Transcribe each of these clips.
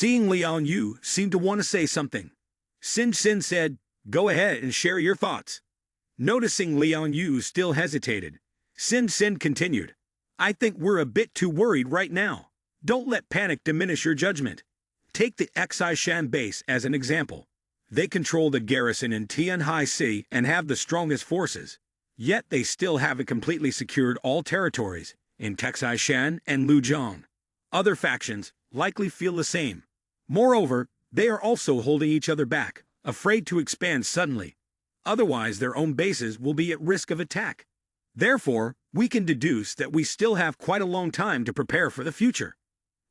Seeing Liang Yu seemed to want to say something, Sin Sin said, "Go ahead and share your thoughts." Noticing Liang Yu still hesitated, Sin Sin continued, "I think we're a bit too worried right now. Don't let panic diminish your judgment. Take the Xishan base as an example. They control the garrison in Tianhai Sea and have the strongest forces. Yet they still haven't completely secured all territories in Texishan and Lujiang. Other factions likely feel the same. Moreover, they are also holding each other back, afraid to expand suddenly. Otherwise, their own bases will be at risk of attack. Therefore, we can deduce that we still have quite a long time to prepare for the future."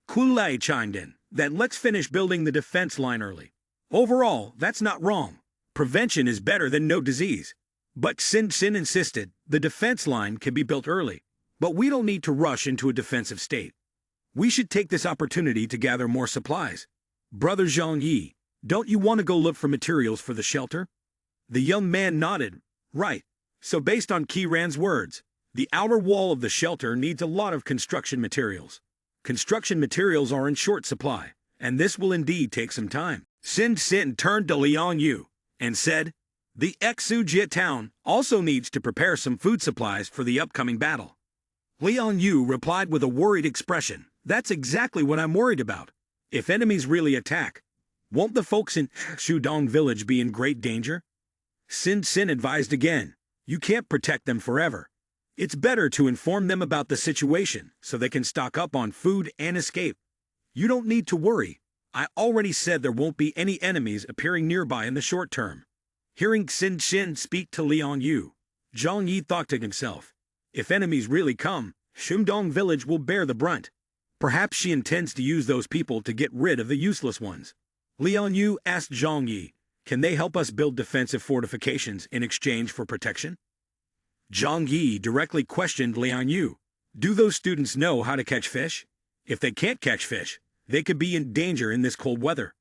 Kulai chimed in, "Then let's finish building the defense line early. Overall, that's not wrong. Prevention is better than no disease." But Sin Sin insisted the defense line can be built early, but we don't need to rush into a defensive state. We should take this opportunity to gather more supplies. Brother Zhang Yi, don't you want to go look for materials for the shelter? The young man nodded. Right. So based on Qiran's words, the outer wall of the shelter needs a lot of construction materials. Construction materials are in short supply, and this will indeed take some time. Sin Sin turned to Liang Yu and said, "The Exujie town also needs to prepare some food supplies for the upcoming battle." Liang Yu replied with a worried expression, "That's exactly what I'm worried about. If enemies really attack, won't the folks in Shudong village be in great danger?" Sin Sin advised again, "You can't protect them forever. It's better to inform them about the situation so they can stock up on food and escape. You don't need to worry. I already said there won't be any enemies appearing nearby in the short term." Hearing Sin Sin speak to Liang Yu, Zhang Yi thought to himself, if enemies really come, Shudong village will bear the brunt. Perhaps she intends to use those people to get rid of the useless ones. Liang Yu asked Zhang Yi, "Can they help us build defensive fortifications in exchange for protection?" Zhang Yi directly questioned Liang Yu, "Do those students know how to catch fish? If they can't catch fish, they could be in danger in this cold weather."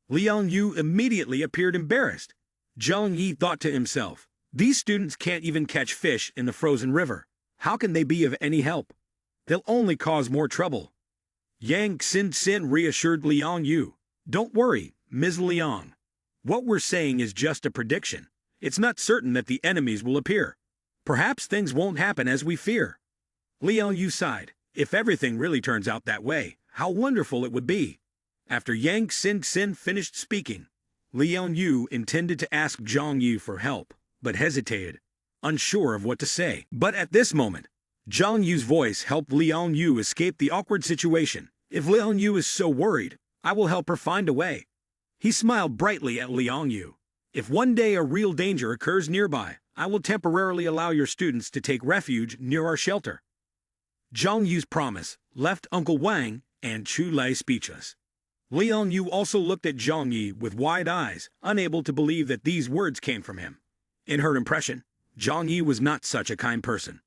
Liang Yu immediately appeared embarrassed. Zhang Yi thought to himself, "These students can't even catch fish in the frozen river. How can they be of any help? They'll only cause more trouble." Yang Xin Xin reassured Liang Yu, "Don't worry, Ms. Liang. What we're saying is just a prediction. It's not certain that the enemies will appear. Perhaps things won't happen as we fear." Liang Yu sighed. If everything really turns out that way, how wonderful it would be. After Yang Xin Xin finished speaking, Liang Yu intended to ask Zhang Yi for help, but hesitated, unsure of what to say. But at this moment, Zhang Yu's voice helped Liang Yu escape the awkward situation. If Liang Yu is so worried, I will help her find a way. He smiled brightly at Liang Yu. If one day a real danger occurs nearby, I will temporarily allow your students to take refuge near our shelter. Zhang Yu's promise left Uncle Wang and Chu Lei speechless. Liang Yu also looked at Zhang Yi with wide eyes, unable to believe that these words came from him. In her impression, Zhang Yi was not such a kind person.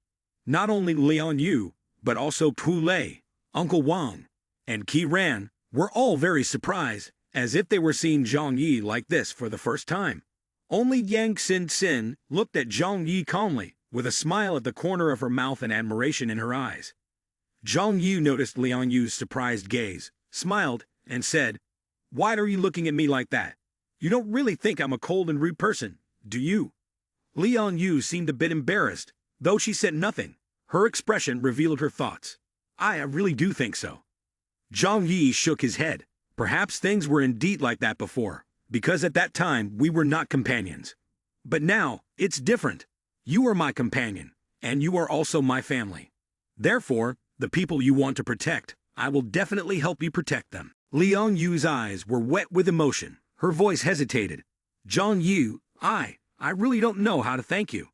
Not only Liang Yu, but also Pu Lei, Uncle Wang, and Qiran were all very surprised, as if they were seeing Zhang Yi like this for the first time. Only Yang Xin Xin looked at Zhang Yi calmly, with a smile at the corner of her mouth and admiration in her eyes. Zhang Yi noticed Liang Yu's surprised gaze, smiled, and said, "Why are you looking at me like that? You don't really think I'm a cold and rude person, do you?" Liang Yu seemed a bit embarrassed, though she said nothing. Her expression revealed her thoughts. I really do think so." Zhang Yi shook his head. Perhaps things were indeed like that before, because at that time we were not companions. But now, it's different. You are my companion, and you are also my family. Therefore, the people you want to protect, I will definitely help you protect them. Liang Yu's eyes were wet with emotion. Her voice hesitated. Zhang Yu, I really don't know how to thank you.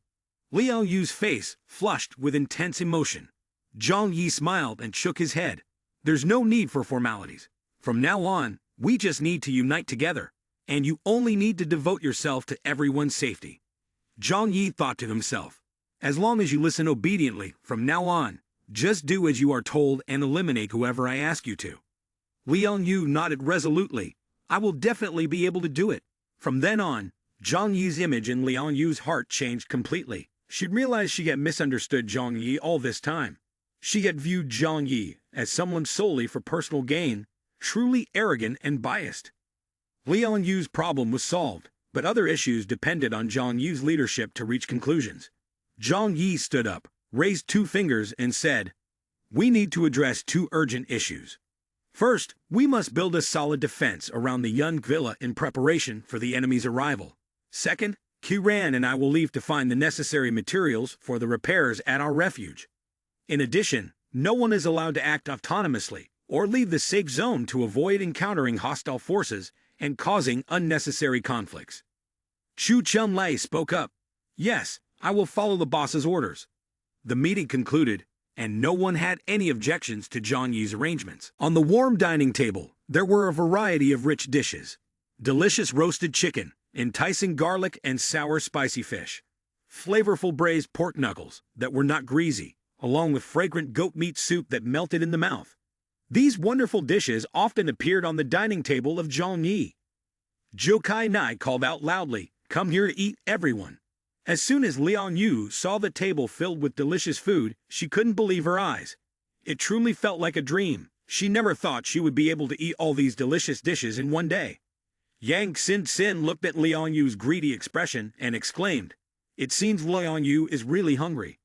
Liang Yu's face flushed with intense emotion. Zhang Yi smiled and shook his head. There's no need for formalities. From now on, we just need to unite together, and you only need to devote yourself to everyone's safety. Zhang Yi thought to himself, as long as you listen obediently from now on, just do as you are told and eliminate whoever I ask you to. Liang Yu nodded resolutely. I will definitely be able to do it. From then on, Zhang Yi's image in Liang Yu's heart changed completely. She realized she had misunderstood Zhang Yi all this time. She had viewed Zhang Yi as someone solely for personal gain. truly arrogant and biased. Liang Yu's problem was solved, but other issues depended on Zhang Yi's leadership to reach conclusions. Zhang Yi stood up, raised two fingers and said, "We need to address two urgent issues. First, we must build a solid defense around the Yun Villa in preparation for the enemy's arrival. Second, Kiran and I will leave to find the necessary materials for the repairs at our refuge. In addition, no one is allowed to act autonomously or leave the safe zone to avoid encountering hostile forces and causing unnecessary conflicts." Chu Chunlei spoke up. "Yes, I will follow the boss's orders." The meeting concluded, and no one had any objections to Zhang Yi's arrangements. On the warm dining table, there were a variety of rich dishes. Delicious roasted chicken, enticing garlic and sour spicy fish, flavorful braised pork knuckles that were not greasy, along with fragrant goat meat soup that melted in the mouth. These wonderful dishes often appeared on the dining table of Zhang Yi. Zhou Kai Nai called out loudly, "Come here to eat, everyone." As soon as Liang Yu saw the table filled with delicious food, she couldn't believe her eyes. It truly felt like a dream. She never thought she would be able to eat all these delicious dishes in one day. Yang Xin looked at Liang Yu's greedy expression and exclaimed, "It seems Liang Yu is really hungry."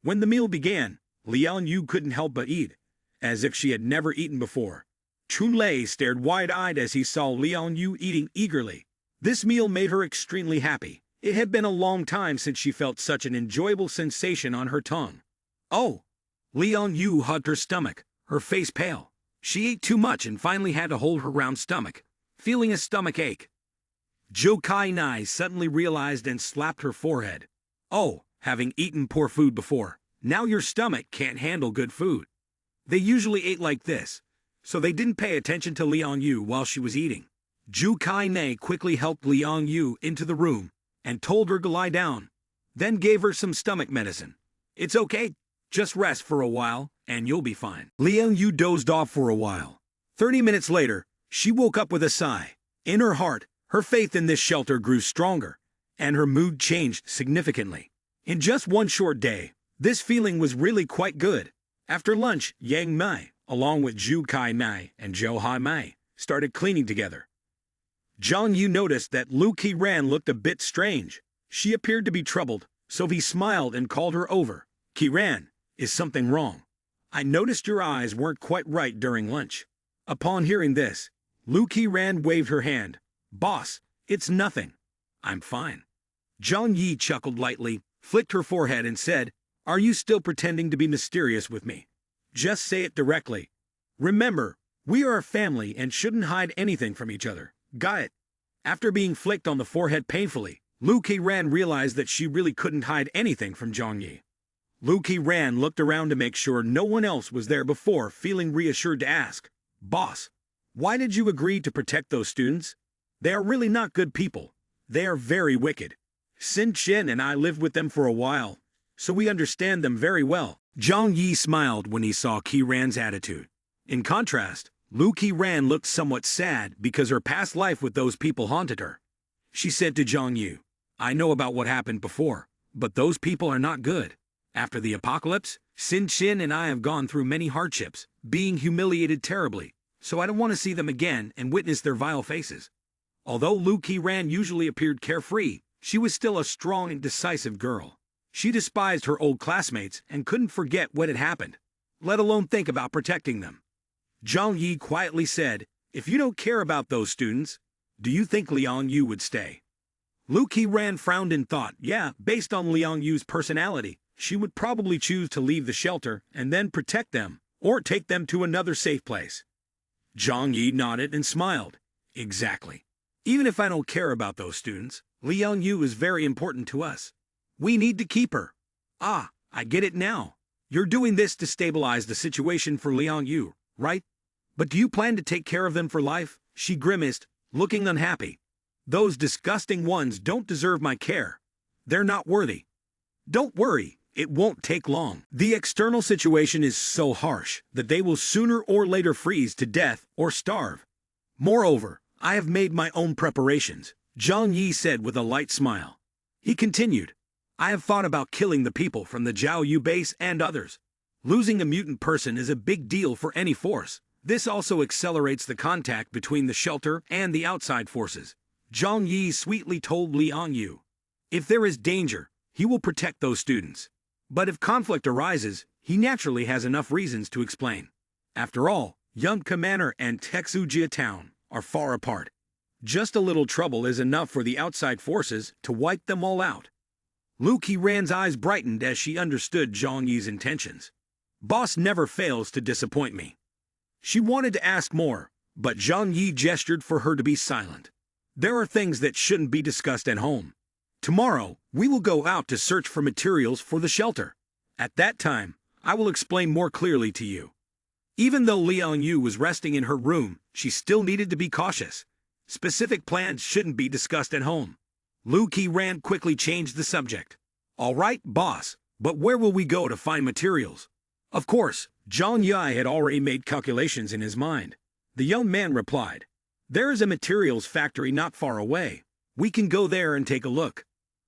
When the meal began, Liang Yu couldn't help but eat, as if she had never eaten before. Chunlei stared wide-eyed as he saw Liang Yu eating eagerly. This meal made her extremely happy. It had been a long time since she felt such an enjoyable sensation on her tongue. "Oh!" Liang Yu hugged her stomach, her face pale. She ate too much and finally had to hold her round stomach, feeling a stomach ache. Zhou Kai Nai suddenly realized and slapped her forehead. "Oh, having eaten poor food before, now your stomach can't handle good food." They usually ate like this, so they didn't pay attention to Liang Yu while she was eating. Zhou Kai Nai quickly helped Liang Yu into the room and told her to lie down, then gave her some stomach medicine. "It's okay, just rest for a while, and you'll be fine." Liang Yu dozed off for a while. 30 minutes later, she woke up with a sigh. In her heart, her faith in this shelter grew stronger, and her mood changed significantly. In just one short day, this feeling was really quite good. After lunch, Yang Mai, along with Zhu Kai Nai and Zhou Hai Mai, started cleaning together. Zhang Yu noticed that Lu Qiran looked a bit strange. She appeared to be troubled, so he smiled and called her over. "Qiran, is something wrong? I noticed your eyes weren't quite right during lunch." Upon hearing this, Lu Qiran waved her hand. "Boss, it's nothing. I'm fine." Zhang Yi chuckled lightly, flicked her forehead and said, "Are you still pretending to be mysterious with me? Just say it directly. Remember, we are a family and shouldn't hide anything from each other. Got it?" After being flicked on the forehead painfully, Lu Qiran realized that she really couldn't hide anything from Zhang Yi. Lu Qiran looked around to make sure no one else was there before feeling reassured to ask, "Boss, why did you agree to protect those students? They are really not good people. They are very wicked. Xin Chen and I lived with them for a while, so we understand them very well." Zhang Yi smiled when he saw Qiran's attitude. In contrast, Lu Qiran looked somewhat sad because her past life with those people haunted her. She said to Zhang Yu, "I know about what happened before, but those people are not good. After the apocalypse, Xin Chen and I have gone through many hardships, being humiliated terribly, so I don't want to see them again and witness their vile faces." Although Lu Qiran usually appeared carefree, she was still a strong and decisive girl. She despised her old classmates and couldn't forget what had happened, let alone think about protecting them. Zhang Yi quietly said, "If you don't care about those students, do you think Liang Yu would stay?" Lu Qiran frowned and thought, yeah, based on Liang Yu's personality, she would probably choose to leave the shelter and then protect them, or take them to another safe place. Zhang Yi nodded and smiled. "Exactly. Even if I don't care about those students, Liang Yu is very important to us. We need to keep her." "Ah, I get it now. You're doing this to stabilize the situation for Liang Yu, right? But do you plan to take care of them for life?" She grimaced, looking unhappy. "Those disgusting ones don't deserve my care. They're not worthy." "Don't worry, it won't take long. The external situation is so harsh that they will sooner or later freeze to death or starve. Moreover, I have made my own preparations," Zhang Yi said with a light smile. He continued, "I have thought about killing the people from the Jiao Yu base and others. Losing a mutant person is a big deal for any force. This also accelerates the contact between the shelter and the outside forces. Zhang Yi sweetly told Liang Yu. If there is danger, he will protect those students. But if conflict arises, he naturally has enough reasons to explain. After all, Yumka Manor and Texujia Town are far apart. Just a little trouble is enough for the outside forces to wipe them all out. Lu Qiran's eyes brightened as she understood Zhang Yi's intentions. Boss never fails to disappoint me. She wanted to ask more, but Zhang Yi gestured for her to be silent. There are things that shouldn't be discussed at home. Tomorrow, we will go out to search for materials for the shelter. At that time, I will explain more clearly to you. Even though Liang Yu was resting in her room, she still needed to be cautious. Specific plans shouldn't be discussed at home. Lu Qiran quickly changed the subject. All right, boss, but where will we go to find materials? Of course, Zhang Yi had already made calculations in his mind. The young man replied, there is a materials factory not far away. We can go there and take a look.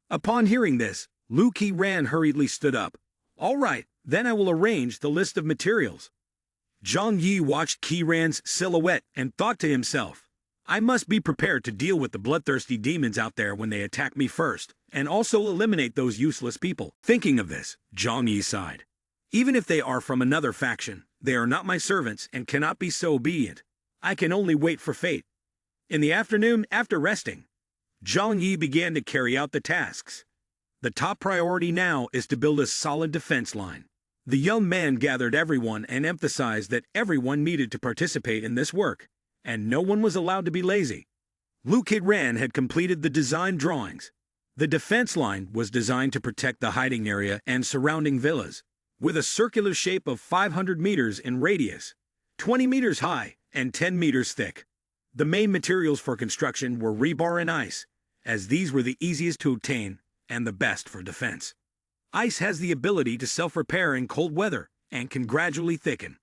Upon hearing this, Lu Qiran hurriedly stood up. All right, then I will arrange the list of materials. Zhang Yi watched Qiran's silhouette and thought to himself, I must be prepared to deal with the bloodthirsty demons out there when they attack me first, and also eliminate those useless people. Thinking of this, Zhang Yi sighed. Even if they are from another faction, they are not my servants and cannot be so obedient. I can only wait for fate. In the afternoon, after resting, Zhang Yi began to carry out the tasks. The top priority now is to build a solid defense line. The young man gathered everyone and emphasized that everyone needed to participate in this work, and no one was allowed to be lazy. Lu Qiran had completed the design drawings. The defense line was designed to protect the hiding area and surrounding villas, with a circular shape of 500 meters in radius, 20 meters high, and 10 meters thick. The main materials for construction were rebar and ice, as these were the easiest to obtain and the best for defense. Ice has the ability to self-repair in cold weather and can gradually thicken.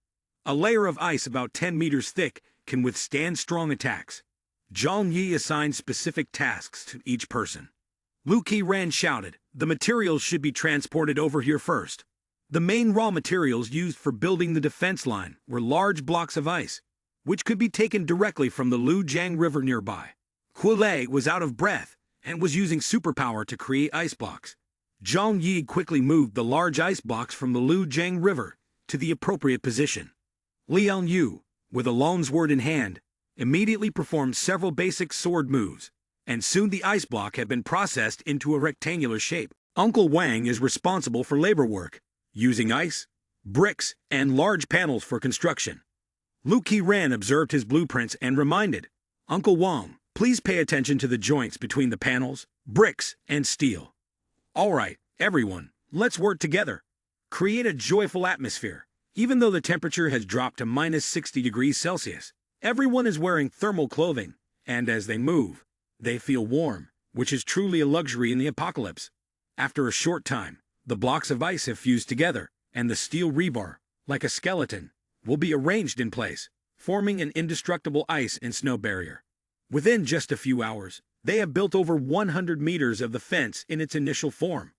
A layer of ice about 10 meters thick can withstand strong attacks. Zhang Yi assigned specific tasks to each person. Lu Qiran shouted, the materials should be transported over here first. The main raw materials used for building the defense line were large blocks of ice, which could be taken directly from the Lujiang River nearby. Kuilei was out of breath and was using superpower to create ice blocks. Zhang Yi quickly moved the large ice blocks from the Lujiang River to the appropriate position. Liang Yu, with a long sword in hand, immediately performed several basic sword moves, and soon the ice block had been processed into a rectangular shape. Uncle Wang is responsible for labor work, using ice, bricks, and large panels for construction. Lu Qiran observed his blueprints and reminded, Uncle Wang, please pay attention to the joints between the panels, bricks, and steel. All right, everyone, let's work together. Create a joyful atmosphere. Even though the temperature has dropped to minus 60 degrees Celsius, everyone is wearing thermal clothing, and as they move, they feel warm, which is truly a luxury in the apocalypse. After a short time, the blocks of ice have fused together, and the steel rebar, like a skeleton, will be arranged in place, forming an indestructible ice and snow barrier. Within just a few hours, they have built over 100 meters of the fence in its initial form.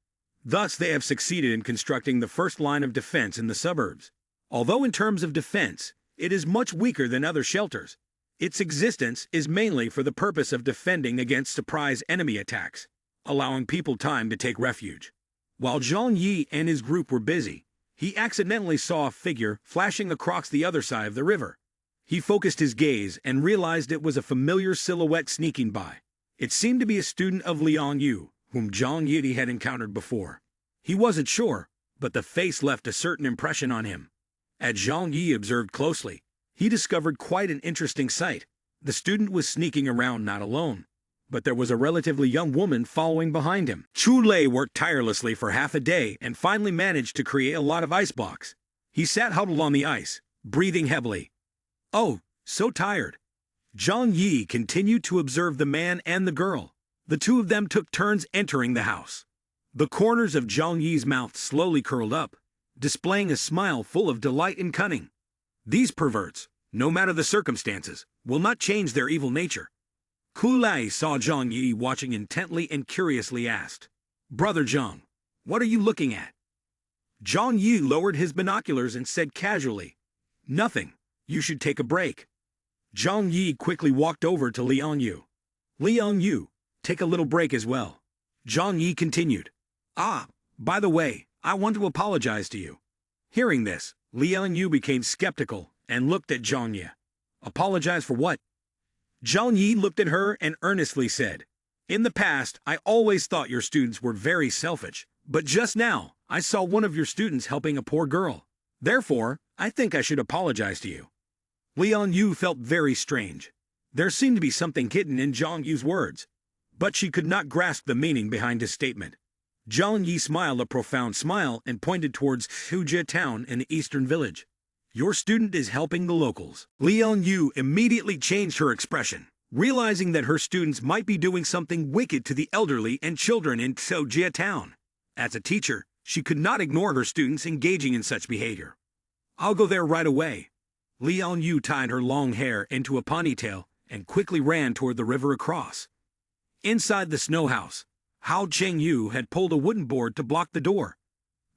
Thus, they have succeeded in constructing the first line of defense in the suburbs. Although in terms of defense, it is much weaker than other shelters, its existence is mainly for the purpose of defending against surprise enemy attacks, allowing people time to take refuge. While Zhang Yi and his group were busy, he accidentally saw a figure flashing across the other side of the river. He focused his gaze and realized it was a familiar silhouette sneaking by. It seemed to be a student of Liang Yu, whom Zhang Yi had encountered before. He wasn't sure, but the face left a certain impression on him. As Zhang Yi observed closely, he discovered quite an interesting sight. The student was sneaking around not alone, but there was a relatively young woman following behind him. Chu Lei worked tirelessly for half a day and finally managed to create a lot of ice blocks. He sat huddled on the ice, breathing heavily. Oh, so tired. Zhang Yi continued to observe the man and the girl. The two of them took turns entering the house. The corners of Zhang Yi's mouth slowly curled up, displaying a smile full of delight and cunning. These perverts, no matter the circumstances, will not change their evil nature. Kuilei saw Zhang Yi watching intently and curiously asked, Brother Zhang, what are you looking at? Zhang Yi lowered his binoculars and said casually, Nothing. You should take a break. Zhang Yi quickly walked over to Liang Yu. Liang Yu, take a little break as well. Zhang Yi continued. Ah, by the way, I want to apologize to you. Hearing this, Liang Yu became skeptical and looked at Zhang Yi. Apologize for what? Zhang Yi looked at her and earnestly said, in the past, I always thought your students were very selfish, but just now, I saw one of your students helping a poor girl. Therefore, I think I should apologize to you. Liang Yu felt very strange. There seemed to be something hidden in Zhang Yu's words, but she could not grasp the meaning behind his statement. Zhang Yi smiled a profound smile and pointed towards Hujie town in the eastern village. Your student is helping the locals. Liang Yu immediately changed her expression, realizing that her students might be doing something wicked to the elderly and children in Hujie town. As a teacher, she could not ignore her students engaging in such behavior. I'll go there right away. Liang Yu tied her long hair into a ponytail and quickly ran toward the river across. Inside the snow house, Hao Chengyu had pulled a wooden board to block the door.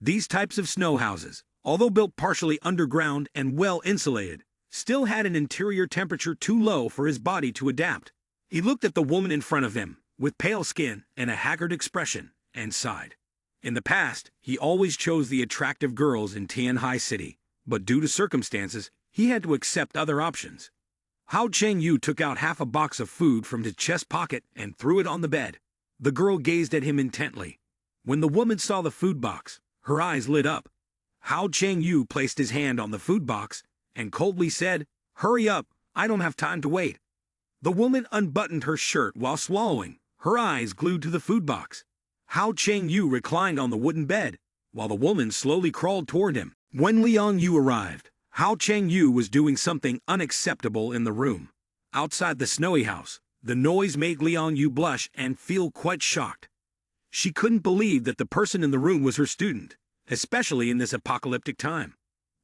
These types of snow houses, although built partially underground and well insulated, still had an interior temperature too low for his body to adapt. He looked at the woman in front of him, with pale skin and a haggard expression, and sighed. In the past, he always chose the attractive girls in Tianhai City, but due to circumstances, he had to accept other options. Hao Chengyu took out half a box of food from his chest pocket and threw it on the bed. The girl gazed at him intently. When the woman saw the food box, her eyes lit up. Hao Chengyu placed his hand on the food box and coldly said, "Hurry up, I don't have time to wait." The woman unbuttoned her shirt while swallowing, her eyes glued to the food box. Hao Chengyu reclined on the wooden bed, while the woman slowly crawled toward him. When Liang Yu arrived, Hao Chengyu was doing something unacceptable in the room. Outside the snowy house, the noise made Liang Yu blush and feel quite shocked. She couldn't believe that the person in the room was her student, especially in this apocalyptic time.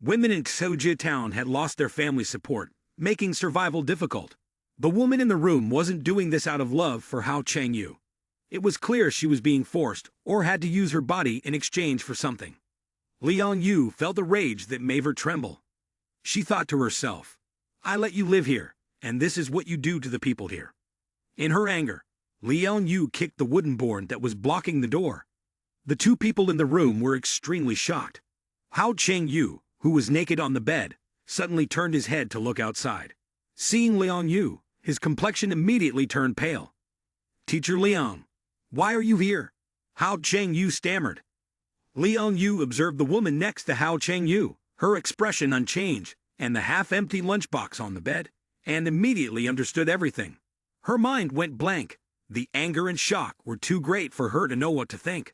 Women in Hujie town had lost their family support, making survival difficult. The woman in the room wasn't doing this out of love for Hao Chengyu. It was clear she was being forced or had to use her body in exchange for something. Liang Yu felt a rage that made her tremble. She thought to herself, I let you live here, and this is what you do to the people here. In her anger, Liang Yu kicked the wooden board that was blocking the door. The two people in the room were extremely shocked. Hao Chengyu, who was naked on the bed, suddenly turned his head to look outside. Seeing Liang Yu, his complexion immediately turned pale. Teacher Liang, why are you here? Hao Chengyu stammered. Liang Yu observed the woman next to Hao Chengyu, her expression unchanged, and the half-empty lunchbox on the bed, and immediately understood everything. Her mind went blank. The anger and shock were too great for her to know what to think.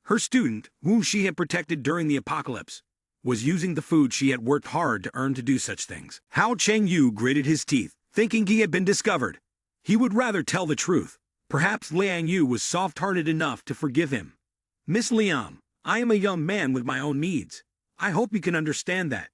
Her student, whom she had protected during the apocalypse, was using the food she had worked hard to earn to do such things. Hao Chengyu gritted his teeth, thinking he had been discovered. He would rather tell the truth. Perhaps Liang Yu was soft-hearted enough to forgive him. Miss Liang, I am a young man with my own needs. I hope you can understand that.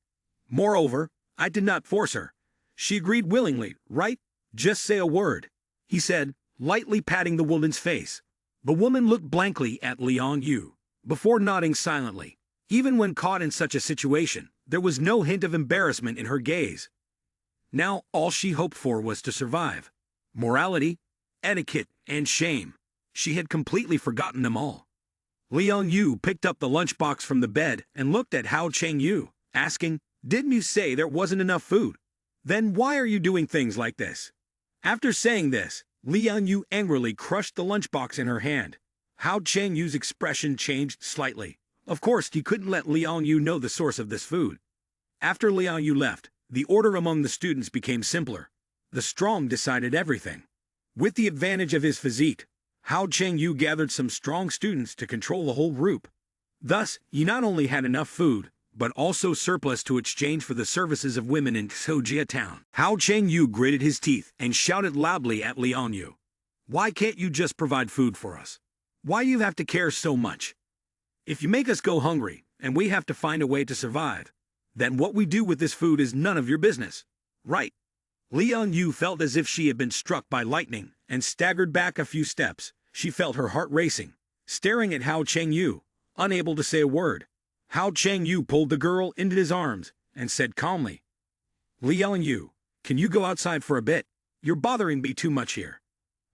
Moreover, I did not force her. She agreed willingly, right? Just say a word, he said, lightly patting the woman's face. The woman looked blankly at Liang Yu, before nodding silently. Even when caught in such a situation, there was no hint of embarrassment in her gaze. Now all she hoped for was to survive. Morality, etiquette, and shame. She had completely forgotten them all. Liang Yu picked up the lunchbox from the bed and looked at Hao Chengyu, asking, Didn't you say there wasn't enough food? Then why are you doing things like this? After saying this, Liang Yu angrily crushed the lunchbox in her hand. Hao Chengyu's expression changed slightly. Of course, he couldn't let Liang Yu know the source of this food. After Liang Yu left, the order among the students became simpler. The strong decided everything. With the advantage of his physique, Hao Chengyu gathered some strong students to control the whole group. Thus, he not only had enough food, but also surplus to exchange for the services of women in Hujie town. Hao Chengyu gritted his teeth and shouted loudly at Liang Yu. Why can't you just provide food for us? Why do you have to care so much? If you make us go hungry, and we have to find a way to survive, then what we do with this food is none of your business, right? Liang Yu felt as if she had been struck by lightning and staggered back a few steps. She felt her heart racing, staring at Hao Chengyu, unable to say a word. Hao Chengyu pulled the girl into his arms and said calmly, Liang Yu, can you go outside for a bit? You're bothering me too much here.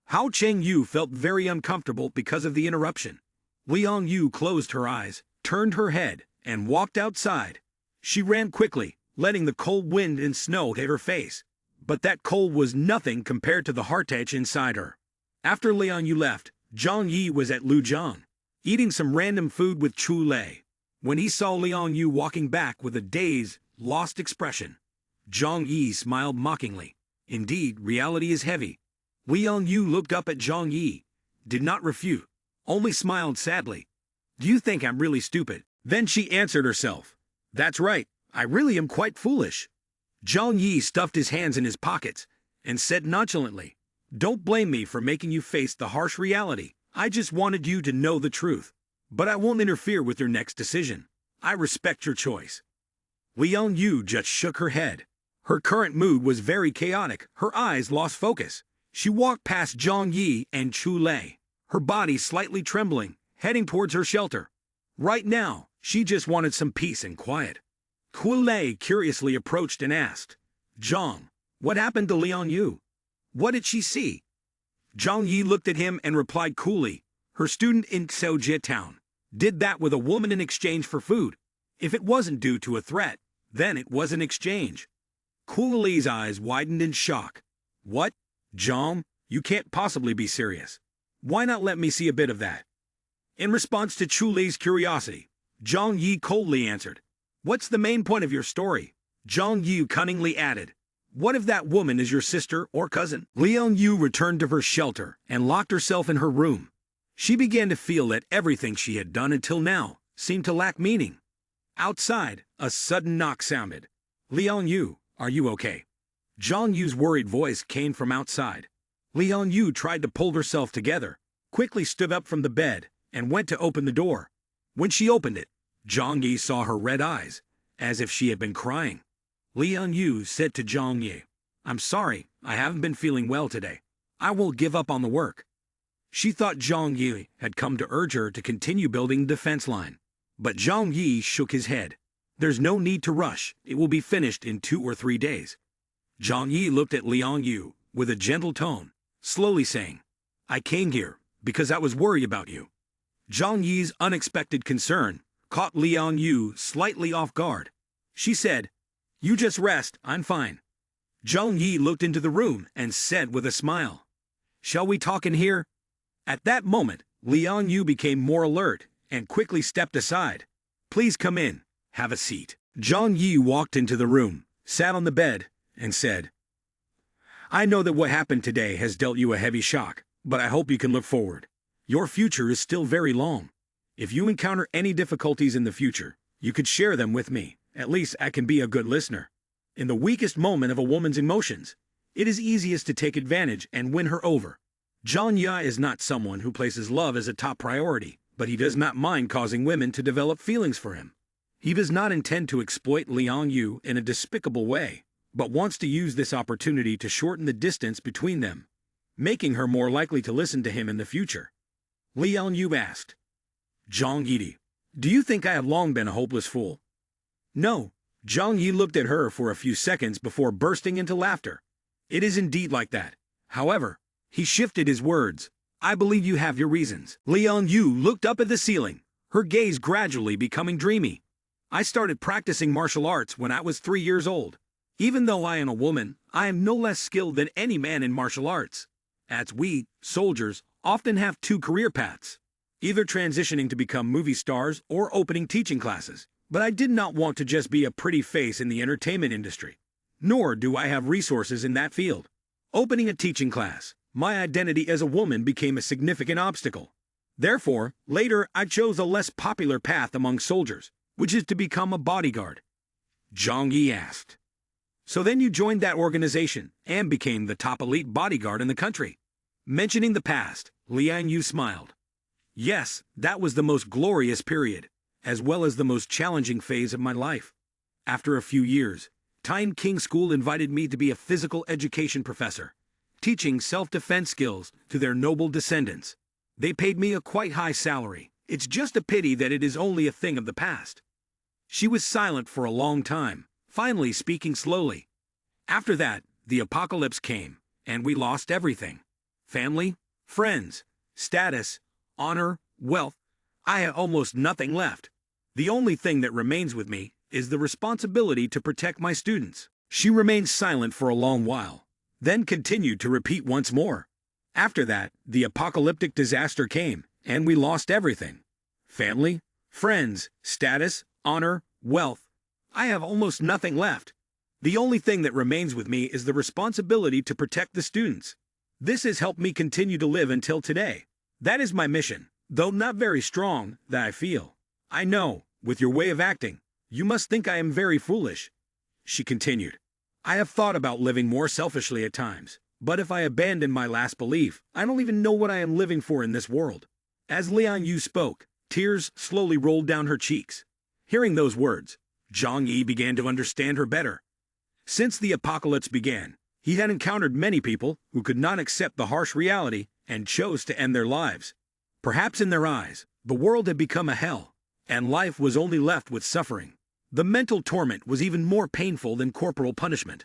Hao Cheng-yu felt very uncomfortable because of the interruption. Liang Yu closed her eyes, turned her head, and walked outside. She ran quickly, letting the cold wind and snow hit her face. But that cold was nothing compared to the heartache inside her. After Liang Yu left, Zhang Yi was at Lujiang, eating some random food with Chu Lei. When he saw Liang Yu walking back with a dazed, lost expression, Zhang Yi smiled mockingly. Indeed, reality is heavy. Liang Yu looked up at Zhang Yi, did not refute, only smiled sadly. Do you think I'm really stupid? Then she answered herself. That's right, I really am quite foolish. Zhang Yi stuffed his hands in his pockets and said nonchalantly, don't blame me for making you face the harsh reality. I just wanted you to know the truth. But I won't interfere with your next decision. I respect your choice. Liang Yu just shook her head. Her current mood was very chaotic. Her eyes lost focus. She walked past Zhang Yi and Chu Lei, her body slightly trembling, heading towards her shelter. Right now, she just wanted some peace and quiet. Chu Lei curiously approached and asked, Zhang, what happened to Liang Yu? What did she see? Zhang Yi looked at him and replied coolly, her student in Xiaojie town did that with a woman in exchange for food. If it wasn't due to a threat, then it was an exchange. Chu Lei's eyes widened in shock. What? Zhang, you can't possibly be serious. Why not let me see a bit of that? In response to Chu Lei's curiosity, Zhang Yi coldly answered, what's the main point of your story? Zhang Yi cunningly added, what if that woman is your sister or cousin? Liang Yu returned to her shelter and locked herself in her room. She began to feel that everything she had done until now seemed to lack meaning. Outside, a sudden knock sounded. Liang Yu, are you okay? Zhang Yu's worried voice came from outside. Liang Yu tried to pull herself together, quickly stood up from the bed, and went to open the door. When she opened it, Zhang Yi saw her red eyes, as if she had been crying. Liang Yu said to Zhang Yi, I'm sorry, I haven't been feeling well today. I won't give up on the work. She thought Zhang Yi had come to urge her to continue building the defense line. But Zhang Yi shook his head. There's no need to rush, it will be finished in 2 or 3 days. Zhang Yi looked at Liang Yu with a gentle tone, slowly saying, I came here because I was worried about you. Zhang Yi's unexpected concern caught Liang Yu slightly off guard. She said, you just rest, I'm fine. Zhang Yi looked into the room and said with a smile, shall we talk in here? At that moment, Liang Yu became more alert and quickly stepped aside. Please come in, have a seat. Zhang Yi walked into the room, sat on the bed, and said, I know that what happened today has dealt you a heavy shock, but I hope you can look forward. Your future is still very long. If you encounter any difficulties in the future, you could share them with me. At least I can be a good listener. In the weakest moment of a woman's emotions, it is easiest to take advantage and win her over. Zhang Yi is not someone who places love as a top priority, but he does not mind causing women to develop feelings for him. He does not intend to exploit Liang Yu in a despicable way, but wants to use this opportunity to shorten the distance between them, making her more likely to listen to him in the future. Liang Yu asked, Zhang Yi, do you think I have long been a hopeless fool? No. Zhang Yi looked at her for a few seconds before bursting into laughter. It is indeed like that. However, he shifted his words. I believe you have your reasons. Liang Yu looked up at the ceiling, her gaze gradually becoming dreamy. I started practicing martial arts when I was 3 years old. Even though I am a woman, I am no less skilled than any man in martial arts. As we, soldiers, often have 2 career paths, either transitioning to become movie stars or opening teaching classes. But I did not want to just be a pretty face in the entertainment industry. Nor do I have resources in that field. Opening a teaching class, my identity as a woman became a significant obstacle. Therefore, later I chose a less popular path among soldiers, which is to become a bodyguard. Zhang Yi asked. So then you joined that organization and became the top elite bodyguard in the country. Mentioning the past, Liang Yu smiled. Yes, that was the most glorious period, as well as the most challenging phase of my life. After a few years, Time King School invited me to be a physical education professor, teaching self-defense skills to their noble descendants. They paid me a quite high salary. It's just a pity that it is only a thing of the past. She was silent for a long time, finally speaking slowly. After that, the apocalypse came, and we lost everything. Family, friends, status, honor, wealth. I have almost nothing left. The only thing that remains with me is the responsibility to protect my students. She remained silent for a long while, then continued to repeat once more. After that, the apocalyptic disaster came, and we lost everything. Family, friends, status, honor, wealth. I have almost nothing left. The only thing that remains with me is the responsibility to protect the students. This has helped me continue to live until today. That is my mission, though not very strong, that I feel. I know, with your way of acting, you must think I am very foolish. She continued. I have thought about living more selfishly at times, but if I abandon my last belief, I don't even know what I am living for in this world. As Liang Yu spoke, tears slowly rolled down her cheeks. Hearing those words, Zhang Yi began to understand her better. Since the apocalypse began, he had encountered many people who could not accept the harsh reality and chose to end their lives. Perhaps in their eyes, the world had become a hell, and life was only left with suffering. The mental torment was even more painful than corporal punishment.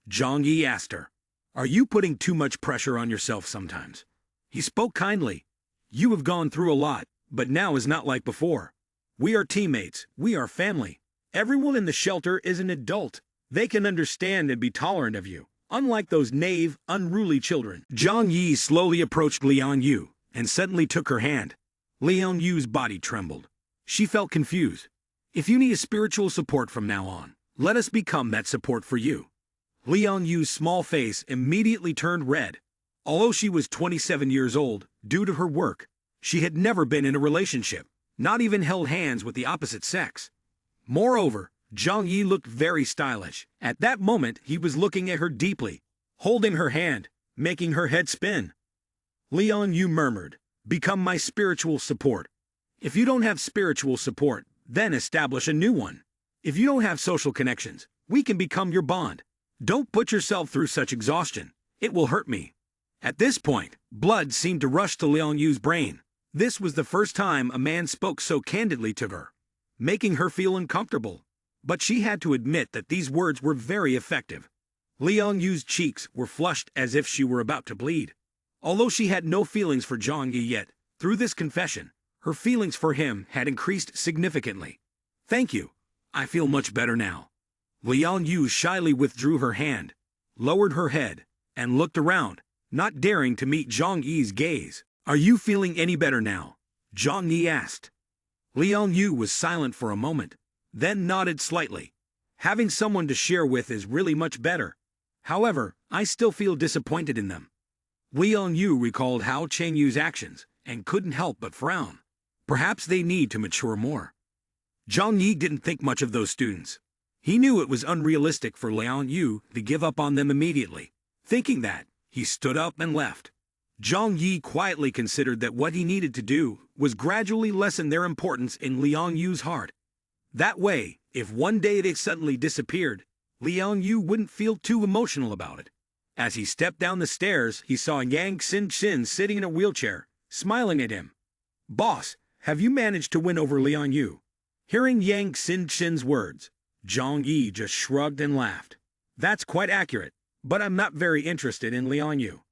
Zhang Yi asked her, "Are you putting too much pressure on yourself sometimes?" He spoke kindly. "You have gone through a lot, but now is not like before. We are teammates, we are family. Everyone in the shelter is an adult. They can understand and be tolerant of you, unlike those naive, unruly children." Zhang Yi slowly approached Liang Yu and suddenly took her hand. Liang Yu's body trembled. She felt confused. "If you need spiritual support from now on, let us become that support for you." Liang Yu's small face immediately turned red. Although she was 27 years old, due to her work, she had never been in a relationship, not even held hands with the opposite sex. Moreover, Zhang Yi looked very stylish. At that moment, he was looking at her deeply, holding her hand, making her head spin. Liang Yu murmured, "Become my spiritual support. If you don't have spiritual support, then establish a new one. If you don't have social connections, we can become your bond. Don't put yourself through such exhaustion. It will hurt me." At this point, blood seemed to rush to Liang Yu's brain. This was the first time a man spoke so candidly to her, making her feel uncomfortable. But she had to admit that these words were very effective. Liang Yu's cheeks were flushed as if she were about to bleed. Although she had no feelings for Zhang Yi yet, through this confession, her feelings for him had increased significantly. "Thank you. I feel much better now." Liang Yu shyly withdrew her hand, lowered her head, and looked around, not daring to meet Zhang Yi's gaze. "Are you feeling any better now?" Zhang Yi asked. Liang Yu was silent for a moment, then nodded slightly. "Having someone to share with is really much better. However, I still feel disappointed in them." Liang Yu recalled Hao Chengyu's actions and couldn't help but frown. Perhaps they need to mature more. Zhang Yi didn't think much of those students. He knew it was unrealistic for Liang Yu to give up on them immediately. Thinking that, he stood up and left. Zhang Yi quietly considered that what he needed to do was gradually lessen their importance in Liang Yu's heart. That way, if one day they suddenly disappeared, Liang Yu wouldn't feel too emotional about it. As he stepped down the stairs, he saw Yang Xin sitting in a wheelchair, smiling at him. "Boss, have you managed to win over Liang Yu?" Hearing Yang Xin's words, Zhang Yi just shrugged and laughed. "That's quite accurate, but I'm not very interested in Liang Yu."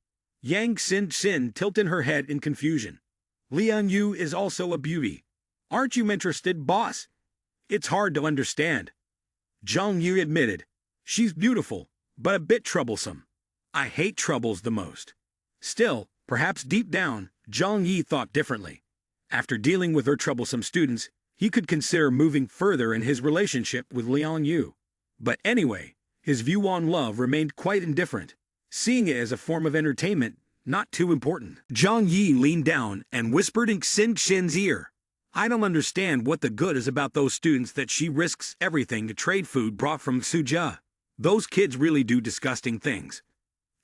Yang Xin tilted her head in confusion. "Liang Yu is also a beauty. Aren't you interested, boss?" "It's hard to understand." Zhang Yu admitted. "She's beautiful, but a bit troublesome. I hate troubles the most." Still, perhaps deep down, Zhang Yi thought differently. After dealing with her troublesome students, he could consider moving further in his relationship with Liang Yu. But anyway, his view on love remained quite indifferent, seeing it as a form of entertainment, not too important. Zhang Yi leaned down and whispered in Xin's ear. "I don't understand what the good is about those students that she risks everything to trade food brought from Suzhou. Those kids really do disgusting things."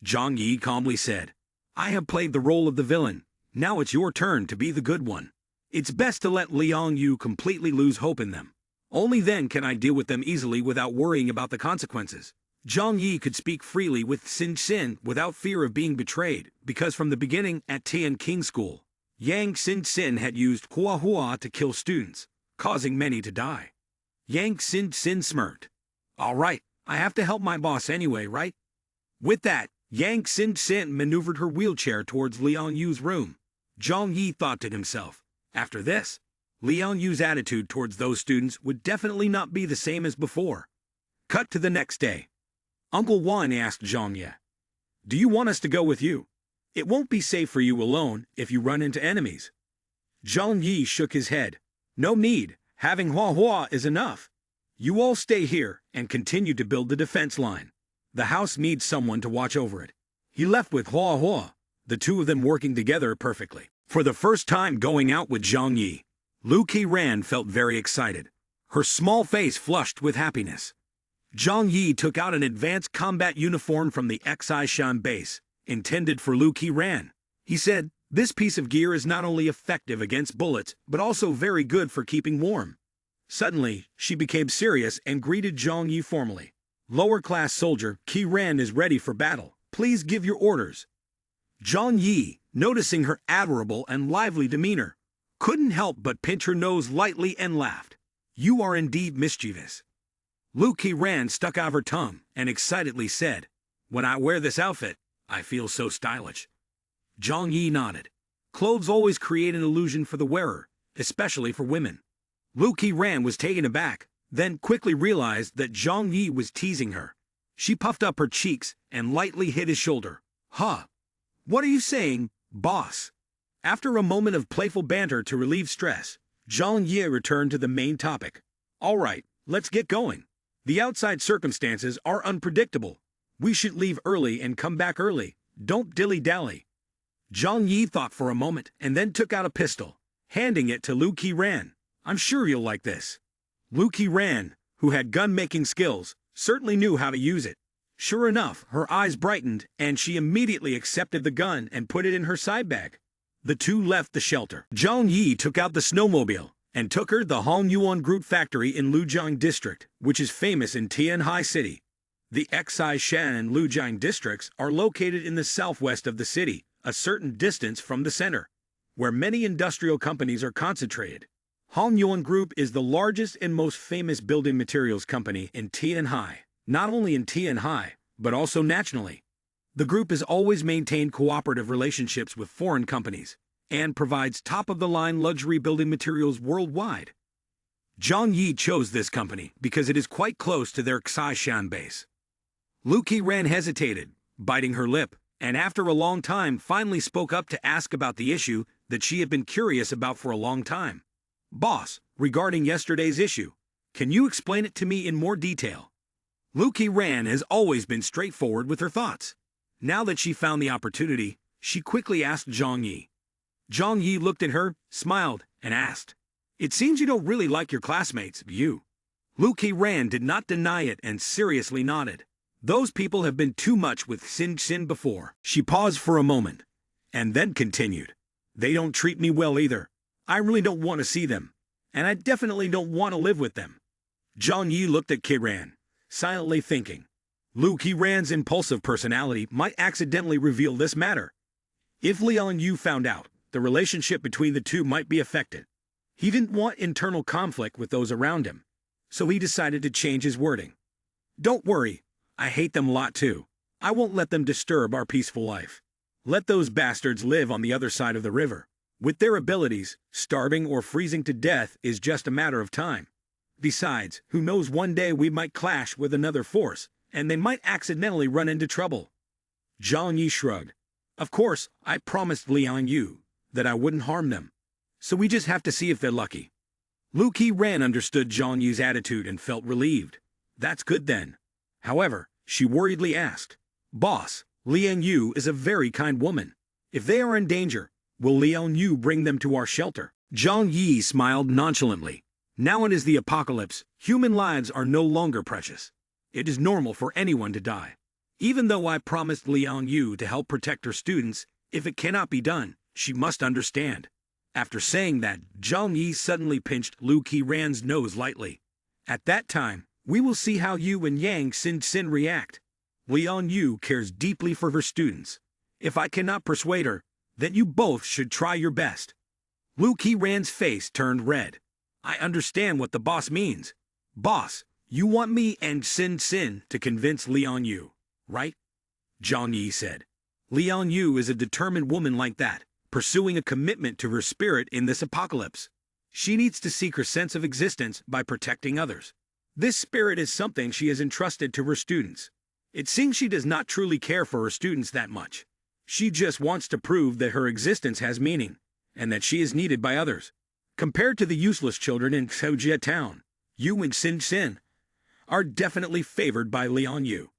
Zhang Yi calmly said, "I have played the role of the villain. Now it's your turn to be the good one. It's best to let Liang Yu completely lose hope in them. Only then can I deal with them easily without worrying about the consequences." Zhang Yi could speak freely with Xin without fear of being betrayed, because from the beginning at Tian King School, Yang Xin had used hua to kill students, causing many to die. Yang Xin smirked. "All right, I have to help my boss anyway, right? With that, Yang Xin maneuvered her wheelchair towards Liang Yu's room. Zhang Yi thought to himself, after this, Liang Yu's attitude towards those students would definitely not be the same as before. Cut to the next day. Uncle Wan asked Zhang Yi, "Do you want us to go with you? It won't be safe for you alone if you run into enemies." Zhang Yi shook his head. "No need, having Hua Hua is enough. You all stay here and continue to build the defense line. The house needs someone to watch over it." He left with Hua Hua, the two of them working together perfectly. For the first time going out with Zhang Yi, Lu Qiran felt very excited. Her small face flushed with happiness. Zhang Yi took out an advanced combat uniform from the Xishan base, intended for Lu Qiran. He said, "This piece of gear is not only effective against bullets, but also very good for keeping warm." Suddenly, she became serious and greeted Zhang Yi formally. "Lower-class soldier, Qiran is ready for battle. Please give your orders." Zhang Yi, noticing her admirable and lively demeanor, couldn't help but pinch her nose lightly and laughed. "You are indeed mischievous." Lu Qiran stuck out her tongue and excitedly said, "When I wear this outfit, I feel so stylish." Zhang Yi nodded. Clothes always create an illusion for the wearer, especially for women. Lu Qiran was taken aback, then quickly realized that Zhang Yi was teasing her. She puffed up her cheeks and lightly hit his shoulder. "Huh? What are you saying, boss?" After a moment of playful banter to relieve stress, Zhang Yi returned to the main topic. "All right, let's get going. The outside circumstances are unpredictable. We should leave early and come back early. Don't dilly-dally." Zhang Yi thought for a moment and then took out a pistol, handing it to Lu Qiran. "I'm sure you'll like this." Lu Qiran, who had gun-making skills, certainly knew how to use it. Sure enough, her eyes brightened and she immediately accepted the gun and put it in her side bag. The two left the shelter. Zhang Yi took out the snowmobile and took her to the Hongyuan Group factory in Lujiang District, which is famous in Tianhai City. The Xishan and Lujiang districts are located in the southwest of the city, a certain distance from the center, where many industrial companies are concentrated. Hongyuan Group is the largest and most famous building materials company in Tianhai, not only in Tianhai, but also nationally. The group has always maintained cooperative relationships with foreign companies and provides top-of-the-line luxury building materials worldwide. Zhang Yi chose this company because it is quite close to their Xishan base. Lu Qiran hesitated, biting her lip, and after a long time finally spoke up to ask about the issue that she had been curious about for a long time. "Boss, regarding yesterday's issue, can you explain it to me in more detail?" Lu Qiran has always been straightforward with her thoughts. Now that she found the opportunity, she quickly asked Zhang Yi. Zhang Yi looked at her, smiled, and asked, "It seems you don't really like your classmates, you." Lu Qiran did not deny it and seriously nodded. "Those people have been too much with Xin before." She paused for a moment, and then continued, "They don't treat me well either. I really don't want to see them, and I definitely don't want to live with them." Zhang Yi looked at Qiran, silently thinking, Lu Qiran's impulsive personality might accidentally reveal this matter. If Liang Yu found out, the relationship between the two might be affected. He didn't want internal conflict with those around him, so he decided to change his wording. "Don't worry, I hate them a lot too. I won't let them disturb our peaceful life. Let those bastards live on the other side of the river. With their abilities, starving or freezing to death is just a matter of time. Besides, who knows, one day we might clash with another force, and they might accidentally run into trouble." Zhang Yi shrugged. "Of course, I promised Liang Yu that I wouldn't harm them, so we just have to see if they're lucky." Lu Qiran understood Zhang Yi's attitude and felt relieved. "That's good then." However, she worriedly asked, "Boss, Liang Yu is a very kind woman. If they are in danger, will Liang Yu bring them to our shelter?" Zhang Yi smiled nonchalantly. "Now it is the apocalypse. Human lives are no longer precious. It is normal for anyone to die. Even though I promised Liang Yu to help protect her students, if it cannot be done, she must understand." After saying that, Zhang Yi suddenly pinched Lu Qiran's nose lightly. "At that time, we will see how you and Yang Xin react. Liang Yu cares deeply for her students. If I cannot persuade her, then you both should try your best." Lu Qiran's face turned red. "I understand what the boss means. Boss, You want me and Sin Sin to convince Lian Yu, right? Zhang Yi said. Lian Yu is a determined woman like that, pursuing a commitment to her spirit in this apocalypse. She needs to seek her sense of existence by protecting others. This spirit is something she has entrusted to her students. It seems she does not truly care for her students that much. She just wants to prove that her existence has meaning, and that she is needed by others. Compared to the useless children in Xiaojia town, you and Sin Sin are definitely favored by Lian Yu.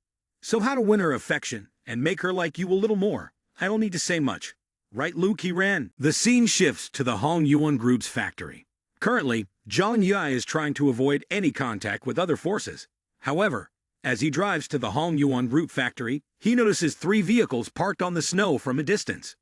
So how to win her affection and make her like you a little more? I don't need to say much. Right, Lu Qiran? The scene shifts to the Hong Yuan Group's factory. Currently, Zhang Yai is trying to avoid any contact with other forces. However, as he drives to the Hong Yuan Group factory, he notices 3 vehicles parked on the snow from a distance.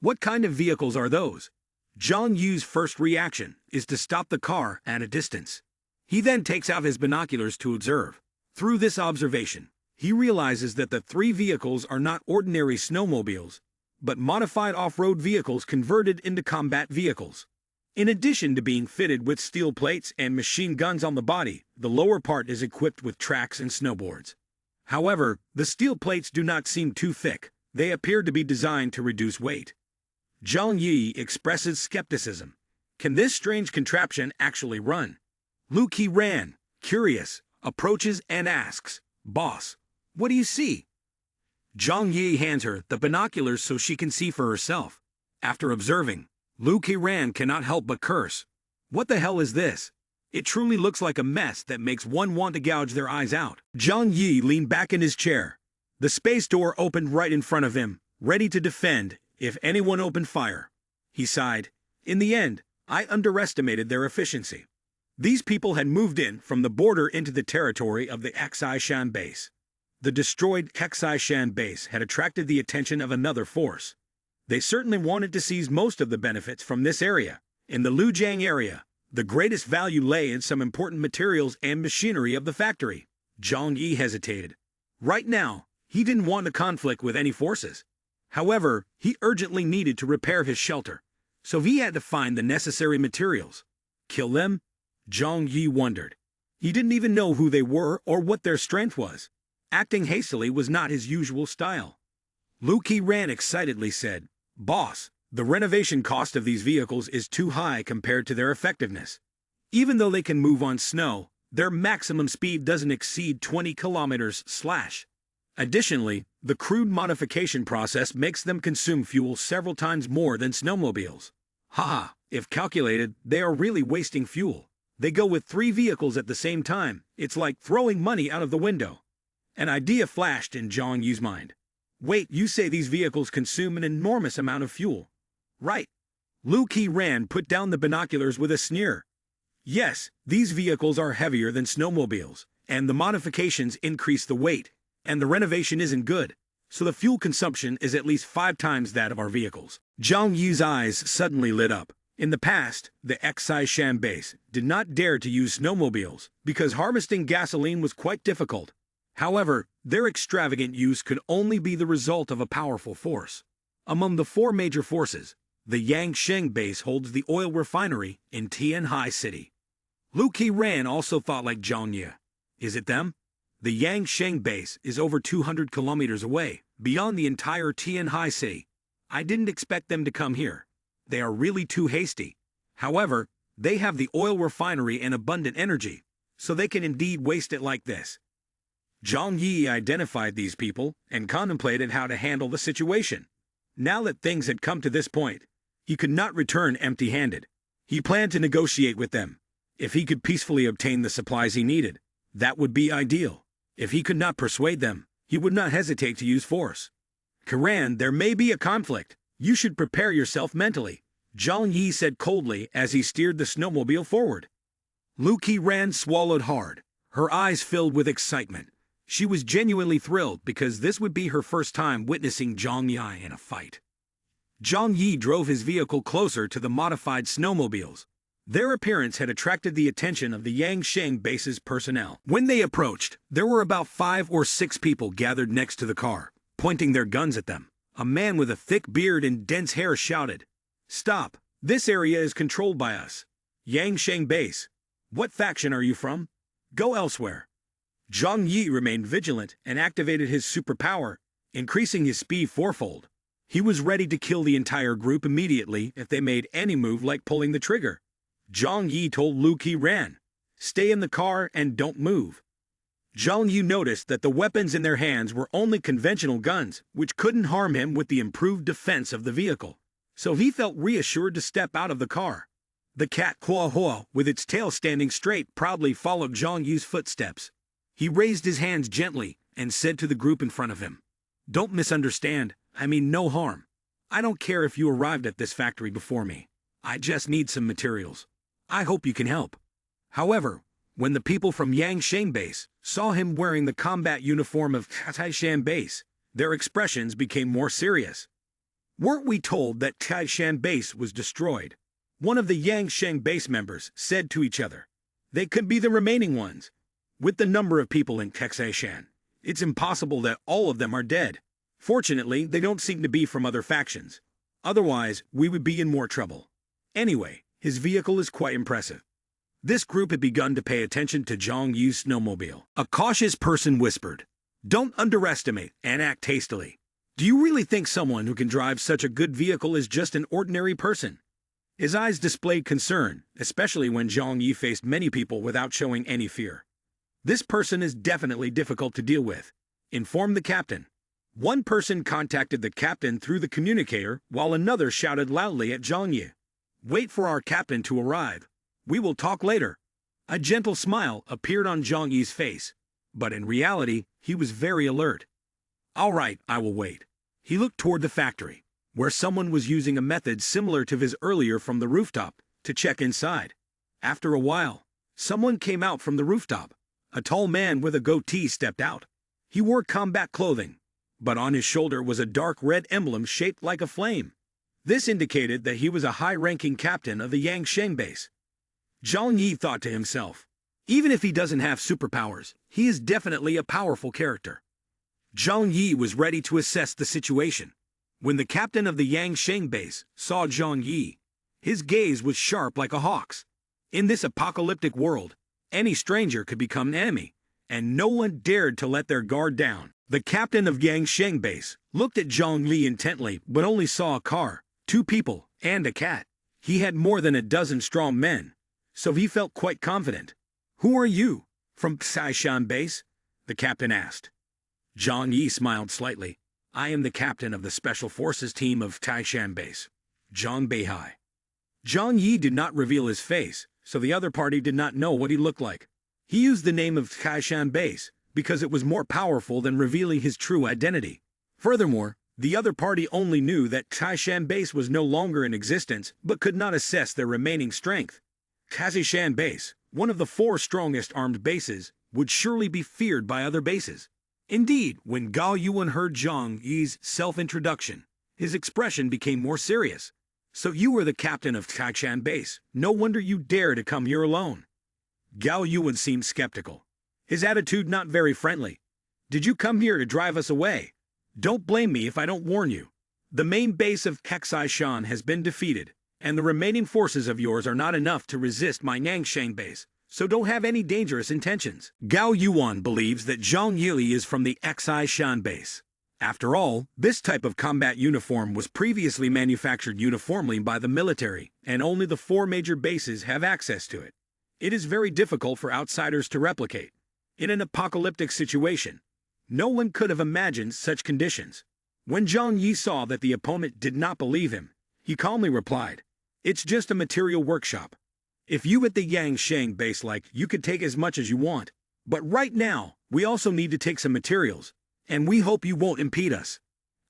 What kind of vehicles are those? Zhang Yu's first reaction is to stop the car at a distance. He then takes out his binoculars to observe. Through this observation, he realizes that the 3 vehicles are not ordinary snowmobiles, but modified off-road vehicles converted into combat vehicles. In addition to being fitted with steel plates and machine guns on the body, the lower part is equipped with tracks and snowboards. However, the steel plates do not seem too thick. They appear to be designed to reduce weight. Zhang Yi expresses skepticism. Can this strange contraption actually run? Lu Qiran, curious, approaches and asks, "Boss, what do you see?" Zhang Yi hands her the binoculars so she can see for herself. After observing, Lu Qiran cannot help but curse. What the hell is this? It truly looks like a mess that makes one want to gouge their eyes out. Zhang Yi leaned back in his chair. The space door opened right in front of him, ready to defend if anyone opened fire. He sighed. In the end, I underestimated their efficiency. These people had moved in from the border into the territory of the Xishan base. The destroyed Xishan base had attracted the attention of another force. They certainly wanted to seize most of the benefits from this area. In the Lujiang area, the greatest value lay in some important materials and machinery of the factory. Zhang Yi hesitated. Right now, he didn't want a conflict with any forces. However, he urgently needed to repair his shelter, so he had to find the necessary materials. Kill them? Zhang Yi wondered. He didn't even know who they were or what their strength was. Acting hastily was not his usual style. Lu Qiran excitedly said, "Boss, the renovation cost of these vehicles is too high compared to their effectiveness. Even though they can move on snow, their maximum speed doesn't exceed 20 kilometers/. Additionally, the crude modification process makes them consume fuel several times more than snowmobiles. Haha, if calculated, they are really wasting fuel. They go with 3 vehicles at the same time. It's like throwing money out of the window." An idea flashed in Zhang Yu's mind. Wait, you say these vehicles consume an enormous amount of fuel? Right. Lu Qiran put down the binoculars with a sneer. Yes, these vehicles are heavier than snowmobiles, and the modifications increase the weight, and the renovation isn't good, so the fuel consumption is at least 5 times that of our vehicles. Zhang Yu's eyes suddenly lit up. In the past, the Xishan base did not dare to use snowmobiles because harvesting gasoline was quite difficult. However, their extravagant use could only be the result of a powerful force. Among the 4 major forces, the Yangsheng base holds the oil refinery in Tianhai City. Lu Qiran also thought like Zhang Yi. Is it them? The Yangsheng base is over 200 kilometers away, beyond the entire Tianhai City. I didn't expect them to come here. They are really too hasty. However, they have the oil refinery and abundant energy, so they can indeed waste it like this. Zhang Yi identified these people and contemplated how to handle the situation. Now that things had come to this point, he could not return empty-handed. He planned to negotiate with them. If he could peacefully obtain the supplies he needed, that would be ideal. If he could not persuade them, he would not hesitate to use force. Qiran, there may be a conflict. You should prepare yourself mentally, Zhang Yi said coldly as he steered the snowmobile forward. Lu Qiran swallowed hard, her eyes filled with excitement. She was genuinely thrilled because this would be her first time witnessing Zhang Yi in a fight. Zhang Yi drove his vehicle closer to the modified snowmobiles. Their appearance had attracted the attention of the Yangsheng base's personnel. When they approached, there were about 5 or 6 people gathered next to the car, pointing their guns at them. A man with a thick beard and dense hair shouted, "Stop! This area is controlled by us. Yangsheng base. What faction are you from? Go elsewhere." Zhang Yi remained vigilant and activated his superpower, increasing his speed fourfold. He was ready to kill the entire group immediately if they made any move like pulling the trigger. Zhang Yi told Lu Qiran, "Stay in the car and don't move." Zhang Yi noticed that the weapons in their hands were only conventional guns, which couldn't harm him with the improved defense of the vehicle. So he felt reassured to step out of the car. The cat Hua Hua, with its tail standing straight, proudly followed Zhang Yi's footsteps. He raised his hands gently and said to the group in front of him, "Don't misunderstand, I mean no harm. I don't care if you arrived at this factory before me. I just need some materials. I hope you can help." However, when the people from Yangshan base saw him wearing the combat uniform of Taishan base, their expressions became more serious. "Weren't we told that Taishan base was destroyed?" One of the Yangshan base members said to each other. "They could be the remaining ones. With the number of people in Taishan, it's impossible that all of them are dead. Fortunately, they don't seem to be from other factions. Otherwise, we would be in more trouble. Anyway, his vehicle is quite impressive." This group had begun to pay attention to Zhang Yi's snowmobile. A cautious person whispered, "Don't underestimate and act hastily. Do you really think someone who can drive such a good vehicle is just an ordinary person?" His eyes displayed concern, especially when Zhang Yi faced many people without showing any fear. "This person is definitely difficult to deal with. Inform the captain." One person contacted the captain through the communicator, while another shouted loudly at Zhang Yi, "Wait for our captain to arrive. We will talk later." A gentle smile appeared on Zhang Yi's face, but in reality, he was very alert. "All right, I will wait." He looked toward the factory, where someone was using a method similar to his earlier from the rooftop, to check inside. After a while, someone came out from the rooftop. A tall man with a goatee stepped out. He wore combat clothing, but on his shoulder was a dark red emblem shaped like a flame. This indicated that he was a high-ranking captain of the Yangshan base. Zhang Yi thought to himself, even if he doesn't have superpowers, he is definitely a powerful character. Zhang Yi was ready to assess the situation. When the captain of the Yangshan base saw Zhang Yi, his gaze was sharp like a hawk's. In this apocalyptic world, any stranger could become an enemy, and no one dared to let their guard down. The captain of Yangshan base looked at Zhang Yi intently but only saw a car, 2 people, and a cat. He had more than a dozen strong men, so he felt quite confident. "Who are you? From Taishan base?" the captain asked. Zhang Yi smiled slightly. "I am the captain of the Special Forces team of Taishan base, Zhang Beihai." Zhang Yi did not reveal his face, so the other party did not know what he looked like. He used the name of Taishan base because it was more powerful than revealing his true identity. Furthermore, the other party only knew that Taishan base was no longer in existence but could not assess their remaining strength. Taishan base, one of the 4 strongest armed bases, would surely be feared by other bases. Indeed, when Gao Yuan heard Zhang Yi's self-introduction, his expression became more serious. "So you were the captain of Taishan base. No wonder you dare to come here alone." Gao Yuan seemed skeptical, his attitude not very friendly. "Did you come here to drive us away? Don't blame me if I don't warn you. The main base of Taishan has been defeated, and the remaining forces of yours are not enough to resist my Yangshan base, so don't have any dangerous intentions." Gao Yuan believes that Zhang Yi is from the Taishan base. After all, this type of combat uniform was previously manufactured uniformly by the military, and only the 4 major bases have access to it. It is very difficult for outsiders to replicate. In an apocalyptic situation, no one could have imagined such conditions. When Zhang Yi saw that the opponent did not believe him, he calmly replied, "It's just a material workshop. If you at the Yangshan base like, you could take as much as you want. But right now, we also need to take some materials, and we hope you won't impede us."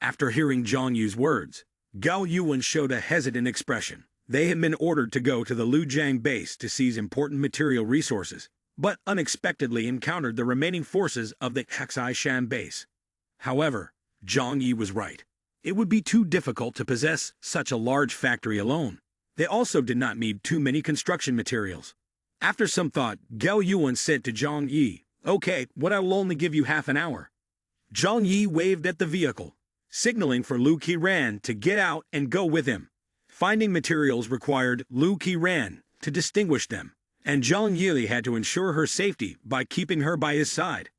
After hearing Zhang Yi's words, Gao Yuan showed a hesitant expression. They had been ordered to go to the Lujiang base to seize important material resources, but unexpectedly encountered the remaining forces of the Taishan base. However, Zhang Yi was right. It would be too difficult to possess such a large factory alone. They also did not need too many construction materials. After some thought, Gao Yuan said to Zhang Yi, "Okay, but I will only give you half an hour." Zhang Yi waved at the vehicle, signaling for Lu Qiran to get out and go with him. Finding materials required Lu Qiran to distinguish them, and Zhang Yi had to ensure her safety by keeping her by his side.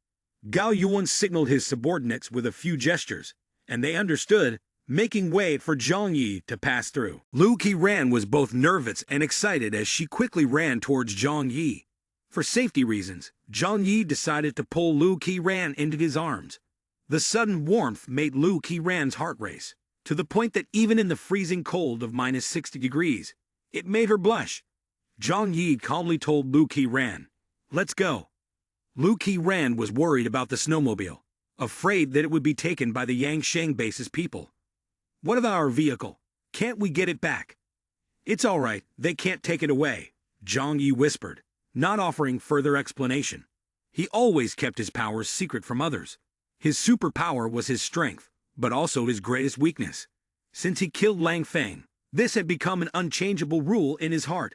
Gao Yuan signaled his subordinates with a few gestures, and they understood, making way for Zhang Yi to pass through. Lu Qiran was both nervous and excited as she quickly ran towards Zhang Yi. For safety reasons, Zhang Yi decided to pull Lu Qiran into his arms. The sudden warmth made Lu Qiran's heart race, to the point that even in the freezing cold of -60 degrees, it made her blush. Zhang Yi calmly told Lu Qiran, "Let's go." Lu Qiran was worried about the snowmobile, afraid that it would be taken by the Yangsheng base's people. "What about our vehicle? Can't we get it back?" "It's all right, they can't take it away," Zhang Yi whispered, not offering further explanation. He always kept his powers secret from others. His superpower was his strength, but also his greatest weakness. Since he killed Lang Feng, this had become an unchangeable rule in his heart.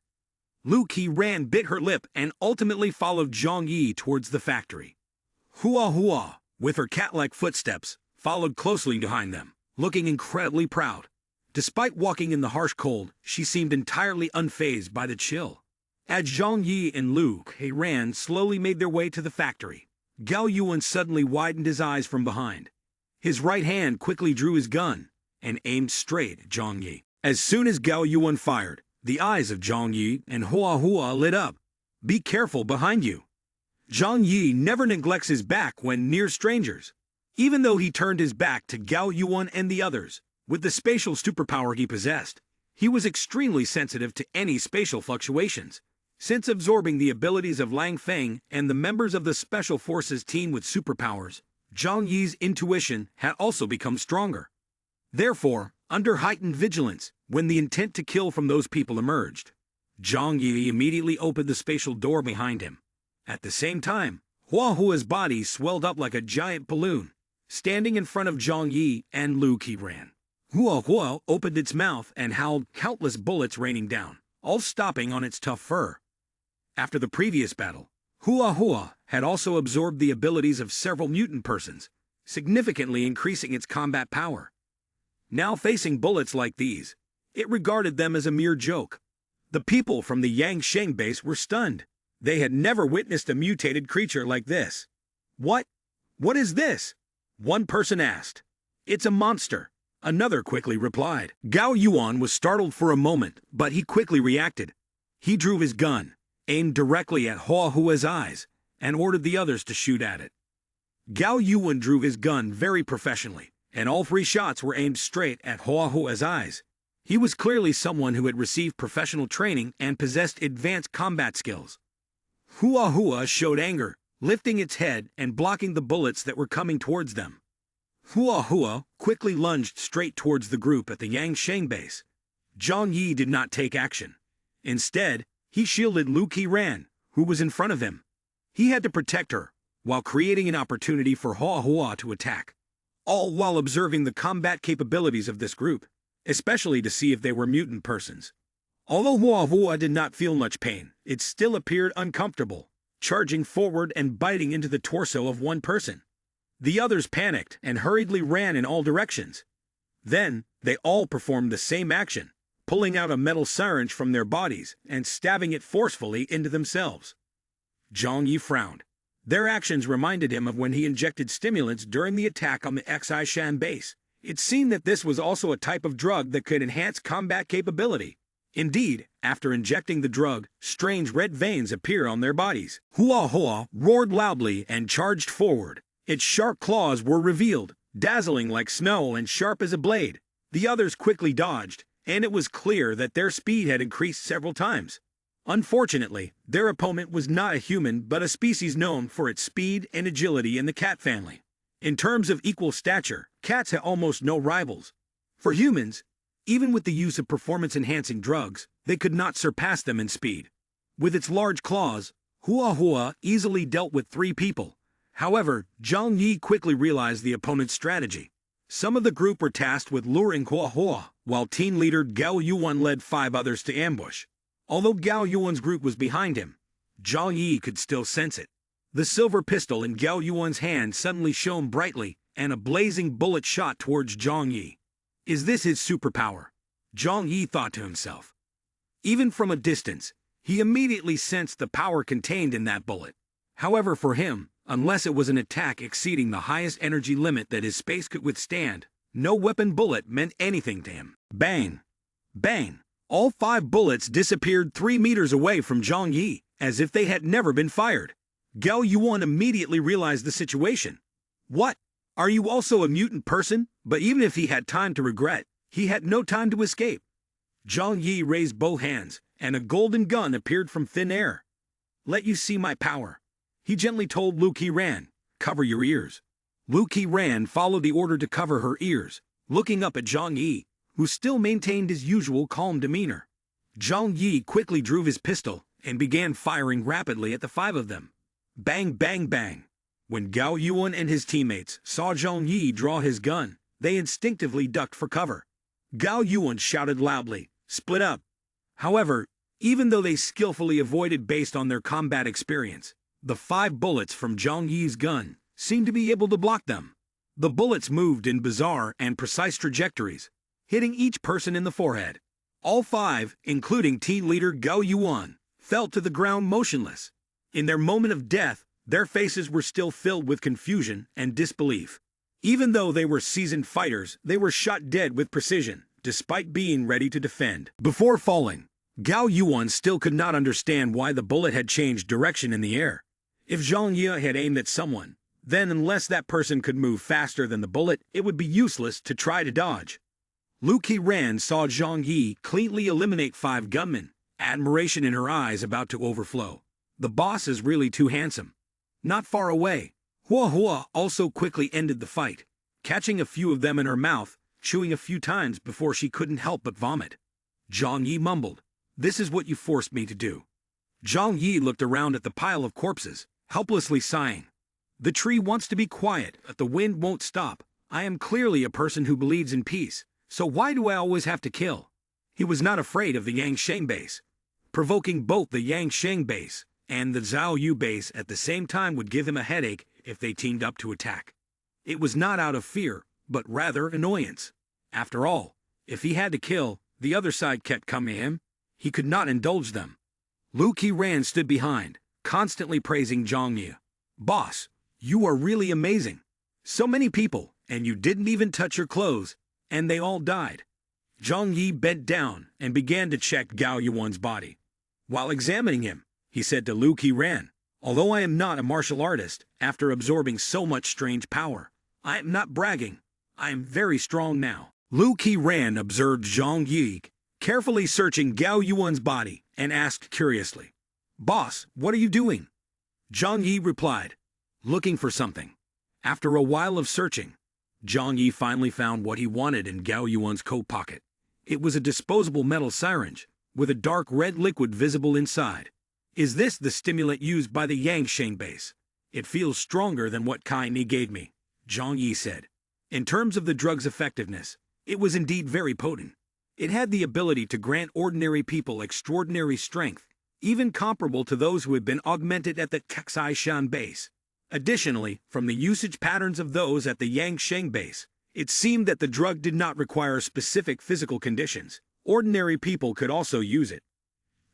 Lu Qiran bit her lip and ultimately followed Zhang Yi towards the factory. Hua Hua, with her cat-like footsteps, followed closely behind them, looking incredibly proud. Despite walking in the harsh cold, she seemed entirely unfazed by the chill. As Zhang Yi and Lu Qiran slowly made their way to the factory, Gao Yuan suddenly widened his eyes from behind. His right hand quickly drew his gun and aimed straight at Zhang Yi. As soon as Gao Yuan fired, the eyes of Zhang Yi and Hua Hua lit up. "Be careful behind you." Zhang Yi never neglects his back when near strangers. Even though he turned his back to Gao Yuan and the others, with the spatial superpower he possessed, he was extremely sensitive to any spatial fluctuations. Since absorbing the abilities of Lang Feng and the members of the Special Forces team with superpowers, Zhang Yi's intuition had also become stronger. Therefore, under heightened vigilance, when the intent to kill from those people emerged, Zhang Yi immediately opened the spatial door behind him. At the same time, Hua Hua's body swelled up like a giant balloon, standing in front of Zhang Yi and Lu Qiran. Hua Hua opened its mouth and howled, countless bullets raining down, all stopping on its tough fur. After the previous battle, Hua Hua had also absorbed the abilities of several mutant persons, significantly increasing its combat power. Now facing bullets like these, it regarded them as a mere joke. The people from the Yangsheng base were stunned. They had never witnessed a mutated creature like this. What is this?" one person asked. "It's a monster," another quickly replied. Gao Yuan was startled for a moment, but he quickly reacted. He drew his gun, aimed directly at Hua Hua's eyes, and ordered the others to shoot at it. Gao Yuan drew his gun very professionally, and all 3 shots were aimed straight at Hua Hua's eyes. He was clearly someone who had received professional training and possessed advanced combat skills. Hua Hua showed anger, lifting its head and blocking the bullets that were coming towards them. Hua Hua quickly lunged straight towards the group at the Yangsheng base. Zhang Yi did not take action. Instead, he shielded Lu Qiran, who was in front of him. He had to protect her, while creating an opportunity for Hua Hua to attack, all while observing the combat capabilities of this group, especially to see if they were mutant persons. Although Hua Hua did not feel much pain, it still appeared uncomfortable, charging forward and biting into the torso of one person. The others panicked and hurriedly ran in all directions. Then, they all performed the same action, pulling out a metal syringe from their bodies and stabbing it forcefully into themselves. Zhang Yi frowned. Their actions reminded him of when he injected stimulants during the attack on the Xishan base. It seemed that this was also a type of drug that could enhance combat capability. Indeed, after injecting the drug, strange red veins appear on their bodies. Hua Hua roared loudly and charged forward. Its sharp claws were revealed, dazzling like snow and sharp as a blade. The others quickly dodged, and it was clear that their speed had increased several times. Unfortunately, their opponent was not a human but a species known for its speed and agility in the cat family. In terms of equal stature, cats had almost no rivals. For humans, even with the use of performance-enhancing drugs, they could not surpass them in speed. With its large claws, Hua Hua easily dealt with 3 people. However, Zhang Yi quickly realized the opponent's strategy. Some of the group were tasked with luring Hua Hua, while team leader Gao Yuan led 5 others to ambush. Although Gao Yuan's group was behind him, Zhang Yi could still sense it. The silver pistol in Gao Yuan's hand suddenly shone brightly, and a blazing bullet shot towards Zhang Yi. Is this his superpower? Zhang Yi thought to himself. Even from a distance, he immediately sensed the power contained in that bullet. However, for him, Unless it was an attack exceeding the highest energy limit that his space could withstand, no weapon bullet meant anything to him. Bang! Bang! All 5 bullets disappeared 3 meters away from Zhang Yi, as if they had never been fired. Gao Yuan immediately realized the situation. What? Are you also a mutant person? But even if he had time to regret, he had no time to escape. Zhang Yi raised both hands, and a golden gun appeared from thin air. Let you see my power. He gently told Lu Qiran, cover your ears. Lu Qiran followed the order to cover her ears, looking up at Zhang Yi, who still maintained his usual calm demeanor. Zhang Yi quickly drew his pistol and began firing rapidly at the 5 of them. Bang, bang, bang. When Gao Yuan and his teammates saw Zhang Yi draw his gun, they instinctively ducked for cover. Gao Yuan shouted loudly, split up. However, even though they skillfully avoided based on their combat experience, the 5 bullets from Zhang Yi's gun seemed to be able to block them. The bullets moved in bizarre and precise trajectories, hitting each person in the forehead. All 5, including team leader Gao Yuan, fell to the ground motionless. In their moment of death, their faces were still filled with confusion and disbelief. Even though they were seasoned fighters, they were shot dead with precision, despite being ready to defend. Before falling, Gao Yuan still could not understand why the bullet had changed direction in the air. If Zhang Yi had aimed at someone, then unless that person could move faster than the bullet, it would be useless to try to dodge. Lu Qiran saw Zhang Yi cleanly eliminate 5 gunmen, admiration in her eyes about to overflow. The boss is really too handsome. Not far away, Hua Hua also quickly ended the fight, catching a few of them in her mouth, chewing a few times before she couldn't help but vomit. Zhang Yi mumbled, "This is what you forced me to do." Zhang Yi looked around at the pile of corpses, helplessly sighing. The tree wants to be quiet, but the wind won't stop. I am clearly a person who believes in peace, so why do I always have to kill? He was not afraid of the Yangsheng base. Provoking both the Yangsheng base and the Zhao Yu base at the same time would give him a headache if they teamed up to attack. It was not out of fear, but rather annoyance. After all, if he had to kill, the other side kept coming at him. He could not indulge them. Lu Qiran stood behind, constantly praising Zhang Yi. "Boss, you are really amazing. So many people, and you didn't even touch your clothes, and they all died." Zhang Yi bent down and began to check Gao Yuan's body. While examining him, he said to Lu Qiran, "Although I am not a martial artist, after absorbing so much strange power, I am not bragging. I am very strong now." Lu Qiran observed Zhang Yi, carefully searching Gao Yuan's body, and asked curiously, "Boss, what are you doing?" Zhang Yi replied, "Looking for something." After a while of searching, Zhang Yi finally found what he wanted in Gao Yuan's coat pocket. It was a disposable metal syringe, with a dark red liquid visible inside. "Is this the stimulant used by the Yangsheng base? It feels stronger than what Kai Ni gave me," Zhang Yi said. In terms of the drug's effectiveness, it was indeed very potent. It had the ability to grant ordinary people extraordinary strength, even comparable to those who had been augmented at the Kaxai-Shan base. Additionally, from the usage patterns of those at the Yangsheng base, it seemed that the drug did not require specific physical conditions. Ordinary people could also use it.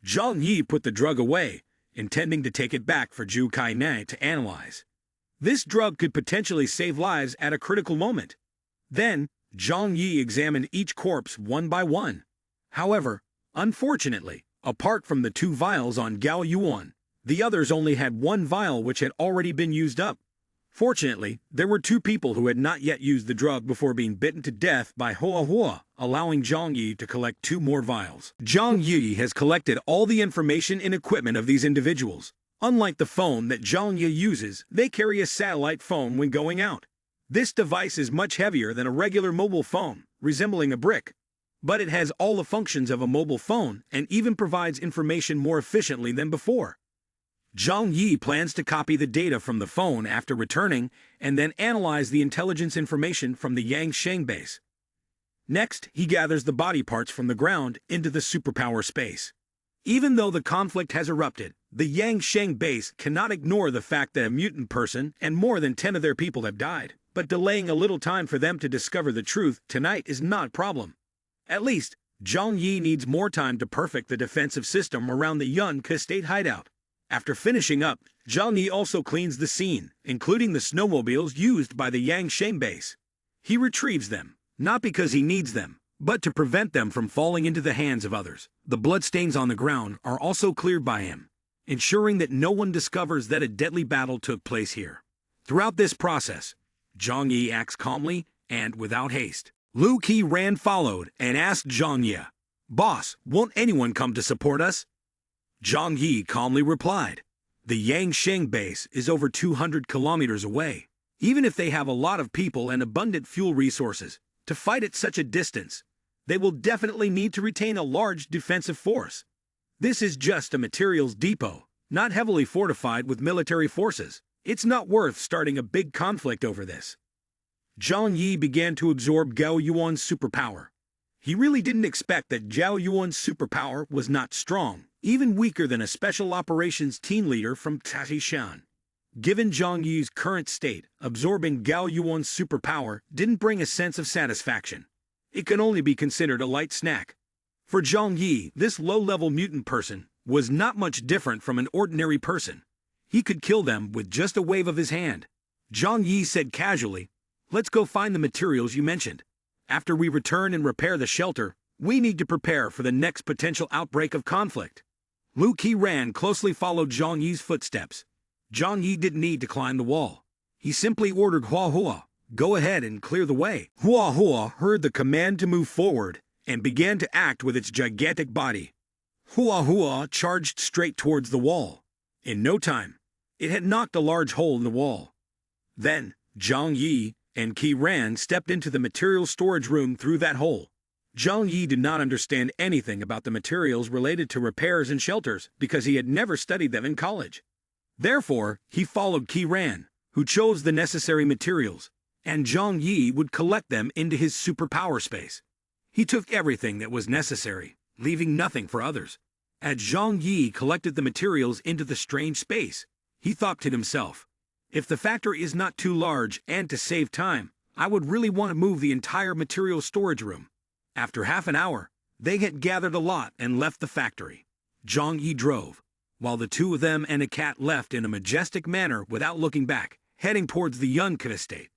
Zhang Yi put the drug away, intending to take it back for Zhu Kainai to analyze. This drug could potentially save lives at a critical moment. Then, Zhang Yi examined each corpse one by one. However, unfortunately, apart from the 2 vials on Gao Yuan, the others only had 1 vial which had already been used up. Fortunately, there were 2 people who had not yet used the drug before being bitten to death by Hua Hua, allowing Zhang Yi to collect 2 more vials. Zhang Yi has collected all the information and equipment of these individuals. Unlike the phone that Zhang Yi uses, they carry a satellite phone when going out. This device is much heavier than a regular mobile phone, resembling a brick. But it has all the functions of a mobile phone and even provides information more efficiently than before. Zhang Yi plans to copy the data from the phone after returning and then analyze the intelligence information from the Yangsheng base. Next, he gathers the body parts from the ground into the superpower space. Even though the conflict has erupted, the Yangsheng base cannot ignore the fact that a mutant person and more than 10 of their people have died. But delaying a little time for them to discover the truth tonight is not a problem. At least, Zhang Yi needs more time to perfect the defensive system around the Yunke State hideout. After finishing up, Zhang Yi also cleans the scene, including the snowmobiles used by the Yang Sheng base. He retrieves them, not because he needs them, but to prevent them from falling into the hands of others. The bloodstains on the ground are also cleared by him, ensuring that no one discovers that a deadly battle took place here. Throughout this process, Zhang Yi acts calmly and without haste. Lu Qiran followed and asked Zhang Yi, "Boss, won't anyone come to support us?" Zhang Yi calmly replied, "The Yang Sheng base is over 200 kilometers away. Even if they have a lot of people and abundant fuel resources to fight at such a distance, they will definitely need to retain a large defensive force. This is just a materials depot, not heavily fortified with military forces. It's not worth starting a big conflict over this." Zhang Yi began to absorb Gao Yuan's superpower. He really didn't expect that Zhao Yuan's superpower was not strong, even weaker than a special operations team leader from Taishan. Given Zhang Yi's current state, absorbing Gao Yuan's superpower didn't bring a sense of satisfaction. It can only be considered a light snack. For Zhang Yi, this low-level mutant person was not much different from an ordinary person. He could kill them with just a wave of his hand. Zhang Yi said casually, "Let's go find the materials you mentioned. After we return and repair the shelter, we need to prepare for the next potential outbreak of conflict." Lu Qiran closely followed Zhang Yi's footsteps. Zhang Yi didn't need to climb the wall. He simply ordered Hua Hua, "Go ahead and clear the way." Hua Hua heard the command to move forward and began to act with its gigantic body. Hua Hua charged straight towards the wall. In no time, it had knocked a large hole in the wall. Then, Zhang Yi and Qiran stepped into the material storage room through that hole. Zhang Yi did not understand anything about the materials related to repairs and shelters because he had never studied them in college. Therefore, he followed Qiran, who chose the necessary materials, and Zhang Yi would collect them into his superpower space. He took everything that was necessary, leaving nothing for others. As Zhang Yi collected the materials into the strange space, he thought to himself, "If the factory is not too large and to save time, I would really want to move the entire material storage room." After half an hour, they had gathered a lot and left the factory. Zhang Yi drove, while the two of them and a cat left in a majestic manner without looking back, heading towards the Yunke estate.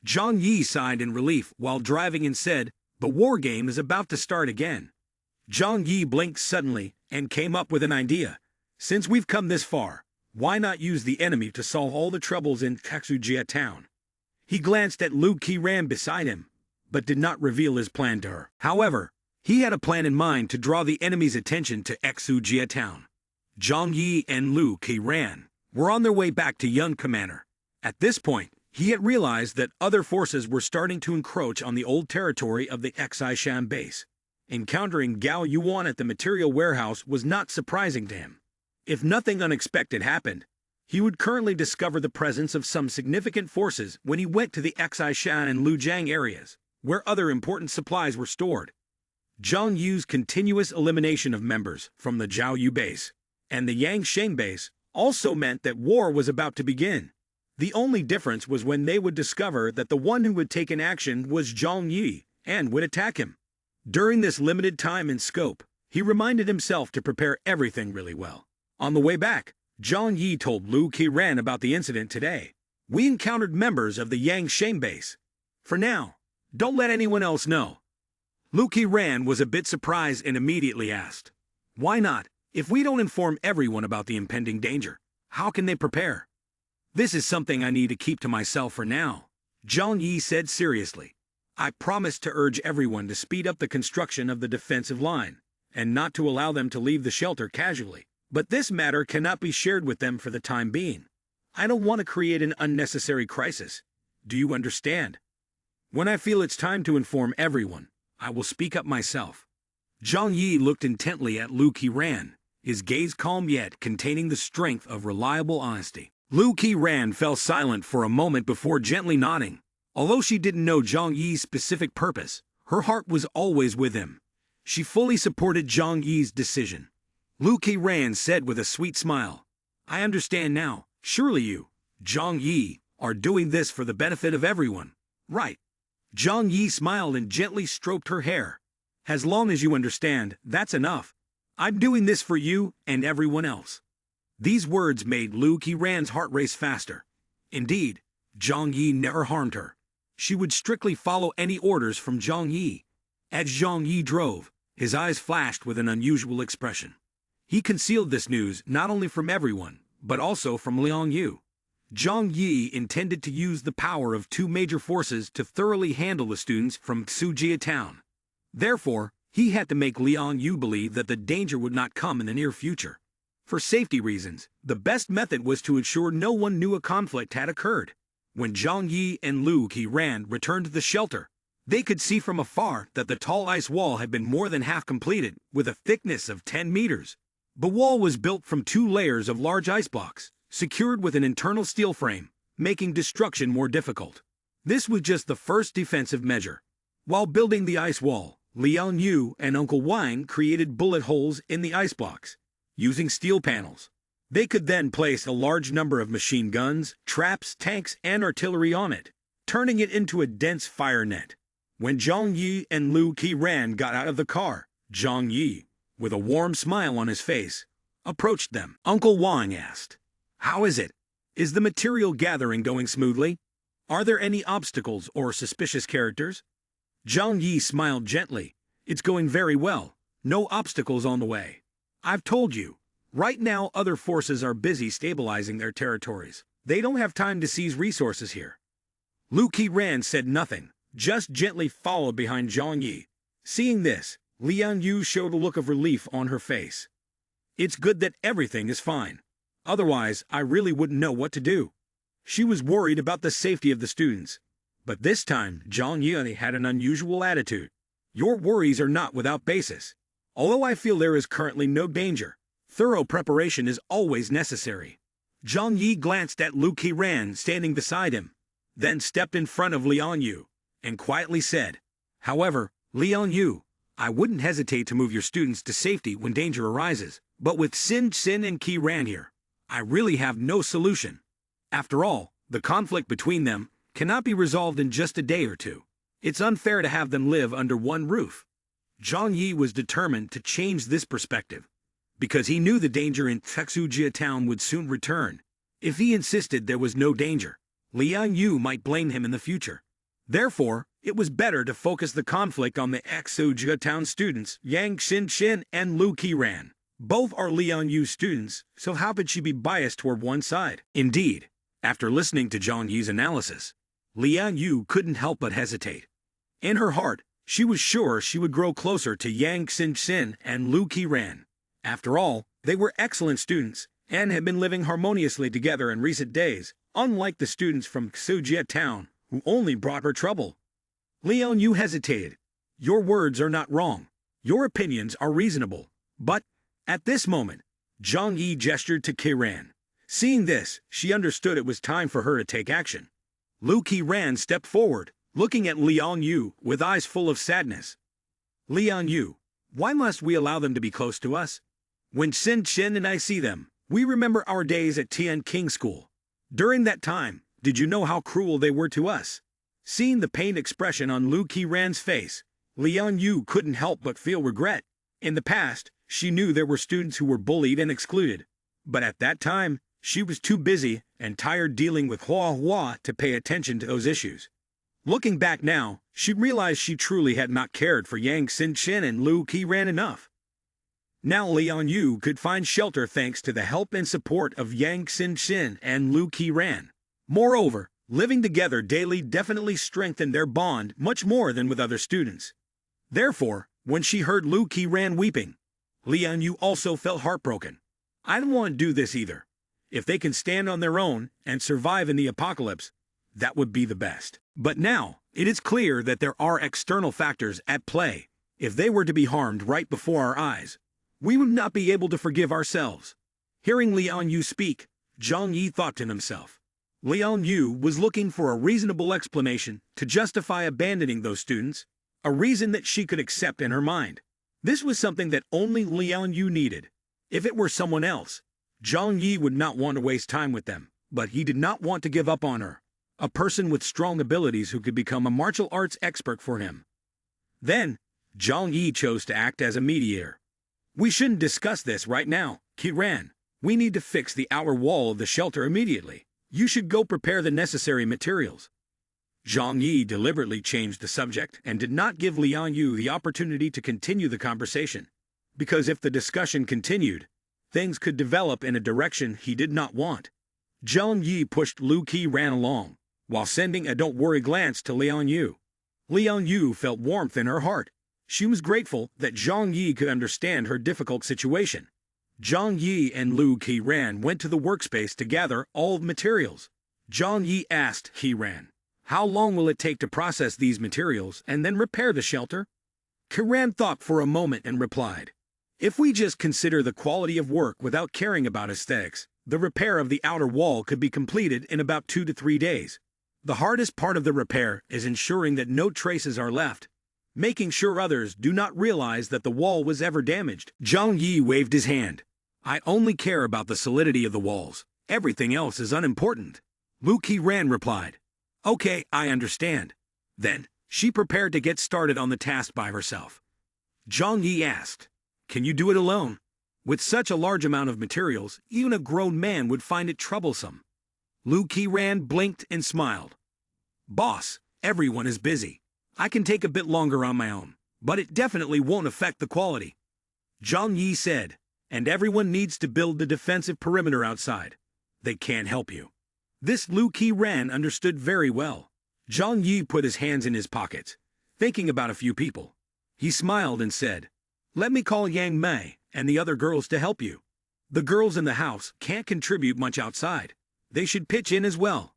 Zhang Yi sighed in relief while driving and said, "The war game is about to start again." Zhang Yi blinked suddenly and came up with an idea. "Since we've come this far, why not use the enemy to solve all the troubles in Taksujia town?" He glanced at Lu Qiran beside him, but did not reveal his plan to her. However, he had a plan in mind to draw the enemy's attention to Taksujia town. Zhang Yi and Lu Qiran were on their way back to Yunke Manor. At this point, he had realized that other forces were starting to encroach on the old territory of the Taishan base. Encountering Gao Yuan at the material warehouse was not surprising to him. If nothing unexpected happened, he would currently discover the presence of some significant forces when he went to the Taishan and Lujiang areas, where other important supplies were stored. Zhang Yu's continuous elimination of members from the Zhao Yu base and the Yang Sheng base also meant that war was about to begin. The only difference was when they would discover that the one who had taken action was Zhang Yi and would attack him. During this limited time and scope, he reminded himself to prepare everything really well. On the way back, Zhang Yi told Lu Qiran about the incident today. "We encountered members of the Yang Sheng base. For now, don't let anyone else know." Lu Qiran was a bit surprised and immediately asked, "Why not? If we don't inform everyone about the impending danger, how can they prepare?" "This is something I need to keep to myself for now," Zhang Yi said seriously. "I promised to urge everyone to speed up the construction of the defensive line, and not to allow them to leave the shelter casually. But this matter cannot be shared with them for the time being. I don't want to create an unnecessary crisis. Do you understand? When I feel it's time to inform everyone, I will speak up myself." Zhang Yi looked intently at Lu Qiran, his gaze calm yet containing the strength of reliable honesty. Lu Qiran fell silent for a moment before gently nodding. Although she didn't know Zhang Yi's specific purpose, her heart was always with him. She fully supported Zhang Yi's decision. Lu Qiran said with a sweet smile, "I understand now. Surely you, Zhang Yi, are doing this for the benefit of everyone, right?" Zhang Yi smiled and gently stroked her hair. "As long as you understand, that's enough. I'm doing this for you and everyone else." These words made Lu Qiran's heart race faster. Indeed, Zhang Yi never harmed her. She would strictly follow any orders from Zhang Yi. As Zhang Yi drove, his eyes flashed with an unusual expression. He concealed this news not only from everyone, but also from Liang Yu. Zhang Yi intended to use the power of two major forces to thoroughly handle the students from Xujia town. Therefore, he had to make Liang Yu believe that the danger would not come in the near future. For safety reasons, the best method was to ensure no one knew a conflict had occurred. When Zhang Yi and Lu Qiran returned to the shelter, they could see from afar that the tall ice wall had been more than half completed, with a thickness of 10 meters. The wall was built from 2 layers of large ice blocks, secured with an internal steel frame, making destruction more difficult. This was just the first defensive measure. While building the ice wall, Liang Yu and Uncle Wang created bullet holes in the ice blocks, using steel panels. They could then place a large number of machine guns, traps, tanks, and artillery on it, turning it into a dense fire net. When Zhang Yi and Lu Qiran got out of the car, Zhang Yi, with a warm smile on his face, approached them. Uncle Wang asked, "How is it? Is the material gathering going smoothly? Are there any obstacles or suspicious characters?" Zhang Yi smiled gently. "It's going very well. No obstacles on the way. I've told you. Right now other forces are busy stabilizing their territories. They don't have time to seize resources here." Lu Qiran said nothing, just gently followed behind Zhang Yi. Seeing this, Liang Yu showed a look of relief on her face. "It's good that everything is fine. Otherwise, I really wouldn't know what to do." She was worried about the safety of the students. But this time, Zhang Yi had an unusual attitude. "Your worries are not without basis. Although I feel there is currently no danger, thorough preparation is always necessary." Zhang Yi glanced at Lu Qiran standing beside him, then stepped in front of Liang Yu, and quietly said, "However, Liang Yu, I wouldn't hesitate to move your students to safety when danger arises, but with Xin and Qiran here, I really have no solution. After all, the conflict between them cannot be resolved in just a day or two. It's unfair to have them live under one roof." Zhang Yi was determined to change this perspective, because he knew the danger in Xujia town would soon return. If he insisted there was no danger, Liang Yu might blame him in the future. Therefore, it was better to focus the conflict on the Xujia town students, Yang Xin and Lu Qiran. Both are Liang Yu's students, so how could she be biased toward one side? Indeed, after listening to Zhang Yi's analysis, Liang Yu couldn't help but hesitate. In her heart, she was sure she would grow closer to Yang Xin and Lu Qiran. After all, they were excellent students, and had been living harmoniously together in recent days, unlike the students from Xujia town, who only brought her trouble. Liang Yu hesitated. "Your words are not wrong. Your opinions are reasonable. But, at this moment, Zhang Yi gestured to Qiran. Seeing this, she understood it was time for her to take action. Lu Qiran stepped forward, looking at Liang Yu with eyes full of sadness. "Liang Yu, why must we allow them to be close to us? When Xin and I see them, we remember our days at Tian King School. During that time, did you know how cruel they were to us?" Seeing the pained expression on Lu Qiran's face, Liang Yu couldn't help but feel regret. In the past, she knew there were students who were bullied and excluded. But at that time, she was too busy and tired dealing with Hua to pay attention to those issues. Looking back now, she realized she truly had not cared for Yang Xin and Lu Qiran enough. Now Liang Yu could find shelter thanks to the help and support of Yang Xin and Lu Qiran. Moreover, living together daily definitely strengthened their bond much more than with other students. Therefore, when she heard Lu Qiran weeping, Liang Yu also felt heartbroken. "I don't want to do this either. If they can stand on their own and survive in the apocalypse, that would be the best. But now, it is clear that there are external factors at play. If they were to be harmed right before our eyes, we would not be able to forgive ourselves." Hearing Liang Yu speak, Zhang Yi thought to himself. Liang Yu was looking for a reasonable explanation to justify abandoning those students, a reason that she could accept in her mind. This was something that only Liang Yu needed. If it were someone else, Zhang Yi would not want to waste time with them, but he did not want to give up on her, a person with strong abilities who could become a martial arts expert for him. Then, Zhang Yi chose to act as a mediator. "We shouldn't discuss this right now, Qiran. We need to fix the outer wall of the shelter immediately. You should go prepare the necessary materials. Zhang Yi deliberately changed the subject and did not give Liang Yu the opportunity to continue the conversation, because if the discussion continued, things could develop in a direction he did not want. Zhang Yi pushed Lu Qiran along, while sending a don't worry glance to Liang Yu. Liang Yu felt warmth in her heart. She was grateful that Zhang Yi could understand her difficult situation. Zhang Yi and Lu Qiran went to the workspace to gather all the materials. Zhang Yi asked Qiran, "How long will it take to process these materials and then repair the shelter?" Qiran thought for a moment and replied, "If we just consider the quality of work without caring about aesthetics, the repair of the outer wall could be completed in about 2 to 3 days. The hardest part of the repair is ensuring that no traces are left, making sure others do not realize that the wall was ever damaged." Zhang Yi waved his hand. "I only care about the solidity of the walls. Everything else is unimportant." Lu Qiran replied, "Okay, I understand." Then, she prepared to get started on the task by herself. Zhang Yi asked, "Can you do it alone? With such a large amount of materials, even a grown man would find it troublesome." Lu Qiran blinked and smiled. "Boss, everyone is busy. I can take a bit longer on my own, but it definitely won't affect the quality." Zhang Yi said, "And everyone needs to build the defensive perimeter outside. They can't help you." This Lu Qiran understood very well. Zhang Yi put his hands in his pockets, thinking about a few people. He smiled and said, "Let me call Yang Mei and the other girls to help you. The girls in the house can't contribute much outside. They should pitch in as well."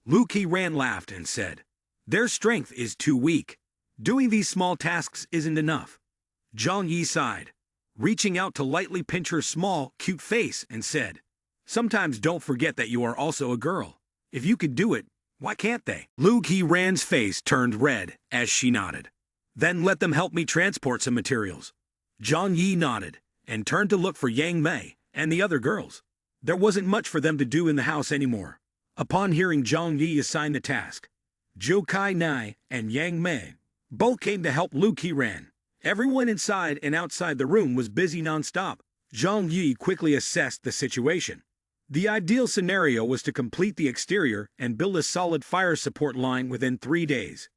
Lu Qiran laughed and said, "Their strength is too weak. Doing these small tasks isn't enough." Zhang Yi sighed, reaching out to lightly pinch her small, cute face and said, "Sometimes don't forget that you are also a girl. If you could do it, why can't they?" Lu Qiran's face turned red as she nodded. "Then let them help me transport some materials." Zhang Yi nodded and turned to look for Yang Mei and the other girls. There wasn't much for them to do in the house anymore. Upon hearing Zhang Yi assign the task, Zhou Kai Nai and Yang Mei both came to help Lu Qiran. Everyone inside and outside the room was busy non-stop. Zhang Yi quickly assessed the situation. The ideal scenario was to complete the exterior and build a solid fire support line within 3 days.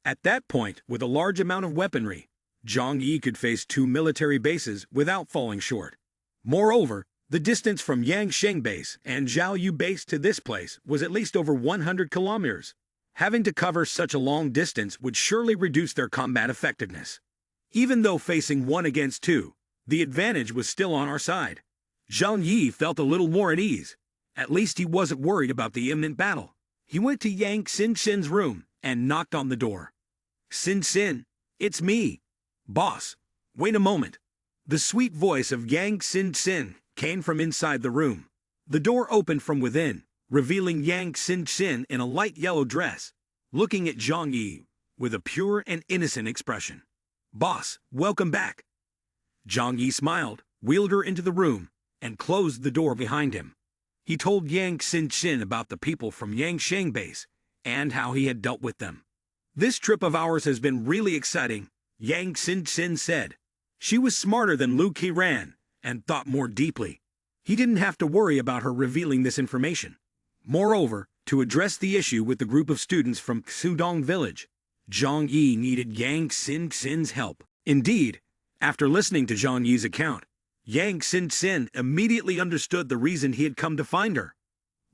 At that point, with a large amount of weaponry, Zhang Yi could face 2 military bases without falling short. Moreover, the distance from Yangsheng base and Zhaoyu base to this place was at least over 100 kilometers. Having to cover such a long distance would surely reduce their combat effectiveness. Even though facing 1 against 2, the advantage was still on our side. Zhang Yi felt a little more at ease. At least he wasn't worried about the imminent battle. He went to Yang Xin-Xin's room and knocked on the door. "Xin-Xin, it's me." "Boss, wait a moment." The sweet voice of Yang Xin-Xin came from inside the room. The door opened from within, revealing Yang Xin-Xin in a light yellow dress, looking at Zhang Yi with a pure and innocent expression. "Boss, welcome back." Zhang Yi smiled, wheeled her into the room, and closed the door behind him. He told Yang Xin-Xin about the people from Yangsheng base and how he had dealt with them. "This trip of ours has been really exciting," Yang Xin-Xin said. She was smarter than Lu Qiran and thought more deeply. He didn't have to worry about her revealing this information. Moreover, to address the issue with the group of students from Xudong village, Zhang Yi needed Yang Xin-Xin's help. Indeed, after listening to Zhang Yi's account, Yang Xin-Xin immediately understood the reason he had come to find her.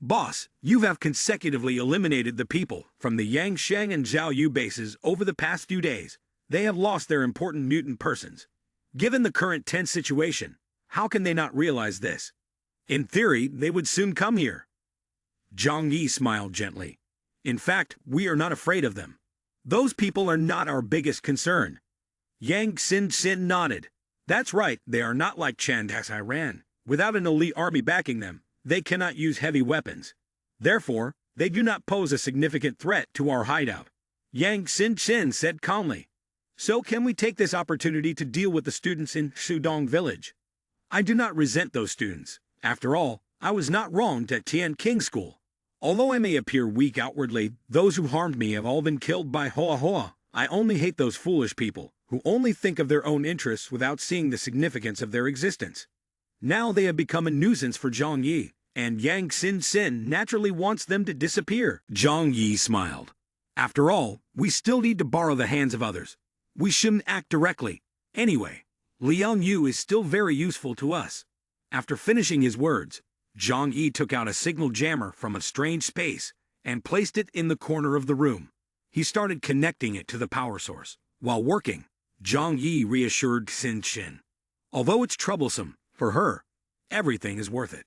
"Boss, you have consecutively eliminated the people from the Yangsheng and Zhaoyu bases over the past few days. They have lost their important mutant persons. Given the current tense situation, how can they not realize this? In theory, they would soon come here." Zhang Yi smiled gently. "In fact, we are not afraid of them. Those people are not our biggest concern." Yang Xin-Xin nodded. "That's right, they are not like Chandax Iran. Without an elite army backing them, they cannot use heavy weapons. Therefore, they do not pose a significant threat to our hideout." Yang Xin-Xin said calmly. "So can we take this opportunity to deal with the students in Xudong village? I do not resent those students. After all, I was not wronged at Tian King School. Although I may appear weak outwardly, those who harmed me have all been killed by Hoa Hoa. I only hate those foolish people who only think of their own interests without seeing the significance of their existence." Now they have become a nuisance for Zhang Yi, and Yang Xin naturally wants them to disappear. Zhang Yi smiled. After all, we still need to borrow the hands of others. We shouldn't act directly. Anyway, Liang Yu is still very useful to us. After finishing his words, Zhang Yi took out a signal jammer from a strange space and placed it in the corner of the room. He started connecting it to the power source. While working, Zhang Yi reassured Xin. Although it's troublesome, for her, everything is worth it.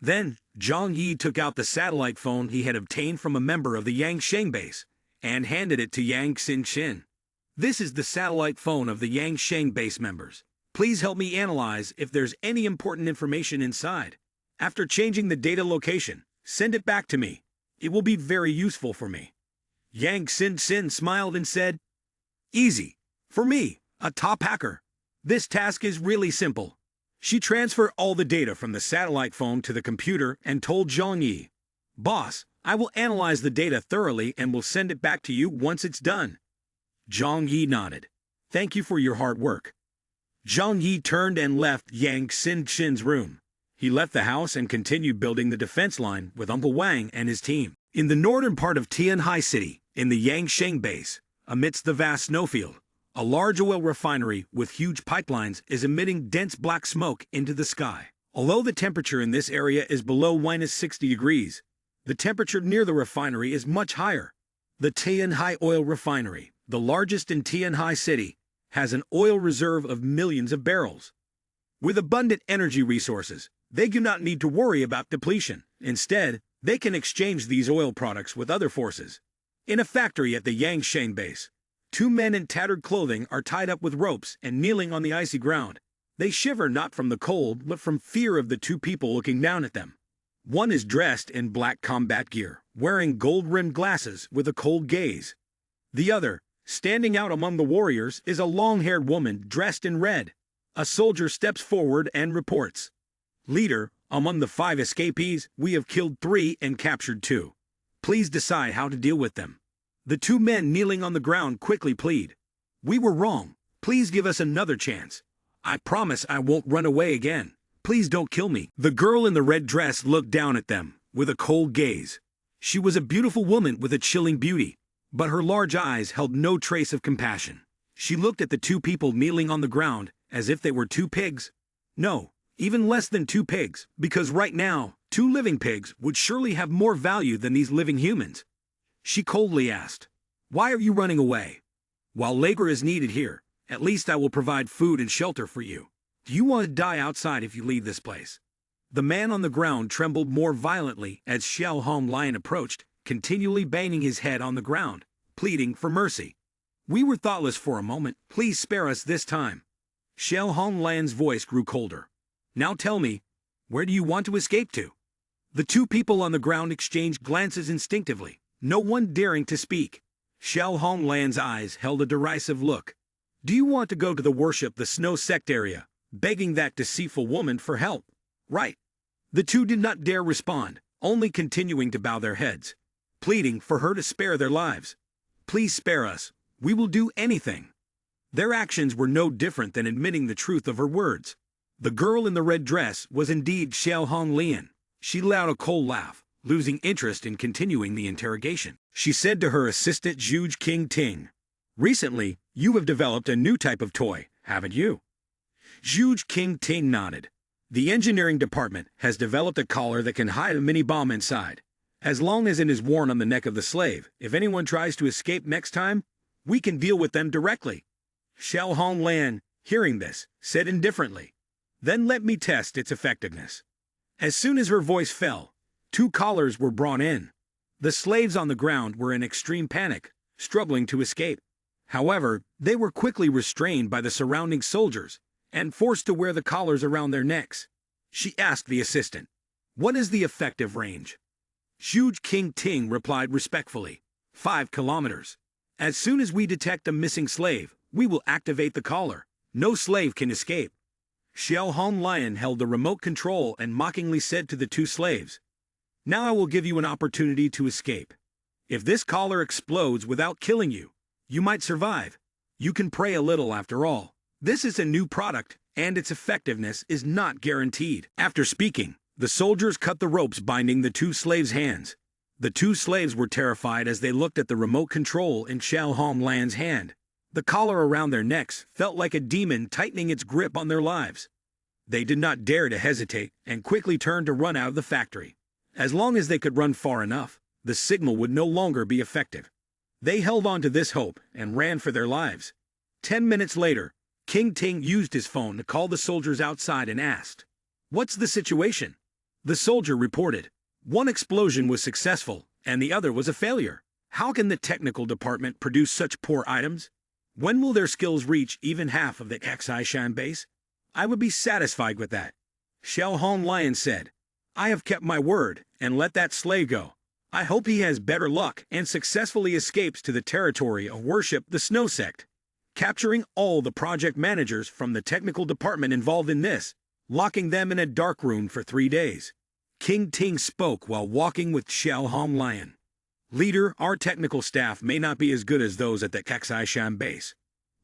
Then, Zhang Yi took out the satellite phone he had obtained from a member of the Yang Sheng base and handed it to Yang Xin. This is the satellite phone of the Yang Sheng base members. Please help me analyze if there's any important information inside. After changing the data location, send it back to me. It will be very useful for me. Yang Xin smiled and said, "Easy. For me, a top hacker. This task is really simple." She transferred all the data from the satellite phone to the computer and told Zhang Yi, "Boss, I will analyze the data thoroughly and will send it back to you once it's done." Zhang Yi nodded. "Thank you for your hard work." Zhang Yi turned and left Yang Xin's room. He left the house and continued building the defense line with Uncle Wang and his team. In the northern part of Tianhai City, in the Yang Sheng base, amidst the vast snowfield, a large oil refinery with huge pipelines is emitting dense black smoke into the sky. Although the temperature in this area is below -60 degrees, the temperature near the refinery is much higher. The Tianhai Oil Refinery, the largest in Tianhai City, has an oil reserve of millions of barrels. With abundant energy resources, they do not need to worry about depletion. Instead, they can exchange these oil products with other forces. In a factory at the Yang Sheng base, 2 men in tattered clothing are tied up with ropes and kneeling on the icy ground. They shiver not from the cold, but from fear of the 2 people looking down at them. One is dressed in black combat gear, wearing gold-rimmed glasses with a cold gaze. The other, standing out among the warriors, is a long-haired woman dressed in red. A soldier steps forward and reports, "Leader, among the 5 escapees, we have killed 3 and captured 2. Please decide how to deal with them." The 2 men kneeling on the ground quickly plead, "We were wrong. Please give us another chance. I promise I won't run away again. Please don't kill me." The girl in the red dress looked down at them with a cold gaze. She was a beautiful woman with a chilling beauty, but her large eyes held no trace of compassion. She looked at the 2 people kneeling on the ground as if they were 2 pigs. No, even less than 2 pigs, because right now, 2 living pigs would surely have more value than these living humans. She coldly asked, "Why are you running away? While labor is needed here, at least I will provide food and shelter for you. Do you want to die outside if you leave this place?" The man on the ground trembled more violently as Xiao Honglian approached, continually banging his head on the ground, pleading for mercy. "We were thoughtless for a moment. Please spare us this time." Xiao Honglian's voice grew colder. "Now tell me, where do you want to escape to?" The 2 people on the ground exchanged glances instinctively, no one daring to speak. Xiao Honglian's eyes held a derisive look. "Do you want to go to the worship the snow sect area, begging that deceitful woman for help? Right." The 2 did not dare respond, only continuing to bow their heads, pleading for her to spare their lives. "Please spare us. We will do anything." Their actions were no different than admitting the truth of her words. The girl in the red dress was indeed Xiao Honglian. She let out a cold laugh, losing interest in continuing the interrogation. She said to her assistant Zhuge King Ting, "Recently, you have developed a new type of toy, haven't you?" Zhuge King Ting nodded. "The engineering department has developed a collar that can hide a mini bomb inside. As long as it is worn on the neck of the slave, if anyone tries to escape next time, we can deal with them directly." Xiao Honglian, hearing this, said indifferently, "Then let me test its effectiveness." As soon as her voice fell, 2 collars were brought in. The slaves on the ground were in extreme panic, struggling to escape. However, they were quickly restrained by the surrounding soldiers and forced to wear the collars around their necks. She asked the assistant, "What is the effective range?" Zhuge King Ting replied respectfully, 5 kilometers. "As soon as we detect a missing slave, we will activate the collar. No slave can escape." Xiao Honglian held the remote control and mockingly said to the 2 slaves, "Now I will give you an opportunity to escape. If this collar explodes without killing you, you might survive. You can pray a little after all. This is a new product, and its effectiveness is not guaranteed. After speaking, the soldiers cut the ropes binding the two slaves' hands. The two slaves were terrified as they looked at the remote control in Xiao Honglan's hand. The collar around their necks felt like a demon tightening its grip on their lives. They did not dare to hesitate and quickly turned to run out of the factory. As long as they could run far enough, the signal would no longer be effective. They held on to this hope and ran for their lives. 10 minutes later, King Ting used his phone to call the soldiers outside and asked, "What's the situation?" The soldier reported, "One explosion was successful and the other was a failure. How can the technical department produce such poor items? When will their skills reach even half of the Xishan base? I would be satisfied with that." Xiao Honglian said, "I have kept my word and let that slave go. I hope he has better luck and successfully escapes to the territory of worship the Snow Sect, capturing all the project managers from the technical department involved in this, locking them in a dark room for 3 days." King Ting spoke while walking with Xiao Honglian. "Leader, our technical staff may not be as good as those at the Xishan base,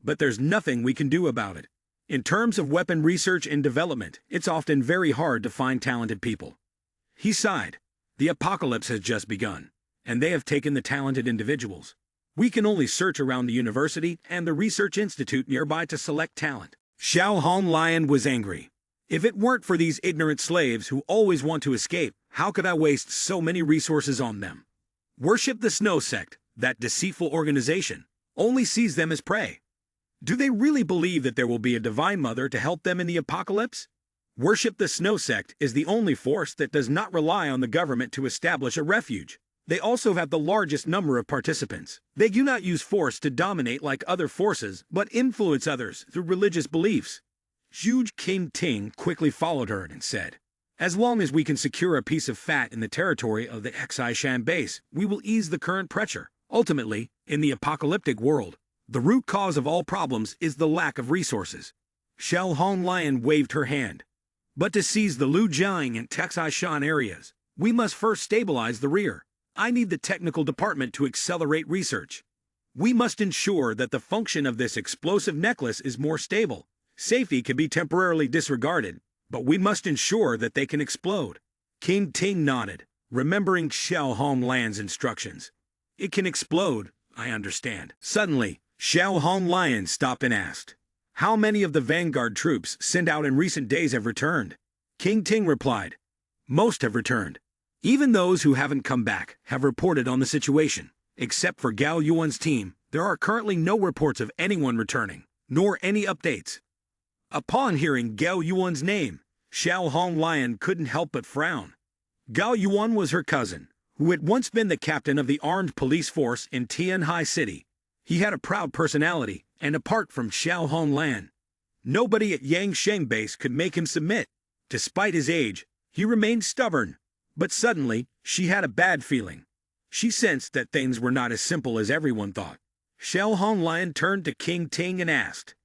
but there's nothing we can do about it. In terms of weapon research and development, it's often very hard to find talented people." He sighed. "The apocalypse has just begun, and they have taken the talented individuals. We can only search around the university and the research institute nearby to select talent." Xiao Honglian was angry. "If it weren't for these ignorant slaves who always want to escape, how could I waste so many resources on them? Worship the Snow Sect, that deceitful organization, only sees them as prey. Do they really believe that there will be a Divine Mother to help them in the apocalypse? Worship the Snow Sect is the only force that does not rely on the government to establish a refuge. They also have the largest number of participants. They do not use force to dominate like other forces, but influence others through religious beliefs." Huge King Ting quickly followed her and said, "As long as we can secure a piece of fat in the territory of the Xishan base, we will ease the current pressure. Ultimately, in the apocalyptic world, the root cause of all problems is the lack of resources." Xiao Honglian waved her hand. "But to seize the Lujiang and Xishan areas, we must first stabilize the rear. I need the technical department to accelerate research. We must ensure that the function of this explosive necklace is more stable. Safety can be temporarily disregarded, but we must ensure that they can explode." King Ting nodded, remembering Xiao Honglian's instructions. "It can explode, I understand." Suddenly, Xiao Honglian stopped and asked, "How many of the vanguard troops sent out in recent days have returned?" King Ting replied, "Most have returned. Even those who haven't come back have reported on the situation. Except for Gao Yuan's team, there are currently no reports of anyone returning, nor any updates." Upon hearing Gao Yuan's name, Xiao Honglian couldn't help but frown. Gao Yuan was her cousin, who had once been the captain of the armed police force in Tianhai City. He had a proud personality, and apart from Xiao Honglian, nobody at Yangsheng base could make him submit. Despite his age, he remained stubborn. But suddenly, she had a bad feeling. She sensed that things were not as simple as everyone thought. Xiao Honglian turned to King Ting and asked,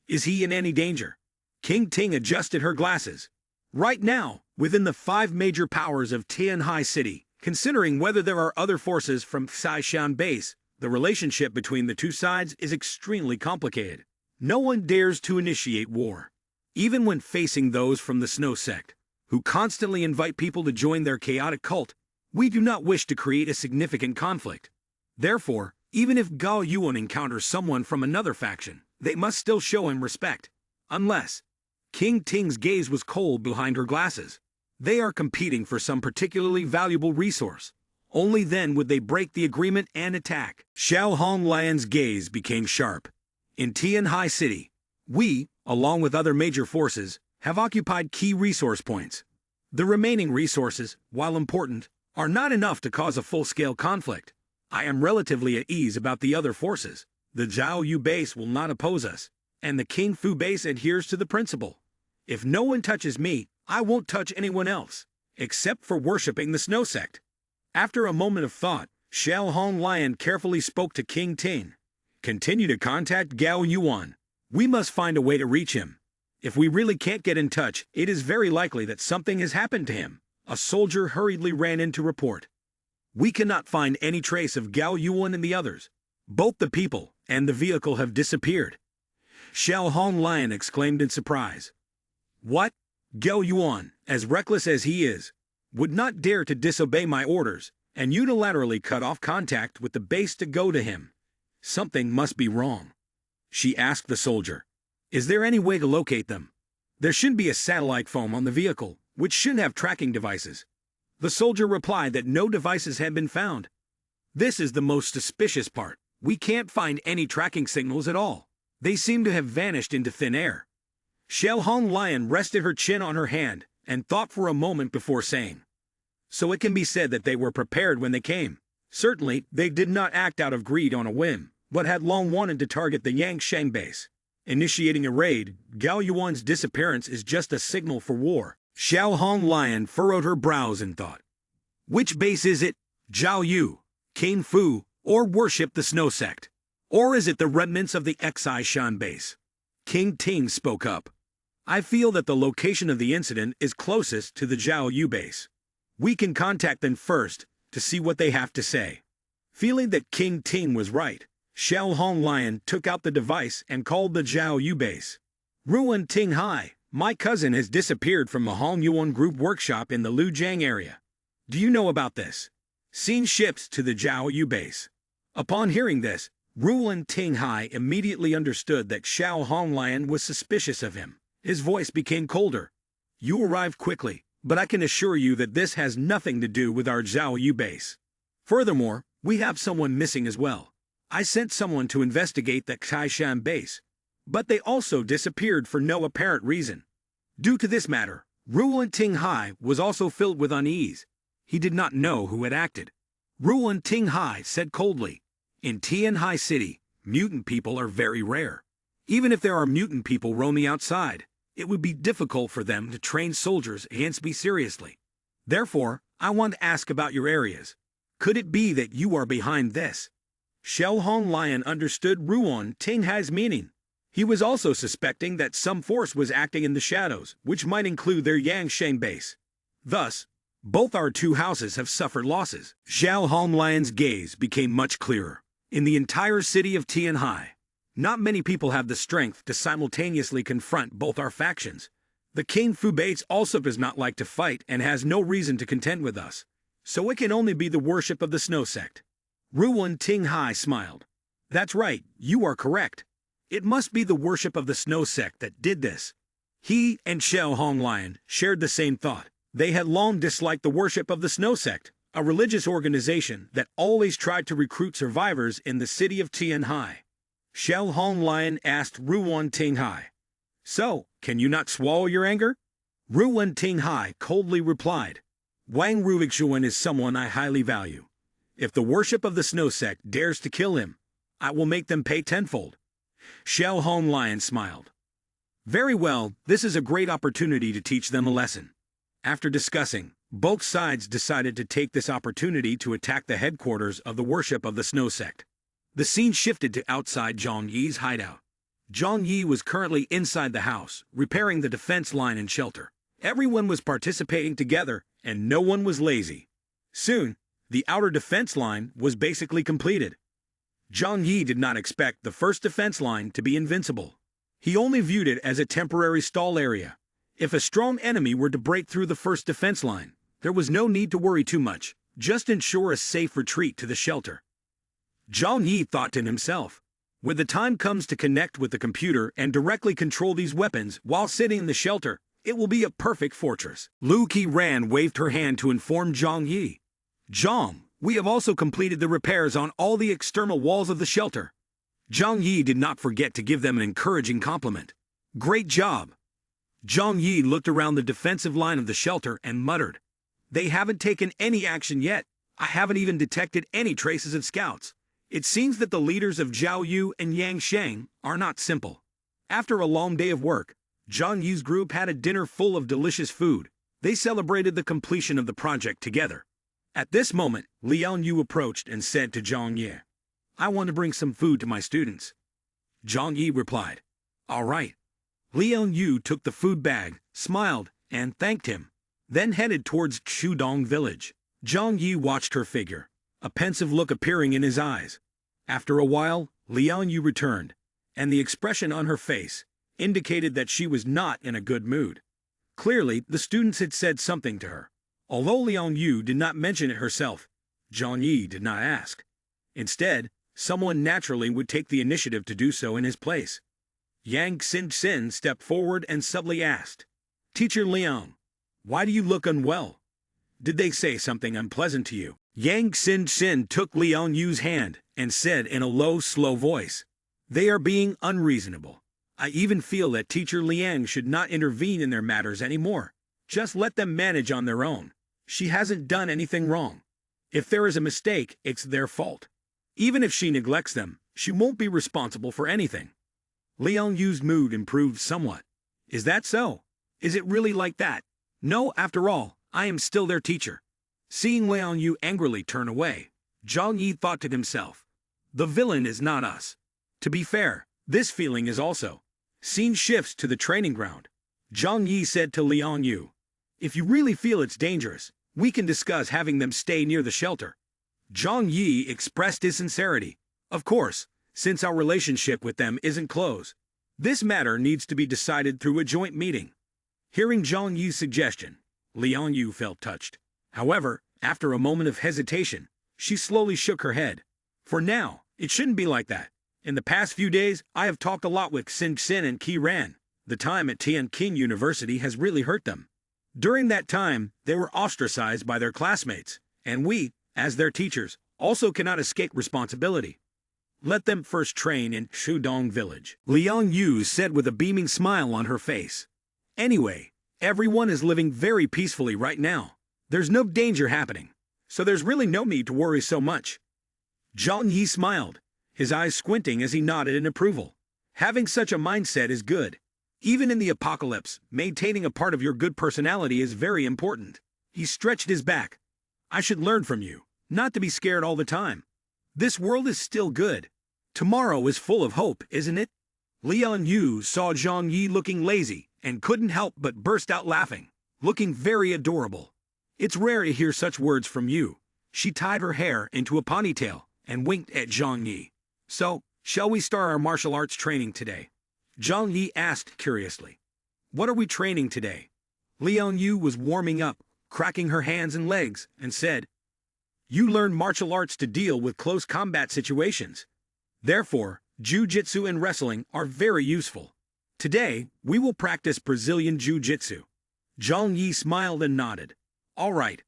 "Is he in any danger?" King Ting adjusted her glasses. "Right now, within the 5 major powers of Tianhai City, considering whether there are other forces from Xishan base, the relationship between the two sides is extremely complicated. No one dares to initiate war, even when facing those from the Snow Sect, who constantly invite people to join their chaotic cult. We do not wish to create a significant conflict. Therefore, even if Gao Yuan encounters someone from another faction, they must still show him respect. Unless..." King Ting's gaze was cold behind her glasses. "They are competing for some particularly valuable resource. Only then would they break the agreement and attack." Xiao Honglian's gaze became sharp. "In Tianhai City, we, along with other major forces, have occupied key resource points. The remaining resources, while important, are not enough to cause a full-scale conflict. I am relatively at ease about the other forces. The Zhao Yu base will not oppose us, and the King Fu base adheres to the principle. If no one touches me, I won't touch anyone else, except for worshipping the Snow Sect." After a moment of thought, Xiao Honglian carefully spoke to King Ting. "Continue to contact Gao Yuan. We must find a way to reach him. If we really can't get in touch, it is very likely that something has happened to him." A soldier hurriedly ran in to report, "We cannot find any trace of Gao Yuan and the others. Both the people and the vehicle have disappeared." Xiao Honglian exclaimed in surprise, What? Gao Yuan, as reckless as he is, would not dare to disobey my orders and unilaterally cut off contact with the base to go to him. Something must be wrong. She asked the soldier. Is there any way to locate them? There should be a satellite phone on the vehicle, which should have tracking devices. The soldier replied that no devices had been found. This is the most suspicious part. We can't find any tracking signals at all. They seem to have vanished into thin air. Xiao Hong Lion rested her chin on her hand and thought for a moment before saying. So it can be said that they were prepared when they came. Certainly, they did not act out of greed on a whim, but had long wanted to target the Yangshan base. Initiating a raid, Gao Yuan's disappearance is just a signal for war. Xiao Hong Lion furrowed her brows in thought. Which base is it? Zhao Yu, King Fu, or worship the Snow Sect? Or is it the remnants of the Xi Shan base? King Ting spoke up. I feel that the location of the incident is closest to the Zhao Yu base. We can contact them first to see what they have to say. Feeling that King Ting was right, Xiao Hong Lion took out the device and called the Zhao Yu base. Ruan Ting Hai, my cousin has disappeared from the Hong Yuan Group workshop in the Lujiang area. Do you know about this? Seen ships to the Zhao Yu base. Upon hearing this, Ruan Ting Hai immediately understood that Xiao Hong Lion was suspicious of him. His voice became colder. You arrived quickly, but I can assure you that this has nothing to do with our Zhao Yu base. Furthermore, we have someone missing as well. I sent someone to investigate the Kaishan base, but they also disappeared for no apparent reason. Due to this matter, Ruan Ting Hai was also filled with unease. He did not know who had acted. Ruan Ting Hai said coldly, in Tianhai City, mutant people are very rare. Even if there are mutant people roaming outside, it would be difficult for them to train soldiers against me seriously. Therefore, I want to ask about your areas. Could it be that you are behind this? Xiao Hong Lion understood Ruan Ting Hai's meaning. He was also suspecting that some force was acting in the shadows, which might include their Yangshan base. Thus, both our two houses have suffered losses. Xiao Hong Lion's gaze became much clearer. In the entire city of Tianhai, not many people have the strength to simultaneously confront both our factions. The King Fu base also does not like to fight and has no reason to contend with us. So it can only be the worship of the Snow Sect. Ruan Ting Hai smiled. That's right, you are correct. It must be the worship of the Snow Sect that did this. He and Xiao Hong Lion shared the same thought. They had long disliked the worship of the Snow Sect, a religious organization that always tried to recruit survivors in the city of Tianhai. Xiao Hong Lion asked Ruan Ting Hai. So, can you not swallow your anger? Ruan Ting Hai coldly replied. Wang Ruixuan is someone I highly value. If the worship of the Snow Sect dares to kill him, I will make them pay tenfold. Xiao Hong Lion smiled. Very well, this is a great opportunity to teach them a lesson. After discussing, both sides decided to take this opportunity to attack the headquarters of the worship of the Snow Sect. The scene shifted to outside Zhang Yi's hideout. Zhang Yi was currently inside the house, repairing the defense line and shelter. Everyone was participating together, and no one was lazy. Soon, the outer defense line was basically completed. Zhang Yi did not expect the first defense line to be invincible. He only viewed it as a temporary stall area. If a strong enemy were to break through the first defense line, there was no need to worry too much, just ensure a safe retreat to the shelter. Zhang Yi thought to himself, when the time comes to connect with the computer and directly control these weapons while sitting in the shelter, it will be a perfect fortress. Lu Qiran waved her hand to inform Zhang Yi. Zhang, we have also completed the repairs on all the external walls of the shelter. Zhang Yi did not forget to give them an encouraging compliment. Great job. Zhang Yi looked around the defensive line of the shelter and muttered. They haven't taken any action yet. I haven't even detected any traces of scouts. It seems that the leaders of Zhao Yu and Yang Sheng are not simple. After a long day of work, Zhang Yi's group had a dinner full of delicious food. They celebrated the completion of the project together. At this moment, Liang Yu approached and said to Zhang Yi, I want to bring some food to my students. Zhang Yi replied, All right. Liang Yu took the food bag, smiled, and thanked him, then headed towards Chudong village. Zhang Yi watched her figure, a pensive look appearing in his eyes. After a while, Liang Yu returned, and the expression on her face indicated that she was not in a good mood. Clearly, the students had said something to her. Although Liang Yu did not mention it herself, Zhang Yi did not ask. Instead, someone naturally would take the initiative to do so in his place. Yang Xin stepped forward and subtly asked, "Teacher Liang, why do you look unwell? Did they say something unpleasant to you?" Yang Xin took Liang Yu's hand and said in a low, slow voice, "They are being unreasonable. I even feel that Teacher Liang should not intervene in their matters anymore. Just let them manage on their own. She hasn't done anything wrong. If there is a mistake, it's their fault. Even if she neglects them, she won't be responsible for anything." Liang Yu's mood improved somewhat. "Is that so? Is it really like that? No, after all, I am still their teacher." Seeing Liang Yu angrily turn away, Zhang Yi thought to himself, "The villain is not us." To be fair, this feeling is also. Scene shifts to the training ground. Zhang Yi said to Liang Yu, "If you really feel it's dangerous, we can discuss having them stay near the shelter." Zhang Yi expressed his sincerity. "Of course, since our relationship with them isn't close, this matter needs to be decided through a joint meeting." Hearing Zhang Yi's suggestion, Liang Yu felt touched. However, after a moment of hesitation, she slowly shook her head. "For now, it shouldn't be like that. In the past few days, I have talked a lot with Xin and Qi Ran. The time at Tianqing University has really hurt them. During that time, they were ostracized by their classmates, and we, as their teachers, also cannot escape responsibility. Let them first train in Shudong Village," Liang Yu said with a beaming smile on her face. "Anyway, everyone is living very peacefully right now. There's no danger happening, so there's really no need to worry so much." Zhang Yi smiled, his eyes squinting as he nodded in approval. Having such a mindset is good. Even in the apocalypse, maintaining a part of your good personality is very important. He stretched his back. "I should learn from you, not to be scared all the time. This world is still good. Tomorrow is full of hope, isn't it?" Liang Yu saw Zhang Yi looking lazy and couldn't help but burst out laughing, looking very adorable. "It's rare to hear such words from you." She tied her hair into a ponytail and winked at Zhang Yi. "So, shall we start our martial arts training today?" Zhang Yi asked curiously. "What are we training today?" Liang Yu was warming up, cracking her hands and legs, and said, "You learn martial arts to deal with close combat situations. Therefore, jiu-jitsu and wrestling are very useful. Today, we will practice Brazilian jiu-jitsu." Zhang Yi smiled and nodded. "All right.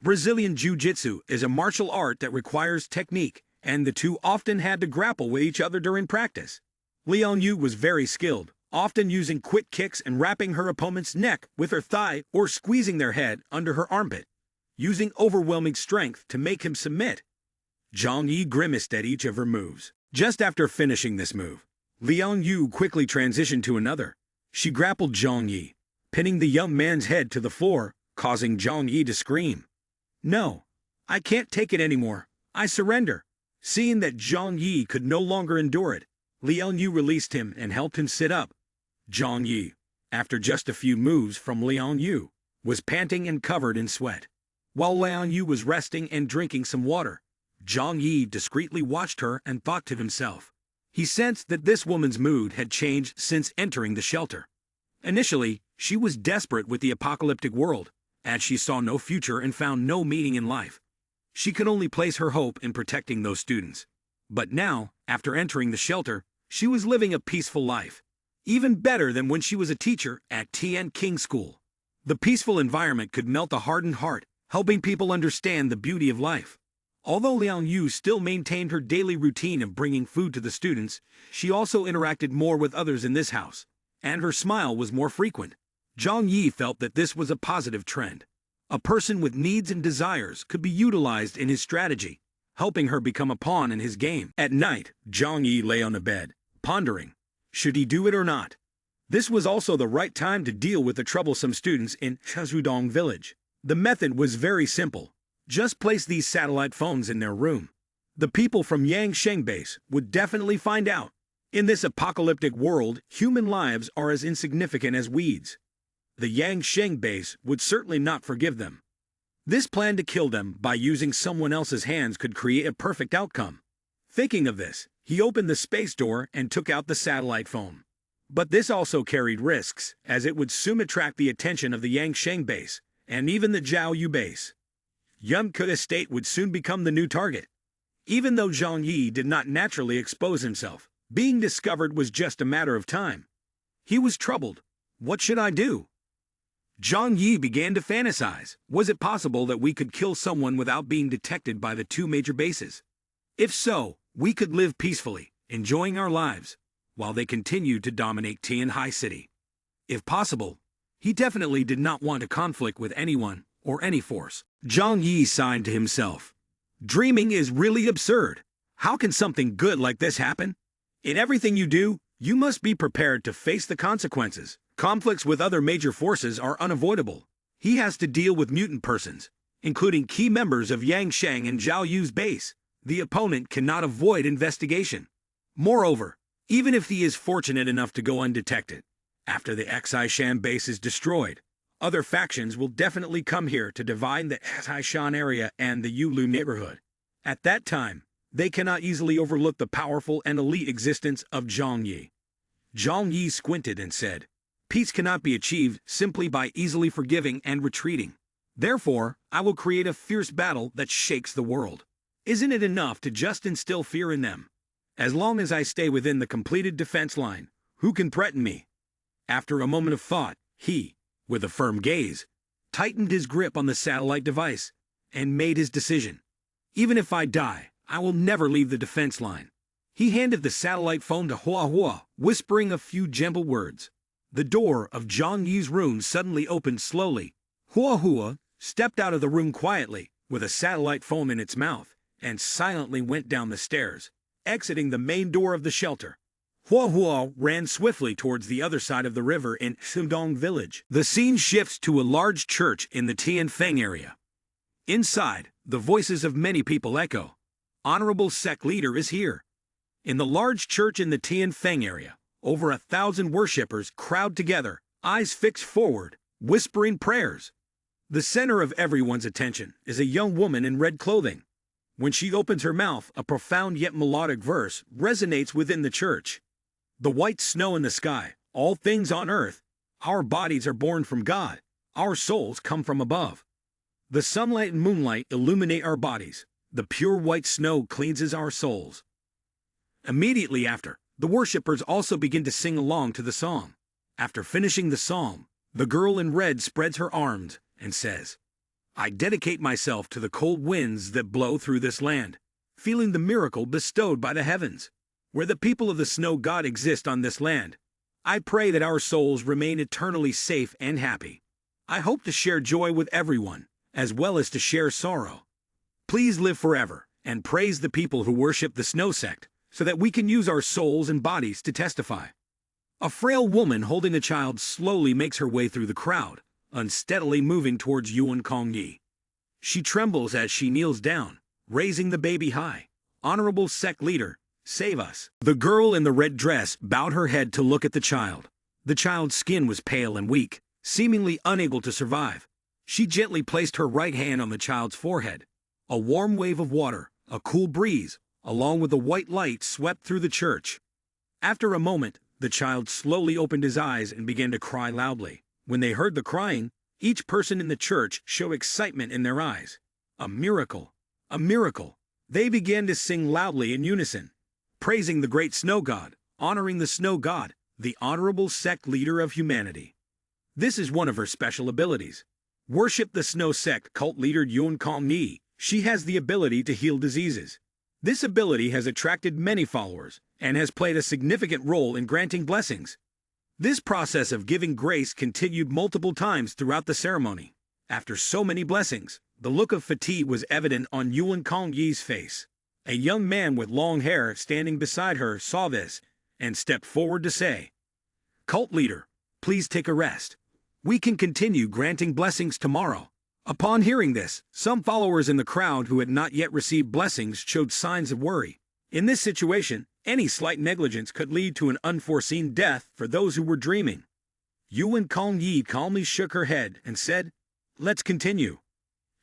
Brazilian jiu-jitsu is a martial art that requires technique, and the two often had to grapple with each other during practice. Liang Yu was very skilled, often using quick kicks and wrapping her opponent's neck with her thigh or squeezing their head under her armpit, using overwhelming strength to make him submit. Zhang Yi grimaced at each of her moves. Just after finishing this move, Liang Yu quickly transitioned to another. She grappled Zhang Yi, pinning the young man's head to the floor, causing Zhang Yi to scream. "No, I can't take it anymore. I surrender." Seeing that Zhang Yi could no longer endure it, Liang Yu released him and helped him sit up. Zhang Yi, after just a few moves from Liang Yu, was panting and covered in sweat. While Liang Yu was resting and drinking some water, Zhang Yi discreetly watched her and thought to himself. He sensed that this woman's mood had changed since entering the shelter. Initially, she was desperate with the apocalyptic world, as she saw no future and found no meaning in life. She could only place her hope in protecting those students. But now, after entering the shelter, she was living a peaceful life. Even better than when she was a teacher at Tianqing School. The peaceful environment could melt a hardened heart, helping people understand the beauty of life. Although Liang Yu still maintained her daily routine of bringing food to the students, she also interacted more with others in this house, and her smile was more frequent. Zhang Yi felt that this was a positive trend. A person with needs and desires could be utilized in his strategy, helping her become a pawn in his game. At night, Zhang Yi lay on the bed, pondering. Should he do it or not? This was also the right time to deal with the troublesome students in Shudong Village. The method was very simple. Just place these satellite phones in their room. The people from Yangsheng base would definitely find out. In this apocalyptic world, human lives are as insignificant as weeds. The Yangsheng base would certainly not forgive them. This plan to kill them by using someone else's hands could create a perfect outcome. Thinking of this, he opened the space door and took out the satellite phone. But this also carried risks, as it would soon attract the attention of the Yangsheng base, and even the Jiaoyu base. Yumke Estate would soon become the new target. Even though Zhang Yi did not naturally expose himself, being discovered was just a matter of time. He was troubled. What should I do? Zhang Yi began to fantasize. Was it possible that we could kill someone without being detected by the two major bases? If so, we could live peacefully, enjoying our lives, while they continued to dominate Tianhai City. If possible, he definitely did not want a conflict with anyone or any force. Zhang Yi sighed to himself. Dreaming is really absurd. How can something good like this happen? In everything you do, you must be prepared to face the consequences. Conflicts with other major forces are unavoidable. He has to deal with mutant persons, including key members of Yangsheng and Zhao Yu's base. The opponent cannot avoid investigation. Moreover, even if he is fortunate enough to go undetected, after the Xishan base is destroyed, other factions will definitely come here to divide the Xishan area and the Yulu neighborhood. At that time, they cannot easily overlook the powerful and elite existence of Zhang Yi. Zhang Yi squinted and said, peace cannot be achieved simply by easily forgiving and retreating. Therefore, I will create a fierce battle that shakes the world. Isn't it enough to just instill fear in them? As long as I stay within the completed defense line, who can threaten me? After a moment of thought, he, with a firm gaze, tightened his grip on the satellite device and made his decision. Even if I die, I will never leave the defense line. He handed the satellite phone to Hua Hua, whispering a few gentle words. The door of Zhang Yi's room suddenly opened slowly. Hua Hua stepped out of the room quietly, with a satellite phone in its mouth, and silently went down the stairs, exiting the main door of the shelter. Hua Hua ran swiftly towards the other side of the river in Sundong village. The scene shifts to a large church in the Tianfeng area. Inside, the voices of many people echo. Honorable sect leader is here. In the large church in the Tianfeng area, over 1,000 worshippers crowd together, eyes fixed forward, whispering prayers. The center of everyone's attention is a young woman in red clothing. When she opens her mouth, a profound yet melodic verse resonates within the church. The white snow in the sky, all things on earth, our bodies are born from God, our souls come from above. The sunlight and moonlight illuminate our bodies, the pure white snow cleanses our souls. Immediately after, the worshippers also begin to sing along to the song. After finishing the psalm, the girl in red spreads her arms and says, I dedicate myself to the cold winds that blow through this land, feeling the miracle bestowed by the heavens. Where the people of the snow god exist on this land, I pray that our souls remain eternally safe and happy. I hope to share joy with everyone, as well as to share sorrow. Please live forever, and praise the people who worship the snow sect, so that we can use our souls and bodies to testify. A frail woman holding a child slowly makes her way through the crowd, unsteadily moving towards Yuan Kongyi. She trembles as she kneels down, raising the baby high. Honorable sect leader, save us. The girl in the red dress bowed her head to look at the child. The child's skin was pale and weak, seemingly unable to survive. She gently placed her right hand on the child's forehead. A warm wave of water, a cool breeze, along with the white light swept through the church. After a moment, the child slowly opened his eyes and began to cry loudly. When they heard the crying, each person in the church showed excitement in their eyes. A miracle! A miracle! They began to sing loudly in unison, praising the great snow god, honoring the snow god, the honorable sect leader of humanity. This is one of her special abilities. Worship the snow sect cult leader Yuan Kongyi. She has the ability to heal diseases. This ability has attracted many followers and has played a significant role in granting blessings. This process of giving grace continued multiple times throughout the ceremony. After so many blessings, the look of fatigue was evident on Yuan Kongyi's face. A young man with long hair standing beside her saw this and stepped forward to say, Cult leader, please take a rest. We can continue granting blessings tomorrow. Upon hearing this, some followers in the crowd who had not yet received blessings showed signs of worry. In this situation, any slight negligence could lead to an unforeseen death for those who were dreaming. Yuan Kongyi calmly shook her head and said, Let's continue.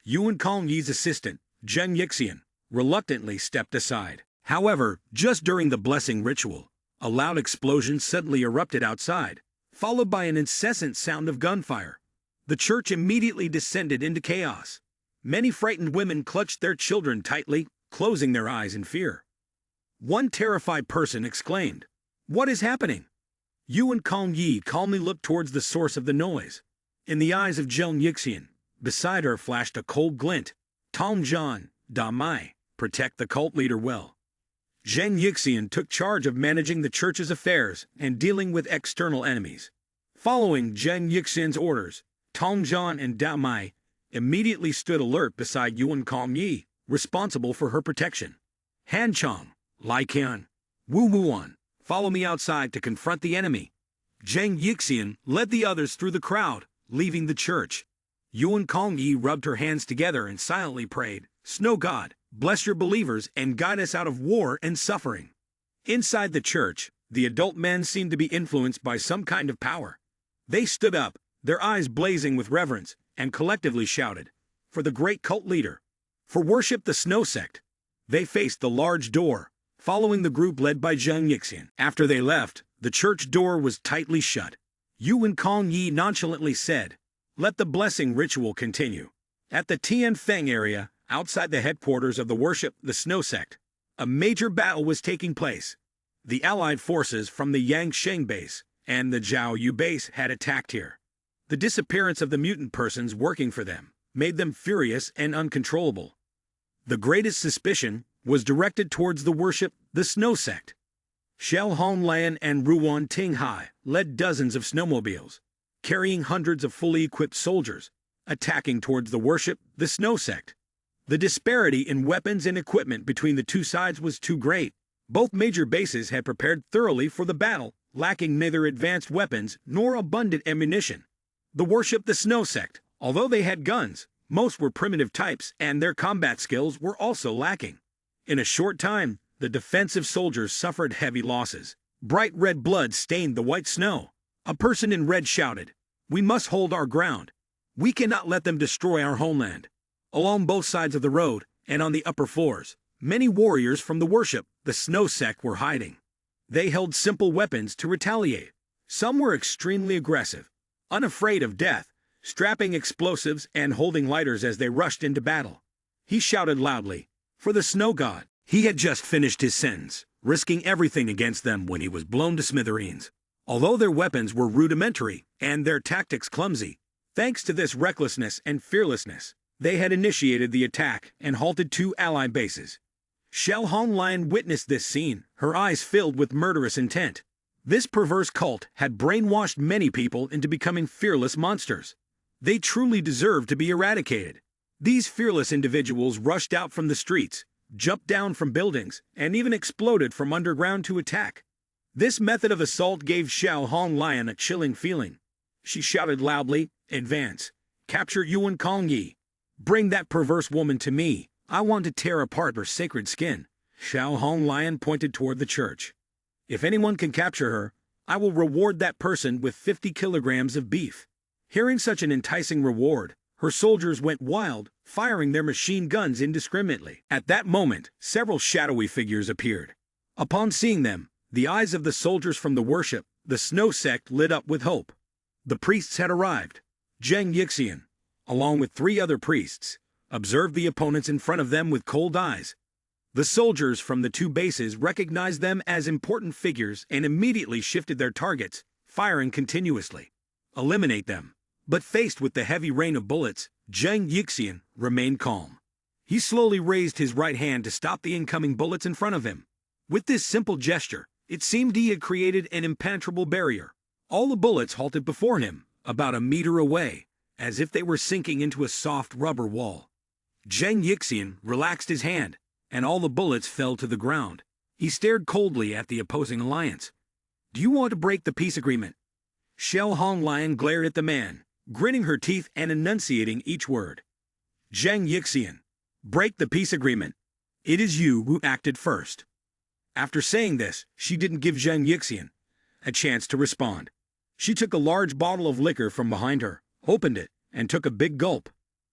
Yuan Kongyi's assistant, Zheng Yixian, reluctantly stepped aside. However, just during the blessing ritual, A loud explosion suddenly erupted outside, followed by an incessant sound of gunfire. The church immediately descended into chaos. Many frightened women clutched their children tightly, closing their eyes in fear. One terrified person exclaimed, "What is happening?" Yuan Kongyi calmly looked towards the source of the noise. In the eyes of Zheng Yixian, beside her flashed a cold glint. Tom John, Da Mai, protect the cult leader well. Zheng Yixian took charge of managing the church's affairs and dealing with external enemies. Following Zheng Yixian's orders, Tom John and Da Mai immediately stood alert beside Yuan Kongyi, responsible for her protection. Han Chong, Lai Qian, Wu Wuan, follow me outside to confront the enemy. Zheng Yixian led the others through the crowd, leaving the church. Yuan Kongyi rubbed her hands together and silently prayed, "Snow God, bless your believers and guide us out of war and suffering." Inside the church, the adult men seemed to be influenced by some kind of power. They stood up, their eyes blazing with reverence, and collectively shouted, "For the great cult leader! For worship the Snow Sect!" They faced the large door, following the group led by Zheng Yixian. After they left, the church door was tightly shut. Yuan Kongyi nonchalantly said, "Let the blessing ritual continue." At the Tianfeng area, outside the headquarters of the worship, the Snow Sect, a major battle was taking place. The allied forces from the Yangsheng base and the Zhao Yu base had attacked here. The disappearance of the mutant persons working for them made them furious and uncontrollable. The greatest suspicion was directed towards the worship, the Snow Sect. Xiao Honglian and Ruan Tinghai led dozens of snowmobiles, carrying hundreds of fully equipped soldiers, attacking towards the worship, the Snow Sect. The disparity in weapons and equipment between the two sides was too great. Both major bases had prepared thoroughly for the battle, lacking neither advanced weapons nor abundant ammunition. The worship, the Snow Sect, although they had guns, most were primitive types and their combat skills were also lacking. In a short time, the defensive soldiers suffered heavy losses. Bright red blood stained the white snow. A person in red shouted, "We must hold our ground. We cannot let them destroy our homeland." Along both sides of the road, and on the upper floors, many warriors from the worship, the Snow Sect, were hiding. They held simple weapons to retaliate. Some were extremely aggressive, unafraid of death, strapping explosives and holding lighters as they rushed into battle. He shouted loudly, "For the Snow God!" He had just finished his sentence, risking everything against them when he was blown to smithereens. Although their weapons were rudimentary and their tactics clumsy, thanks to this recklessness and fearlessness, they had initiated the attack and halted two allied bases. Xiao Honglian witnessed this scene, her eyes filled with murderous intent. This perverse cult had brainwashed many people into becoming fearless monsters. They truly deserved to be eradicated. These fearless individuals rushed out from the streets, jumped down from buildings, and even exploded from underground to attack. This method of assault gave Xiao Honglian a chilling feeling. She shouted loudly, "Advance! Capture Yuan Kongyi! Bring that perverse woman to me! I want to tear apart her sacred skin." Xiao Honglian pointed toward the church. "If anyone can capture her, I will reward that person with 50 kilograms of beef." Hearing such an enticing reward, her soldiers went wild, firing their machine guns indiscriminately. At that moment, several shadowy figures appeared. Upon seeing them, the eyes of the soldiers from the worship, the Snow Sect, lit up with hope. The priests had arrived. Zheng Yixian, along with 3 other priests, observed the opponents in front of them with cold eyes. The soldiers from the 2 bases recognized them as important figures and immediately shifted their targets, firing continuously. Eliminate them. But faced with the heavy rain of bullets, Zheng Yixian remained calm. He slowly raised his right hand to stop the incoming bullets in front of him. With this simple gesture, it seemed he had created an impenetrable barrier. All the bullets halted before him, about a meter away, as if they were sinking into a soft rubber wall. Zheng Yixian relaxed his hand, and all the bullets fell to the ground. He stared coldly at the opposing alliance. "Do you want to break the peace agreement?" Xiao Honglian glared at the man, gritting her teeth and enunciating each word. "Zheng Yixian, break the peace agreement. It is you who acted first." After saying this, she didn't give Zheng Yixian a chance to respond. She took a large bottle of liquor from behind her, opened it, and took a big gulp.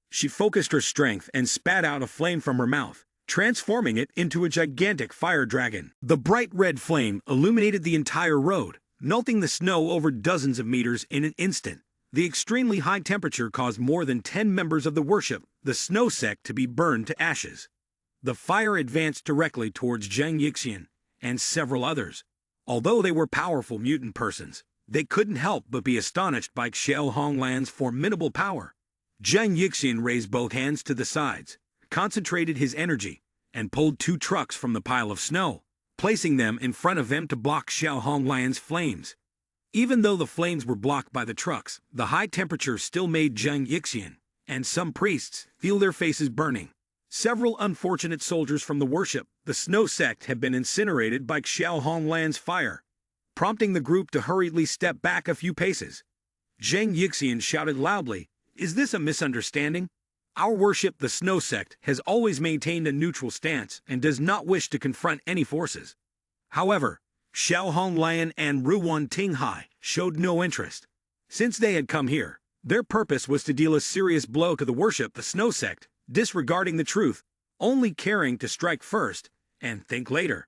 She focused her strength and spat out a flame from her mouth, transforming it into a gigantic fire dragon. The bright red flame illuminated the entire road, melting the snow over dozens of meters in an instant. The extremely high temperature caused more than 10 members of the worship, the snow sect, to be burned to ashes. The fire advanced directly towards Zhang Yixian and several others. Although they were powerful mutant persons, they couldn't help but be astonished by Xiao Honglan's formidable power. Zhang Yixian raised both hands to the sides, concentrated his energy, and pulled 2 trucks from the pile of snow, placing them in front of him to block Xiao Honglan's flames. Even though the flames were blocked by the trucks, the high temperature still made Zhang Yixian and some priests feel their faces burning. Several unfortunate soldiers from the worship, the Snow Sect, had been incinerated by Xiao Honglan's fire, prompting the group to hurriedly step back a few paces. Zhang Yixian shouted loudly, "Is this a misunderstanding? Our worship, the Snow Sect, has always maintained a neutral stance and does not wish to confront any forces." However, Xiao Honglan and Ruwan Tinghai showed no interest. Since they had come here, their purpose was to deal a serious blow to the worship, the Snow Sect, disregarding the truth, only caring to strike first and think later.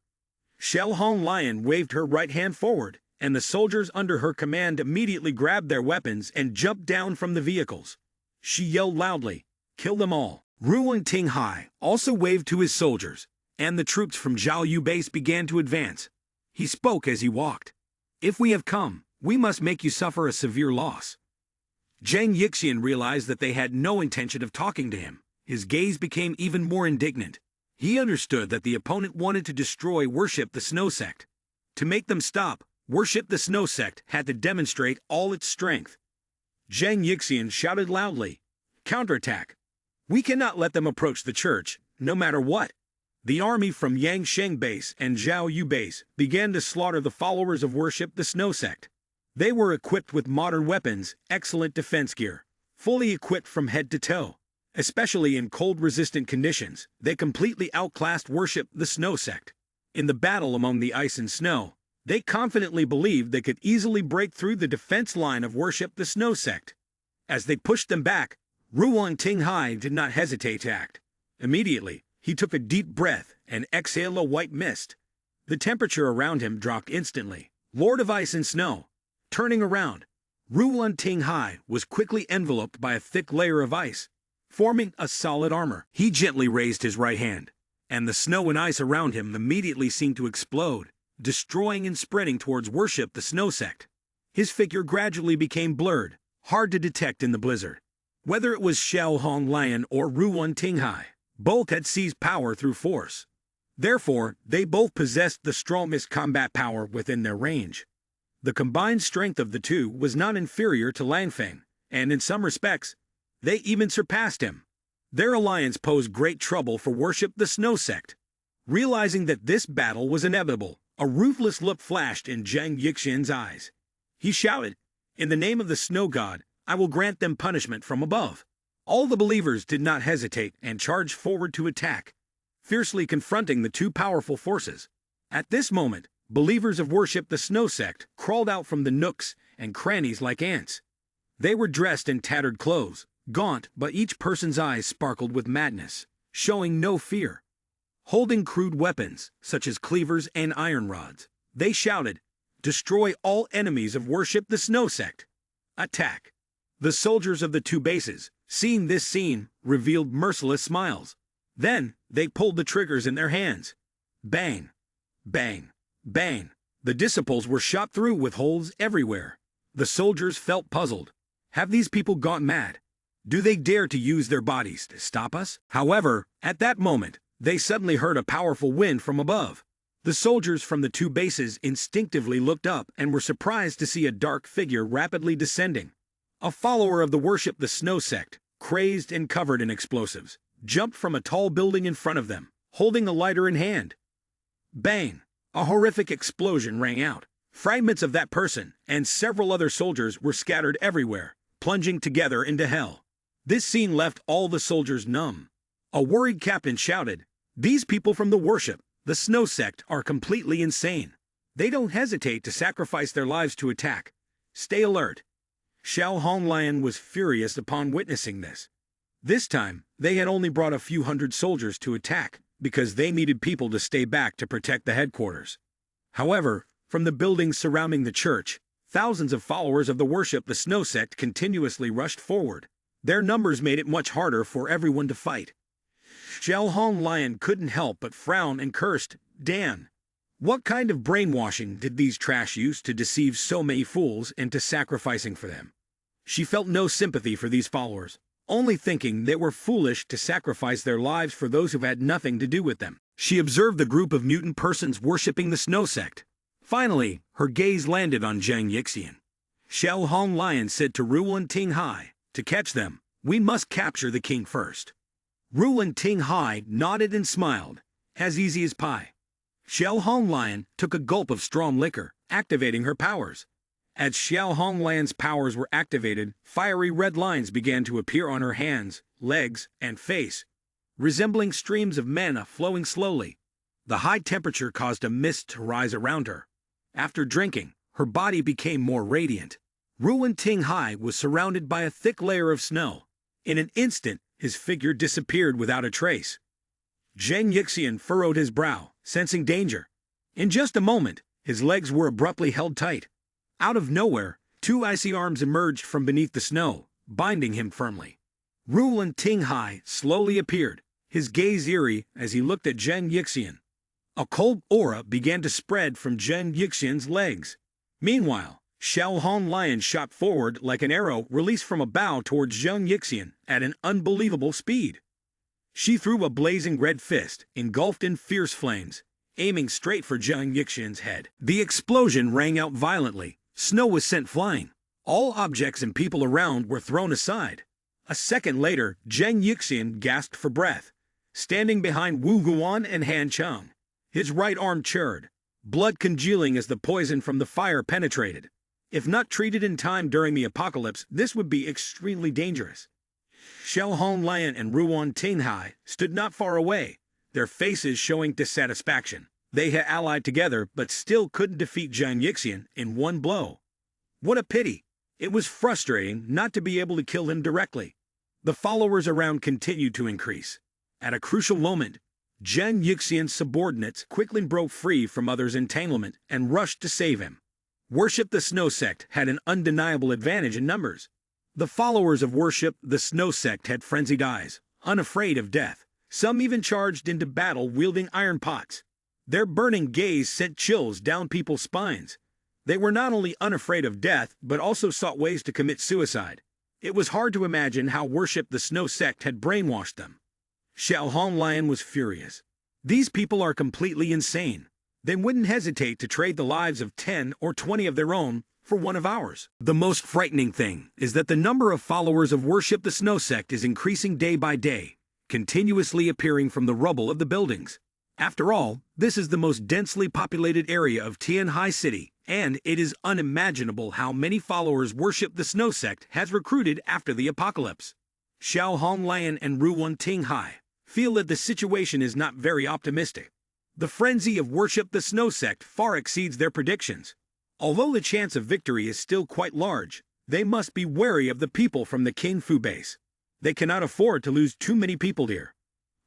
Xiao Honglan waved her right hand forward, and the soldiers under her command immediately grabbed their weapons and jumped down from the vehicles. She yelled loudly, "Kill them all!" Ruwan Tinghai also waved to his soldiers, and the troops from Zhao Yu base began to advance. He spoke as he walked. "If we have come, we must make you suffer a severe loss." Zhang Yixian realized that they had no intention of talking to him. His gaze became even more indignant. He understood that the opponent wanted to destroy Worship the Snow Sect. To make them stop, Worship the Snow Sect had to demonstrate all its strength. Zhang Yixian shouted loudly, "Counterattack! We cannot let them approach the church, no matter what." The army from Yangsheng base and Zhao Yu base began to slaughter the followers of Worship the Snow Sect. They were equipped with modern weapons, excellent defense gear, fully equipped from head to toe. Especially in cold-resistant conditions, they completely outclassed Worship the Snow Sect. In the battle among the ice and snow, they confidently believed they could easily break through the defense line of Worship the Snow Sect. As they pushed them back, Ruwan Tinghai did not hesitate to act. Immediately, he took a deep breath and exhaled a white mist. The temperature around him dropped instantly. Lord of Ice and Snow. Turning around, Ruwan Tinghai was quickly enveloped by a thick layer of ice, forming a solid armor. He gently raised his right hand, and the snow and ice around him immediately seemed to explode, destroying and spreading towards Worship the Snow Sect. His figure gradually became blurred, hard to detect in the blizzard. Whether it was Xiao Honglan or Ruwan Tinghai, both had seized power through force. Therefore, they both possessed the strongest combat power within their range. The combined strength of the two was not inferior to Langfeng, and in some respects, they even surpassed him. Their alliance posed great trouble for Worship the Snow Sect. Realizing that this battle was inevitable, a ruthless look flashed in Zhang Yixian's eyes. He shouted, "In the name of the Snow God, I will grant them punishment from above." All the believers did not hesitate and charged forward to attack, fiercely confronting the two powerful forces. At this moment, believers of Worship the Snow Sect crawled out from the nooks and crannies like ants. They were dressed in tattered clothes, gaunt, but each person's eyes sparkled with madness, showing no fear. Holding crude weapons, such as cleavers and iron rods, they shouted, "Destroy all enemies of Worship the Snow Sect! Attack!" The soldiers of the two bases, seeing this scene, revealed merciless smiles. Then, they pulled the triggers in their hands. Bang! Bang! Bang! The disciples were shot through with holes everywhere. The soldiers felt puzzled. Have these people gone mad? Do they dare to use their bodies to stop us? However, at that moment, they suddenly heard a powerful wind from above. The soldiers from the two bases instinctively looked up and were surprised to see a dark figure rapidly descending. A follower of the Worship the Snow Sect, crazed and covered in explosives, jumped from a tall building in front of them, holding a lighter in hand. Bang! A horrific explosion rang out. Fragments of that person and several other soldiers were scattered everywhere, plunging together into hell. This scene left all the soldiers numb. A worried captain shouted, "These people from the Worship, the Snow Sect, are completely insane. They don't hesitate to sacrifice their lives to attack. Stay alert." Xiao Honglan was furious upon witnessing this. This time, they had only brought a few hundred soldiers to attack, because they needed people to stay back to protect the headquarters. However, from the buildings surrounding the church, thousands of followers of the worship the snow sect continuously rushed forward. Their numbers made it much harder for everyone to fight. Xiao Hong Lion couldn't help but frown and cursed, "Dan, what kind of brainwashing did these trash use to deceive so many fools into sacrificing for them?" She felt no sympathy for these followers, only thinking they were foolish to sacrifice their lives for those who had nothing to do with them. She observed the group of mutant persons worshipping the snow sect. Finally, her gaze landed on Zhang Yixian. Xiao Hong Lion said to Ruan Ting Hai, "To catch them, we must capture the king first." Ruan Ting Hai nodded and smiled, as easy as pie. Xiao Hong Lion took a gulp of strong liquor, activating her powers. As Xiao Hong Lian's powers were activated, fiery red lines began to appear on her hands, legs, and face, resembling streams of mana flowing slowly. The high temperature caused a mist to rise around her. After drinking, her body became more radiant. Ruan Ting Hai was surrounded by a thick layer of snow. In an instant, his figure disappeared without a trace. Zhang Yixian furrowed his brow, sensing danger. In just a moment, his legs were abruptly held tight. Out of nowhere, two icy arms emerged from beneath the snow, binding him firmly. Ruan Ting Hai slowly appeared, his gaze eerie as he looked at Zhang Yixian. A cold aura began to spread from Zhang Yixian's legs. Meanwhile, Xiao Hong Lion shot forward like an arrow released from a bow towards Zhang Yixian at an unbelievable speed. She threw a blazing red fist, engulfed in fierce flames, aiming straight for Zhang Yixian's head. The explosion rang out violently. Snow was sent flying. All objects and people around were thrown aside. A second later, Zhang Yixian gasped for breath, standing behind Wu Guan and Han Cheng. His right arm churned, blood congealing as the poison from the fire penetrated. If not treated in time during the apocalypse, this would be extremely dangerous. Xiao Hong Lion and Ruan Ting Hai stood not far away, their faces showing dissatisfaction. They had allied together but still couldn't defeat Zhang Yixian in one blow. What a pity! It was frustrating not to be able to kill him directly. The followers around continued to increase. At a crucial moment, Zhang Yixian's subordinates quickly broke free from others' entanglement and rushed to save him. Worship the Snow Sect had an undeniable advantage in numbers. The followers of Worship the Snow Sect had frenzied eyes, unafraid of death. Some even charged into battle wielding iron pots. Their burning gaze sent chills down people's spines. They were not only unafraid of death, but also sought ways to commit suicide. It was hard to imagine how Worship the Snow Sect had brainwashed them. Xiao Hong Lion was furious. These people are completely insane. They wouldn't hesitate to trade the lives of 10 or 20 of their own for one of ours. The most frightening thing is that the number of followers of Worship the Snow Sect is increasing day by day, continuously appearing from the rubble of the buildings. After all, this is the most densely populated area of Tianhai City, and it is unimaginable how many followers Worship the Snow Sect has recruited after the apocalypse. Xiao Hong Lion and Ruan Ting Hai feel that the situation is not very optimistic. The frenzy of Worship the Snow Sect far exceeds their predictions. Although the chance of victory is still quite large, they must be wary of the people from the King Fu base. They cannot afford to lose too many people here.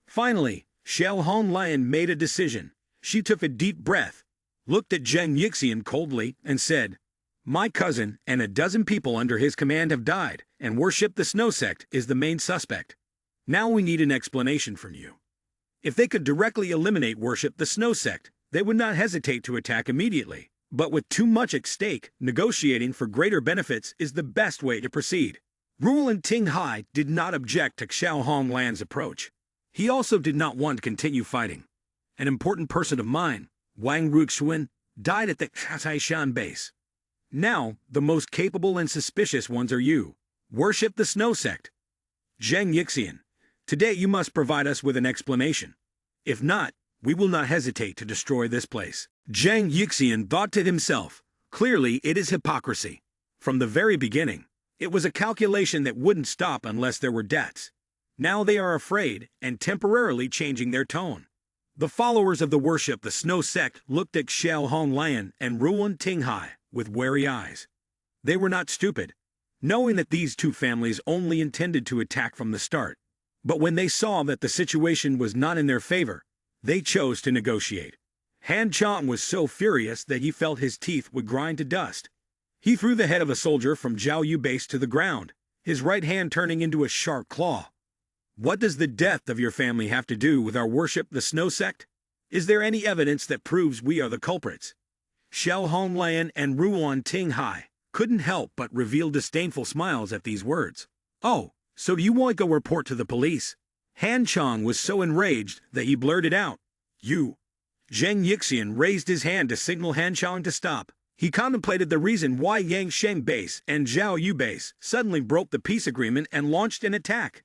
Finally, Xiao Hong Lion made a decision. She took a deep breath, looked at Zhang Yixian coldly, and said, "My cousin and a dozen people under his command have died, and Worship the Snow Sect is the main suspect. Now we need an explanation from you." If they could directly eliminate Worship the Snow Sect, they would not hesitate to attack immediately. But with too much at stake, negotiating for greater benefits is the best way to proceed. Ruan Ting Hai did not object to Xiao Hong Lian's approach. He also did not want to continue fighting. An important person of mine, Wang Ruxuan, died at the Taishan base. Now, the most capable and suspicious ones are you. Worship the Snow Sect. Zhang Yixian, today you must provide us with an explanation. If not, we will not hesitate to destroy this place. Zhang Yixian thought to himself, clearly it is hypocrisy. From the very beginning, it was a calculation that wouldn't stop unless there were debts. Now they are afraid and temporarily changing their tone. The followers of the Worship the Snow Sect looked at Xiao Hong Lion and Ruan Ting Hai with wary eyes. They were not stupid, knowing that these two families only intended to attack from the start. But when they saw that the situation was not in their favor, They chose to negotiate. Han Chang was so furious that he felt his teeth would grind to dust. He threw the head of a soldier from Zhao Yu base to the ground, his right hand turning into a sharp claw. What does the death of your family have to do with our worship, the Snow Sect? Is there any evidence that proves we are the culprits? Xiao Honglian and Ruan Tinghai couldn't help but reveal disdainful smiles at these words. Oh, so you want to go report to the police? Han Chang was so enraged that he blurted out, "You!" Zheng Yixian raised his hand to signal Han Chang to stop. He contemplated the reason why Yang Sheng base and Zhao Yu base suddenly broke the peace agreement and launched an attack.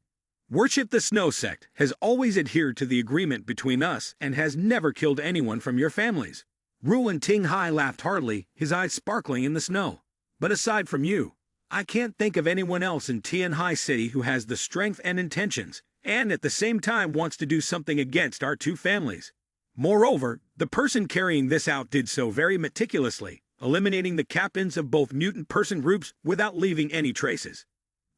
Worship the Snow Sect has always adhered to the agreement between us and has never killed anyone from your families. Ruan Tinghai laughed heartily, his eyes sparkling in the snow. But aside from you, I can't think of anyone else in Tianhai City who has the strength and intentions, and at the same time wants to do something against our two families. Moreover, the person carrying this out did so very meticulously, eliminating the captains of both mutant person groups without leaving any traces.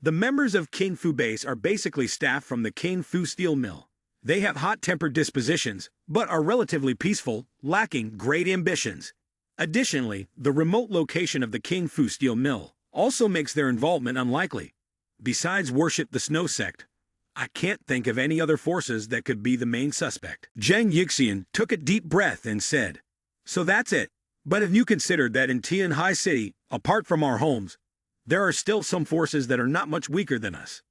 The members of King Fu base are basically staff from the King Fu steel mill. They have hot-tempered dispositions, but are relatively peaceful, lacking great ambitions. Additionally, the remote location of the King Fu steel mill also makes their involvement unlikely. Besides worship the Snow Sect, I can't think of any other forces that could be the main suspect. Zheng Yixian took a deep breath and said, "So that's it. But have you considered that in Tianhai City, apart from our homes, there are still some forces that are not much weaker than us?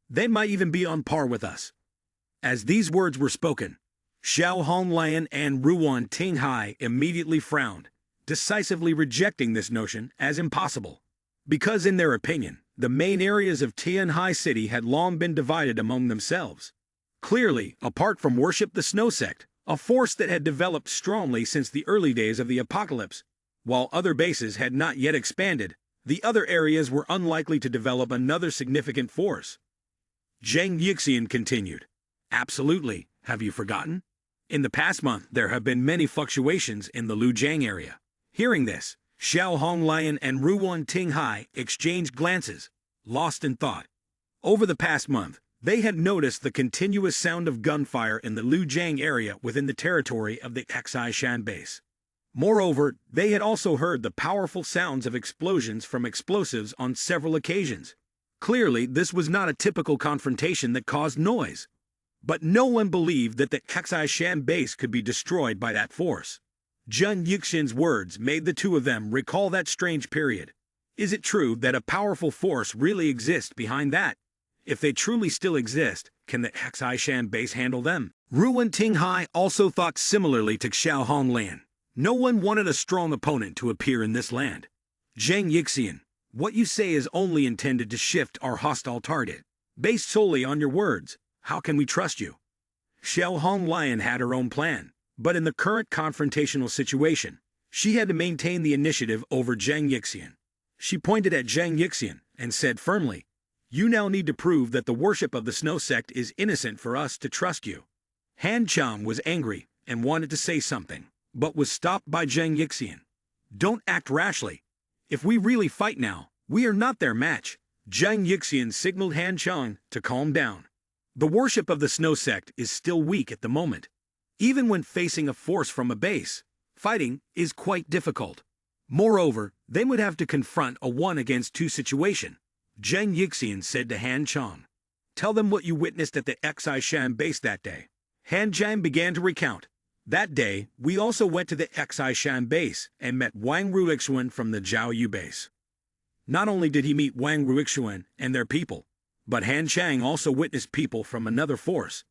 They might even be on par with us." As these words were spoken, Xiao Honglian and Ruan Tinghai immediately frowned, decisively rejecting this notion as impossible. Because in their opinion, the main areas of Tianhai City had long been divided among themselves. Clearly, apart from worship the Snow Sect, a force that had developed strongly since the early days of the apocalypse, while other bases had not yet expanded, the other areas were unlikely to develop another significant force. Zheng Yixian continued, "Absolutely, have you forgotten? In the past month, there have been many fluctuations in the Lujiang area." Hearing this, Xiao Honglian and Ruan Tinghai exchanged glances, lost in thought. Over the past month, they had noticed the continuous sound of gunfire in the Lujiang area within the territory of the Xishan base. Moreover, they had also heard the powerful sounds of explosions from explosives on several occasions. Clearly, this was not a typical confrontation that caused noise. But no one believed that the Xishan base could be destroyed by that force. Zheng Yixian's words made the two of them recall that strange period. Is it true that a powerful force really exists behind that? If they truly still exist, can the Xishan base handle them? Ruan Tinghai also thought similarly to Xiao Honglian. No one wanted a strong opponent to appear in this land. Zheng Yixian, what you say is only intended to shift our hostile target. Based solely on your words, how can we trust you? Xiao Honglian had her own plan. But in the current confrontational situation, she had to maintain the initiative over Zheng Yixian. She pointed at Zheng Yixian and said firmly, "You now need to prove that the worship of the Snow Sect is innocent for us to trust you." Han Chang was angry and wanted to say something, but was stopped by Zheng Yixian. "Don't act rashly. If we really fight now, we are not their match." Zheng Yixian signaled Han Chang to calm down. The worship of the Snow Sect is still weak at the moment. Even when facing a force from a base, fighting is quite difficult. Moreover, they would have to confront a 1-against-2 situation. Zheng Yixian said to Han Chang, "Tell them what you witnessed at the Xishan base that day." Han Chang began to recount. "That day, we also went to the Xishan base and met Wang Ruixuan from the Zhao Yu base. Not only did he meet Wang Ruixuan and their people, but Han Chang also witnessed people from another force.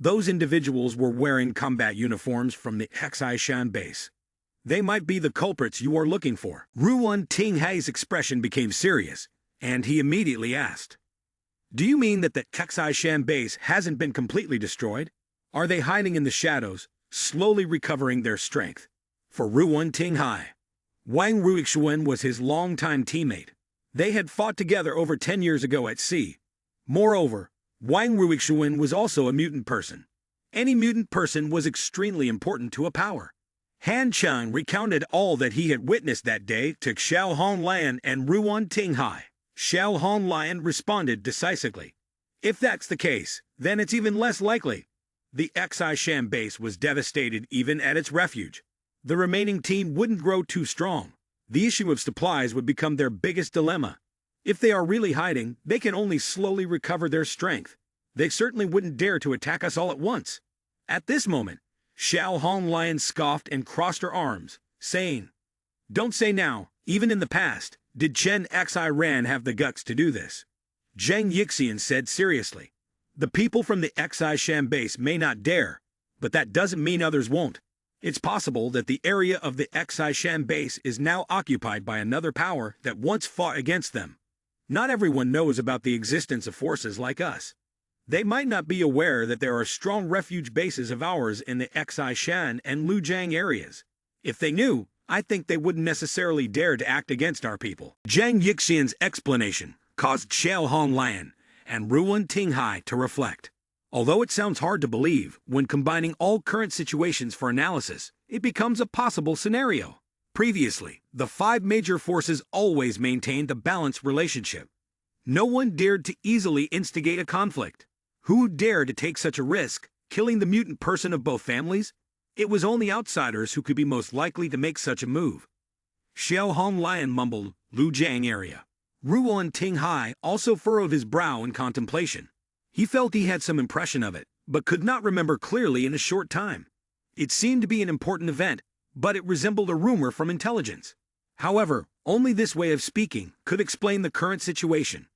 Those individuals were wearing combat uniforms from the Xishan base. They might be the culprits you are looking for." Ruan Tinghai's expression became serious, and he immediately asked, "Do you mean that the Xishan base hasn't been completely destroyed? Are they hiding in the shadows, slowly recovering their strength?" For Ruan Tinghai, Wang Ruixuan was his longtime teammate. They had fought together over 10 years ago at sea. Moreover, Wang Ruixuan was also a mutant person. Any mutant person was extremely important to a power. Han Chang recounted all that he had witnessed that day to Xiao Honglian and Ruan Tinghai. Xiao Honglian responded decisively, "If that's the case, then it's even less likely. The Xishan base was devastated even at its refuge. The remaining team wouldn't grow too strong. The issue of supplies would become their biggest dilemma. If they are really hiding, they can only slowly recover their strength. They certainly wouldn't dare to attack us all at once. At this moment, Xiao Hong Lion scoffed and crossed her arms, saying, "Don't say now, even in the past, did Chen Xi Ran have the guts to do this?" Zhang Yixian said seriously, "The people from the Xishan base may not dare, but that doesn't mean others won't. It's possible that the area of the Xishan base is now occupied by another power that once fought against them. Not everyone knows about the existence of forces like us. They might not be aware that there are strong refuge bases of ours in the Xishan and Lujiang areas. If they knew, I think they wouldn't necessarily dare to act against our people." Zhang Yixian's explanation caused Xiao Honglian and Ruan Tinghai to reflect. Although it sounds hard to believe, when combining all current situations for analysis, it becomes a possible scenario. Previously, the 5 major forces always maintained a balanced relationship. No one dared to easily instigate a conflict. Who dared to take such a risk, killing the mutant person of both families? It was only outsiders who could be most likely to make such a move. Xiao Honglian mumbled, "Lujiang area." Ruan Tinghai also furrowed his brow in contemplation. He felt he had some impression of it, but could not remember clearly in a short time. It seemed to be an important event, but it resembled a rumor from intelligence. However, only this way of speaking could explain the current situation.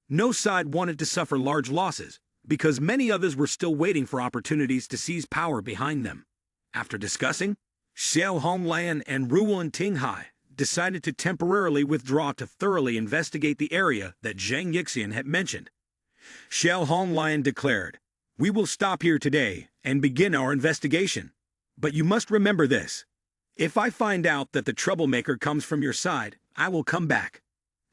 No side wanted to suffer large losses, because many others were still waiting for opportunities to seize power behind them. After discussing, Xiao Honglian and Ruan Tinghai decided to temporarily withdraw to thoroughly investigate the area that Zhang Yixian had mentioned. Xiao Honglian declared, "We will stop here today and begin our investigation. But you must remember this. If I find out that the troublemaker comes from your side, I will come back.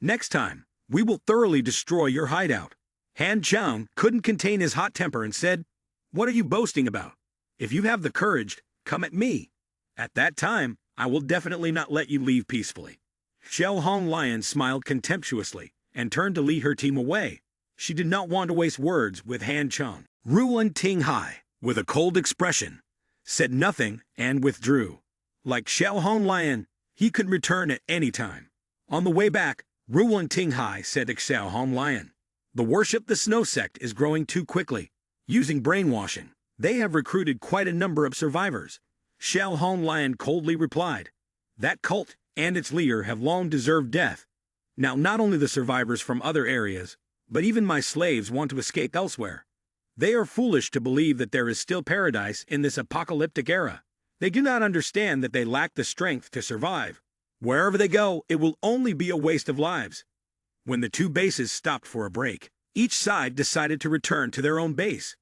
Next time, we will thoroughly destroy your hideout." Han Chang couldn't contain his hot temper and said, "What are you boasting about? If you have the courage, come at me. At that time, I will definitely not let you leave peacefully." Xiao Honglian smiled contemptuously and turned to lead her team away. She did not want to waste words with Han Chang. Ruan Tinghai, with a cold expression, said nothing and withdrew. Like Xiao Honglian, he could return at any time. On the way back, Ruan Tinghai said to Xiao Honglian, "The Worship the Snow sect is growing too quickly. Using brainwashing, they have recruited quite a number of survivors." Xiao Honglian coldly replied, "That cult and its leader have long deserved death. Now not only the survivors from other areas, but even my slaves want to escape elsewhere. They are foolish to believe that there is still paradise in this apocalyptic era. They do not understand that they lack the strength to survive. Wherever they go, it will only be a waste of lives." When the 2 bases stopped for a break, each side decided to return to their own base.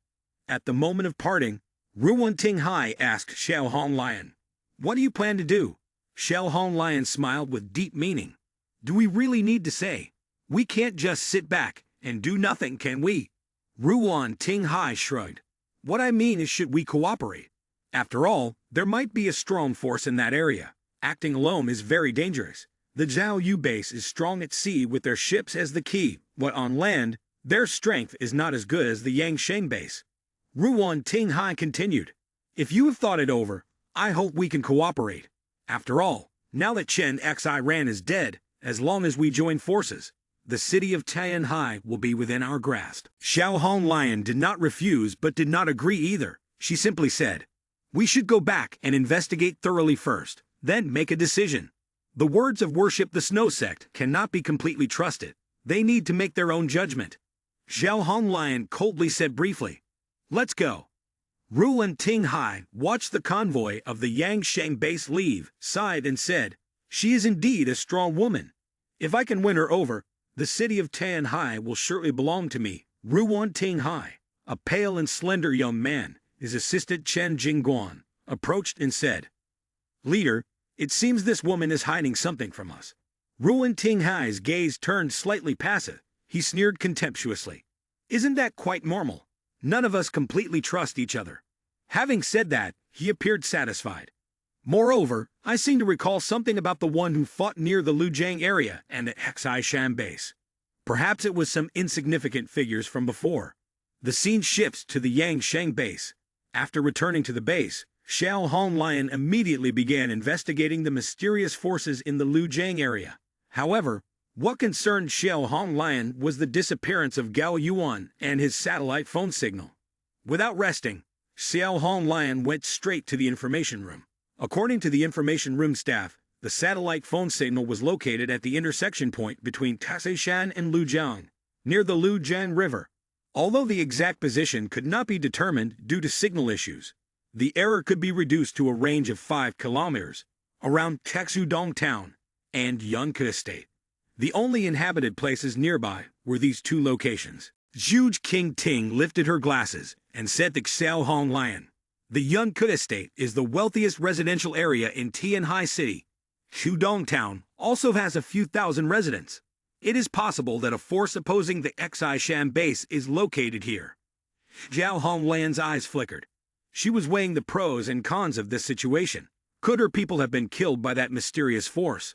At the moment of parting, Ruan Tinghai asked Xiao Honglian, "What do you plan to do?" Xiao Honglian smiled with deep meaning. "Do we really need to say? We can't just sit back and do nothing, can we?" Ruan Tinghai shrugged. "What I mean is, should we cooperate? After all, there might be a strong force in that area. Acting alone is very dangerous. The Zhao Yu base is strong at sea with their ships as the key, but on land, their strength is not as good as the Yangsheng base." Ruan Tinghai continued, "If you have thought it over, I hope we can cooperate. After all, now that Chen Xi Ran is dead, as long as we join forces, the city of Tianhai will be within our grasp." Xiao Honglian did not refuse but did not agree either. She simply said, "We should go back and investigate thoroughly first, then make a decision. The words of Worship the Snow sect cannot be completely trusted. They need to make their own judgment." Xiao Honglian coldly said briefly, "Let's go." Ruan Tinghai watched the convoy of the Yangsheng base leave, sighed and said, "She is indeed a strong woman. If I can win her over, the city of Tianhai will surely belong to me." Ruan Tinghai, a pale and slender young man, his assistant Chen Jingguan, approached and said, "Leader, it seems this woman is hiding something from us." Ruan Tinghai's gaze turned slightly passive. He sneered contemptuously. "Isn't that quite normal? None of us completely trust each other." Having said that, he appeared satisfied. "Moreover, I seem to recall something about the one who fought near the Lujiang area and at Xishan base. Perhaps it was some insignificant figures from before." The scene shifts to the Yangsheng base. After returning to the base, Xiao Hong Lion immediately began investigating the mysterious forces in the Lujiang area. However, what concerned Xiao Hong Lion was the disappearance of Gao Yuan and his satellite phone signal. Without resting, Xiao Hong Lion went straight to the information room. According to the information room staff, the satellite phone signal was located at the intersection point between Taishan and Lujiang, near the Lujiang River. Although the exact position could not be determined due to signal issues, the error could be reduced to a range of 5 kilometers, around Taxudong Town and Yunke Estate. The only inhabited places nearby were these two locations. Zhuge King Ting lifted her glasses and said to Xiao Hong Lion, "The Yunke Estate is the wealthiest residential area in Tianhai City. Shudong Town also has a few thousand residents. It is possible that a force opposing the Xishan base is located here." Xiao Hong Lian's eyes flickered. She was weighing the pros and cons of this situation. Could her people have been killed by that mysterious force?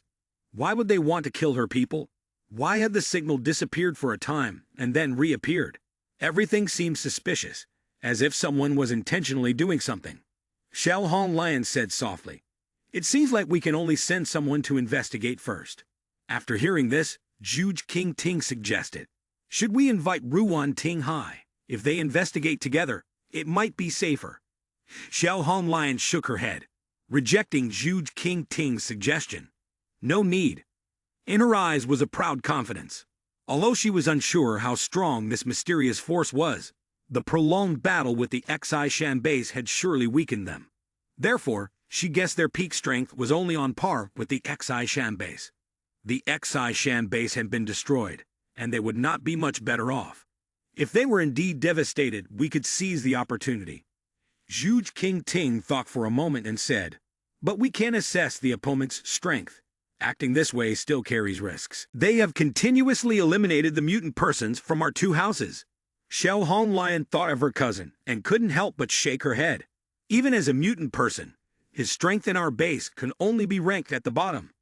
Why would they want to kill her people? Why had the signal disappeared for a time and then reappeared? Everything seemed suspicious, as if someone was intentionally doing something. Xiao Hong Lion said softly, "It seems like we can only send someone to investigate first." After hearing this, Zhuge King Ting suggested, "Should we invite Ruan Ting Hai? If they investigate together, it might be safer." Xiao Hong Lion shook her head, rejecting Zhuge King Ting's suggestion. No need. In her eyes was a proud confidence. Although she was unsure how strong this mysterious force was, the prolonged battle with the Xishan base had surely weakened them. Therefore, she guessed their peak strength was only on par with the Xishan base. The Xishan base had been destroyed, and they would not be much better off. If they were indeed devastated, we could seize the opportunity. Zhuge King Ting thought for a moment and said, "But we can't assess the opponent's strength. Acting this way still carries risks. They have continuously eliminated the mutant persons from our 2 houses." Xiao Hong Lion thought of her cousin and couldn't help but shake her head. Even as a mutant person, his strength in our base can only be ranked at the bottom.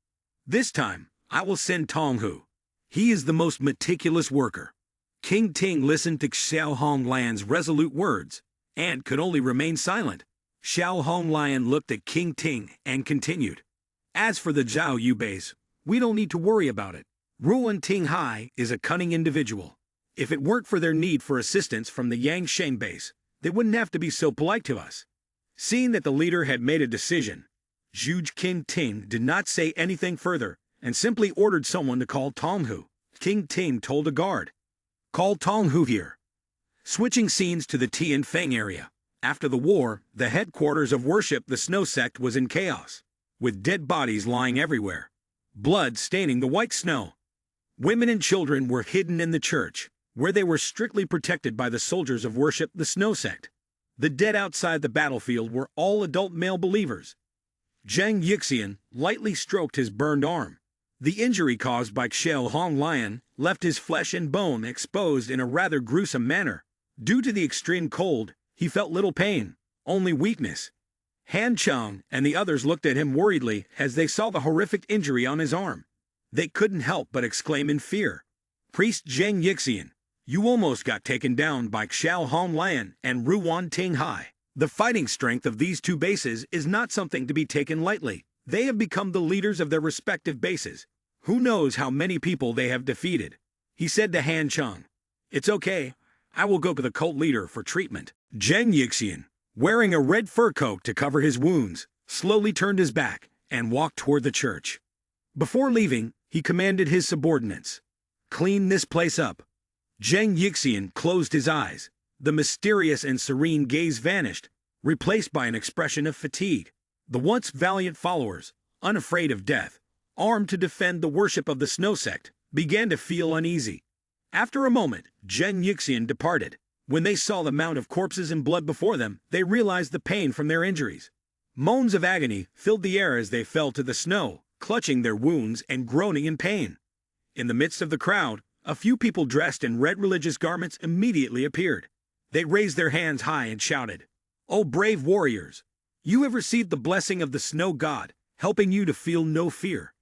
This time, I will send Tong Hu. He is the most meticulous worker. King Ting listened to Xiao Hong Lian's resolute words and could only remain silent. Xiao Hong Lion looked at King Ting and continued, "As for the Zhao Yu base, we don't need to worry about it. Ruan Ting Hai is a cunning individual. If it weren't for their need for assistance from the Yangsheng base, they wouldn't have to be so polite to us." Seeing that the leader had made a decision, Zhuge King Ting did not say anything further and simply ordered someone to call Tong Hu. King Ting told a guard, "Call Tong Hu here." Switching scenes to the Tianfeng area. After the war, the headquarters of worship the Snow Sect was in chaos, with dead bodies lying everywhere, blood staining the white snow. Women and children were hidden in the church, where they were strictly protected by the soldiers of worship the Snow Sect. The dead outside the battlefield were all adult male believers. Zhang Yixian lightly stroked his burned arm. The injury caused by Xiao Hong Lion left his flesh and bone exposed in a rather gruesome manner. Due to the extreme cold, he felt little pain, only weakness. Han Chang and the others looked at him worriedly as they saw the horrific injury on his arm. They couldn't help but exclaim in fear, "Priest Zhang Yixian, you almost got taken down by Xiao Hong Lion and Ruan Ting Hai." The fighting strength of these 2 bases is not something to be taken lightly. They have become the leaders of their respective bases. Who knows how many people they have defeated? He said to Han Chang, "It's okay. I will go to the cult leader for treatment." Zhang Yixian, wearing a red fur coat to cover his wounds, slowly turned his back and walked toward the church. Before leaving, he commanded his subordinates, "Clean this place up." Zhang Yixian closed his eyes. The mysterious and serene gaze vanished, replaced by an expression of fatigue. The once valiant followers, unafraid of death, armed to defend the worship of the Snow Sect, began to feel uneasy. After a moment, Zhang Yixian departed. When they saw the mound of corpses and blood before them, they realized the pain from their injuries. Moans of agony filled the air as they fell to the snow, clutching their wounds and groaning in pain. In the midst of the crowd, a few people dressed in red religious garments immediately appeared. They raised their hands high and shouted, "O brave warriors! You have received the blessing of the snow god, helping you to feel no fear.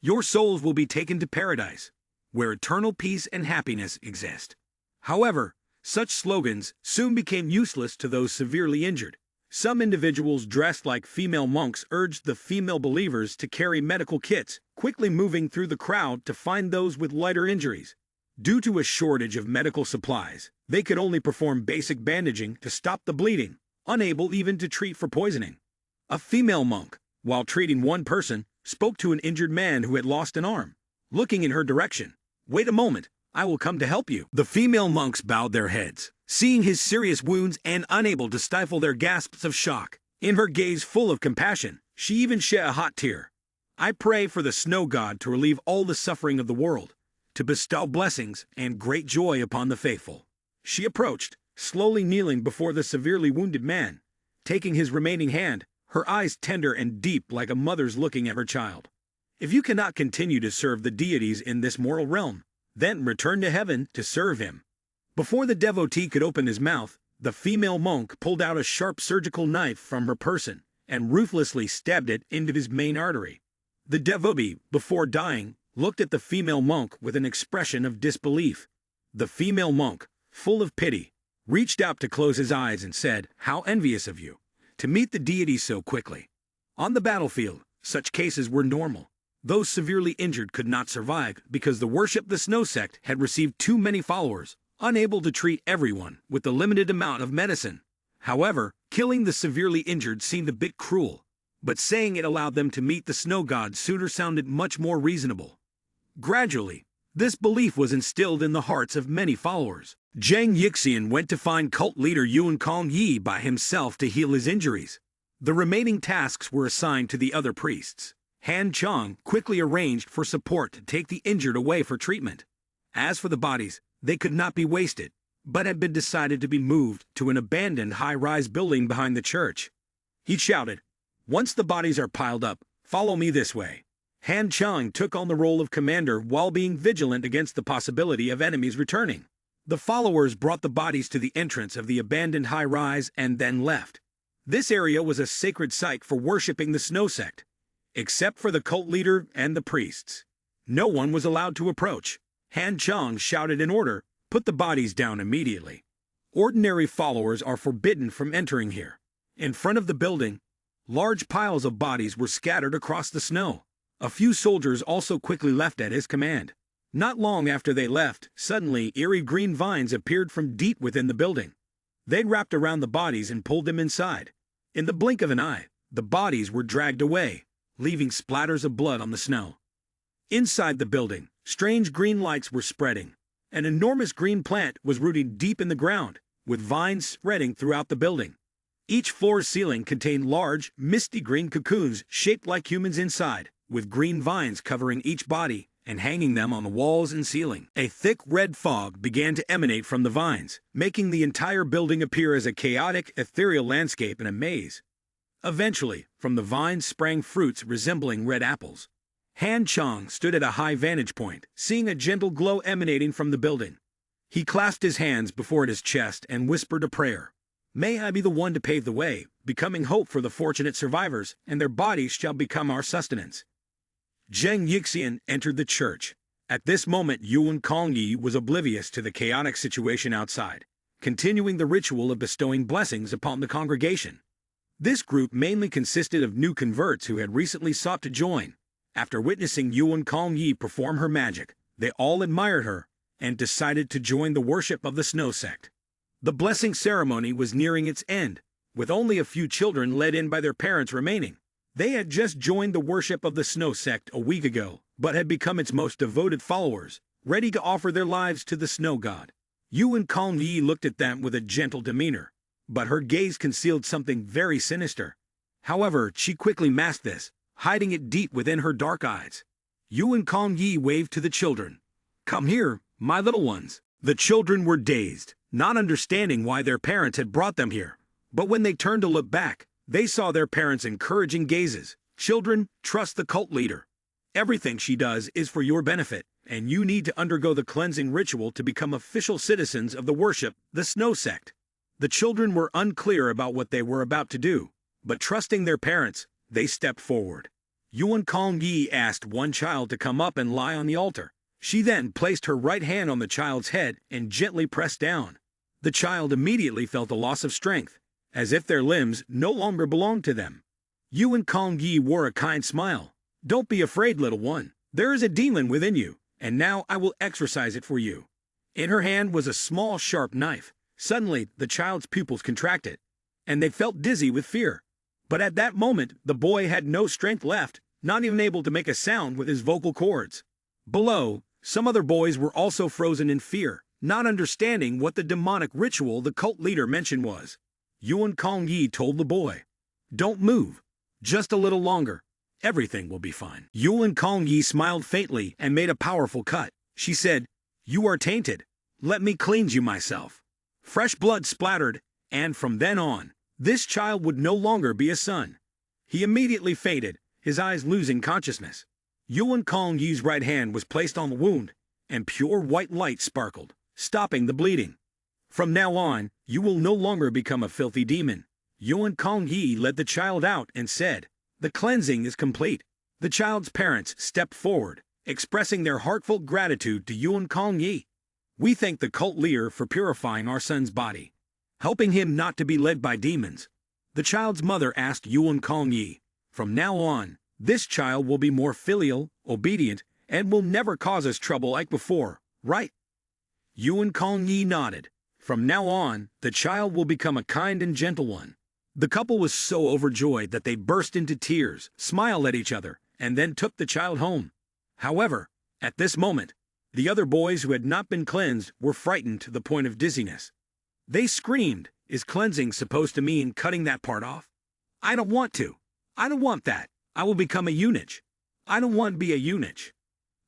Your souls will be taken to paradise, where eternal peace and happiness exist. However, Such slogans soon became useless to those severely injured. Some individuals dressed like female monks urged the female believers to carry medical kits, quickly moving through the crowd to find those with lighter injuries. Due to a shortage of medical supplies, they could only perform basic bandaging to stop the bleeding, unable even to treat for poisoning. A female monk, while treating one person, spoke to an injured man who had lost an arm. Looking in her direction, "Wait a moment, I will come to help you." The female monks bowed their heads, seeing his serious wounds and unable to stifle their gasps of shock. In her gaze full of compassion, she even shed a hot tear. "I pray for the snow god to relieve all the suffering of the world, to bestow blessings and great joy upon the faithful." She approached, slowly kneeling before the severely wounded man, taking his remaining hand, her eyes tender and deep like a mother's looking at her child. "If you cannot continue to serve the deities in this mortal realm, then return to heaven to serve him." Before the devotee could open his mouth, the female monk pulled out a sharp surgical knife from her person and ruthlessly stabbed it into his main artery. The devotee, before dying, looked at the female monk with an expression of disbelief. The female monk, full of pity, reached out to close his eyes and said, "How envious of you, to meet the deity so quickly." On the battlefield, such cases were normal. Those severely injured could not survive because the worship the snow sect had received too many followers, unable to treat everyone with the limited amount of medicine. However, killing the severely injured seemed a bit cruel, but saying it allowed them to meet the snow god sooner sounded much more reasonable. Gradually, this belief was instilled in the hearts of many followers. Zhang Yixian went to find cult leader Yuan Kongyi by himself to heal his injuries. The remaining tasks were assigned to the other priests. Han Chang quickly arranged for support to take the injured away for treatment. As for the bodies, they could not be wasted, but had been decided to be moved to an abandoned high-rise building behind the church. He shouted, "Once the bodies are piled up, follow me this way." Han Chang took on the role of commander while being vigilant against the possibility of enemies returning. The followers brought the bodies to the entrance of the abandoned high-rise and then left. This area was a sacred site for worshipping the snow sect. Except for the cult leader and the priests, no one was allowed to approach. Han Chang shouted an order, "Put the bodies down immediately." Ordinary followers are forbidden from entering here. In front of the building, large piles of bodies were scattered across the snow. A few soldiers also quickly left at his command. Not long after they left, suddenly eerie green vines appeared from deep within the building. They wrapped around the bodies and pulled them inside. In the blink of an eye, the bodies were dragged away, leaving splatters of blood on the snow. Inside the building, strange green lights were spreading. An enormous green plant was rooted deep in the ground, with vines spreading throughout the building. Each floor's ceiling contained large, misty green cocoons shaped like humans inside, with green vines covering each body and hanging them on the walls and ceiling. A thick red fog began to emanate from the vines, making the entire building appear as a chaotic, ethereal landscape in a maze. Eventually, from the vines sprang fruits resembling red apples. Han Chang stood at a high vantage point, seeing a gentle glow emanating from the building. He clasped his hands before his chest and whispered a prayer. "May I be the one to pave the way, becoming hope for the fortunate survivors, and their bodies shall become our sustenance." Zhang Yixian entered the church. At this moment, Yuan Kongyi was oblivious to the chaotic situation outside, continuing the ritual of bestowing blessings upon the congregation. This group mainly consisted of new converts who had recently sought to join. After witnessing Yuan Kongyi perform her magic, they all admired her and decided to join the worship of the snow sect. The blessing ceremony was nearing its end, with only a few children led in by their parents remaining. They had just joined the worship of the snow sect a week ago, but had become its most devoted followers, ready to offer their lives to the snow god. Yuan Kongyi looked at them with a gentle demeanor, but her gaze concealed something very sinister. However, she quickly masked this, hiding it deep within her dark eyes. Yuan Kongyi waved to the children. "Come here, my little ones." The children were dazed, not understanding why their parents had brought them here. But when they turned to look back, they saw their parents' encouraging gazes. "Children, trust the cult leader. Everything she does is for your benefit, and you need to undergo the cleansing ritual to become official citizens of the worship, the snow sect." The children were unclear about what they were about to do, but trusting their parents, they stepped forward. Yuan Kongyi asked one child to come up and lie on the altar. She then placed her right hand on the child's head and gently pressed down. The child immediately felt a loss of strength, as if their limbs no longer belonged to them. Yuan Kong Yi wore a kind smile. "Don't be afraid, little one. There is a demon within you, and now I will exorcise it for you." In her hand was a small, sharp knife. Suddenly, the child's pupils contracted, and they felt dizzy with fear. But at that moment, the boy had no strength left, not even able to make a sound with his vocal cords. Below, some other boys were also frozen in fear, not understanding what the demonic ritual the cult leader mentioned was. Yuan Kong Yi told the boy, "Don't move. Just a little longer. Everything will be fine." Yuan Kong Yi smiled faintly and made a powerful cut. She said, "You are tainted. Let me cleanse you myself." Fresh blood splattered, and from then on, this child would no longer be a son. He immediately fainted, his eyes losing consciousness. Yuan Kong Yi's right hand was placed on the wound, and pure white light sparkled, stopping the bleeding. "From now on, you will no longer become a filthy demon." Yuan Kong Yi led the child out and said, "The cleansing is complete." The child's parents stepped forward, expressing their heartfelt gratitude to Yuan Kong Yi. "We thank the cult leader for purifying our son's body, helping him not to be led by demons." The child's mother asked Yuan Kong Yi, "From now on, this child will be more filial, obedient, and will never cause us trouble like before, right?" Yuan Kong Yi nodded. From now on, the child will become a kind and gentle one. The couple was so overjoyed that they burst into tears, smiled at each other, and then took the child home. However, at this moment, the other boys who had not been cleansed were frightened to the point of dizziness. They screamed, "Is cleansing supposed to mean cutting that part off? I don't want to. I don't want that. I will become a eunuch. I don't want to be a eunuch."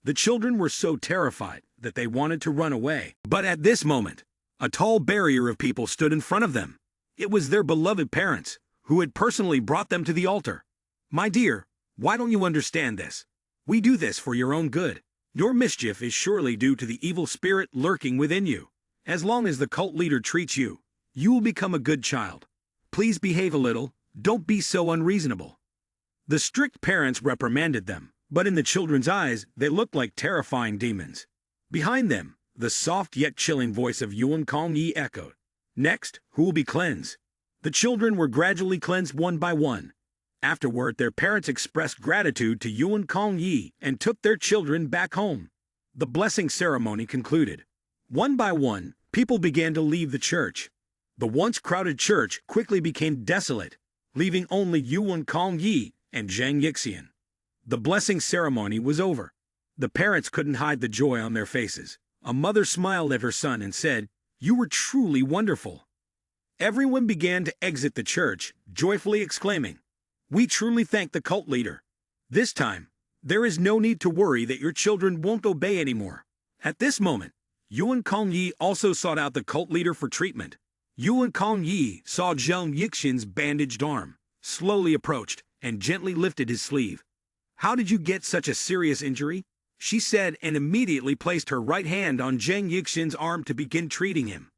The children were so terrified that they wanted to run away. But at this moment, a tall barrier of people stood in front of them. It was their beloved parents, who had personally brought them to the altar. "My dear, why don't you understand this? We do this for your own good. Your mischief is surely due to the evil spirit lurking within you. As long as the cult leader treats you, you will become a good child. Please behave a little, don't be so unreasonable." The strict parents reprimanded them, but in the children's eyes, they looked like terrifying demons. Behind them, the soft yet chilling voice of Yuan Kong Yi echoed, "Next, who will be cleansed?" The children were gradually cleansed one by one. Afterward, their parents expressed gratitude to Yuan Kong Yi and took their children back home. The blessing ceremony concluded. One by one, people began to leave the church. The once crowded church quickly became desolate, leaving only Yuan Kong Yi and Zhang Yixian. The blessing ceremony was over. The parents couldn't hide the joy on their faces. A mother smiled at her son and said, "You were truly wonderful." Everyone began to exit the church, joyfully exclaiming, "We truly thank the cult leader. This time, there is no need to worry that your children won't obey anymore." At this moment, Yuan Kong Yi also sought out the cult leader for treatment. Yuan Kong Yi saw Zhang Yixian's bandaged arm, slowly approached, and gently lifted his sleeve. "How did you get such a serious injury?" she said, and immediately placed her right hand on Zhang Yixian's arm to begin treating him.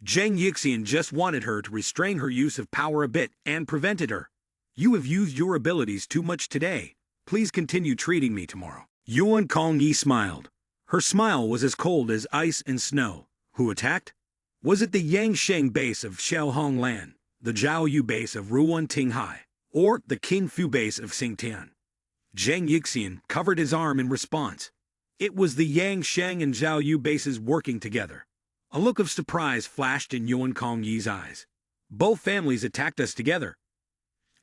Zhang Yixian just wanted her to restrain her use of power a bit and prevented her. "You have used your abilities too much today. Please continue treating me tomorrow." Yuan Kong Yi smiled. Her smile was as cold as ice and snow. Who attacked? Was it the Yangsheng base of Xiaohong Lan, the Zhaoyu base of Ruan Tinghai, or the Qingfu base of Xingtian? Zhang Yixian covered his arm in response. It was the Yangsheng and Zhaoyu bases working together. A look of surprise flashed in Yuan Kong Yi's eyes. "Both families attacked us together."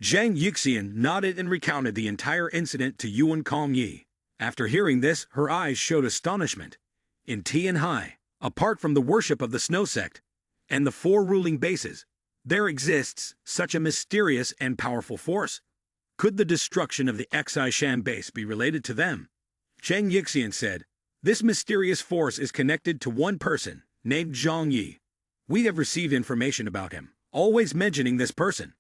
Zhang Yixian nodded and recounted the entire incident to Yuan Kong Yi. After hearing this, her eyes showed astonishment. In Tianhai, apart from the worship of the Snow Sect and the four ruling bases, there exists such a mysterious and powerful force. Could the destruction of the Xishan base be related to them? Zhang Yixian said, "This mysterious force is connected to one person, named Zhang Yi. We have received information about him, always mentioning this person."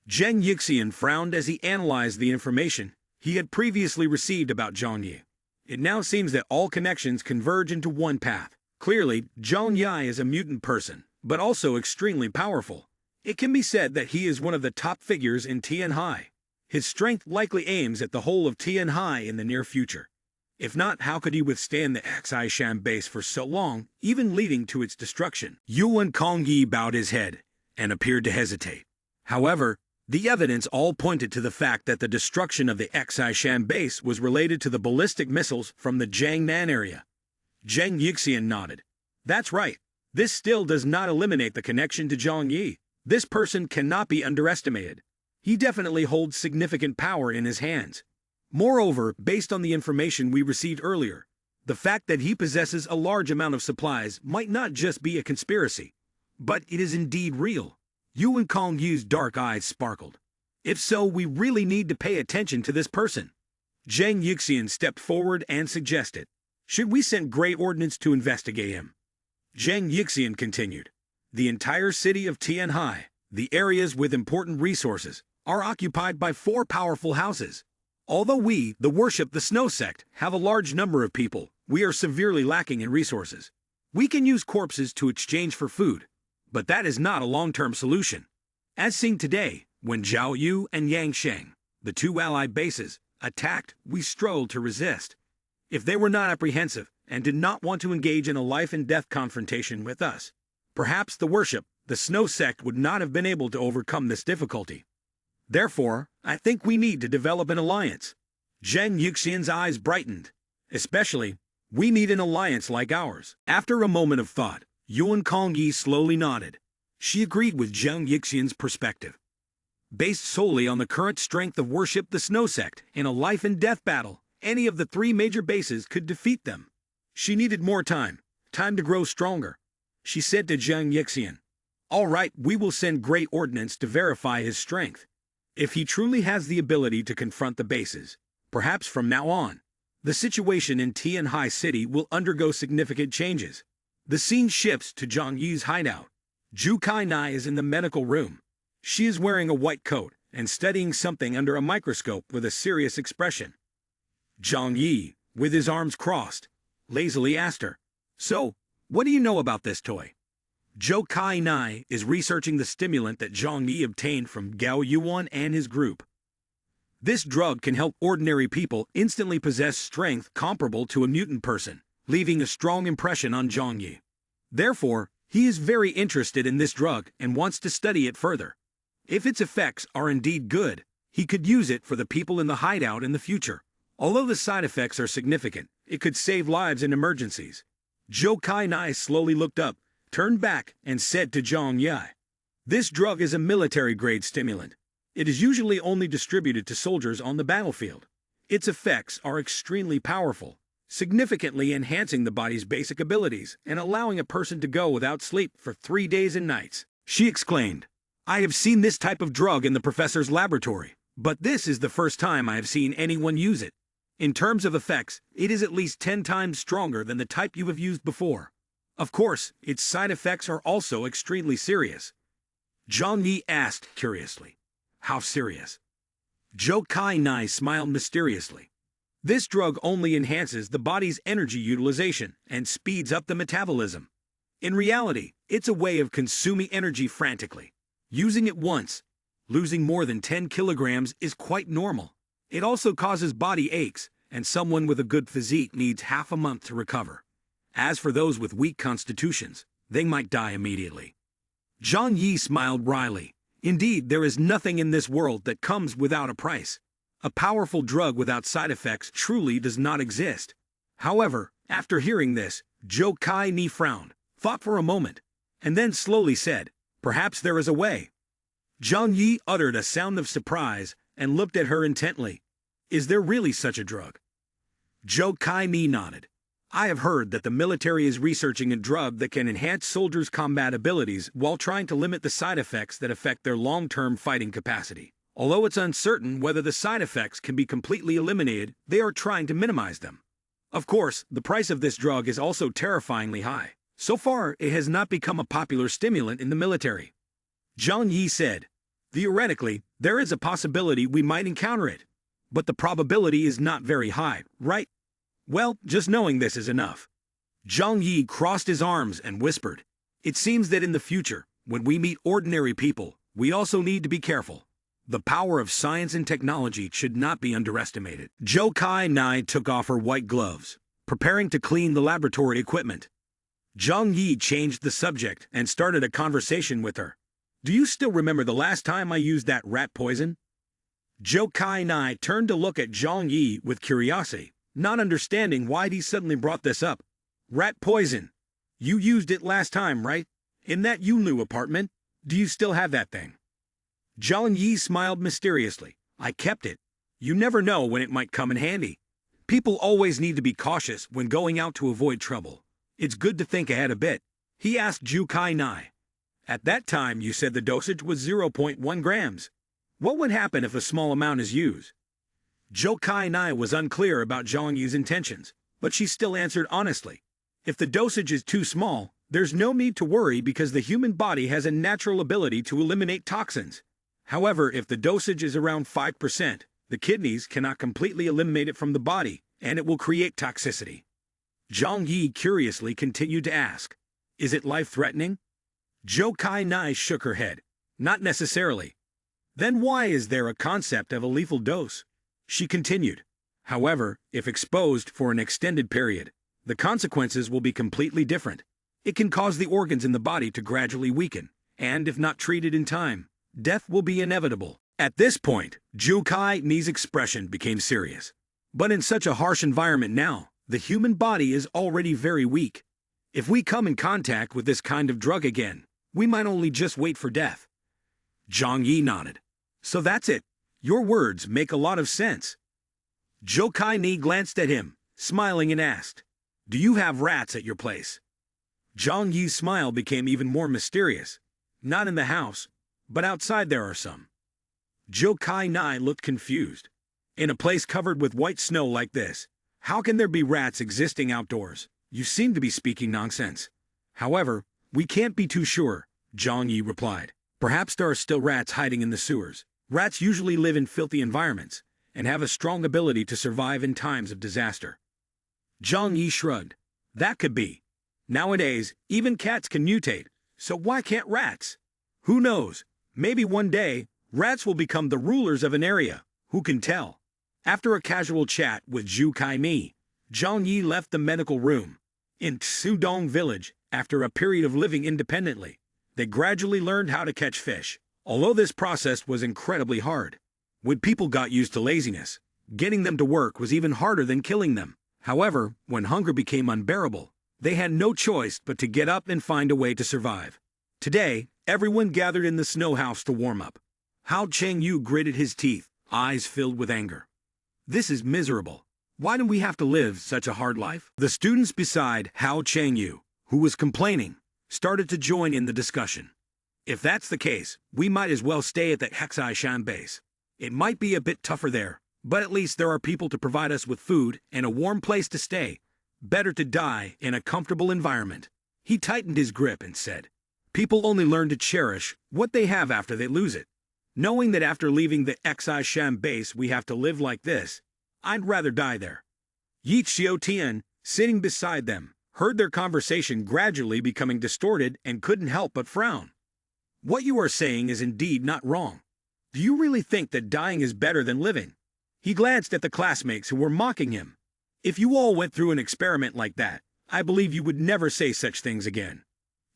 Zhang Yixian frowned as he analyzed the information he had previously received about Zhang Yi. It now seems that all connections converge into one path. Clearly, Zhang Yi is a mutant person, but also extremely powerful. It can be said that he is one of the top figures in Tianhai. His strength likely aims at the whole of Tianhai in the near future. If not, how could he withstand the Xishan base for so long, even leading to its destruction? Yuan Kongyi bowed his head and appeared to hesitate. However, the evidence all pointed to the fact that the destruction of the Xishan base was related to the ballistic missiles from the Jiangnan area. Zhang Yixian nodded. That's right. This still does not eliminate the connection to Zhang Yi. This person cannot be underestimated. He definitely holds significant power in his hands. Moreover, based on the information we received earlier, the fact that he possesses a large amount of supplies might not just be a conspiracy, but it is indeed real. Yuan Kongyu's dark eyes sparkled. If so, we really need to pay attention to this person. Zhang Yixian stepped forward and suggested, should we send Great Ordnance to investigate him? Zhang Yixian continued, the entire city of Tianhai, the areas with important resources, are occupied by 4 powerful houses. Although we, the Worship the Snow Sect, have a large number of people, we are severely lacking in resources. We can use corpses to exchange for food, but that is not a long-term solution. As seen today, when Zhao Yu and Yang Sheng, the 2 allied bases, attacked, we struggled to resist. If they were not apprehensive and did not want to engage in a life-and-death confrontation with us, perhaps the Worship, the Snow Sect, would not have been able to overcome this difficulty. Therefore, I think we need to develop an alliance. Zhang Yixian's eyes brightened. Especially, we need an alliance like ours. After a moment of thought, Yuan Kongyi slowly nodded. She agreed with Zhang Yixian's perspective. Based solely on the current strength of Worship the Snow Sect, in a life-and-death battle, any of the 3 major bases could defeat them. She needed more time to grow stronger. She said to Zhang Yixian, all right, we will send Great Ordnance to verify his strength. If he truly has the ability to confront the bases, perhaps from now on, the situation in Tianhai City will undergo significant changes. The scene shifts to Zhang Yi's hideout. Zhu Kainai is in the medical room. She is wearing a white coat and studying something under a microscope with a serious expression. Zhang Yi, with his arms crossed, lazily asked her, so, what do you know about this toy? Zhou Kainai is researching the stimulant that Zhang Yi obtained from Gao Yuan and his group. This drug can help ordinary people instantly possess strength comparable to a mutant person, leaving a strong impression on Zhang Yi. Therefore, he is very interested in this drug and wants to study it further. If its effects are indeed good, he could use it for the people in the hideout in the future. Although the side effects are significant, it could save lives in emergencies. Zhou Kainai slowly looked up, turned back, and said to Zhang Yi, this drug is a military-grade stimulant. It is usually only distributed to soldiers on the battlefield. Its effects are extremely powerful, significantly enhancing the body's basic abilities and allowing a person to go without sleep for 3 days and nights. She exclaimed, I have seen this type of drug in the professor's laboratory, but this is the first time I have seen anyone use it. In terms of effects, it is at least 10 times stronger than the type you have used before. Of course, its side effects are also extremely serious. Zhang Yi asked curiously, how serious? Zhou Kainai smiled mysteriously. This drug only enhances the body's energy utilization and speeds up the metabolism. In reality, it's a way of consuming energy frantically. Using it once, losing more than 10 kilograms is quite normal. It also causes body aches, and someone with a good physique needs half a month to recover. As for those with weak constitutions, they might die immediately. Zhang Yi smiled wryly. Indeed, there is nothing in this world that comes without a price. A powerful drug without side effects truly does not exist. However, after hearing this, Zhou Kainai frowned, thought for a moment, and then slowly said, perhaps there is a way. Zhang Yi uttered a sound of surprise and looked at her intently. Is there really such a drug? Zhou Kainai nodded. I have heard that the military is researching a drug that can enhance soldiers' combat abilities while trying to limit the side effects that affect their long-term fighting capacity. Although it's uncertain whether the side effects can be completely eliminated, they are trying to minimize them. Of course, the price of this drug is also terrifyingly high. So far, it has not become a popular stimulant in the military. Zhang Yi said, theoretically, there is a possibility we might encounter it. But the probability is not very high, right? Well, just knowing this is enough. Zhang Yi crossed his arms and whispered, it seems that in the future, when we meet ordinary people, we also need to be careful. The power of science and technology should not be underestimated. Zhou Kai Nai took off her white gloves, preparing to clean the laboratory equipment. Zhang Yi changed the subject and started a conversation with her. Do you still remember the last time I used that rat poison? Zhou Kai Nai turned to look at Zhang Yi with curiosity, not understanding why he suddenly brought this up. Rat poison. You used it last time, right? In that Yunlu apartment? Do you still have that thing? Zhang Yi smiled mysteriously. I kept it. You never know when it might come in handy. People always need to be cautious when going out to avoid trouble. It's good to think ahead a bit. He asked Zhou Kai Nai. At that time you said the dosage was 0.1 grams. What would happen if a small amount is used? Zhou Kai Nai was unclear about Zhang Yi's intentions, but she still answered honestly. If the dosage is too small, there's no need to worry because the human body has a natural ability to eliminate toxins. However, if the dosage is around 5%, the kidneys cannot completely eliminate it from the body, and it will create toxicity. Zhang Yi curiously continued to ask, is it life-threatening? Zhou Kai Nai shook her head. Not necessarily. Then why is there a concept of a lethal dose? She continued. However, if exposed for an extended period, the consequences will be completely different. It can cause the organs in the body to gradually weaken, and if not treated in time, death will be inevitable. At this point, Zhou Kai Nai's expression became serious. But in such a harsh environment now, the human body is already very weak. If we come in contact with this kind of drug again, we might only just wait for death. Zhang Yi nodded. So that's it. Your words make a lot of sense. Zhou Kai Nai glanced at him, smiling and asked, do you have rats at your place? Zhang Yi's smile became even more mysterious. Not in the house, but outside there are some. Zhou Kai Nai looked confused. In a place covered with white snow like this, how can there be rats existing outdoors? You seem to be speaking nonsense. However, we can't be too sure, Zhang Yi replied. Perhaps there are still rats hiding in the sewers. Rats usually live in filthy environments and have a strong ability to survive in times of disaster. Zhang Yi shrugged. That could be. Nowadays, even cats can mutate, so why can't rats? Who knows? Maybe one day, rats will become the rulers of an area. Who can tell? After a casual chat with Zhou Kai Nai, Zhang Yi left the medical room. In Sudong village, after a period of living independently, they gradually learned how to catch fish. Although this process was incredibly hard, when people got used to laziness, getting them to work was even harder than killing them. However, when hunger became unbearable, they had no choice but to get up and find a way to survive. Today, everyone gathered in the snow house to warm up. Hao Cheng-yu gritted his teeth, eyes filled with anger. This is miserable. Why do we have to live such a hard life? The students beside Hao Cheng-yu, who was complaining, started to join in the discussion. If that's the case, we might as well stay at the Hexai-shan base. It might be a bit tougher there, but at least there are people to provide us with food and a warm place to stay. Better to die in a comfortable environment. He tightened his grip and said, people only learn to cherish what they have after they lose it. Knowing that after leaving the Hexai-shan base we have to live like this, I'd rather die there. Yi Xiaotian, sitting beside them, heard their conversation gradually becoming distorted and couldn't help but frown. What you are saying is indeed not wrong. Do you really think that dying is better than living? He glanced at the classmates who were mocking him. If you all went through an experiment like that, I believe you would never say such things again.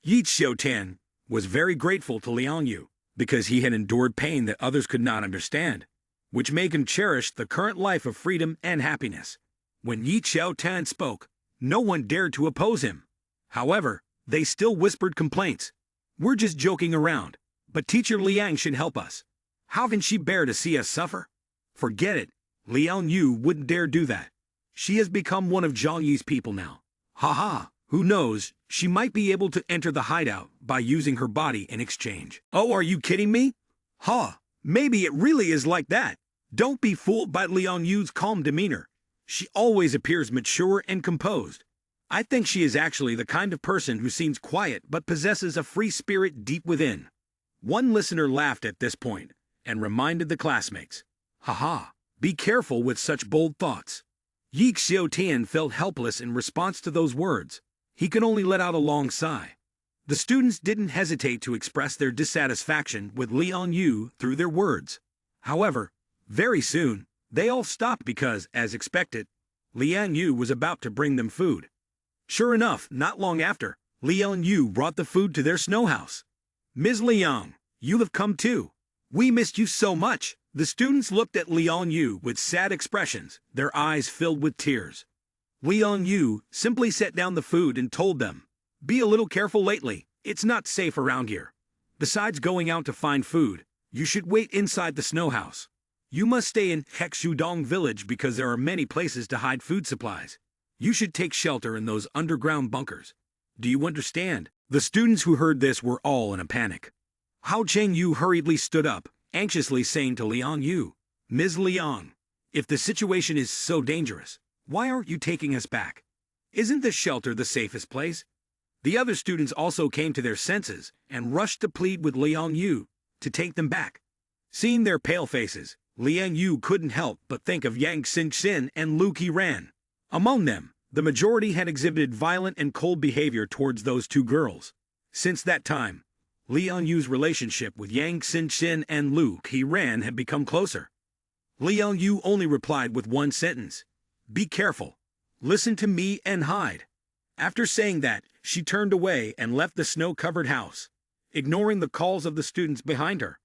Yi Xiaotian was very grateful to Liang Yu because he had endured pain that others could not understand, which made him cherish the current life of freedom and happiness. When Yi Xiaotian spoke, no one dared to oppose him. However, they still whispered complaints. We're just joking around, but Teacher Liang should help us. How can she bear to see us suffer? Forget it, Liang Yu wouldn't dare do that. She has become one of Zhang Yi's people now. Haha, who knows, she might be able to enter the hideout by using her body in exchange. Oh, are you kidding me? Maybe it really is like that. Don't be fooled by Liang Yu's calm demeanor. She always appears mature and composed. I think she is actually the kind of person who seems quiet but possesses a free spirit deep within. One listener laughed at this point and reminded the classmates, haha, be careful with such bold thoughts. Yi Xiaotian felt helpless in response to those words. He could only let out a long sigh. The students didn't hesitate to express their dissatisfaction with Liang Yu through their words. However, very soon, they all stopped because, as expected, Liang Yu was about to bring them food. Sure enough, not long after, Liang Yu brought the food to their snow house. Ms. Liang, you have come too. We missed you so much. The students looked at Liang Yu with sad expressions, their eyes filled with tears. Liang Yu simply set down the food and told them, "Be a little careful lately, it's not safe around here. Besides going out to find food, you should wait inside the snow house. You must stay in Hexudong village because there are many places to hide food supplies. You should take shelter in those underground bunkers. Do you understand?" The students who heard this were all in a panic. Hao Cheng-yu hurriedly stood up, anxiously saying to Liang Yu, "Ms. Liang, if the situation is so dangerous, why aren't you taking us back? Isn't the shelter the safest place?" The other students also came to their senses and rushed to plead with Liang Yu to take them back. Seeing their pale faces, Liang Yu couldn't help but think of Yang Xinxin and Lu Qiran. Among them, the majority had exhibited violent and cold behavior towards those two girls. Since that time, Liang Yu's relationship with Yang Xinxin and Lu Qiran had become closer. Liang Yu only replied with one sentence, "Be careful. Listen to me and hide." After saying that, she turned away and left the snow-covered house, ignoring the calls of the students behind her.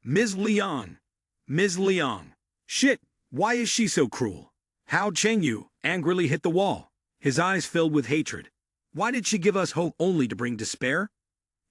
"Ms. Liang! Ms. Liang! Shit, why is she so cruel?" Hao Cheng-yu angrily hit the wall, his eyes filled with hatred. Why did she give us hope only to bring despair?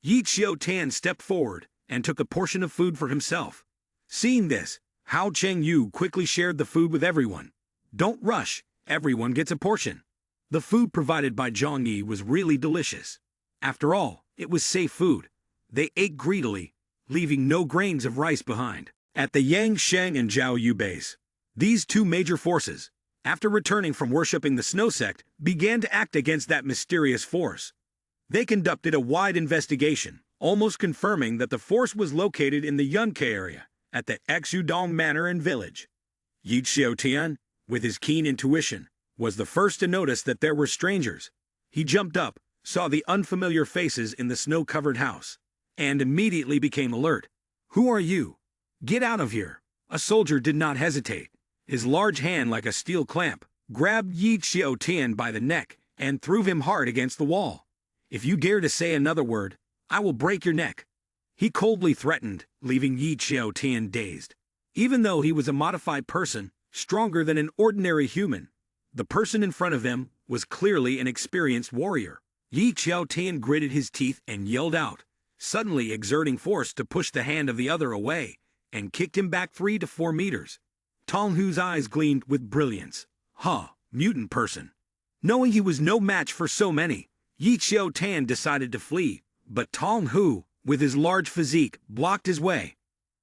Yi Qiu-tan stepped forward and took a portion of food for himself. Seeing this, Hao Cheng-yu quickly shared the food with everyone. "Don't rush, everyone gets a portion." The food provided by Zhang Yi was really delicious. After all, it was safe food. They ate greedily, leaving no grains of rice behind. At the Yangsheng and Zhaoyu base, these two major forces, after returning from worshipping the snow sect, began to act against that mysterious force. They conducted a wide investigation, almost confirming that the force was located in the Yunke area, at the Exudong Manor and Village. Yi Qiu-tian, with his keen intuition, was the first to notice that there were strangers. He jumped up, saw the unfamiliar faces in the snow-covered house, and immediately became alert. "Who are you? Get out of here!" A soldier did not hesitate. His large hand, like a steel clamp, grabbed Yi Qiu-tian by the neck and threw him hard against the wall. "If you dare to say another word, I will break your neck." He coldly threatened, leaving Yi Qiu-tian dazed. Even though he was a modified person, stronger than an ordinary human, the person in front of him was clearly an experienced warrior. Yi Qiu-tian gritted his teeth and yelled out, suddenly exerting force to push the hand of the other away, and kicked him back 3 to 4 meters. Tong Hu's eyes gleamed with brilliance. "Huh, mutant person." Knowing he was no match for so many, Yi Qiu-tian decided to flee, but Tong Hu, with his large physique, blocked his way.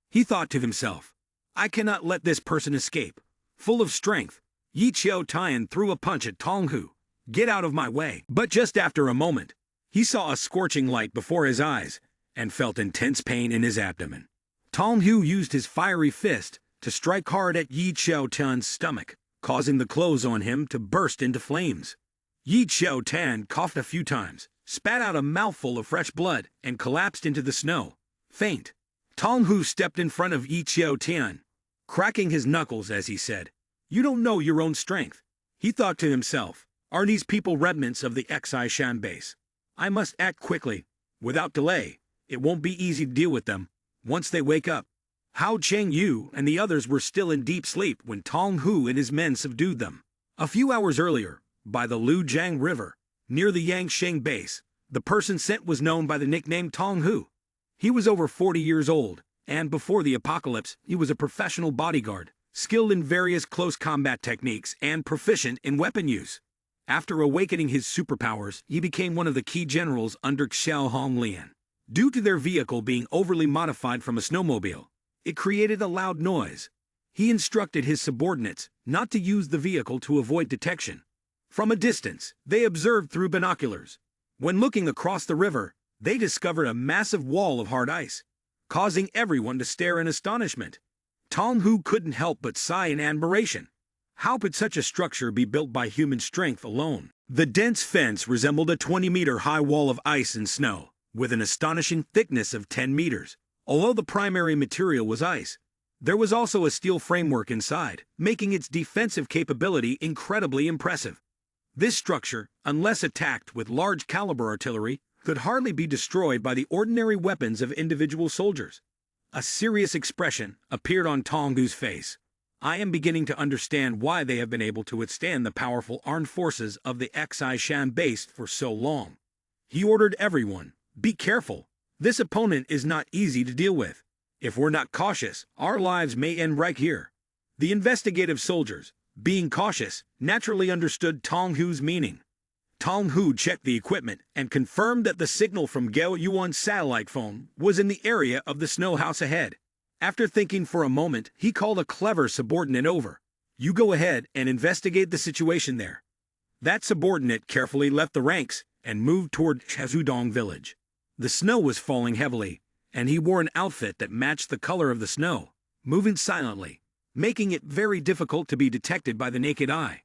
He thought to himself, "I cannot let this person escape." Full of strength, Yi Qiu-tian threw a punch at Tong Hu. "Get out of my way." But just after a moment, he saw a scorching light before his eyes and felt intense pain in his abdomen. Tong Hu used his fiery fist to strike hard at Yi Qiu-tian's stomach, causing the clothes on him to burst into flames. Yi Qiu-tian coughed a few times, spat out a mouthful of fresh blood, and collapsed into the snow, faint. Tong Hu stepped in front of Yi Qiu-tian, cracking his knuckles as he said, "You don't know your own strength." He thought to himself, "Are these people remnants of the Xi Shan base? I must act quickly, without delay. It won't be easy to deal with them once they wake up." Hao Cheng-yu and the others were still in deep sleep when Tong Hu and his men subdued them. A few hours earlier, by the Lujiang River, near the Yangsheng base, the person sent was known by the nickname Tong Hu. He was over 40 years old, and before the apocalypse, he was a professional bodyguard, skilled in various close combat techniques and proficient in weapon use. After awakening his superpowers, he became one of the key generals under Xiao Honglian. Due to their vehicle being overly modified from a snowmobile, it created a loud noise. He instructed his subordinates not to use the vehicle to avoid detection. From a distance, they observed through binoculars. When looking across the river, they discovered a massive wall of hard ice, causing everyone to stare in astonishment. Tong Hu couldn't help but sigh in admiration. How could such a structure be built by human strength alone? The dense fence resembled a 20-meter-high wall of ice and snow, with an astonishing thickness of 10 meters. Although the primary material was ice, There was also a steel framework inside, making its defensive capability incredibly impressive. This structure, unless attacked with large-caliber artillery, could hardly be destroyed by the ordinary weapons of individual soldiers. A serious expression appeared on Tong Hu's face. I am beginning to understand why they have been able to withstand the powerful armed forces of the Xi Shan base for so long. He ordered everyone, be careful. This opponent is not easy to deal with. If we're not cautious, our lives may end right here. The investigative soldiers, being cautious, naturally understood Tong Hu's meaning. Tong Hu checked the equipment and confirmed that the signal from Gao Yuan's satellite phone was in the area of the snow house ahead. After thinking for a moment, he called a clever subordinate over. You go ahead and investigate the situation there. That subordinate carefully left the ranks and moved toward Chazudong village. The snow was falling heavily, and he wore an outfit that matched the color of the snow, moving silently, making it very difficult to be detected by the naked eye.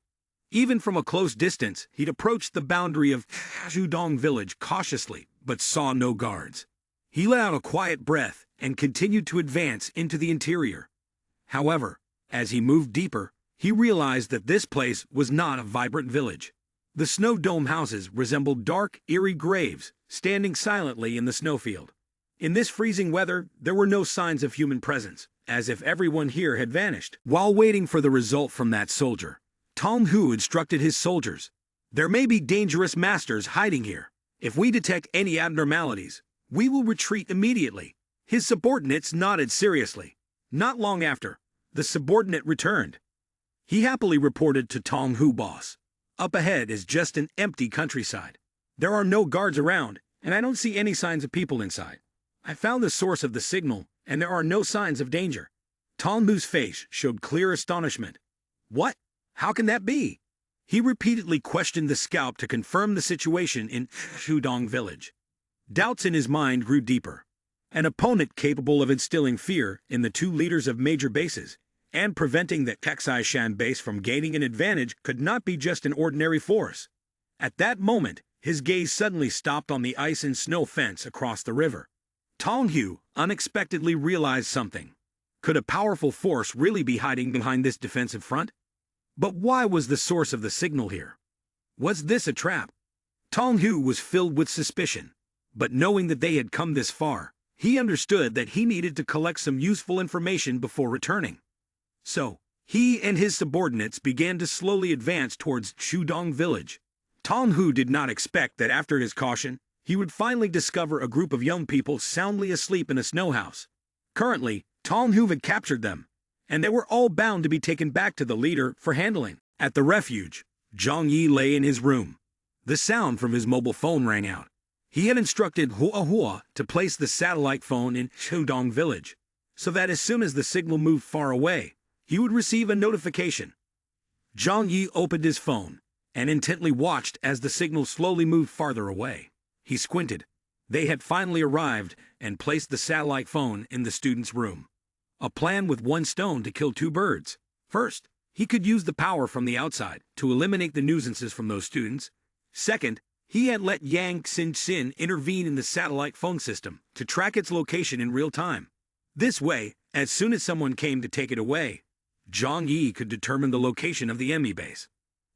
Even from a close distance, he'd approached the boundary of Chazudong village cautiously, but saw no guards. He let out a quiet breath and continued to advance into the interior. However, as he moved deeper, he realized that this place was not a vibrant village. The snow dome houses resembled dark, eerie graves, standing silently in the snowfield. In this freezing weather, there were no signs of human presence, as if everyone here had vanished. While waiting for the result from that soldier, Tong Hu instructed his soldiers, "There may be dangerous masters hiding here. If we detect any abnormalities, we will retreat immediately." His subordinates nodded seriously. Not long after, the subordinate returned. He happily reported to Tong Hu boss, "Up ahead is just an empty countryside. There are no guards around, and I don't see any signs of people inside. I found the source of the signal, and there are no signs of danger." Tong Hu's face showed clear astonishment. "What? How can that be?" He repeatedly questioned the scout to confirm the situation in Chudong village. Doubts in his mind grew deeper. An opponent capable of instilling fear in the two leaders of major bases and preventing the Xi Shan base from gaining an advantage could not be just an ordinary force. At that moment, his gaze suddenly stopped on the ice and snow fence across the river. Tong Hu unexpectedly realized something. Could a powerful force really be hiding behind this defensive front? But why was the source of the signal here? Was this a trap? Tong Hu was filled with suspicion, but knowing that they had come this far, he understood that he needed to collect some useful information before returning. So, he and his subordinates began to slowly advance towards Chudong village. Tong Hu did not expect that after his caution, he would finally discover a group of young people soundly asleep in a snow house. Currently, Tong Hu had captured them, and they were all bound to be taken back to the leader for handling. At the refuge, Zhang Yi lay in his room. The sound from his mobile phone rang out. He had instructed Hua Hua to place the satellite phone in Chudong village, so that as soon as the signal moved far away, he would receive a notification. Zhang Yi opened his phone and intently watched as the signal slowly moved farther away. He squinted. They had finally arrived and placed the satellite phone in the student's room. A plan with one stone to kill two birds. First, he could use the power from the outside to eliminate the nuisances from those students. Second, he had let Yang Xin intervene in the satellite phone system to track its location in real time. This way, as soon as someone came to take it away, Zhang Yi could determine the location of the enemy base.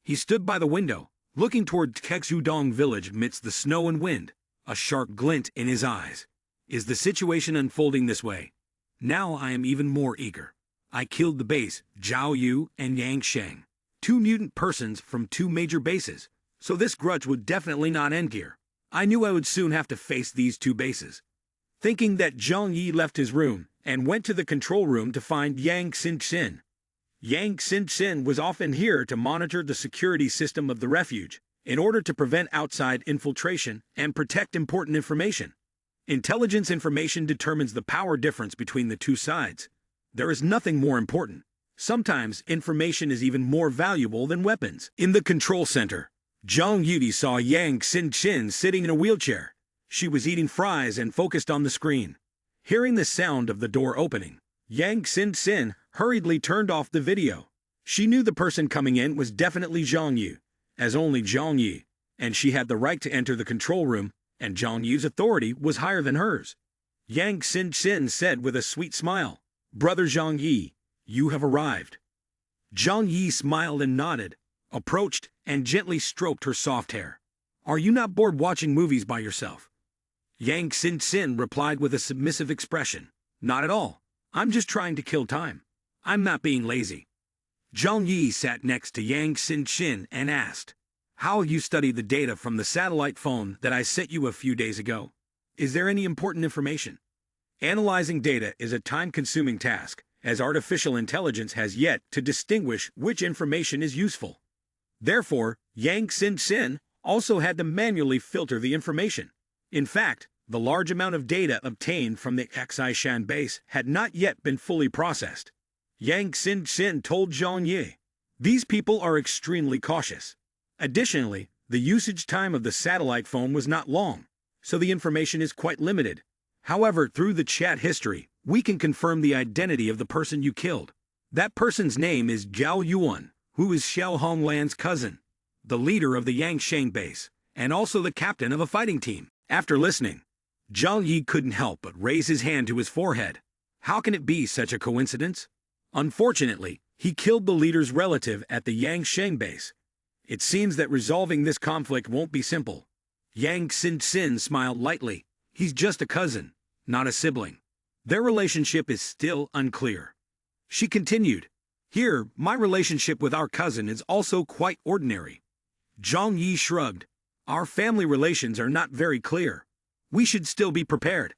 He stood by the window, looking toward Chudong village amidst the snow and wind, a sharp glint in his eyes. Is the situation unfolding this way? Now I am even more eager. I killed the base, Zhao Yu and Yang Sheng, two mutant persons from two major bases, so this grudge would definitely not end here. I knew I would soon have to face these two bases. Thinking that, Zhang Yi left his room and went to the control room to find Yang Xin. Yang Xin was often here to monitor the security system of the refuge in order to prevent outside infiltration and protect important information. Intelligence information determines the power difference between the two sides. There is nothing more important. Sometimes information is even more valuable than weapons. In the control center, Zhang Yudi saw Yang Xin sitting in a wheelchair. She was eating fries and focused on the screen. Hearing the sound of the door opening, Yang Xin hurriedly turned off the video. She knew the person coming in was definitely Zhang Yu, as only Zhang Yi, and she had the right to enter the control room, and Zhang Yu's authority was higher than hers. Yang Xin said with a sweet smile, Brother Zhang Yi, you have arrived. Zhang Yi smiled and nodded, approached, and gently stroked her soft hair. Are you not bored watching movies by yourself? Yang Xin replied with a submissive expression. Not at all. I'm just trying to kill time. I'm not being lazy. Zhang Yi sat next to Yang Xin and asked, how will you study the data from the satellite phone that I sent you a few days ago? Is there any important information? Analyzing data is a time-consuming task, as artificial intelligence has yet to distinguish which information is useful. Therefore, Yang Xin also had to manually filter the information. In fact, the large amount of data obtained from the Xishan base had not yet been fully processed. Yang Xin told Zhang Yi, these people are extremely cautious. Additionally, the usage time of the satellite phone was not long, so the information is quite limited. However, through the chat history, we can confirm the identity of the person you killed. That person's name is Zhao Yuan, who is Xiao Honglan's cousin, the leader of the Yangsheng base, and also the captain of a fighting team. After listening, Zhang Yi couldn't help but raise his hand to his forehead. How can it be such a coincidence? Unfortunately, he killed the leader's relative at the Yangsheng base. It seems that resolving this conflict won't be simple. Yang Xin smiled lightly. He's just a cousin, not a sibling. Their relationship is still unclear. She continued, here, my relationship with our cousin is also quite ordinary. Zhang Yi shrugged. Our family relations are not very clear. We should still be prepared.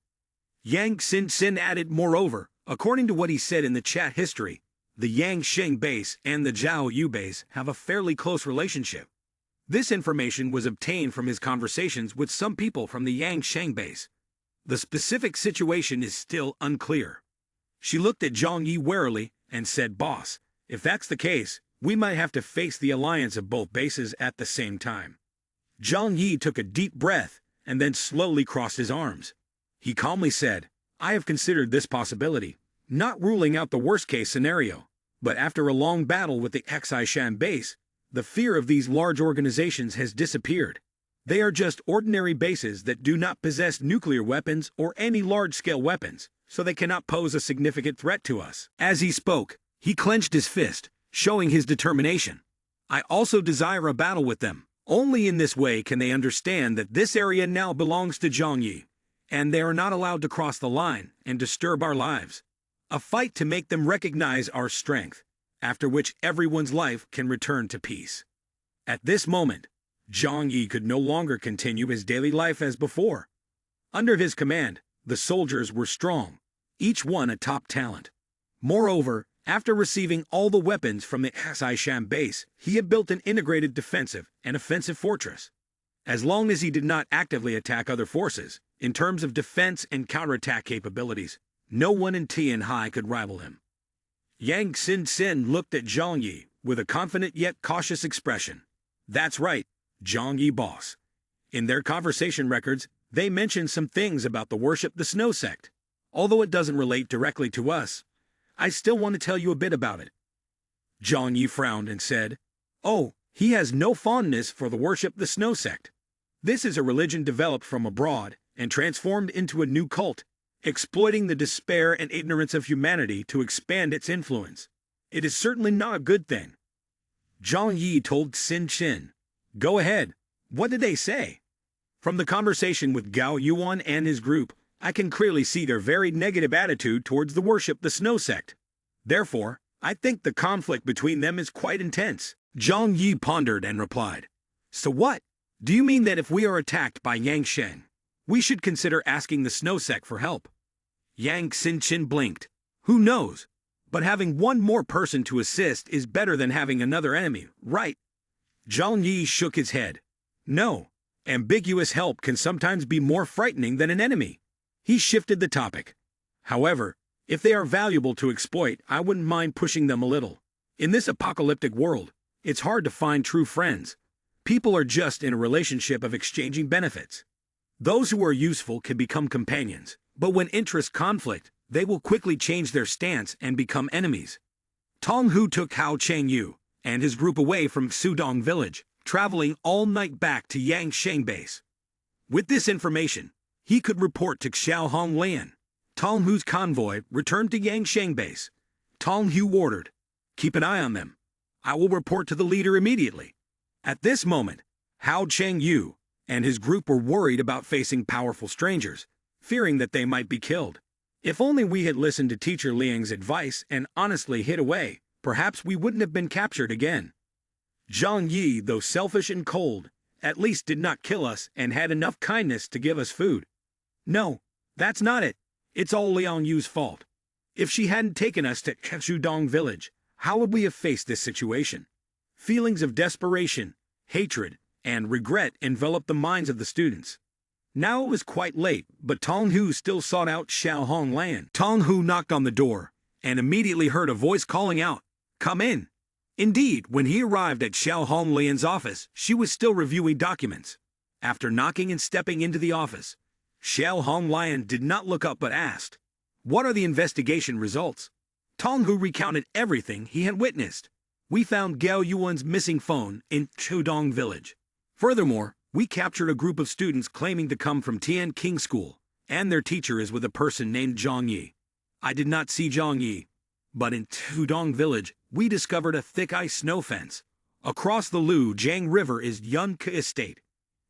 Yang Xin added, moreover, according to what he said in the chat history, the Yangsheng base and the Zhao Yu base have a fairly close relationship. This information was obtained from his conversations with some people from the Yangsheng base. The specific situation is still unclear. She looked at Zhang Yi warily and said, boss, if that's the case, we might have to face the alliance of both bases at the same time. Zhang Yi took a deep breath and then slowly crossed his arms. He calmly said, I have considered this possibility, not ruling out the worst-case scenario, but after a long battle with the Xishan base, the fear of these large organizations has disappeared. They are just ordinary bases that do not possess nuclear weapons or any large-scale weapons, so they cannot pose a significant threat to us. As he spoke, he clenched his fist, showing his determination. I also desire a battle with them. Only in this way can they understand that this area now belongs to Zhang Yi, and they are not allowed to cross the line and disturb our lives. A fight to make them recognize our strength, after which everyone's life can return to peace. At this moment, Zhang Yi could no longer continue his daily life as before. Under his command, the soldiers were strong, each one a top talent. Moreover, after receiving all the weapons from the Xishan base, he had built an integrated defensive and offensive fortress. As long as he did not actively attack other forces, in terms of defense and counterattack capabilities, no one in Tianhai could rival him. Yang Xin looked at Zhang Yi with a confident yet cautious expression. That's right, Zhang Yi boss. In their conversation records, they mentioned some things about the worship the Snow sect. Although it doesn't relate directly to us, I still want to tell you a bit about it. Zhang Yi frowned and said, oh, he has no fondness for the worship the Snow sect. This is a religion developed from abroad and transformed into a new cult, exploiting the despair and ignorance of humanity to expand its influence. It is certainly not a good thing. Zhang Yi told Xin, go ahead, what did they say? From the conversation with Gao Yuan and his group, I can clearly see their very negative attitude towards the worship the Snow sect. Therefore, I think the conflict between them is quite intense. Zhang Yi pondered and replied, so what? Do you mean that if we are attacked by Yangsheng, we should consider asking the Snow sect for help? Yang Xin blinked. Who knows? But having one more person to assist is better than having another enemy, right? Zhang Yi shook his head. No, ambiguous help can sometimes be more frightening than an enemy. He shifted the topic. However, if they are valuable to exploit, I wouldn't mind pushing them a little. In this apocalyptic world, it's hard to find true friends. People are just in a relationship of exchanging benefits. Those who are useful can become companions, but when interests conflict, they will quickly change their stance and become enemies. Tong Hu took Hao Chengyu and his group away from Sudong village, traveling all night back to Yangsheng base. With this information, he could report to Xiao Honglan, Tong Hu's convoy returned to Yangsheng base. Tong Hu ordered, "Keep an eye on them. I will report to the leader immediately." At this moment, Hao Cheng Yu and his group were worried about facing powerful strangers, fearing that they might be killed. If only we had listened to Teacher Liang's advice and honestly hid away, perhaps we wouldn't have been captured again. Zhang Yi, though selfish and cold, at least did not kill us and had enough kindness to give us food. No, that's not it. It's all Liang Yu's fault. If she hadn't taken us to Shudong village, how would we have faced this situation? Feelings of desperation, hatred, and regret enveloped the minds of the students. Now it was quite late, but Tong Hu still sought out Xiao Hong Lan. Tong Hu knocked on the door and immediately heard a voice calling out, "Come in." Indeed, when he arrived at Xiao Hong Lian's office, she was still reviewing documents. After knocking and stepping into the office, Xiao Hong Lian did not look up but asked, "What are the investigation results?" Tong Hu recounted everything he had witnessed. "We found Gao Yuan's missing phone in Chudong village. Furthermore, we captured a group of students claiming to come from Tian King School, and their teacher is with a person named Zhang Yi. I did not see Zhang Yi, but in Chudong village, we discovered a thick ice snow fence. Across the Lu Jiang River is Yunke Estate.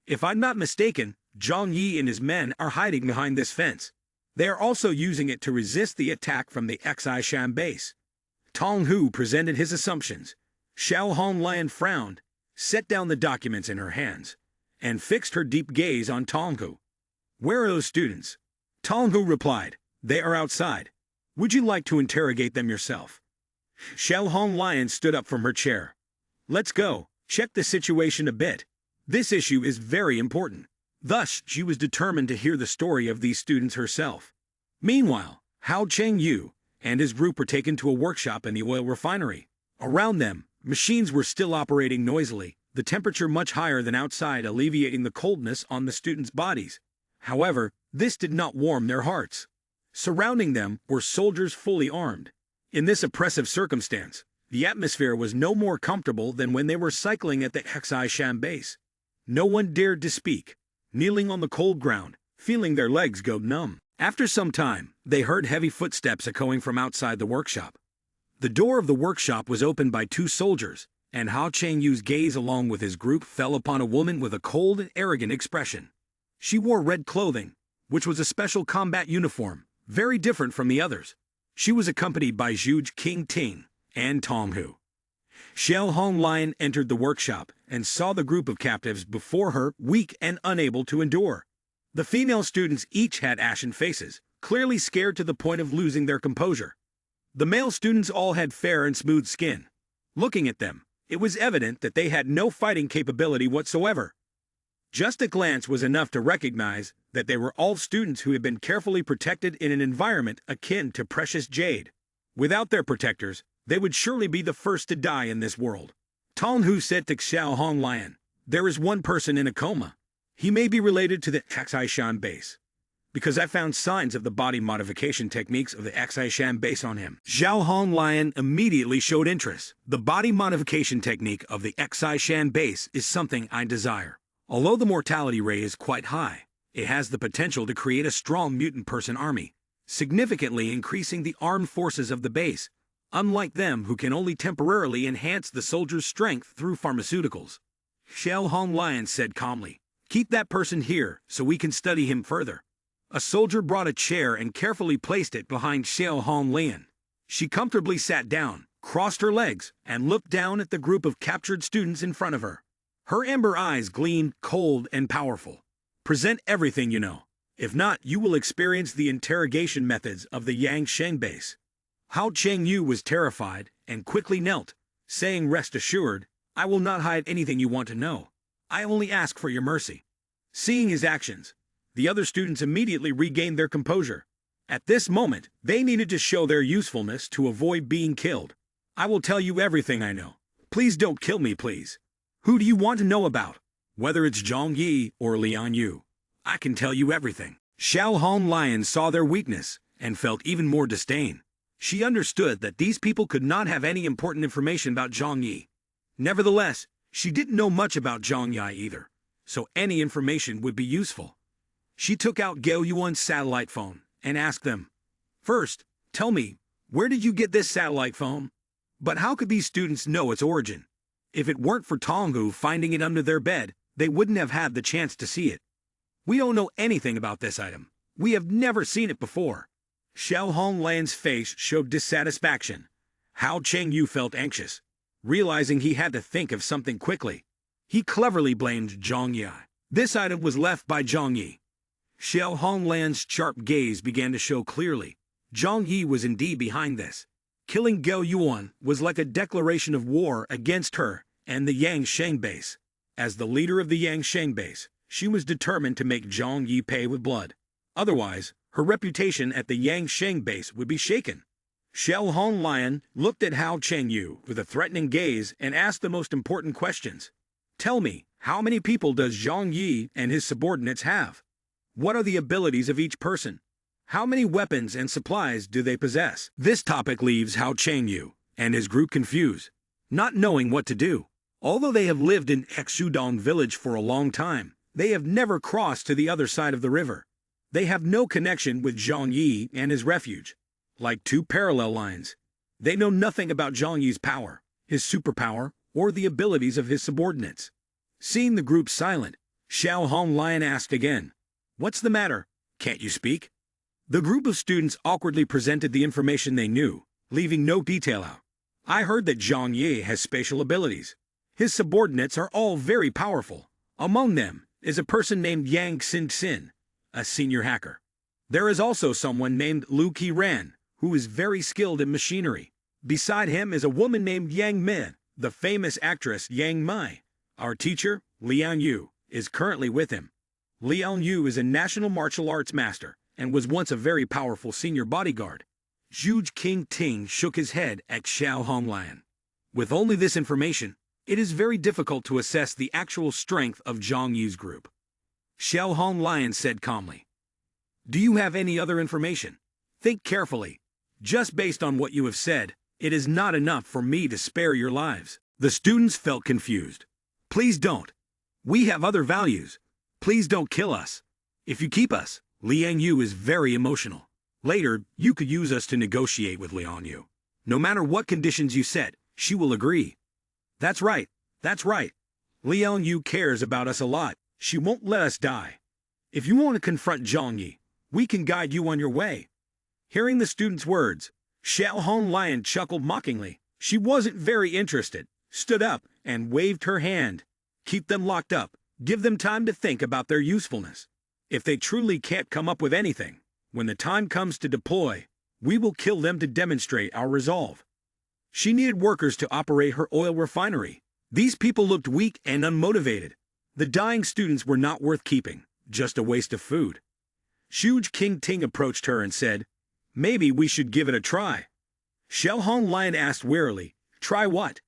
If I'm not mistaken, Zhang Yi and his men are hiding behind this fence. They are also using it to resist the attack from the Xishan base." Tong Hu presented his assumptions. Xiao Hong Lian frowned, set down the documents in her hands, and fixed her deep gaze on Tong Hu. "Where are those students?" Tong Hu replied, "They are outside. Would you like to interrogate them yourself?" Xiao Hong Lian stood up from her chair. "Let's go, check the situation a bit. This issue is very important." Thus, she was determined to hear the story of these students herself. Meanwhile, Hao Cheng Yu and his group were taken to a workshop in the oil refinery. Around them, machines were still operating noisily, the temperature much higher than outside, alleviating the coldness on the students' bodies. However, this did not warm their hearts. Surrounding them were soldiers fully armed. In this oppressive circumstance, the atmosphere was no more comfortable than when they were cycling at the Xishan base. No one dared to speak, kneeling on the cold ground, feeling their legs go numb. After some time, they heard heavy footsteps echoing from outside the workshop. The door of the workshop was opened by two soldiers, and Hao Cheng Yu's gaze along with his group fell upon a woman with a cold and arrogant expression. She wore red clothing, which was a special combat uniform, very different from the others. She was accompanied by Zhuge King Ting and Tong Hu. Xiao Hong Lian entered the workshop and saw the group of captives before her, weak and unable to endure. The female students each had ashen faces, clearly scared to the point of losing their composure. The male students all had fair and smooth skin. Looking at them, it was evident that they had no fighting capability whatsoever. Just a glance was enough to recognize that they were all students who had been carefully protected in an environment akin to precious jade. Without their protectors, they would surely be the first to die in this world. Tong Hu said to Xiao Hong Lian, "There is one person in a coma. He may be related to the Xishan base, because I found signs of the body modification techniques of the Xishan base on him." Xiao Hong Lian immediately showed interest. "The body modification technique of the Xishan base is something I desire. Although the mortality rate is quite high, it has the potential to create a strong mutant person army, significantly increasing the armed forces of the base, unlike them who can only temporarily enhance the soldier's strength through pharmaceuticals." Xiao Hong Lian said calmly, "Keep that person here so we can study him further." A soldier brought a chair and carefully placed it behind Xiao Hong Lian. She comfortably sat down, crossed her legs, and looked down at the group of captured students in front of her. Her amber eyes gleamed cold and powerful. "Present everything you know. If not, you will experience the interrogation methods of the Yangsheng base." Hao Cheng Yu was terrified and quickly knelt, saying, "Rest assured, I will not hide anything you want to know. I only ask for your mercy." Seeing his actions, the other students immediately regained their composure. At this moment, they needed to show their usefulness to avoid being killed. "I will tell you everything I know. Please don't kill me, please. Who do you want to know about? Whether it's Zhang Yi or Liang Yu, I can tell you everything." Xiao Hong Lian saw their weakness and felt even more disdain. She understood that these people could not have any important information about Zhang Yi. Nevertheless, she didn't know much about Zhang Yi either, so any information would be useful. She took out Gao Yuan's satellite phone and asked them, First, tell me, where did you get this satellite phone? But how could these students know its origin? If it weren't for Tongu finding it under their bed, they wouldn't have had the chance to see it. We don't know anything about this item. We have never seen it before. Xiao Honglan's face showed dissatisfaction. Hao Chengyu felt anxious, realizing he had to think of something quickly. He cleverly blamed Zhang Yi. This item was left by Zhang Yi. Xiao Honglan's sharp gaze began to show clearly. Zhang Yi was indeed behind this. Killing Gao Yuan was like a declaration of war against her and the Yang Sheng base. As the leader of the Yang Sheng base, she was determined to make Zhang Yi pay with blood. Otherwise, her reputation at the Yang Sheng base would be shaken. Xiao Honglan looked at Hao Chengyu with a threatening gaze and asked the most important questions. Tell me, how many people does Zhang Yi and his subordinates have? What are the abilities of each person? How many weapons and supplies do they possess? This topic leaves Hao Chengyu and his group confused, not knowing what to do. Although they have lived in Exudong village for a long time, they have never crossed to the other side of the river. They have no connection with Zhang Yi and his refuge. Like two parallel lines, they know nothing about Zhang Yi's power, his superpower, or the abilities of his subordinates. Seeing the group silent, Xiao Honglan asked again, "What's the matter? Can't you speak?" The group of students awkwardly presented the information they knew, leaving no detail out. I heard that Zhang Yi has spatial abilities. His subordinates are all very powerful. Among them is a person named Yang Xin, a senior hacker. There is also someone named Lu Qiran, who is very skilled in machinery. Beside him is a woman named Yang Min, the famous actress Yang Mai. Our teacher, Liang Yu, is currently with him. Liang Yu is a national martial arts master and was once a very powerful senior bodyguard. Zhuge King Ting shook his head at Xiao Honglan. With only this information, it is very difficult to assess the actual strength of Zhang Yi's group. Xiao Honglan said calmly, "Do you have any other information? Think carefully. Just based on what you have said, it is not enough for me to spare your lives." The students felt confused. "Please don't. We have other values. Please don't kill us. If you keep us," Liang Yu is very emotional. "Later, you could use us to negotiate with Liang Yu. No matter what conditions you set, she will agree." That's right. That's right. Liang Yu cares about us a lot. She won't let us die. If you want to confront Zhang Yi, we can guide you on your way. Hearing the student's words, Xiao Honglan chuckled mockingly. She wasn't very interested, stood up, and waved her hand. "Keep them locked up. Give them time to think about their usefulness. If they truly can't come up with anything, when the time comes to deploy, we will kill them to demonstrate our resolve." She needed workers to operate her oil refinery. These people looked weak and unmotivated. The dying students were not worth keeping, just a waste of food. Zhuge King Ting approached her and said, "Maybe we should give it a try." Xiao Honglan asked wearily, "Try what?"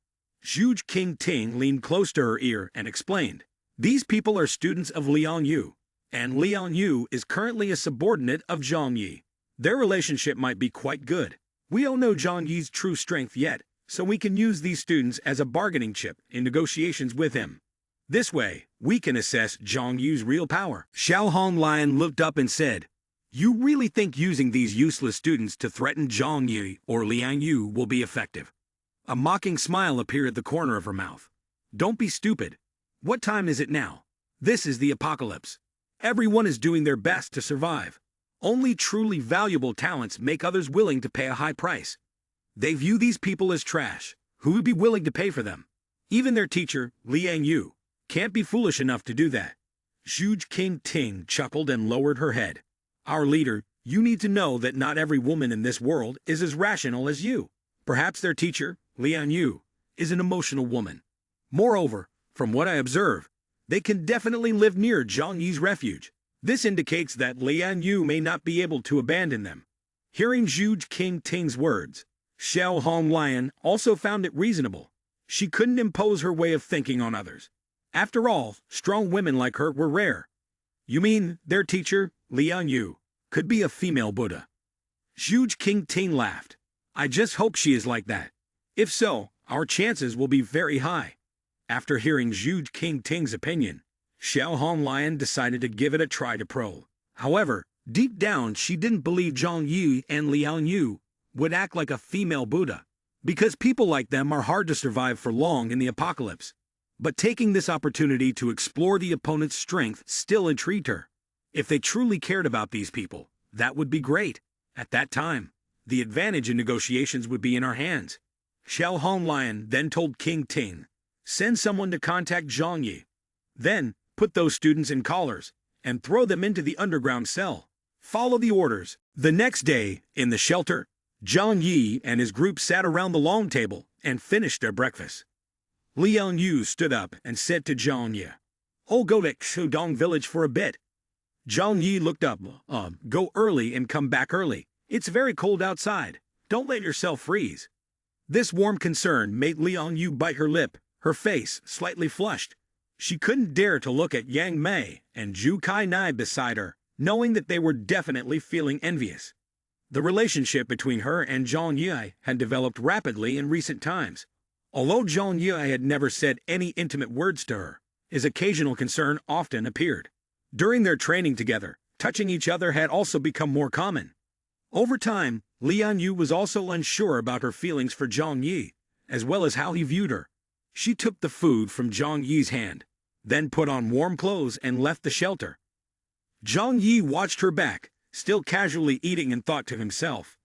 Zhuge King Ting leaned close to her ear and explained, "These people are students of Liang Yu, and Liang Yu is currently a subordinate of Zhang Yi. Their relationship might be quite good. We don't know Zhang Yi's true strength yet, so we can use these students as a bargaining chip in negotiations with him. This way, we can assess Zhang Yi's real power." Xiao Honglan looked up and said, "You really think using these useless students to threaten Zhang Yi or Liang Yu will be effective?" A mocking smile appeared at the corner of her mouth. "Don't be stupid. What time is it now? This is the apocalypse. Everyone is doing their best to survive. Only truly valuable talents make others willing to pay a high price. They view these people as trash. Who would be willing to pay for them? Even their teacher, Liang Yu, can't be foolish enough to do that." Zhuge King Ting chuckled and lowered her head. "Our leader, you need to know that not every woman in this world is as rational as you. Perhaps their teacher, Liang Yu, is an emotional woman. Moreover, from what I observe, they can definitely live near Zhang Yi's refuge. This indicates that Liang Yu may not be able to abandon them." Hearing Zhuge King Ting's words, Xiao Honglan also found it reasonable. She couldn't impose her way of thinking on others. After all, strong women like her were rare. "You mean their teacher, Liang Yu, could be a female Buddha?" Zhuge King Ting laughed. "I just hope she is like that. If so, our chances will be very high." After hearing Zhuge King Ting's opinion, Xiao Honglan decided to give it a try to probe. However, Deep down, she didn't believe Zhang Yi and Liang Yu would act like a female Buddha, because people like them are hard to survive for long in the apocalypse. But taking this opportunity to explore the opponent's strength still intrigued her. If they truly cared about these people, that would be great. At that time, the advantage in negotiations would be in our hands. Xiao Honglian then told King Ting, "Send someone to contact Zhang Yi. Then, put those students in collars and throw them into the underground cell. Follow the orders." The next day, in the shelter, Zhang Yi and his group sat around the long table and finished their breakfast. Liang Yu stood up and said to Zhang Yi, "Oh, go to Xudong village for a bit." Zhang Yi looked up, "Go early and come back early. It's very cold outside. Don't let yourself freeze." This warm concern made Liang Yu bite her lip, her face slightly flushed. She couldn't dare to look at Yang Mei and Zhu Kai-nai beside her, knowing that they were definitely feeling envious. The relationship between her and Zhang Yi had developed rapidly in recent times. Although Zhang Yi had never said any intimate words to her, his occasional concern often appeared. During their training together, touching each other had also become more common. Over time, Liang Yu was also unsure about her feelings for Zhang Yi, as well as how he viewed her. She took the food from Zhang Yi's hand, then put on warm clothes and left the shelter. Zhang Yi watched her back, still casually eating, and thought to himself,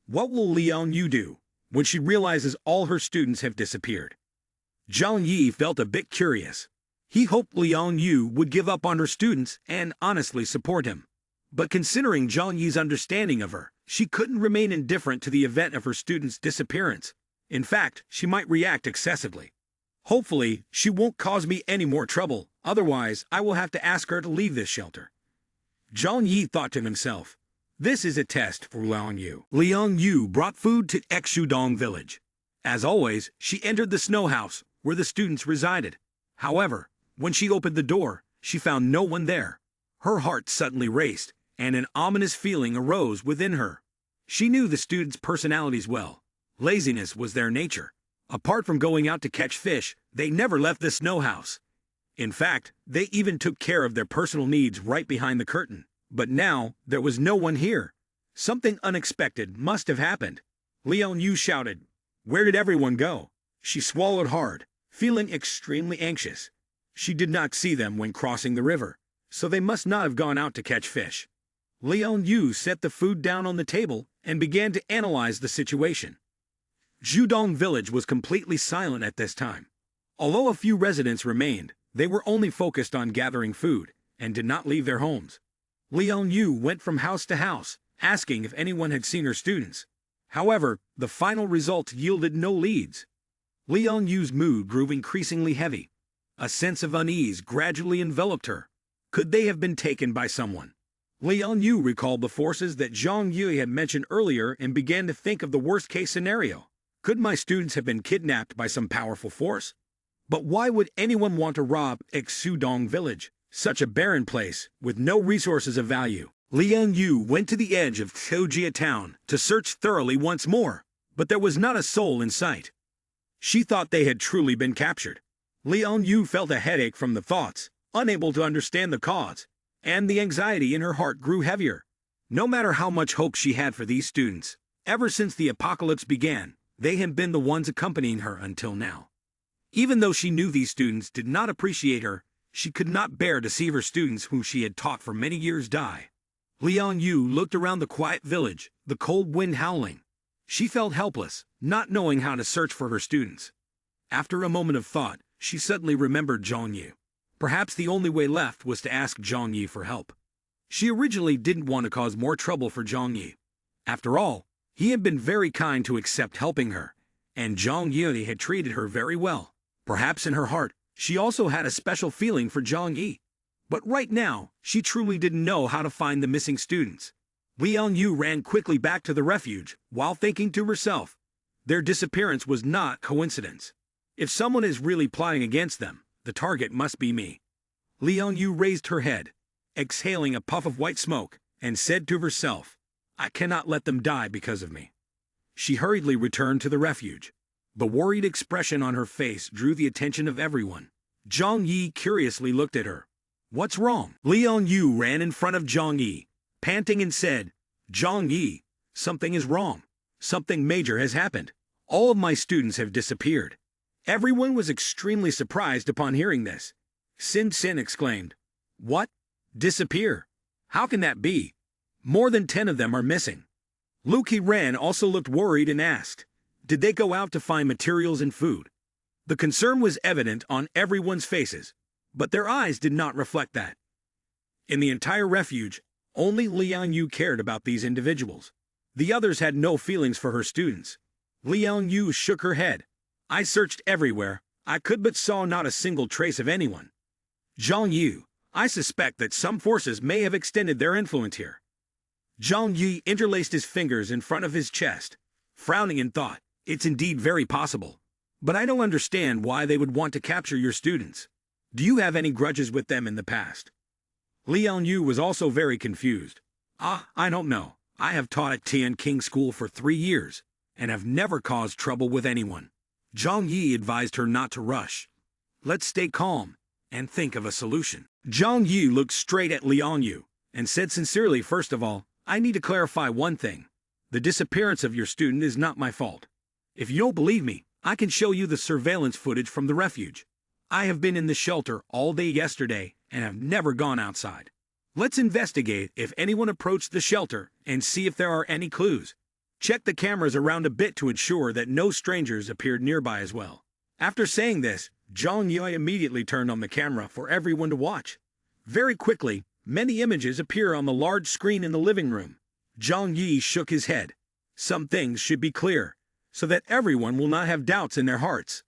"What will Liang Yu do when she realizes all her students have disappeared?" Zhang Yi felt a bit curious. He hoped Liang Yu would give up on her students and honestly support him. But considering Zhang Yi's understanding of her, she couldn't remain indifferent to the event of her students' disappearance. In fact, she might react excessively. "Hopefully, she won't cause me any more trouble, otherwise I will have to ask her to leave this shelter." Zhang Yi thought to himself, "This is a test for Liang Yu." Liang Yu brought food to Xudong village. As always, she entered the snow house, where the students resided. However, when she opened the door, she found no one there. Her heart suddenly raced, and an ominous feeling arose within her. She knew the students' personalities well. Laziness was their nature. Apart from going out to catch fish, they never left the snow house. In fact, they even took care of their personal needs right behind the curtain. But now, there was no one here. Something unexpected must have happened. Liang Yu shouted, "Where did everyone go?" She swallowed hard, feeling extremely anxious. She did not see them when crossing the river, so they must not have gone out to catch fish. Liang Yu set the food down on the table and began to analyze the situation. Xudong village was completely silent at this time. Although a few residents remained, they were only focused on gathering food and did not leave their homes. Liang Yu went from house to house, asking if anyone had seen her students. However, the final result yielded no leads. Liang Yu's mood grew increasingly heavy. A sense of unease gradually enveloped her. Could they have been taken by someone? Liang Yu recalled the forces that Zhang Yi had mentioned earlier and began to think of the worst-case scenario. Could my students have been kidnapped by some powerful force? But why would anyone want to rob Xudong village, such a barren place with no resources of value? Liang Yu went to the edge of Xujia town to search thoroughly once more, but there was not a soul in sight. She thought they had truly been captured. Liang Yu felt a headache from the thoughts, unable to understand the cause, and the anxiety in her heart grew heavier. No matter how much hope she had for these students, ever since the apocalypse began, they had been the ones accompanying her until now. Even though she knew these students did not appreciate her, she could not bear to see her students whom she had taught for many years die. Liang Yu looked around the quiet village, the cold wind howling. She felt helpless, not knowing how to search for her students. After a moment of thought, she suddenly remembered Zhang Yi. Perhaps the only way left was to ask Zhang Yi for help. She originally didn't want to cause more trouble for Zhang Yi. After all, he had been very kind to accept helping her, and Zhang Yi had treated her very well. Perhaps in her heart, she also had a special feeling for Zhang Yi. But right now, she truly didn't know how to find the missing students. Liang Yu ran quickly back to the refuge, while thinking to herself, their disappearance was not coincidence. If someone is really plotting against them, the target must be me. Liang Yu raised her head, exhaling a puff of white smoke, and said to herself, I cannot let them die because of me. She hurriedly returned to the refuge. The worried expression on her face drew the attention of everyone. Zhang Yi curiously looked at her. What's wrong? Liang Yu ran in front of Zhang Yi, panting and said, "Zhang Yi, something is wrong. Something major has happened. All of my students have disappeared." Everyone was extremely surprised upon hearing this. Sin Sin exclaimed, "What? Disappear? How can that be? More than 10 of them are missing." Lu Qiren also looked worried and asked, "Did they go out to find materials and food?" The concern was evident on everyone's faces, but their eyes did not reflect that. In the entire refuge, only Liang Yu cared about these individuals. The others had no feelings for her students. Liang Yu shook her head. "I searched everywhere. I could but saw not a single trace of anyone. Zhang Yu, I suspect that some forces may have extended their influence here." Zhang Yi interlaced his fingers in front of his chest, frowning in thought. "It's indeed very possible. But I don't understand why they would want to capture your students. Do you have any grudges with them in the past?" Liang Yu was also very confused. I don't know. I have taught at Tian King School for 3 years, and have never caused trouble with anyone." Zhang Yi advised her not to rush. "Let's stay calm and think of a solution." Zhang Yi looked straight at Liang Yu and said sincerely, "First of all, I need to clarify one thing. The disappearance of your student is not my fault. If you don't believe me, I can show you the surveillance footage from the refuge. I have been in the shelter all day yesterday and have never gone outside. Let's investigate if anyone approached the shelter and see if there are any clues. Check the cameras around a bit to ensure that no strangers appeared nearby as well." After saying this, Zhang Yi immediately turned on the camera for everyone to watch. Very quickly, many images appear on the large screen in the living room. Zhang Yi shook his head. Some things should be clear, so that everyone will not have doubts in their hearts.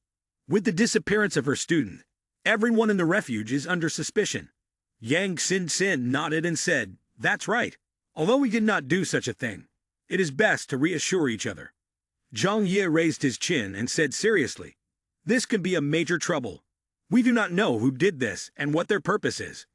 With the disappearance of her student, everyone in the refuge is under suspicion. Yang Xin nodded and said, "That's right. Although we did not do such a thing, it is best to reassure each other." Zhang Yi raised his chin and said seriously, "This could be a major trouble. We do not know who did this and what their purpose is.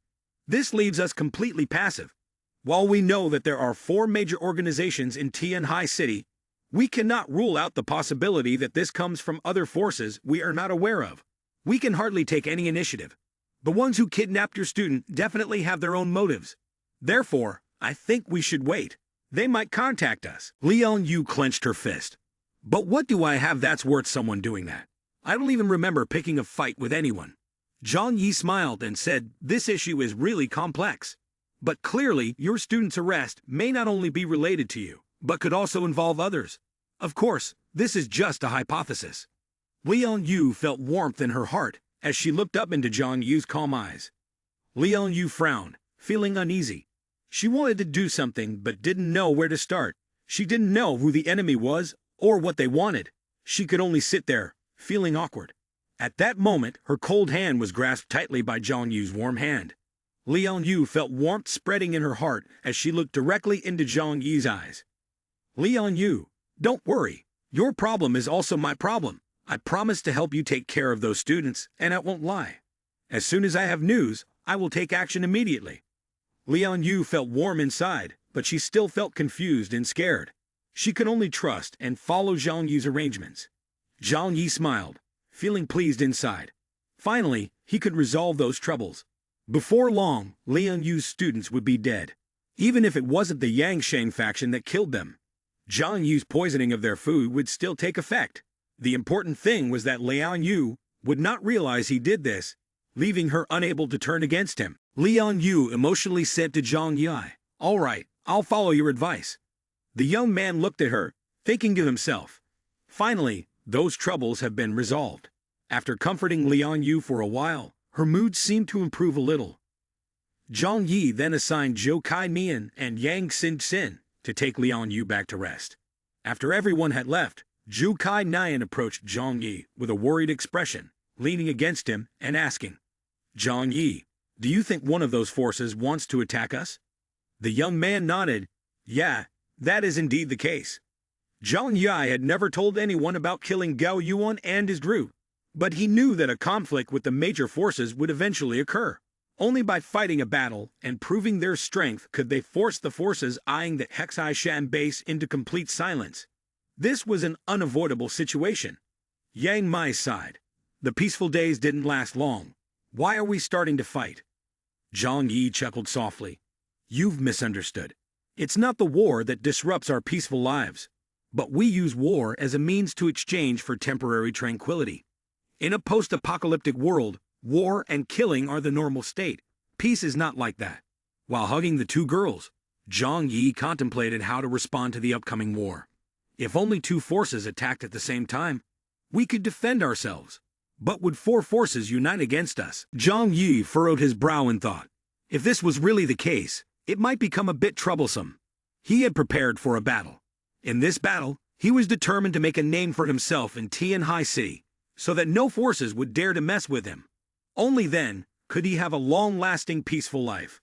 This leaves us completely passive. While we know that there are 4 major organizations in Tianhai City, we cannot rule out the possibility that this comes from other forces we are not aware of. We can hardly take any initiative. The ones who kidnapped your student definitely have their own motives. Therefore, I think we should wait. They might contact us." Liang Yu clenched her fist. "But what do I have that's worth someone doing that? I don't even remember picking a fight with anyone." Zhang Yi smiled and said, "This issue is really complex. But clearly, your student's arrest may not only be related to you, but could also involve others. Of course, this is just a hypothesis." Liang Yu felt warmth in her heart as she looked up into Zhang Yu's calm eyes. Liang Yu frowned, feeling uneasy. She wanted to do something but didn't know where to start. She didn't know who the enemy was or what they wanted. She could only sit there, feeling awkward. At that moment, her cold hand was grasped tightly by Zhang Yu's warm hand. Liang Yu felt warmth spreading in her heart as she looked directly into Zhang Yi's eyes. "Liang Yu, don't worry. Your problem is also my problem. I promise to help you take care of those students, and I won't lie. As soon as I have news, I will take action immediately." Liang Yu felt warm inside, but she still felt confused and scared. She could only trust and follow Zhang Yu's arrangements. Zhang Yi smiled, feeling pleased inside. Finally, he could resolve those troubles. Before long, Liang Yu's students would be dead. Even if it wasn't the Yangsheng faction that killed them, Zhang Yu's poisoning of their food would still take effect. The important thing was that Liang Yu would not realize he did this, leaving her unable to turn against him. Liang Yu emotionally said to Zhang Yi, "All right, I'll follow your advice." The young man looked at her, thinking to himself, "Finally, those troubles have been resolved." After comforting Liang Yu for a while, her mood seemed to improve a little. Zhang Yi then assigned Zhou Kai Mian and Yang Xin to take Liang Yu back to rest. After everyone had left, Zhou Kai Nian approached Zhang Yi with a worried expression, leaning against him and asking, "Zhang Yi, do you think one of those forces wants to attack us?" The young man nodded. "Yeah, that is indeed the case." Zhang Yi had never told anyone about killing Gao Yuan and his group, but he knew that a conflict with the major forces would eventually occur. Only by fighting a battle and proving their strength could they force the forces eyeing the Hexai Shan base into complete silence. This was an unavoidable situation. Yang Mai sighed. The peaceful days didn't last long. Why are we starting to fight? Zhang Yi chuckled softly. You've misunderstood. It's not the war that disrupts our peaceful lives, but we use war as a means to exchange for temporary tranquility. In a post-apocalyptic world, war and killing are the normal state. Peace is not like that. While hugging the two girls, Zhang Yi contemplated how to respond to the upcoming war. If only two forces attacked at the same time, we could defend ourselves. But would four forces unite against us? Zhang Yi furrowed his brow in thought. If this was really the case, it might become a bit troublesome. He had prepared for a battle. In this battle, he was determined to make a name for himself in Tianhai City, so that no forces would dare to mess with him. Only then could he have a long-lasting peaceful life.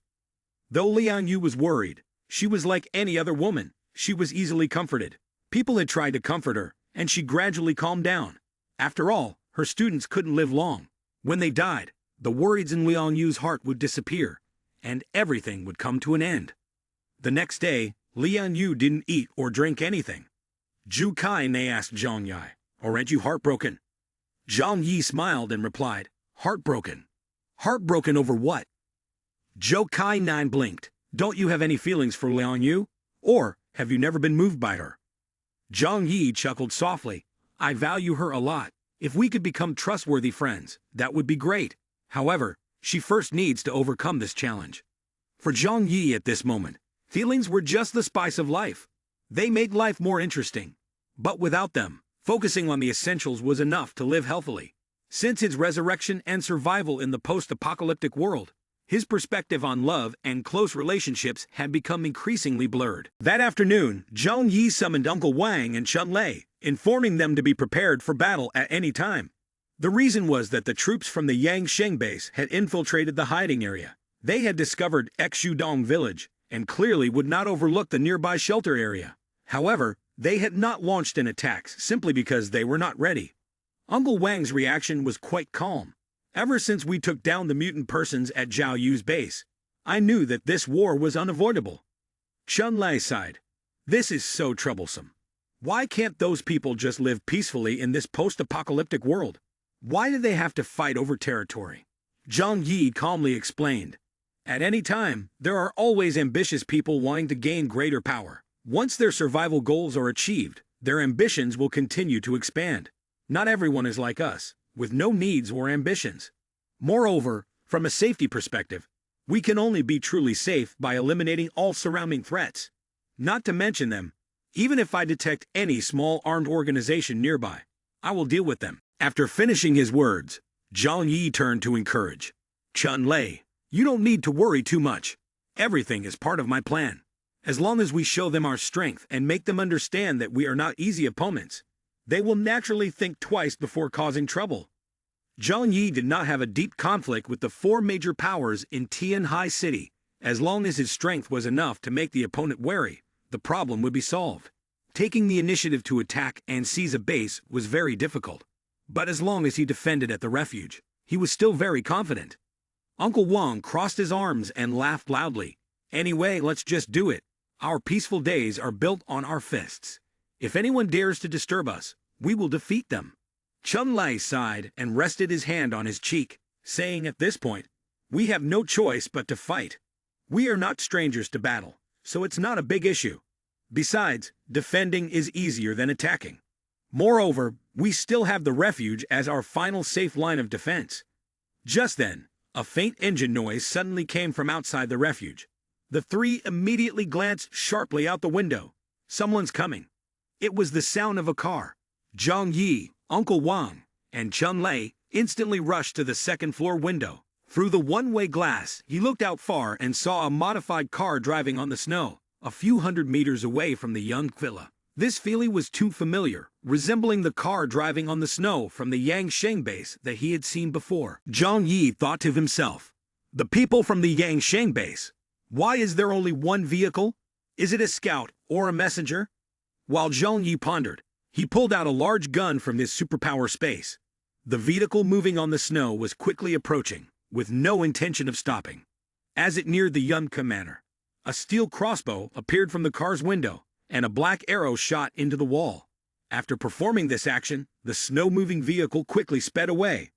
Though Liang Yu was worried, she was like any other woman. She was easily comforted. People had tried to comfort her, and she gradually calmed down. After all, her students couldn't live long. When they died, the worries in Liang Yu's heart would disappear, and everything would come to an end. The next day, Liang Yu didn't eat or drink anything. Zhu Kai-ne asked Zhang Yi, "Aren't you heartbroken?" Zhang Yi smiled and replied, "Heartbroken? Heartbroken over what?" Zhou Kai-ne blinked. "Don't you have any feelings for Liang Yu? Or have you never been moved by her?" Zhang Yi chuckled softly. "I value her a lot. If we could become trustworthy friends, that would be great. However, she first needs to overcome this challenge." For Zhang Yi at this moment, feelings were just the spice of life. They made life more interesting. But without them, focusing on the essentials was enough to live healthily. Since his resurrection and survival in the post-apocalyptic world, his perspective on love and close relationships had become increasingly blurred. That afternoon, Zhang Yi summoned Uncle Wang and Chun Lei, informing them to be prepared for battle at any time. The reason was that the troops from the Yangsheng base had infiltrated the hiding area. They had discovered Xudong village and clearly would not overlook the nearby shelter area. However, they had not launched an attack simply because they were not ready. Uncle Wang's reaction was quite calm. "Ever since we took down the mutant persons at Zhao Yu's base, I knew that this war was unavoidable." Chun Lei sighed. "This is so troublesome. Why can't those people just live peacefully in this post-apocalyptic world? Why do they have to fight over territory?" Zhang Yi calmly explained. "At any time, there are always ambitious people wanting to gain greater power. Once their survival goals are achieved, their ambitions will continue to expand. Not everyone is like us, with no needs or ambitions. Moreover, from a safety perspective, we can only be truly safe by eliminating all surrounding threats. Not to mention them, even if I detect any small armed organization nearby, I will deal with them." After finishing his words, Zhang Yi turned to encourage. "Chun Lei, you don't need to worry too much. Everything is part of my plan. As long as we show them our strength and make them understand that we are not easy opponents, they will naturally think twice before causing trouble." Zhang Yi did not have a deep conflict with the four major powers in Tianhai City. As long as his strength was enough to make the opponent wary, the problem would be solved. Taking the initiative to attack and seize a base was very difficult. But as long as he defended at the refuge, he was still very confident. Uncle Wang crossed his arms and laughed loudly. "Anyway, let's just do it. Our peaceful days are built on our fists. If anyone dares to disturb us, we will defeat them." Chun Lei sighed and rested his hand on his cheek, saying at this point, "We have no choice but to fight. We are not strangers to battle, so it's not a big issue. Besides, defending is easier than attacking. Moreover, we still have the refuge as our final safe line of defense." Just then, a faint engine noise suddenly came from outside the refuge. The three immediately glanced sharply out the window. Someone's coming. It was the sound of a car. Zhang Yi, Uncle Wang, and Chun Lei instantly rushed to the second-floor window. Through the one-way glass, he looked out far and saw a modified car driving on the snow, a few hundred meters away from the young villa. This feeling was too familiar, resembling the car driving on the snow from the Yangsheng base that he had seen before. Zhang Yi thought to himself, "The people from the Yangsheng base. Why is there only one vehicle? Is it a scout or a messenger?" While Zhang Yi pondered, he pulled out a large gun from his superpower space. The vehicle moving on the snow was quickly approaching, with no intention of stopping. As it neared the Yunka manor, a steel crossbow appeared from the car's window, and a black arrow shot into the wall. After performing this action, the snow-moving vehicle quickly sped away.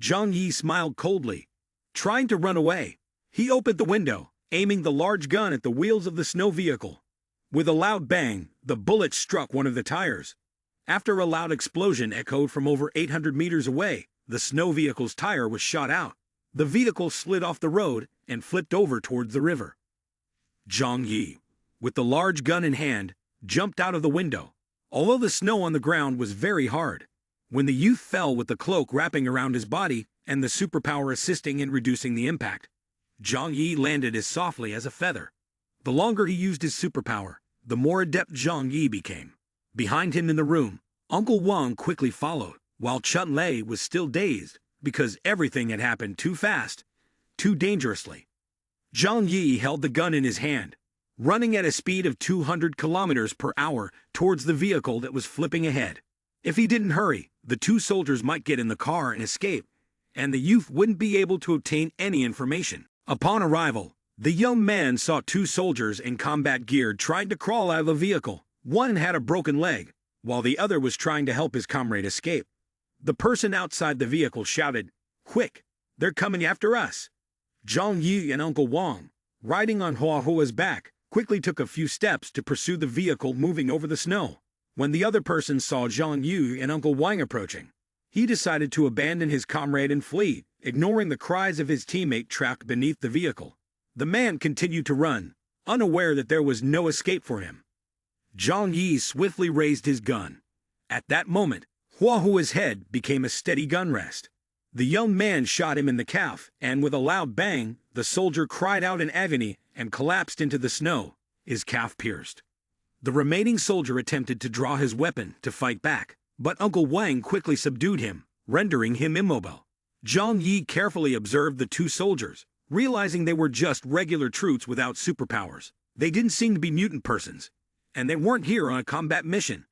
Zhang Yi smiled coldly. Trying to run away, he opened the window aiming the large gun at the wheels of the snow vehicle. With a loud bang, the bullet struck one of the tires. After a loud explosion echoed from over 800 meters away, the snow vehicle's tire was shot out. The vehicle slid off the road and flipped over towards the river. Zhang Yi, with the large gun in hand, jumped out of the window, although the snow on the ground was very hard. When the youth fell with the cloak wrapping around his body and the superpower assisting in reducing the impact, Zhang Yi landed as softly as a feather. The longer he used his superpower, the more adept Zhang Yi became. Behind him in the room, Uncle Wang quickly followed, while Chun-Lei was still dazed because everything had happened too fast, too dangerously. Zhang Yi held the gun in his hand, running at a speed of 200 kilometers per hour towards the vehicle that was flipping ahead. If he didn't hurry, the two soldiers might get in the car and escape, and the youth wouldn't be able to obtain any information. Upon arrival, the young man saw two soldiers in combat gear trying to crawl out of the vehicle. One had a broken leg, while the other was trying to help his comrade escape. The person outside the vehicle shouted, "Quick, they're coming after us!" Zhang Yi and Uncle Wang, riding on Huahua's back, quickly took a few steps to pursue the vehicle moving over the snow. When the other person saw Zhang Yi and Uncle Wang approaching, he decided to abandon his comrade and flee, ignoring the cries of his teammate trapped beneath the vehicle. The man continued to run, unaware that there was no escape for him. Zhang Yi swiftly raised his gun. At that moment, Huahua's head became a steady gun rest. The young man shot him in the calf, and with a loud bang, the soldier cried out in agony and collapsed into the snow, his calf pierced. The remaining soldier attempted to draw his weapon to fight back, but Uncle Wang quickly subdued him, rendering him immobile. Zhang Yi carefully observed the two soldiers, realizing they were just regular troops without superpowers. They didn't seem to be mutant persons, and they weren't here on a combat mission.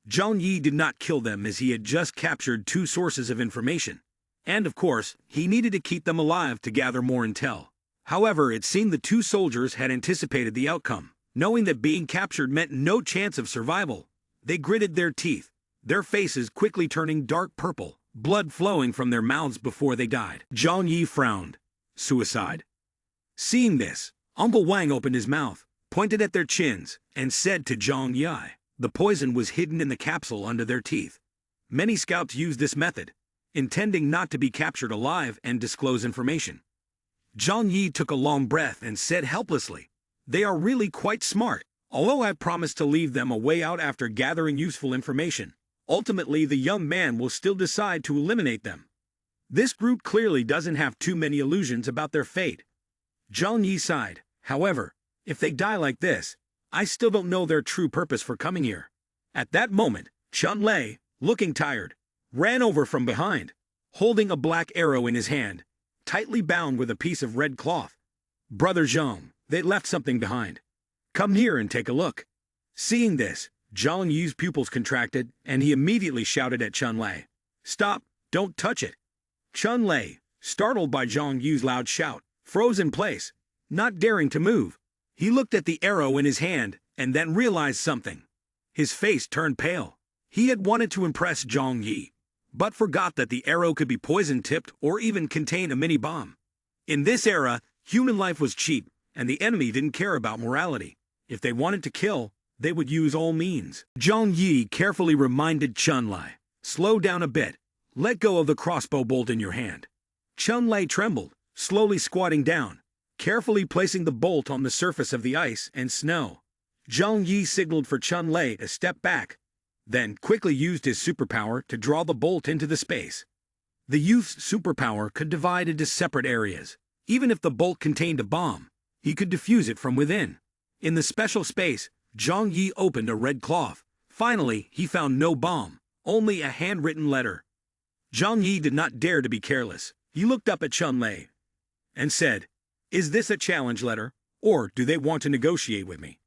Zhang Yi did not kill them as he had just captured two sources of information. And of course, he needed to keep them alive to gather more intel. However, it seemed the two soldiers had anticipated the outcome. Knowing that being captured meant no chance of survival, they gritted their teeth, their faces quickly turning dark purple, blood flowing from their mouths before they died. Zhang Yi frowned. Suicide. Seeing this, Uncle Wang opened his mouth, pointed at their chins, and said to Zhang Yi, the poison was hidden in the capsule under their teeth. Many scouts use this method, intending not to be captured alive and disclose information. Zhang Yi took a long breath and said helplessly, "They are really quite smart. Although I promised to leave them a way out after gathering useful information, ultimately the young man will still decide to eliminate them. This group clearly doesn't have too many illusions about their fate." Zhang Yi sighed. "However, if they die like this, I still don't know their true purpose for coming here." At that moment, Chun-Lei, looking tired, ran over from behind, holding a black arrow in his hand, tightly bound with a piece of red cloth. "Brother Zhang, they left something behind. Come here and take a look." Seeing this, Zhang Yi's pupils contracted, and he immediately shouted at Chun-Lei, "Stop, don't touch it." Chun-Lei, startled by Zhang Yi's loud shout, froze in place, not daring to move. He looked at the arrow in his hand, and then realized something. His face turned pale. He had wanted to impress Zhang Yi, but forgot that the arrow could be poison-tipped or even contain a mini-bomb. In this era, human life was cheap, and the enemy didn't care about morality. If they wanted to kill, they would use all means. Zhang Yi carefully reminded Chun-Lei, "Slow down a bit. Let go of the crossbow bolt in your hand." Chun-Lei trembled, slowly squatting down, carefully placing the bolt on the surface of the ice and snow. Zhang Yi signaled for Chun-Lei to step back, then quickly used his superpower to draw the bolt into the space. The youth's superpower could divide into separate areas. Even if the bolt contained a bomb, he could defuse it from within. In the special space, Zhang Yi opened a red cloth. Finally, he found no bomb, only a handwritten letter. Zhang Yi did not dare to be careless. He looked up at Chun-Lei and said, "Is this a challenge letter, or do they want to negotiate with me?"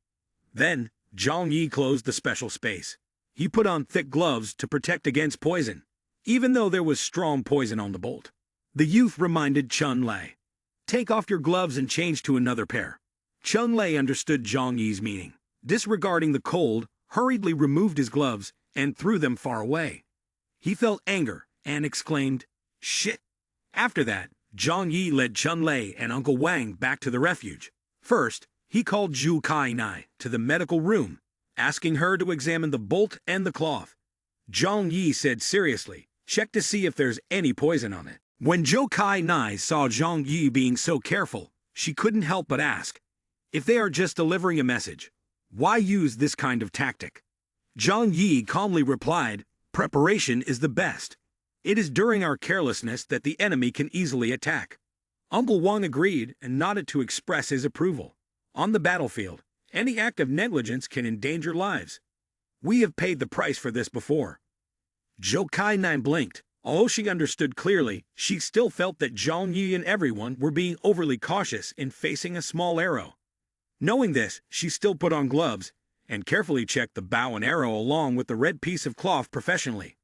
Then, Zhang Yi closed the special space. He put on thick gloves to protect against poison, even though there was strong poison on the bolt. The youth reminded Chun-Lei, "Take off your gloves and change to another pair." Chun-Lei understood Zhang Yi's meaning. Disregarding the cold, hurriedly removed his gloves and threw them far away. He felt anger and exclaimed, "Shit!" After that, Zhang Yi led Chun-Lei and Uncle Wang back to the refuge. First, he called Zhu Kai-nai to the medical room, asking her to examine the bolt and the cloth. Zhang Yi said seriously, check to see if there's any poison on it. When Zhou Kai-nai saw Zhang Yi being so careful, she couldn't help but ask, if they are just delivering a message, why use this kind of tactic? Zhang Yi calmly replied, preparation is the best. It is during our carelessness that the enemy can easily attack. Uncle Wang agreed and nodded to express his approval. On the battlefield, any act of negligence can endanger lives. We have paid the price for this before. Zhou Kai-nai blinked. Although she understood clearly, she still felt that Zhang Yi and everyone were being overly cautious in facing a small arrow. Knowing this, she still put on gloves and carefully checked the bow and arrow along with the red piece of cloth professionally.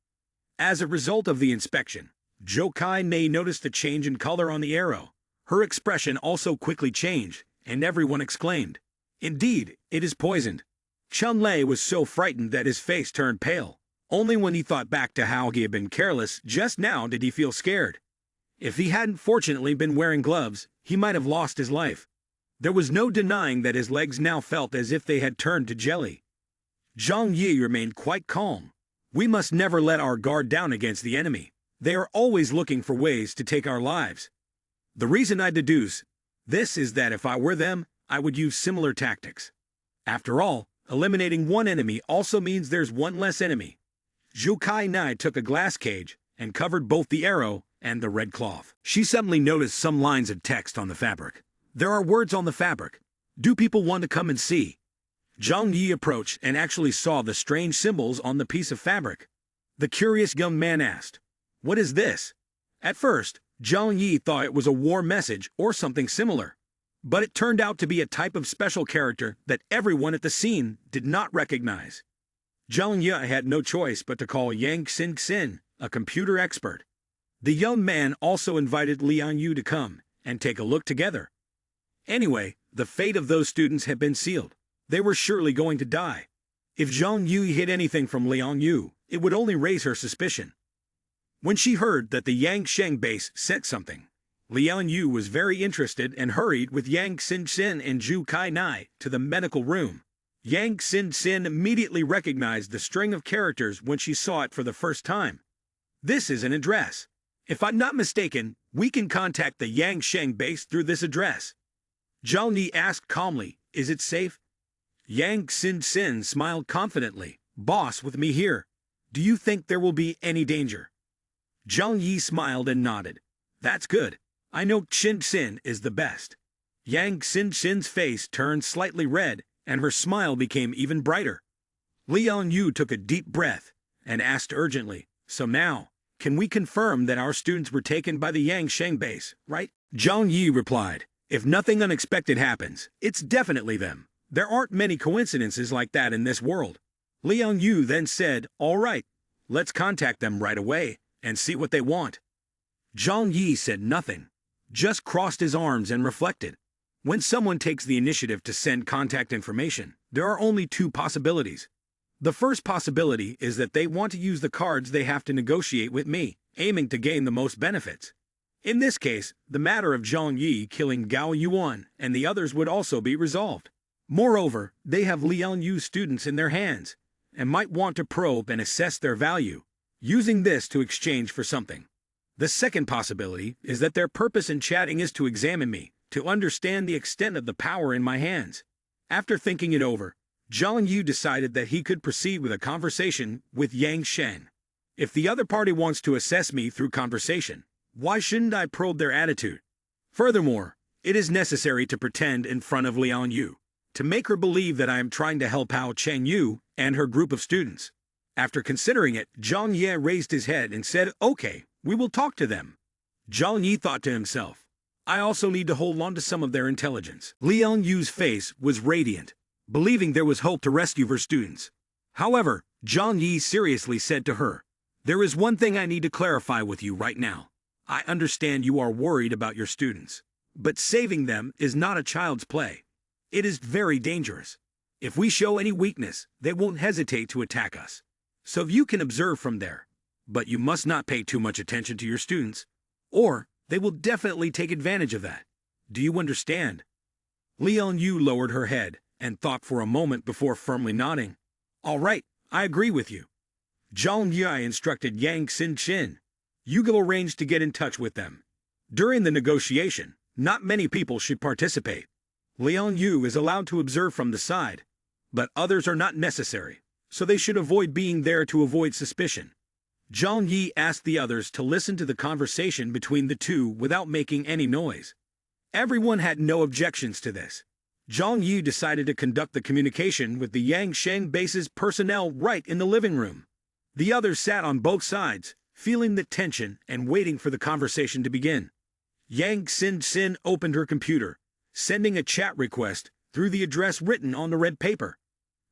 As a result of the inspection, Zhou Kai-nai noticed the change in color on the arrow. Her expression also quickly changed, and everyone exclaimed, indeed, it is poisoned. Chun Lei was so frightened that his face turned pale. Only when he thought back to how he had been careless just now did he feel scared. If he hadn't fortunately been wearing gloves, he might have lost his life. There was no denying that his legs now felt as if they had turned to jelly. Zhang Yi remained quite calm. We must never let our guard down against the enemy. They are always looking for ways to take our lives. The reason I deduce this is that if I were them, I would use similar tactics. After all, eliminating one enemy also means there's one less enemy. Zhou Kai-nai took a glass cage and covered both the arrow and the red cloth. She suddenly noticed some lines of text on the fabric. There are words on the fabric. Do people want to come and see? Zhang Yi approached and actually saw the strange symbols on the piece of fabric. The curious young man asked, what is this? At first, Zhang Yi thought it was a war message or something similar. But it turned out to be a type of special character that everyone at the scene did not recognize. Zhang Yi had no choice but to call Yang Xin, a computer expert. The young man also invited Liang Yu to come and take a look together. Anyway, the fate of those students had been sealed. They were surely going to die. If Zhang Yu hid anything from Liang Yu, it would only raise her suspicion. When she heard that the Yang Sheng base said something, Liang Yu was very interested and hurried with Yang Xin and Zhu Kai-nai to the medical room. Yang Xin immediately recognized the string of characters when she saw it for the first time. This is an address. If I'm not mistaken, we can contact the Yang Sheng base through this address. Zhang Yi asked calmly, is it safe? Yang Xin smiled confidently. Boss, with me here. Do you think there will be any danger? Zhang Yi smiled and nodded. That's good. I know Xin is the best. Yang Xin's face turned slightly red, and her smile became even brighter. Liang Yu took a deep breath and asked urgently, so now, can we confirm that our students were taken by the Yang Sheng base, right? Zhang Yi replied, if nothing unexpected happens, it's definitely them. There aren't many coincidences like that in this world. Liang Yu then said, all right, let's contact them right away and see what they want. Zhang Yi said nothing, just crossed his arms and reflected. When someone takes the initiative to send contact information, there are only two possibilities. The first possibility is that they want to use the cards they have to negotiate with me, aiming to gain the most benefits. In this case, the matter of Zhang Yi killing Gao Yuan and the others would also be resolved. Moreover, they have Liang Yu's students in their hands, and might want to probe and assess their value, using this to exchange for something. The second possibility is that their purpose in chatting is to examine me, to understand the extent of the power in my hands. After thinking it over, Zhang Yu decided that he could proceed with a conversation with Yang Shen. If the other party wants to assess me through conversation, why shouldn't I probe their attitude? Furthermore, it is necessary to pretend in front of Liang Yu, to make her believe that I am trying to help Hao Chen Yu and her group of students. After considering it, Zhang Ye raised his head and said, okay, we will talk to them. Zhang Yi thought to himself, I also need to hold on to some of their intelligence. Liang Yu's face was radiant, believing there was hope to rescue her students. However, Zhang Yi seriously said to her, there is one thing I need to clarify with you right now. I understand you are worried about your students, but saving them is not a child's play. It is very dangerous. If we show any weakness, they won't hesitate to attack us. So you can observe from there, but you must not pay too much attention to your students, or they will definitely take advantage of that. Do you understand? Liang Yu lowered her head and thought for a moment before firmly nodding. All right, I agree with you. Zhang Yi instructed Yang Xin-Chin. You go arrange to get in touch with them. During the negotiation, not many people should participate. Liang Yu is allowed to observe from the side, but others are not necessary, so they should avoid being there to avoid suspicion. Zhang Yi asked the others to listen to the conversation between the two without making any noise. Everyone had no objections to this. Zhang Yi decided to conduct the communication with the Yangsheng base's personnel right in the living room. The others sat on both sides, feeling the tension and waiting for the conversation to begin. Yang Xin-Xin opened her computer, sending a chat request through the address written on the red paper.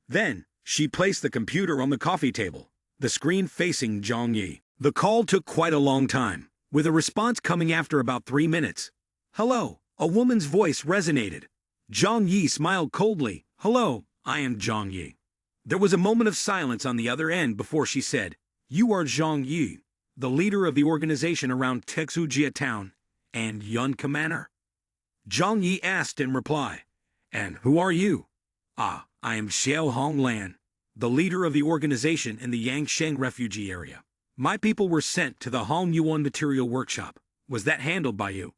Then, she placed the computer on the coffee table, the screen facing Zhang Yi. The call took quite a long time, with a response coming after about 3 minutes. Hello, a woman's voice resonated. Zhang Yi smiled coldly. Hello, I am Zhang Yi. There was a moment of silence on the other end before she said, You are Zhang Yi, the leader of the organization around Texujia town and Yun Commander. Zhang Yi asked in reply, And who are you? I am Xiao Honglan, the leader of the organization in the Yangsheng refugee area. My people were sent to the Hongyuan material workshop. Was that handled by you?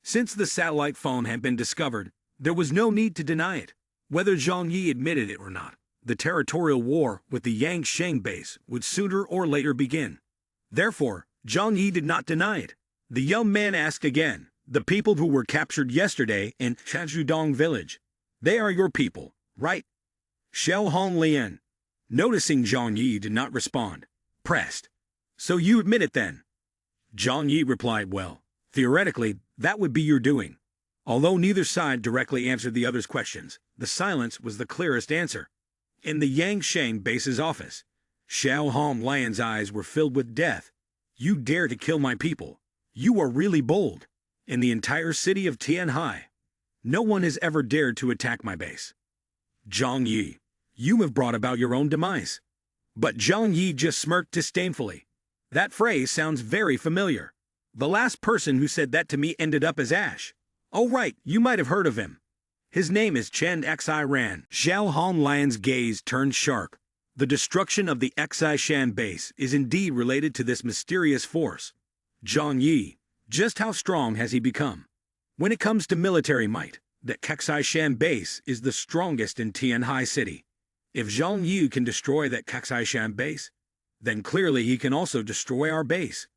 Since the satellite phone had been discovered, there was no need to deny it. Whether Zhang Yi admitted it or not, the territorial war with the Yangsheng base would sooner or later begin. Therefore, Zhang Yi did not deny it. The young man asked again, The people who were captured yesterday in Shazhudong village, they are your people, right? Xiao Honglian, noticing Zhang Yi did not respond, pressed. So you admit it then? Zhang Yi replied, Well, theoretically, that would be your doing. Although neither side directly answered the other's questions, the silence was the clearest answer. In the Yangsheng base's office, Xiao Honglian's eyes were filled with death. You dare to kill my people. You are really bold. In the entire city of Tianhai, no one has ever dared to attack my base. Zhang Yi, you have brought about your own demise. But Zhang Yi just smirked disdainfully. That phrase sounds very familiar. The last person who said that to me ended up as Ash. Oh right, you might have heard of him. His name is Chen Xi Ran. Xiao Honglian's gaze turned sharp. The destruction of the Xi Shan base is indeed related to this mysterious force. Zhang Yi, just how strong has he become? When it comes to military might, the Xi Shan base is the strongest in Tianhai City. If Zhang Yi can destroy that Xi Shan base, then clearly he can also destroy our base.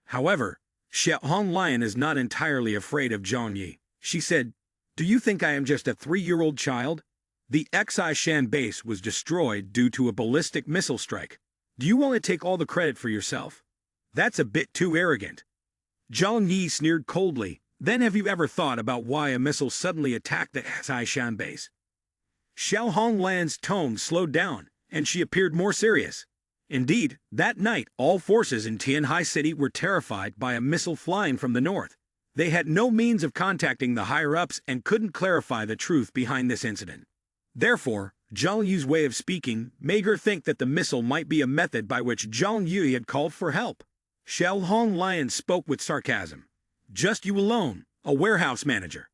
However, Xiao Honglian is not entirely afraid of Zhang Yi. She said, Do you think I am just a 3-year-old child? The Xi Shan base was destroyed due to a ballistic missile strike. Do you want to take all the credit for yourself? That's a bit too arrogant. Zhang Yi sneered coldly. Then have you ever thought about why a missile suddenly attacked the Xi Shan base? Xiao Honglian's tone slowed down, and she appeared more serious. Indeed, that night all forces in Tianhai City were terrified by a missile flying from the north. They had no means of contacting the higher-ups and couldn't clarify the truth behind this incident. Therefore, Zhang Yu's way of speaking made her think that the missile might be a method by which Zhang Yu had called for help. Xiao Honglian spoke with sarcasm. Just you alone, a warehouse manager.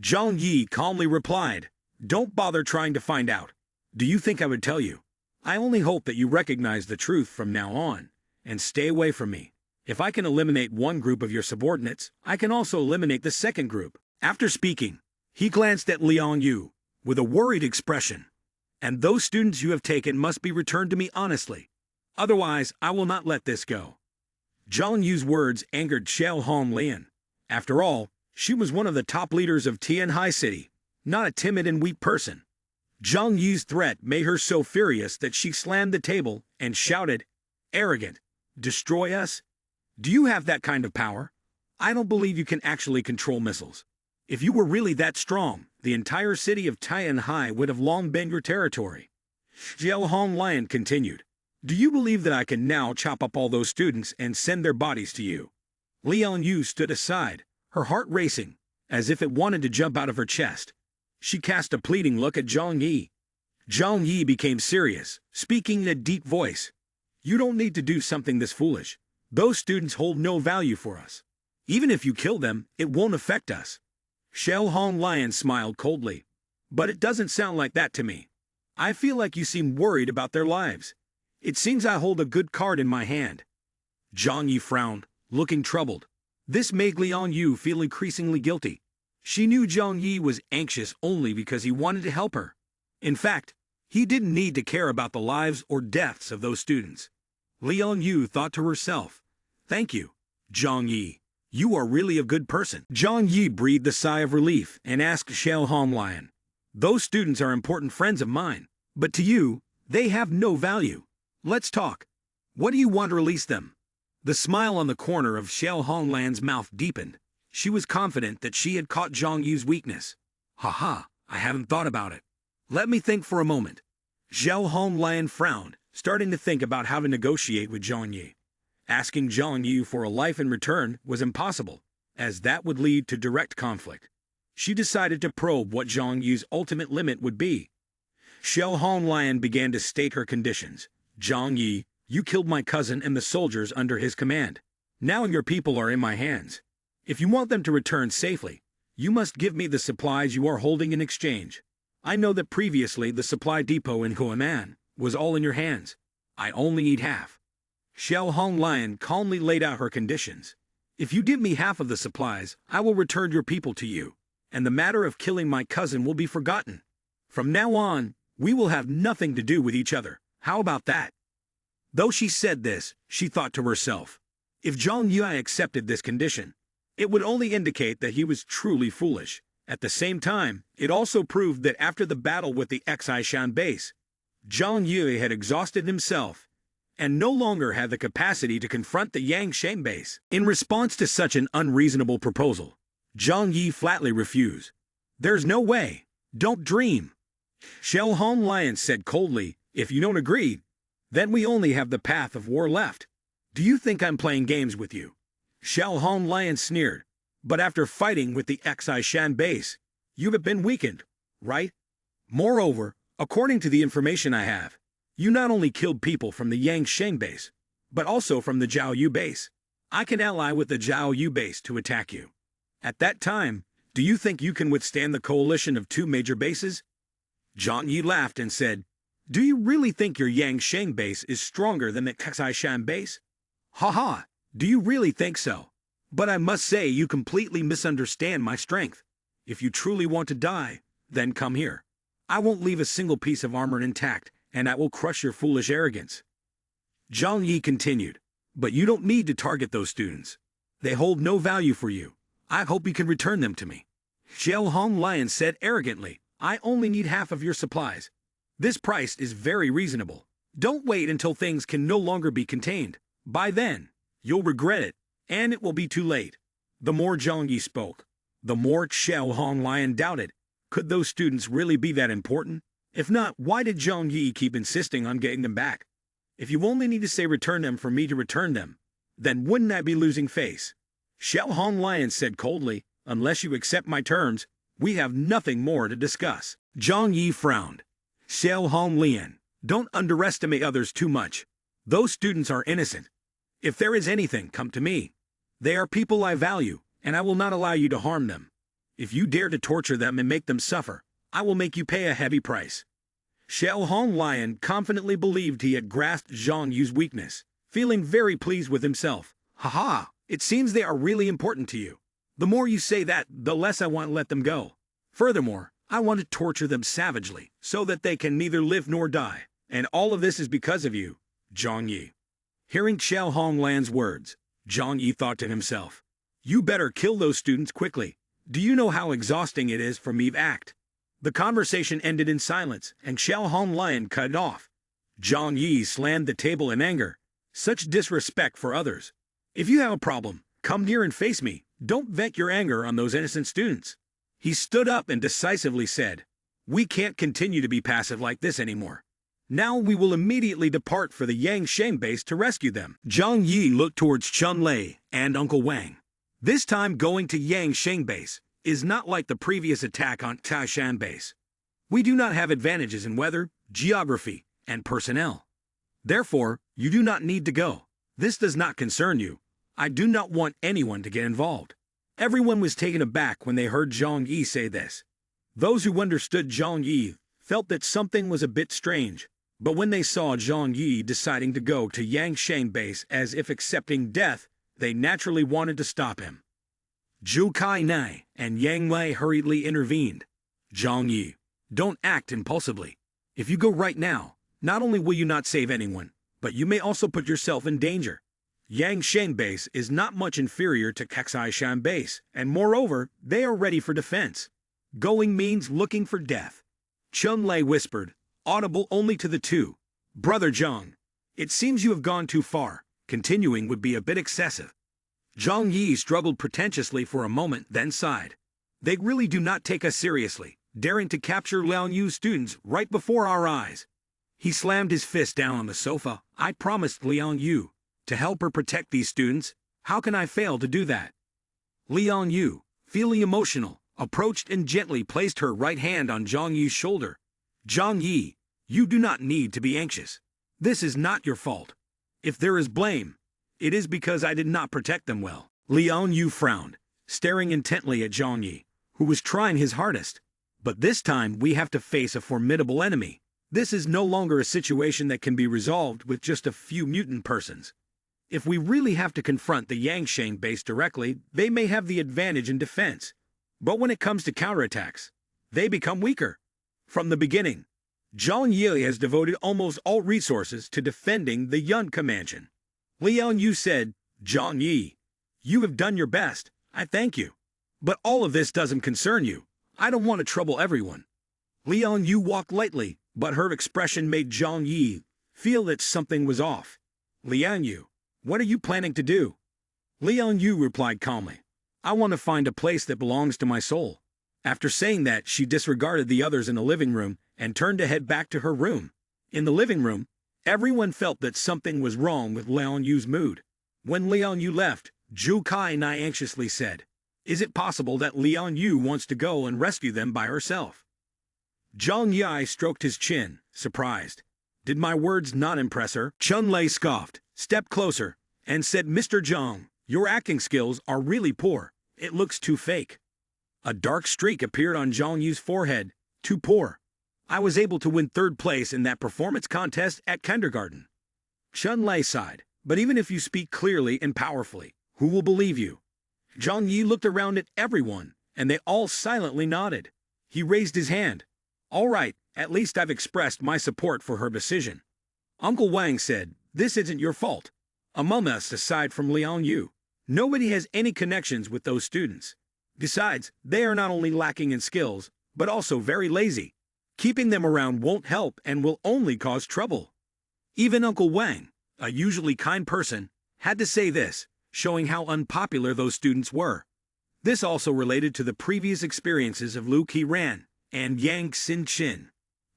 Zhang Yi calmly replied, Don't bother trying to find out. Do you think I would tell you? I only hope that you recognize the truth from now on, and stay away from me. If I can eliminate one group of your subordinates, I can also eliminate the second group. After speaking, he glanced at Liang Yu with a worried expression. And those students you have taken must be returned to me honestly. Otherwise, I will not let this go. Zhang Yu's words angered Xiao Honglian. After all, she was one of the top leaders of Tianhai City, not a timid and weak person. Zhang Yu's threat made her so furious that she slammed the table and shouted, Arrogant! Destroy us? Do you have that kind of power? I don't believe you can actually control missiles. If you were really that strong, the entire city of Tianhai would have long been your territory. Xiao Honglian continued. Do you believe that I can now chop up all those students and send their bodies to you? Liang Yu stood aside, her heart racing, as if it wanted to jump out of her chest. She cast a pleading look at Zhang Yi. Zhang Yi became serious, speaking in a deep voice. You don't need to do something this foolish. Those students hold no value for us. Even if you kill them, it won't affect us. Xiao Hong Lion smiled coldly. But it doesn't sound like that to me. I feel like you seem worried about their lives. It seems I hold a good card in my hand. Zhang Yi frowned, looking troubled. This made Liang Yu feel increasingly guilty. She knew Zhang Yi was anxious only because he wanted to help her. In fact, he didn't need to care about the lives or deaths of those students. Liang Yu thought to herself, "Thank you, Zhang Yi. You are really a good person." Zhang Yi breathed a sigh of relief and asked Xiao Hong Lion, "Those students are important friends of mine, but to you, they have no value. Let's talk. What do you want to release them?" The smile on the corner of Xiao Hong Lian's mouth deepened. She was confident that she had caught Zhang Yi's weakness. "Haha, I haven't thought about it. Let me think for a moment." Xiao Hong Lian frowned, starting to think about how to negotiate with Zhang Yi. Asking Zhang Yi for a life in return was impossible, as that would lead to direct conflict. She decided to probe what Zhang Yi's ultimate limit would be. Xiao Hong Lian began to state her conditions. "Zhang Yi, you killed my cousin and the soldiers under his command. Now your people are in my hands. If you want them to return safely, you must give me the supplies you are holding in exchange. I know that previously the supply depot in Huaman was all in your hands. I only need half." Xiao Hong Lian calmly laid out her conditions. "If you give me half of the supplies, I will return your people to you, and the matter of killing my cousin will be forgotten. From now on, we will have nothing to do with each other. How about that?" Though she said this, she thought to herself, if Zhang Yi accepted this condition, it would only indicate that he was truly foolish. At the same time, it also proved that after the battle with the Xishan base, Zhang Yi had exhausted himself and no longer had the capacity to confront the Yangshan base. In response to such an unreasonable proposal, Zhang Yi flatly refused. "There's no way. Don't dream." Xiao Hong Lion said coldly, "If you don't agree, then we only have the path of war left. Do you think I'm playing games with you?" Xiao Hong Lion sneered. "But after fighting with the Xishan base, you have been weakened, right? Moreover, according to the information I have, you not only killed people from the Yangshan base, but also from the Jiaoyu base. I can ally with the Jiaoyu base to attack you. At that time, do you think you can withstand the coalition of two major bases?" Zhang Yi laughed and said, "Do you really think your Yangshan base is stronger than the Xishan base? Haha, do you really think so? But I must say you completely misunderstand my strength. If you truly want to die, then come here. I won't leave a single piece of armor intact, and I will crush your foolish arrogance." Zhang Yi continued, "But you don't need to target those students. They hold no value for you. I hope you can return them to me." Xiao Hong Lion said arrogantly, "I only need half of your supplies. This price is very reasonable. Don't wait until things can no longer be contained. By then, you'll regret it, and it will be too late." The more Zhang Yi spoke, the more Xiao Hong Lion doubted. Could those students really be that important? If not, why did Zhang Yi keep insisting on getting them back? If you only need to say return them for me to return them, then wouldn't I be losing face? Xiao Hong Lion said coldly, "Unless you accept my terms, we have nothing more to discuss." Zhang Yi frowned. "Xiao Hong Lian, don't underestimate others too much. Those students are innocent. If there is anything, come to me. They are people I value, and I will not allow you to harm them. If you dare to torture them and make them suffer, I will make you pay a heavy price." Xiao Hong Lion confidently believed he had grasped Zhang Yu's weakness, feeling very pleased with himself. "Haha, it seems they are really important to you. The more you say that, the less I want to let them go. Furthermore, I want to torture them savagely, so that they can neither live nor die. And all of this is because of you, Zhang Yi." Hearing Xiao Hong Lian's words, Zhang Yi thought to himself, "You better kill those students quickly. Do you know how exhausting it is for me to act?" The conversation ended in silence, and Xiao Hong Lion cut it off. Zhang Yi slammed the table in anger. Such disrespect for others. "If you have a problem, come near and face me. Don't vent your anger on those innocent students." He stood up and decisively said, "We can't continue to be passive like this anymore. Now we will immediately depart for the Yangshan base to rescue them." Zhang Yi looked towards Chun Lei and Uncle Wang. This time going to Yangshan base is not like the previous attack on Taishan base. We do not have advantages in weather, geography, and personnel. Therefore, you do not need to go. This does not concern you. I do not want anyone to get involved. Everyone was taken aback when they heard Zhang Yi say this. Those who understood Zhang Yi felt that something was a bit strange, but when they saw Zhang Yi deciding to go to Yang Shang base as if accepting death, they naturally wanted to stop him. Zhu Kai Nai and Yang Wei hurriedly intervened. Zhang Yi, don't act impulsively. If you go right now, not only will you not save anyone, but you may also put yourself in danger. Yang Shang base is not much inferior to Kexai Shan base, and moreover, they are ready for defense. Going means looking for death. Chun Lei whispered, audible only to the two. Brother Zhang, it seems you have gone too far. Continuing would be a bit excessive. Zhang Yi struggled pretentiously for a moment, then sighed. They really do not take us seriously, daring to capture Liang Yu's students right before our eyes. He slammed his fist down on the sofa. I promised Liang Yu to help her protect these students. How can I fail to do that? Liang Yu, feeling emotional, approached and gently placed her right hand on Zhang Yi's shoulder. Zhang Yi, you do not need to be anxious. This is not your fault. If there is blame, it is because I did not protect them well. Liang Yu frowned, staring intently at Zhang Yi, who was trying his hardest. But this time we have to face a formidable enemy. This is no longer a situation that can be resolved with just a few mutant persons. If we really have to confront the Yangshang base directly, they may have the advantage in defense. But when it comes to counterattacks, they become weaker. From the beginning, Zhang Yi has devoted almost all resources to defending the Yunka mansion. Liang Yu said, Zhang Yi, you have done your best, I thank you. But all of this doesn't concern you. I don't want to trouble everyone. Liang Yu walked lightly, but her expression made Zhang Yi feel that something was off. Liang Yu, what are you planning to do? Liang Yu replied calmly, I want to find a place that belongs to my soul. After saying that, she disregarded the others in the living room and turned to head back to her room. In the living room, everyone felt that something was wrong with Liang Yu's mood. When Liang Yu left, Zhu Kai Nai anxiously said, Is it possible that Liang Yu wants to go and rescue them by herself? Zhang Yi stroked his chin, surprised. Did my words not impress her? Chun Lei scoffed, stepped closer, and said, Mr. Zhang, your acting skills are really poor. It looks too fake. A dark streak appeared on Zhang Yi's forehead. Too poor. I was able to win third place in that performance contest at kindergarten. Chun Lei sighed, but even if you speak clearly and powerfully, who will believe you? Zhang Yi looked around at everyone, and they all silently nodded. He raised his hand. All right, at least I've expressed my support for her decision. Uncle Wang said, This isn't your fault. Among us, aside from Liang Yu, nobody has any connections with those students. Besides, they are not only lacking in skills, but also very lazy. Keeping them around won't help and will only cause trouble. Even Uncle Wang, a usually kind person, had to say this, showing how unpopular those students were. This also related to the previous experiences of Lu Qiran and Yang Xin-Chin.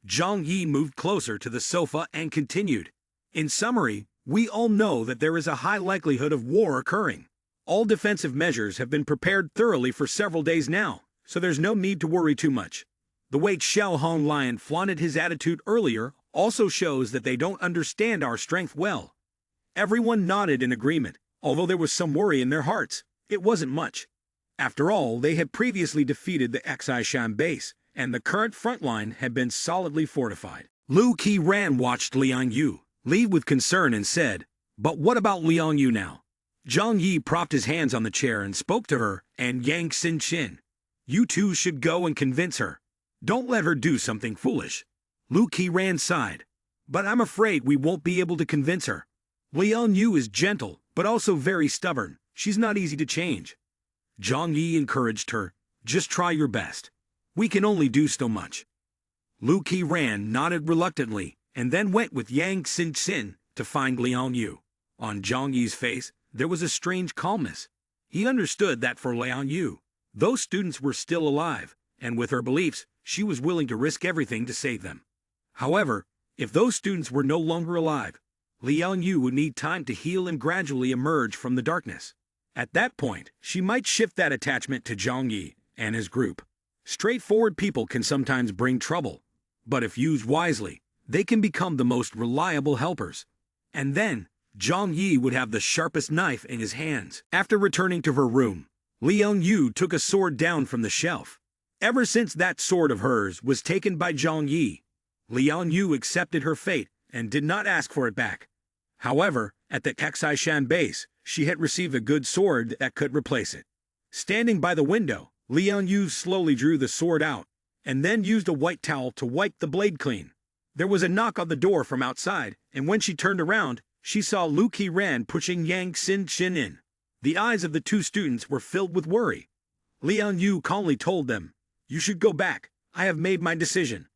Zhang Yi moved closer to the sofa and continued. In summary, we all know that there is a high likelihood of war occurring. All defensive measures have been prepared thoroughly for several days now, so there's no need to worry too much. The way Xiao Hong Lion flaunted his attitude earlier also shows that they don't understand our strength well. Everyone nodded in agreement, although there was some worry in their hearts. It wasn't much. After all, they had previously defeated the Xi Shan base, and the current front line had been solidly fortified. Lu Qiran watched Liang Yu leave with concern and said, But what about Liang Yu now? Zhang Yi propped his hands on the chair and spoke to her and Yang Xin-Chin. You two should go and convince her. Don't let her do something foolish. Lu Qiran sighed. But I'm afraid we won't be able to convince her. Liang Yu is gentle, but also very stubborn. She's not easy to change. Zhang Yi encouraged her. Just try your best. We can only do so much. Lu Qiran nodded reluctantly, and then went with Yang Xin-Chin to find Liang Yu. On Zhang Yi's face, there was a strange calmness. He understood that for Liang Yu, those students were still alive, and with her beliefs, she was willing to risk everything to save them. However, if those students were no longer alive, Liang Yu would need time to heal and gradually emerge from the darkness. At that point, she might shift that attachment to Zhang Yi and his group. Straightforward people can sometimes bring trouble, but if used wisely, they can become the most reliable helpers. And then, Zhang Yi would have the sharpest knife in his hands. After returning to her room, Liang Yu took a sword down from the shelf. Ever since that sword of hers was taken by Zhang Yi, Liang Yu accepted her fate and did not ask for it back. However, at the Xishan base, she had received a good sword that could replace it. Standing by the window, Liang Yu slowly drew the sword out, and then used a white towel to wipe the blade clean. There was a knock on the door from outside, and when she turned around, she saw Lu Qiran pushing Yang Xin in. The eyes of the two students were filled with worry. Liang Yu calmly told them, "You should go back. I have made my decision."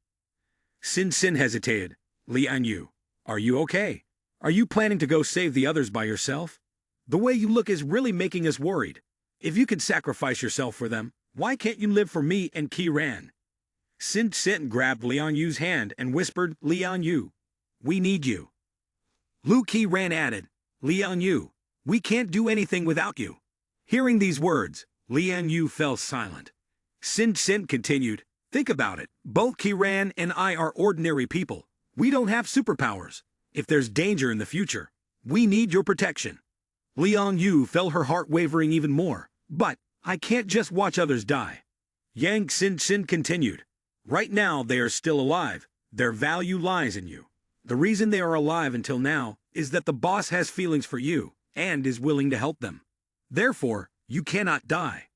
Xin hesitated. "Liang Yu, are you okay? Are you planning to go save the others by yourself? The way you look is really making us worried. If you can sacrifice yourself for them, why can't you live for me and Qiran?" Xin grabbed Liang Yu's hand and whispered, "Liang Yu, we need you." Lu Qiran added, "Liang Yu, we can't do anything without you." Hearing these words, Liang Yu fell silent. Xin continued, "Think about it. Both Qiran and I are ordinary people. We don't have superpowers. If there's danger in the future, we need your protection." Liang Yu felt her heart wavering even more. "But I can't just watch others die." Yang Xin continued, "Right now they are still alive. Their value lies in you. The reason they are alive until now is that the boss has feelings for you and is willing to help them. Therefore, you cannot die.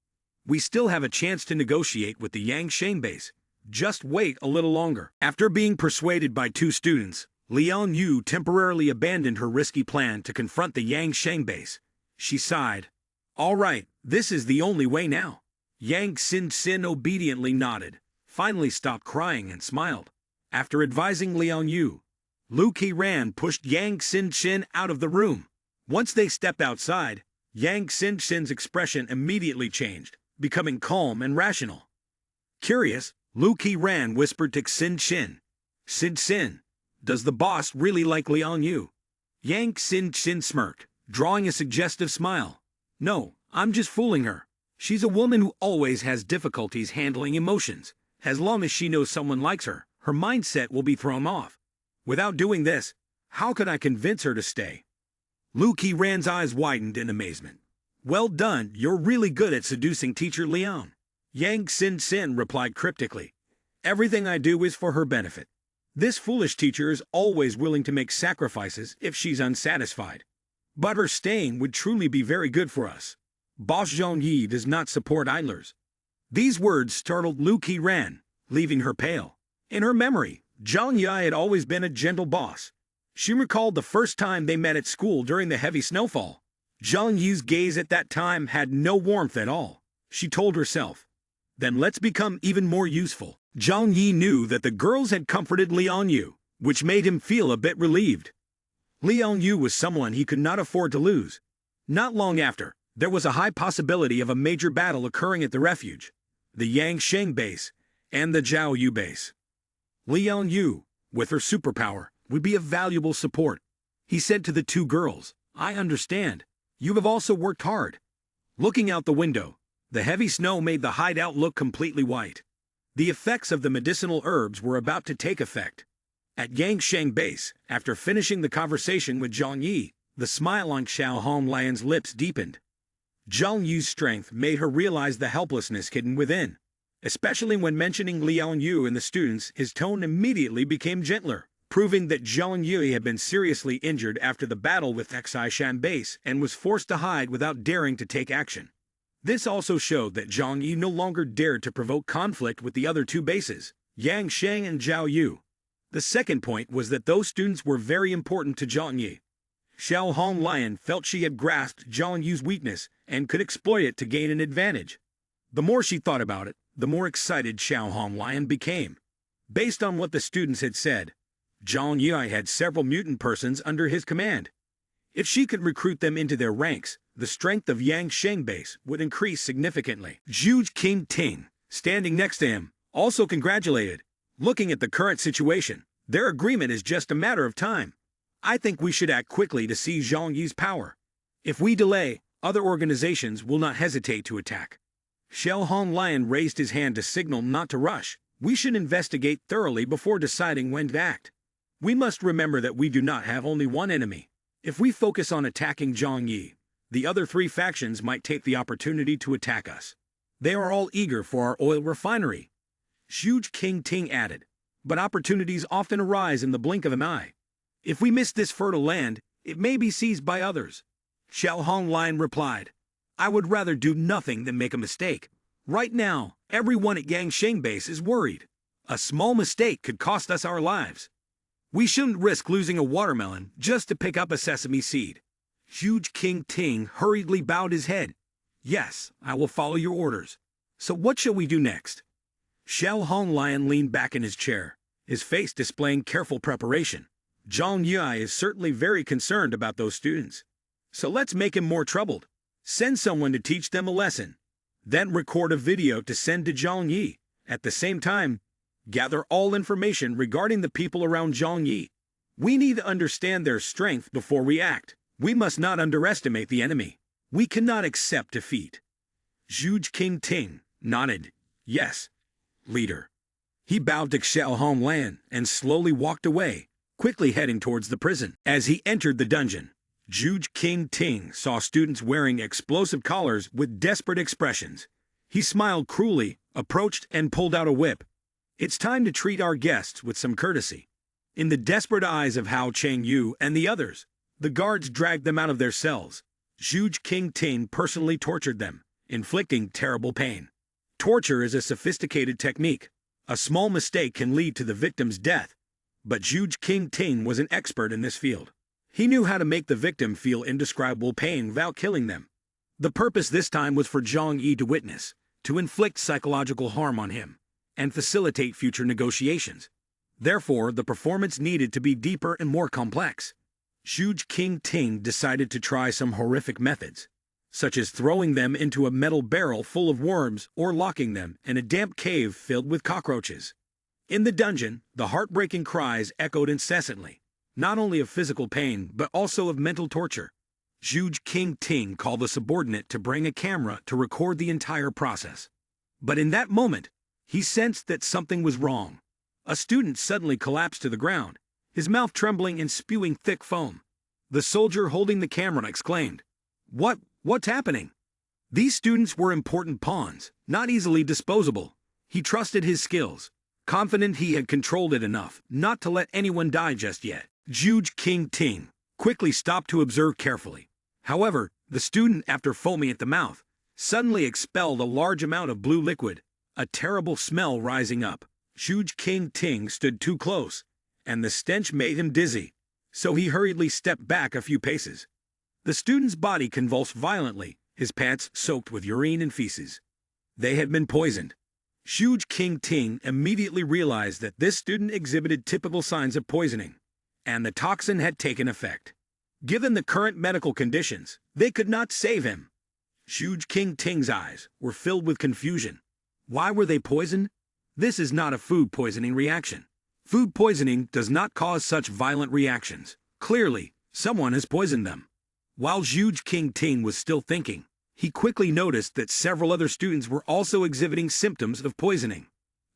We still have a chance to negotiate with the Yangshan base. Just wait a little longer." After being persuaded by two students, Liang Yu temporarily abandoned her risky plan to confront the Yangshan base. She sighed. "All right, this is the only way now." Yang Xin obediently nodded, finally stopped crying and smiled. After advising Liang Yu, Lu Qiran pushed Yang Xin out of the room. Once they stepped outside, Yang Xin's expression immediately changed, becoming calm and rational. Curious, Lu Qiran whispered to Xin, "Xin, does the boss really like Liang Yu?" Yang Xin smirked, drawing a suggestive smile. "No, I'm just fooling her. She's a woman who always has difficulties handling emotions. As long as she knows someone likes her, her mindset will be thrown off. Without doing this, how could I convince her to stay?" Lu Qiran's eyes widened in amazement. "Well done, you're really good at seducing Teacher Liang." Yang Xin replied cryptically, "Everything I do is for her benefit. This foolish teacher is always willing to make sacrifices if she's unsatisfied. But her staying would truly be very good for us. Boss Zhang Yi does not support idlers." These words startled Lu Qiran, leaving her pale. In her memory, Zhang Yi had always been a gentle boss. She recalled the first time they met at school during the heavy snowfall. Zhang Yi's gaze at that time had no warmth at all. She told herself, "Then let's become even more useful." Zhang Yi knew that the girls had comforted Liang Yu, which made him feel a bit relieved. Liang Yu was someone he could not afford to lose. Not long after, there was a high possibility of a major battle occurring at the refuge, the Yangshan base, and the Zhao Yu base. Liang Yu, with her superpower, would be a valuable support. He said to the two girls, "I understand. You have also worked hard." Looking out the window, the heavy snow made the hideout look completely white. The effects of the medicinal herbs were about to take effect. At Yangshan base, after finishing the conversation with Zhang Yi, the smile on Xiao Honglian's lips deepened. Zhang Yu's strength made her realize the helplessness hidden within. Especially when mentioning Liang Yu and the students, his tone immediately became gentler, proving that Zhang Yu had been seriously injured after the battle with Xishan base and was forced to hide without daring to take action. This also showed that Zhang Yi no longer dared to provoke conflict with the other two bases, Yangshan and Zhao Yu. The second point was that those students were very important to Zhang Yi. Xiao Honglian felt she had grasped Zhang Yu's weakness and could exploit it to gain an advantage. The more she thought about it, the more excited Xiao Honglian became. Based on what the students had said, Zhang Yi had several mutant persons under his command. If she could recruit them into their ranks, the strength of Yangshan base would increase significantly. Zhu Qingting, standing next to him, also congratulated. Looking at the current situation, their agreement is just a matter of time. I think we should act quickly to seize Zhang Yi's power. If we delay, other organizations will not hesitate to attack. Xiao Honglian raised his hand to signal not to rush. We should investigate thoroughly before deciding when to act. We must remember that we do not have only one enemy. If we focus on attacking Zhang Yi, The other three factions might take the opportunity to attack us. They are all eager for our oil refinery. Zhuge King Ting added, but opportunities often arise in the blink of an eye. If we miss this fertile land, it may be seized by others. Xiao Honglian replied, I would rather do nothing than make a mistake. Right now, everyone at Yangsheng Base is worried. A small mistake could cost us our lives. We shouldn't risk losing a watermelon just to pick up a sesame seed. Zhuge King Ting hurriedly bowed his head. Yes, I will follow your orders. So what shall we do next? Xiao Honglian leaned back in his chair, his face displaying careful preparation. Zhang Yui is certainly very concerned about those students. So let's make him more troubled. Send someone to teach them a lesson. Then record a video to send to Zhang Yi. At the same time, gather all information regarding the people around Zhang Yi. We need to understand their strength before we act. We must not underestimate the enemy. We cannot accept defeat. Zhuge King Ting nodded. Yes, leader. He bowed to Xiao Honglian and slowly walked away, quickly heading towards the prison. As he entered the dungeon, Zhuge King Ting saw students wearing explosive collars with desperate expressions. He smiled cruelly, approached and pulled out a whip. It's time to treat our guests with some courtesy. In the desperate eyes of Hao Chengyu and the others, the guards dragged them out of their cells. Zhuge King Ting personally tortured them, inflicting terrible pain. Torture is a sophisticated technique. A small mistake can lead to the victim's death. But Zhuge King Ting was an expert in this field. He knew how to make the victim feel indescribable pain without killing them. The purpose this time was for Zhang Yi to witness, to inflict psychological harm on him, and facilitate future negotiations. Therefore, the performance needed to be deeper and more complex. Zhuge King Ting decided to try some horrific methods, such as throwing them into a metal barrel full of worms or locking them in a damp cave filled with cockroaches. In the dungeon, the heartbreaking cries echoed incessantly, not only of physical pain but also of mental torture. Zhuge King Ting called a subordinate to bring a camera to record the entire process. But in that moment, he sensed that something was wrong. A student suddenly collapsed to the ground, his mouth trembling and spewing thick foam. The soldier holding the camera exclaimed, What's happening? These students were important pawns, not easily disposable. He trusted his skills, confident he had controlled it enough not to let anyone die just yet. Zhuge King Ting quickly stopped to observe carefully. However, the student, after foaming at the mouth, suddenly expelled a large amount of blue liquid, a terrible smell rising up. Zhuge King Ting stood too close, and the stench made him dizzy, so he hurriedly stepped back a few paces. The student's body convulsed violently, his pants soaked with urine and feces. They had been poisoned. Zhuge King Ting immediately realized that this student exhibited typical signs of poisoning, and the toxin had taken effect. Given the current medical conditions, they could not save him. Zhuge King Ting's eyes were filled with confusion. Why were they poisoned? This is not a food poisoning reaction. Food poisoning does not cause such violent reactions. Clearly, someone has poisoned them. While Zhuge King Ting was still thinking, he quickly noticed that several other students were also exhibiting symptoms of poisoning.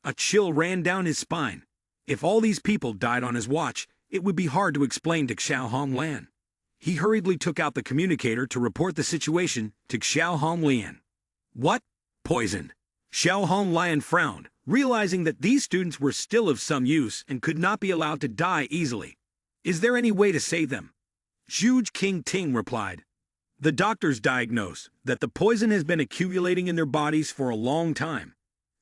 A chill ran down his spine. If all these people died on his watch, it would be hard to explain to Xiao Honglian. He hurriedly took out the communicator to report the situation to Xiao Honglian. What? Poisoned? Xiao Honglian frowned, realizing that these students were still of some use and could not be allowed to die easily. Is there any way to save them? Zhuge King Ting replied. The doctors diagnosed that the poison has been accumulating in their bodies for a long time.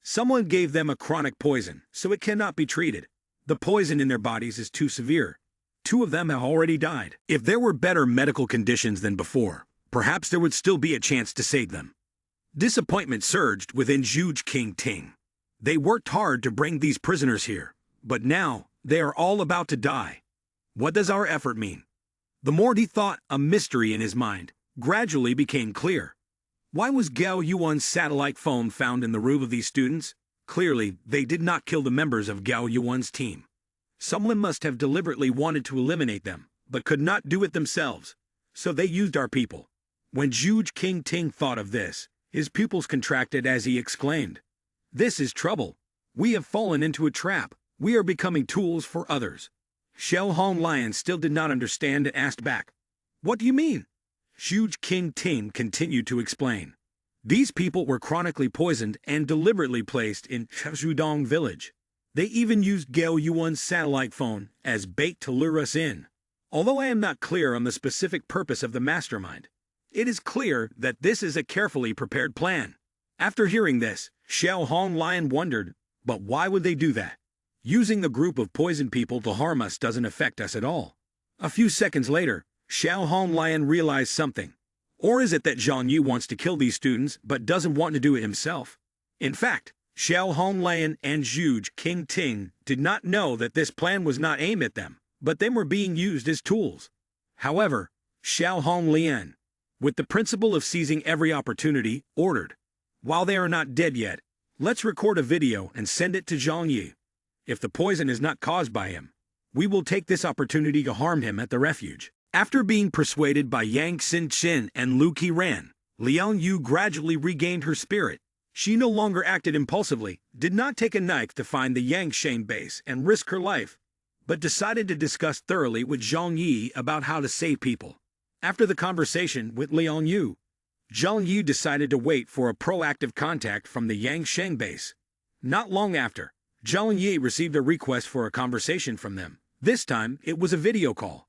Someone gave them a chronic poison, so it cannot be treated. The poison in their bodies is too severe. 2 of them have already died. If there were better medical conditions than before, perhaps there would still be a chance to save them. Disappointment surged within Zhuge King Ting. They worked hard to bring these prisoners here, but now they are all about to die. What does our effort mean? The more he thought, a mystery in his mind gradually became clear. Why was Gao Yuan's satellite phone found in the room of these students? Clearly, they did not kill the members of Gao Yuan's team. Someone must have deliberately wanted to eliminate them, but could not do it themselves. So they used our people. When Zhuge King Ting thought of this, his pupils contracted as he exclaimed, This is trouble. We have fallen into a trap. We are becoming tools for others. Xiao Honglian still did not understand and asked back, What do you mean? Huge King Ting continued to explain. These people were chronically poisoned and deliberately placed in Shudong village. They even used Gao Yuan's satellite phone as bait to lure us in. Although I am not clear on the specific purpose of the mastermind, it is clear that this is a carefully prepared plan. After hearing this, Xiao Hong Lion wondered, but why would they do that? Using a group of poisoned people to harm us doesn't affect us at all. A few seconds later, Xiao Hong Lion realized something. Or is it that Zhang Yi wants to kill these students but doesn't want to do it himself? In fact, Xiao Hong Lion and Huge King Ting did not know that this plan was not aimed at them, but they were being used as tools. However, Xiao Hong Lian, with the principle of seizing every opportunity, ordered, "While they are not dead yet, let's record a video and send it to Zhang Yi. If the poison is not caused by him, we will take this opportunity to harm him at the refuge." After being persuaded by Yang Xin-Chin and Lu Qiran, Liang Yu gradually regained her spirit. She no longer acted impulsively, did not take a knife to find the Yangshan base and risk her life, but decided to discuss thoroughly with Zhang Yi about how to save people. After the conversation with Liang Yu, Zhang Yi decided to wait for a proactive contact from the Yangshan base. Not long after, Zhang Yi received a request for a conversation from them. This time, it was a video call.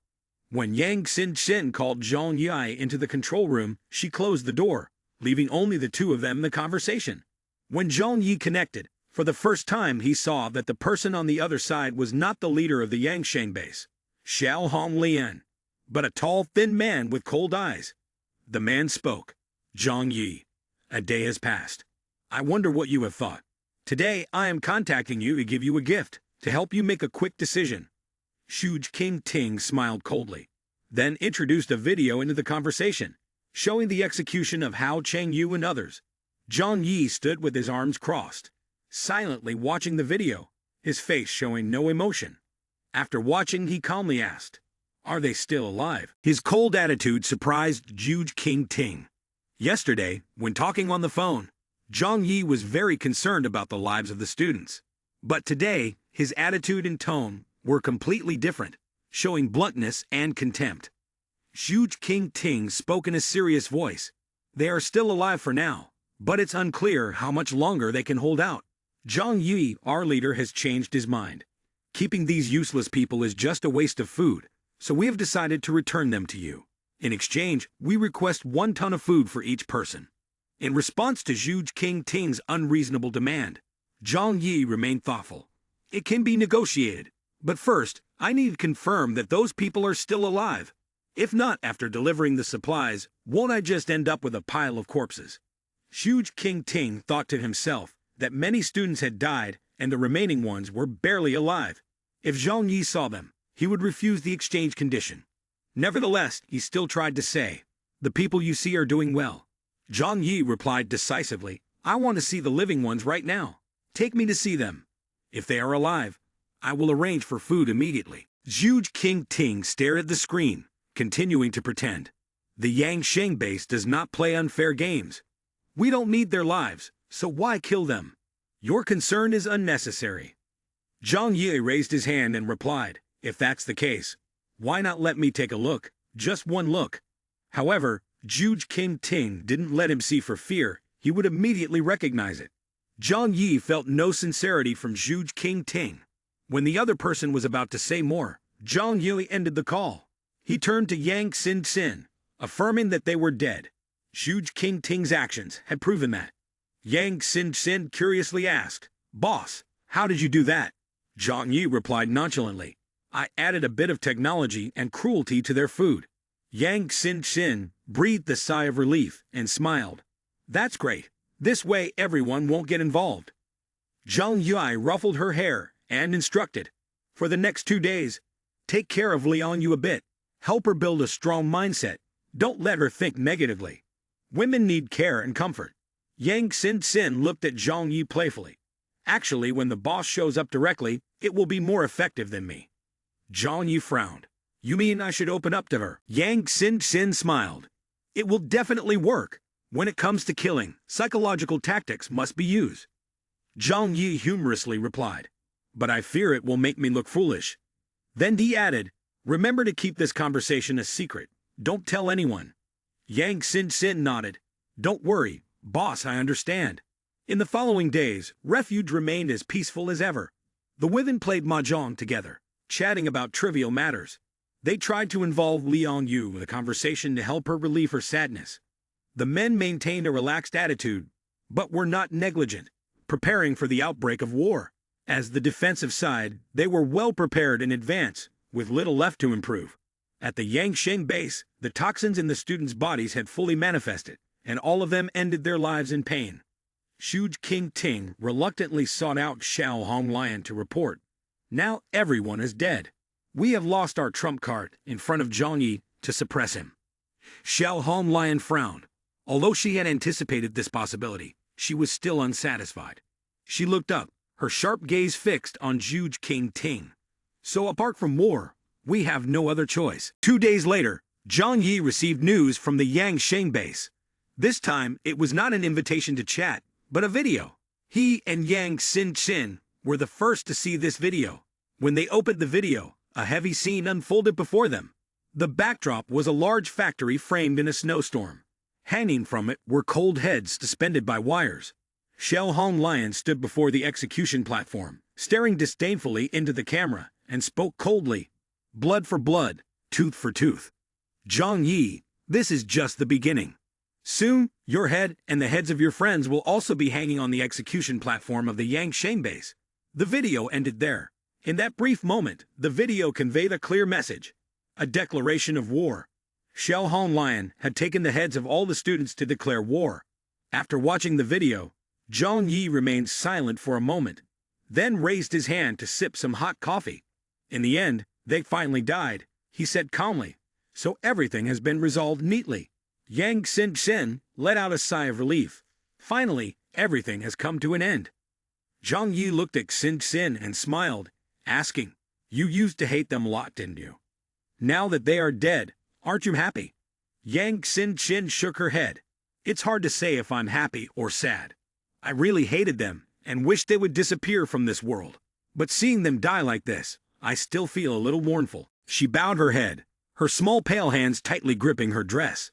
When Yang Xin-Chen called Zhang Yi into the control room, she closed the door, leaving only the two of them in the conversation. When Zhang Yi connected, for the first time he saw that the person on the other side was not the leader of the Yangshan base, Xiao Hong Lian, but a tall, thin man with cold eyes. The man spoke. "Zhang Yi, a day has passed. I wonder what you have thought. Today I am contacting you to give you a gift, to help you make a quick decision." Huge King Ting smiled coldly, then introduced a video into the conversation, showing the execution of Hao Chengyu and others. Zhang Yi stood with his arms crossed, silently watching the video, his face showing no emotion. After watching, he calmly asked, "Are they still alive?" His cold attitude surprised Huge King Ting. Yesterday, when talking on the phone, Zhang Yi was very concerned about the lives of the students. But today, his attitude and tone were completely different, showing bluntness and contempt. Huge King Ting spoke in a serious voice. "They are still alive for now, but it's unclear how much longer they can hold out. Zhang Yi, our leader, has changed his mind. Keeping these useless people is just a waste of food, so we have decided to return them to you. In exchange, we request 1 ton of food for each person." In response to Huge King Ting's unreasonable demand, Zhang Yi remained thoughtful. "It can be negotiated. But first, I need to confirm that those people are still alive. If not, after delivering the supplies, won't I just end up with a pile of corpses?" Huge King Ting thought to himself that many students had died and the remaining ones were barely alive. If Zhang Yi saw them, he would refuse the exchange condition. Nevertheless, he still tried to say, "The people you see are doing well." Zhang Yi replied decisively, "I want to see the living ones right now. Take me to see them. If they are alive, I will arrange for food immediately." Huge King Ting stared at the screen, continuing to pretend. "The Yangshan base does not play unfair games. We don't need their lives, so why kill them? Your concern is unnecessary." Zhang Yi raised his hand and replied, "If that's the case, why not let me take a look, just one look?" However, Huge King Ting didn't let him see for fear he would immediately recognize it. Zhang Yi felt no sincerity from Huge King Ting. When the other person was about to say more, Zhang Yi ended the call. He turned to Yang Xin-Xin, affirming that they were dead. Huge King Ting's actions had proven that. Yang Xin-Xin curiously asked, "Boss, how did you do that?" Zhang Yi replied nonchalantly, "I added a bit of technology and cruelty to their food." Yang Xin-Xin breathed a sigh of relief and smiled. "That's great. This way everyone won't get involved." Zhang Yi ruffled her hair and instructed, "For the next 2 days, take care of Liang Yu a bit. Help her build a strong mindset. Don't let her think negatively. Women need care and comfort." Yang Xin-Xin looked at Zhang Yi playfully. "Actually, when the boss shows up directly, it will be more effective than me." Zhang Yi frowned. "You mean I should open up to her?" Yang Xin-Xin smiled. "It will definitely work. When it comes to killing, psychological tactics must be used." Zhang Yi humorously replied, "But I fear it will make me look foolish." Then he added, "Remember to keep this conversation a secret. Don't tell anyone." Yang Sin nodded. Don't worry, boss, I understand. In the following days, Refuge remained as peaceful as ever. The women played mahjong together, chatting about trivial matters. They tried to involve Liang Yu with a conversation to help her relieve her sadness. The men maintained a relaxed attitude, but were not negligent, preparing for the outbreak of war. As the defensive side, they were well prepared in advance, with little left to improve. At the Yangsheng base, the toxins in the students' bodies had fully manifested, and all of them ended their lives in pain. Shuj King Ting reluctantly sought out Xiao Hong Lion to report. Now everyone is dead. We have lost our trump card in front of Zhang Yi to suppress him. Xiao Hong Lion frowned. Although she had anticipated this possibility, she was still unsatisfied. She looked up, her sharp gaze fixed on Shuj King Ting. So apart from war, we have no other choice. 2 days later, Zhang Yi received news from the Yangsheng base. This time, it was not an invitation to chat, but a video. He and Yang Xin were the first to see this video. When they opened the video, a heavy scene unfolded before them. The backdrop was a large factory framed in a snowstorm. Hanging from it were cold heads suspended by wires. Xiao Hong Lion stood before the execution platform, staring disdainfully into the camera, and spoke coldly. Blood for blood, tooth for tooth. Zhang Yi, this is just the beginning. Soon, your head and the heads of your friends will also be hanging on the execution platform of the Yangsheng base. The video ended there. In that brief moment, the video conveyed a clear message. A declaration of war. Xiao Hong Lion had taken the heads of all the students to declare war. After watching the video, Zhang Yi remained silent for a moment, then raised his hand to sip some hot coffee. In the end, they finally died, he said calmly. So everything has been resolved neatly. Yang Xin let out a sigh of relief. Finally, everything has come to an end. Zhang Yi looked at Xin and smiled, asking, You used to hate them a lot, didn't you? Now that they are dead, aren't you happy? Yang Xin shook her head. It's hard to say if I'm happy or sad. I really hated them and wished they would disappear from this world. But seeing them die like this, I still feel a little mournful. She bowed her head, her small pale hands tightly gripping her dress.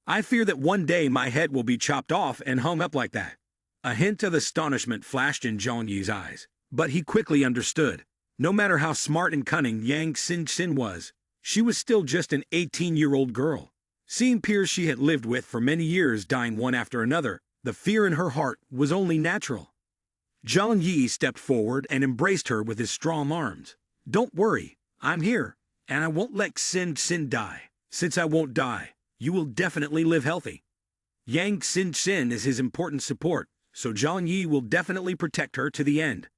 I fear that one day my head will be chopped off and hung up like that. A hint of astonishment flashed in Zhang Yi's eyes, but he quickly understood. No matter how smart and cunning Yang Xin was, she was still just an 18-year-old girl. Seeing peers she had lived with for many years dying one after another, the fear in her heart was only natural. Zhang Yi stepped forward and embraced her with his strong arms. Don't worry, I'm here, and I won't let Xin die. Since I won't die, you will definitely live healthy. Yang Xin is his important support, so Zhang Yi will definitely protect her to the end.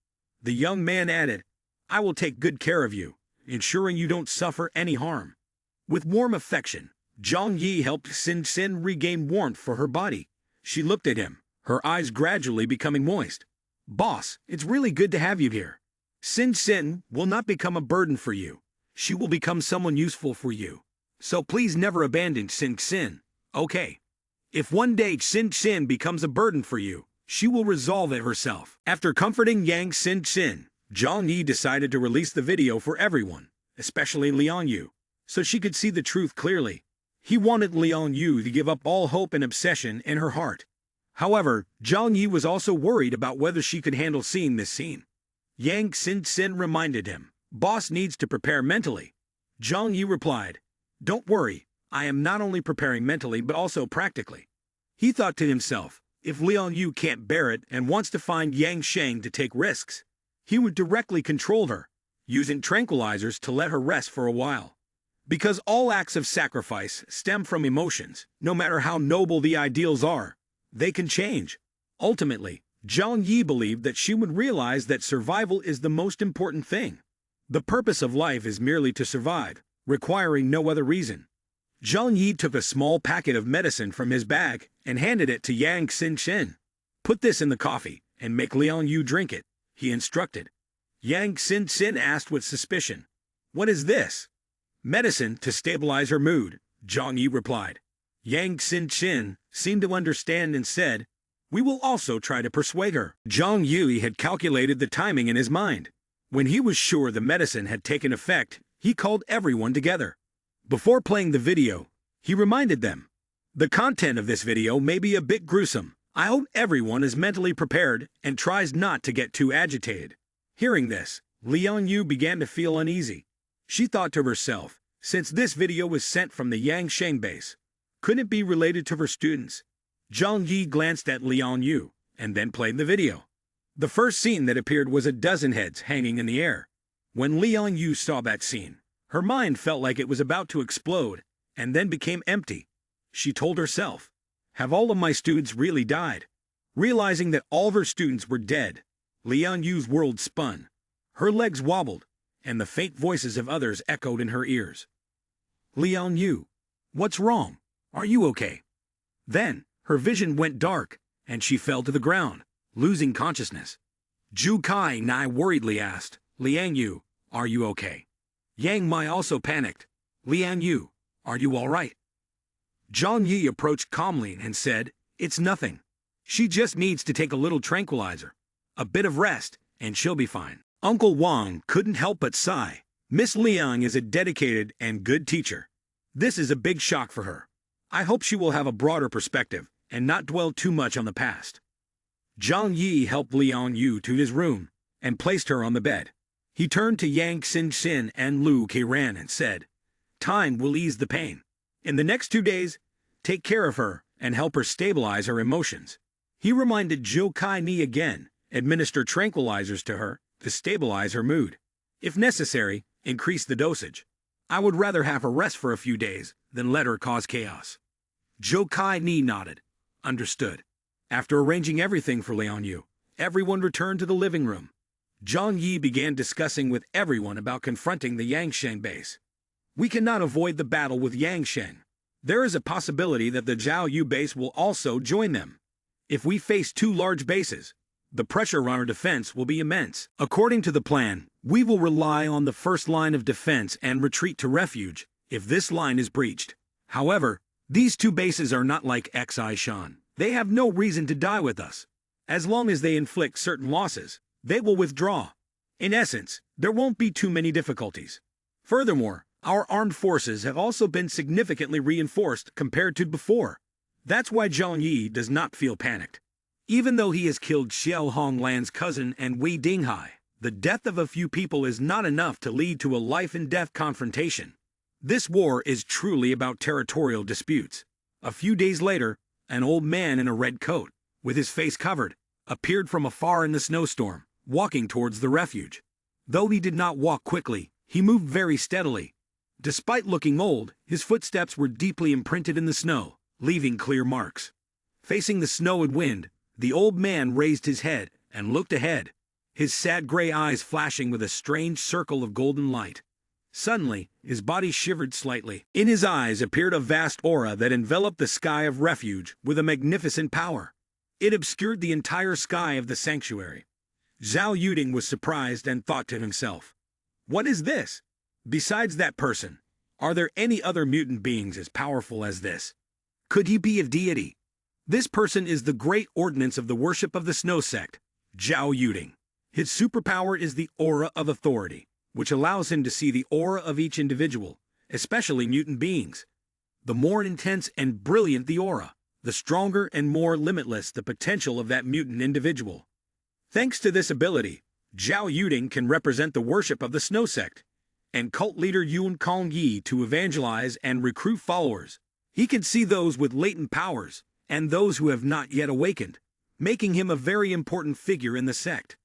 The young man added, I will take good care of you, ensuring you don't suffer any harm. With warm affection, Zhang Yi helped Xin regain warmth for her body. She looked at him, her eyes gradually becoming moist. Boss, it's really good to have you here. Xin will not become a burden for you. She will become someone useful for you. So please never abandon Xin, okay? If one day Xin becomes a burden for you, she will resolve it herself. After comforting Yang Xin, Zhang Yi decided to release the video for everyone, especially Liang Yu, so she could see the truth clearly. He wanted Liang Yu to give up all hope and obsession in her heart. However, Zhang Yi was also worried about whether she could handle seeing this scene. Yang Xin reminded him, Boss needs to prepare mentally. Zhang Yi replied, Don't worry, I am not only preparing mentally but also practically. He thought to himself, if Liang Yu can't bear it and wants to find Yangsheng to take risks, he would directly control her, using tranquilizers to let her rest for a while. Because all acts of sacrifice stem from emotions, no matter how noble the ideals are, they can change. Ultimately, Zhang Yi believed that she would realize that survival is the most important thing. The purpose of life is merely to survive, requiring no other reason. Zhang Yi took a small packet of medicine from his bag and handed it to Yang Xin. Put this in the coffee and make Liang Yu drink it, he instructed. Yang Xin asked with suspicion, What is this? Medicine to stabilize her mood, Zhang Yi replied. Yang Xin seemed to understand and said, We will also try to persuade her. Zhang Yi had calculated the timing in his mind. When he was sure the medicine had taken effect, he called everyone together. Before playing the video, he reminded them, The content of this video may be a bit gruesome. I hope everyone is mentally prepared and tries not to get too agitated. Hearing this, Liang Yu began to feel uneasy. She thought to herself, since this video was sent from the Yangshan base, couldn't it be related to her students? Zhang Yi glanced at Liang Yu and then played the video. The first scene that appeared was a dozen heads hanging in the air. When Liang Yu saw that scene, her mind felt like it was about to explode and then became empty. She told herself, have all of my students really died? Realizing that all of her students were dead, Liang Yu's world spun. Her legs wobbled, and the faint voices of others echoed in her ears. Liang Yu, what's wrong? Are you okay? Then, her vision went dark, and she fell to the ground, losing consciousness. Zhu Kai Nai worriedly asked, Liang Yu, are you okay? Yang Mai also panicked. Liang Yu, are you all right? Zhang Yi approached calmly and said, it's nothing. She just needs to take a little tranquilizer, a bit of rest, and she'll be fine. Uncle Wang couldn't help but sigh. Miss Liang is a dedicated and good teacher. This is a big shock for her. I hope she will have a broader perspective and not dwell too much on the past. Zhang Yi helped Liang Yu to his room and placed her on the bed. He turned to Yang Xin and Lu Keiran and said, time will ease the pain. In the next 2 days, take care of her and help her stabilize her emotions. He reminded Zhou Kai Ni again, administer tranquilizers to her to stabilize her mood. If necessary, increase the dosage. I would rather have her rest for a few days than let her cause chaos. Zhou Kai Ni nodded. Understood. After arranging everything for Liang Yu, everyone returned to the living room. Zhang Yi began discussing with everyone about confronting the Yangshan base. We cannot avoid the battle with Yangshan. There is a possibility that the Zhao Yu base will also join them. If we face 2 large bases, the pressure on our defense will be immense. According to the plan, we will rely on the first line of defense and retreat to refuge if this line is breached. However, these 2 bases are not like Xishan. They have no reason to die with us. As long as they inflict certain losses, they will withdraw. In essence, there won't be too many difficulties. Furthermore, our armed forces have also been significantly reinforced compared to before. That's why Zhang Yi does not feel panicked. Even though he has killed Xiao Honglan's cousin and Wei Dinghai, the death of a few people is not enough to lead to a life-and-death confrontation. This war is truly about territorial disputes. A few days later, an old man in a red coat, with his face covered, appeared from afar in the snowstorm, walking towards the refuge. Though he did not walk quickly, he moved very steadily. Despite looking old, his footsteps were deeply imprinted in the snow, leaving clear marks. Facing the snow and wind, the old man raised his head and looked ahead, his sad gray eyes flashing with a strange circle of golden light. Suddenly, his body shivered slightly. In his eyes appeared a vast aura that enveloped the sky of refuge with a magnificent power. It obscured the entire sky of the sanctuary. Zhao Yuding was surprised and thought to himself, what is this? Besides that person, are there any other mutant beings as powerful as this? Could he be a deity? This person is the great ordinance of the worship of the Snow Sect, Zhao Yuding. His superpower is the aura of authority, which allows him to see the aura of each individual, especially mutant beings. The more intense and brilliant the aura, the stronger and more limitless the potential of that mutant individual. Thanks to this ability, Zhao Yuding can represent the worship of the Snow Sect and cult leader Yuan Kong Yi to evangelize and recruit followers. He can see those with latent powers and those who have not yet awakened, making him a very important figure in the sect.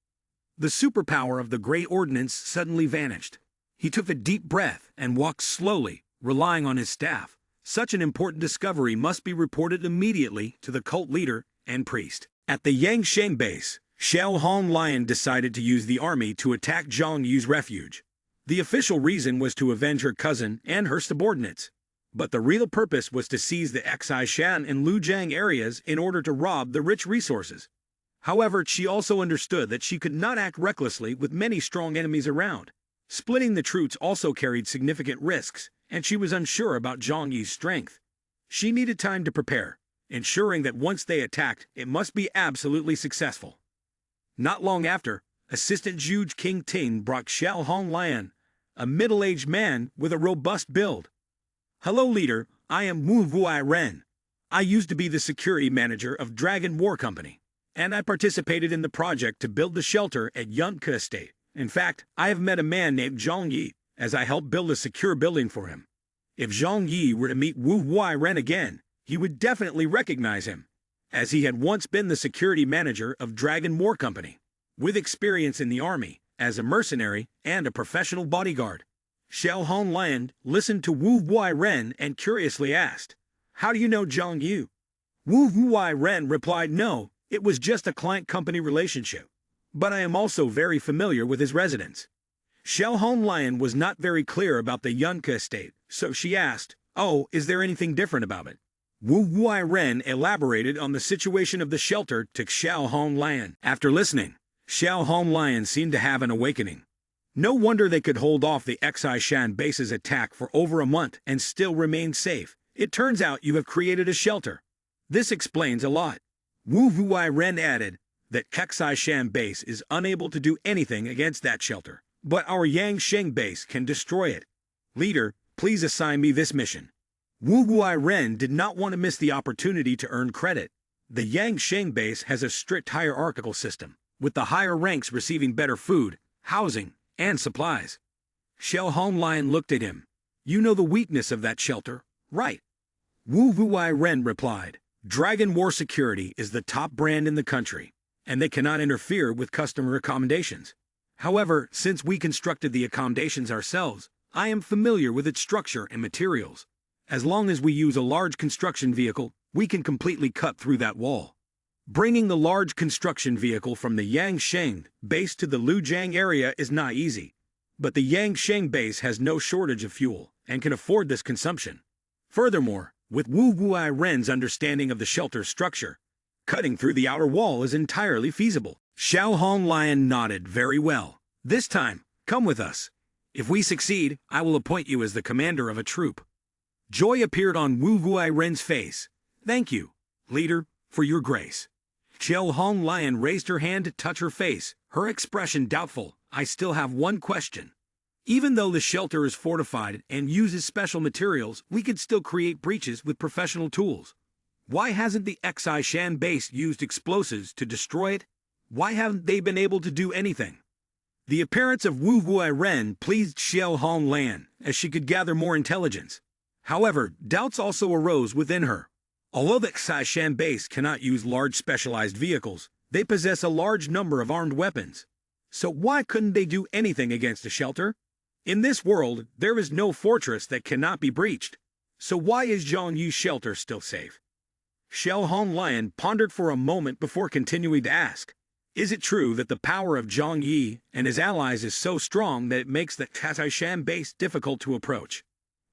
The superpower of the Great Ordinance suddenly vanished. He took a deep breath and walked slowly, relying on his staff. Such an important discovery must be reported immediately to the cult leader and priest. At the Yangshan base, Xiao Honglian decided to use the army to attack Zhang Yu's refuge. The official reason was to avenge her cousin and her subordinates. But the real purpose was to seize the Xishan and Lujiang areas in order to rob the rich resources. However, she also understood that she could not act recklessly with many strong enemies around. Splitting the troops also carried significant risks, and she was unsure about Zhang Yi's strength. She needed time to prepare, ensuring that once they attacked, it must be absolutely successful. Not long after, Assistant Zhuge King Ting brought Xiao Honglian, a middle-aged man with a robust build. Hello, leader. I am Wu Vuai Ren. I used to be the security manager of Dragon War Company, and I participated in the project to build the shelter at Yunke Estate. In fact, I have met a man named Zhang Yi, as I helped build a secure building for him. If Zhang Yi were to meet Wu Huai-ren again, he would definitely recognize him, as he had once been the security manager of Dragon War Company, with experience in the army, as a mercenary and a professional bodyguard. Xiao Honglian listened to Wu Huai-ren and curiously asked, "How do you know Zhang Yu?" Wu Huai-ren replied, "No, it was just a client-company relationship. But I am also very familiar with his residence." Xiao Honglian was not very clear about the Yunke estate, so she asked, "Oh, is there anything different about it?" Wu Huai-ren elaborated on the situation of the shelter to Xiao Honglian. After listening, Xiao Honglian seemed to have an awakening. No wonder they could hold off the Xishan base's attack for over a month and still remain safe. It turns out you have created a shelter. This explains a lot. Wu Huai-ren added that Xishan base is unable to do anything against that shelter, but our Yangsheng base can destroy it. Leader, please assign me this mission. Wu Huai-ren did not want to miss the opportunity to earn credit. The Yangsheng base has a strict hierarchical system, with the higher ranks receiving better food, housing, and supplies. Xiao Honglian looked at him. "You know the weakness of that shelter, right?" Wu Huai-ren replied, "Dragon War Security is the top brand in the country, and they cannot interfere with customer accommodations. However, since we constructed the accommodations ourselves, I am familiar with its structure and materials. As long as we use a large construction vehicle, we can completely cut through that wall." Bringing the large construction vehicle from the Yangsheng base to the Lujiang area is not easy, but the Yangsheng base has no shortage of fuel and can afford this consumption. Furthermore, with Wu Huai-ren's understanding of the shelter structure, cutting through the outer wall is entirely feasible. Xiao Honglian nodded very well. "This time, come with us. If we succeed, I will appoint you as the commander of a troop." Joy appeared on Wu Huai-ren's face. "Thank you, leader, for your grace." Xiao Honglian raised her hand to touch her face, her expression doubtful. "I still have one question. Even though the shelter is fortified and uses special materials, we could still create breaches with professional tools. Why hasn't the Xishan base used explosives to destroy it? Why haven't they been able to do anything?" The appearance of Wu Huai-ren pleased Xiao Honglian, as she could gather more intelligence. However, doubts also arose within her. Although the Xishan base cannot use large specialized vehicles, they possess a large number of armed weapons. So why couldn't they do anything against the shelter? In this world, there is no fortress that cannot be breached. So why is Zhang Yu's shelter still safe? Xiao Honglian pondered for a moment before continuing to ask, "Is it true that the power of Zhang Yi and his allies is so strong that it makes the Xishan base difficult to approach?"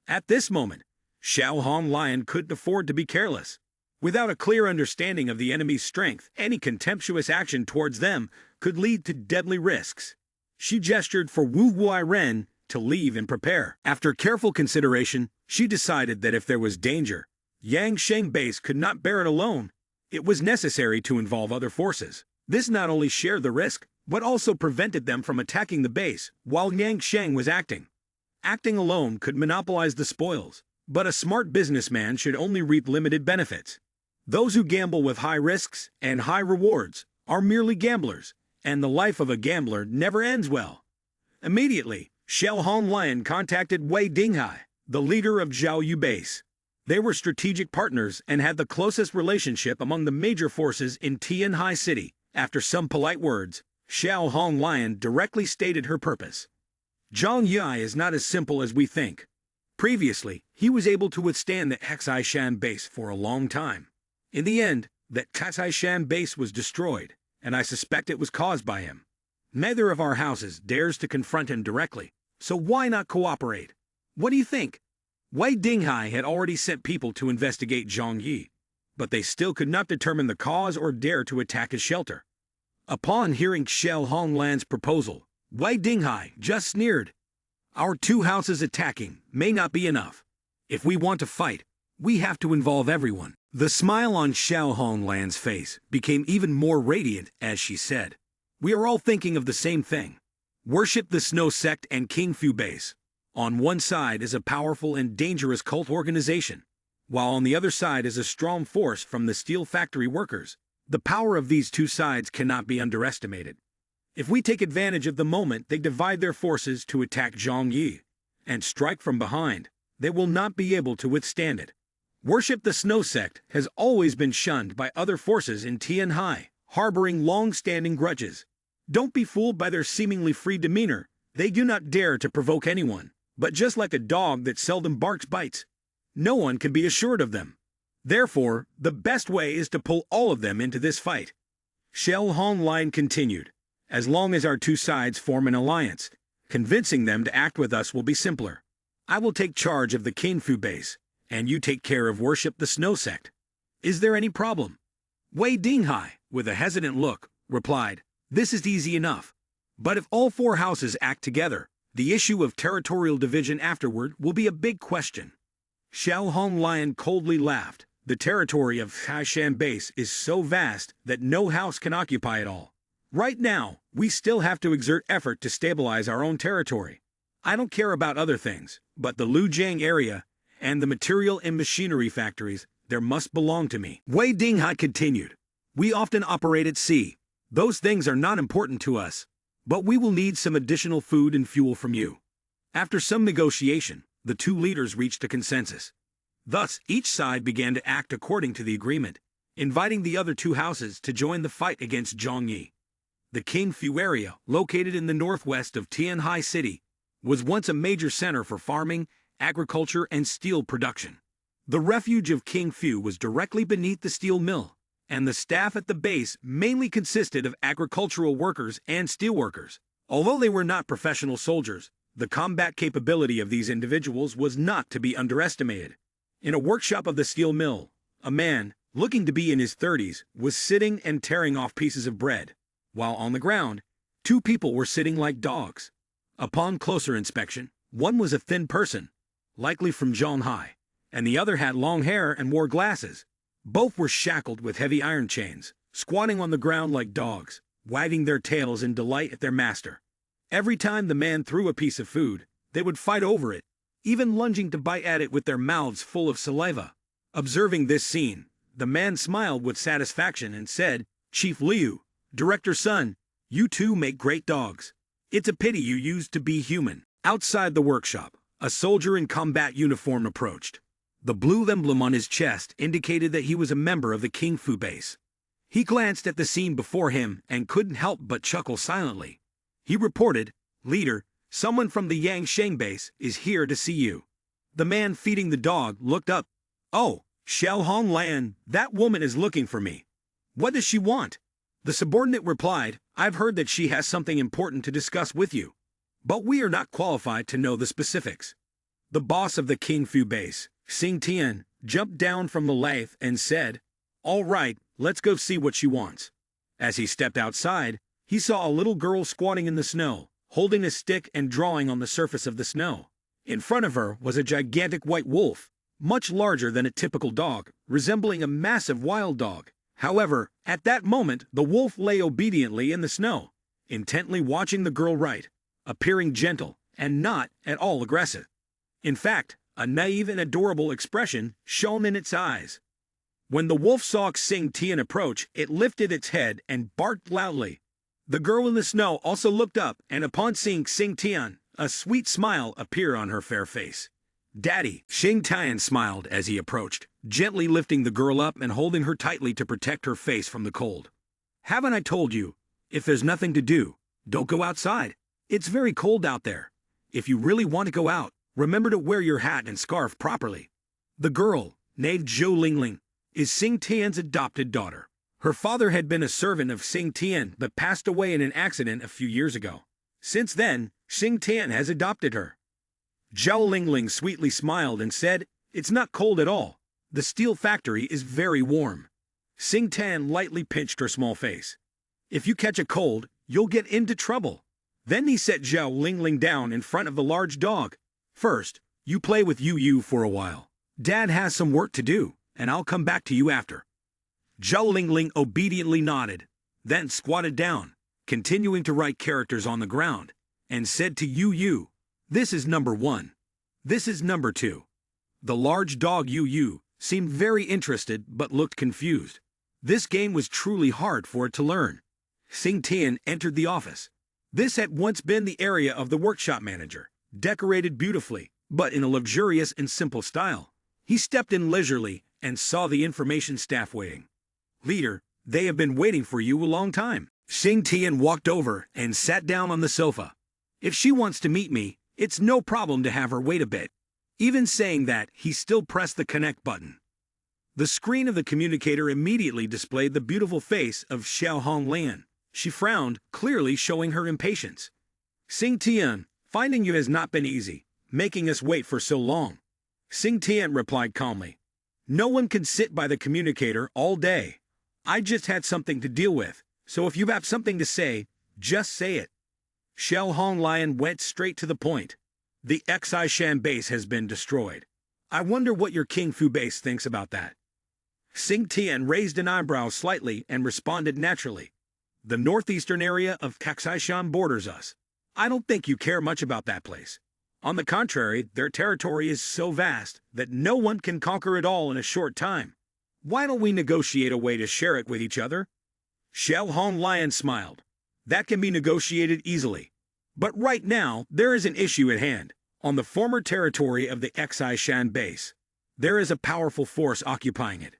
At this moment, Xiao Honglian couldn't afford to be careless. Without a clear understanding of the enemy's strength, any contemptuous action towards them could lead to deadly risks. She gestured for Wu Huai-ren to leave and prepare. After careful consideration, she decided that if there was danger, Yangsheng base could not bear it alone. It was necessary to involve other forces. This not only shared the risk, but also prevented them from attacking the base while Yangsheng was acting. Acting alone could monopolize the spoils, but a smart businessman should only reap limited benefits. Those who gamble with high risks and high rewards are merely gamblers, and the life of a gambler never ends well. Immediately, Xiao Honglian contacted Wei Dinghai, the leader of Zhao Yu base. They were strategic partners and had the closest relationship among the major forces in Tianhai City. After some polite words, Xiao Honglian directly stated her purpose. Zhang Yi is not as simple as we think. Previously, he was able to withstand the Xishan base for a long time. In the end, the Xishan base was destroyed, and I suspect it was caused by him. Neither of our houses dares to confront him directly, so why not cooperate? What do you think? Wei Dinghai had already sent people to investigate Zhang Yi, but they still could not determine the cause or dare to attack his shelter. Upon hearing Xiao Honglian's proposal, Wei Dinghai just sneered. "Our two houses attacking may not be enough. If we want to fight, we have to involve everyone." The smile on Xiao Honglian's face became even more radiant as she said, "We are all thinking of the same thing. Worship the Snow Sect and King Fu base. On one side is a powerful and dangerous cult organization. while on the other side is a strong force from the steel factory workers. The power of these two sides cannot be underestimated. If we take advantage of the moment they divide their forces to attack Zhongyi and strike from behind, they will not be able to withstand it. Worship the Snow Sect has always been shunned by other forces in Tianhai, harboring long-standing grudges. Don't be fooled by their seemingly free demeanor. They do not dare to provoke anyone, but just like a dog that seldom barks bites, no one can be assured of them. Therefore, the best way is to pull all of them into this fight. Shell Hong Lion continued. As long as our two sides form an alliance, convincing them to act with us will be simpler. I will take charge of the Kingfu base, and you take care of Worship the Snow Sect. Is there any problem? Wei Dinghai, with a hesitant look, replied, This is easy enough. But if all four houses act together, the issue of territorial division afterward will be a big question. Xiao Hong Lion coldly laughed. The territory of Haishan base is so vast that no house can occupy it all. Right now, we still have to exert effort to stabilize our own territory. I don't care about other things, but the Lujiang area and the material and machinery factories, there must belong to me. Wei Dinghai continued. We often operate at sea. Those things are not important to us, but we will need some additional food and fuel from you. After some negotiation, the two leaders reached a consensus. Thus, each side began to act according to the agreement, inviting the other two houses to join the fight against Zhongyi. The Kingfu area, located in the northwest of Tianhai City, was once a major center for farming, agriculture, and steel production. The refuge of Kingfu was directly beneath the steel mill, and the staff at the base mainly consisted of agricultural workers and steelworkers. Although they were not professional soldiers, the combat capability of these individuals was not to be underestimated. In a workshop of the steel mill, a man, looking to be in his 30s, was sitting and tearing off pieces of bread, while on the ground, two people were sitting like dogs. Upon closer inspection, one was a thin person, likely from Zhonghai, and the other had long hair and wore glasses. Both were shackled with heavy iron chains, squatting on the ground like dogs, wagging their tails in delight at their master. Every time the man threw a piece of food, they would fight over it, even lunging to bite at it with their mouths full of saliva. Observing this scene, the man smiled with satisfaction and said, Chief Liu, Director's son, you two make great dogs. It's a pity you used to be human. Outside the workshop, a soldier in combat uniform approached. The blue emblem on his chest indicated that he was a member of the Kingfu base. He glanced at the scene before him and couldn't help but chuckle silently. He reported, Leader, someone from the Yangsheng base is here to see you. The man feeding the dog looked up. Oh, Xiao Hong Lian, that woman is looking for me. What does she want? The subordinate replied, I've heard that she has something important to discuss with you, but we are not qualified to know the specifics. The boss of the Kingfu base, Xing Tian, jumped down from the lathe and said, All right, let's go see what she wants. As he stepped outside, he saw a little girl squatting in the snow, holding a stick and drawing on the surface of the snow. In front of her was a gigantic white wolf, much larger than a typical dog, resembling a massive wild dog. However, at that moment, the wolf lay obediently in the snow, intently watching the girl write, appearing gentle and not at all aggressive. In fact, a naive and adorable expression shone in its eyes. When the wolf saw Xing Tian approach, it lifted its head and barked loudly. The girl in the snow also looked up, and upon seeing Xing Tian, a sweet smile appeared on her fair face. Daddy, Xing Tian smiled as he approached, gently lifting the girl up and holding her tightly to protect her face from the cold. Haven't I told you, if there's nothing to do, don't go outside. It's very cold out there. If you really want to go out, remember to wear your hat and scarf properly. The girl, named Zhou Lingling, is Xing Tian's adopted daughter. Her father had been a servant of Xing Tian but passed away in an accident a few years ago. Since then, Xing Tian has adopted her. Zhao Lingling sweetly smiled and said, It's not cold at all. The steel factory is very warm. Xing Tian lightly pinched her small face. If you catch a cold, you'll get into trouble. Then he set Zhao Lingling down in front of the large dog. First, you play with Yu for a while. Dad has some work to do, and I'll come back to you after. Zhao Lingling obediently nodded, then squatted down, continuing to write characters on the ground, and said to Yu, This is number 1. This is number 2. The large dog Yu seemed very interested but looked confused. This game was truly hard for it to learn. Xing Tian entered the office. This had once been the area of the workshop manager, decorated beautifully, but in a luxurious and simple style. He stepped in leisurely and saw the information staff waiting. "Leader, they have been waiting for you a long time." Xing Tian walked over and sat down on the sofa. "If she wants to meet me, it's no problem to have her wait a bit." Even saying that, he still pressed the connect button. The screen of the communicator immediately displayed the beautiful face of Xiao Honglian. She frowned, clearly showing her impatience. "Xing Tian, finding you has not been easy, making us wait for so long." Xing Tian replied calmly. "No one can sit by the communicator all day. I just had something to deal with, so if you have something to say, just say it." Xiao Honglian went straight to the point. "The Xishan base has been destroyed. I wonder what your King Fu base thinks about that." Xing Tian raised an eyebrow slightly and responded naturally. "The northeastern area of Xishan borders us. I don't think you care much about that place. On the contrary, their territory is so vast that no one can conquer it all in a short time. Why don't we negotiate a way to share it with each other?" Xiao Honglian smiled. "That can be negotiated easily. But right now, there is an issue at hand. On the former territory of the Xishan base, there is a powerful force occupying it.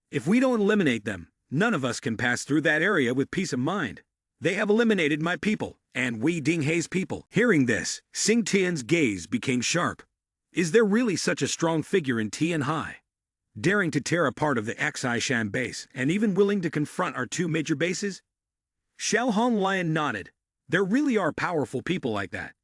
If we don't eliminate them, none of us can pass through that area with peace of mind. They have eliminated my people, and we Dinghei's people." Hearing this, Xing Tian's gaze became sharp. Is there really such a strong figure in Tianhai, daring to tear apart of the Xishan base and even willing to confront our two major bases? Xiao Honglian nodded. "There really are powerful people like that.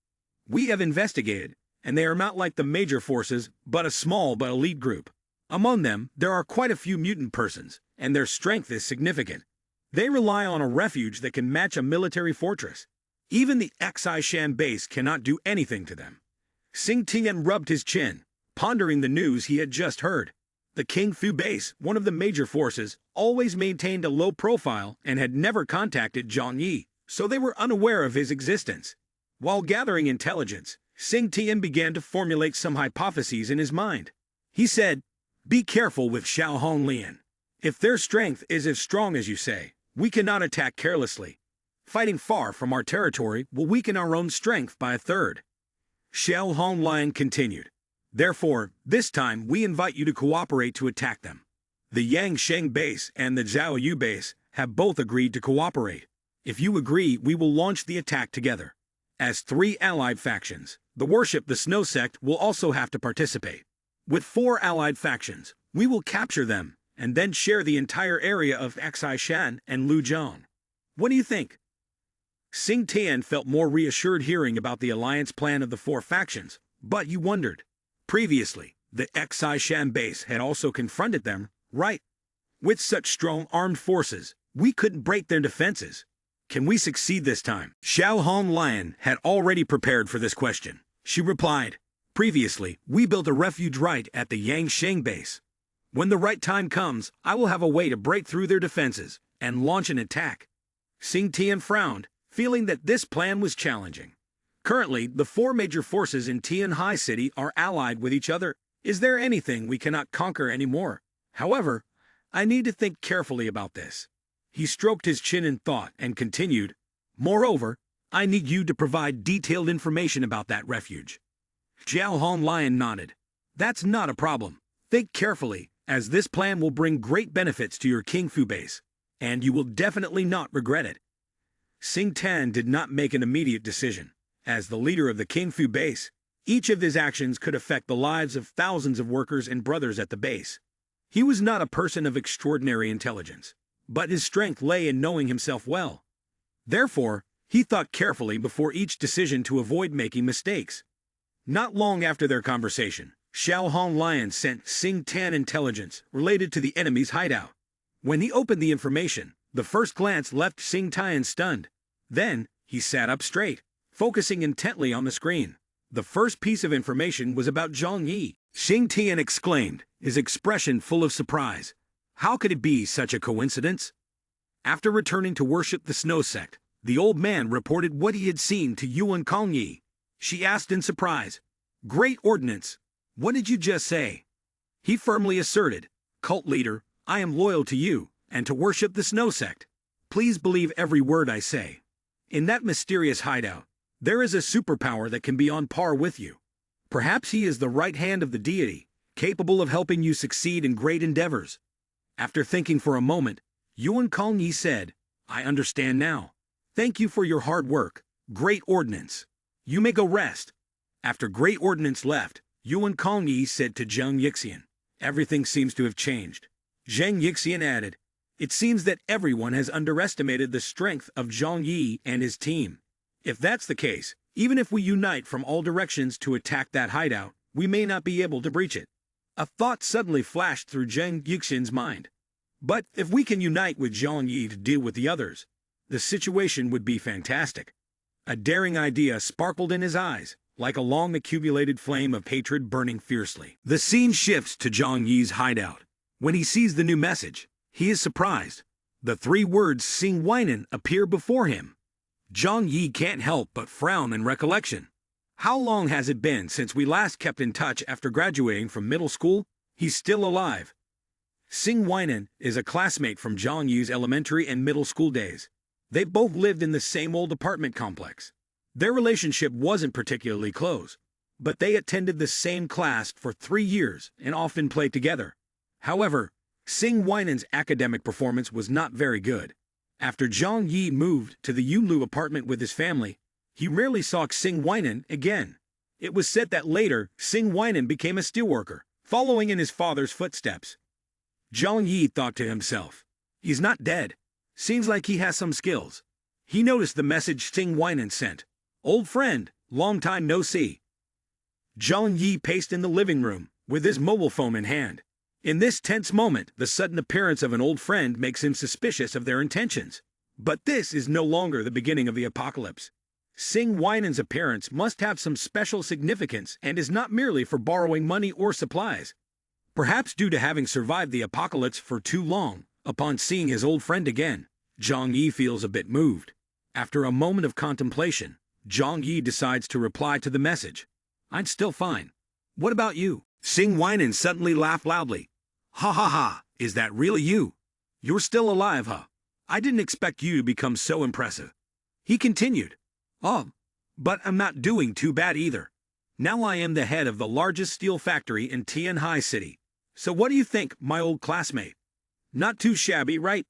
We have investigated, and they are not like the major forces, but a small but elite group. Among them, there are quite a few mutant persons, and their strength is significant. They rely on a refuge that can match a military fortress. Even the Xishan base cannot do anything to them." Xing Tian rubbed his chin, pondering the news he had just heard. The King Fu base, one of the major forces, always maintained a low profile and had never contacted Zhang Yi, so they were unaware of his existence. While gathering intelligence, Xing Tian began to formulate some hypotheses in his mind. He said, "Be careful with Xiao Honglian. If their strength is as strong as you say, we cannot attack carelessly. Fighting far from our territory will weaken our own strength by a third." Xiao Honglian continued, "Therefore, this time we invite you to cooperate to attack them. The Yangsheng base and the Zhaoyu base have both agreed to cooperate. If you agree, we will launch the attack together. As three allied factions, the Worship the Snow Sect will also have to participate. With 4 allied factions, we will capture them and then share the entire area of Xishan and Lujiang. What do you think?" Xing Tian felt more reassured hearing about the alliance plan of the 4 factions, but you wondered. Previously, the Xishan base had also confronted them, right? With such strong armed forces, we couldn't break their defenses. Can we succeed this time? Xiao Honglian had already prepared for this question. She replied, "Previously, we built a refuge right at the Yangsheng base. When the right time comes, I will have a way to break through their defenses and launch an attack." Xing Tian frowned, feeling that this plan was challenging. Currently, the 4 major forces in Tianhai City are allied with each other. Is there anything we cannot conquer anymore? However, I need to think carefully about this. He stroked his chin in thought and continued, "Moreover, I need you to provide detailed information about that refuge." Xiao Honglian nodded. "That's not a problem. Think carefully, as this plan will bring great benefits to your King Fu base, and you will definitely not regret it." Xing Tian did not make an immediate decision. As the leader of the King Fu base, each of his actions could affect the lives of thousands of workers and brothers at the base. He was not a person of extraordinary intelligence, but his strength lay in knowing himself well. Therefore, he thought carefully before each decision to avoid making mistakes. Not long after their conversation, Xiao Honglian sent Xing Tian intelligence related to the enemy's hideout. When he opened the information, the first glance left Xing Tian stunned. Then, he sat up straight, focusing intently on the screen. The first piece of information was about Zhang Yi. Xing Tian exclaimed, his expression full of surprise. How could it be such a coincidence? After returning to worship the Snow Sect, the old man reported what he had seen to Yuan Kongyi. She asked in surprise, "Great ordnance, what did you just say?" He firmly asserted, "Cult leader, I am loyal to you, and to worship the snow sect. Please believe every word I say. In that mysterious hideout, there is a superpower that can be on par with you. Perhaps he is the right hand of the deity, capable of helping you succeed in great endeavors." After thinking for a moment, Yuan Kongyi said, "I understand now. Thank you for your hard work, Great Ordnance. You may go rest." After Great Ordnance left, Yuan Kongyi said to Zheng Yixian, "Everything seems to have changed." Zheng Yixian added, "It seems that everyone has underestimated the strength of Zhang Yi and his team. If that's the case, even if we unite from all directions to attack that hideout, we may not be able to breach it." A thought suddenly flashed through Zheng Yixian's mind. But if we can unite with Zhang Yi to deal with the others, the situation would be fantastic. A daring idea sparkled in his eyes, like a long accumulated flame of hatred burning fiercely. The scene shifts to Zhang Yi's hideout. When he sees the new message, he is surprised. The 3 words "Sing Weinen" appear before him. Zhang Yi can't help but frown in recollection. How long has it been since we last kept in touch after graduating from middle school? He's still alive. Sing Weinen is a classmate from Zhang Yi's elementary and middle school days. They both lived in the same old apartment complex. Their relationship wasn't particularly close, but they attended the same class for 3 years and often played together. However, Sing Weinen's academic performance was not very good. After Zhang Yi moved to the Yunlu apartment with his family, he rarely saw Sing Weinen again. It was said that later, Sing Weinen became a steelworker, following in his father's footsteps. Zhang Yi thought to himself, "He's not dead. Seems like he has some skills." He noticed the message Sing Weinen sent. "Old friend, long time no see." Zhang Yi paced in the living room, with his mobile phone in hand. In this tense moment, the sudden appearance of an old friend makes him suspicious of their intentions. But this is no longer the beginning of the apocalypse. Sing Weinen's appearance must have some special significance and is not merely for borrowing money or supplies. Perhaps due to having survived the apocalypse for too long, upon seeing his old friend again, Zhang Yi feels a bit moved. After a moment of contemplation, Zhang Yi decides to reply to the message. "I'm still fine. What about you?" Sing Weinen suddenly laughed loudly. "Ha ha ha, is that really you? You're still alive, huh? I didn't expect you to become so impressive." He continued, "Oh, but I'm not doing too bad either. Now I am the head of the largest steel factory in Tianhai City. So what do you think, my old classmate? Not too shabby, right?"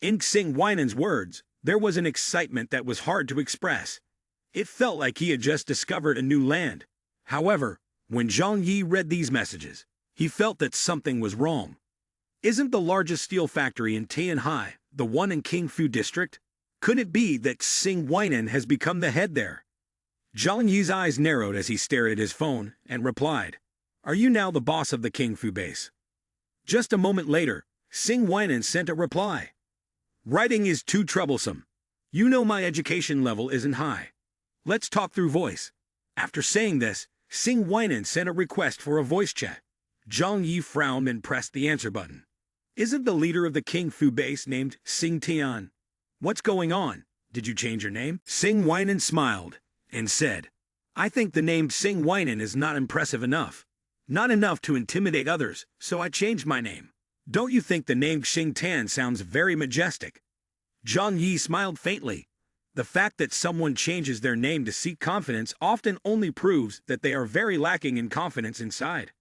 In Sing Weinen's words, there was an excitement that was hard to express. It felt like he had just discovered a new land. However, when Zhang Yi read these messages, he felt that something was wrong. Isn't the largest steel factory in Tianhai the one in Qingfu district? Could it be that Sing Weinen has become the head there? Zhang Yi's eyes narrowed as he stared at his phone and replied, "Are you now the boss of the Qingfu base?" Just a moment later, Sing Weinen sent a reply. "Writing is too troublesome. You know my education level isn't high. Let's talk through voice." After saying this, Sing Weinen sent a request for a voice chat. Zhang Yi frowned and pressed the answer button. "Isn't the leader of the Qingfu base named Sing Tian? What's going on? Did you change your name?" Sing Weinen smiled and said, "I think the name Sing Weinen is not impressive enough. Not enough to intimidate others, so I changed my name. Don't you think the name Xing Tan sounds very majestic?" Zhang Yi smiled faintly. The fact that someone changes their name to seek confidence often only proves that they are very lacking in confidence inside.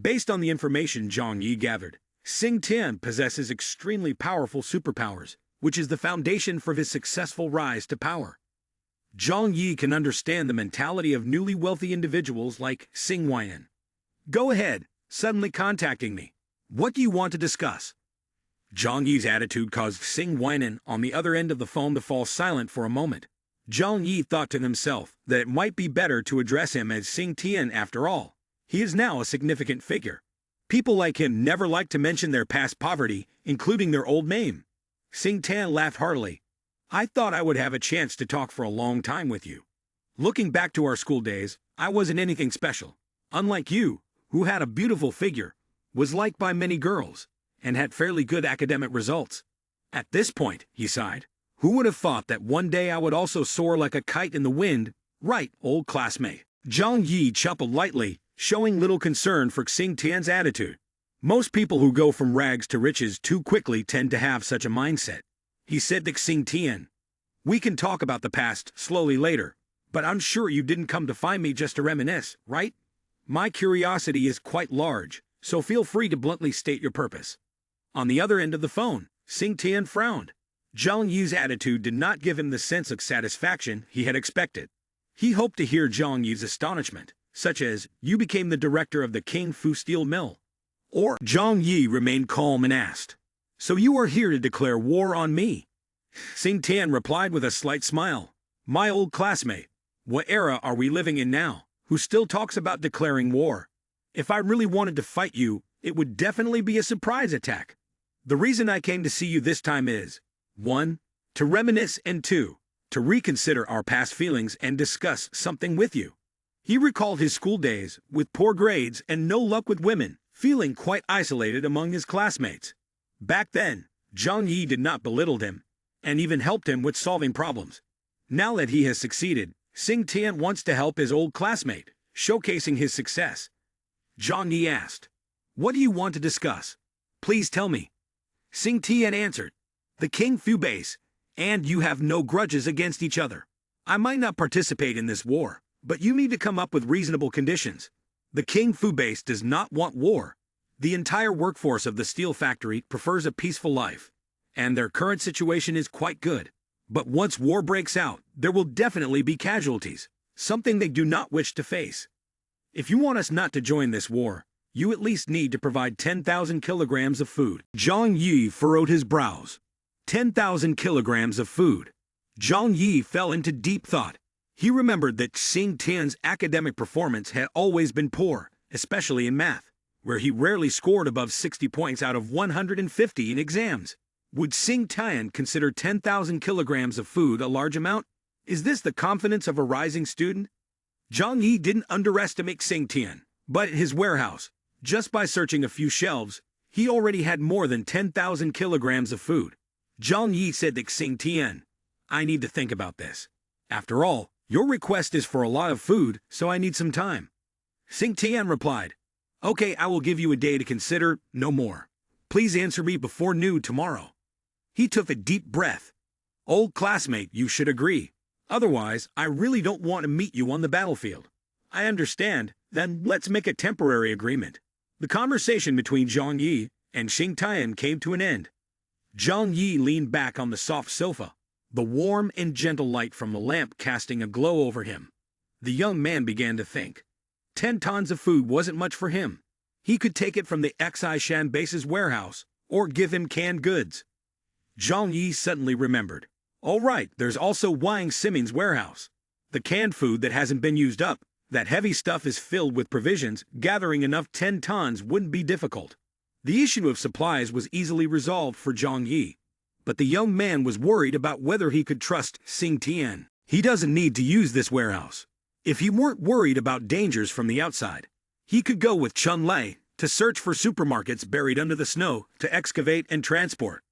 Based on the information Zhang Yi gathered, Xing Tian possesses extremely powerful superpowers, which is the foundation for his successful rise to power. Zhang Yi can understand the mentality of newly wealthy individuals like Sing Weinen. "Go ahead, suddenly contacting me. What do you want to discuss?" Zhang Yi's attitude caused Sing Weinen on the other end of the phone to fall silent for a moment. Zhang Yi thought to himself that it might be better to address him as Xing Tian after all. He is now a significant figure. People like him never like to mention their past poverty, including their old name. Xing Tian laughed heartily. "I thought I would have a chance to talk for a long time with you. Looking back to our school days, I wasn't anything special. Unlike you, who had a beautiful figure, was liked by many girls, and had fairly good academic results. At this point," he sighed, "who would have thought that one day I would also soar like a kite in the wind? Right, old classmate." Zhang Yi chuckled lightly, showing little concern for Xing Tian's attitude. Most people who go from rags to riches too quickly tend to have such a mindset. He said to Xing Tian. We can talk about the past slowly later, but I'm sure you didn't come to find me just to reminisce, right? My curiosity is quite large, so feel free to bluntly state your purpose. On the other end of the phone, Xing Tian frowned. Zhang Yi's attitude did not give him the sense of satisfaction he had expected. He hoped to hear Zhang Yi's astonishment, such as, you became the director of the King Fu Steel Mill. Or Zhang Yi remained calm and asked, so you are here to declare war on me? Xing Tian replied with a slight smile. My old classmate, what era are we living in now, who still talks about declaring war? If I really wanted to fight you, it would definitely be a surprise attack. The reason I came to see you this time is 1. To reminisce, and 2. To reconsider our past feelings and discuss something with you. He recalled his school days, with poor grades and no luck with women, feeling quite isolated among his classmates. Back then, Zhang Yi did not belittle him, and even helped him with solving problems. Now that he has succeeded, Xing Tian wants to help his old classmate, showcasing his success. Zhang Yi asked, what do you want to discuss? Please tell me. Xing Tian answered, the King Fu base, and you have no grudges against each other. I might not participate in this war, but you need to come up with reasonable conditions. The King Fu base does not want war. The entire workforce of the steel factory prefers a peaceful life, and their current situation is quite good. But once war breaks out, there will definitely be casualties, something they do not wish to face. If you want us not to join this war, you at least need to provide 10,000 kilograms of food. Zhang Yi furrowed his brows. 10,000 kilograms of food. Zhang Yi fell into deep thought. He remembered that Xing Tian's academic performance had always been poor, especially in math, where he rarely scored above 60 points out of 150 in exams. Would Xing Tian consider 10,000 kilograms of food a large amount? Is this the confidence of a rising student? Zhang Yi didn't underestimate Xing Tian, but at his warehouse, just by searching a few shelves, he already had more than 10,000 kilograms of food. Zhang Yi said to Xing Tian, I need to think about this. After all, your request is for a lot of food, so I need some time. Xing Tian replied, okay, I will give you a day to consider, no more. Please answer me before noon tomorrow. He took a deep breath. Old classmate, you should agree. Otherwise, I really don't want to meet you on the battlefield. I understand, then let's make a temporary agreement. The conversation between Zhang Yi and Xing Tian came to an end. Zhang Yi leaned back on the soft sofa, the warm and gentle light from the lamp casting a glow over him. The young man began to think. 10 tons of food wasn't much for him. He could take it from the Xi Shan base's warehouse, or give him canned goods. Zhang Yi suddenly remembered. All right, there's also Wang Simming's warehouse. The canned food that hasn't been used up, that heavy stuff is filled with provisions, gathering enough 10 tons wouldn't be difficult. The issue of supplies was easily resolved for Zhang Yi. But the young man was worried about whether he could trust Xing Tian. He doesn't need to use this warehouse. If he weren't worried about dangers from the outside, he could go with Chun Lei to search for supermarkets buried under the snow to excavate and transport.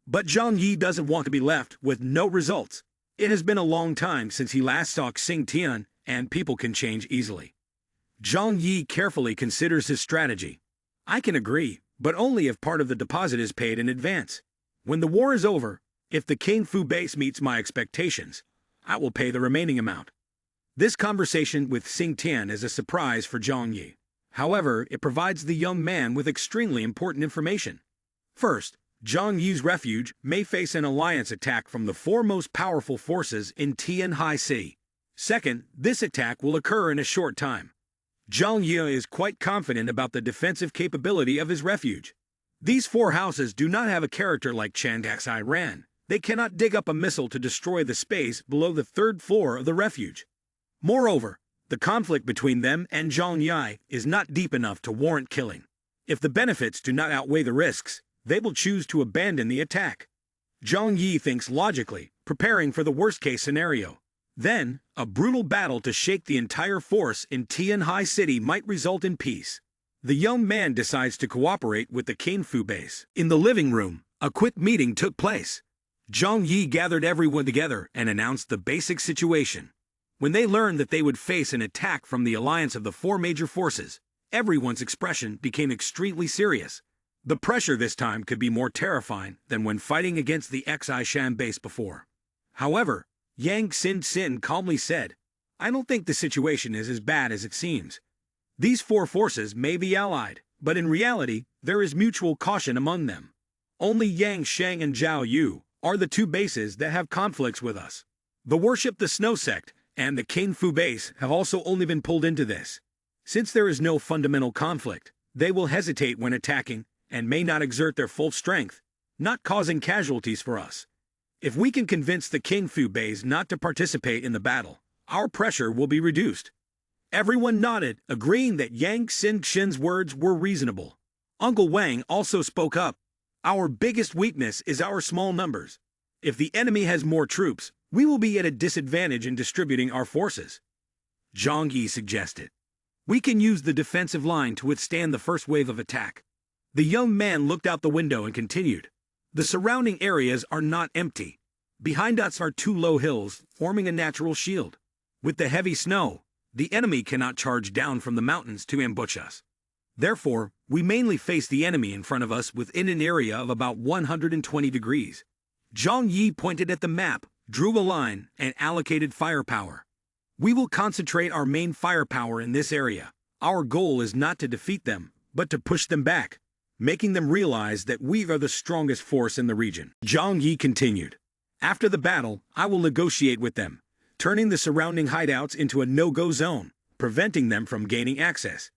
But Zhang Yi doesn't want to be left with no results. It has been a long time since he last saw Xing Tian, and people can change easily. Zhang Yi carefully considers his strategy. I can agree, but only if part of the deposit is paid in advance. When the war is over, if the King Fu base meets my expectations, I will pay the remaining amount. This conversation with Xing Tian is a surprise for Zhang Yi. However, it provides the young man with extremely important information. First, Zhang Yi's refuge may face an alliance attack from the 4 most powerful forces in Tian High Sea. Second, this attack will occur in a short time. Zhang Yi is quite confident about the defensive capability of his refuge. These 4 houses do not have a character like Chandax Iran. They cannot dig up a missile to destroy the space below the 3rd floor of the refuge. Moreover, the conflict between them and Zhang Yi is not deep enough to warrant killing. If the benefits do not outweigh the risks, they will choose to abandon the attack. Zhang Yi thinks logically, preparing for the worst-case scenario. Then, a brutal battle to shake the entire force in Tian High City might result in peace. The young man decides to cooperate with the King Fu base. In the living room, a quick meeting took place. Zhang Yi gathered everyone together and announced the basic situation. When they learned that they would face an attack from the alliance of the 4 major forces, everyone's expression became extremely serious. The pressure this time could be more terrifying than when fighting against the Xi base before. However, Yang Sin calmly said, I don't think the situation is as bad as it seems. These four forces may be allied, but in reality, there is mutual caution among them. Only Yang Shang and Zhao Yu are the two bases that have conflicts with us. The Worship the Snow sect and the King Fu base have also only been pulled into this. Since there is no fundamental conflict, they will hesitate when attacking and may not exert their full strength, not causing casualties for us. If we can convince the King Fu base not to participate in the battle, our pressure will be reduced. Everyone nodded, agreeing that Yang Xin's words were reasonable. Uncle Wang also spoke up. Our biggest weakness is our small numbers. If the enemy has more troops, we will be at a disadvantage in distributing our forces. Zhang Yi suggested. We can use the defensive line to withstand the first wave of attack. The young man looked out the window and continued. The surrounding areas are not empty. Behind us are two low hills, forming a natural shield. With the heavy snow, the enemy cannot charge down from the mountains to ambush us. Therefore, we mainly face the enemy in front of us within an area of about 120 degrees. Zhang Yi pointed at the map, drew a line, and allocated firepower. We will concentrate our main firepower in this area. Our goal is not to defeat them, but to push them back, making them realize that we are the strongest force in the region. Zhang Yi continued. After the battle, I will negotiate with them, turning the surrounding hideouts into a no-go zone, preventing them from gaining access.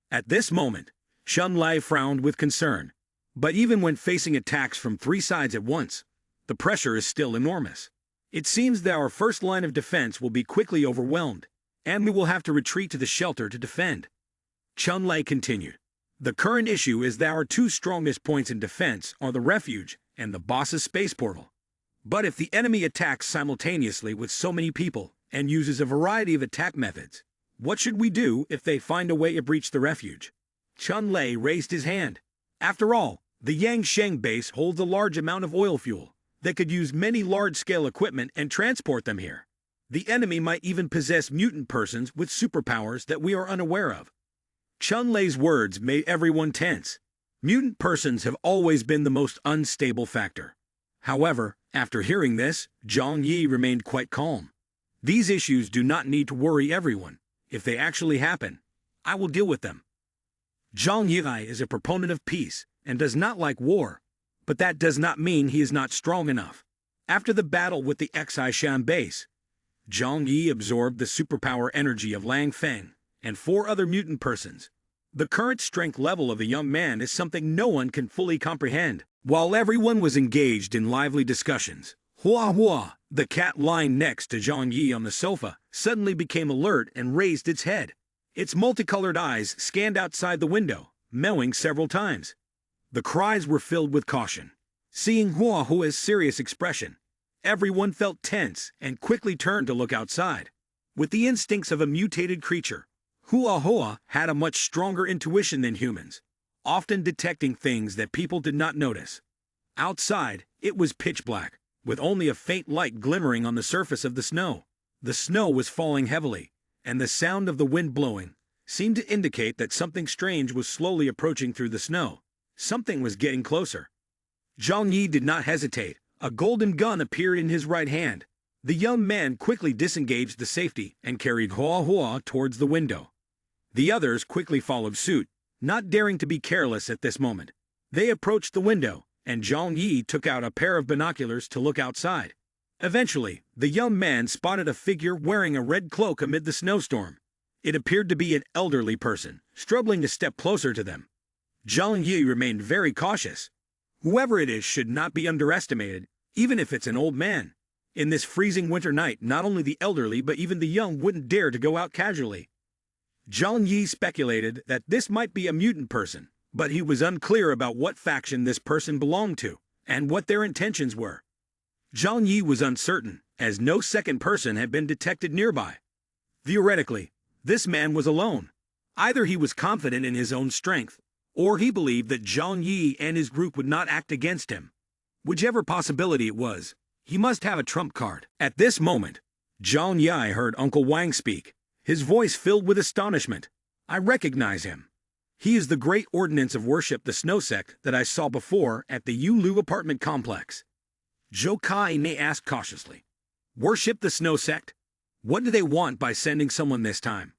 At this moment, Shun Lai frowned with concern. But even when facing attacks from three sides at once, the pressure is still enormous. It seems that our first line of defense will be quickly overwhelmed, and we will have to retreat to the shelter to defend. Chun Lai continued. The current issue is that our two strongest points in defense are the refuge and the boss's space portal. But if the enemy attacks simultaneously with so many people and uses a variety of attack methods, what should we do if they find a way to breach the refuge? Chun Lai raised his hand. After all, the Yangsheng base holds a large amount of oil fuel that could use many large-scale equipment and transport them here. The enemy might even possess mutant persons with superpowers that we are unaware of. Chun Lai's words made everyone tense. Mutant persons have always been the most unstable factor. However, after hearing this, Zhang Yi remained quite calm. These issues do not need to worry everyone. If they actually happen, I will deal with them. Zhang Yi is a proponent of peace and does not like war, but that does not mean he is not strong enough. After the battle with the Xishan base, Zhang Yi absorbed the superpower energy of Lang Feng and four other mutant persons. The current strength level of the young man is something no one can fully comprehend. While everyone was engaged in lively discussions, Hua Hua, the cat lying next to Zhang Yi on the sofa, suddenly became alert and raised its head. Its multicolored eyes scanned outside the window, mewing several times. The cries were filled with caution. Seeing Hua Hua's serious expression, everyone felt tense and quickly turned to look outside. With the instincts of a mutated creature, Hua Hua had a much stronger intuition than humans, often detecting things that people did not notice. Outside, it was pitch black, with only a faint light glimmering on the surface of the snow. The snow was falling heavily, and the sound of the wind blowing seemed to indicate that something strange was slowly approaching through the snow. Something was getting closer. Zhang Yi did not hesitate. A golden gun appeared in his right hand. The young man quickly disengaged the safety and carried Hua Hua towards the window. The others quickly followed suit, not daring to be careless at this moment. They approached the window, and Zhang Yi took out a pair of binoculars to look outside. Eventually, the young man spotted a figure wearing a red cloak amid the snowstorm. It appeared to be an elderly person, struggling to step closer to them. Zhang Yi remained very cautious. Whoever it is should not be underestimated, even if it's an old man. In this freezing winter night, not only the elderly but even the young wouldn't dare to go out casually. Zhang Yi speculated that this might be a mutant person, but he was unclear about what faction this person belonged to and what their intentions were. Zhang Yi was uncertain, as no second person had been detected nearby. Theoretically, this man was alone. Either he was confident in his own strength, or he believed that Zhang Yi and his group would not act against him. Whichever possibility it was, he must have a trump card. At this moment, Zhang Yi heard Uncle Wang speak, his voice filled with astonishment. I recognize him. He is the great ordinance of worship, the snow sect that I saw before at the Yulu apartment complex. Zhou Kai Ne asked cautiously. Worship the snow sect? What do they want by sending someone this time?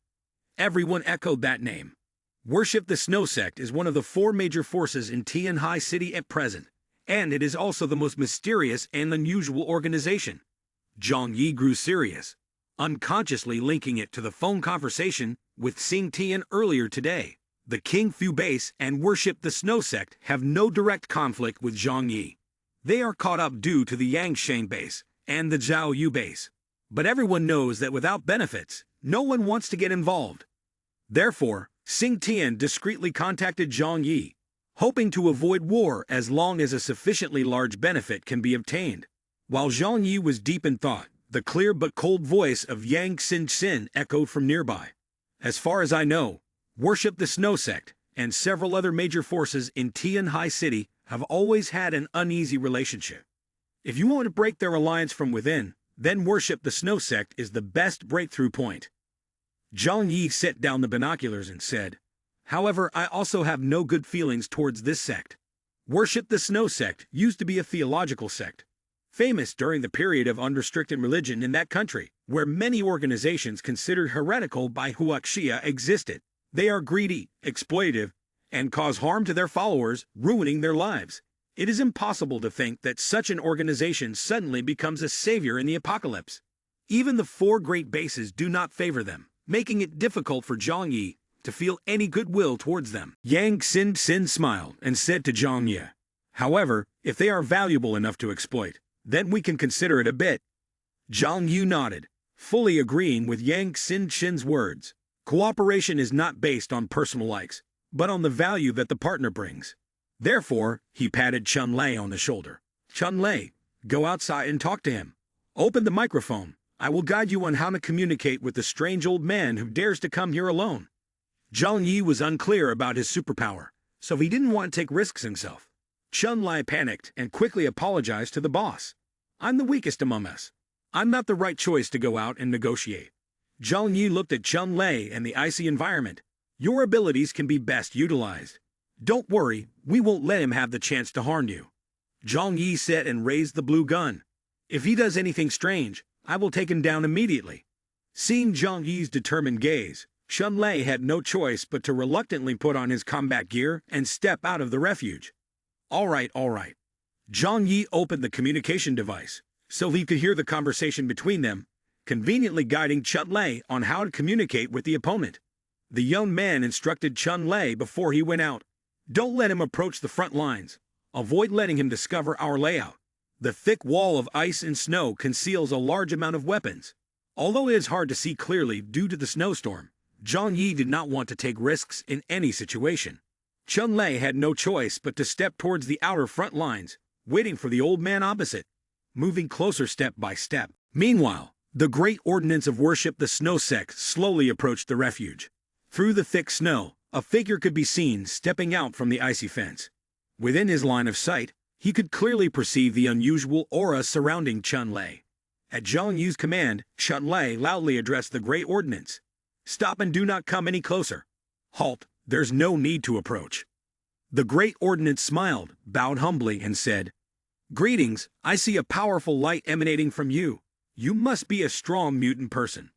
Everyone echoed that name. Worship the snow sect is one of the 4 major forces in Tianhai City at present, and it is also the most mysterious and unusual organization. Zhang Yi grew serious, unconsciously linking it to the phone conversation with Xing Tian earlier today. The King Fu base and Worship the Snow Sect have no direct conflict with Zhang Yi. They are caught up due to the Yangshan base and the Zhao Yu base. But everyone knows that without benefits, no one wants to get involved. Therefore, Xing Tian discreetly contacted Zhang Yi, hoping to avoid war as long as a sufficiently large benefit can be obtained. While Zhang Yi was deep in thought, the clear but cold voice of Yang Xin echoed from nearby. As far as I know, Worship the Snow Sect and several other major forces in Tianhai City have always had an uneasy relationship. If you want to break their alliance from within, then Worship the Snow Sect is the best breakthrough point. Zhang Yi set down the binoculars and said, However, I also have no good feelings towards this sect. Worship the Snow Sect used to be a theological sect, famous during the period of unrestricted religion in that country, where many organizations considered heretical by Huaxia existed. They are greedy, exploitive, and cause harm to their followers, ruining their lives. It is impossible to think that such an organization suddenly becomes a savior in the apocalypse. Even the 4 great bases do not favor them, making it difficult for Zhang Yi to feel any goodwill towards them. Yang Xin smiled and said to Zhang Yi, However, if they are valuable enough to exploit, then we can consider it a bit. Zhang Yu nodded, fully agreeing with Yang Xin's words. Cooperation is not based on personal likes, but on the value that the partner brings. Therefore, he patted Chun Lei on the shoulder. Chun Lei, go outside and talk to him. Open the microphone. I will guide you on how to communicate with the strange old man who dares to come here alone. Zhang Yi was unclear about his superpower, so he didn't want to take risks himself. Chun Lei panicked and quickly apologized to the boss. I'm the weakest among us. I'm not the right choice to go out and negotiate. Zhang Yi looked at Chun Lei and the icy environment. Your abilities can be best utilized. Don't worry, we won't let him have the chance to harm you. Zhang Yi said and raised the blue gun. If he does anything strange, I will take him down immediately. Seeing Zhang Yi's determined gaze, Chun Lei had no choice but to reluctantly put on his combat gear and step out of the refuge. All right. Zhang Yi opened the communication device, so he could hear the conversation between them, conveniently guiding Chun Lei on how to communicate with the opponent. The young man instructed Chun Lei before he went out. Don't let him approach the front lines. Avoid letting him discover our layout. The thick wall of ice and snow conceals a large amount of weapons. Although it is hard to see clearly due to the snowstorm, Zhang Yi did not want to take risks in any situation. Chun Lei had no choice but to step towards the outer front lines, waiting for the old man opposite, moving closer step by step. Meanwhile, the great ordinance of Worship the Snow Sect slowly approached the refuge. Through the thick snow, a figure could be seen stepping out from the icy fence. Within his line of sight, he could clearly perceive the unusual aura surrounding Chun Lei. At Zhang Yu's command, Chun Lei loudly addressed the great ordinance. Stop and do not come any closer. Halt, there's no need to approach. The great ordinance smiled, bowed humbly, and said, Greetings, I see a powerful light emanating from you. You must be a strong mutant person.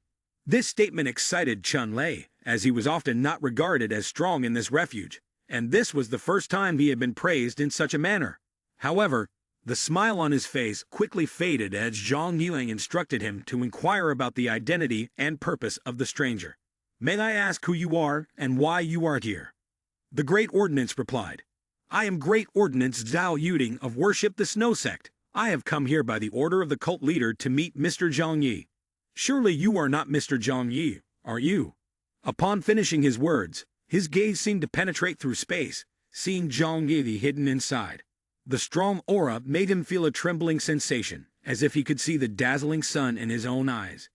This statement excited Chun Lei, as he was often not regarded as strong in this refuge, and this was the first time he had been praised in such a manner. However, the smile on his face quickly faded as Zhang Yuang instructed him to inquire about the identity and purpose of the stranger. May I ask who you are and why you are here? The Great Ordinance replied, I am Great Ordinance Zhao Yuding of Worship the Snow Sect. I have come here by the order of the cult leader to meet Mr. Zhang Yi. Surely you are not Mr. Zhang Yi, are you? Upon finishing his words, his gaze seemed to penetrate through space, seeing Zhang Yi hidden inside. The strong aura made him feel a trembling sensation, as if he could see the dazzling sun in his own eyes.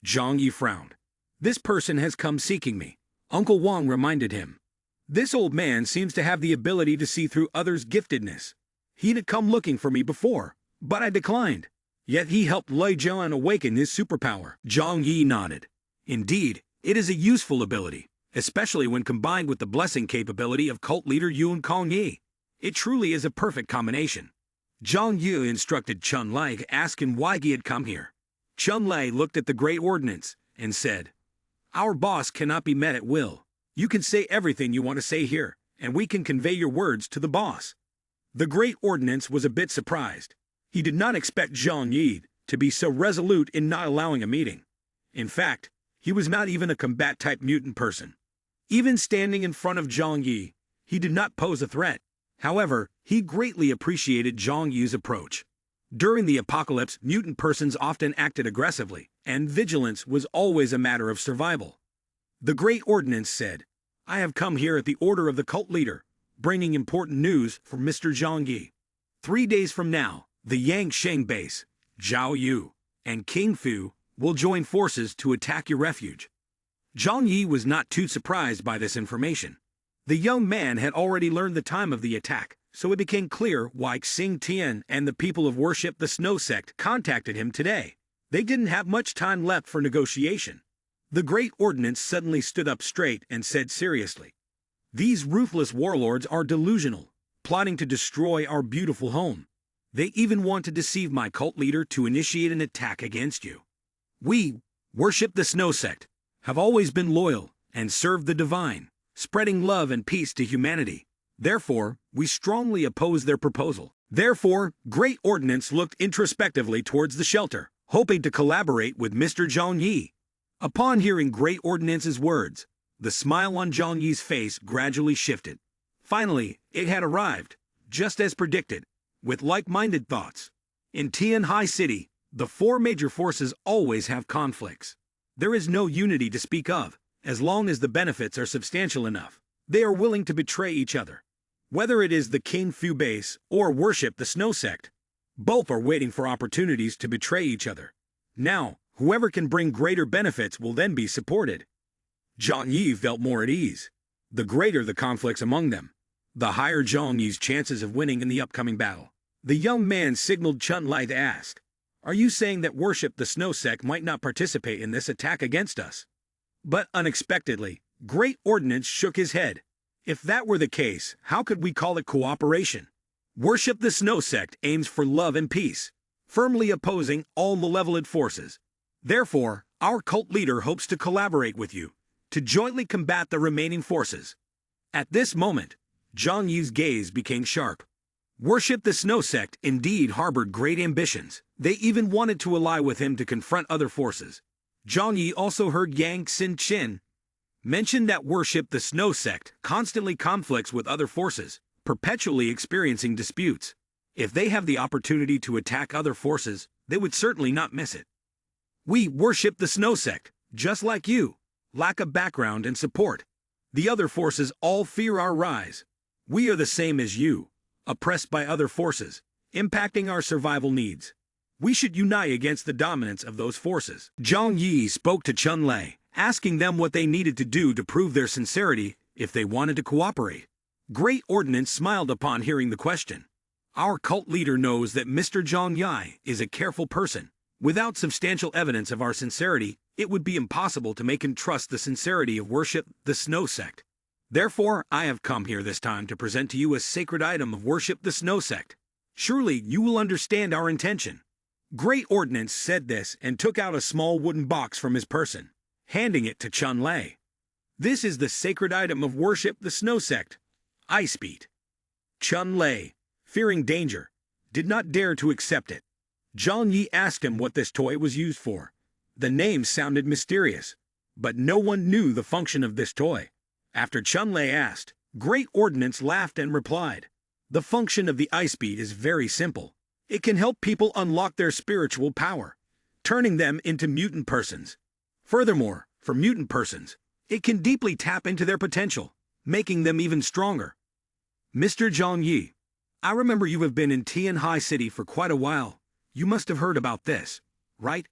Zhang Yi frowned. This person has come seeking me, Uncle Wang reminded him. This old man seems to have the ability to see through others' giftedness. He'd have come looking for me before, but I declined. Yet he helped Lei Jian awaken his superpower. Zhang Yi nodded. Indeed, it is a useful ability. especially when combined with the blessing capability of cult leader Yuan Kongyi. It truly is a perfect combination. Zhang Yu instructed Chun Lei to ask him why he had come here. Chun Lei looked at the Great Ordinance and said, "Our boss cannot be met at will. You can say everything you want to say here, and we can convey your words to the boss." The Great Ordinance was a bit surprised. He did not expect Zhang Yi to be so resolute in not allowing a meeting. In fact, he was not even a combat-type mutant person. Even standing in front of Zhang Yi, he did not pose a threat. However, he greatly appreciated Zhang Yi's approach. During the apocalypse, mutant persons often acted aggressively, and vigilance was always a matter of survival. The Great Ordinance said, "I have come here at the order of the cult leader, bringing important news for Mr. Zhang Yi. 3 days from now, the Yangsheng base, Zhao Yu, and King Fu will join forces to attack your refuge." Zhang Yi was not too surprised by this information. The young man had already learned the time of the attack, so it became clear why Xing Tian and the people of Worship the Snow Sect contacted him today. They didn't have much time left for negotiation. The Great Ordinance suddenly stood up straight and said seriously, "These ruthless warlords are delusional, plotting to destroy our beautiful home. They even want to deceive my cult leader to initiate an attack against you. We, Worship the Snow Sect, have always been loyal and served the divine, spreading love and peace to humanity. Therefore, we strongly oppose their proposal." Therefore, Great Ordinance looked introspectively towards the shelter, hoping to collaborate with Mr. Zhang Yi. Upon hearing Great Ordinance's words, the smile on Zhang Yi's face gradually shifted. Finally, it had arrived, just as predicted, with like-minded thoughts. In Tianhai City, the 4 major forces always have conflicts. There is no unity to speak of. As long as the benefits are substantial enough, they are willing to betray each other. Whether it is the King Fu base or Worship the Snow Sect, both are waiting for opportunities to betray each other. Now, whoever can bring greater benefits will then be supported. Zhang Yi felt more at ease. The greater the conflicts among them, the higher Zhang Yi's chances of winning in the upcoming battle. The young man signaled Chun Lei to ask, "Are you saying that Worship the Snow Sect might not participate in this attack against us?" But unexpectedly, Great Ordinance shook his head. "If that were the case, how could we call it cooperation? Worship the Snow Sect aims for love and peace, firmly opposing all malevolent forces. Therefore, our cult leader hopes to collaborate with you, to jointly combat the remaining forces." At this moment, Zhang Yi's gaze became sharp. Worship the Snow Sect indeed harbored great ambitions. They even wanted to ally with him to confront other forces. Zhang Yi also heard Yang Xin-Chin mention that Worship the Snow Sect constantly conflicts with other forces, perpetually experiencing disputes. If they have the opportunity to attack other forces, they would certainly not miss it. "We Worship the Snow Sect, just like you, lack a background and support. The other forces all fear our rise. We are the same as you, oppressed by other forces, impacting our survival needs. We should unite against the dominance of those forces." Zhang Yi spoke to Chun Lei, asking them what they needed to do to prove their sincerity if they wanted to cooperate. Great Ordinance smiled upon hearing the question. "Our cult leader knows that Mr. Zhang Yi is a careful person. Without substantial evidence of our sincerity, it would be impossible to make him trust the sincerity of Worship the Snow Sect. Therefore, I have come here this time to present to you a sacred item of Worship the Snow Sect. Surely you will understand our intention." Great Ordinance said this and took out a small wooden box from his person, handing it to Chun Lei. "This is the sacred item of Worship the Snow Sect, Ice Beat." Chun Lei, fearing danger, did not dare to accept it. Zhang Yi asked him what this toy was used for. The name sounded mysterious, but no one knew the function of this toy. After Chun Lei asked, Great Ordinance laughed and replied, "The function of the Ice Beat is very simple. It can help people unlock their spiritual power, turning them into mutant persons. Furthermore, for mutant persons, it can deeply tap into their potential, making them even stronger." "Mr. Zhang Yi, I remember you have been in Tianhai City for quite a while. You must have heard about this, right?"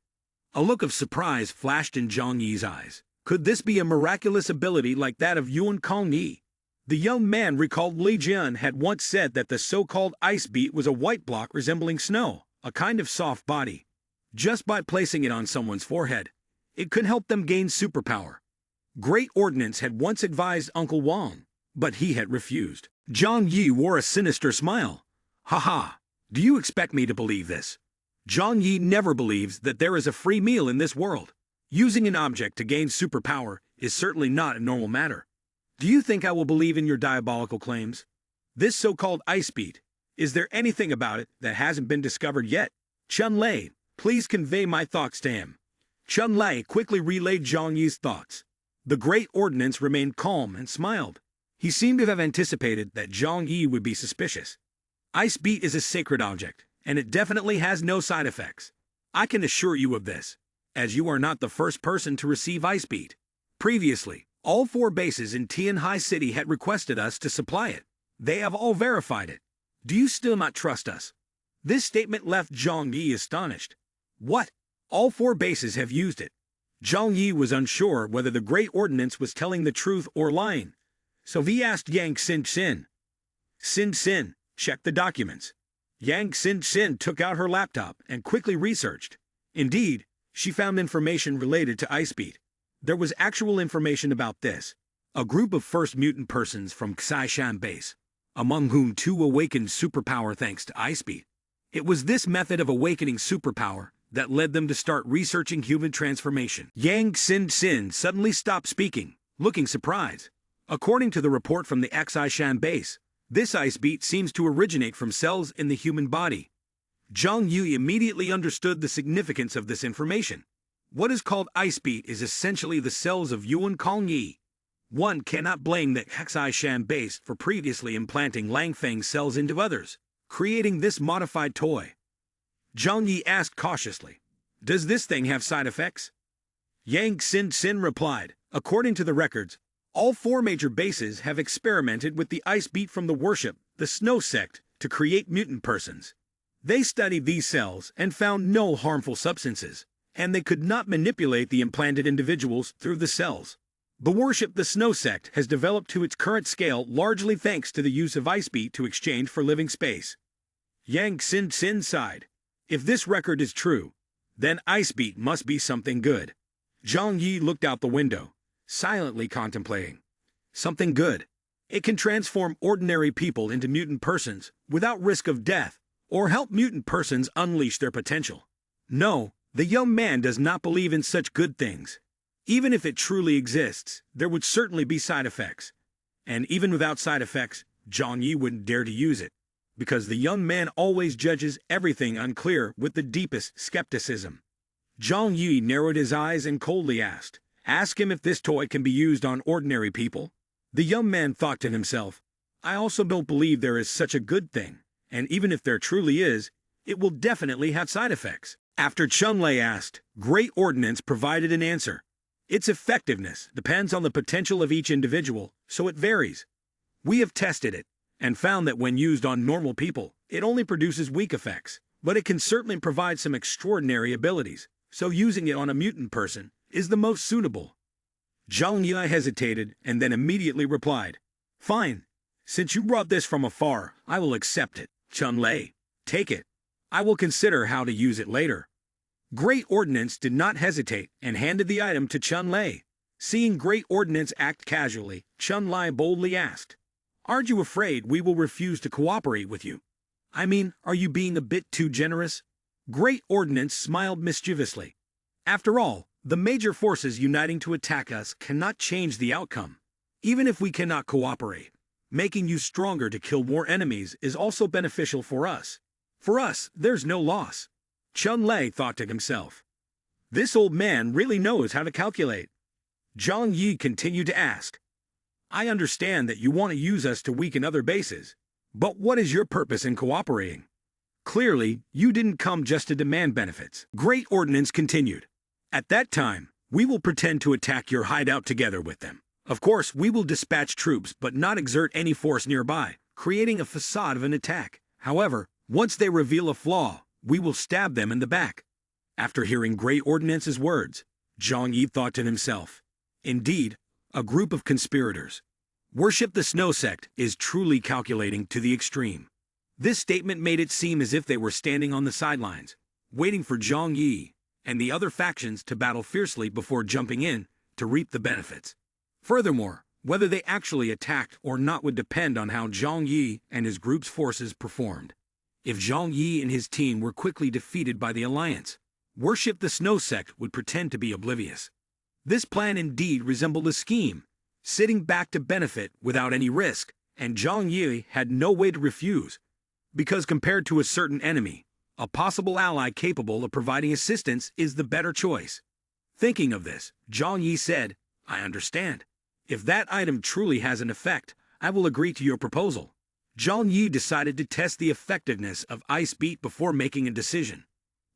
A look of surprise flashed in Zhang Yi's eyes. Could this be a miraculous ability like that of Yuan Kongyi? The young man recalled Li Jian had once said that the so-called ice beat was a white block resembling snow, a kind of soft body. Just by placing it on someone's forehead, it could help them gain superpower. Great Ordnance had once advised Uncle Wang, but he had refused. Zhang Yi wore a sinister smile. Haha, do you expect me to believe this? Zhang Yi never believes that there is a free meal in this world. Using an object to gain superpower is certainly not a normal matter. Do you think I will believe in your diabolical claims? This so-called ice beat, is there anything about it that hasn't been discovered yet? Chun Lei, please convey my thoughts to him. Chun Lei quickly relayed Zhang Yi's thoughts. The Great Ordnance remained calm and smiled. He seemed to have anticipated that Zhang Yi would be suspicious. Ice beat is a sacred object, and it definitely has no side effects. I can assure you of this, as you are not the first person to receive ice beat. Previously, all 4 bases in Tianhai City had requested us to supply it. They have all verified it. Do you still not trust us? This statement left Zhang Yi astonished. What? All 4 bases have used it. Zhang Yi was unsure whether the Great Ordnance was telling the truth or lying, so he asked Yang Xin. Xin, check the documents. Yang Xin took out her laptop and quickly researched. Indeed, she found information related to Ice Beat. There was actual information about this. A group of first mutant persons from Xishan base, among whom 2 awakened superpower thanks to Ice Beat. It was this method of awakening superpower that led them to start researching human transformation. Yang Xin suddenly stopped speaking, looking surprised. According to the report from the Xishan base, this ice beat seems to originate from cells in the human body. Zhang Yi immediately understood the significance of this information. What is called ice beat is essentially the cells of Yuan Kong Yi. One cannot blame the Xishan base for previously implanting Langfeng cells into others, creating this modified toy. Zhang Yi asked cautiously, "Does this thing have side effects?" Yang Xin replied, "According to the records, all 4 major bases have experimented with the ice beat from the worship, the Snow Sect, to create mutant persons. They studied these cells and found no harmful substances, and they could not manipulate the implanted individuals through the cells. The worship the Snow Sect has developed to its current scale largely thanks to the use of ice beat to exchange for living space." Yang Xin sighed. If this record is true, then ice beat must be something good. Zhang Yi looked out the window, silently contemplating. Something good. It can transform ordinary people into mutant persons without risk of death, or help mutant persons unleash their potential. No, the young man does not believe in such good things. Even if it truly exists, there would certainly be side effects. And even without side effects, Zhang Yi wouldn't dare to use it, because the young man always judges everything unclear with the deepest skepticism. Zhang Yi narrowed his eyes and coldly asked, "Ask him if this toy can be used on ordinary people." The young man thought to himself, "I also don't believe there is such a good thing, and even if there truly is, it will definitely have side effects." After Chun Lei asked, Great Ordnance provided an answer. Its effectiveness depends on the potential of each individual, so it varies. We have tested it, and found that when used on normal people, it only produces weak effects, but it can certainly provide some extraordinary abilities, so using it on a mutant person is the most suitable. Zhang Yi hesitated and then immediately replied, "Fine. Since you brought this from afar, I will accept it. Chun Lei, take it. I will consider how to use it later." Great Ordnance did not hesitate and handed the item to Chun Lei. Seeing Great Ordnance act casually, Chun Lei boldly asked, "Aren't you afraid we will refuse to cooperate with you? I mean, are you being a bit too generous?" Great Ordnance smiled mischievously. "After all, the major forces uniting to attack us cannot change the outcome. Even if we cannot cooperate, making you stronger to kill more enemies is also beneficial for us. For us, there's no loss." Chun Lei thought to himself, "This old man really knows how to calculate." Zhang Yi continued to ask, "I understand that you want to use us to weaken other bases, but what is your purpose in cooperating? Clearly, you didn't come just to demand benefits." Great Ordnance continued, "At that time, we will pretend to attack your hideout together with them. Of course, we will dispatch troops but not exert any force nearby, creating a facade of an attack. However, once they reveal a flaw, we will stab them in the back." After hearing Great Ordnance's words, Zhang Yi thought to himself, "Indeed, a group of conspirators. Worship the Snow Sect is truly calculating to the extreme." This statement made it seem as if they were standing on the sidelines, waiting for Zhang Yi and the other factions to battle fiercely before jumping in to reap the benefits. Furthermore, whether they actually attacked or not would depend on how Zhang Yi and his group's forces performed. If Zhang Yi and his team were quickly defeated by the alliance, Worship the Snow Sect would pretend to be oblivious. This plan indeed resembled a scheme, sitting back to benefit without any risk, and Zhang Yi had no way to refuse, because compared to a certain enemy, a possible ally capable of providing assistance is the better choice. Thinking of this, Zhang Yi said, "I understand. If that item truly has an effect, I will agree to your proposal." Zhang Yi decided to test the effectiveness of Ice Beat before making a decision.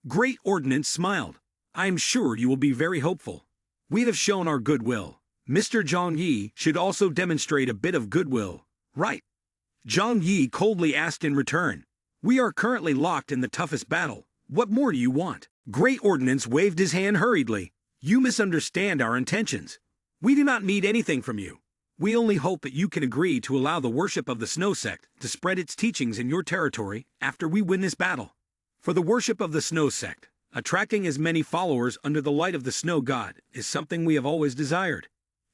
Great Ordnance smiled. "I am sure you will be very hopeful. We have shown our goodwill. Mr. Zhang Yi should also demonstrate a bit of goodwill, right?" Zhang Yi coldly asked in return. "We are currently locked in the toughest battle. What more do you want?" Great Ordnance waved his hand hurriedly. "You misunderstand our intentions. We do not need anything from you. We only hope that you can agree to allow the worship of the Snow Sect to spread its teachings in your territory after we win this battle. For the worship of the Snow Sect, attracting as many followers under the light of the Snow God is something we have always desired."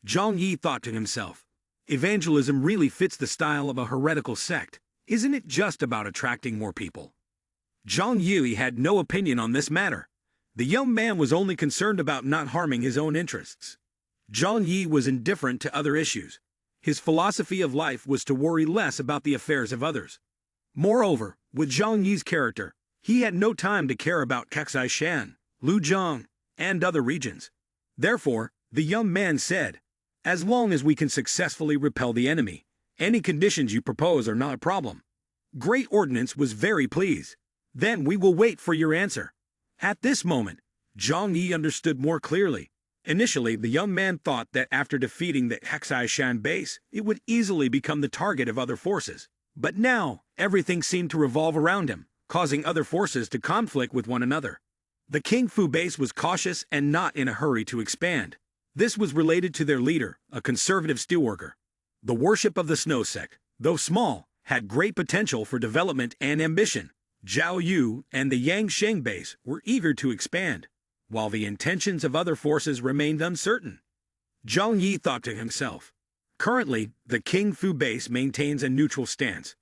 Zhang Yi thought to himself, "Evangelism really fits the style of a heretical sect. Isn't it just about attracting more people?" Zhang Yi had no opinion on this matter. The young man was only concerned about not harming his own interests. Zhang Yi was indifferent to other issues. His philosophy of life was to worry less about the affairs of others. Moreover, with Zhang Yi's character, he had no time to care about Kaxai Shan, Lujiang, and other regions. Therefore, the young man said, "As long as we can successfully repel the enemy, any conditions you propose are not a problem." Great Ordnance was very pleased. "Then we will wait for your answer." At this moment, Zhang Yi understood more clearly. Initially, the young man thought that after defeating the Kaxai Shan base, it would easily become the target of other forces. But now, everything seemed to revolve around him, causing other forces to conflict with one another. The King Fu base was cautious and not in a hurry to expand. This was related to their leader, a conservative steelworker. The worship of the Snow Sect, though small, had great potential for development and ambition. Zhao Yu and the Yang Sheng base were eager to expand, while the intentions of other forces remained uncertain. Zhang Yi thought to himself, "Currently, the King Fu base maintains a neutral stance.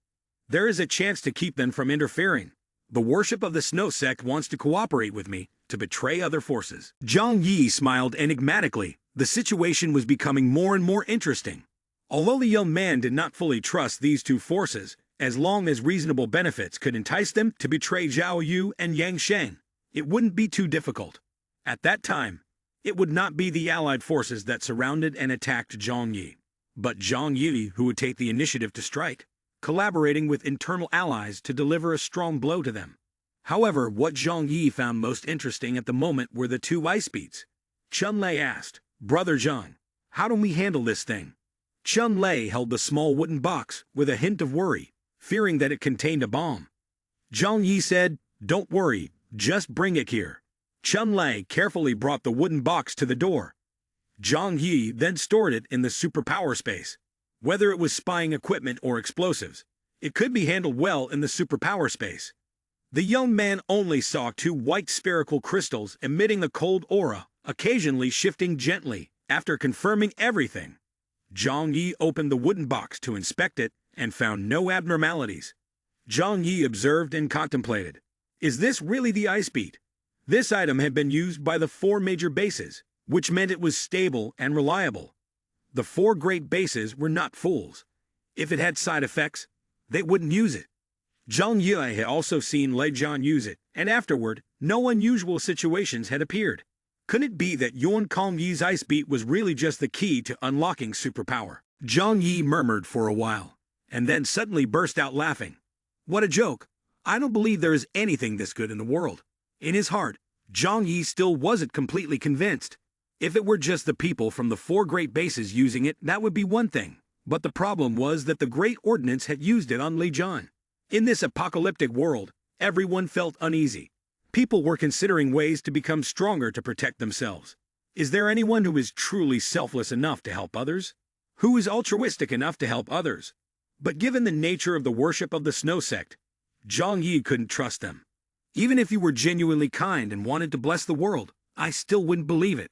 There is a chance to keep them from interfering. The worship of the Snow Sect wants to cooperate with me to betray other forces." Zhang Yi smiled enigmatically. The situation was becoming more and more interesting. Although the young man did not fully trust these two forces, as long as reasonable benefits could entice them to betray Zhao Yu and Yang Sheng, it wouldn't be too difficult. At that time, it would not be the allied forces that surrounded and attacked Zhang Yi, but Zhang Yi who would take the initiative to strike, collaborating with internal allies to deliver a strong blow to them. However, what Zhang Yi found most interesting at the moment were the two ice beats. Chun Lei asked, "Brother Zhang, how do we handle this thing?" Chun Lei held the small wooden box with a hint of worry, fearing that it contained a bomb. Zhang Yi said, "Don't worry, just bring it here." Chun Lei carefully brought the wooden box to the door. Zhang Yi then stored it in the superpower space. Whether it was spying equipment or explosives, it could be handled well in the superpower space. The young man only saw two white spherical crystals emitting a cold aura, occasionally shifting gently. After confirming everything, Zhang Yi opened the wooden box to inspect it and found no abnormalities. Zhang Yi observed and contemplated. Is this really the ice beat? This item had been used by the 4 major bases, which meant it was stable and reliable. The 4 great bases were not fools. If it had side effects, they wouldn't use it. Zhang Yi had also seen Lei Zhan use it, and afterward, no unusual situations had appeared. Could it be that Yuan Kong Yi's ice beat was really just the key to unlocking superpower? Zhang Yi murmured for a while, and then suddenly burst out laughing. What a joke! I don't believe there is anything this good in the world. In his heart, Zhang Yi still wasn't completely convinced. If it were just the people from the 4 great bases using it, that would be one thing. But the problem was that the Great Ordnance had used it on Lei Zhan. In this apocalyptic world, everyone felt uneasy. People were considering ways to become stronger to protect themselves. Is there anyone who is truly selfless enough to help others? Who is altruistic enough to help others? But given the nature of the worship of the Snow Sect, Zhang Yi couldn't trust them. Even if you were genuinely kind and wanted to bless the world, I still wouldn't believe it.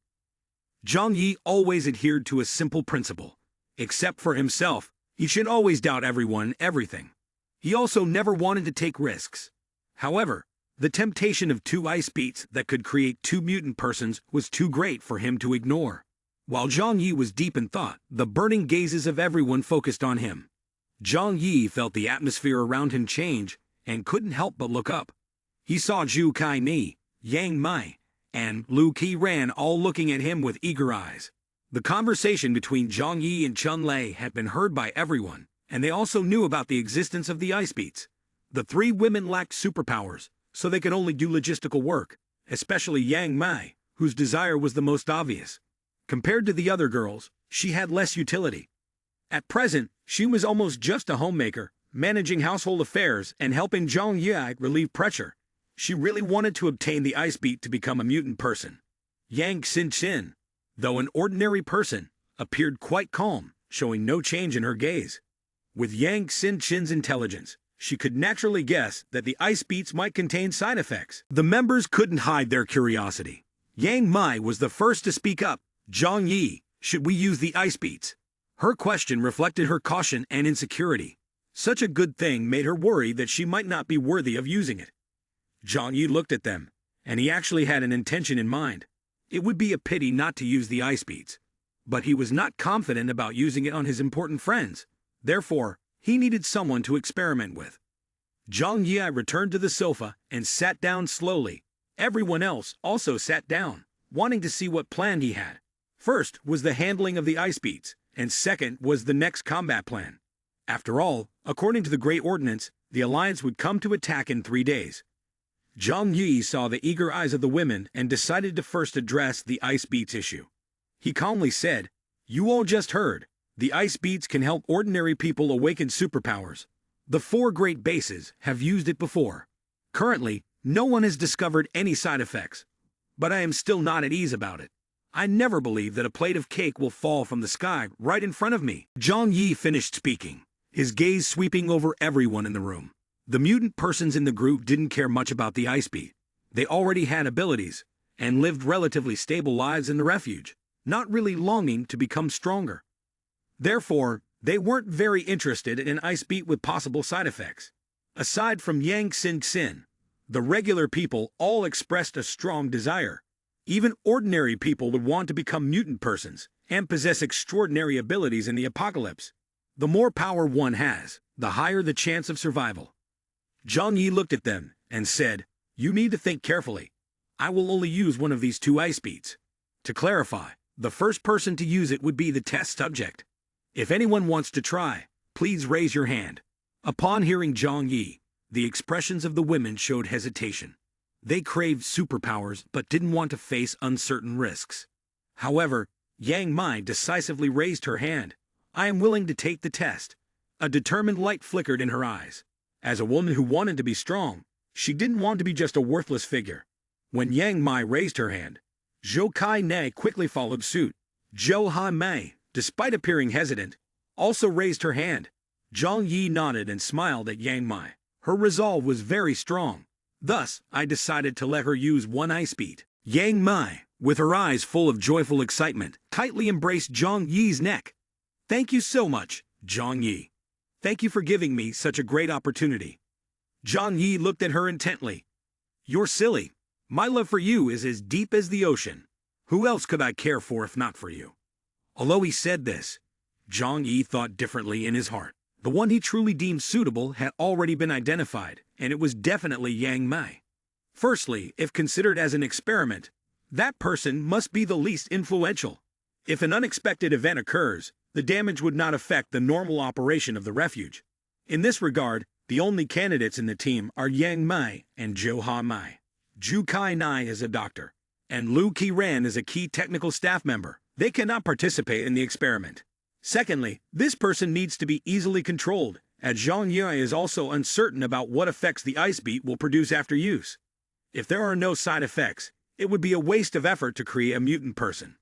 Zhang Yi always adhered to a simple principle. Except for himself, he should always doubt everyone and everything. He also never wanted to take risks. However, the temptation of 2 ice beats that could create 2 mutant persons was too great for him to ignore. While Zhang Yi was deep in thought, the burning gazes of everyone focused on him. Zhang Yi felt the atmosphere around him change and couldn't help but look up. He saw Zhu Kai Ni, Yang Mai, and Lu Qiran all looking at him with eager eyes. The conversation between Zhang Yi and Chun Lei had been heard by everyone, and they also knew about the existence of the ice beats. The 3 women lacked superpowers, so they could only do logistical work, especially Yang Mai, whose desire was the most obvious. Compared to the other girls, she had less utility. At present, she was almost just a homemaker, managing household affairs and helping Zhang Yi relieve pressure. She really wanted to obtain the ice beat to become a mutant person. Yang Xin-Xin, though an ordinary person, appeared quite calm, showing no change in her gaze. With Yang Xin-Xin's intelligence, she could naturally guess that the ice beats might contain side effects. The members couldn't hide their curiosity. Yang Mai was the first to speak up. Zhang Yi, should we use the ice beats? Her question reflected her caution and insecurity. Such a good thing made her worry that she might not be worthy of using it. Zhang Yi looked at them, and he actually had an intention in mind. It would be a pity not to use the ice beats. But he was not confident about using it on his important friends. Therefore, he needed someone to experiment with. Zhang Yi returned to the sofa and sat down slowly. Everyone else also sat down, wanting to see what plan he had. First was the handling of the ice beats, and second was the next combat plan. After all, according to the Great Ordinance, the Alliance would come to attack in 3 days. Zhang Yi saw the eager eyes of the women and decided to first address the ice beats issue. He calmly said, "You all just heard. The ice beats can help ordinary people awaken superpowers. The 4 great bases have used it before. Currently, no one has discovered any side effects. But I am still not at ease about it. I never believe that a plate of cake will fall from the sky right in front of me." Zhang Yi finished speaking, his gaze sweeping over everyone in the room. The mutant persons in the group didn't care much about the ice beat. They already had abilities, and lived relatively stable lives in the refuge, not really longing to become stronger. Therefore, they weren't very interested in an ice beat with possible side effects. Aside from Yang Xin-Xin, the regular people all expressed a strong desire. Even ordinary people would want to become mutant persons and possess extraordinary abilities in the apocalypse. The more power one has, the higher the chance of survival. Zhang Yi looked at them and said, "You need to think carefully. I will only use one of these 2 ice beats. To clarify, the first person to use it would be the test subject. If anyone wants to try, please raise your hand." Upon hearing Zhang Yi, the expressions of the women showed hesitation. They craved superpowers but didn't want to face uncertain risks. However, Yang Mai decisively raised her hand. "I am willing to take the test." A determined light flickered in her eyes. As a woman who wanted to be strong, she didn't want to be just a worthless figure. When Yang Mai raised her hand, Zhou Kai Nei quickly followed suit. Zhou Ha Mei, despite appearing hesitant, also raised her hand. Zhang Yi nodded and smiled at Yang Mai. Her resolve was very strong. Thus, I decided to let her use 1 ice beat. Yang Mai, with her eyes full of joyful excitement, tightly embraced Zhang Yi's neck. "Thank you so much, Zhang Yi. Thank you for giving me such a great opportunity." Zhang Yi looked at her intently. "You're silly. My love for you is as deep as the ocean. Who else could I care for if not for you?" Although he said this, Zhang Yi thought differently in his heart. The one he truly deemed suitable had already been identified, and it was definitely Yang Mai. Firstly, if considered as an experiment, that person must be the least influential. If an unexpected event occurs, the damage would not affect the normal operation of the refuge. In this regard, the only candidates in the team are Yang Mai and Zhou Ha Mai. Zhu Kai Nai is a doctor, and Lu Qiran is a key technical staff member. They cannot participate in the experiment. Secondly, this person needs to be easily controlled, as Zhang Yi is also uncertain about what effects the ice beat will produce after use. If there are no side effects, it would be a waste of effort to create a mutant person.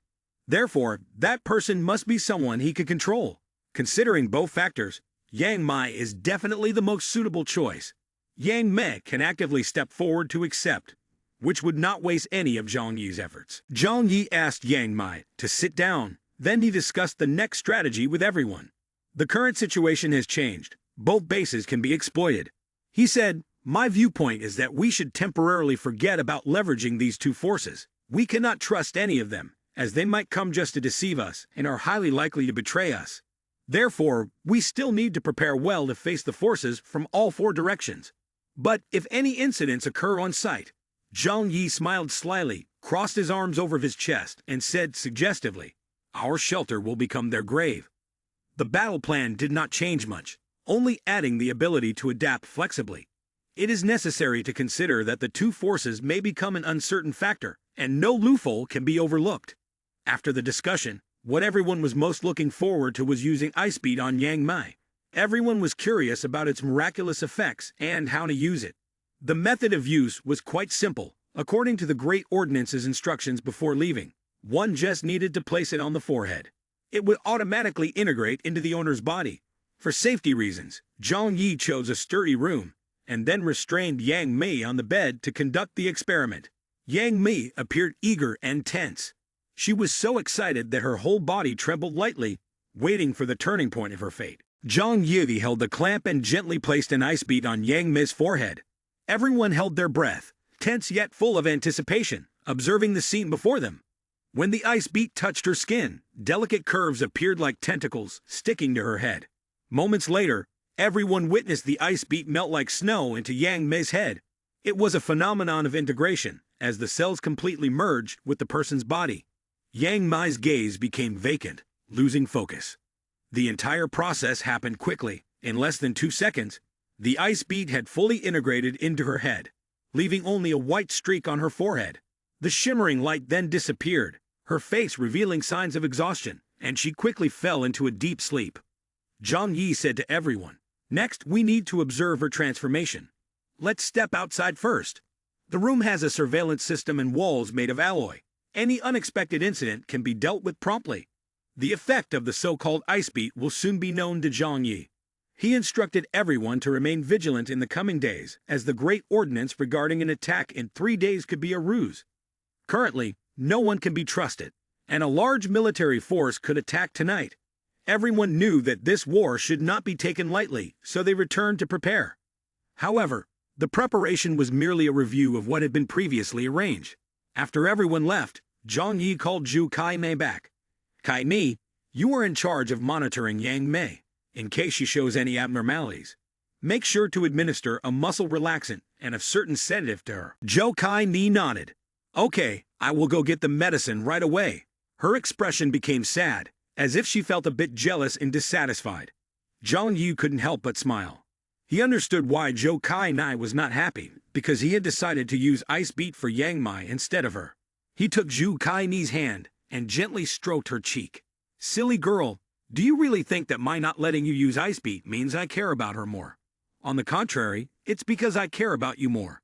Therefore, that person must be someone he can control. Considering both factors, Yang Mai is definitely the most suitable choice. Yang Mei can actively step forward to accept, which would not waste any of Zhang Yi's efforts. Zhang Yi asked Yang Mai to sit down, then he discussed the next strategy with everyone. The current situation has changed. Both bases can be exploited. He said, "My viewpoint is that we should temporarily forget about leveraging these two forces. We cannot trust any of them, as they might come just to deceive us and are highly likely to betray us. Therefore, we still need to prepare well to face the forces from all four directions. But if any incidents occur on site," Zhang Yi smiled slyly, crossed his arms over his chest, and said suggestively, "Our shelter will become their grave." The battle plan did not change much, only adding the ability to adapt flexibly. It is necessary to consider that the two forces may become an uncertain factor, and no loophole can be overlooked. After the discussion, what everyone was most looking forward to was using Ice Beat on Yang Mai. Everyone was curious about its miraculous effects and how to use it. The method of use was quite simple. According to the Great Ordinance's instructions before leaving, one just needed to place it on the forehead. It would automatically integrate into the owner's body. For safety reasons, Zhang Yi chose a sturdy room, and then restrained Yang Mei on the bed to conduct the experiment. Yang Mei appeared eager and tense. She was so excited that her whole body trembled lightly, waiting for the turning point of her fate. Zhang Yi held the clamp and gently placed an ice bead on Yang Mei's forehead. Everyone held their breath, tense yet full of anticipation, observing the scene before them. When the ice bead touched her skin, delicate curves appeared like tentacles, sticking to her head. Moments later, everyone witnessed the ice bead melt like snow into Yang Mei's head. It was a phenomenon of integration, as the cells completely merged with the person's body. Yang Mei's gaze became vacant, losing focus. The entire process happened quickly. In less than 2 seconds, the ice bead had fully integrated into her head, leaving only a white streak on her forehead. The shimmering light then disappeared, her face revealing signs of exhaustion, and she quickly fell into a deep sleep. Zhang Yi said to everyone, "Next, we need to observe her transformation. Let's step outside first. The room has a surveillance system and walls made of alloy. Any unexpected incident can be dealt with promptly." The effect of the so-called ice beat will soon be known to Zhang Yi. He instructed everyone to remain vigilant in the coming days, as the Great Ordinance regarding an attack in 3 days could be a ruse. Currently, no one can be trusted, and a large military force could attack tonight. Everyone knew that this war should not be taken lightly, so they returned to prepare. However, the preparation was merely a review of what had been previously arranged. After everyone left, Zhang Yi called Zhu Kai Mei back. "Kai Mei, you are in charge of monitoring Yang Mei, in case she shows any abnormalities. Make sure to administer a muscle relaxant and a certain sedative to her." Zhou Kai Ni nodded. "Okay, I will go get the medicine right away." Her expression became sad, as if she felt a bit jealous and dissatisfied. Zhang Yi couldn't help but smile. He understood why Zhou Kai Ni was not happy, because he had decided to use Ice Beat for Yang Mai instead of her. He took Zhu Kai Ni's hand and gently stroked her cheek. "Silly girl, do you really think that my not letting you use Ice Beat means I care about her more? On the contrary, it's because I care about you more.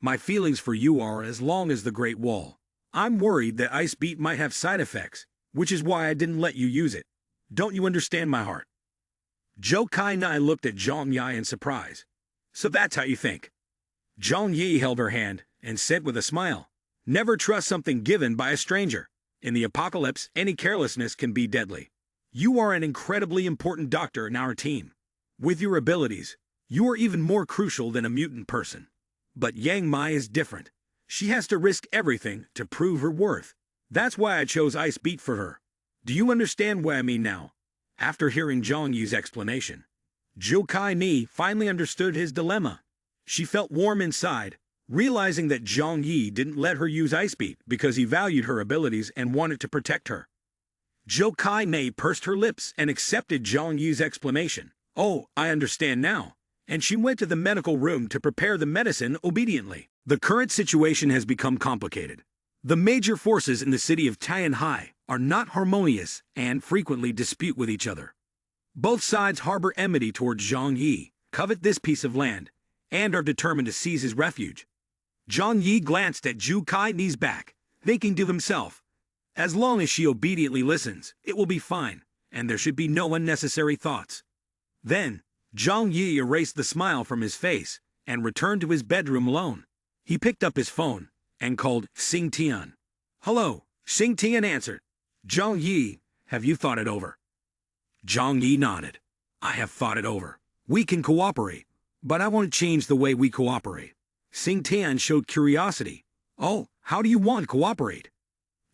My feelings for you are as long as the Great Wall. I'm worried that Ice Beat might have side effects, which is why I didn't let you use it. Don't you understand my heart?" Zhou Kai Ni looked at Zhang Yi in surprise. "So that's how you think?" Zhang Yi held her hand and said with a smile, "Never trust something given by a stranger. In the apocalypse, any carelessness can be deadly. You are an incredibly important doctor in our team. With your abilities, you are even more crucial than a mutant person. But Yang Mai is different. She has to risk everything to prove her worth. That's why I chose Ice Beat for her. Do you understand what I mean now?" After hearing Zhang Yi's explanation, Zhu Kai Ni finally understood his dilemma. She felt warm inside, realizing that Zhang Yi didn't let her use Ice Beat because he valued her abilities and wanted to protect her. Zhou Kai Mei pursed her lips and accepted Zhang Yi's explanation. "Oh, I understand now." And she went to the medical room to prepare the medicine obediently. The current situation has become complicated. The major forces in the city of Tianhai are not harmonious and frequently dispute with each other. Both sides harbor enmity towards Zhang Yi, covet this piece of land, and are determined to seize his refuge. Zhang Yi glanced at Zhu Kai Ni's back, thinking to himself, "As long as she obediently listens, it will be fine, and there should be no unnecessary thoughts." Then, Zhang Yi erased the smile from his face and returned to his bedroom alone. He picked up his phone and called Xing Tian. "Hello," Xing Tian answered. "Zhang Yi, have you thought it over?" Zhang Yi nodded. "I have thought it over. We can cooperate, but I want to change the way we cooperate." Xing Tian showed curiosity. "Oh, how do you want to cooperate?"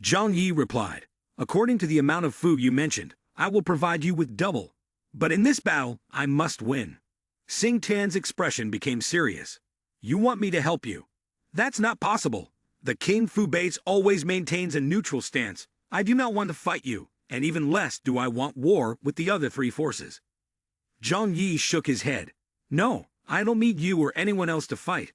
Zhang Yi replied, "According to the amount of food you mentioned, I will provide you with double. But in this battle, I must win." Xing Tian's expression became serious. "You want me to help you? That's not possible. The King Fu base always maintains a neutral stance. I do not want to fight you, and even less do I want war with the other three forces." Zhang Yi shook his head. "No, I don't need you or anyone else to fight.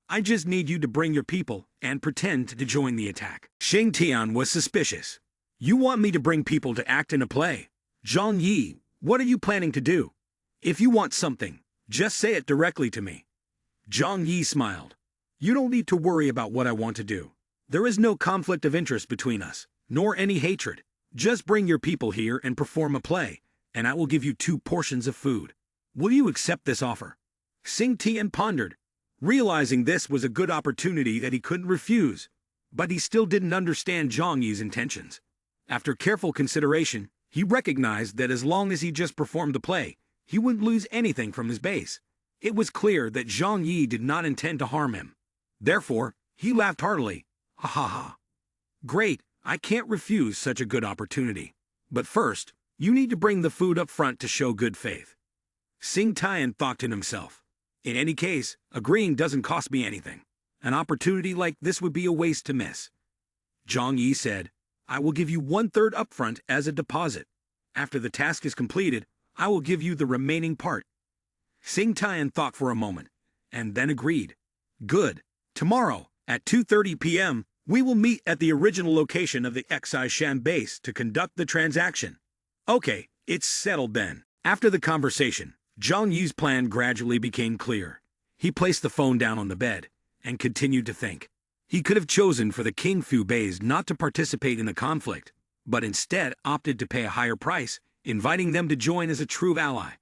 I just need you to bring your people and pretend to join the attack." Xing Tian was suspicious. "You want me to bring people to act in a play? Zhang Yi, what are you planning to do? If you want something, just say it directly to me." Zhang Yi smiled. "You don't need to worry about what I want to do. There is no conflict of interest between us, nor any hatred. Just bring your people here and perform a play, and I will give you 2 portions of food. Will you accept this offer?" Xing Tian pondered, realizing this was a good opportunity that he couldn't refuse, but he still didn't understand Zhang Yi's intentions. After careful consideration, he recognized that as long as he just performed the play, he wouldn't lose anything from his base. It was clear that Zhang Yi did not intend to harm him. Therefore, he laughed heartily. "Ha ha ha. Great, I can't refuse such a good opportunity. But first, you need to bring the food up front to show good faith." Xing Tian thought to himself, "In any case, agreeing doesn't cost me anything. An opportunity like this would be a waste to miss." Zhang Yi said, "I will give you 1/3 upfront as a deposit. After the task is completed, I will give you the remaining part." Xing Tian thought for a moment, and then agreed. "Good. Tomorrow, at 2:30 p.m., we will meet at the original location of the Xishan base to conduct the transaction." "Okay, it's settled then." After the conversation, Zhang Yi's plan gradually became clear. He placed the phone down on the bed and continued to think. He could have chosen for the King Fu base not to participate in the conflict, but instead opted to pay a higher price, inviting them to join as a true ally.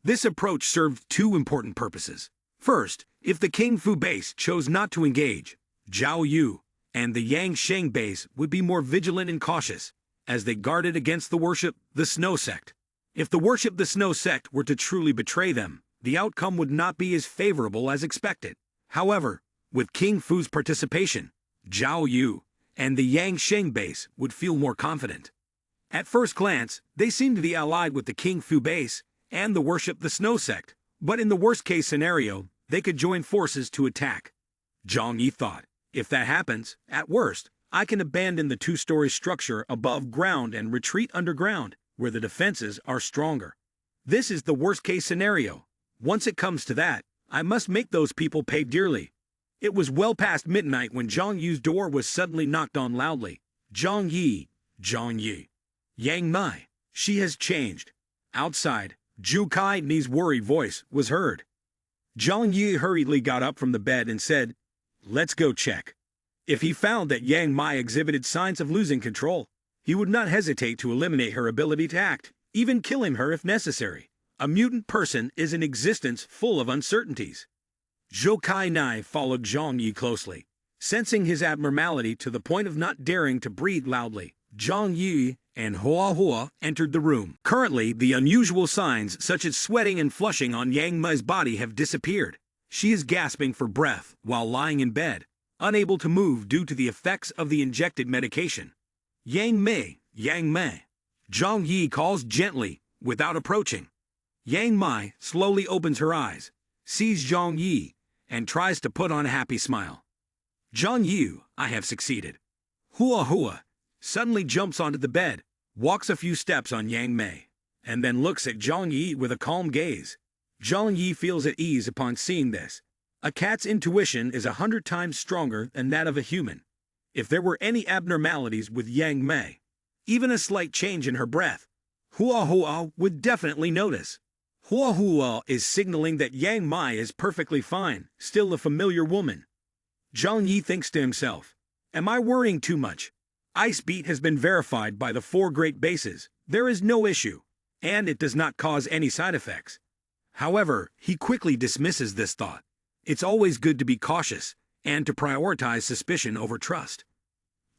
This approach served 2 important purposes. First, if the King Fu base chose not to engage, Zhao Yu and the Yang Sheng base would be more vigilant and cautious, as they guarded against the worship, the Snow Sect. If the worship, the Snow Sect, were to truly betray them, the outcome would not be as favorable as expected. However, with King Fu's participation, Zhao Yu and the Yang Sheng base would feel more confident. At first glance, they seemed to be allied with the King Fu base and the worship, the Snow Sect, but in the worst-case scenario, they could join forces to attack. Zhang Yi thought, if that happens, at worst, I can abandon the 2-story structure above ground and retreat underground, where the defenses are stronger. This is the worst-case scenario. Once it comes to that, I must make those people pay dearly. It was well past midnight when Zhang Yi's door was suddenly knocked on loudly. "Zhang Yi, Zhang Yi. Yang Mai, she has changed." Outside, Zhu Kai Ni's worried voice was heard. Zhang Yi hurriedly got up from the bed and said, "Let's go check." If he found that Yang Mai exhibited signs of losing control, he would not hesitate to eliminate her ability to act, even killing her if necessary. A mutant person is an existence full of uncertainties. Zhou Kai Nai followed Zhang Yi closely, sensing his abnormality to the point of not daring to breathe loudly. Zhang Yi and Hua Hua entered the room. Currently, the unusual signs such as sweating and flushing on Yang Mei's body have disappeared. She is gasping for breath while lying in bed, unable to move due to the effects of the injected medication. "Yang Mei, Yang Mei." Zhang Yi calls gently, without approaching. Yang Mai slowly opens her eyes, sees Zhang Yi, and tries to put on a happy smile. "Zhang Yi, I have succeeded." Hua Hua suddenly jumps onto the bed, walks a few steps on Yang Mei, and then looks at Zhang Yi with a calm gaze. Zhang Yi feels at ease upon seeing this. A cat's intuition is 100 times stronger than that of a human. If there were any abnormalities with Yang Mei, even a slight change in her breath, Hua Hua would definitely notice. Hua Hua is signaling that Yang Mai is perfectly fine, still a familiar woman. Zhang Yi thinks to himself, "Am I worrying too much? Ice Beat has been verified by the 4 great bases. There is no issue, and it does not cause any side effects." However, he quickly dismisses this thought. It's always good to be cautious, and to prioritize suspicion over trust.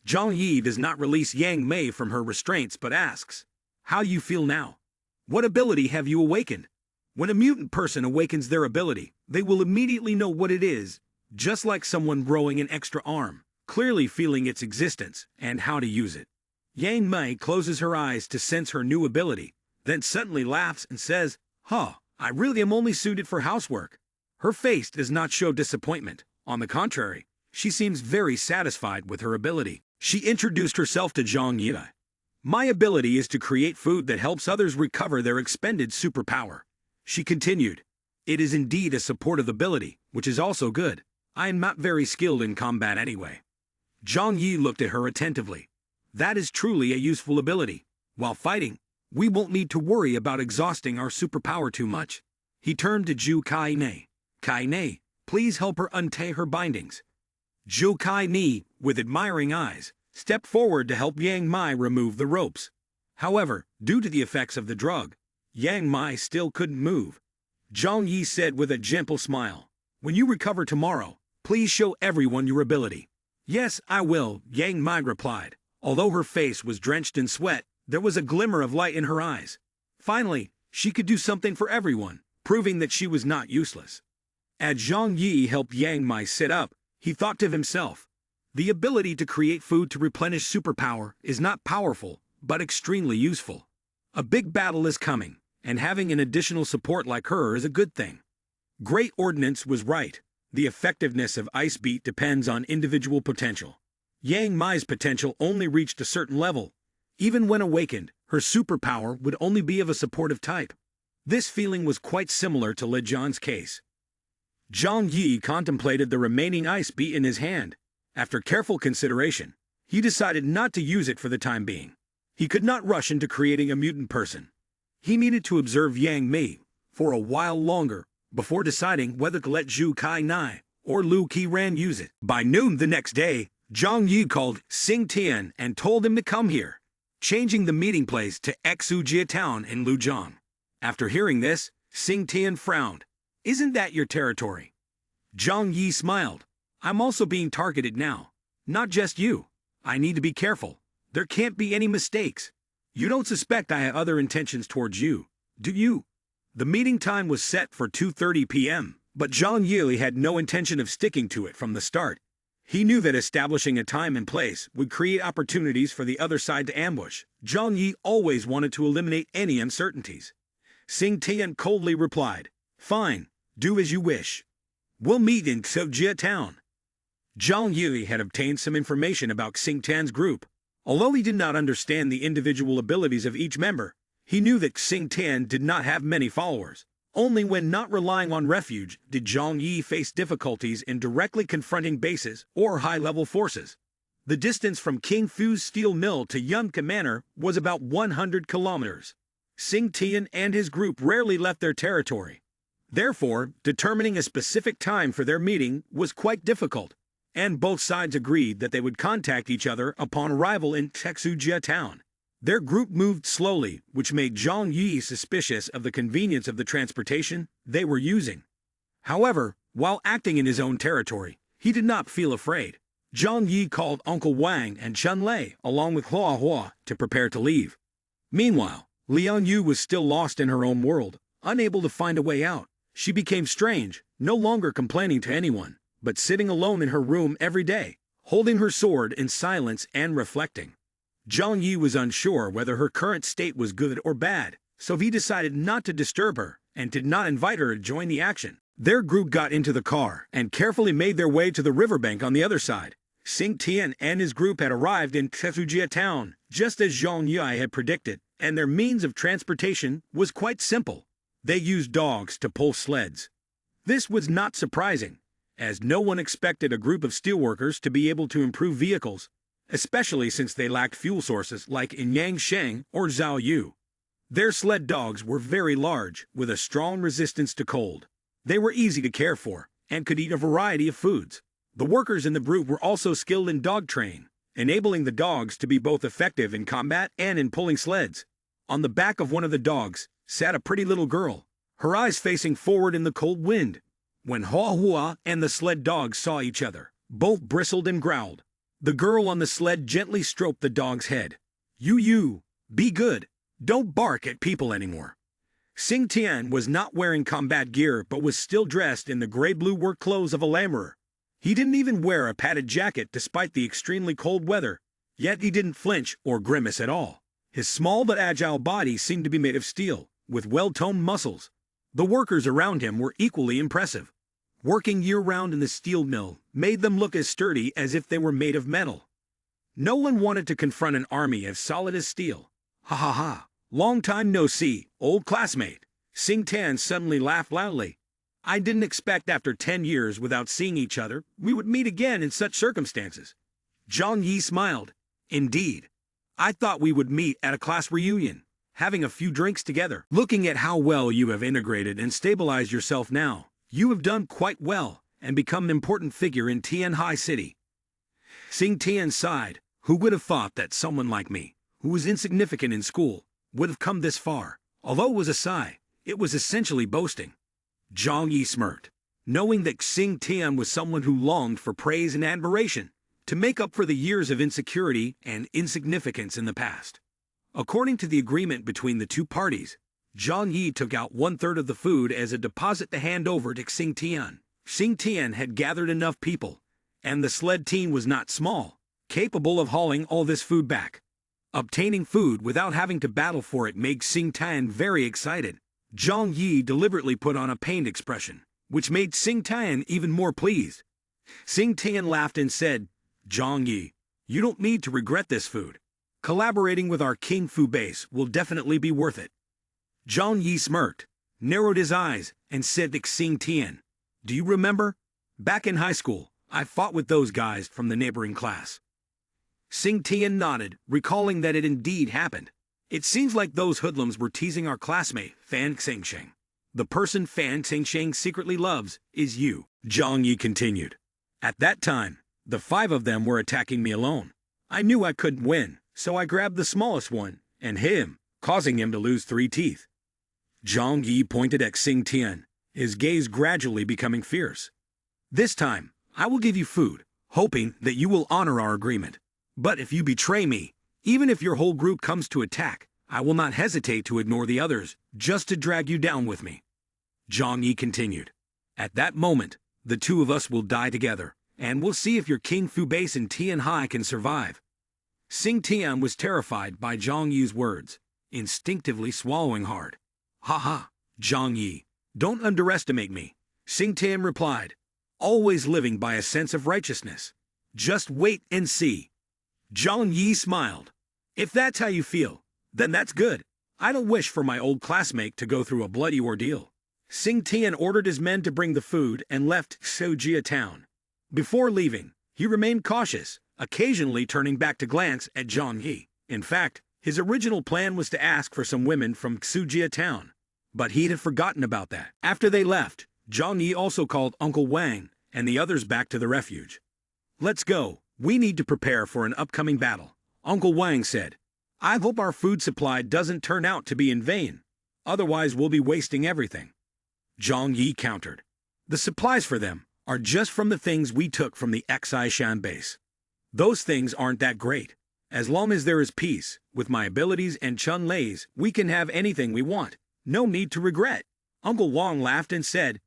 Zhang Yi does not release Yang Mei from her restraints but asks, "How you feel now? What ability have you awakened?" When a mutant person awakens their ability, they will immediately know what it is, just like someone growing an extra arm, clearly feeling its existence and how to use it. Yang Mei closes her eyes to sense her new ability, then suddenly laughs and says, "Huh, I really am only suited for housework." Her face does not show disappointment. On the contrary, she seems very satisfied with her ability. She introduced herself to Zhang Yi. "My ability is to create food that helps others recover their expended superpower." She continued, "It is indeed a supportive ability, which is also good. I am not very skilled in combat anyway." Zhang Yi looked at her attentively. "That is truly a useful ability. While fighting, we won't need to worry about exhausting our superpower too much." He turned to Zhu Kai Nei. "Kai Nei, please help her untie her bindings." Zhu Kai Ni, with admiring eyes, stepped forward to help Yang Mai remove the ropes. However, due to the effects of the drug, Yang Mai still couldn't move. Zhang Yi said with a gentle smile, "When you recover tomorrow, please show everyone your ability." "Yes, I will," Yang Mai replied. Although her face was drenched in sweat, there was a glimmer of light in her eyes. Finally, she could do something for everyone, proving that she was not useless. As Zhang Yi helped Yang Mai sit up, he thought to himself, "The ability to create food to replenish superpower is not powerful, but extremely useful. A big battle is coming, and having an additional support like her is a good thing." Great Ordnance was right. The effectiveness of Ice Beat depends on individual potential. Yang Mai's potential only reached a certain level. Even when awakened, her superpower would only be of a supportive type. This feeling was quite similar to Le Jian's case. Zhang Yi contemplated the remaining ice beat in his hand. After careful consideration, he decided not to use it for the time being. He could not rush into creating a mutant person. He needed to observe Yang Mei for a while longer before deciding whether to let Zhu Kai Nai or Lu Qiran use it. By noon the next day, Zhang Yi called Xing Tian and told him to come here, changing the meeting place to Exujia Town in Luzhang. After hearing this, Xing Tian frowned. "Isn't that your territory?" Zhang Yi smiled. "I'm also being targeted now. Not just you. I need to be careful. There can't be any mistakes. You don't suspect I have other intentions towards you, do you?" The meeting time was set for 2:30 p.m., but Zhang Yi had no intention of sticking to it from the start. He knew that establishing a time and place would create opportunities for the other side to ambush. Zhang Yi always wanted to eliminate any uncertainties. Xing Tian coldly replied, "Fine, do as you wish. We'll meet in Exujia Town." Zhang Yi had obtained some information about Xing Tian's group. Although he did not understand the individual abilities of each member, he knew that Xing Tian did not have many followers. Only when not relying on refuge did Zhang Yi face difficulties in directly confronting bases or high-level forces. The distance from King Fu's steel mill to Yunka Manor was about 100 kilometers. Xing Tian and his group rarely left their territory. Therefore, determining a specific time for their meeting was quite difficult, and both sides agreed that they would contact each other upon arrival in Exujia Town. Their group moved slowly, which made Zhang Yi suspicious of the convenience of the transportation they were using. However, while acting in his own territory, he did not feel afraid. Zhang Yi called Uncle Wang and Chun Lei along with Hua Hua to prepare to leave. Meanwhile, Liang Yu was still lost in her own world, unable to find a way out. She became strange, no longer complaining to anyone, but sitting alone in her room every day, holding her sword in silence and reflecting. Zhang Yi was unsure whether her current state was good or bad, so he decided not to disturb her and did not invite her to join the action. Their group got into the car and carefully made their way to the riverbank on the other side. Xing Tian and his group had arrived in Exujia Town, just as Zhang Yi had predicted, and their means of transportation was quite simple. They used dogs to pull sleds. This was not surprising, as no one expected a group of steelworkers to be able to improve vehicles, especially since they lacked fuel sources like in Yangsheng or Zhao Yu. Their sled dogs were very large, with a strong resistance to cold. They were easy to care for, and could eat a variety of foods. The workers in the group were also skilled in dog training, enabling the dogs to be both effective in combat and in pulling sleds. On the back of one of the dogs sat a pretty little girl, her eyes facing forward in the cold wind. When Hua and the sled dog saw each other, both bristled and growled. The girl on the sled gently stroked the dog's head. You, be good. Don't bark at people anymore. Xing Tian was not wearing combat gear but was still dressed in the gray-blue work clothes of a lamorer. He didn't even wear a padded jacket despite the extremely cold weather, yet he didn't flinch or grimace at all. His small but agile body seemed to be made of steel, with well-toned muscles. The workers around him were equally impressive. Working year-round in the steel mill made them look as sturdy as if they were made of metal. No one wanted to confront an army as solid as steel. Ha ha ha. Long time no see, old classmate. Xing Tian suddenly laughed loudly. I didn't expect after 10 years without seeing each other, we would meet again in such circumstances. Zhang Yi smiled. Indeed. I thought we would meet at a class reunion, having a few drinks together. Looking at how well you have integrated and stabilized yourself now, you have done quite well and become an important figure in Tianhai City. Xing Tian sighed. Who would have thought that someone like me, who was insignificant in school, would have come this far? Although it was a sigh, it was essentially boasting. Zhang Yi smirked, knowing that Xing Tian was someone who longed for praise and admiration, to make up for the years of insecurity and insignificance in the past. According to the agreement between the two parties, Zhang Yi took out 1/3 of the food as a deposit to hand over to Xing Tian. Xing Tian had gathered enough people, and the sled team was not small, capable of hauling all this food back. Obtaining food without having to battle for it made Xing Tian very excited. Zhang Yi deliberately put on a pained expression, which made Xing Tian even more pleased. Xing Tian laughed and said, Zhang Yi, you don't need to regret this food. Collaborating with our King Fu base will definitely be worth it. Zhang Yi smirked, narrowed his eyes, and said to Xing Tian, do you remember? Back in high school, I fought with those guys from the neighboring class. Xing Tian nodded, recalling that it indeed happened. It seems like those hoodlums were teasing our classmate, Fan Xingsheng. The person Fan Xingsheng secretly loves is you, Zhang Yi continued. At that time, the 5 of them were attacking me alone. I knew I couldn't win, so I grabbed the smallest one and hit him, causing him to lose 3 teeth. Zhang Yi pointed at Xing Tian, his gaze gradually becoming fierce. This time, I will give you food, hoping that you will honor our agreement. But if you betray me, even if your whole group comes to attack, I will not hesitate to ignore the others, just to drag you down with me. Zhang Yi continued. At that moment, the 2 of us will die together, and we'll see if your King Fu base in Tianhai can survive. Xing Tian was terrified by Zhang Yi's words, instinctively swallowing hard. Ha ha, Zhang Yi, don't underestimate me, Xing Tian replied, always living by a sense of righteousness. Just wait and see. Zhang Yi smiled. If that's how you feel, then that's good. I don't wish for my old classmate to go through a bloody ordeal. Xing Tian ordered his men to bring the food and left Sojia town. Before leaving, he remained cautious, occasionally turning back to glance at Zhang Yi. In fact, his original plan was to ask for some women from Sojia town, but he had forgotten about that. After they left, Zhang Yi also called Uncle Wang and the others back to the refuge. Let's go. We need to prepare for an upcoming battle, Uncle Wang said. I hope our food supply doesn't turn out to be in vain. Otherwise we'll be wasting everything. Zhang Yi countered. The supplies for them are just from the things we took from the Xishan base. Those things aren't that great. As long as there is peace, with my abilities and Chun Lei's, we can have anything we want. No need to regret. Uncle Wang laughed and said,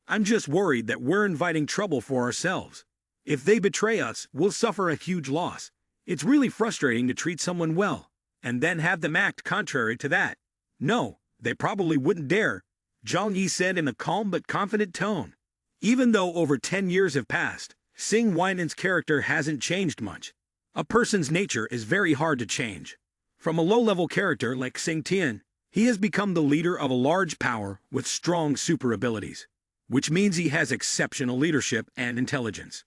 I'm just worried that we're inviting trouble for ourselves. If they betray us, we'll suffer a huge loss. It's really frustrating to treat someone well, and then have them act contrary to that. No, they probably wouldn't dare, Zhang Yi said in a calm but confident tone. Even though over 10 years have passed, Xing Weinen's character hasn't changed much. A person's nature is very hard to change. From a low-level character like Xing Tian, he has become the leader of a large power with strong super abilities, which means he has exceptional leadership and intelligence.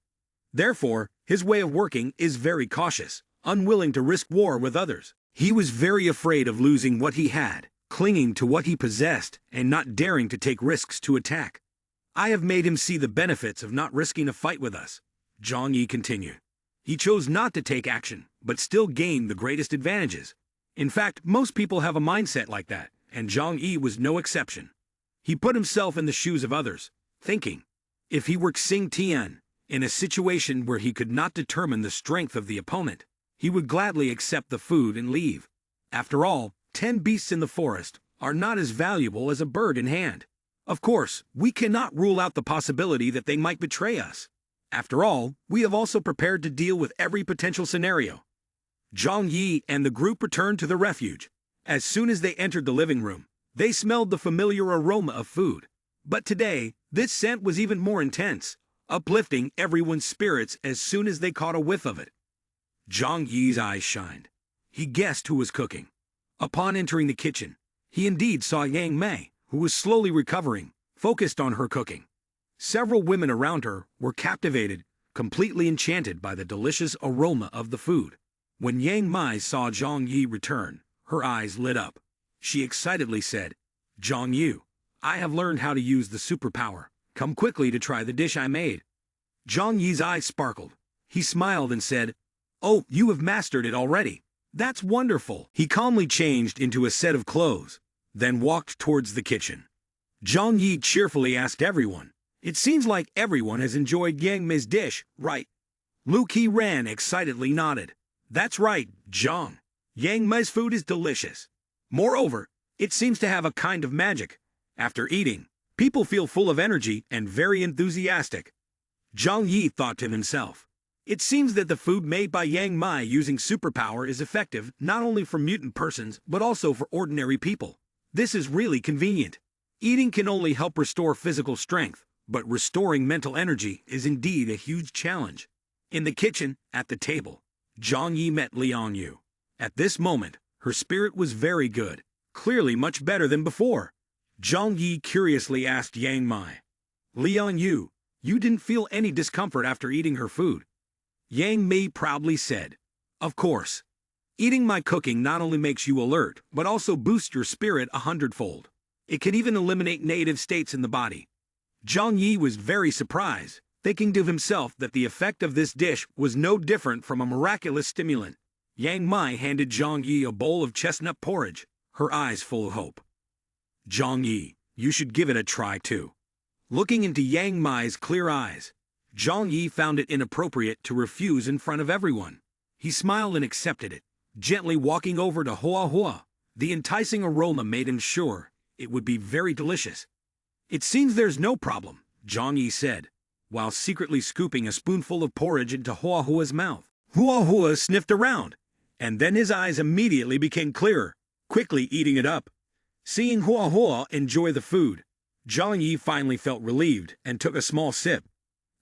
Therefore, his way of working is very cautious, unwilling to risk war with others. He was very afraid of losing what he had, clinging to what he possessed, and not daring to take risks to attack. I have made him see the benefits of not risking a fight with us, Zhang Yi continued. He chose not to take action, but still gained the greatest advantages. In fact, most people have a mindset like that, and Zhang Yi was no exception. He put himself in the shoes of others, thinking. If he were Xing Tian, in a situation where he could not determine the strength of the opponent, he would gladly accept the food and leave. After all, 10 beasts in the forest are not as valuable as a bird in hand. Of course, we cannot rule out the possibility that they might betray us. After all, we have also prepared to deal with every potential scenario. Zhang Yi and the group returned to the refuge. As soon as they entered the living room, they smelled the familiar aroma of food. But today, this scent was even more intense, uplifting everyone's spirits as soon as they caught a whiff of it. Zhang Yi's eyes shined. He guessed who was cooking. Upon entering the kitchen, he indeed saw Yang Mei, who was slowly recovering, focused on her cooking. Several women around her were captivated, completely enchanted by the delicious aroma of the food. When Yang Mei saw Zhang Yi return, her eyes lit up. She excitedly said, "Zhang Yu, I have learned how to use the superpower. Come quickly to try the dish I made." Zhang Yi's eyes sparkled. He smiled and said, "Oh, you have mastered it already. That's wonderful." He calmly changed into a set of clothes, then walked towards the kitchen. Zhang Yi cheerfully asked everyone, "It seems like everyone has enjoyed Yang Mei's dish, right?" Lu Qiran excitedly nodded. "That's right, Zhang. Yang Mei's food is delicious. Moreover, it seems to have a kind of magic. After eating, people feel full of energy and very enthusiastic." Zhang Yi thought to himself, "It seems that the food made by Yang Mei using superpower is effective not only for mutant persons but also for ordinary people. This is really convenient. Eating can only help restore physical strength, but restoring mental energy is indeed a huge challenge." In the kitchen, at the table, Zhang Yi met Liang Yu. At this moment, her spirit was very good, clearly much better than before. Zhang Yi curiously asked Yang Mei, "Liang Yu, you didn't feel any discomfort after eating her food?" Yang Mei proudly said, "Of course. Eating my cooking not only makes you alert, but also boosts your spirit 100-fold. It can even eliminate negative states in the body." Zhang Yi was very surprised, thinking to himself that the effect of this dish was no different from a miraculous stimulant. Yang Mei handed Zhang Yi a bowl of chestnut porridge, her eyes full of hope. "Zhang Yi, you should give it a try too." Looking into Yang Mei's clear eyes, Zhang Yi found it inappropriate to refuse in front of everyone. He smiled and accepted it, gently walking over to Hua Hua. The enticing aroma made him sure it would be very delicious. "It seems there's no problem," Zhang Yi said, while secretly scooping a spoonful of porridge into Hua Hua's mouth. Hua Hua sniffed around, and then his eyes immediately became clearer, quickly eating it up. Seeing Hua Hua enjoy the food, Zhang Yi finally felt relieved and took a small sip.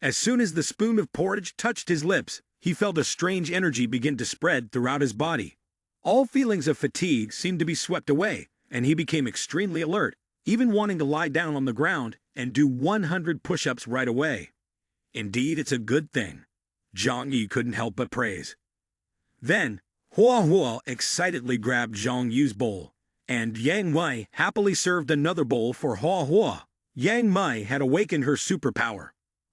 As soon as the spoon of porridge touched his lips, he felt a strange energy begin to spread throughout his body. All feelings of fatigue seemed to be swept away, and he became extremely alert, even wanting to lie down on the ground and do 100 push-ups right away. Indeed, it's a good thing. Zhang Yi couldn't help but praise. Then, Hua Hua excitedly grabbed Zhang Yi's bowl, and Yang Mei happily served another bowl for Hua Hua. Yang Mei had awakened her superpower.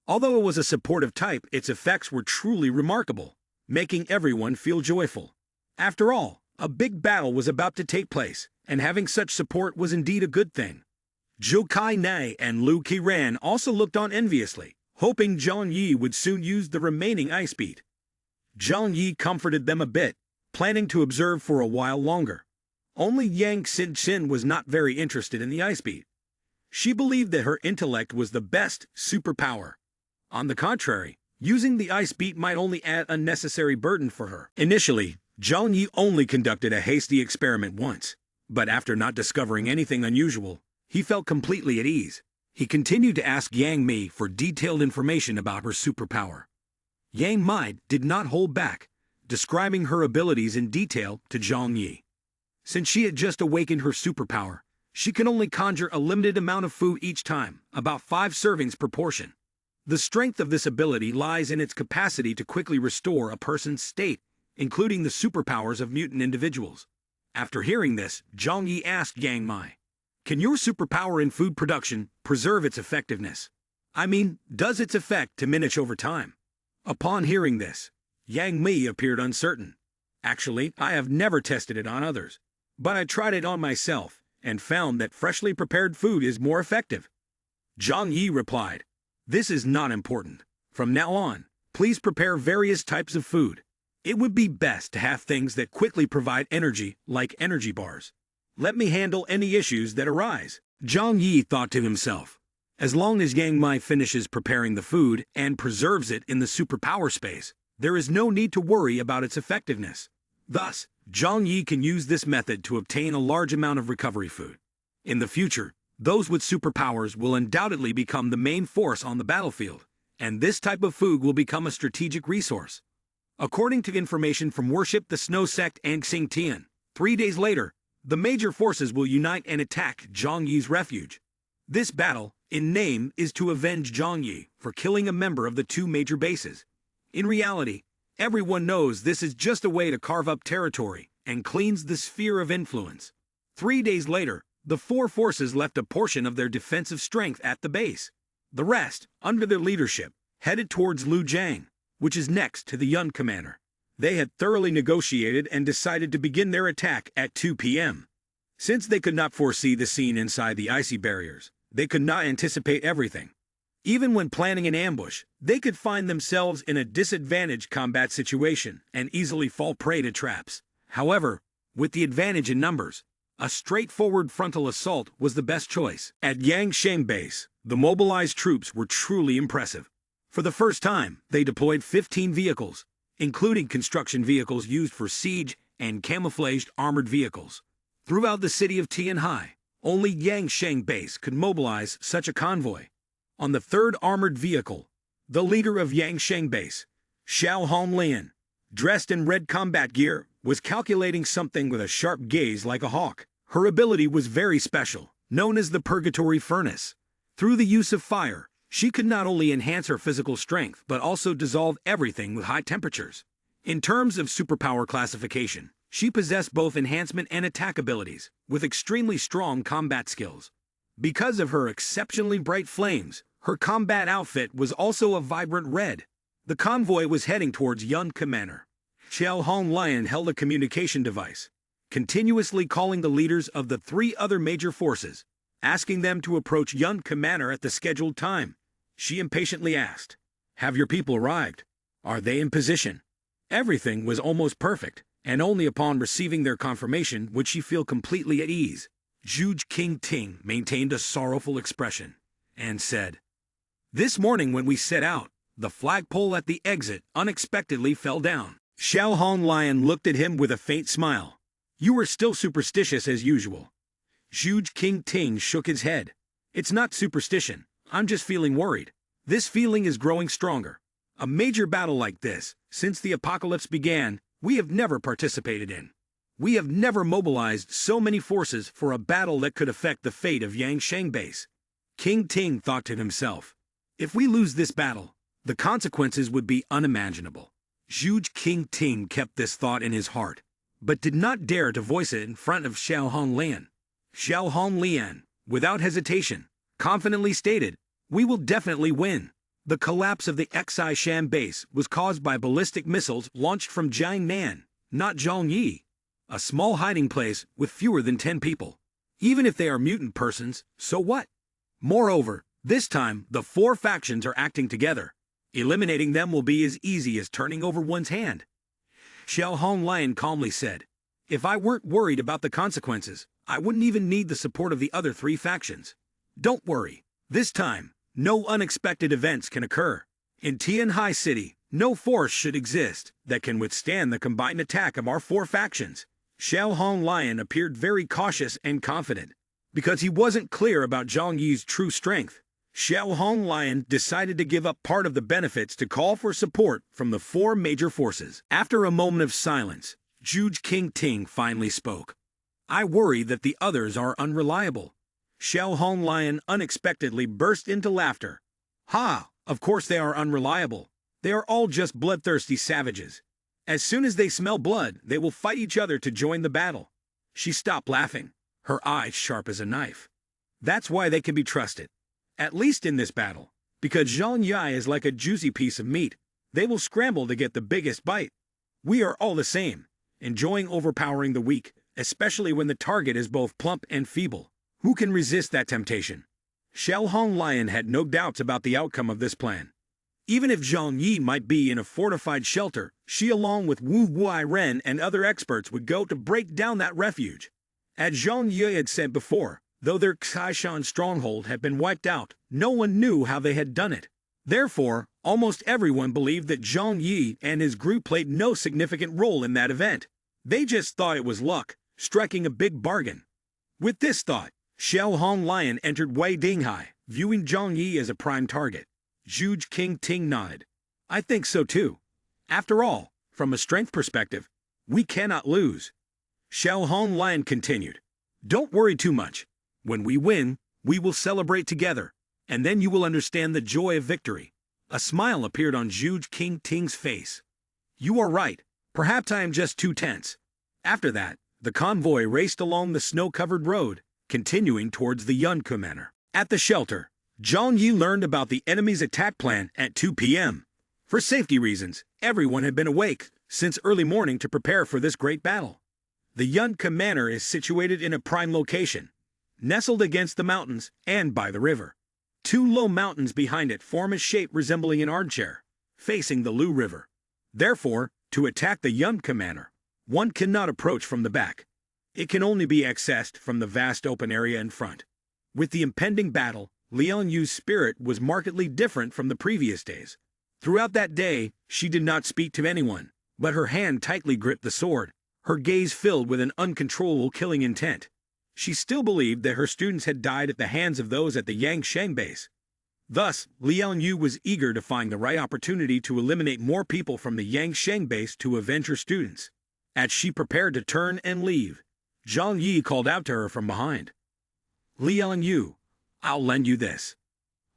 Although it was a supportive type, its effects were truly remarkable, making everyone feel joyful. After all, a big battle was about to take place, and having such support was indeed a good thing. Zhou Kai Nei and Lu Qiran also looked on enviously, hoping Zhang Yi would soon use the remaining ice beat. Zhang Yi comforted them a bit, planning to observe for a while longer. Only Yang Xin was not very interested in the ice beat. She believed that her intellect was the best superpower. On the contrary, using the ice beat might only add unnecessary burden for her. Initially, Zhang Yi only conducted a hasty experiment once, but after not discovering anything unusual, he felt completely at ease. He continued to ask Yang Mei for detailed information about her superpower. Yang Mei did not hold back, describing her abilities in detail to Zhang Yi. Since she had just awakened her superpower, she could only conjure a limited amount of food each time, about 5 servings per portion. The strength of this ability lies in its capacity to quickly restore a person's state, including the superpowers of mutant individuals. After hearing this, Zhang Yi asked Yang Mei, "Can your superpower in food production preserve its effectiveness? I mean, does its effect diminish over time?" Upon hearing this, Yang Mei appeared uncertain. "Actually, I have never tested it on others, but I tried it on myself and found that freshly prepared food is more effective." Zhang Yi replied, "This is not important. From now on, please prepare various types of food. It would be best to have things that quickly provide energy, like energy bars. Let me handle any issues that arise." Zhang Yi thought to himself, as long as Yang Mai finishes preparing the food and preserves it in the superpower space, there is no need to worry about its effectiveness. Thus, Zhang Yi can use this method to obtain a large amount of recovery food. In the future, those with superpowers will undoubtedly become the main force on the battlefield, and this type of food will become a strategic resource. According to information from Worship the Snow Sect and Xingtian, 3 days later, the major forces will unite and attack Zhang Yi's refuge. This battle, in name, is to avenge Zhang Yi for killing a member of the 2 major bases. In reality, everyone knows this is just a way to carve up territory and cleanse the sphere of influence. 3 days later, the 4 forces left a portion of their defensive strength at the base. The rest, under their leadership, headed towards Lujiang, which is next to the Yun commander. They had thoroughly negotiated and decided to begin their attack at 2 p.m. Since they could not foresee the scene inside the icy barriers, they could not anticipate everything. Even when planning an ambush, they could find themselves in a disadvantaged combat situation and easily fall prey to traps. However, with the advantage in numbers, a straightforward frontal assault was the best choice. At Yangsheng Base, the mobilized troops were truly impressive. For the first time, they deployed 15 vehicles, including construction vehicles used for siege and camouflaged armored vehicles. Throughout the city of Tianhai, only Yangsheng Base could mobilize such a convoy. On the 3rd armored vehicle, the leader of Yangsheng Base, Xiao Honglian, dressed in red combat gear, was calculating something with a sharp gaze like a hawk. Her ability was very special, known as the Purgatory Furnace. Through the use of fire, she could not only enhance her physical strength but also dissolve everything with high temperatures. In terms of superpower classification, she possessed both enhancement and attack abilities, with extremely strong combat skills. Because of her exceptionally bright flames, her combat outfit was also a vibrant red. The convoy was heading towards Yun Commander. Xiao Honglian held a communication device, continuously calling the leaders of the 3 other major forces, asking them to approach Yun Commander at the scheduled time. She impatiently asked, "Have your people arrived? Are they in position?" Everything was almost perfect, and only upon receiving their confirmation would she feel completely at ease. Zhuge Qingting maintained a sorrowful expression and said, "This morning when we set out, the flagpole at the exit unexpectedly fell down." Xiao Honglian looked at him with a faint smile. "You are still superstitious as usual." Zhuge Qingting shook his head. "It's not superstition. I'm just feeling worried. This feeling is growing stronger. A major battle like this, since the apocalypse began, we have never participated in. We have never mobilized so many forces for a battle that could affect the fate of Yangsheng Base." King Ting thought to himself, "If we lose this battle, the consequences would be unimaginable." Zhuge Qingting kept this thought in his heart, but did not dare to voice it in front of Xiao Honglian. Xiao Honglian, without hesitation, confidently stated, "We will definitely win." The collapse of the Xishan base was caused by ballistic missiles launched from Jiangnan, not Zhang Yi, a small hiding place with fewer than 10 people. Even if they are mutant persons, so what? Moreover, this time the 4 factions are acting together. Eliminating them will be as easy as turning over one's hand. Xiao Honglian calmly said, "If I weren't worried about the consequences, I wouldn't even need the support of the other 3 factions. Don't worry. This time, no unexpected events can occur. In Tianhai City, no force should exist that can withstand the combined attack of our 4 factions." Xiao Honglian appeared very cautious and confident. Because he wasn't clear about Zhang Yi's true strength, Xiao Honglian decided to give up part of the benefits to call for support from the 4 major forces. After a moment of silence, Zhuge Qingting finally spoke. "I worry that the others are unreliable." Xiao Honglian unexpectedly burst into laughter. "Ha! Of course they are unreliable. They are all just bloodthirsty savages. As soon as they smell blood, they will fight each other to join the battle." She stopped laughing, her eyes sharp as a knife. "That's why they can be trusted. At least in this battle, because Zhang Yi is like a juicy piece of meat. They will scramble to get the biggest bite. We are all the same, enjoying overpowering the weak, especially when the target is both plump and feeble. Who can resist that temptation?" Xiao Hong Lion had no doubts about the outcome of this plan. Even if Zhang Yi might be in a fortified shelter, she along with Wu Wai Ren and other experts would go to break down that refuge. As Zhang Yi had said before, though their Xishan stronghold had been wiped out, no one knew how they had done it. Therefore, almost everyone believed that Zhang Yi and his group played no significant role in that event. They just thought it was luck, striking a big bargain. With this thought, Xiao Hong Lion entered Wei Dinghai, viewing Zhang Yi as a prime target. Zhuge King Ting nodded. I think so too. After all, from a strength perspective, we cannot lose. Xiao Hong Lion continued. Don't worry too much. When we win, we will celebrate together, and then you will understand the joy of victory. A smile appeared on Zhuge King Ting's face. You are right. Perhaps I am just too tense. After that, the convoy raced along the snow-covered road, continuing towards the Yunke Manor. At the shelter, Zhang Yi learned about the enemy's attack plan at 2 p.m. For safety reasons, everyone had been awake since early morning to prepare for this great battle. The Yunke Manor is situated in a prime location, nestled against the mountains and by the river. Two low mountains behind it form a shape resembling an armchair, facing the Lu River. Therefore, to attack the Yunke Manor, one cannot approach from the back. It can only be accessed from the vast open area in front. With the impending battle, Liang Yu's spirit was markedly different from the previous days. Throughout that day, she did not speak to anyone, but her hand tightly gripped the sword, her gaze filled with an uncontrollable killing intent. She still believed that her students had died at the hands of those at the Yangsheng base. Thus, Liang Yu was eager to find the right opportunity to eliminate more people from the Yangsheng base to avenge her students. As she prepared to turn and leave, Zhang Yi called out to her from behind. Liang Yu, I'll lend you this.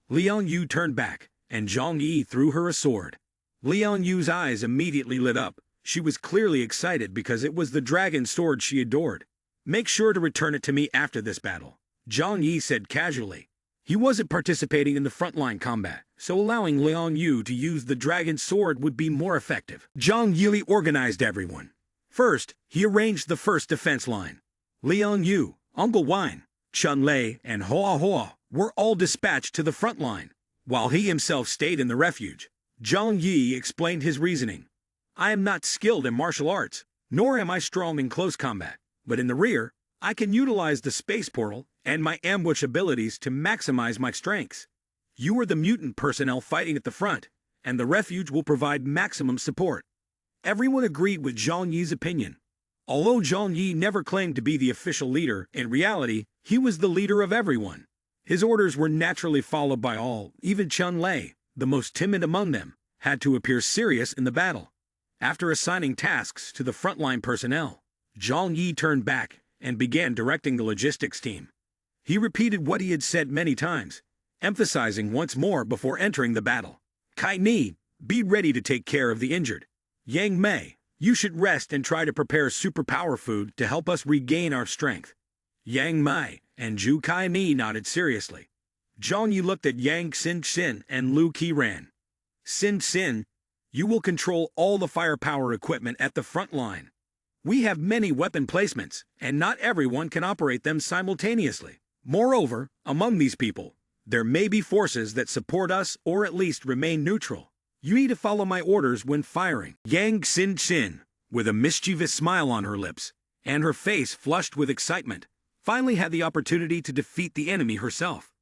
Liang Yu turned back, and Zhang Yi threw her a sword. Liang Yu's eyes immediately lit up. She was clearly excited because it was the dragon sword she adored. Make sure to return it to me after this battle, Zhang Yi said casually. He wasn't participating in the frontline combat, so allowing Liang Yu to use the dragon sword would be more effective. Zhang Yi organized everyone. First, he arranged the first defense line. Liang Yu, Uncle Wine, Chun Lei, and Hoa Hoa were all dispatched to the front line, while he himself stayed in the refuge. Zhang Yi explained his reasoning. I am not skilled in martial arts, nor am I strong in close combat, but in the rear, I can utilize the space portal and my ambush abilities to maximize my strengths. You are the mutant personnel fighting at the front, and the refuge will provide maximum support. Everyone agreed with Zhang Yi's opinion. Although Zhang Yi never claimed to be the official leader, in reality, he was the leader of everyone. His orders were naturally followed by all, even Chun Lei, the most timid among them, had to appear serious in the battle. After assigning tasks to the frontline personnel, Zhang Yi turned back and began directing the logistics team. He repeated what he had said many times, emphasizing once more before entering the battle. Kai Ni, be ready to take care of the injured. Yang Mei, you should rest and try to prepare superpower food to help us regain our strength. Yang Mei and Zhu Kai Ni nodded seriously. Zhang Yi looked at Yang Xin and Lu Qiran. Xin, you will control all the firepower equipment at the front line. We have many weapon placements, and not everyone can operate them simultaneously. Moreover, among these people, there may be forces that support us or at least remain neutral. You need to follow my orders when firing. Yang Xin, with a mischievous smile on her lips, and her face flushed with excitement, finally had the opportunity to defeat the enemy herself.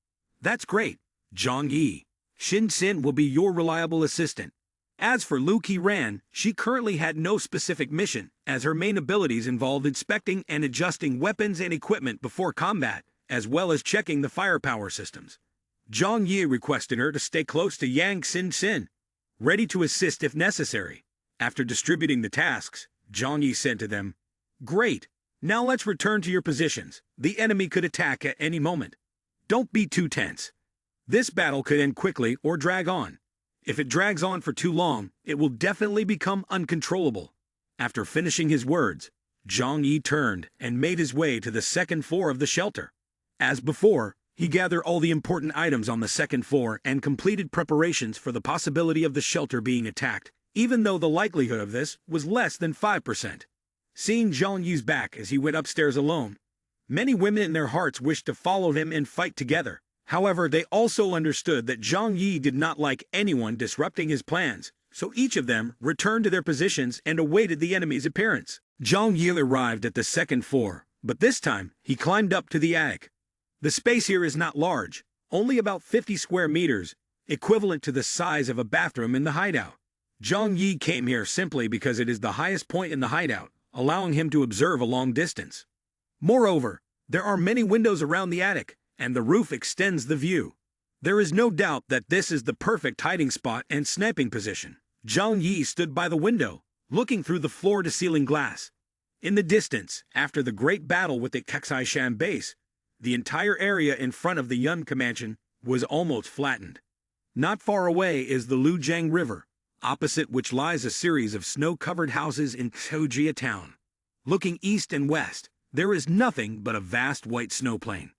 That's great, Zhang Yi. Xin will be your reliable assistant. As for Lu Qiran, she currently had no specific mission, as her main abilities involved inspecting and adjusting weapons and equipment before combat, as well as checking the firepower systems. Zhang Yi requested her to stay close to Yang Xin, ready to assist if necessary. After distributing the tasks, Zhang Yi said to them, Great, now let's return to your positions. The enemy could attack at any moment. Don't be too tense. This battle could end quickly or drag on. If it drags on for too long, it will definitely become uncontrollable. After finishing his words, Zhang Yi turned and made his way to the second floor of the shelter. As before, he gathered all the important items on the second floor and completed preparations for the possibility of the shelter being attacked, even though the likelihood of this was less than 5%. Seeing Zhang Yi's back as he went upstairs alone, many women in their hearts wished to follow him and fight together. However, they also understood that Zhang Yi did not like anyone disrupting his plans, so each of them returned to their positions and awaited the enemy's appearance. Zhang Yi arrived at the second floor, but this time he climbed up to the attic. The space here is not large, only about 50 square meters, equivalent to the size of a bathroom in the hideout. Zhang Yi came here simply because it is the highest point in the hideout, allowing him to observe a long distance. Moreover, there are many windows around the attic, and the roof extends the view. There is no doubt that this is the perfect hiding spot and sniping position. Zhang Yi stood by the window, looking through the floor-to-ceiling glass. In the distance, after the great battle with the Kexaishan base, the entire area in front of the Yunke mansion was almost flattened. Not far away is the Lujiang River, opposite which lies a series of snow-covered houses in Tojia town. Looking east and west, there is nothing but a vast white snow plain.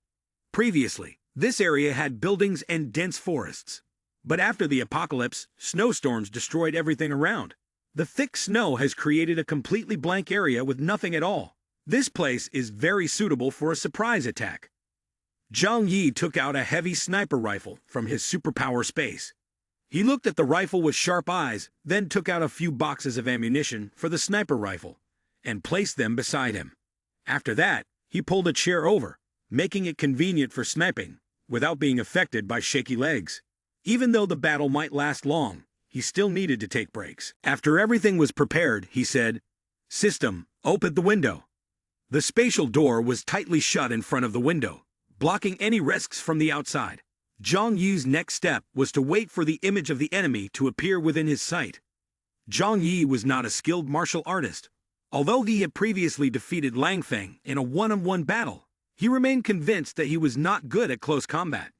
Previously, this area had buildings and dense forests. But after the apocalypse, snowstorms destroyed everything around. The thick snow has created a completely blank area with nothing at all. This place is very suitable for a surprise attack. Zhang Yi took out a heavy sniper rifle from his superpower space. He looked at the rifle with sharp eyes, then took out a few boxes of ammunition for the sniper rifle, and placed them beside him. After that, he pulled a chair over, making it convenient for sniping, without being affected by shaky legs. Even though the battle might last long, he still needed to take breaks. After everything was prepared, he said, "System, open the window." The spatial door was tightly shut in front of the window, blocking any risks from the outside. Zhang Yi's next step was to wait for the image of the enemy to appear within his sight. Zhang Yi was not a skilled martial artist. Although he had previously defeated Lang Feng in a one-on-one battle, he remained convinced that he was not good at close combat.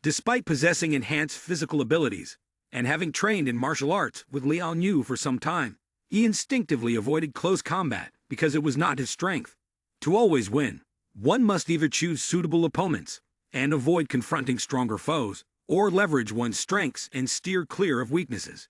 Despite possessing enhanced physical abilities, and having trained in martial arts with Liao Yu for some time, he instinctively avoided close combat because it was not his strength. To always win, one must either choose suitable opponents and avoid confronting stronger foes, or leverage one's strengths and steer clear of weaknesses.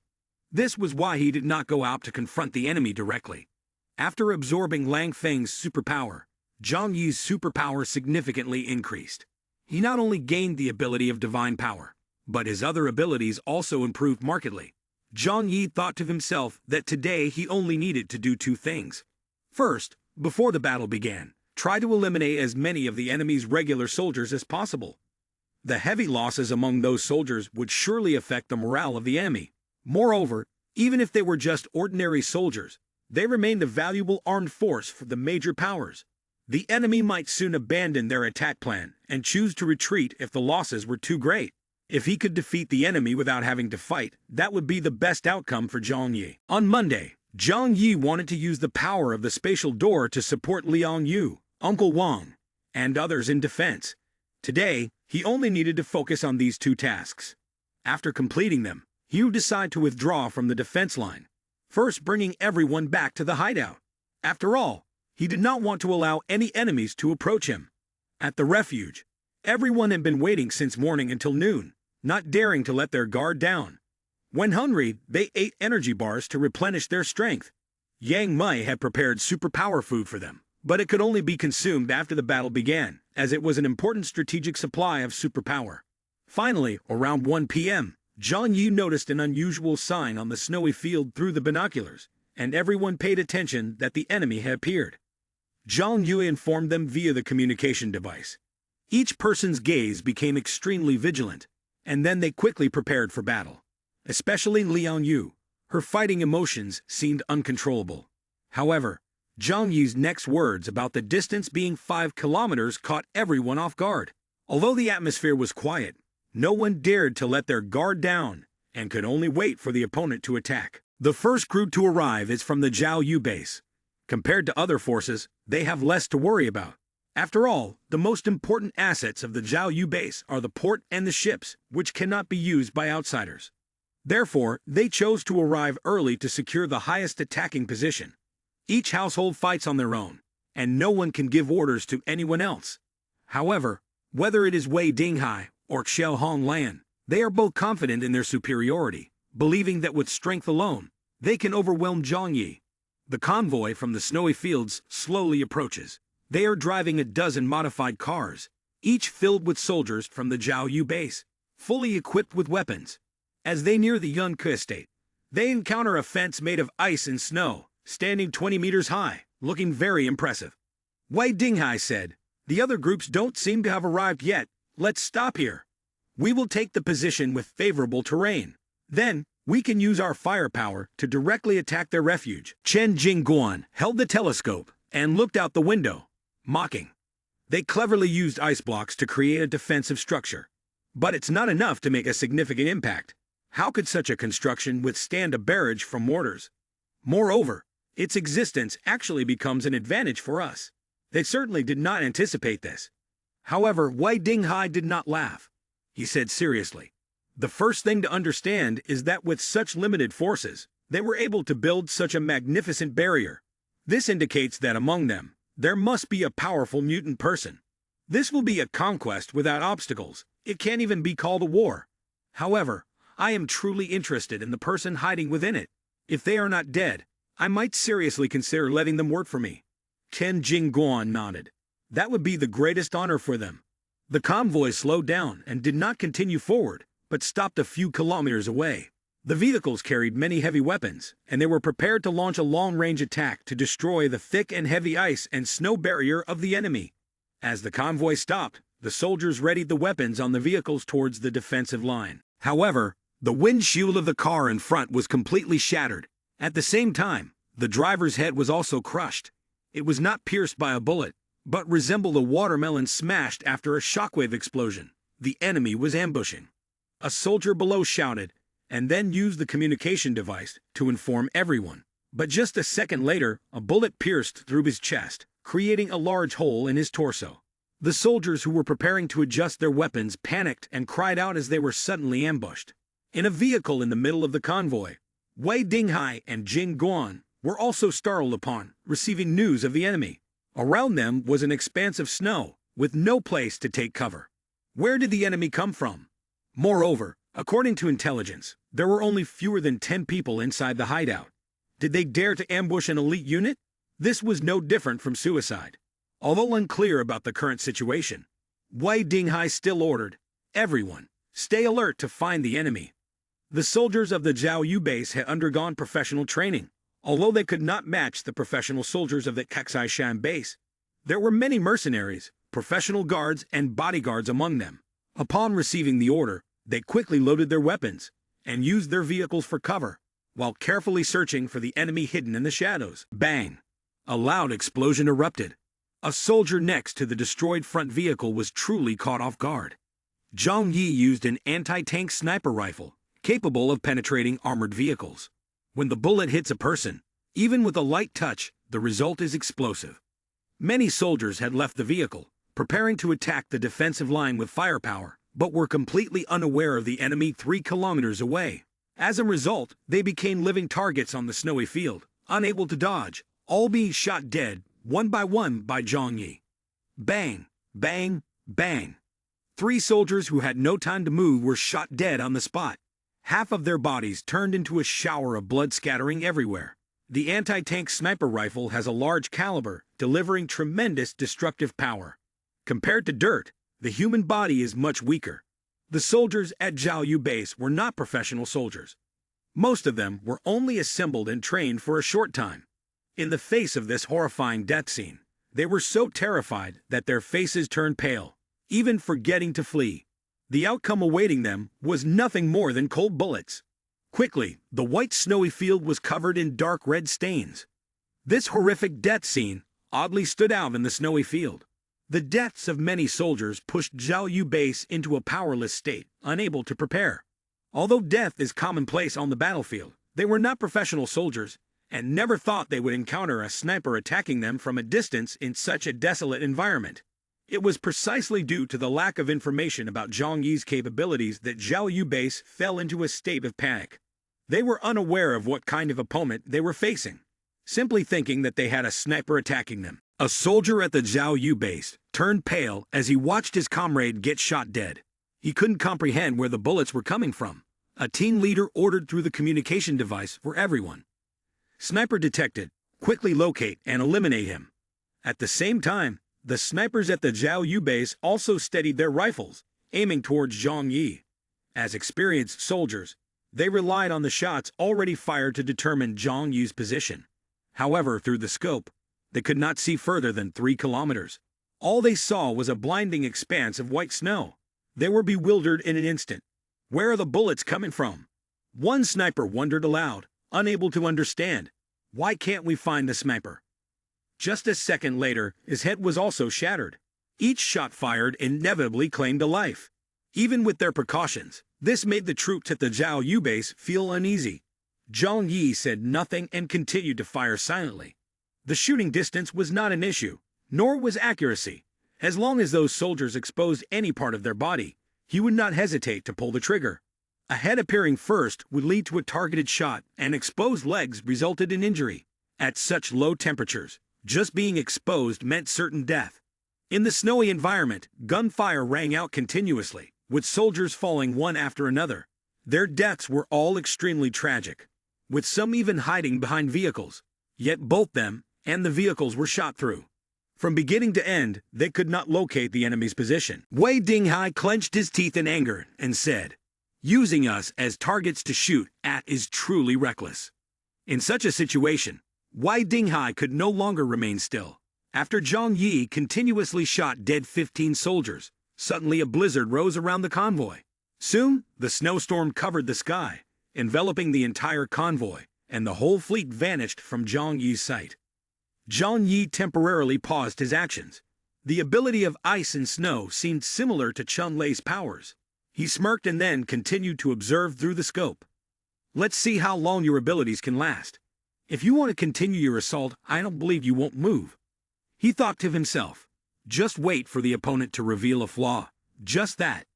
This was why he did not go out to confront the enemy directly. After absorbing Lang Feng's superpower, Zhang Yi's superpower significantly increased. He not only gained the ability of divine power, but his other abilities also improved markedly. Zhang Yi thought to himself that today he only needed to do two things. First, before the battle began, try to eliminate as many of the enemy's regular soldiers as possible. The heavy losses among those soldiers would surely affect the morale of the enemy. Moreover, even if they were just ordinary soldiers, they remained a valuable armed force for the major powers. The enemy might soon abandon their attack plan and choose to retreat if the losses were too great. If he could defeat the enemy without having to fight, that would be the best outcome for Zhang Yi. On Monday, Zhang Yi wanted to use the power of the spatial door to support Liao Yu, Uncle Wang, and others in defense. Today, he only needed to focus on these two tasks. After completing them, he would decide to withdraw from the defense line, first bringing everyone back to the hideout. After all, he did not want to allow any enemies to approach him. At the refuge, everyone had been waiting since morning until noon, not daring to let their guard down. When hungry, they ate energy bars to replenish their strength. Yang Mei had prepared superpower food for them, but it could only be consumed after the battle began, as it was an important strategic supply of superpower. Finally, around 1 p.m., Zhang Yi noticed an unusual sign on the snowy field through the binoculars, and everyone paid attention that the enemy had appeared. Zhang Yi informed them via the communication device. Each person's gaze became extremely vigilant, and then they quickly prepared for battle. Especially Liao Yu. Her fighting emotions seemed uncontrollable. However, Zhang Yi's next words about the distance being 5 kilometers caught everyone off guard. Although the atmosphere was quiet, no one dared to let their guard down and could only wait for the opponent to attack. The first group to arrive is from the Zhao Yu base. Compared to other forces, they have less to worry about. After all, the most important assets of the Zhao Yu base are the port and the ships, which cannot be used by outsiders. Therefore, they chose to arrive early to secure the highest attacking position. Each household fights on their own, and no one can give orders to anyone else. However, whether it is Wei Dinghai or Xiao Honglan, they are both confident in their superiority, believing that with strength alone, they can overwhelm Zhang Yi. The convoy from the snowy fields slowly approaches. They are driving a dozen modified cars, each filled with soldiers from the Zhao Yu base, fully equipped with weapons. As they near the Yunke estate, they encounter a fence made of ice and snow, standing 20 meters high, looking very impressive. Wei Dinghai said, "The other groups don't seem to have arrived yet. Let's stop here. We will take the position with favorable terrain. Then, we can use our firepower to directly attack their refuge." Chen Jingguan held the telescope and looked out the window, mocking. They cleverly used ice blocks to create a defensive structure. But it's not enough to make a significant impact. How could such a construction withstand a barrage from mortars? Moreover, its existence actually becomes an advantage for us. They certainly did not anticipate this. However, Wei Dinghai did not laugh. He said seriously, "The first thing to understand is that with such limited forces, they were able to build such a magnificent barrier. This indicates that among them, there must be a powerful mutant person. This will be a conquest without obstacles. It can't even be called a war. However, I am truly interested in the person hiding within it. If they are not dead, I might seriously consider letting them work for me." Chen Jingguan nodded. That would be the greatest honor for them. The convoy slowed down and did not continue forward, but stopped a few kilometers away. The vehicles carried many heavy weapons, and they were prepared to launch a long-range attack to destroy the thick and heavy ice and snow barrier of the enemy. As the convoy stopped, the soldiers readied the weapons on the vehicles towards the defensive line. However, the windshield of the car in front was completely shattered. At the same time, the driver's head was also crushed. It was not pierced by a bullet, but resembled a watermelon smashed after a shockwave explosion. The enemy was ambushing. A soldier below shouted, and then used the communication device to inform everyone. But just a second later, a bullet pierced through his chest, creating a large hole in his torso. The soldiers who were preparing to adjust their weapons panicked and cried out as they were suddenly ambushed. In a vehicle in the middle of the convoy, Wei Dinghai and Jing Guan were also startled upon receiving news of the enemy. Around them was an expanse of snow, with no place to take cover. Where did the enemy come from? Moreover, according to intelligence, there were only fewer than 10 people inside the hideout. Did they dare to ambush an elite unit? This was no different from suicide. Although unclear about the current situation, Wei Dinghai still ordered, "Everyone, stay alert to find the enemy." The soldiers of the Zhao Yu base had undergone professional training. Although they could not match the professional soldiers of the Kaksai-shan base, there were many mercenaries, professional guards, and bodyguards among them. Upon receiving the order, they quickly loaded their weapons and used their vehicles for cover, while carefully searching for the enemy hidden in the shadows. Bang! A loud explosion erupted. A soldier next to the destroyed front vehicle was truly caught off guard. Zhang Yi used an anti-tank sniper rifle, capable of penetrating armored vehicles. When the bullet hits a person, even with a light touch, the result is explosive. Many soldiers had left the vehicle, preparing to attack the defensive line with firepower, but were completely unaware of the enemy 3 kilometers away. As a result, they became living targets on the snowy field, unable to dodge, all being shot dead, one by Zhang Yi. Bang, bang, bang. 3 soldiers who had no time to move were shot dead on the spot. Half of their bodies turned into a shower of blood scattering everywhere. The anti-tank sniper rifle has a large caliber, delivering tremendous destructive power. Compared to dirt, the human body is much weaker. The soldiers at Zhao Yu base were not professional soldiers. Most of them were only assembled and trained for a short time. In the face of this horrifying death scene, they were so terrified that their faces turned pale, even forgetting to flee. The outcome awaiting them was nothing more than cold bullets. Quickly, the white snowy field was covered in dark red stains. This horrific death scene oddly stood out in the snowy field. The deaths of many soldiers pushed Zhao Yu base into a powerless state, unable to prepare. Although death is commonplace on the battlefield, they were not professional soldiers, and never thought they would encounter a sniper attacking them from a distance in such a desolate environment. It was precisely due to the lack of information about Zhang Yi's capabilities that Zhao Yu base fell into a state of panic. They were unaware of what kind of opponent they were facing, simply thinking that they had a sniper attacking them. A soldier at the Zhao Yu base turned pale as he watched his comrade get shot dead. He couldn't comprehend where the bullets were coming from. A team leader ordered through the communication device for everyone. Sniper detected. Quickly locate and eliminate him. At the same time, The snipers at the Zhao Yu base also steadied their rifles, aiming towards Zhang Yi. As experienced soldiers, they relied on the shots already fired to determine Zhang Yi's position. However, through the scope, they could not see further than 3 kilometers. All they saw was a blinding expanse of white snow. They were bewildered in an instant. Where are the bullets coming from? One sniper wondered aloud, unable to understand. Why can't we find the sniper? Just a second later, his head was also shattered. Each shot fired inevitably claimed a life. Even with their precautions, this made the troops at the Zhao Yu base feel uneasy. Zhang Yi said nothing and continued to fire silently. The shooting distance was not an issue, nor was accuracy. As long as those soldiers exposed any part of their body, he would not hesitate to pull the trigger. A head appearing first would lead to a targeted shot, and exposed legs resulted in injury. At such low temperatures, just being exposed meant certain death. In the snowy environment, gunfire rang out continuously, with soldiers falling one after another. Their deaths were all extremely tragic, with some even hiding behind vehicles. Yet both them and the vehicles were shot through. From beginning to end, they could not locate the enemy's position. Wei Dinghai clenched his teeth in anger and said, "Using us as targets to shoot at is truly reckless." In such a situation, Wei Dinghai could no longer remain still. After Zhang Yi continuously shot dead 15 soldiers, suddenly a blizzard rose around the convoy. Soon, the snowstorm covered the sky, enveloping the entire convoy, and the whole fleet vanished from Zhang Yi's sight. Zhang Yi temporarily paused his actions. The ability of ice and snow seemed similar to Chun Lei's powers. He smirked and then continued to observe through the scope. "Let's see how long your abilities can last. If you want to continue your assault, I don't believe you won't move." He thought to himself. Just wait for the opponent to reveal a flaw. Just that.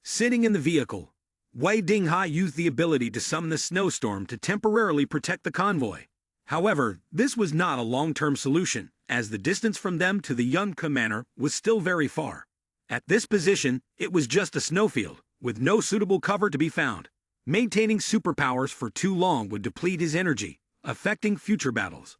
Sitting in the vehicle, Wei Dinghai used the ability to summon the snowstorm to temporarily protect the convoy. However, this was not a long-term solution, as the distance from them to the Yun commander was still very far. At this position, it was just a snowfield, with no suitable cover to be found. Maintaining superpowers for too long would deplete his energy, affecting future battles.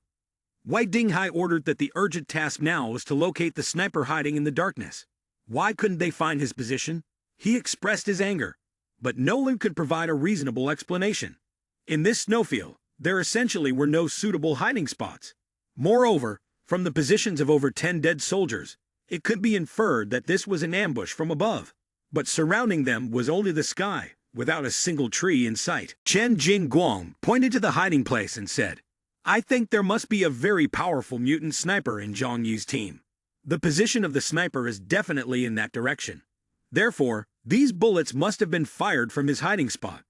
Wei Dinghai ordered that the urgent task now was to locate the sniper hiding in the darkness. Why couldn't they find his position? He expressed his anger, but no one could provide a reasonable explanation. In this snowfield, there essentially were no suitable hiding spots. Moreover, from the positions of over 10 dead soldiers, it could be inferred that this was an ambush from above. But surrounding them was only the sky, without a single tree in sight. Chen Jingguang pointed to the hiding place and said, "I think there must be a very powerful mutant sniper in Zhang Yi's team. The position of the sniper is definitely in that direction. Therefore, these bullets must have been fired from his hiding spot."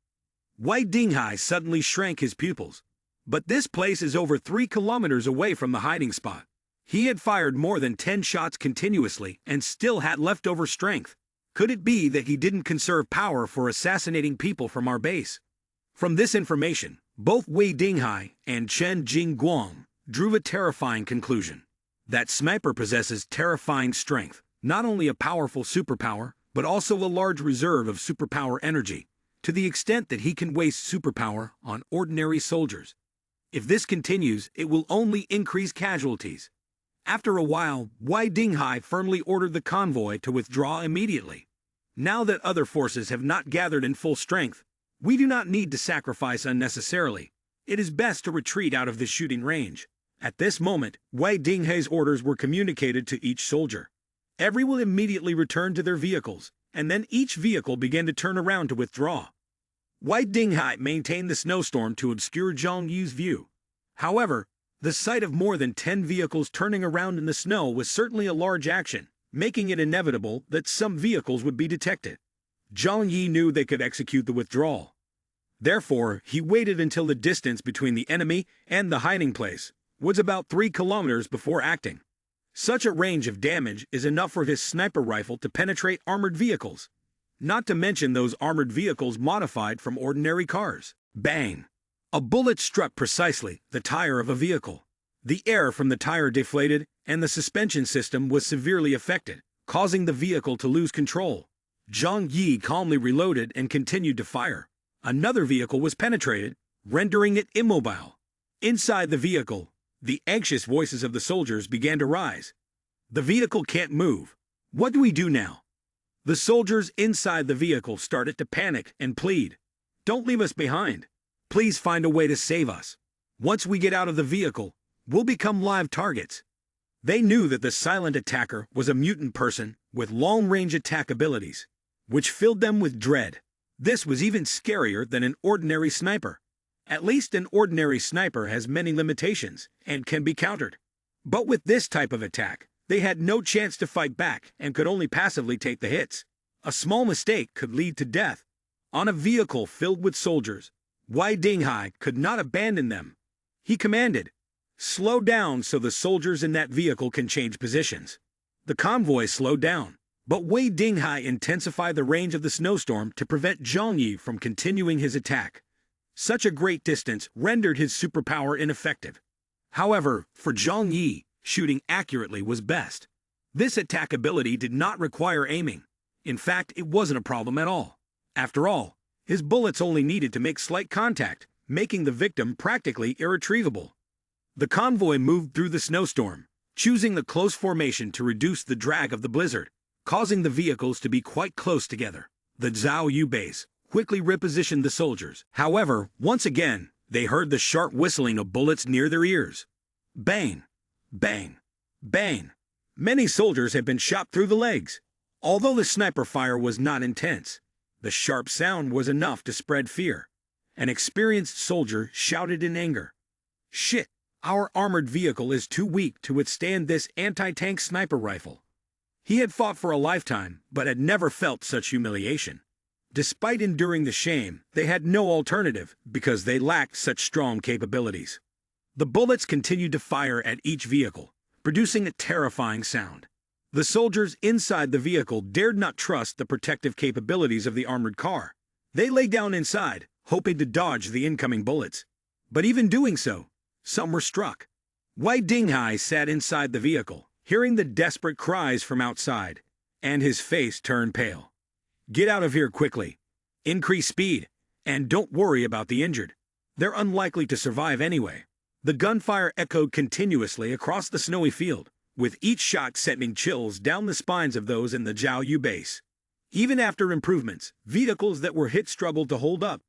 Wei Dinghai suddenly shrank his pupils. But this place is over 3 kilometers away from the hiding spot. He had fired more than 10 shots continuously and still had leftover strength. Could it be that he didn't conserve power for assassinating people from our base? From this information, both Wei Dinghai and Chen Jingguang drew a terrifying conclusion. That sniper possesses terrifying strength, not only a powerful superpower, but also a large reserve of superpower energy, to the extent that he can waste superpower on ordinary soldiers. If this continues, it will only increase casualties. After a while, Wei Dinghai firmly ordered the convoy to withdraw immediately. Now that other forces have not gathered in full strength, we do not need to sacrifice unnecessarily. It is best to retreat out of the shooting range. At this moment, Wei Dinghai's orders were communicated to each soldier. Everyone immediately returned to their vehicles, and then each vehicle began to turn around to withdraw. Wei Dinghai maintained the snowstorm to obscure Zhang Yi's view. However, the sight of more than 10 vehicles turning around in the snow was certainly a large action, making it inevitable that some vehicles would be detected. Zhang Yi knew they could execute the withdrawal. Therefore, he waited until the distance between the enemy and the hiding place was about 3 kilometers before acting. Such a range of damage is enough for his sniper rifle to penetrate armored vehicles, not to mention those armored vehicles modified from ordinary cars. Bang! A bullet struck precisely the tire of a vehicle. The air from the tire deflated, and the suspension system was severely affected, causing the vehicle to lose control. Zhang Yi calmly reloaded and continued to fire. Another vehicle was penetrated, rendering it immobile. Inside the vehicle, the anxious voices of the soldiers began to rise. The vehicle can't move. What do we do now? The soldiers inside the vehicle started to panic and plead. Don't leave us behind. Please find a way to save us. Once we get out of the vehicle, we'll become live targets. They knew that the silent attacker was a mutant person with long-range attack abilities, which filled them with dread. This was even scarier than an ordinary sniper. At least an ordinary sniper has many limitations and can be countered. But with this type of attack, they had no chance to fight back and could only passively take the hits. A small mistake could lead to death. On a vehicle filled with soldiers, Wei Dinghai could not abandon them. He commanded, "Slow down so the soldiers in that vehicle can change positions." The convoy slowed down, but Wei Dinghai intensified the range of the snowstorm to prevent Zhang Yi from continuing his attack. Such a great distance rendered his superpower ineffective. However, for Zhang Yi, shooting accurately was best. This attack ability did not require aiming. In fact, it wasn't a problem at all. After all, his bullets only needed to make slight contact, making the victim practically irretrievable. The convoy moved through the snowstorm, choosing the close formation to reduce the drag of the blizzard, causing the vehicles to be quite close together. The Zhao Yu base quickly repositioned the soldiers. However, once again, they heard the sharp whistling of bullets near their ears. Bang! Bang! Bang! Many soldiers had been shot through the legs. Although the sniper fire was not intense, the sharp sound was enough to spread fear. An experienced soldier shouted in anger. "Shit! Our armored vehicle is too weak to withstand this anti-tank sniper rifle." He had fought for a lifetime, but had never felt such humiliation. Despite enduring the shame, they had no alternative because they lacked such strong capabilities. The bullets continued to fire at each vehicle, producing a terrifying sound. The soldiers inside the vehicle dared not trust the protective capabilities of the armored car. They lay down inside, hoping to dodge the incoming bullets. But even doing so, some were struck. Wei Dinghai sat inside the vehicle, hearing the desperate cries from outside, and his face turned pale. "Get out of here quickly. Increase speed, and don't worry about the injured. They're unlikely to survive anyway." The gunfire echoed continuously across the snowy field, with each shot sending chills down the spines of those in the Zhao Yu base. Even after improvements, vehicles that were hit struggled to hold up.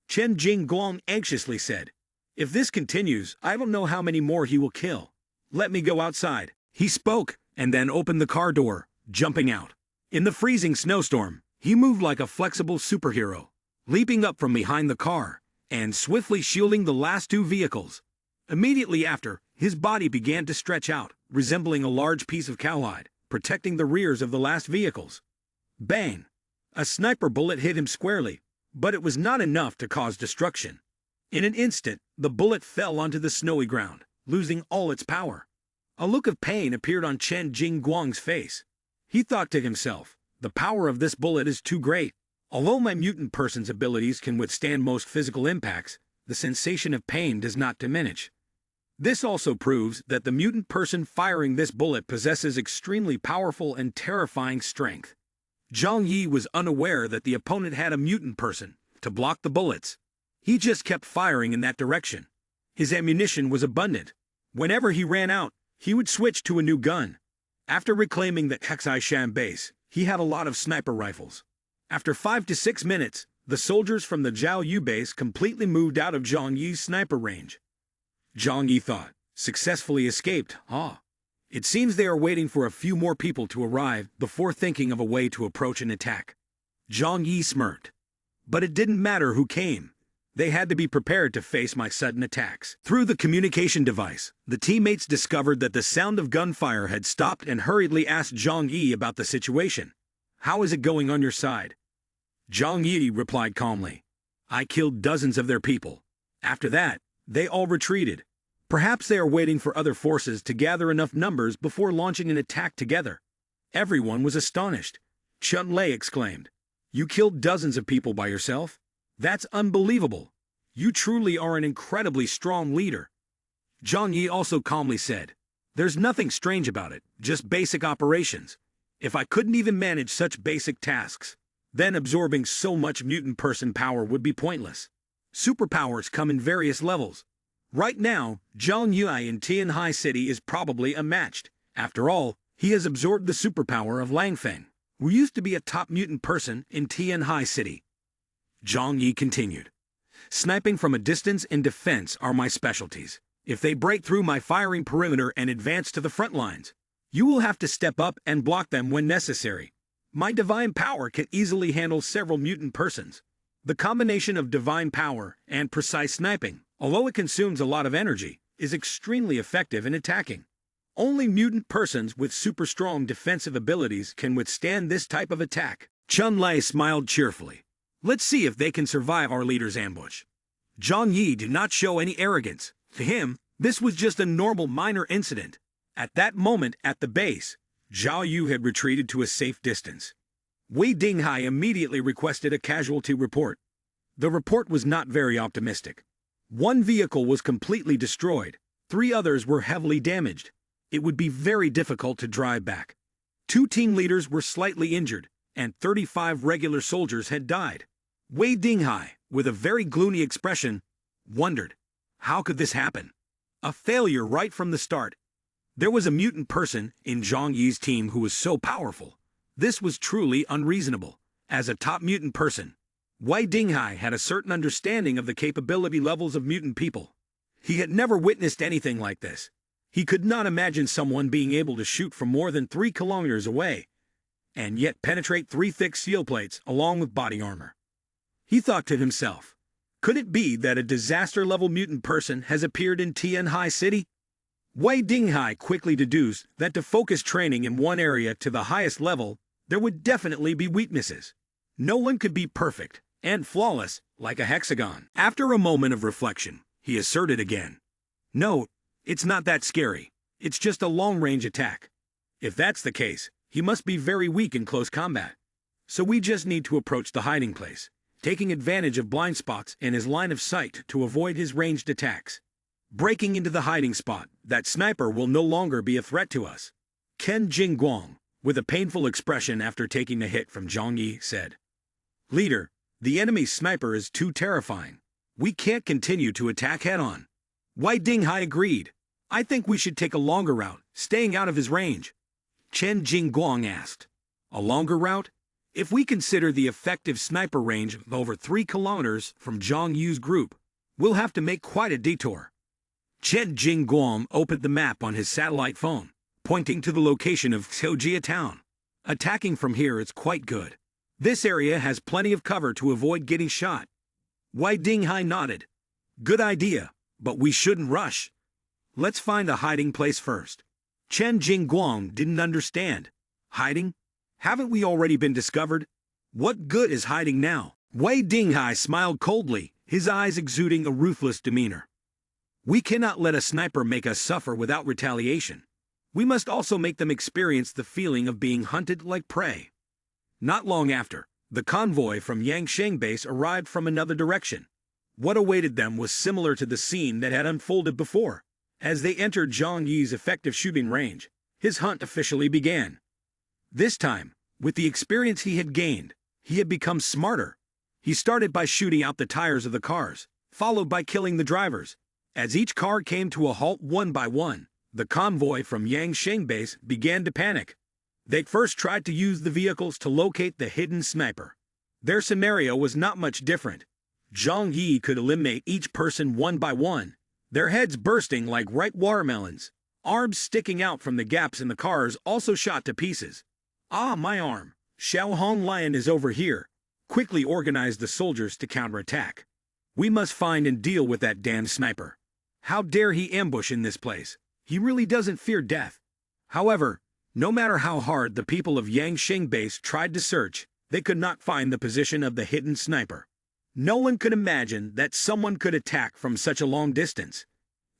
Chen Jingguang anxiously said, "If this continues, I don't know how many more he will kill. Let me go outside." He spoke, and then opened the car door, jumping out. In the freezing snowstorm, he moved like a flexible superhero, leaping up from behind the car, and swiftly shielding the last two vehicles. Immediately after, his body began to stretch out, resembling a large piece of cowhide, protecting the rears of the last vehicles. Bang! A sniper bullet hit him squarely, but it was not enough to cause destruction. In an instant, the bullet fell onto the snowy ground, losing all its power. A look of pain appeared on Chen Jingguang's face. He thought to himself, "The power of this bullet is too great. Although my mutant person's abilities can withstand most physical impacts, the sensation of pain does not diminish." This also proves that the mutant person firing this bullet possesses extremely powerful and terrifying strength. Zhang Yi was unaware that the opponent had a mutant person to block the bullets. He just kept firing in that direction. His ammunition was abundant. Whenever he ran out, he would switch to a new gun. After reclaiming the Hexai base, he had a lot of sniper rifles. After 5 to 6 minutes, the soldiers from the Zhao Yu base completely moved out of Zhang Yi's sniper range. Zhang Yi thought, "Successfully escaped, huh? It seems they are waiting for a few more people to arrive before thinking of a way to approach an attack." Zhang Yi smirked. But it didn't matter who came. They had to be prepared to face my sudden attacks. Through the communication device, the teammates discovered that the sound of gunfire had stopped and hurriedly asked Zhang Yi about the situation. "How is it going on your side?" Zhang Yi replied calmly, "I killed dozens of their people. After that, they all retreated. Perhaps they are waiting for other forces to gather enough numbers before launching an attack together." Everyone was astonished. Chun Lei exclaimed, "You killed dozens of people by yourself? That's unbelievable. You truly are an incredibly strong leader." Zhang Yi also calmly said, "There's nothing strange about it, just basic operations. If I couldn't even manage such basic tasks, then absorbing so much mutant person power would be pointless. Superpowers come in various levels. Right now, Zhang Yui in Tianhai City is probably unmatched. After all, He has absorbed the superpower of Langfeng, who used to be a top mutant person in Tianhai City. Zhang Yi continued. Sniping from a distance and defense are my specialties. If they break through my firing perimeter and advance to the front lines, you will have to step up and block them when necessary. My divine power can easily handle several mutant persons. The combination of divine power and precise sniping, although it consumes a lot of energy, is extremely effective in attacking. Only mutant persons with super strong defensive abilities can withstand this type of attack. Chun Lai smiled cheerfully. Let's see if they can survive our leader's ambush. Zhang Yi did not show any arrogance. To him, this was just a normal minor incident. At that moment at the base, Zhao Yu had retreated to a safe distance. Wei Dinghai immediately requested a casualty report. The report was not very optimistic. One vehicle was completely destroyed. 3 others were heavily damaged. It would be very difficult to drive back. 2 team leaders were slightly injured, and 35 regular soldiers had died. Wei Dinghai, with a very gloomy expression, wondered, how could this happen? A failure right from the start. There was a mutant person in Zhang Yi's team who was so powerful. This was truly unreasonable. As a top mutant person, Wei Dinghai had a certain understanding of the capability levels of mutant people. He had never witnessed anything like this. He could not imagine someone being able to shoot from more than 3 kilometers away, and yet penetrate 3 thick steel plates along with body armor. He thought to himself, could it be that a disaster-level mutant person has appeared in Tianhai City? Wei Dinghai quickly deduced that to focus training in one area to the highest level, there would definitely be weaknesses. No one could be perfect and flawless like a hexagon. After a moment of reflection, he asserted again, no, it's not that scary. It's just a long-range attack. If that's the case, he must be very weak in close combat. So we just need to approach the hiding place, taking advantage of blind spots in his line of sight to avoid his ranged attacks. Breaking into the hiding spot, that sniper will no longer be a threat to us. Ken Jingguang, with a painful expression after taking the hit from Zhang Yi, said, Leader, the enemy's sniper is too terrifying. We can't continue to attack head-on. Wei Dinghai agreed. I think we should take a longer route, staying out of his range. Chen Jingguang asked, a longer route? If we consider the effective sniper range of over 3 kilometers from Zhang Yu's group, we'll have to make quite a detour. Chen Jingguang opened the map on his satellite phone, pointing to the location of Xiujia town. Attacking from here is quite good. This area has plenty of cover to avoid getting shot. Wei Dinghai nodded. Good idea, but we shouldn't rush. Let's find a hiding place first. Chen Jingguang didn't understand. Hiding? Haven't we already been discovered? What good is hiding now? Wei Dinghai smiled coldly, his eyes exuding a ruthless demeanor. We cannot let a sniper make us suffer without retaliation. We must also make them experience the feeling of being hunted like prey. Not long after, the convoy from Yangsheng base arrived from another direction. What awaited them was similar to the scene that had unfolded before. As they entered Zhang Yi's effective shooting range, his hunt officially began. This time, with the experience he had gained, he had become smarter. He started by shooting out the tires of the cars, followed by killing the drivers. As each car came to a halt one by one, the convoy from Yangsheng base began to panic. They first tried to use the vehicles to locate the hidden sniper. Their scenario was not much different. Zhang Yi could eliminate each person one by one, their heads bursting like ripe watermelons. Arms sticking out from the gaps in the cars also shot to pieces. Ah, my arm! Xiao Hong Lion is over here. Quickly organized the soldiers to counterattack. We must find and deal with that damn sniper. How dare he ambush in this place? He really doesn't fear death. However, no matter how hard the people of Yangsheng base tried to search, they could not find the position of the hidden sniper. No one could imagine that someone could attack from such a long distance.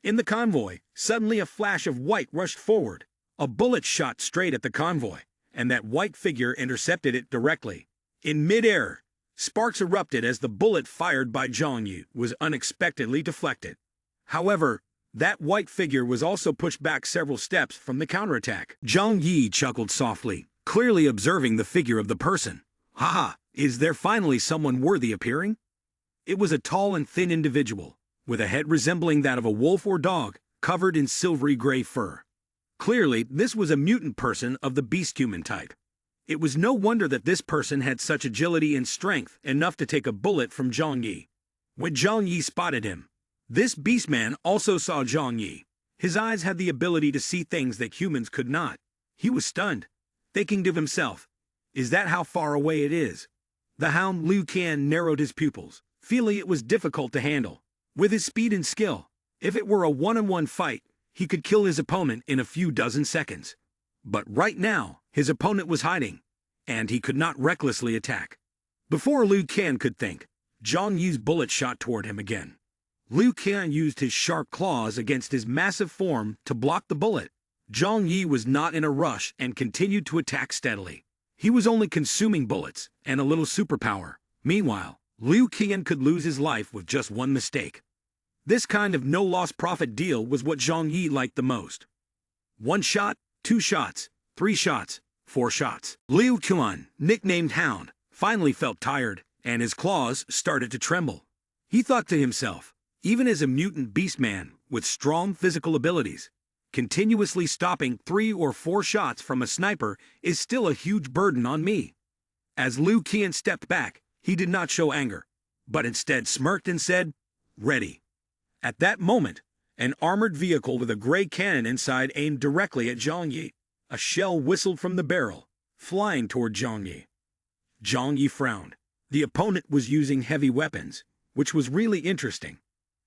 In the convoy, suddenly a flash of white rushed forward. A bullet shot straight at the convoy, and that white figure intercepted it directly. In mid-air, sparks erupted as the bullet fired by Zhang Yu was unexpectedly deflected. However, that white figure was also pushed back several steps from the counterattack. Zhang Yi chuckled softly, clearly observing the figure of the person. Haha, is there finally someone worthy appearing? It was a tall and thin individual, with a head resembling that of a wolf or dog, covered in silvery gray fur. Clearly, this was a mutant person of the beast-human type. It was no wonder that this person had such agility and strength enough to take a bullet from Zhang Yi. When Zhang Yi spotted him, this beastman also saw Zhang Yi. His eyes had the ability to see things that humans could not. He was stunned, thinking to himself, "Is that how far away it is?" The hound Liu Qian narrowed his pupils, feeling it was difficult to handle. With his speed and skill, if it were a one-on-one fight, he could kill his opponent in a few dozen seconds. But right now, his opponent was hiding, and he could not recklessly attack. Before Liu Qian could think, Zhang Yi's bullet shot toward him again. Liu Qian used his sharp claws against his massive form to block the bullet. Zhang Yi was not in a rush and continued to attack steadily. He was only consuming bullets and a little superpower. Meanwhile, Liu Qian could lose his life with just one mistake. This kind of no-loss profit deal was what Zhang Yi liked the most. 1 shot, 2 shots, 3 shots, 4 shots. Liu Qian, nicknamed Hound, finally felt tired, and his claws started to tremble. He thought to himself, even as a mutant beastman with strong physical abilities, continuously stopping 3 or 4 shots from a sniper is still a huge burden on me. As Liu Qian stepped back, he did not show anger, but instead smirked and said, "Ready." At that moment, an armored vehicle with a gray cannon inside aimed directly at Zhang Yi. A shell whistled from the barrel, flying toward Zhang Yi. Zhang Yi frowned. The opponent was using heavy weapons, which was really interesting.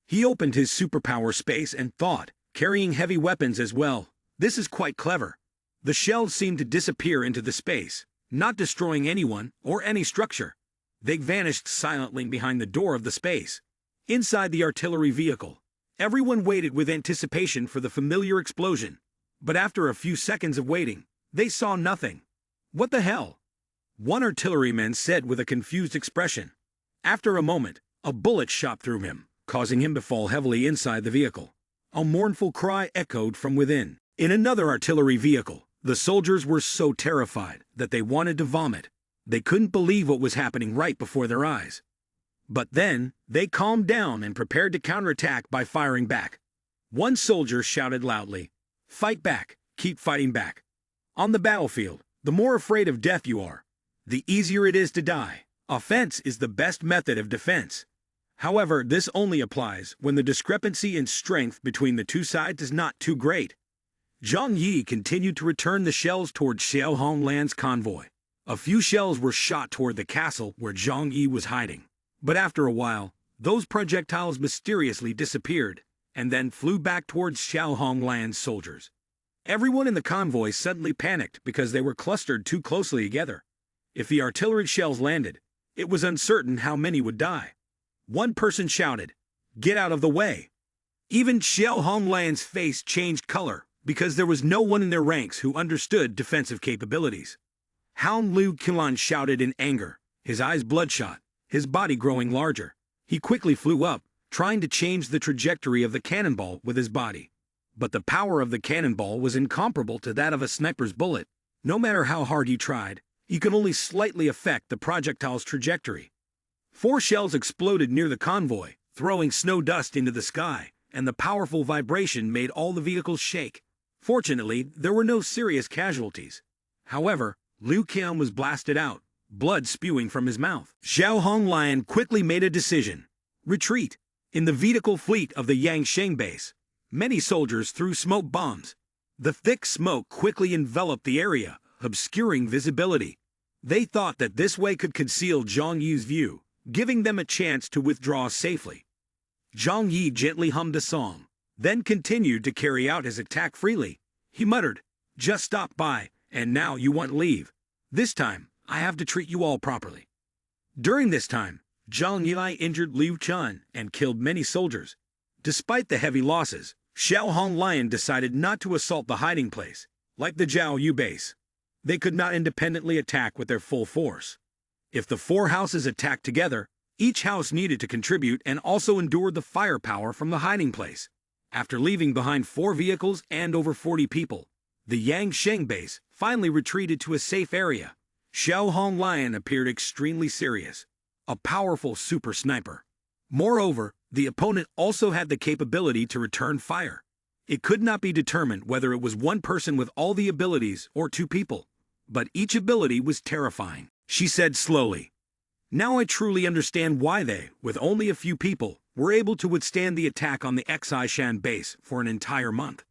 He opened his superpower space and thought, carrying heavy weapons as well. This is quite clever. The shells seemed to disappear into the space, not destroying anyone or any structure. They vanished silently behind the door of the space. Inside the artillery vehicle, everyone waited with anticipation for the familiar explosion. But after a few seconds of waiting, they saw nothing. "What the hell?" one artilleryman said with a confused expression. After a moment, a bullet shot through him, causing him to fall heavily inside the vehicle. A mournful cry echoed from within. In another artillery vehicle, the soldiers were so terrified that they wanted to vomit. They couldn't believe what was happening right before their eyes. But then, they calmed down and prepared to counterattack by firing back. One soldier shouted loudly, "Fight back, keep fighting back." On the battlefield, the more afraid of death you are, the easier it is to die. Offense is the best method of defense. However, this only applies when the discrepancy in strength between the two sides is not too great. Zhang Yi continued to return the shells toward Xiao Honglan's convoy. A few shells were shot toward the castle where Zhang Yi was hiding. But after a while, those projectiles mysteriously disappeared and then flew back towards Xiao Honglan's soldiers. Everyone in the convoy suddenly panicked because they were clustered too closely together. If the artillery shells landed, it was uncertain how many would die. One person shouted, "Get out of the way!" Even Xiao Honglan's face changed color because there was no one in their ranks who understood defensive capabilities. Hound Liu Qian shouted in anger, his eyes bloodshot, his body growing larger. He quickly flew up, trying to change the trajectory of the cannonball with his body. But the power of the cannonball was incomparable to that of a sniper's bullet. No matter how hard he tried, he could only slightly affect the projectile's trajectory. 4 shells exploded near the convoy, throwing snow dust into the sky, and the powerful vibration made all the vehicles shake. Fortunately, there were no serious casualties. However, Liu Qian was blasted out, blood spewing from his mouth. Xiao Honglan quickly made a decision. Retreat. In the vehicle fleet of the Yangsheng base, many soldiers threw smoke bombs. The thick smoke quickly enveloped the area, obscuring visibility. They thought that this way could conceal Zhang Yi's view, giving them a chance to withdraw safely. Zhang Yi gently hummed a song, then continued to carry out his attack freely. He muttered, "Just stop by, and now you want leave. This time, I have to treat you all properly." During this time, Zhang Yi injured Liu Qian and killed many soldiers. Despite the heavy losses, Xiao Honglan decided not to assault the hiding place, like the Zhao Yu base. They could not independently attack with their full force. If the 4 houses attacked together, each house needed to contribute and also endure the firepower from the hiding place. After leaving behind 4 vehicles and over 40 people, the Yangsheng base finally retreated to a safe area. Xiao Honglan appeared extremely serious, a powerful super sniper. Moreover, the opponent also had the capability to return fire. It could not be determined whether it was one person with all the abilities or two people, but each ability was terrifying. She said slowly, "Now I truly understand why they, with only a few people, were able to withstand the attack on the Xishan base for an entire month.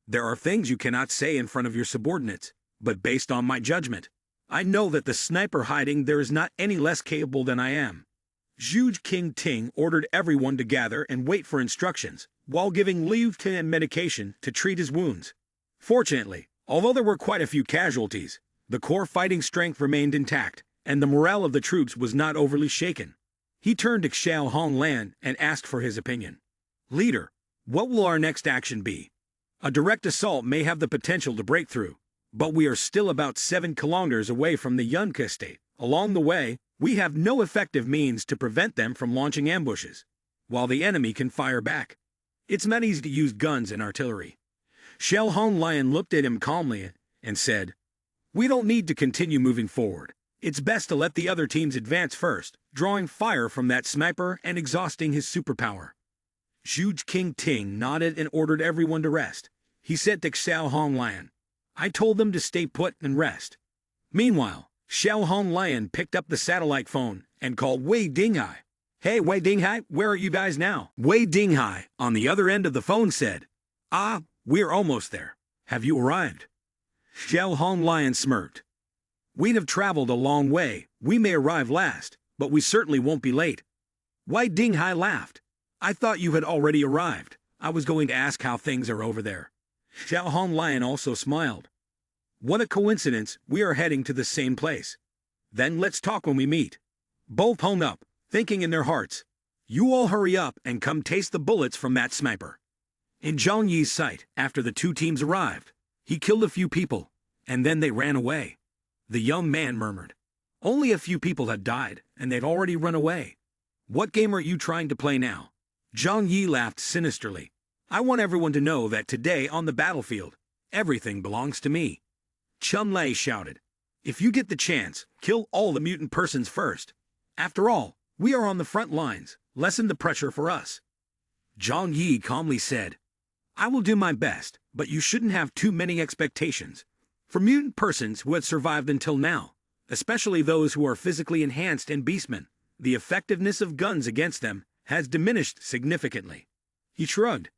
There are things you cannot say in front of your subordinates, but based on my judgment, I know that the sniper hiding there is not any less capable than I am." Zhuge King Ting ordered everyone to gather and wait for instructions, while giving Liu Tian medication to treat his wounds. Fortunately, although there were quite a few casualties, the core fighting strength remained intact, and the morale of the troops was not overly shaken. He turned to Xiao Honglan and asked for his opinion. "Leader, what will our next action be? A direct assault may have the potential to break through, but we are still about 7 kilometers away from the Yunke state. Along the way, we have no effective means to prevent them from launching ambushes, while the enemy can fire back. It's not easy to use guns and artillery." Xiao Honglan looked at him calmly and said, "We don't need to continue moving forward. It's best to let the other teams advance first, drawing fire from that sniper and exhausting his superpower." Zhuge King Ting nodded and ordered everyone to rest. He said to Xiao Honglan, "I told them to stay put and rest." Meanwhile, Xiao Honglan picked up the satellite phone and called Wei Dinghai. "Hey, Wei Dinghai, where are you guys now?" Wei Dinghai, on the other end of the phone, said, "Ah, we're almost there. Have you arrived?" Xiao Honglan smirked. "We'd have traveled a long way. We may arrive last, but we certainly won't be late." Wei Dinghai laughed. "I thought you had already arrived. I was going to ask how things are over there." Xiao Honglan also smiled. "What a coincidence, we are heading to the same place. Then let's talk when we meet." Both hung up, thinking in their hearts, "You all hurry up and come taste the bullets from that sniper." In Zhang Yi's sight, after the two teams arrived, he killed a few people, and then they ran away. The young man murmured, "Only a few people had died, and they'd already run away. What game are you trying to play now?" Zhang Yi laughed sinisterly. "I want everyone to know that today on the battlefield, everything belongs to me." Chun Lei shouted, "If you get the chance, kill all the mutant persons first. After all, we are on the front lines. Lessen the pressure for us." Zhang Yi calmly said, "I will do my best, but you shouldn't have too many expectations. For mutant persons who had survived until now, especially those who are physically enhanced and beastmen, the effectiveness of guns against them has diminished significantly." He shrugged.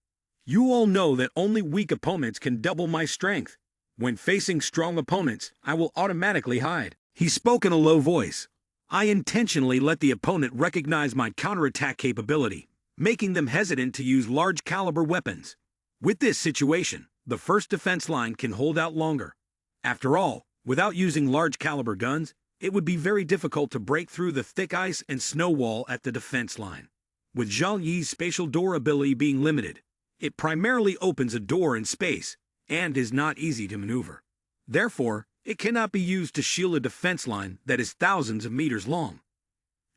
"You all know that only weak opponents can double my strength. When facing strong opponents, I will automatically hide." He spoke in a low voice. "I intentionally let the opponent recognize my counterattack capability, making them hesitant to use large-caliber weapons. With this situation, the first defense line can hold out longer. After all, without using large-caliber guns, it would be very difficult to break through the thick ice and snow wall at the defense line. With Zhang Yi's spatial door ability being limited, it primarily opens a door in space and is not easy to maneuver. Therefore, it cannot be used to shield a defense line that is thousands of meters long."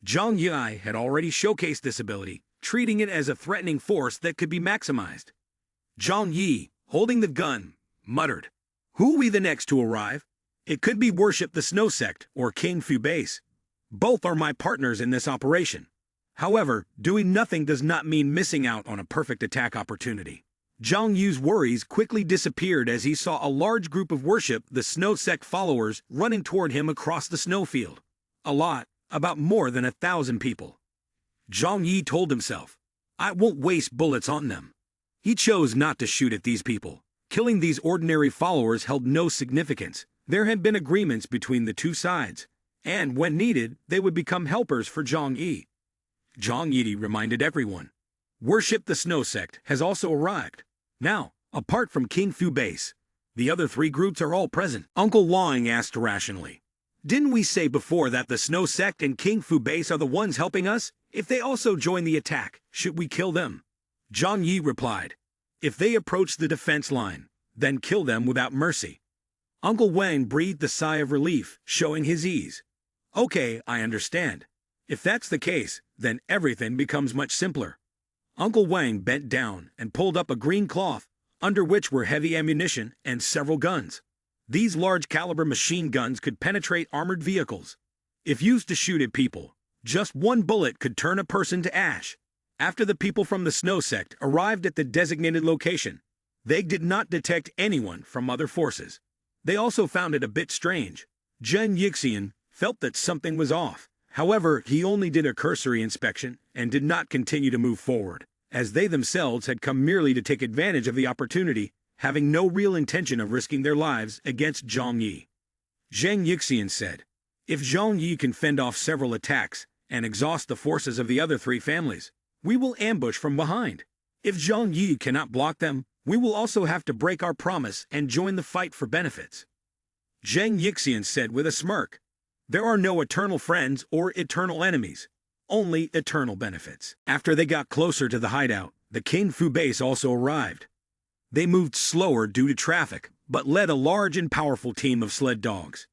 Zhang Yi had already showcased this ability, treating it as a threatening force that could be maximized. Zhang Yi, holding the gun, muttered, "Who will be the next to arrive? It could be Worship the Snow Sect or King Fu Base. Both are my partners in this operation. However, doing nothing does not mean missing out on a perfect attack opportunity." Zhang Yu's worries quickly disappeared as he saw a large group of Worship the Snow Sect followers running toward him across the snowfield. A lot, about more than 1,000 people. Zhang Yi told himself, "I won't waste bullets on them." He chose not to shoot at these people. Killing these ordinary followers held no significance. There had been agreements between the two sides, and when needed, they would become helpers for Zhang Yi. Zhang Yi reminded everyone, "Worship the Snow Sect has also arrived. Now, apart from King Fu Base, the other 3 groups are all present." Uncle Long asked irrationally, "Didn't we say before that the Snow Sect and King Fu Base are the ones helping us? If they also join the attack, should we kill them?" Zhang Yi replied, "If they approach the defense line, then kill them without mercy." Uncle Wang breathed a sigh of relief, showing his ease. "Okay, I understand. If that's the case, then everything becomes much simpler." Uncle Wang bent down and pulled up a green cloth, under which were heavy ammunition and several guns. These large-caliber machine guns could penetrate armored vehicles. If used to shoot at people, just one bullet could turn a person to ash. After the people from the Snow Sect arrived at the designated location, They did not detect anyone from other forces. They also found it a bit strange. Zheng Yixian felt that something was off. However, he only did a cursory inspection and did not continue to move forward, as they themselves had come merely to take advantage of the opportunity, having no real intention of risking their lives against Zhang Yi. Zheng Yixian said, "If Zhang Yi can fend off several attacks and exhaust the forces of the other three families, we will ambush from behind. If Zhang Yi cannot block them, we will also have to break our promise and join the fight for benefits." Zheng Yixian said with a smirk, "There are no eternal friends or eternal enemies, only eternal benefits." After they got closer to the hideout, the King Fu base also arrived. They moved slower due to traffic, but led a large and powerful team of sled dogs.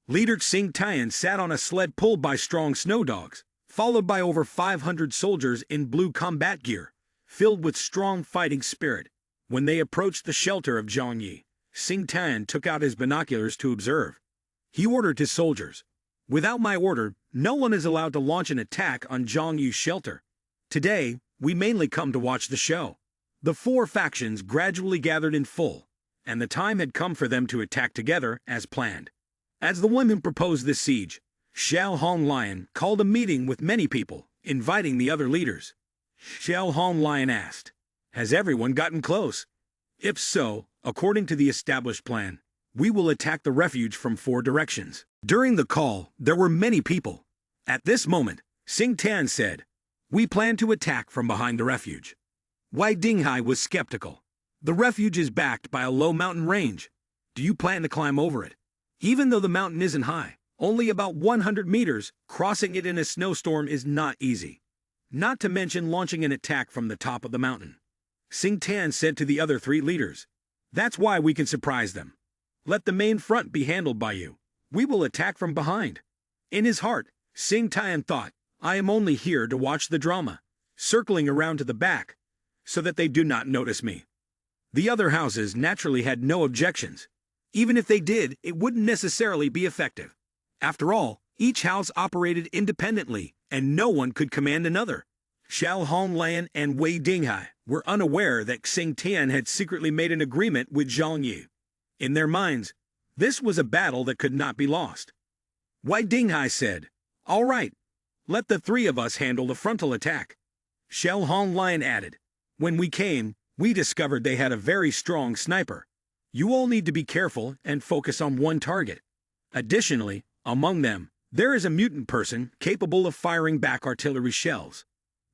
Leader Xing Tian sat on a sled pulled by strong snow dogs, followed by over 500 soldiers in blue combat gear, filled with strong fighting spirit. When they approached the shelter of Zhang Yi, Xing Tian took out his binoculars to observe. He ordered his soldiers, "Without my order, no one is allowed to launch an attack on Zhang Yi's shelter. Today, we mainly come to watch the show." The four factions gradually gathered in full, and the time had come for them to attack together as planned. As the one who proposed this siege, Xiao Hong Lion called a meeting with many people, inviting the other leaders. Xiao Hong Lion asked, "Has everyone gotten close? If so, according to the established plan, we will attack the refuge from 4 directions." During the call, there were many people. At this moment, Xing Tian said, "We plan to attack from behind the refuge." Wei Dinghai was skeptical. "The refuge is backed by a low mountain range. Do you plan to climb over it? Even though the mountain isn't high, only about 100 meters, crossing it in a snowstorm is not easy. Not to mention launching an attack from the top of the mountain." Xing Tian said to the other 3 leaders, "That's why we can surprise them. Let the main front be handled by you. We will attack from behind." In his heart, Xing Tian thought, "I am only here to watch the drama, circling around to the back, so that they do not notice me." The other houses naturally had no objections. Even if they did, it wouldn't necessarily be effective. After all, each house operated independently, and no one could command another. Xiao Honglian and Wei Dinghai were unaware that Xing Tian had secretly made an agreement with Zhang Yi. In their minds, this was a battle that could not be lost. Wei Dinghai said, "All right, let the 3 of us handle the frontal attack." Xiao Honglian added, "When we came, we discovered they had a very strong sniper. You all need to be careful and focus on one target. Additionally, among them, there is a mutant person capable of firing back artillery shells.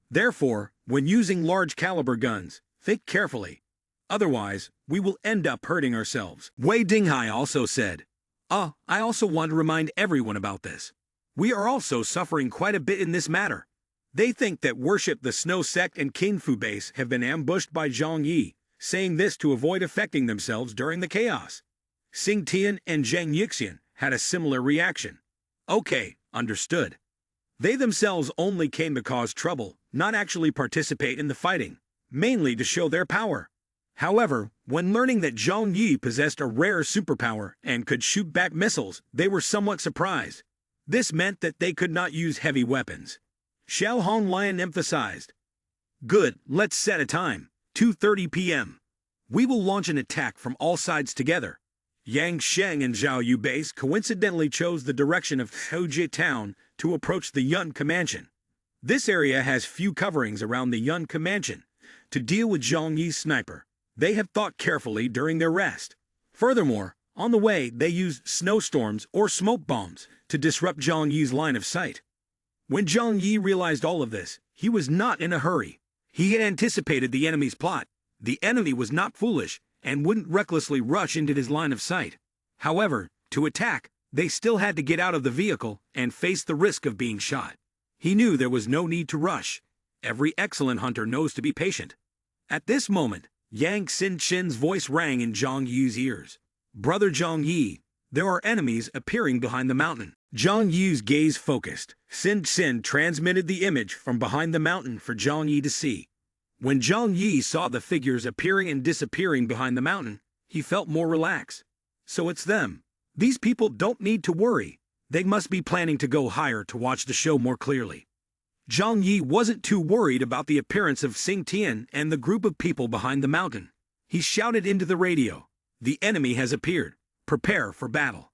Therefore, when using large caliber guns, think carefully. Otherwise, we will end up hurting ourselves." Wei Dinghai also said, I also want to remind everyone about this. We are also suffering quite a bit in this matter. They think that Worship the Snow Sect and King Fu base have been ambushed by Zhang Yi, saying this to avoid affecting themselves during the chaos." Xing Tian and Zheng Yixian had a similar reaction. "Okay, understood." They themselves only came to cause trouble, not actually participate in the fighting, mainly to show their power. However, when learning that Zhang Yi possessed a rare superpower and could shoot back missiles, they were somewhat surprised. This meant that they could not use heavy weapons. Xiao Honglian emphasized, "Good, let's set a time, 2:30 p.m. We will launch an attack from all sides together." Yang Sheng and Zhao Yu base coincidentally chose the direction of Hojie town to approach the Yunke mansion. This area has few coverings around the Yunke mansion. To deal with Zhang Yi's sniper, they have thought carefully during their rest. Furthermore, on the way they used snowstorms or smoke bombs to disrupt Zhang Yi's line of sight. When Zhang Yi realized all of this, he was not in a hurry. He had anticipated the enemy's plot. The enemy was not foolish and wouldn't recklessly rush into his line of sight. However, to attack, they still had to get out of the vehicle and face the risk of being shot. He knew there was no need to rush. Every excellent hunter knows to be patient. At this moment, Yang Xin-chin's voice rang in Zhang Yi's ears. "Brother Zhang Yi, there are enemies appearing behind the mountain." Zhang Yi's gaze focused. Xin transmitted the image from behind the mountain for Zhang Yi to see. When Zhang Yi saw the figures appearing and disappearing behind the mountain, he felt more relaxed. So it's them. These people don't need to worry. They must be planning to go higher to watch the show more clearly. Zhang Yi wasn't too worried about the appearance of Xing Tian and the group of people behind the mountain. He shouted into the radio, "The enemy has appeared. Prepare for battle."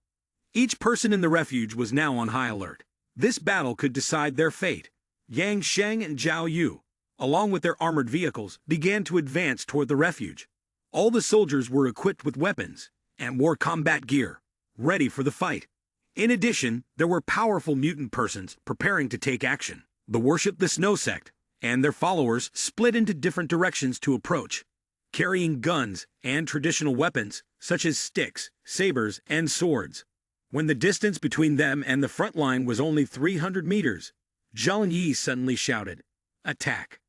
Each person in the refuge was now on high alert. This battle could decide their fate. Yang Sheng and Zhao Yu, along with their armored vehicles, began to advance toward the refuge. All the soldiers were equipped with weapons and wore combat gear, ready for the fight. In addition, there were powerful mutant persons preparing to take action. The Worship the Snow Sect and their followers split into different directions to approach, carrying guns and traditional weapons such as sticks, sabers, and swords. When the distance between them and the front line was only 300 meters, Zhang Yi suddenly shouted, "Attack!"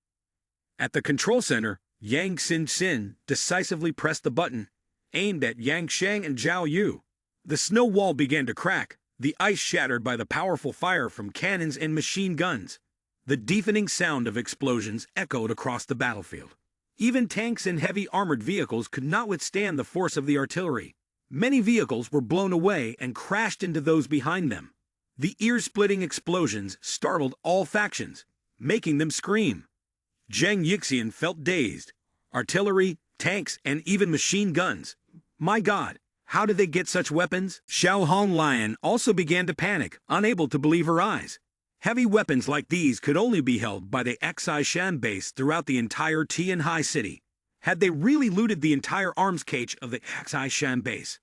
At the control center, Yang Xin decisively pressed the button, aimed at Yang Sheng and Zhao Yu. The snow wall began to crack, the ice shattered by the powerful fire from cannons and machine guns. The deafening sound of explosions echoed across the battlefield. Even tanks and heavy armored vehicles could not withstand the force of the artillery. Many vehicles were blown away and crashed into those behind them. The ear-splitting explosions startled all factions, making them scream. Zhang Yixian felt dazed. Artillery, tanks, and even machine guns. My God, how did they get such weapons? Xiao Honglian also began to panic, unable to believe her eyes. Heavy weapons like these could only be held by the Xishan base throughout the entire Tianhai city. Had they really looted the entire arms cache of the Xishan base?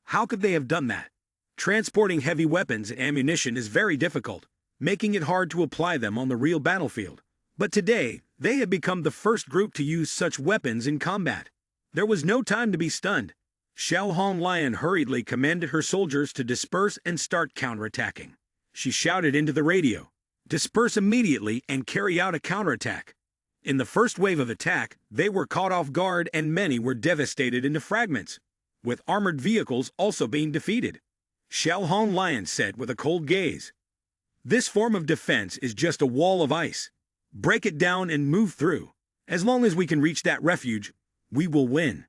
How could they have done that? Transporting heavy weapons and ammunition is very difficult, making it hard to apply them on the real battlefield. But today, they had become the first group to use such weapons in combat. There was no time to be stunned. Xiao Honglian hurriedly commanded her soldiers to disperse and start counterattacking. She shouted into the radio, "Disperse immediately and carry out a counterattack." In the first wave of attack, they were caught off guard and many were devastated into fragments, with armored vehicles also being defeated. Xiao Honglian said with a cold gaze, "This form of defense is just a wall of ice. Break it down and move through. As long as we can reach that refuge, we will win."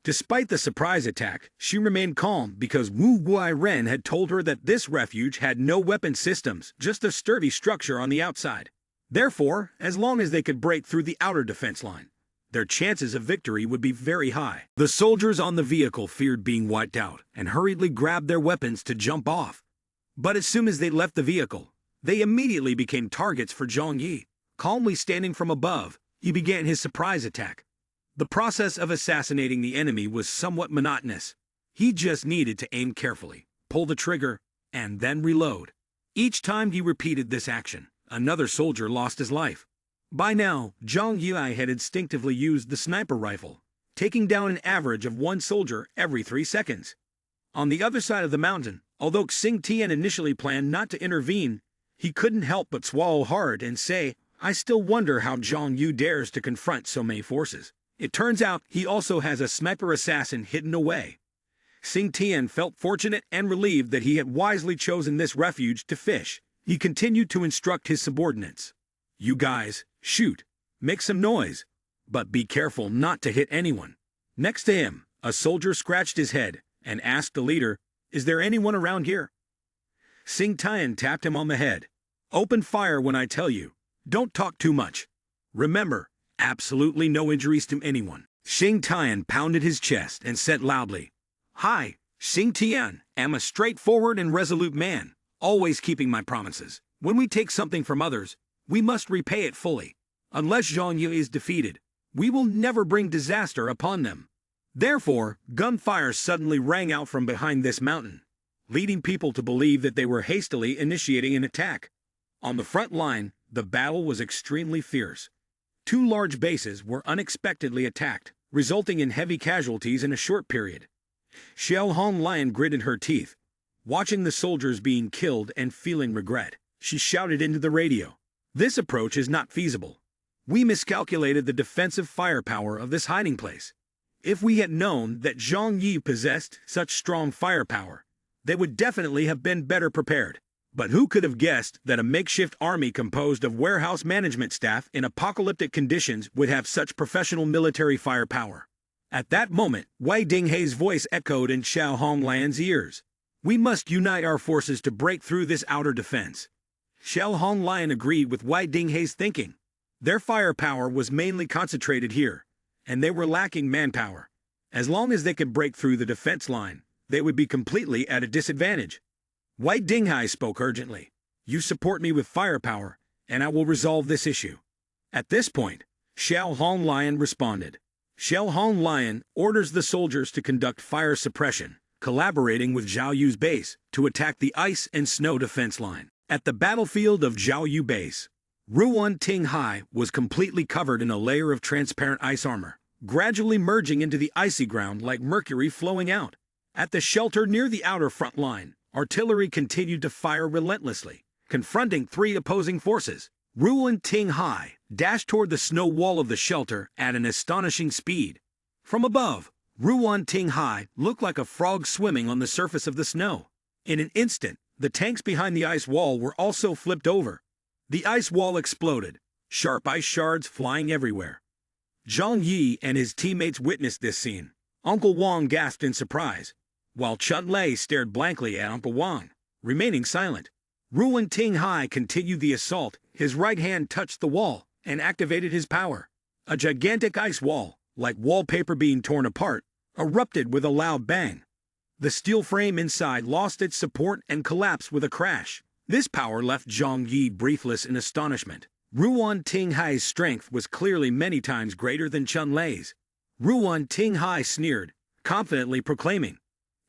Despite the surprise attack, she remained calm because Wu Guiren had told her that this refuge had no weapon systems, just a sturdy structure on the outside. Therefore, as long as they could break through the outer defense line, their chances of victory would be very high. The soldiers on the vehicle feared being wiped out and hurriedly grabbed their weapons to jump off. But as soon as they left the vehicle, they immediately became targets for Zhang Yi. Calmly standing from above, he began his surprise attack. The process of assassinating the enemy was somewhat monotonous. He just needed to aim carefully, pull the trigger, and then reload. Each time he repeated this action, another soldier lost his life. By now, Zhang Yi had instinctively used the sniper rifle, taking down an average of one soldier every 3 seconds. On the other side of the mountain, although Xing Tian initially planned not to intervene, he couldn't help but swallow hard and say, "I still wonder how Zhang Yu dares to confront so many forces." It turns out he also has a sniper assassin hidden away. Xing Tian felt fortunate and relieved that he had wisely chosen this refuge to fish. He continued to instruct his subordinates. "You guys, shoot, make some noise, but be careful not to hit anyone." Next to him, a soldier scratched his head and asked the leader, "Is there anyone around here?" Xing Tian tapped him on the head. "Open fire when I tell you. Don't talk too much. Remember, absolutely no injuries to anyone." Xing Tian pounded his chest and said loudly, "Hi, Xing Tian, am a straightforward and resolute man, always keeping my promises. When we take something from others, we must repay it fully. Unless Zhang Yu is defeated, we will never bring disaster upon them." Therefore, gunfire suddenly rang out from behind this mountain, leading people to believe that they were hastily initiating an attack. On the front line, the battle was extremely fierce. 2 large bases were unexpectedly attacked, resulting in heavy casualties in a short period. Xiao Honglian gritted her teeth, watching the soldiers being killed and feeling regret. She shouted into the radio, "This approach is not feasible. We miscalculated the defensive firepower of this hiding place. If we had known that Zhang Yi possessed such strong firepower, they would definitely have been better prepared. But who could have guessed that a makeshift army composed of warehouse management staff in apocalyptic conditions would have such professional military firepower?" At that moment, Wei Dinghei's voice echoed in Xiao Honglian's ears. "We must unite our forces to break through this outer defense." Xiao Honglian agreed with Wei Dinghei's thinking. Their firepower was mainly concentrated here, and they were lacking manpower. As long as they could break through the defense line, they would be completely at a disadvantage. White Dinghai spoke urgently. You support me with firepower, and I will resolve this issue. At this point, Xiao Hong Lion responded. Xiao Hong Lion orders the soldiers to conduct fire suppression, collaborating with Zhao Yu's base to attack the ice and snow defense line. At the battlefield of Zhao Yu base, Ruan Tinghai was completely covered in a layer of transparent ice armor, gradually merging into the icy ground like mercury flowing out. At the shelter near the outer front line, artillery continued to fire relentlessly, confronting three opposing forces. Ruan Tinghai dashed toward the snow wall of the shelter at an astonishing speed. From above, Ruan Tinghai looked like a frog swimming on the surface of the snow. In an instant, the tanks behind the ice wall were also flipped over. The ice wall exploded, sharp ice shards flying everywhere. Zhang Yi and his teammates witnessed this scene. Uncle Wang gasped in surprise, while Chun Lei stared blankly at Uncle Wang, remaining silent. Ruan Tinghai continued the assault. His right hand touched the wall and activated his power. A gigantic ice wall, like wallpaper being torn apart, erupted with a loud bang. The steel frame inside lost its support and collapsed with a crash. This power left Zhang Yi breathless in astonishment. Ruan Tinghai's strength was clearly many times greater than Chun Lei's. Ruan Tinghai sneered, confidently proclaiming,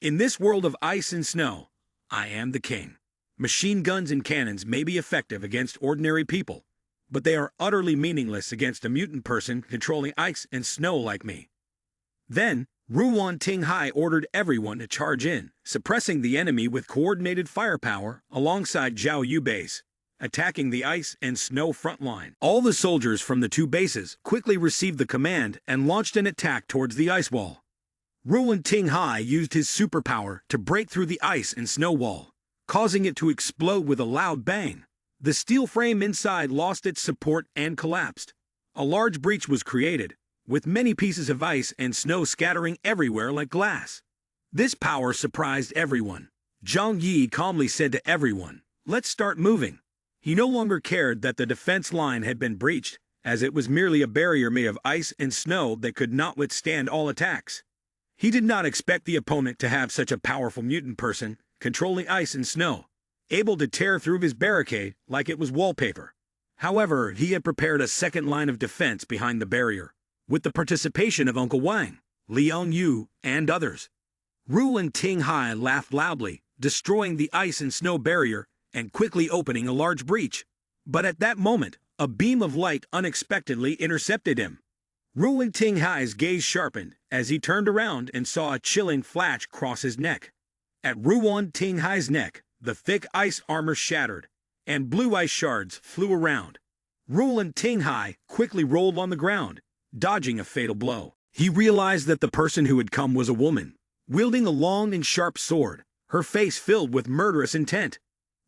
"In this world of ice and snow, I am the king. Machine guns and cannons may be effective against ordinary people, but they are utterly meaningless against a mutant person controlling ice and snow like me." Then, Ruan Tinghai ordered everyone to charge in, suppressing the enemy with coordinated firepower alongside Zhao Yu base, attacking the ice and snow front line. All the soldiers from the two bases quickly received the command and launched an attack towards the ice wall. Ruan Tinghai used his superpower to break through the ice and snow wall, causing it to explode with a loud bang. The steel frame inside lost its support and collapsed. A large breach was created, with many pieces of ice and snow scattering everywhere like glass. This power surprised everyone. Zhang Yi calmly said to everyone, "Let's start moving." He no longer cared that the defense line had been breached, as it was merely a barrier made of ice and snow that could not withstand all attacks. He did not expect the opponent to have such a powerful mutant person, controlling ice and snow, able to tear through his barricade like it was wallpaper. However, he had prepared a second line of defense behind the barrier, with the participation of Uncle Wang, Liang Yu, and others. Ruan Tinghai laughed loudly, destroying the ice and snow barrier and quickly opening a large breach. But at that moment, a beam of light unexpectedly intercepted him. Ruan Tinghai's gaze sharpened as he turned around and saw a chilling flash cross his neck. At Ruan Tinghai's neck, the thick ice armor shattered, and blue ice shards flew around. Ruan Tinghai quickly rolled on the ground, dodging a fatal blow. He realized that the person who had come was a woman, wielding a long and sharp sword, her face filled with murderous intent.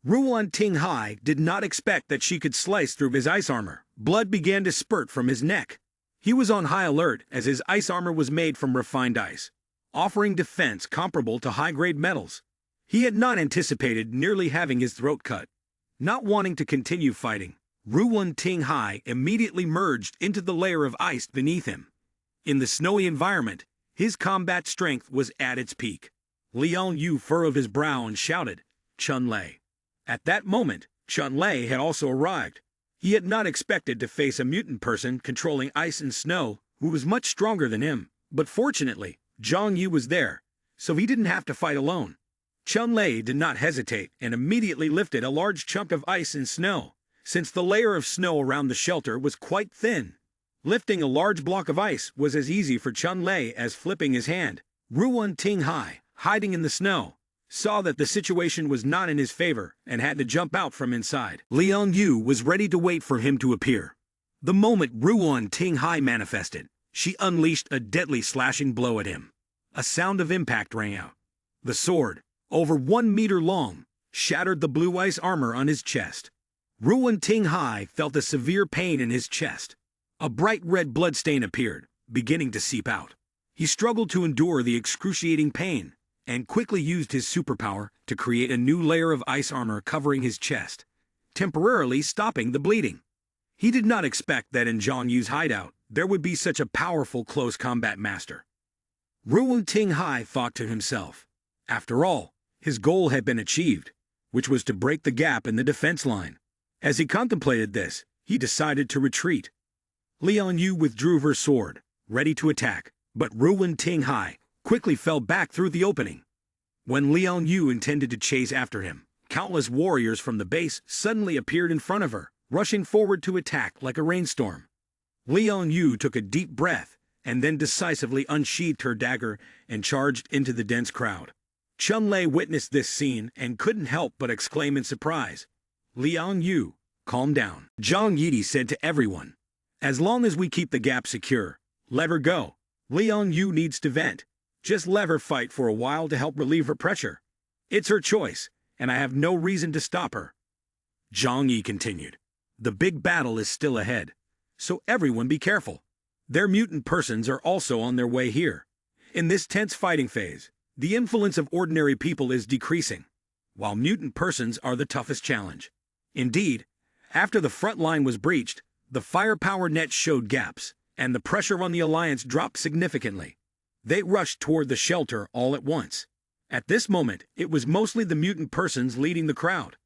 Ruan Tinghai did not expect that she could slice through his ice armor. Blood began to spurt from his neck. He was on high alert as his ice armor was made from refined ice, offering defense comparable to high-grade metals. He had not anticipated nearly having his throat cut. Not wanting to continue fighting, Ruan Tinghai immediately merged into the layer of ice beneath him. In the snowy environment, his combat strength was at its peak. Liang Yu furrowed his brow and shouted, "Chun Lei." At that moment, Chun Lei had also arrived. He had not expected to face a mutant person controlling ice and snow who was much stronger than him, but fortunately, Zhang Yu was there, so he didn't have to fight alone. Chun Lei did not hesitate and immediately lifted a large chunk of ice and snow, since the layer of snow around the shelter was quite thin. Lifting a large block of ice was as easy for Chun Lei as flipping his hand. Ruan Tinghai, hiding in the snow, saw that the situation was not in his favor and had to jump out from inside. Liang Yu was ready to wait for him to appear. The moment Ruan Tinghai manifested, she unleashed a deadly slashing blow at him. A sound of impact rang out. The sword, over 1 meter long, shattered the blue ice armor on his chest. Ruan Tinghai felt a severe pain in his chest. A bright red bloodstain appeared, beginning to seep out. He struggled to endure the excruciating pain, and quickly used his superpower to create a new layer of ice armor covering his chest, temporarily stopping the bleeding. He did not expect that in Zhang Yu's hideout there would be such a powerful close combat master. Wu Tinghai thought to himself. After all, his goal had been achieved, which was to break the gap in the defense line. As he contemplated this, he decided to retreat. Liang Yu withdrew her sword, ready to attack, but Wu Tinghai quickly fell back through the opening. When Liang Yu intended to chase after him, countless warriors from the base suddenly appeared in front of her, rushing forward to attack like a rainstorm. Liang Yu took a deep breath and then decisively unsheathed her dagger and charged into the dense crowd. Chun Lei witnessed this scene and couldn't help but exclaim in surprise. Liang Yu, calm down. Zhang Yidi said to everyone. As long as we keep the gap secure, let her go. Liang Yu needs to vent. Just let her fight for a while to help relieve her pressure. It's her choice, and I have no reason to stop her. Zhang Yi continued. The big battle is still ahead, so everyone be careful. Their mutant persons are also on their way here. In this tense fighting phase, the influence of ordinary people is decreasing, while mutant persons are the toughest challenge. Indeed, after the front line was breached, the firepower net showed gaps, and the pressure on the Alliance dropped significantly. They rushed toward the shelter all at once. At this moment, it was mostly the mutant persons leading the crowd.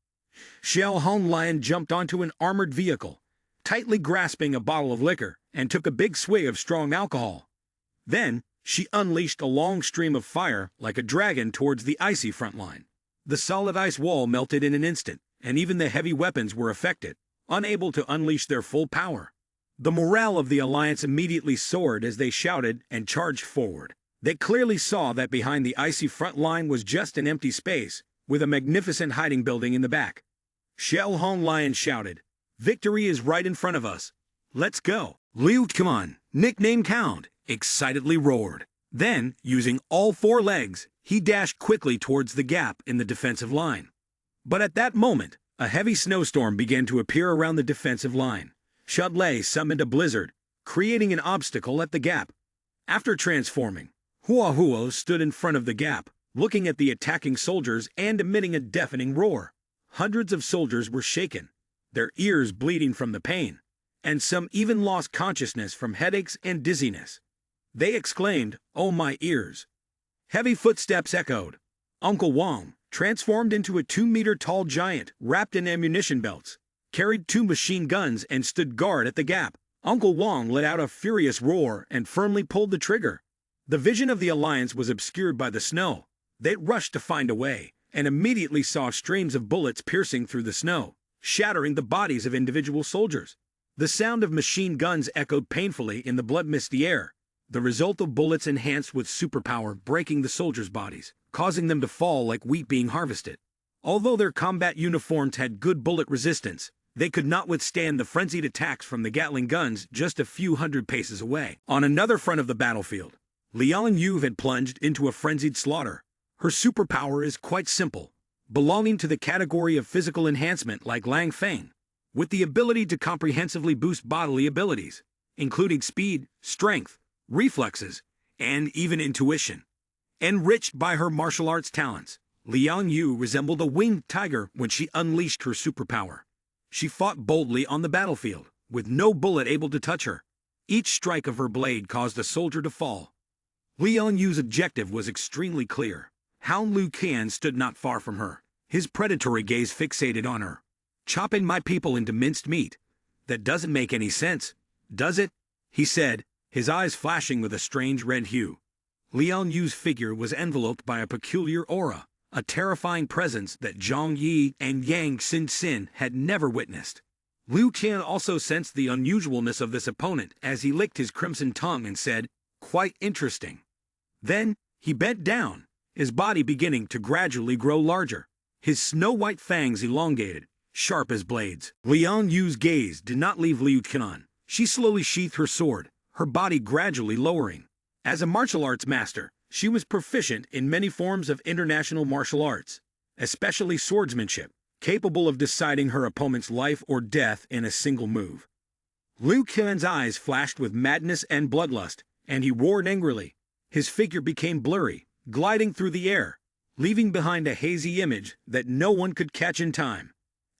Xiao Hong Lion jumped onto an armored vehicle, tightly grasping a bottle of liquor, and took a big swig of strong alcohol. Then, she unleashed a long stream of fire like a dragon towards the icy front line. The solid ice wall melted in an instant, and even the heavy weapons were affected, unable to unleash their full power. The morale of the Alliance immediately soared as they shouted and charged forward. They clearly saw that behind the icy front line was just an empty space, with a magnificent hiding building in the back. Xiao Hong Lion shouted, "Victory is right in front of us. Let's go." Liu Quan, nicknamed Hound, excitedly roared. Then, using all four legs, he dashed quickly towards the gap in the defensive line. But at that moment, a heavy snowstorm began to appear around the defensive line. Chun Lei summoned a blizzard, creating an obstacle at the gap. After transforming, Hua Huo stood in front of the gap, looking at the attacking soldiers and emitting a deafening roar. Hundreds of soldiers were shaken, their ears bleeding from the pain, and some even lost consciousness from headaches and dizziness. They exclaimed, "Oh my ears!" Heavy footsteps echoed. Uncle Wang, transformed into a 2-meter-tall giant wrapped in ammunition belts, carried 2 machine guns and stood guard at the gap. Uncle Wang let out a furious roar and firmly pulled the trigger. The vision of the Alliance was obscured by the snow. They rushed to find a way, and immediately saw streams of bullets piercing through the snow, shattering the bodies of individual soldiers. The sound of machine guns echoed painfully in the blood-misty air, the result of bullets enhanced with superpower breaking the soldiers' bodies, causing them to fall like wheat being harvested. Although their combat uniforms had good bullet resistance, they could not withstand the frenzied attacks from the Gatling guns just a few hundred paces away. On another front of the battlefield, Liang Yu had plunged into a frenzied slaughter. Her superpower is quite simple, belonging to the category of physical enhancement like Lang Feng, with the ability to comprehensively boost bodily abilities, including speed, strength, reflexes, and even intuition. Enriched by her martial arts talents, Liang Yu resembled a winged tiger when she unleashed her superpower. She fought boldly on the battlefield, with no bullet able to touch her. Each strike of her blade caused a soldier to fall. Liang Yu's objective was extremely clear. Hound Liu Qian stood not far from her, his predatory gaze fixated on her. "Chopping my people into minced meat. That doesn't make any sense, does it?" he said, his eyes flashing with a strange red hue. Liang Yu's figure was enveloped by a peculiar aura, a terrifying presence that Zhang Yi and Yang Xin had never witnessed. Liu Qian also sensed the unusualness of this opponent as he licked his crimson tongue and said, "Quite interesting." Then, he bent down, his body beginning to gradually grow larger, his snow-white fangs elongated, sharp as blades. Liang Yu's gaze did not leave Liu Qian. She slowly sheathed her sword, her body gradually lowering. As a martial arts master, she was proficient in many forms of international martial arts, especially swordsmanship, capable of deciding her opponent's life or death in a single move. Liu Qian's eyes flashed with madness and bloodlust, and he roared angrily. His figure became blurry, gliding through the air, leaving behind a hazy image that no one could catch in time.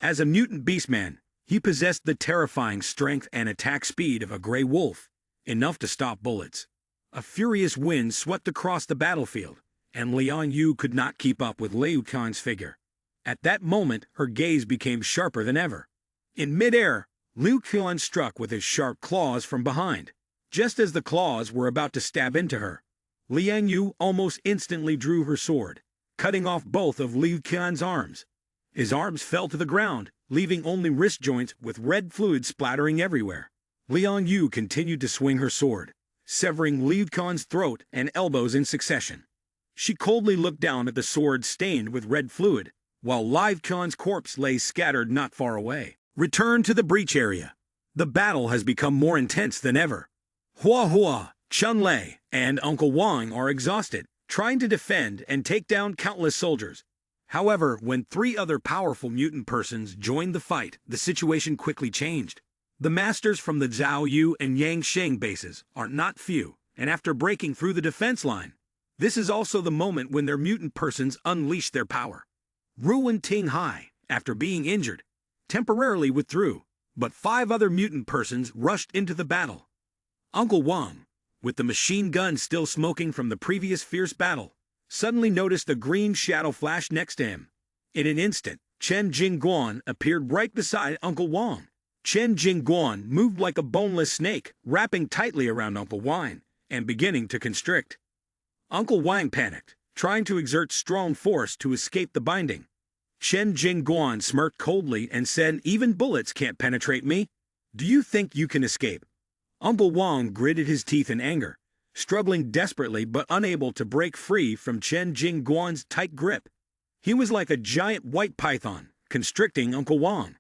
As a mutant beastman, he possessed the terrifying strength and attack speed of a gray wolf, enough to stop bullets. A furious wind swept across the battlefield, and Lian Yu could not keep up with Liu Kang's figure. At that moment, her gaze became sharper than ever. In midair, Liu Kang struck with his sharp claws from behind. Just as the claws were about to stab into her, Lian Yu almost instantly drew her sword, cutting off both of Liu Kang's arms. His arms fell to the ground, leaving only wrist joints with red fluid splattering everywhere. Lian Yu continued to swing her sword, severing Liu Kang's throat and elbows in succession. She coldly looked down at the sword stained with red fluid, while Liu Kang's corpse lay scattered not far away. Return to the breach area. The battle has become more intense than ever. Hua Hua, Chun Lei, and Uncle Wang are exhausted, trying to defend and take down countless soldiers. However, when 3 other powerful mutant persons joined the fight, the situation quickly changed. The masters from the Zhao Yu and Yang Sheng bases are not few, and after breaking through the defense line, this is also the moment when their mutant persons unleash their power. Ruin Ting Hai, after being injured, temporarily withdrew, but 5 other mutant persons rushed into the battle. Uncle Wang, with the machine gun still smoking from the previous fierce battle, suddenly noticed a green shadow flash next to him. In an instant, Chen Jingguan appeared right beside Uncle Wang. Chen Jingguan moved like a boneless snake, wrapping tightly around Uncle Wang and beginning to constrict. Uncle Wang panicked, trying to exert strong force to escape the binding. Chen Jingguan smirked coldly and said, "Even bullets can't penetrate me. Do you think you can escape?" Uncle Wang gritted his teeth in anger, struggling desperately but unable to break free from Chen Jingguan's tight grip. He was like a giant white python, constricting Uncle Wang.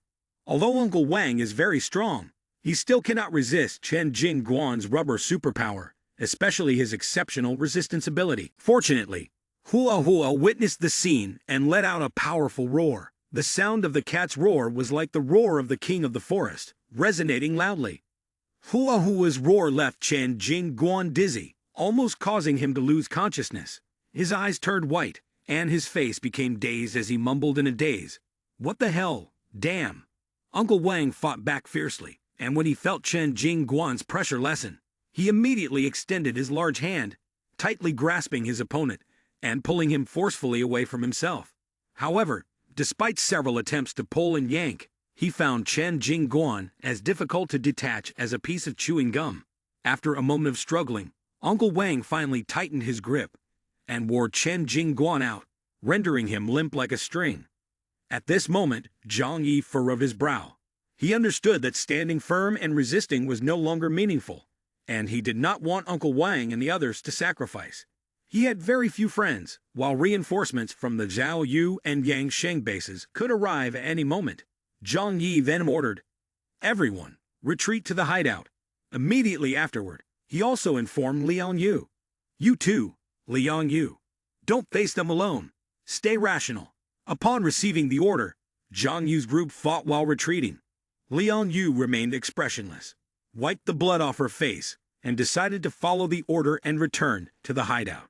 Although Uncle Wang is very strong, he still cannot resist Chen Jingguan's rubber superpower, especially his exceptional resistance ability. Fortunately, Hua Hua witnessed the scene and let out a powerful roar. The sound of the cat's roar was like the roar of the king of the forest, resonating loudly. Hua Hua's roar left Chen Jingguan dizzy, almost causing him to lose consciousness. His eyes turned white, and his face became dazed as he mumbled in a daze, "What the hell? Damn!" Uncle Wang fought back fiercely, and when he felt Chen Jingguan's pressure lessen, he immediately extended his large hand, tightly grasping his opponent and pulling him forcefully away from himself. However, despite several attempts to pull and yank, he found Chen Jingguan as difficult to detach as a piece of chewing gum. After a moment of struggling, Uncle Wang finally tightened his grip and wore Chen Jingguan out, rendering him limp like a string. At this moment, Zhang Yi furrowed his brow. He understood that standing firm and resisting was no longer meaningful, and he did not want Uncle Wang and the others to sacrifice. He had very few friends, while reinforcements from the Zhao Yu and Yang Sheng bases could arrive at any moment. Zhang Yi then ordered, "Everyone, retreat to the hideout." Immediately afterward, he also informed Lian Yu, "You too, Lian Yu. Don't face them alone. Stay rational." Upon receiving the order, Zhang Yu's group fought while retreating. Lian Yu remained expressionless, wiped the blood off her face, and decided to follow the order and return to the hideout.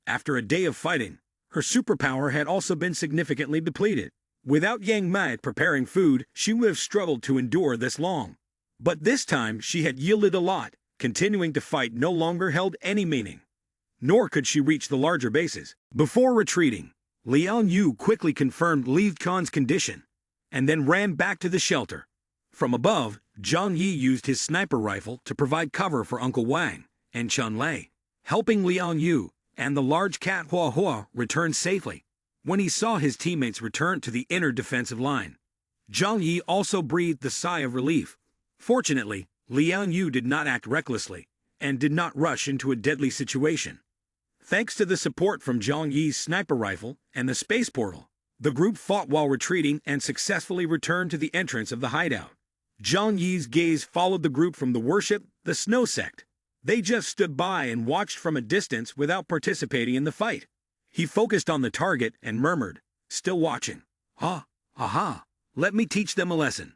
After a day of fighting, her superpower had also been significantly depleted. Without Yang Mai preparing food, she would have struggled to endure this long. But this time she had yielded a lot, continuing to fight no longer held any meaning. Nor could she reach the larger bases. Before retreating, Lian Yu quickly confirmed Liu Kang's condition, and then ran back to the shelter. From above, Zhang Yi used his sniper rifle to provide cover for Uncle Wang and Chun Lei, helping Lian Yu and the large cat Hua Hua return safely. When he saw his teammates return to the inner defensive line, Zhang Yi also breathed a sigh of relief. Fortunately, Lian Yu did not act recklessly and did not rush into a deadly situation. Thanks to the support from Zhang Yi's sniper rifle and the space portal, the group fought while retreating and successfully returned to the entrance of the hideout. Zhang Yi's gaze followed the group from the worship, the Snow Sect. They just stood by and watched from a distance without participating in the fight. He focused on the target and murmured, still watching, aha, let me teach them a lesson."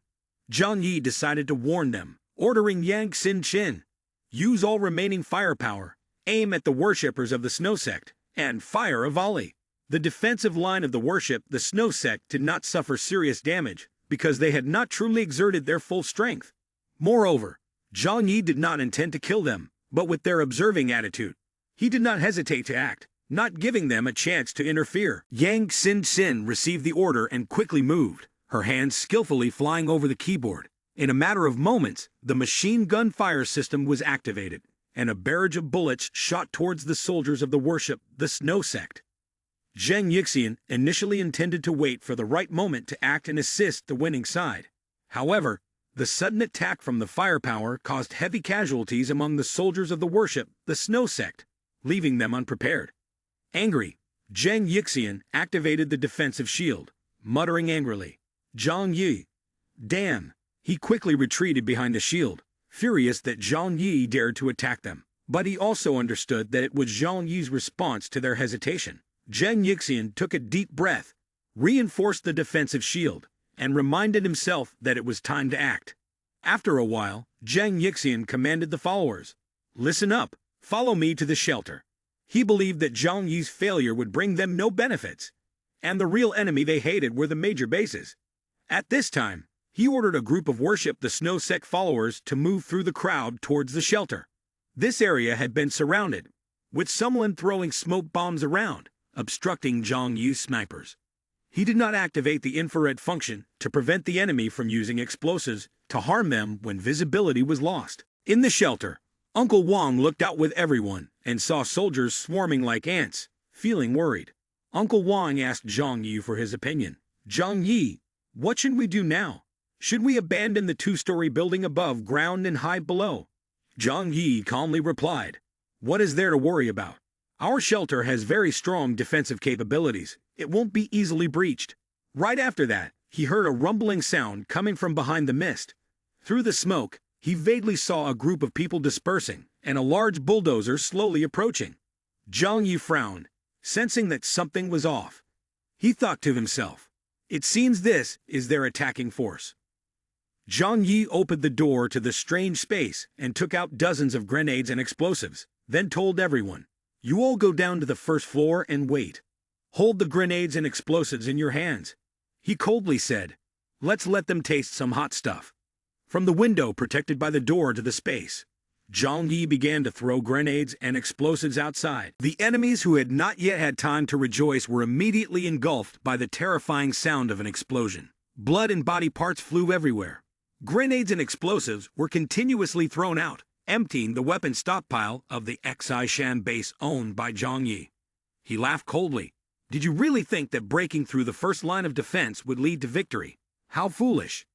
Zhang Yi decided to warn them, ordering Yang Xin-Chin, "Use all remaining firepower, aim at the worshippers of the Snow Sect, and fire a volley." The defensive line of the worship, the Snow Sect, did not suffer serious damage because they had not truly exerted their full strength. Moreover, Zhang Yi did not intend to kill them, but with their observing attitude, he did not hesitate to act, not giving them a chance to interfere. Yang Xin received the order and quickly moved, her hands skillfully flying over the keyboard. In a matter of moments, the machine gun fire system was activated, and a barrage of bullets shot towards the soldiers of the worship, the Snow Sect. Zheng Yixian initially intended to wait for the right moment to act and assist the winning side. However, the sudden attack from the firepower caused heavy casualties among the soldiers of the worship, the Snow Sect, leaving them unprepared. Angry, Zheng Yixian activated the defensive shield, muttering angrily, "Zhang Yi! Damn!" He quickly retreated behind the shield, furious that Zhang Yi dared to attack them. But he also understood that it was Zhang Yi's response to their hesitation. Zheng Yixian took a deep breath, reinforced the defensive shield, and reminded himself that it was time to act. After a while, Zheng Yixian commanded the followers, "Listen up, follow me to the shelter." He believed that Zhang Yi's failure would bring them no benefits, and the real enemy they hated were the major bases. At this time, he ordered a group of worship the Snow Sect followers to move through the crowd towards the shelter. This area had been surrounded, with someone throwing smoke bombs around, obstructing Zhang Yi's snipers. He did not activate the infrared function to prevent the enemy from using explosives to harm them when visibility was lost. In the shelter, Uncle Wang looked out with everyone and saw soldiers swarming like ants, feeling worried. Uncle Wang asked Zhang Yi for his opinion. "Zhang Yi, what should we do now? Should we abandon the two-story building above ground and hide below?" Zhang Yi calmly replied, "What is there to worry about? Our shelter has very strong defensive capabilities. It won't be easily breached." Right after that, he heard a rumbling sound coming from behind the mist. Through the smoke, he vaguely saw a group of people dispersing and a large bulldozer slowly approaching. Zhang Yi frowned, sensing that something was off. He thought to himself, "It seems this is their attacking force." Zhang Yi opened the door to the strange space and took out dozens of grenades and explosives, then told everyone, "You all go down to the first floor and wait. Hold the grenades and explosives in your hands." He coldly said, "Let's let them taste some hot stuff." From the window protected by the door to the space, Zhang Yi began to throw grenades and explosives outside. The enemies who had not yet had time to rejoice were immediately engulfed by the terrifying sound of an explosion. Blood and body parts flew everywhere. Grenades and explosives were continuously thrown out, emptying the weapon stockpile of the Xishan base owned by Zhang Yi. He laughed coldly. "Did you really think that breaking through the first line of defense would lead to victory? How foolish!"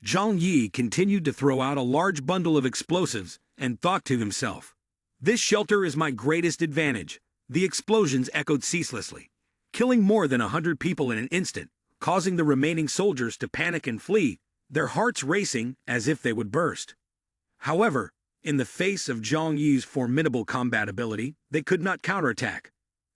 Zhang Yi continued to throw out a large bundle of explosives and thought to himself, "This shelter is my greatest advantage." The explosions echoed ceaselessly, killing more than 100 people in an instant, causing the remaining soldiers to panic and flee, their hearts racing as if they would burst. However, in the face of Zhang Yi's formidable combat ability, they could not counterattack.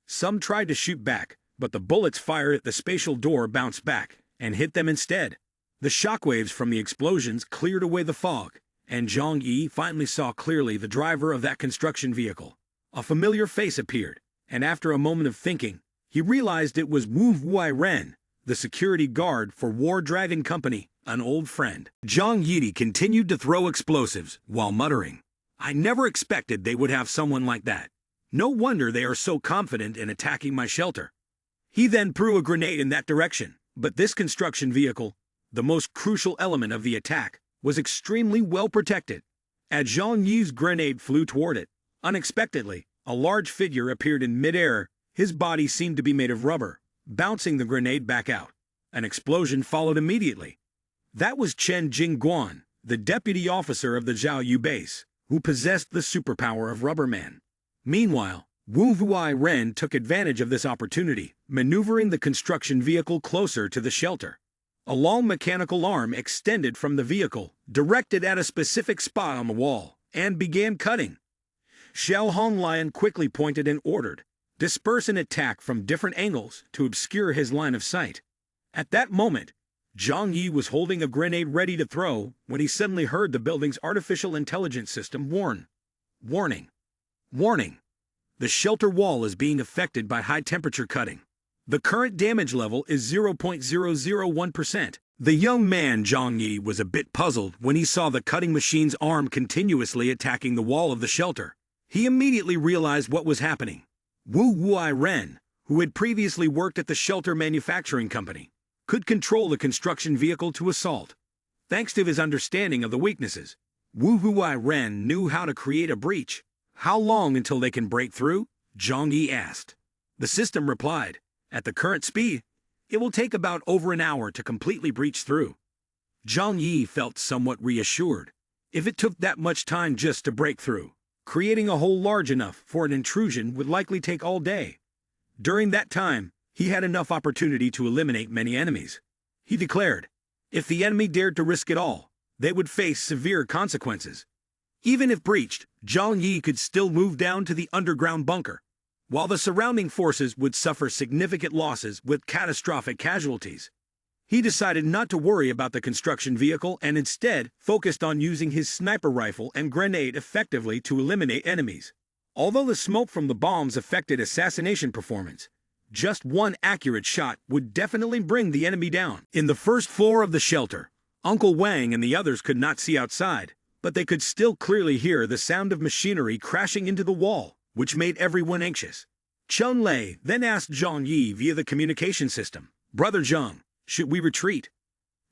Some tried to shoot back, but the bullets fired at the spatial door bounced back and hit them instead. The shockwaves from the explosions cleared away the fog, and Zhang Yi finally saw clearly the driver of that construction vehicle. A familiar face appeared, and after a moment of thinking, he realized it was Wu Ren, the security guard for War Dragon Company, an old friend. Zhang Yi continued to throw explosives while muttering, "I never expected they would have someone like that. No wonder they are so confident in attacking my shelter." He then threw a grenade in that direction, but this construction vehicle, the most crucial element of the attack, was extremely well protected. As Zhang Yi's grenade flew toward it, unexpectedly, a large figure appeared in midair. His body seemed to be made of rubber, bouncing the grenade back out. An explosion followed immediately. That was Chen Jingguan, the deputy officer of the Zhaoyu base, who possessed the superpower of Rubberman. Meanwhile, Wu Ren took advantage of this opportunity, maneuvering the construction vehicle closer to the shelter. A long mechanical arm extended from the vehicle, directed at a specific spot on the wall, and began cutting. Xiao Honglian quickly pointed and ordered, "Disperse and attack from different angles to obscure his line of sight." At that moment, Zhang Yi was holding a grenade ready to throw when he suddenly heard the building's artificial intelligence system warn. "Warning! Warning! The shelter wall is being affected by high-temperature cutting. The current damage level is 0.001%. The young man Zhang Yi was a bit puzzled when he saw the cutting machine's arm continuously attacking the wall of the shelter. He immediately realized what was happening. Wu Wui Ren, who had previously worked at the shelter manufacturing company, could control the construction vehicle to assault. Thanks to his understanding of the weaknesses, Wu Wui Ren knew how to create a breach. How long until they can break through? Zhang Yi asked. The system replied, at the current speed, it will take about over an hour to completely breach through. Zhang Yi felt somewhat reassured. If it took that much time just to break through, creating a hole large enough for an intrusion would likely take all day. During that time, he had enough opportunity to eliminate many enemies. He declared, if the enemy dared to risk it all, they would face severe consequences. Even if breached, Zhang Yi could still move down to the underground bunker, while the surrounding forces would suffer significant losses with catastrophic casualties. He decided not to worry about the construction vehicle and instead focused on using his sniper rifle and grenade effectively to eliminate enemies. Although the smoke from the bombs affected assassination performance, just one accurate shot would definitely bring the enemy down. In the first floor of the shelter, Uncle Wang and the others could not see outside, but they could still clearly hear the sound of machinery crashing into the wall, which made everyone anxious. Chun Lei then asked Zhang Yi via the communication system, Brother Zhang, should we retreat?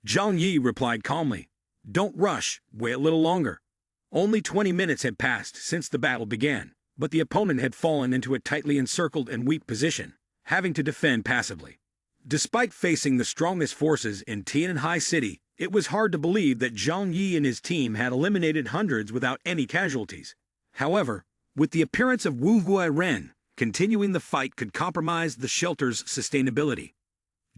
Zhang Yi replied calmly, don't rush, wait a little longer. Only 20 minutes had passed since the battle began, but the opponent had fallen into a tightly encircled and weak position, having to defend passively. Despite facing the strongest forces in Tianhai City, it was hard to believe that Zhang Yi and his team had eliminated hundreds without any casualties. However, with the appearance of Wu Wui Ren, continuing the fight could compromise the shelter's sustainability.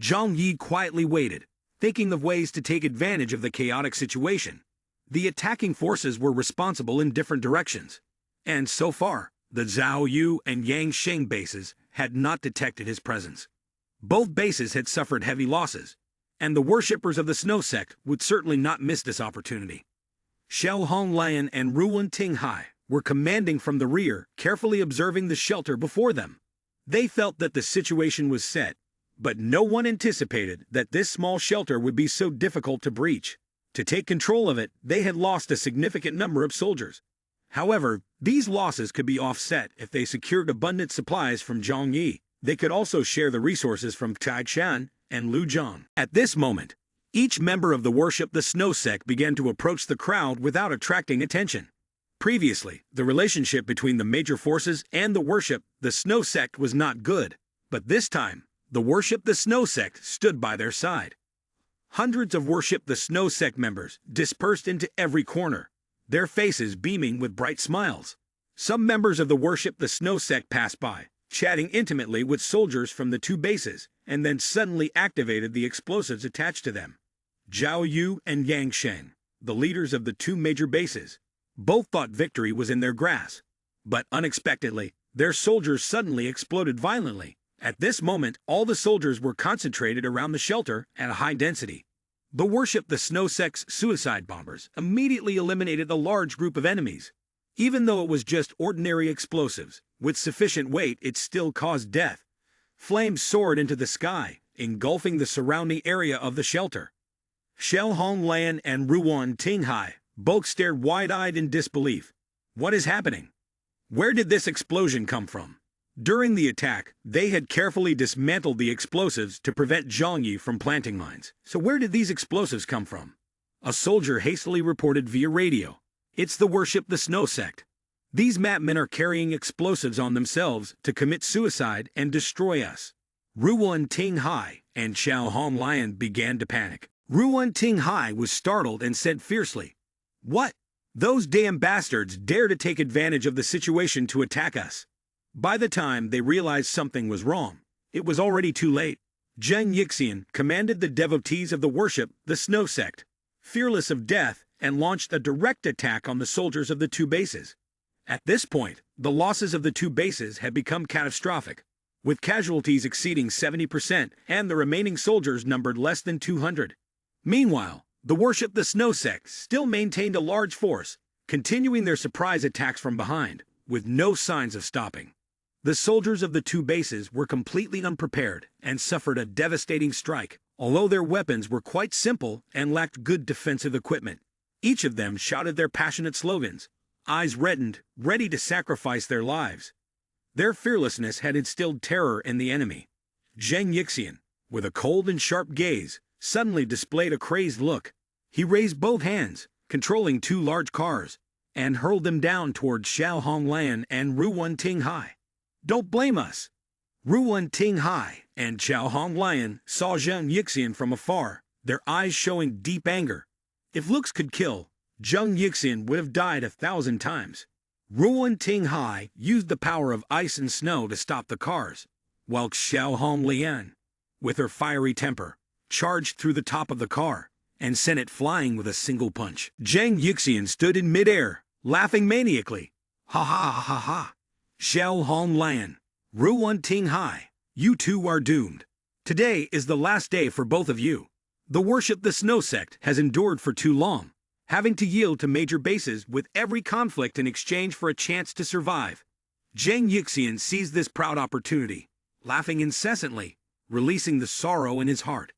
Zhang Yi quietly waited, thinking of ways to take advantage of the chaotic situation. The attacking forces were responsible in different directions, and so far, the Zhao Yu and Yang Sheng bases had not detected his presence. Both bases had suffered heavy losses, and the worshippers of the Snow Sect would certainly not miss this opportunity. Xiao Honglian and Ruwen Tinghai were commanding from the rear, carefully observing the shelter before them. They felt that the situation was set, but no one anticipated that this small shelter would be so difficult to breach. To take control of it, they had lost a significant number of soldiers. However, these losses could be offset if they secured abundant supplies from Zhang Yi. They could also share the resources from Tai Chan and Lu Zhang. At this moment, each member of the Worship the Snow Sect began to approach the crowd without attracting attention. Previously, the relationship between the major forces and the Worship the Snow Sect was not good, but this time, the Worship the Snow Sect stood by their side. Hundreds of Worship the Snow Sect members dispersed into every corner, their faces beaming with bright smiles. Some members of the Worship the Snow Sect passed by, chatting intimately with soldiers from the two bases, and then suddenly activated the explosives attached to them. Zhao Yu and Yang Sheng, the leaders of the two major bases, both thought victory was in their grasp. But unexpectedly, their soldiers suddenly exploded violently. At this moment, all the soldiers were concentrated around the shelter at a high density. The Worship the Snow Sect's suicide bombers immediately eliminated a large group of enemies. Even though it was just ordinary explosives, with sufficient weight it still caused death. Flames soared into the sky, engulfing the surrounding area of the shelter. Xiao Honglian and Ruwen Tinghai both stared wide-eyed in disbelief. What is happening? Where did this explosion come from? During the attack, they had carefully dismantled the explosives to prevent Zhang Yi from planting mines. So where did these explosives come from? A soldier hastily reported via radio. It's the Worship the Snow Sect. These mapmen are carrying explosives on themselves to commit suicide and destroy us. Ruwen Tinghai and Xiao Honglian began to panic. Ruwen Tinghai was startled and said fiercely, "What? Those damn bastards dare to take advantage of the situation to attack us." By the time they realized something was wrong, it was already too late. Zheng Yixian commanded the devotees of the Worship the Snow Sect, fearless of death, and launched a direct attack on the soldiers of the two bases. At this point, the losses of the two bases had become catastrophic, with casualties exceeding 70% and the remaining soldiers numbered less than 200. Meanwhile, the Worship the Snow Sect still maintained a large force, continuing their surprise attacks from behind, with no signs of stopping. The soldiers of the two bases were completely unprepared and suffered a devastating strike, although their weapons were quite simple and lacked good defensive equipment. Each of them shouted their passionate slogans, eyes reddened, ready to sacrifice their lives. Their fearlessness had instilled terror in the enemy. Zhang Yixian, with a cold and sharp gaze, suddenly displayed a crazed look. He raised both hands, controlling two large cars, and hurled them down toward Xiao Honglan and Ruwan Tinghai. "Don't blame us." Ruwan Tinghai and Xiao Honglan saw Zhang Yixian from afar, their eyes showing deep anger. If looks could kill, Zhang Yixian would have died 1,000 times. Ruwan Tinghai used the power of ice and snow to stop the cars, while Xiao Honglian, with her fiery temper, charged through the top of the car and sent it flying with a single punch. Zhang Yixian stood in midair, laughing maniacally. "Ha ha ha ha ha! Xiao Honglian, Ruwan Tinghai, you two are doomed. Today is the last day for both of you. The worship the Snow Sect has endured for too long, having to yield to major bases with every conflict in exchange for a chance to survive." Zhang Yixian seized this proud opportunity, laughing incessantly, releasing the sorrow in his heart.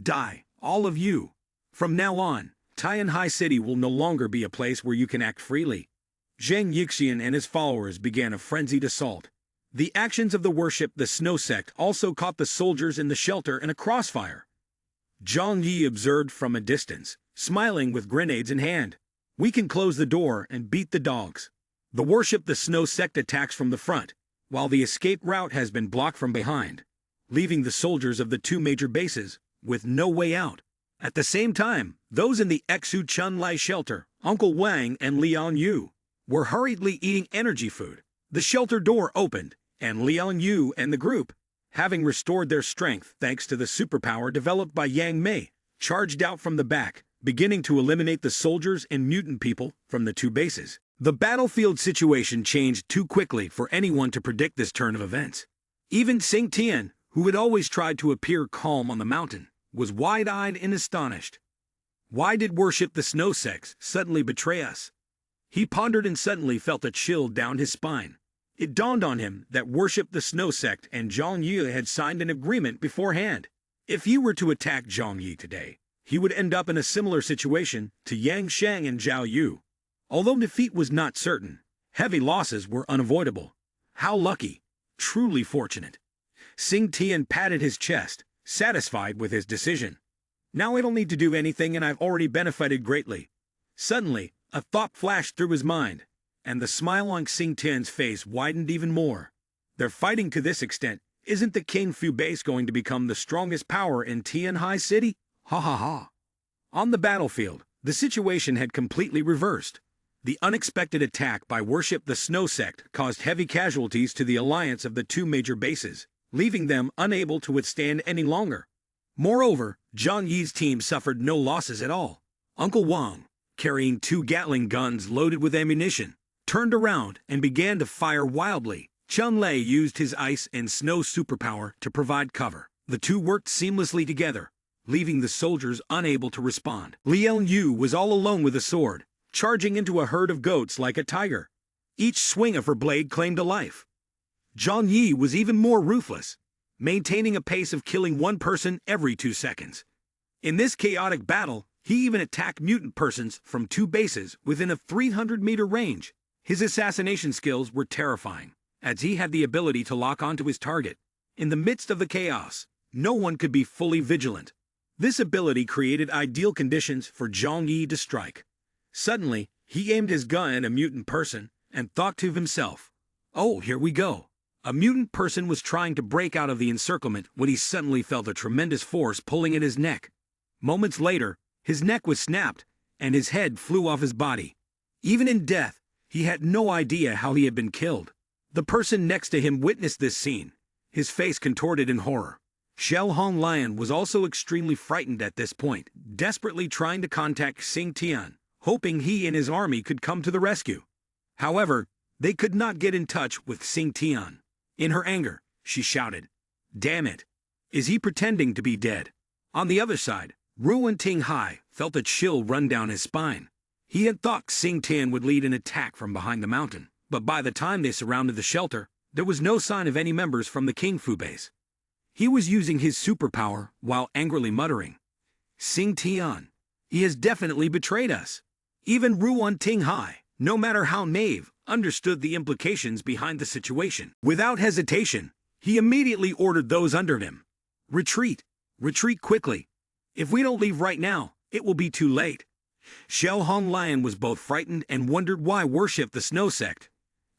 "Die, all of you. From now on, Tianhai City will no longer be a place where you can act freely." Zhang Yixian and his followers began a frenzied assault. The actions of the worship the Snow Sect also caught the soldiers in the shelter in a crossfire. Zhang Yi observed from a distance, smiling with grenades in hand. "We can close the door and beat the dogs." The worship the Snow Sect attacks from the front, while the escape route has been blocked from behind, leaving the soldiers of the two major bases with no way out. At the same time, those in the Exu Chunlai shelter, Uncle Wang and Liang Yu, were hurriedly eating energy food. The shelter door opened, and Liang Yu and the group, having restored their strength thanks to the superpower developed by Yang Mei, charged out from the back, beginning to eliminate the soldiers and mutant people from the two bases. The battlefield situation changed too quickly for anyone to predict this turn of events. Even Xing Tian, who had always tried to appear calm on the mountain, was wide-eyed and astonished. Why did worship the Snow Sect suddenly betray us? He pondered and suddenly felt a chill down his spine. It dawned on him that worship the Snow Sect and Zhang Yi had signed an agreement beforehand. If he were to attack Zhang Yi today, he would end up in a similar situation to Yang Sheng and Zhao Yu. Although defeat was not certain, heavy losses were unavoidable. How lucky! Truly fortunate. Xing Tian patted his chest, satisfied with his decision. "Now I don't need to do anything and I've already benefited greatly." Suddenly, a thought flashed through his mind, and the smile on Xing Tian's face widened even more. They're fighting to this extent. Isn't the King Fu base going to become the strongest power in Tianhai City? Ha ha ha. On the battlefield, the situation had completely reversed. The unexpected attack by worship the Snow Sect caused heavy casualties to the alliance of the two major bases, leaving them unable to withstand any longer. Moreover, Zhang Yi's team suffered no losses at all. Uncle Wang, carrying two Gatling guns loaded with ammunition, turned around and began to fire wildly. Chun Lei used his ice and snow superpower to provide cover. The two worked seamlessly together, leaving the soldiers unable to respond. Liang Yu was all alone with a sword, charging into a herd of goats like a tiger. Each swing of her blade claimed a life. Zhang Yi was even more ruthless, maintaining a pace of killing one person every 2 seconds. In this chaotic battle, he even attacked mutant persons from two bases within a 300-meter range. His assassination skills were terrifying, as he had the ability to lock onto his target. In the midst of the chaos, no one could be fully vigilant. This ability created ideal conditions for Zhang Yi to strike. Suddenly, he aimed his gun at a mutant person and thought to himself, "Oh, here we go." A mutant person was trying to break out of the encirclement when he suddenly felt a tremendous force pulling at his neck. Moments later, his neck was snapped, and his head flew off his body. Even in death, he had no idea how he had been killed. The person next to him witnessed this scene, his face contorted in horror. Xiao Honglian was also extremely frightened at this point, desperately trying to contact Xing Tian, hoping he and his army could come to the rescue. However, they could not get in touch with Xing Tian. In her anger, she shouted, "Damn it! Is he pretending to be dead?" On the other side, Ruwan Tinghai felt a chill run down his spine. He had thought Xing Tian would lead an attack from behind the mountain, but by the time they surrounded the shelter, there was no sign of any members from the King Fu base. He was using his superpower while angrily muttering, "Xing Tian, he has definitely betrayed us." Even Ruwan Tinghai, no matter how naive, understood the implications behind the situation. Without hesitation, he immediately ordered those under him. Retreat! Retreat quickly! If we don't leave right now, it will be too late. Xiao Hong Lion was both frightened and wondered why worship the snow sect,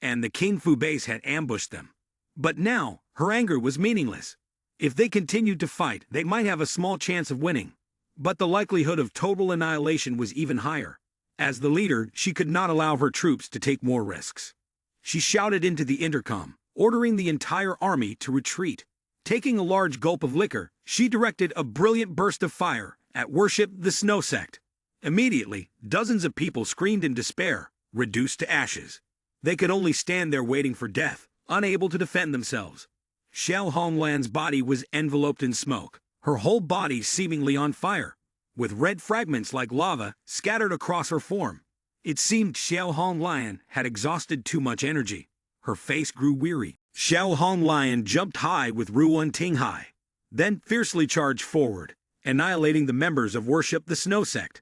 and the King Fu base had ambushed them. But now, her anger was meaningless. If they continued to fight, they might have a small chance of winning. But the likelihood of total annihilation was even higher. As the leader, she could not allow her troops to take more risks. She shouted into the intercom, ordering the entire army to retreat. Taking a large gulp of liquor, she directed a brilliant burst of fire at worship the snow sect. Immediately, dozens of people screamed in despair, reduced to ashes. They could only stand there waiting for death, unable to defend themselves. Xiao Honglan's body was enveloped in smoke, her whole body seemingly on fire, with red fragments like lava scattered across her form. It seemed Xiao Honglan had exhausted too much energy. Her face grew weary. Xiao Honglan jumped high with Ruan Tinghai, then fiercely charged forward, annihilating the members of Worship the Snow Sect.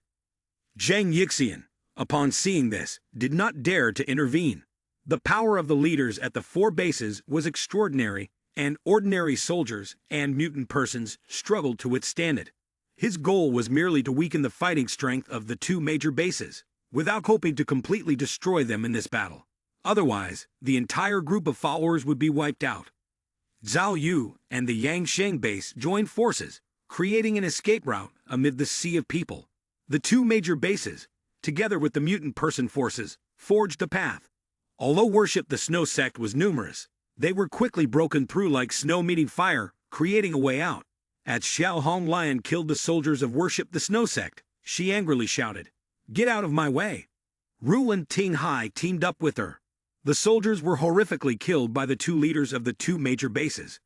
Zhang Yixian, upon seeing this, did not dare to intervene. The power of the leaders at the four bases was extraordinary, and ordinary soldiers and mutant persons struggled to withstand it. His goal was merely to weaken the fighting strength of the two major bases, without hoping to completely destroy them in this battle. Otherwise, the entire group of followers would be wiped out. Zhao Yu and the Yangsheng base joined forces, creating an escape route amid the sea of people. The two major bases, together with the mutant person forces, forged a path. Although Worship the Snow Sect was numerous, they were quickly broken through like snow meeting fire, creating a way out. As Xiao Hong Lion killed the soldiers of Worship the Snow Sect, she angrily shouted, "Get out of my way!" Ruan Tinghai teamed up with her. The soldiers were horrifically killed by the two leaders of the two major bases.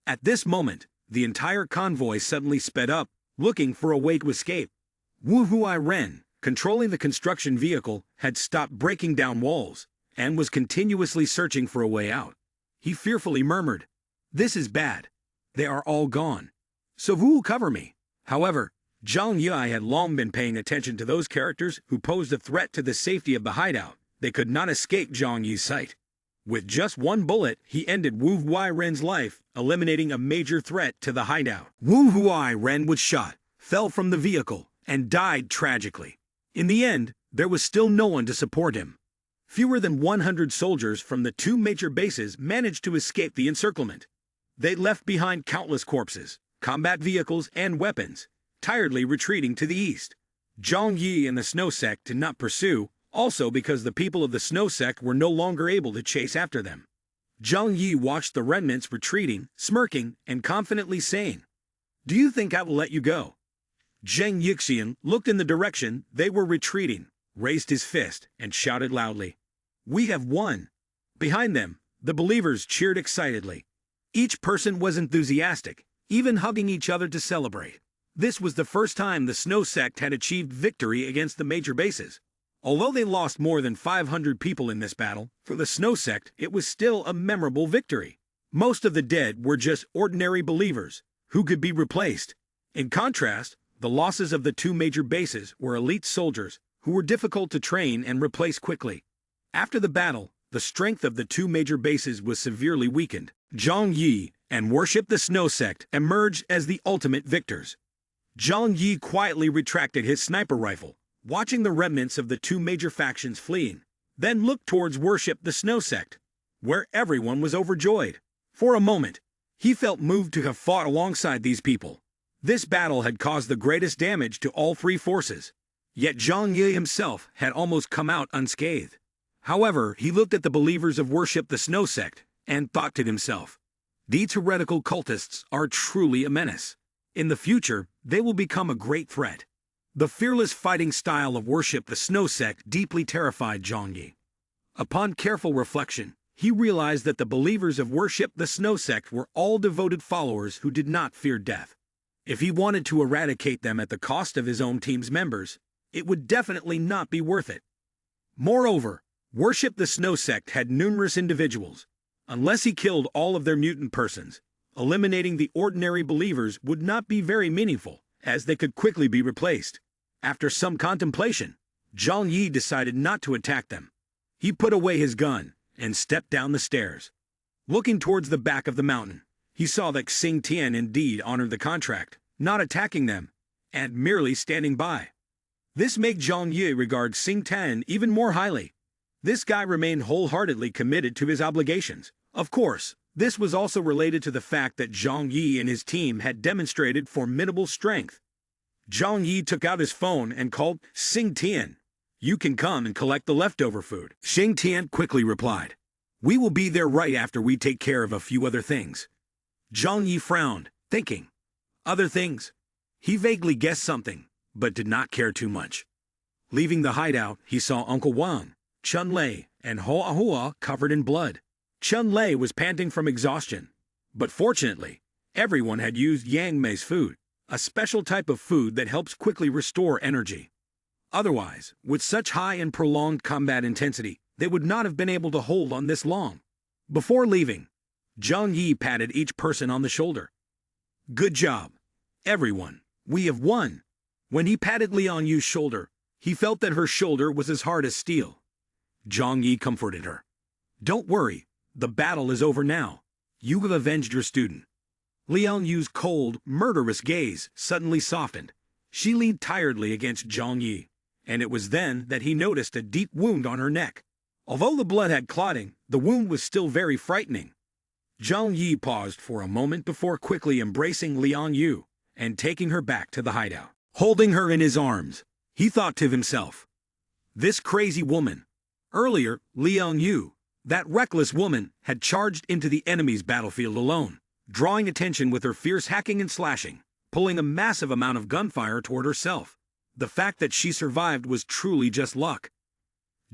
At this moment, the entire convoy suddenly sped up, looking for a way to escape. Wu Huai Ren, controlling the construction vehicle, had stopped breaking down walls, and was continuously searching for a way out. He fearfully murmured, "This is bad. They are all gone. So who will cover me?" However, Zhang Yui had long been paying attention to those characters who posed a threat to the safety of the hideout. They could not escape Zhang Yi's sight. With just one bullet, he ended Wu Huai Ren's life, eliminating a major threat to the hideout. Wu Huai Ren was shot, fell from the vehicle, and died tragically. In the end, there was still no one to support him. Fewer than 100 soldiers from the two major bases managed to escape the encirclement. They left behind countless corpses, combat vehicles, and weapons, tiredly retreating to the east. Zhang Yi and the Snow Sect did not pursue, also because the people of the Snow Sect were no longer able to chase after them. Zhang Yi watched the remnants retreating, smirking, and confidently saying, "Do you think I will let you go?" Zhang Yixian looked in the direction they were retreating, raised his fist, and shouted loudly, "We have won!" Behind them, the believers cheered excitedly. Each person was enthusiastic, even hugging each other to celebrate. This was the first time the Snow Sect had achieved victory against the major bases. Although they lost more than 500 people in this battle, for the Snow Sect it was still a memorable victory. Most of the dead were just ordinary believers, who could be replaced. In contrast, the losses of the two major bases were elite soldiers, who were difficult to train and replace quickly. After the battle, the strength of the two major bases was severely weakened. Zhang Yi and Worship the Snow Sect emerged as the ultimate victors. Zhang Yi quietly retracted his sniper rifle, watching the remnants of the two major factions fleeing, then looked towards Worship the Snow Sect, where everyone was overjoyed. For a moment, he felt moved to have fought alongside these people. This battle had caused the greatest damage to all three forces, yet Zhang Yi himself had almost come out unscathed. However, he looked at the believers of Worship the Snow Sect and thought to himself, "These heretical cultists are truly a menace. In the future, they will become a great threat." The fearless fighting style of Worship the Snow Sect deeply terrified Zhang Yi. Upon careful reflection, he realized that the believers of Worship the Snow Sect were all devoted followers who did not fear death. If he wanted to eradicate them at the cost of his own team's members, it would definitely not be worth it. Moreover, Worship the Snow Sect had numerous individuals. Unless he killed all of their mutant persons, eliminating the ordinary believers would not be very meaningful, as they could quickly be replaced. After some contemplation, Zhang Yi decided not to attack them. He put away his gun and stepped down the stairs. Looking towards the back of the mountain, he saw that Xing Tian indeed honored the contract, not attacking them, and merely standing by. This made Zhang Yi regard Xing Tian even more highly. This guy remained wholeheartedly committed to his obligations. Of course, this was also related to the fact that Zhang Yi and his team had demonstrated formidable strength. Zhang Yi took out his phone and called Xing Tian. "You can come and collect the leftover food." Xing Tian quickly replied, "We will be there right after we take care of a few other things." Zhang Yi frowned, thinking, "Other things?" He vaguely guessed something, but did not care too much. Leaving the hideout, he saw Uncle Wang, Chun Lei, and Hoa Hua covered in blood. Chun Lei was panting from exhaustion, but fortunately, everyone had used Yang Mei's food, a special type of food that helps quickly restore energy. Otherwise, with such high and prolonged combat intensity, they would not have been able to hold on this long. Before leaving, Zhang Yi patted each person on the shoulder. "Good job, everyone. We have won." When he patted Liang Yu's shoulder, he felt that her shoulder was as hard as steel. Zhang Yi comforted her. "Don't worry, the battle is over now. You have avenged your student." Liang Yu's cold, murderous gaze suddenly softened. She leaned tiredly against Zhang Yi, and it was then that he noticed a deep wound on her neck. Although the blood had clotting, the wound was still very frightening. Zhang Yi paused for a moment before quickly embracing Liang Yu and taking her back to the hideout. Holding her in his arms, he thought to himself, "This crazy woman." Earlier, Liang Yu, that reckless woman, had charged into the enemy's battlefield alone, drawing attention with her fierce hacking and slashing, pulling a massive amount of gunfire toward herself. The fact that she survived was truly just luck.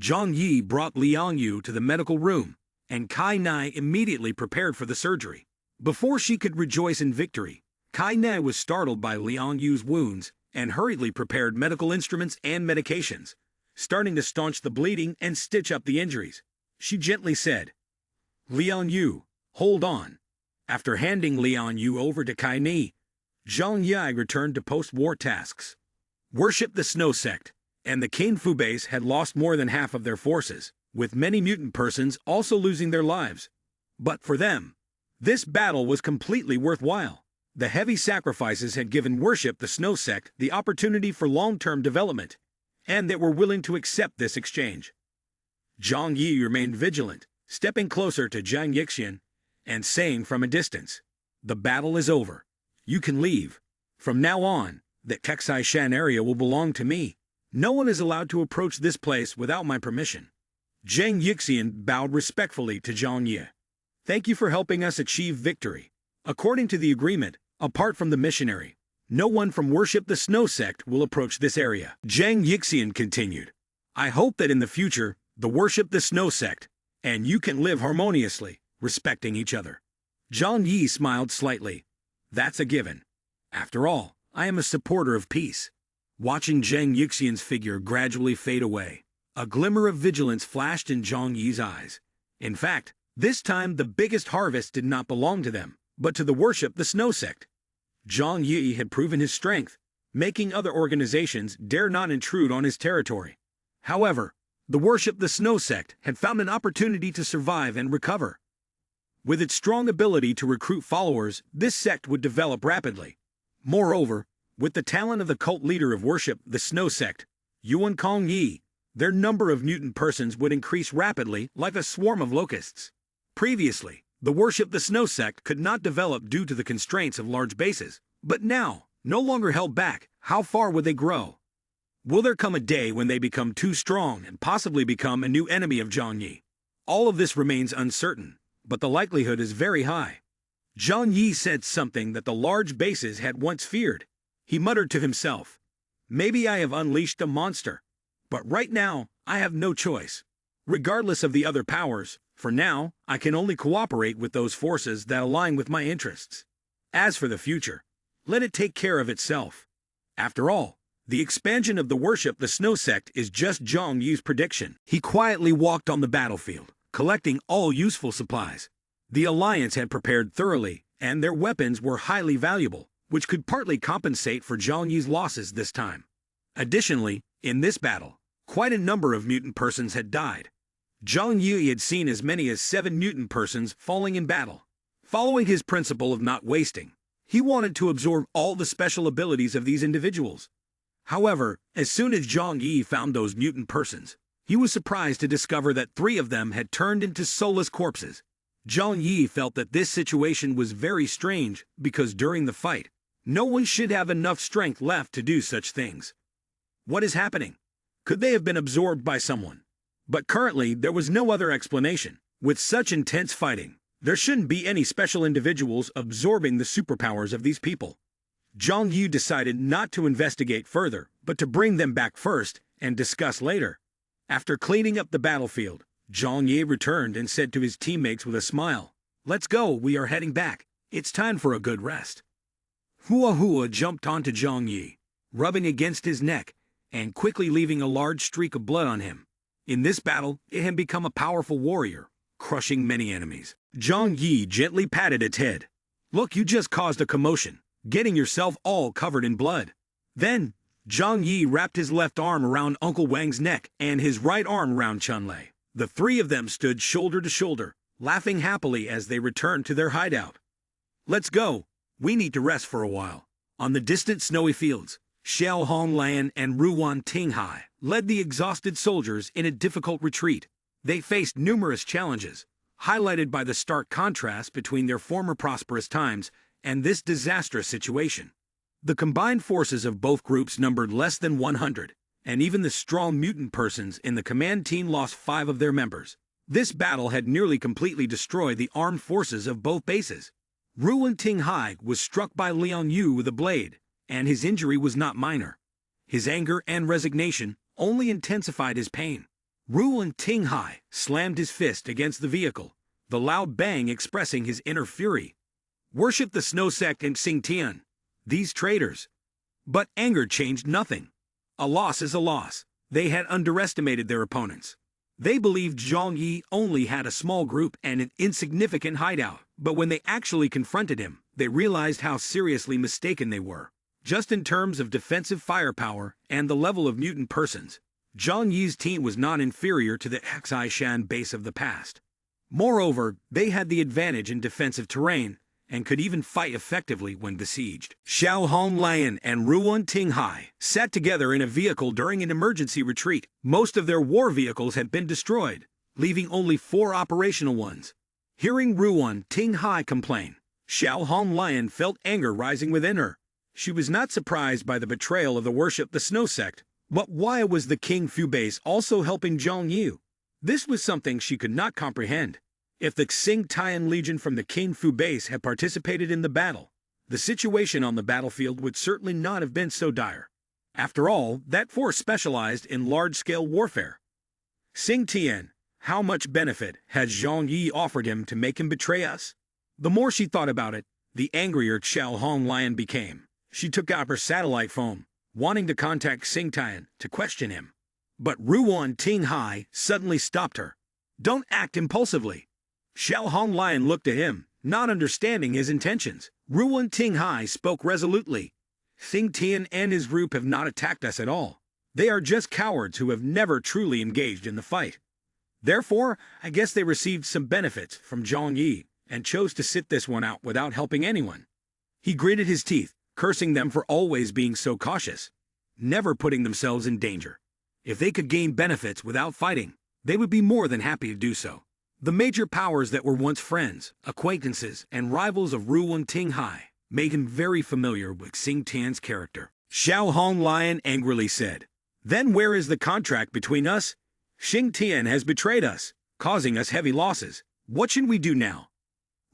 Zhang Yi brought Liang Yu to the medical room, and Kai Nai immediately prepared for the surgery. Before she could rejoice in victory, Kai Nai was startled by Liang Yu's wounds and hurriedly prepared medical instruments and medications, starting to staunch the bleeding and stitch up the injuries. She gently said, "Liang Yu, hold on." After handing Liang Yu over to Kai Ni, Zhang Yi returned to post-war tasks. Worship the Snow Sect, and the King Fu base had lost more than half of their forces, with many mutant persons also losing their lives. But for them, this battle was completely worthwhile. The heavy sacrifices had given Worship the Snow Sect the opportunity for long-term development, and they were willing to accept this exchange. Zhang Yi remained vigilant, stepping closer to Zhang Yixian and saying from a distance, "The battle is over. You can leave. From now on, the Kexai Shan area will belong to me. No one is allowed to approach this place without my permission." Zhang Yixian bowed respectfully to Zhang Yi. "Thank you for helping us achieve victory. According to the agreement, apart from the missionary, no one from Worship the Snow Sect will approach this area." Zhang Yixian continued, "I hope that in the future, the Worship the Snow Sect and you can live harmoniously, respecting each other." Zhang Yi smiled slightly. "That's a given. After all, I am a supporter of peace." Watching Zhang Yixian's figure gradually fade away, a glimmer of vigilance flashed in Zhang Yi's eyes. In fact, this time the biggest harvest did not belong to them, but to the Worship the Snow Sect. Zhang Yi had proven his strength, making other organizations dare not intrude on his territory. However, the Worship the Snow Sect had found an opportunity to survive and recover. With its strong ability to recruit followers, this sect would develop rapidly. Moreover, with the talent of the cult leader of Worship the Snow Sect, Yuan Kong Yi, their number of mutant persons would increase rapidly like a swarm of locusts. Previously, the Worship the Snow Sect could not develop due to the constraints of large bases, but now, no longer held back, how far would they grow? Will there come a day when they become too strong and possibly become a new enemy of Zhang Yi? All of this remains uncertain, but the likelihood is very high. Zhang Yi said something that the large bases had once feared. He muttered to himself, "Maybe I have unleashed a monster, but right now, I have no choice. Regardless of the other powers, for now, I can only cooperate with those forces that align with my interests. As for the future, let it take care of itself." After all, the expansion of the Worship the Snow Sect is just Zhang Yi's prediction. He quietly walked on the battlefield, collecting all useful supplies. The Alliance had prepared thoroughly, and their weapons were highly valuable, which could partly compensate for Zhang Yi's losses this time. Additionally, in this battle, quite a number of mutant persons had died. Zhang Yi had seen as many as 7 mutant persons falling in battle. Following his principle of not wasting, he wanted to absorb all the special abilities of these individuals. However, as soon as Zhang Yi found those mutant persons, he was surprised to discover that 3 of them had turned into soulless corpses. Zhang Yi felt that this situation was very strange because during the fight, no one should have enough strength left to do such things. What is happening? Could they have been absorbed by someone? But currently, there was no other explanation. With such intense fighting, there shouldn't be any special individuals absorbing the superpowers of these people. Zhang Yi decided not to investigate further, but to bring them back first and discuss later. After cleaning up the battlefield, Zhang Yi returned and said to his teammates with a smile, "Let's go, we are heading back. It's time for a good rest." Hua Hua jumped onto Zhang Yi, rubbing against his neck, and quickly leaving a large streak of blood on him. In this battle, it had become a powerful warrior, crushing many enemies. Zhang Yi gently patted its head. "Look, you just caused a commotion, getting yourself all covered in blood." Then, Zhang Yi wrapped his left arm around Uncle Wang's neck and his right arm around Chunlei. The 3 of them stood shoulder to shoulder, laughing happily as they returned to their hideout. "Let's go. We need to rest for a while." On the distant snowy fields, Xiao Honglian and Ruwan Tinghai led the exhausted soldiers in a difficult retreat. They faced numerous challenges, highlighted by the stark contrast between their former prosperous times and this disastrous situation. The combined forces of both groups numbered less than 100, and even the strong mutant persons in the command team lost 5 of their members. This battle had nearly completely destroyed the armed forces of both bases. Ruwan Tinghai was struck by Liang Yu with a blade, and his injury was not minor. His anger and resignation only intensified his pain. Ruwan Tinghai slammed his fist against the vehicle, the loud bang expressing his inner fury. "Worship the Snow Sect and Xingtian, these traitors." But anger changed nothing. A loss is a loss. They had underestimated their opponents. They believed Zhang Yi only had a small group and an insignificant hideout, but when they actually confronted him, they realized how seriously mistaken they were. Just in terms of defensive firepower and the level of mutant persons, Zhang Yi's team was not inferior to the Xishan base of the past. Moreover, they had the advantage in defensive terrain and could even fight effectively when besieged. Xiao Honglian and Ruwan Tinghai sat together in a vehicle during an emergency retreat. Most of their war vehicles had been destroyed, leaving only 4 operational ones. Hearing Ruwan Tinghai complain, Xiao Honglian felt anger rising within her. She was not surprised by the betrayal of the Worship the Snow Sect, but why was the King Fu base also helping Zhang Yi? This was something she could not comprehend. If the Xingtian Legion from the King Fu base had participated in the battle, the situation on the battlefield would certainly not have been so dire. After all, that force specialized in large-scale warfare. Xingtian, how much benefit had Zhang Yi offered him to make him betray us? The more she thought about it, the angrier Xiao Honglian became. She took out her satellite phone, wanting to contact Xingtian to question him. But Ruwan Tinghai suddenly stopped her. "Don't act impulsively." Xiao Honglian looked at him, not understanding his intentions. Ruwan Tinghai spoke resolutely. "Xingtian and his group have not attacked us at all. They are just cowards who have never truly engaged in the fight. Therefore, I guess they received some benefits from Zhang Yi and chose to sit this one out without helping anyone." He gritted his teeth, cursing them for always being so cautious, never putting themselves in danger. If they could gain benefits without fighting, they would be more than happy to do so. The major powers that were once friends, acquaintances, and rivals of Ruwan Tinghai made him very familiar with Xingtian's character. Xiao Honglian angrily said, "Then where is the contract between us? Xingtian has betrayed us, causing us heavy losses. What should we do now?"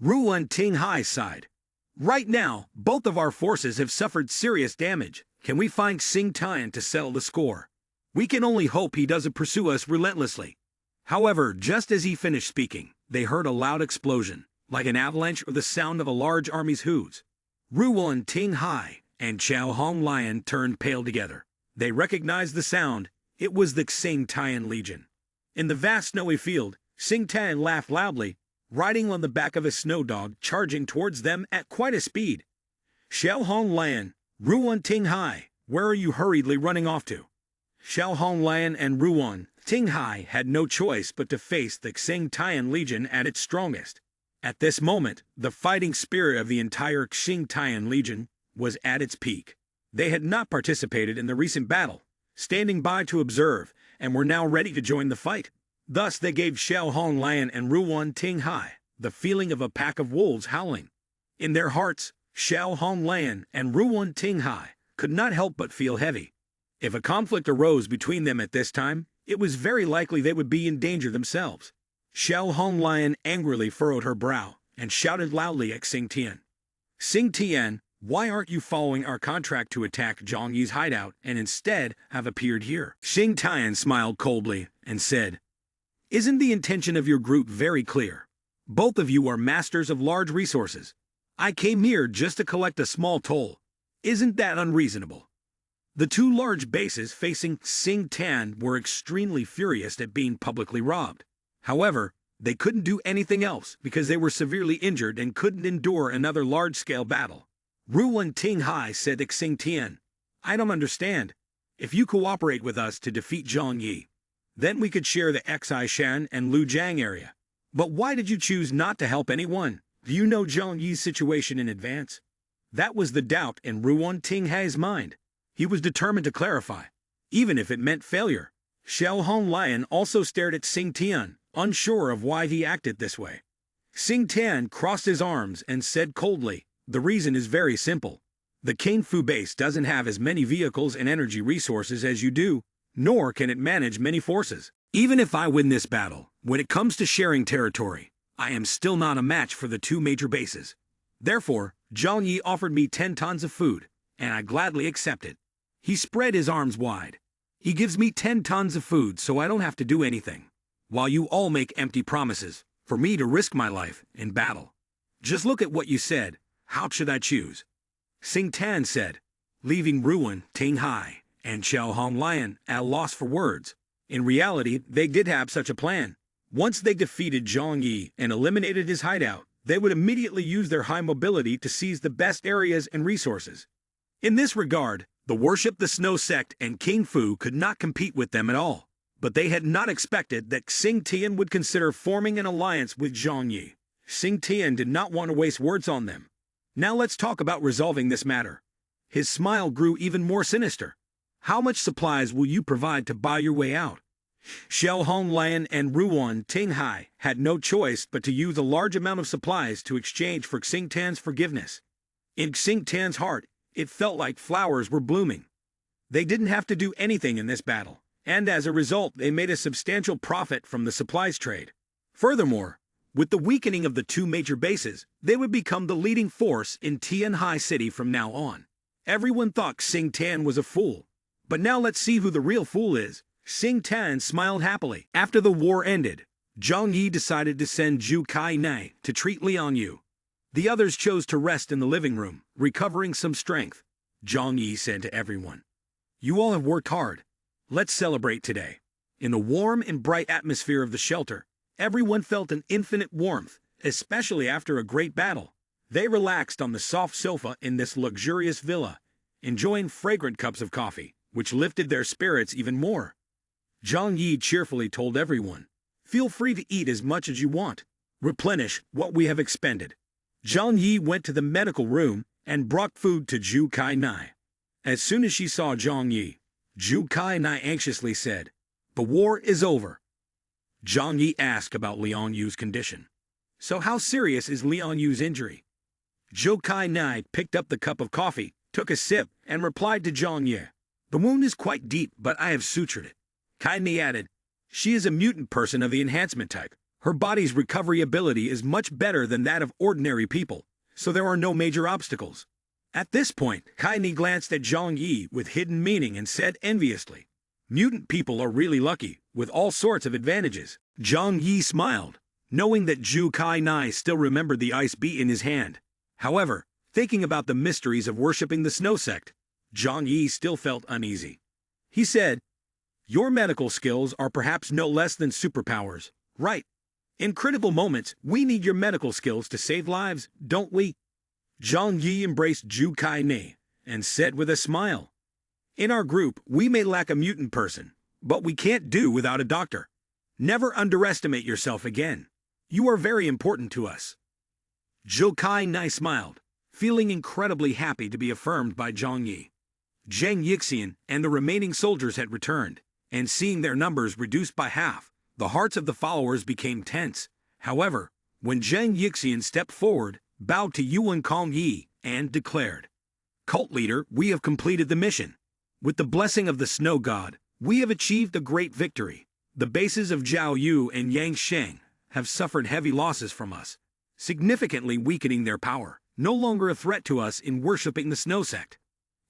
Ruwan Tinghai sighed. "Right now, both of our forces have suffered serious damage. Can we find Xingtian to settle the score? We can only hope he doesn't pursue us relentlessly." However, just as he finished speaking, they heard a loud explosion, like an avalanche or the sound of a large army's hooves. Ruwan Tinghai and Xiao Honglian turned pale together. They recognized the sound. It was the Xingtian Legion. In the vast snowy field, Xingtian laughed loudly, riding on the back of a snow dog, charging towards them at quite a speed. "Xiao Honglian, Ruwan Tinghai, where are you hurriedly running off to?" Xiao Honglian and Ruwan Ting Hai had no choice but to face the Xing Tian Legion at its strongest. At this moment, the fighting spirit of the entire Xing Tian Legion was at its peak. They had not participated in the recent battle, standing by to observe, and were now ready to join the fight. Thus they gave Xiao Hong Lian and Ruan Ting Hai the feeling of a pack of wolves howling. In their hearts, Xiao Hong Lian and Ruan Ting Hai could not help but feel heavy. If a conflict arose between them at this time, it was very likely they would be in danger themselves. Xiao Hong Lian angrily furrowed her brow and shouted loudly at Xing Tian. Xing Tian, why aren't you following our contract to attack Zhang Yi's hideout and instead have appeared here? Xing Tian smiled coldly and said, Isn't the intention of your group very clear? Both of you are masters of large resources. I came here just to collect a small toll. Isn't that unreasonable? The two large bases facing Xing Tian were extremely furious at being publicly robbed. However, they couldn't do anything else because they were severely injured and couldn't endure another large-scale battle. Ruan Ting Hai said to Xing Tian, I don't understand. If you cooperate with us to defeat Zhang Yi, then we could share the Xi Shan and Lu Jiang area. But why did you choose not to help anyone? Do you know Zhang Yi's situation in advance? That was the doubt in Ruan Ting Hai's mind. He was determined to clarify, even if it meant failure. Xiao Hong Lian also stared at Xing Tian, unsure of why he acted this way. Xing Tian crossed his arms and said coldly, The reason is very simple. The King Fu base doesn't have as many vehicles and energy resources as you do, nor can it manage many forces. Even if I win this battle, when it comes to sharing territory, I am still not a match for the two major bases. Therefore, Zhang Yi offered me 10 tons of food, and I gladly accept it. He spread his arms wide. He gives me 10 tons of food so I don't have to do anything, while you all make empty promises for me to risk my life in battle. Just look at what you said. How should I choose? Xing Tian said, leaving Ruan Ting Hai and Xiao Hong Lian at a loss for words. In reality, they did have such a plan. Once they defeated Zhang Yi and eliminated his hideout, they would immediately use their high mobility to seize the best areas and resources. In this regard, the Worship the Snow sect and King Fu could not compete with them at all. But they had not expected that Xing Tian would consider forming an alliance with Zhang Yi. Xing Tian did not want to waste words on them. Now let's talk about resolving this matter. His smile grew even more sinister. How much supplies will you provide to buy your way out? Xiao Hong Lian and Ruan Ting Hai had no choice but to use a large amount of supplies to exchange for Xing Tian's forgiveness. In Xing Tian's heart, it felt like flowers were blooming. They didn't have to do anything in this battle, and as a result they made a substantial profit from the supplies trade. Furthermore, with the weakening of the two major bases, they would become the leading force in Tianhai City from now on. Everyone thought Xing Tian was a fool. But now let's see who the real fool is. Xing Tian smiled happily. After the war ended, Zhang Yi decided to send Zhu Kai Nai to treat Liang Yu. The others chose to rest in the living room, recovering some strength. Zhang Yi said to everyone, You all have worked hard. Let's celebrate today. In the warm and bright atmosphere of the shelter, everyone felt an infinite warmth, especially after a great battle. They relaxed on the soft sofa in this luxurious villa, enjoying fragrant cups of coffee, which lifted their spirits even more. Zhang Yi cheerfully told everyone, Feel free to eat as much as you want. Replenish what we have expended. Zhang Yi went to the medical room and brought food to Zhu Kai Nai. As soon as she saw Zhang Yi, Zhu Kai Nai anxiously said, The war is over. Zhang Yi asked about Liang Yu's condition. So how serious is Liang Yu's injury? Zhu Kai Nai picked up the cup of coffee, took a sip, and replied to Zhang Yi, The wound is quite deep, but I have sutured it. Kai Ni added, She is a mutant person of the enhancement type. Her body's recovery ability is much better than that of ordinary people, so there are no major obstacles. At this point, Kai Ni glanced at Zhang Yi with hidden meaning and said enviously, Mutant people are really lucky, with all sorts of advantages. Zhang Yi smiled, knowing that Zhu Kai Nai still remembered the ice bead in his hand. However, thinking about the mysteries of worshipping the Snow sect, Zhang Yi still felt uneasy. He said, Your medical skills are perhaps no less than superpowers, right? In critical moments, we need your medical skills to save lives, don't we? Zhang Yi embraced Zhu Kai Ni and said with a smile, In our group, we may lack a mutant person, but we can't do without a doctor. Never underestimate yourself again. You are very important to us. Zhou Kai Nai smiled, feeling incredibly happy to be affirmed by Zhang Yi. Zhang Yixian and the remaining soldiers had returned, and seeing their numbers reduced by half, the hearts of the followers became tense. However, when Zhang Yixian stepped forward, bowed to Yuan Kong Yi, and declared, "Cult leader, we have completed the mission. With the blessing of the snow god, we have achieved a great victory. The bases of Zhao Yu and Yang Sheng have suffered heavy losses from us, significantly weakening their power, no longer a threat to us in worshipping the snow sect."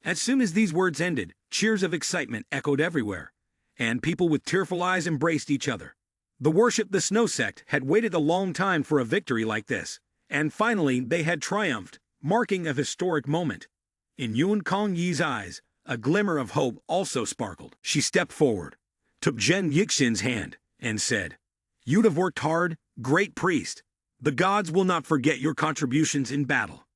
As soon as these words ended, cheers of excitement echoed everywhere, and people with tearful eyes embraced each other. The worship the snow sect had waited a long time for a victory like this, and finally they had triumphed, marking a historic moment. In Yuan Kong Yi's eyes, a glimmer of hope also sparkled. She stepped forward, took Zhang Yixian's hand, and said, "You'd have worked hard, great priest. The gods will not forget your contributions in battle."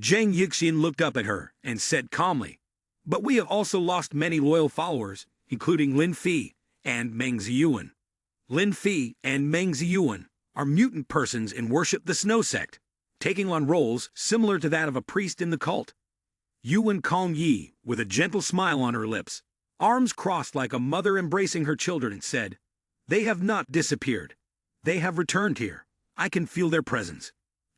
Zhang Yixian looked up at her and said calmly, "But we have also lost many loyal followers, including Lin Fi and Meng Ziyuan. Lin Fi and Meng Ziyuan are mutant persons and worship the snow sect, taking on roles similar to that of a priest in the cult." Yuan Kong Yi, with a gentle smile on her lips, arms crossed like a mother embracing her children, said, "They have not disappeared. They have returned here. I can feel their presence."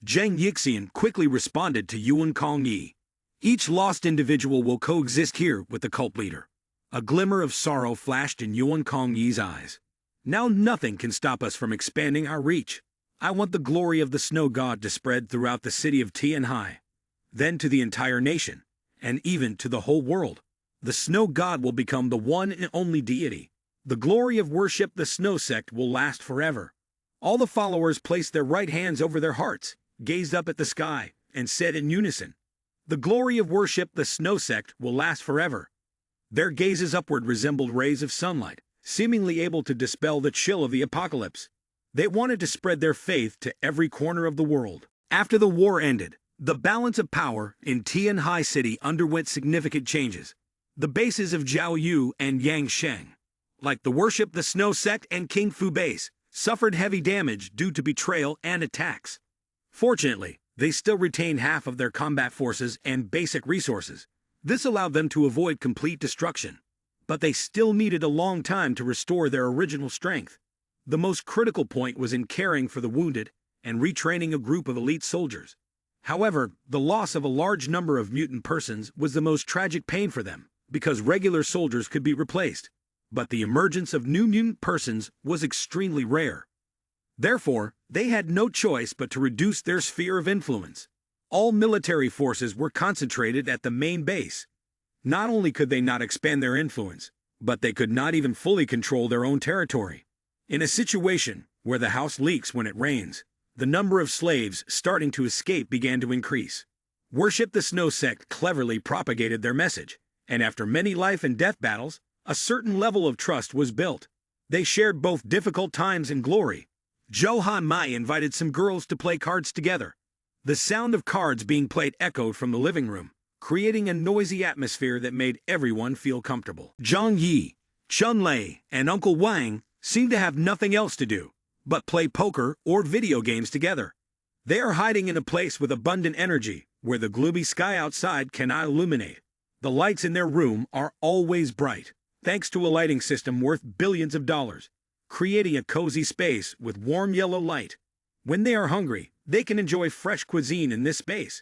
Zhang Yixian quickly responded to Yuan Kong Yi. "Each lost individual will coexist here with the cult leader." A glimmer of sorrow flashed in Yuan Kong Yi's eyes. "Now nothing can stop us from expanding our reach. I want the glory of the snow god to spread throughout the city of Tianhai, then to the entire nation, and even to the whole world. The snow god will become the one and only deity. The glory of worship the snow sect will last forever." All the followers placed their right hands over their hearts, gazed up at the sky, and said in unison, "The glory of worship the snow sect will last forever." Their gazes upward resembled rays of sunlight, seemingly able to dispel the chill of the apocalypse. They wanted to spread their faith to every corner of the world. After the war ended, the balance of power in Tianhai City underwent significant changes. The bases of Zhao Yu and Yang Sheng, like the worship the snow sect and King Fu base, suffered heavy damage due to betrayal and attacks. Fortunately, they still retained half of their combat forces and basic resources. This allowed them to avoid complete destruction. But they still needed a long time to restore their original strength. The most critical point was in caring for the wounded and retraining a group of elite soldiers. However, the loss of a large number of mutant persons was the most tragic pain for them, because regular soldiers could be replaced. But the emergence of new mutant persons was extremely rare. Therefore, they had no choice but to reduce their sphere of influence. All military forces were concentrated at the main base. Not only could they not expand their influence, but they could not even fully control their own territory. In a situation where the house leaks when it rains, the number of slaves starting to escape began to increase. Worship the Snow Sect cleverly propagated their message, and after many life and death battles, a certain level of trust was built. They shared both difficult times and glory. Zhou Han Mai invited some girls to play cards together. The sound of cards being played echoed from the living room, creating a noisy atmosphere that made everyone feel comfortable. Zhang Yi, Chun Lei, and Uncle Wang seemed to have nothing else to do but play poker or video games together. They are hiding in a place with abundant energy, where the gloomy sky outside cannot illuminate. The lights in their room are always bright, thanks to a lighting system worth billions of dollars, creating a cozy space with warm yellow light. When they are hungry, they can enjoy fresh cuisine in this space.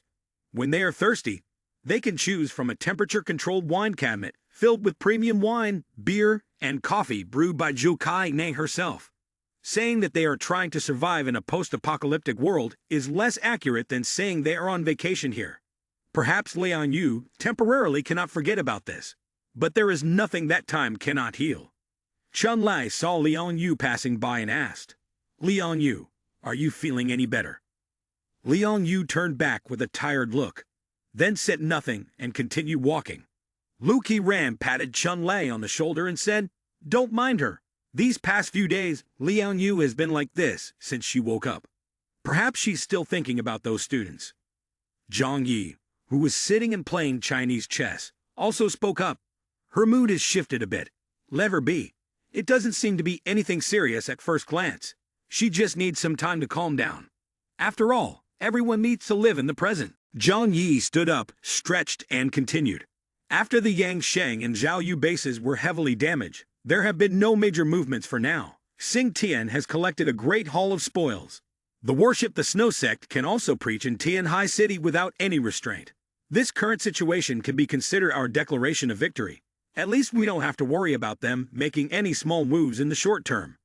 When they are thirsty, they can choose from a temperature-controlled wine cabinet filled with premium wine, beer, and coffee brewed by Zhu Kai Nei herself. Saying that they are trying to survive in a post-apocalyptic world is less accurate than saying they are on vacation here. Perhaps Lian Yu temporarily cannot forget about this, but there is nothing that time cannot heal. Chun Lai saw Lian Yu passing by and asked, "Lian Yu, are you feeling any better?" Lian Yu turned back with a tired look, then said nothing and continued walking. Lu Qiran patted Chun Lai on the shoulder and said, "Don't mind her. These past few days, Lian Yu has been like this since she woke up. Perhaps she's still thinking about those students." Zhang Yi, who was sitting and playing Chinese chess, also spoke up. "Her mood has shifted a bit. Let her be. It doesn't seem to be anything serious at first glance. She just needs some time to calm down. After all, everyone needs to live in the present. Zhang Yi stood up, stretched, and continued. After the Yangsheng and Zhaoyu bases were heavily damaged, there have been no major movements for now. Xing Tian has collected a great haul of spoils. The Worship the Snow sect can also preach in Tian High City without any restraint. This current situation can be considered our declaration of victory. At least we don't have to worry about them making any small moves in the short term.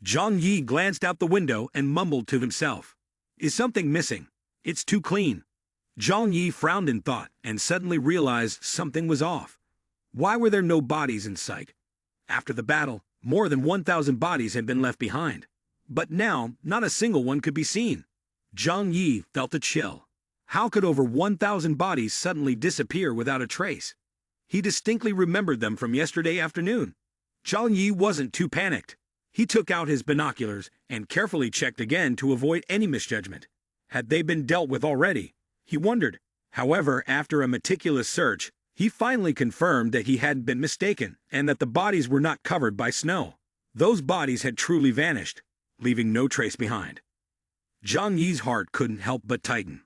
Zhang Yi glanced out the window and mumbled to himself. Is something missing? It's too clean. Zhang Yi frowned in thought and suddenly realized something was off. Why were there no bodies in sight? After the battle, more than 1,000 bodies had been left behind. But now, not a single one could be seen. Zhang Yi felt a chill. How could over 1,000 bodies suddenly disappear without a trace? He distinctly remembered them from yesterday afternoon. Zhang Yi wasn't too panicked. He took out his binoculars and carefully checked again to avoid any misjudgment. Had they been dealt with already? He wondered. However, after a meticulous search, he finally confirmed that he hadn't been mistaken and that the bodies were not covered by snow. Those bodies had truly vanished, leaving no trace behind. Zhang Yi's heart couldn't help but tighten.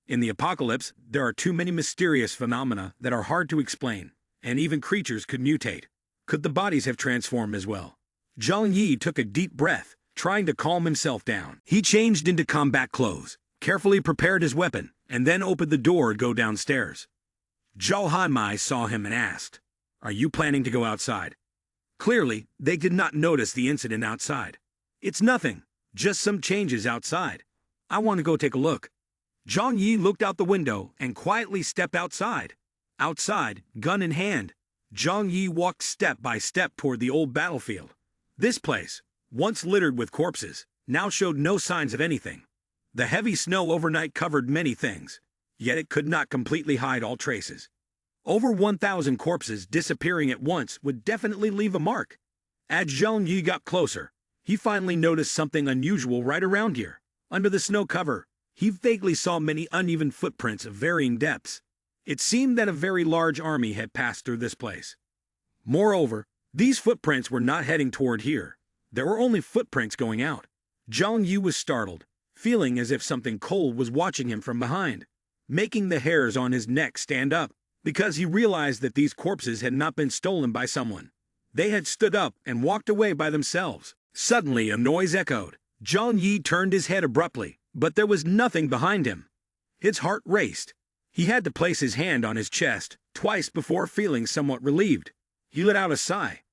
In the apocalypse, there are too many mysterious phenomena that are hard to explain, and even creatures could mutate. Could the bodies have transformed as well? Zhang Yi took a deep breath, trying to calm himself down. He changed into combat clothes, carefully prepared his weapon, and then opened the door to go downstairs. Zhao Haimai saw him and asked, "Are you planning to go outside?" Clearly, they did not notice the incident outside. "It's nothing, just some changes outside. I want to go take a look." Zhang Yi looked out the window and quietly stepped outside. Outside, gun in hand, Zhang Yi walked step by step toward the old battlefield. This place, once littered with corpses, now showed no signs of anything. The heavy snow overnight covered many things, yet it could not completely hide all traces. Over 1,000 corpses disappearing at once would definitely leave a mark. As Zhang Yi got closer, he finally noticed something unusual right around here. Under the snow cover, he vaguely saw many uneven footprints of varying depths. It seemed that a very large army had passed through this place. Moreover, these footprints were not heading toward here. There were only footprints going out. Zhang Yi was startled, feeling as if something cold was watching him from behind, making the hairs on his neck stand up, because he realized that these corpses had not been stolen by someone. They had stood up and walked away by themselves. Suddenly, a noise echoed. Zhang Yi turned his head abruptly, but there was nothing behind him. His heart raced. He had to place his hand on his chest twice before feeling somewhat relieved. He let out a sigh.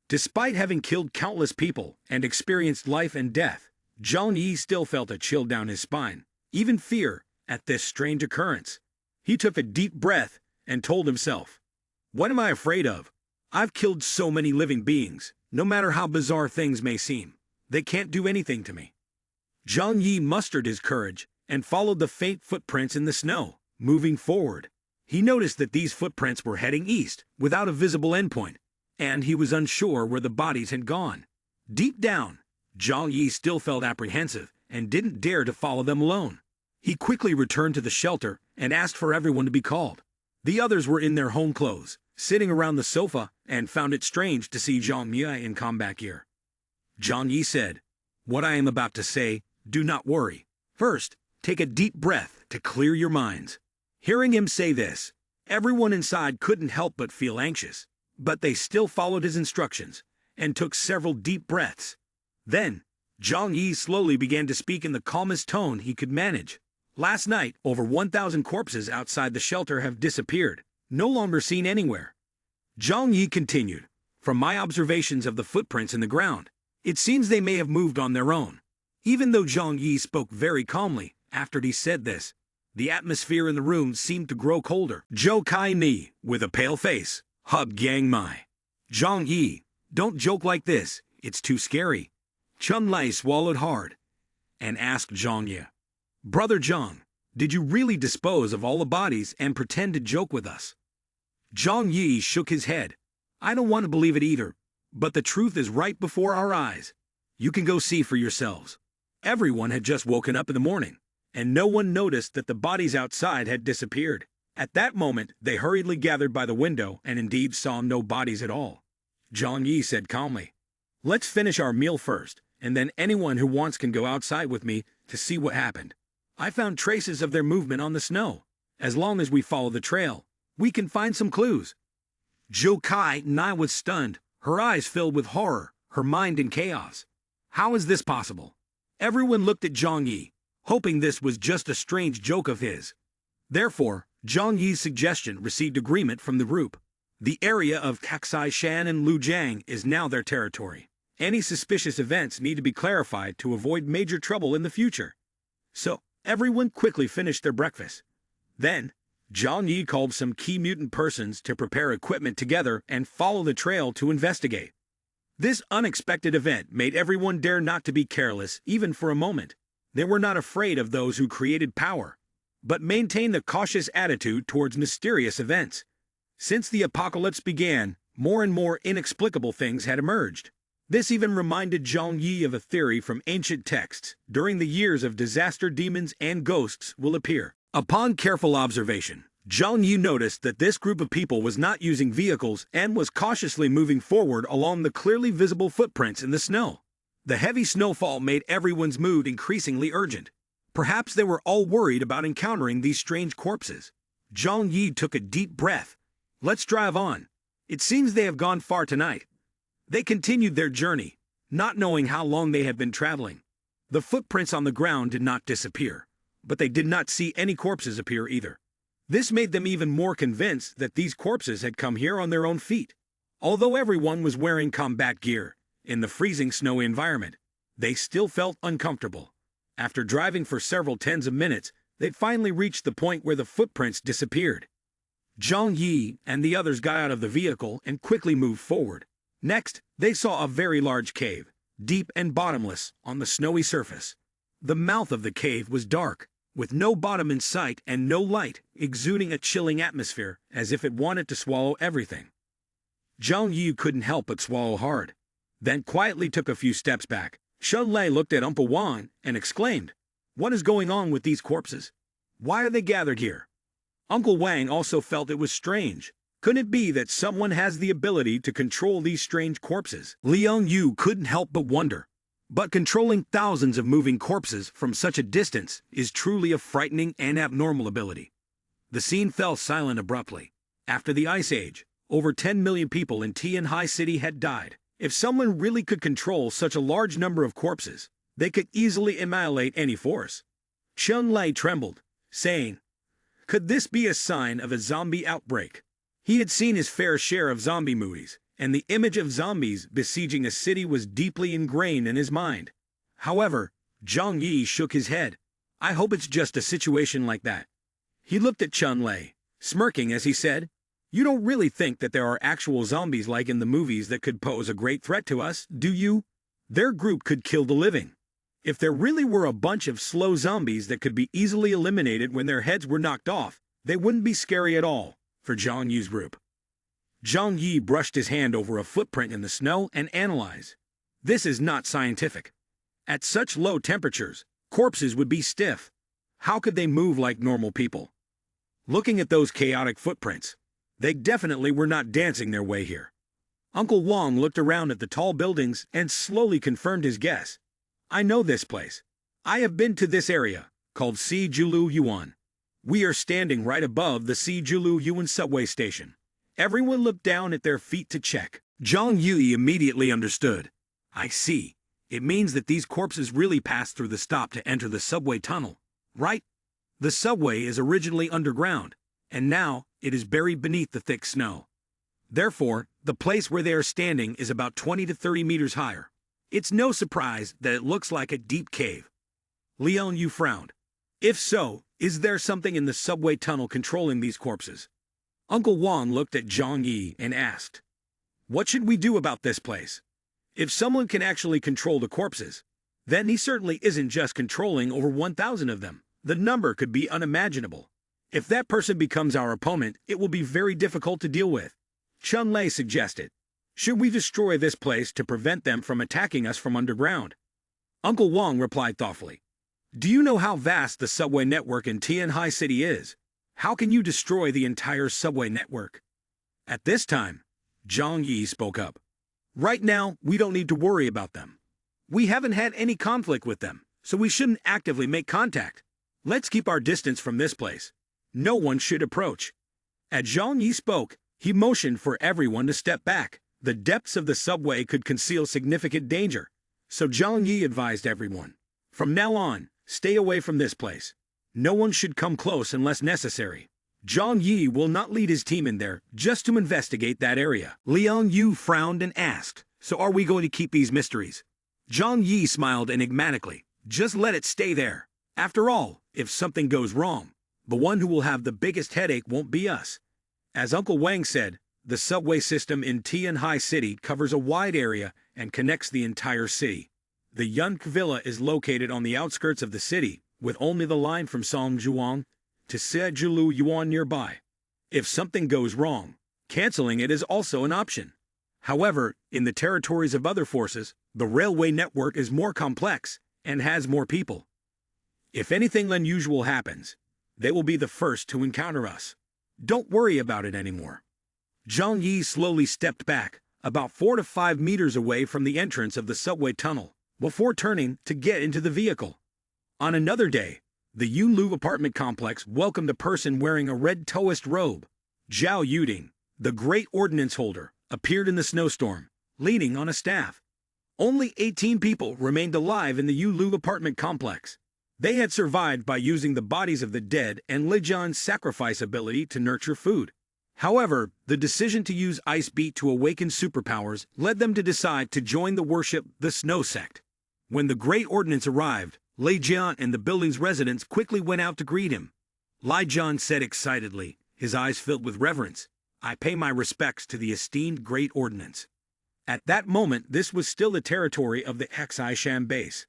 Despite having killed countless people and experienced life and death, Zhang Yi still felt a chill down his spine, even fear, at this strange occurrence. He took a deep breath and told himself, "What am I afraid of? I've killed so many living beings, no matter how bizarre things may seem. They can't do anything to me." Zhang Yi mustered his courage and followed the faint footprints in the snow, moving forward. He noticed that these footprints were heading east, without a visible endpoint, and he was unsure where the bodies had gone. Deep down, Zhang Yi still felt apprehensive and didn't dare to follow them alone. He quickly returned to the shelter and asked for everyone to be called. The others were in their home clothes, sitting around the sofa, and found it strange to see Zhang Yi in combat gear. Zhang Yi said, "What I am about to say, do not worry. First, take a deep breath to clear your minds." Hearing him say this, everyone inside couldn't help but feel anxious, but they still followed his instructions and took several deep breaths. Then, Zhang Yi slowly began to speak in the calmest tone he could manage. "Last night, over 1,000 corpses outside the shelter have disappeared, no longer seen anywhere." Zhang Yi continued, "From my observations of the footprints in the ground, it seems they may have moved on their own." Even though Zhang Yi spoke very calmly, after he said this, the atmosphere in the room seemed to grow colder. Zhou Kai Ni, with a pale face, hugged Yang Mai. "Zhang Yi, don't joke like this, it's too scary." Chun Lai swallowed hard and asked Zhang Yi, "Brother Zhang, did you really dispose of all the bodies and pretend to joke with us?" Zhang Yi shook his head. "I don't want to believe it either, but the truth is right before our eyes. You can go see for yourselves." Everyone had just woken up in the morning, and no one noticed that the bodies outside had disappeared. At that moment, they hurriedly gathered by the window and indeed saw no bodies at all. Zhang Yi said calmly, Let's finish our meal first, and then anyone who wants can go outside with me to see what happened. I found traces of their movement on the snow. As long as we follow the trail, we can find some clues. Jokai Nai was stunned, her eyes filled with horror, her mind in chaos. How is this possible? Everyone looked at Zhang Yi, hoping this was just a strange joke of his. Therefore, Zhang Yi's suggestion received agreement from the group. The area of Kaksai Shan and Lujiang is now their territory. Any suspicious events need to be clarified to avoid major trouble in the future. So, everyone quickly finished their breakfast. Then, Zhang Yi called some key mutant persons to prepare equipment together and follow the trail to investigate. This unexpected event made everyone dare not to be careless even for a moment. They were not afraid of those who created power, but maintained a cautious attitude towards mysterious events. Since the apocalypse began, more and more inexplicable things had emerged. This even reminded Zhang Yi of a theory from ancient texts. During the years of disaster, demons and ghosts will appear. Upon careful observation, Zhang Yi noticed that this group of people was not using vehicles and was cautiously moving forward along the clearly visible footprints in the snow. The heavy snowfall made everyone's mood increasingly urgent. Perhaps they were all worried about encountering these strange corpses. Zhang Yi took a deep breath. Let's drive on. It seems they have gone far tonight. They continued their journey, not knowing how long they had been traveling. The footprints on the ground did not disappear, but they did not see any corpses appear either. This made them even more convinced that these corpses had come here on their own feet. Although everyone was wearing combat gear, in the freezing snowy environment, they still felt uncomfortable. After driving for several tens of minutes, they finally reached the point where the footprints disappeared. Zhang Yi and the others got out of the vehicle and quickly moved forward. Next, they saw a very large cave, deep and bottomless, on the snowy surface. The mouth of the cave was dark, with no bottom in sight and no light, exuding a chilling atmosphere as if it wanted to swallow everything. Zhang Yi couldn't help but swallow hard, then quietly took a few steps back. Shun Lei looked at Uncle Wang and exclaimed, "What is going on with these corpses? Why are they gathered here?" Uncle Wang also felt it was strange. Couldn't it be that someone has the ability to control these strange corpses? Liang Yu couldn't help but wonder. But controlling thousands of moving corpses from such a distance is truly a frightening and abnormal ability. The scene fell silent abruptly. After the Ice Age, over 10 million people in Tianhai City had died. If someone really could control such a large number of corpses, they could easily annihilate any force. Chun Lei trembled, saying, "Could this be a sign of a zombie outbreak?" He had seen his fair share of zombie movies, and the image of zombies besieging a city was deeply ingrained in his mind. However, Zhang Yi shook his head. "I hope it's just a situation like that." He looked at Chun Lei, smirking as he said, "You don't really think that there are actual zombies like in the movies that could pose a great threat to us, do you? Their group could kill the living. If there really were a bunch of slow zombies that could be easily eliminated when their heads were knocked off, they wouldn't be scary at all for Zhang Yi's group." Zhang Yi brushed his hand over a footprint in the snow and analyzed. "This is not scientific. At such low temperatures, corpses would be stiff. How could they move like normal people? Looking at those chaotic footprints, they definitely were not dancing their way here." Uncle Wang looked around at the tall buildings and slowly confirmed his guess. "I know this place. I have been to this area, called Sijulu Yuan. We are standing right above the Sijulu Yuan subway station." Everyone looked down at their feet to check. Zhang Yi immediately understood. "I see. It means that these corpses really passed through the stop to enter the subway tunnel, right? The subway is originally underground, and now it is buried beneath the thick snow. Therefore, the place where they are standing is about 20 to 30 meters higher. It's no surprise that it looks like a deep cave." Liang Yu frowned. "If so, is there something in the subway tunnel controlling these corpses?" Uncle Wang looked at Zhang Yi and asked, "What should we do about this place? If someone can actually control the corpses, then he certainly isn't just controlling over 1,000 of them. The number could be unimaginable. If that person becomes our opponent, it will be very difficult to deal with." Chun Lei suggested, "Should we destroy this place to prevent them from attacking us from underground?" Uncle Wang replied thoughtfully, "Do you know how vast the subway network in Tianhai City is? How can you destroy the entire subway network?" At this time, Zhang Yi spoke up. Right now, we don't need to worry about them. We haven't had any conflict with them, so we shouldn't actively make contact. Let's keep our distance from this place. No one should approach. As Zhang Yi spoke, he motioned for everyone to step back. The depths of the subway could conceal significant danger, so Zhang Yi advised everyone. From now on, stay away from this place. No one should come close unless necessary. Zhang Yi will not lead his team in there just to investigate that area. Liang Yu frowned and asked, so are we going to keep these mysteries? Zhang Yi smiled enigmatically. Just let it stay there. After all, if something goes wrong, the one who will have the biggest headache won't be us. As Uncle Wang said, the subway system in Tianhai City covers a wide area and connects the entire city. The Yunke Villa is located on the outskirts of the city, with only the line from Songzhuang to Sejulu Yuan nearby. If something goes wrong, canceling it is also an option. However, in the territories of other forces, the railway network is more complex and has more people. If anything unusual happens, they will be the first to encounter us. Don't worry about it anymore. Zhang Yi slowly stepped back, about 4 to 5 meters away from the entrance of the subway tunnel, before turning to get into the vehicle. On another day, the Yulu apartment complex welcomed a person wearing a red Taoist robe. Zhao Yuding, the great ordnance holder, appeared in the snowstorm, leaning on a staff. Only 18 people remained alive in the Yulu apartment complex. They had survived by using the bodies of the dead and Lijian's sacrifice ability to nurture food. However, the decision to use Ice Beat to awaken superpowers led them to decide to join the worship the Snow Sect. When the Great Ordnance arrived, Lijian and the building's residents quickly went out to greet him. Lijian said excitedly, his eyes filled with reverence, "I pay my respects to the esteemed Great Ordnance." At that moment, this was still the territory of the Xishan base.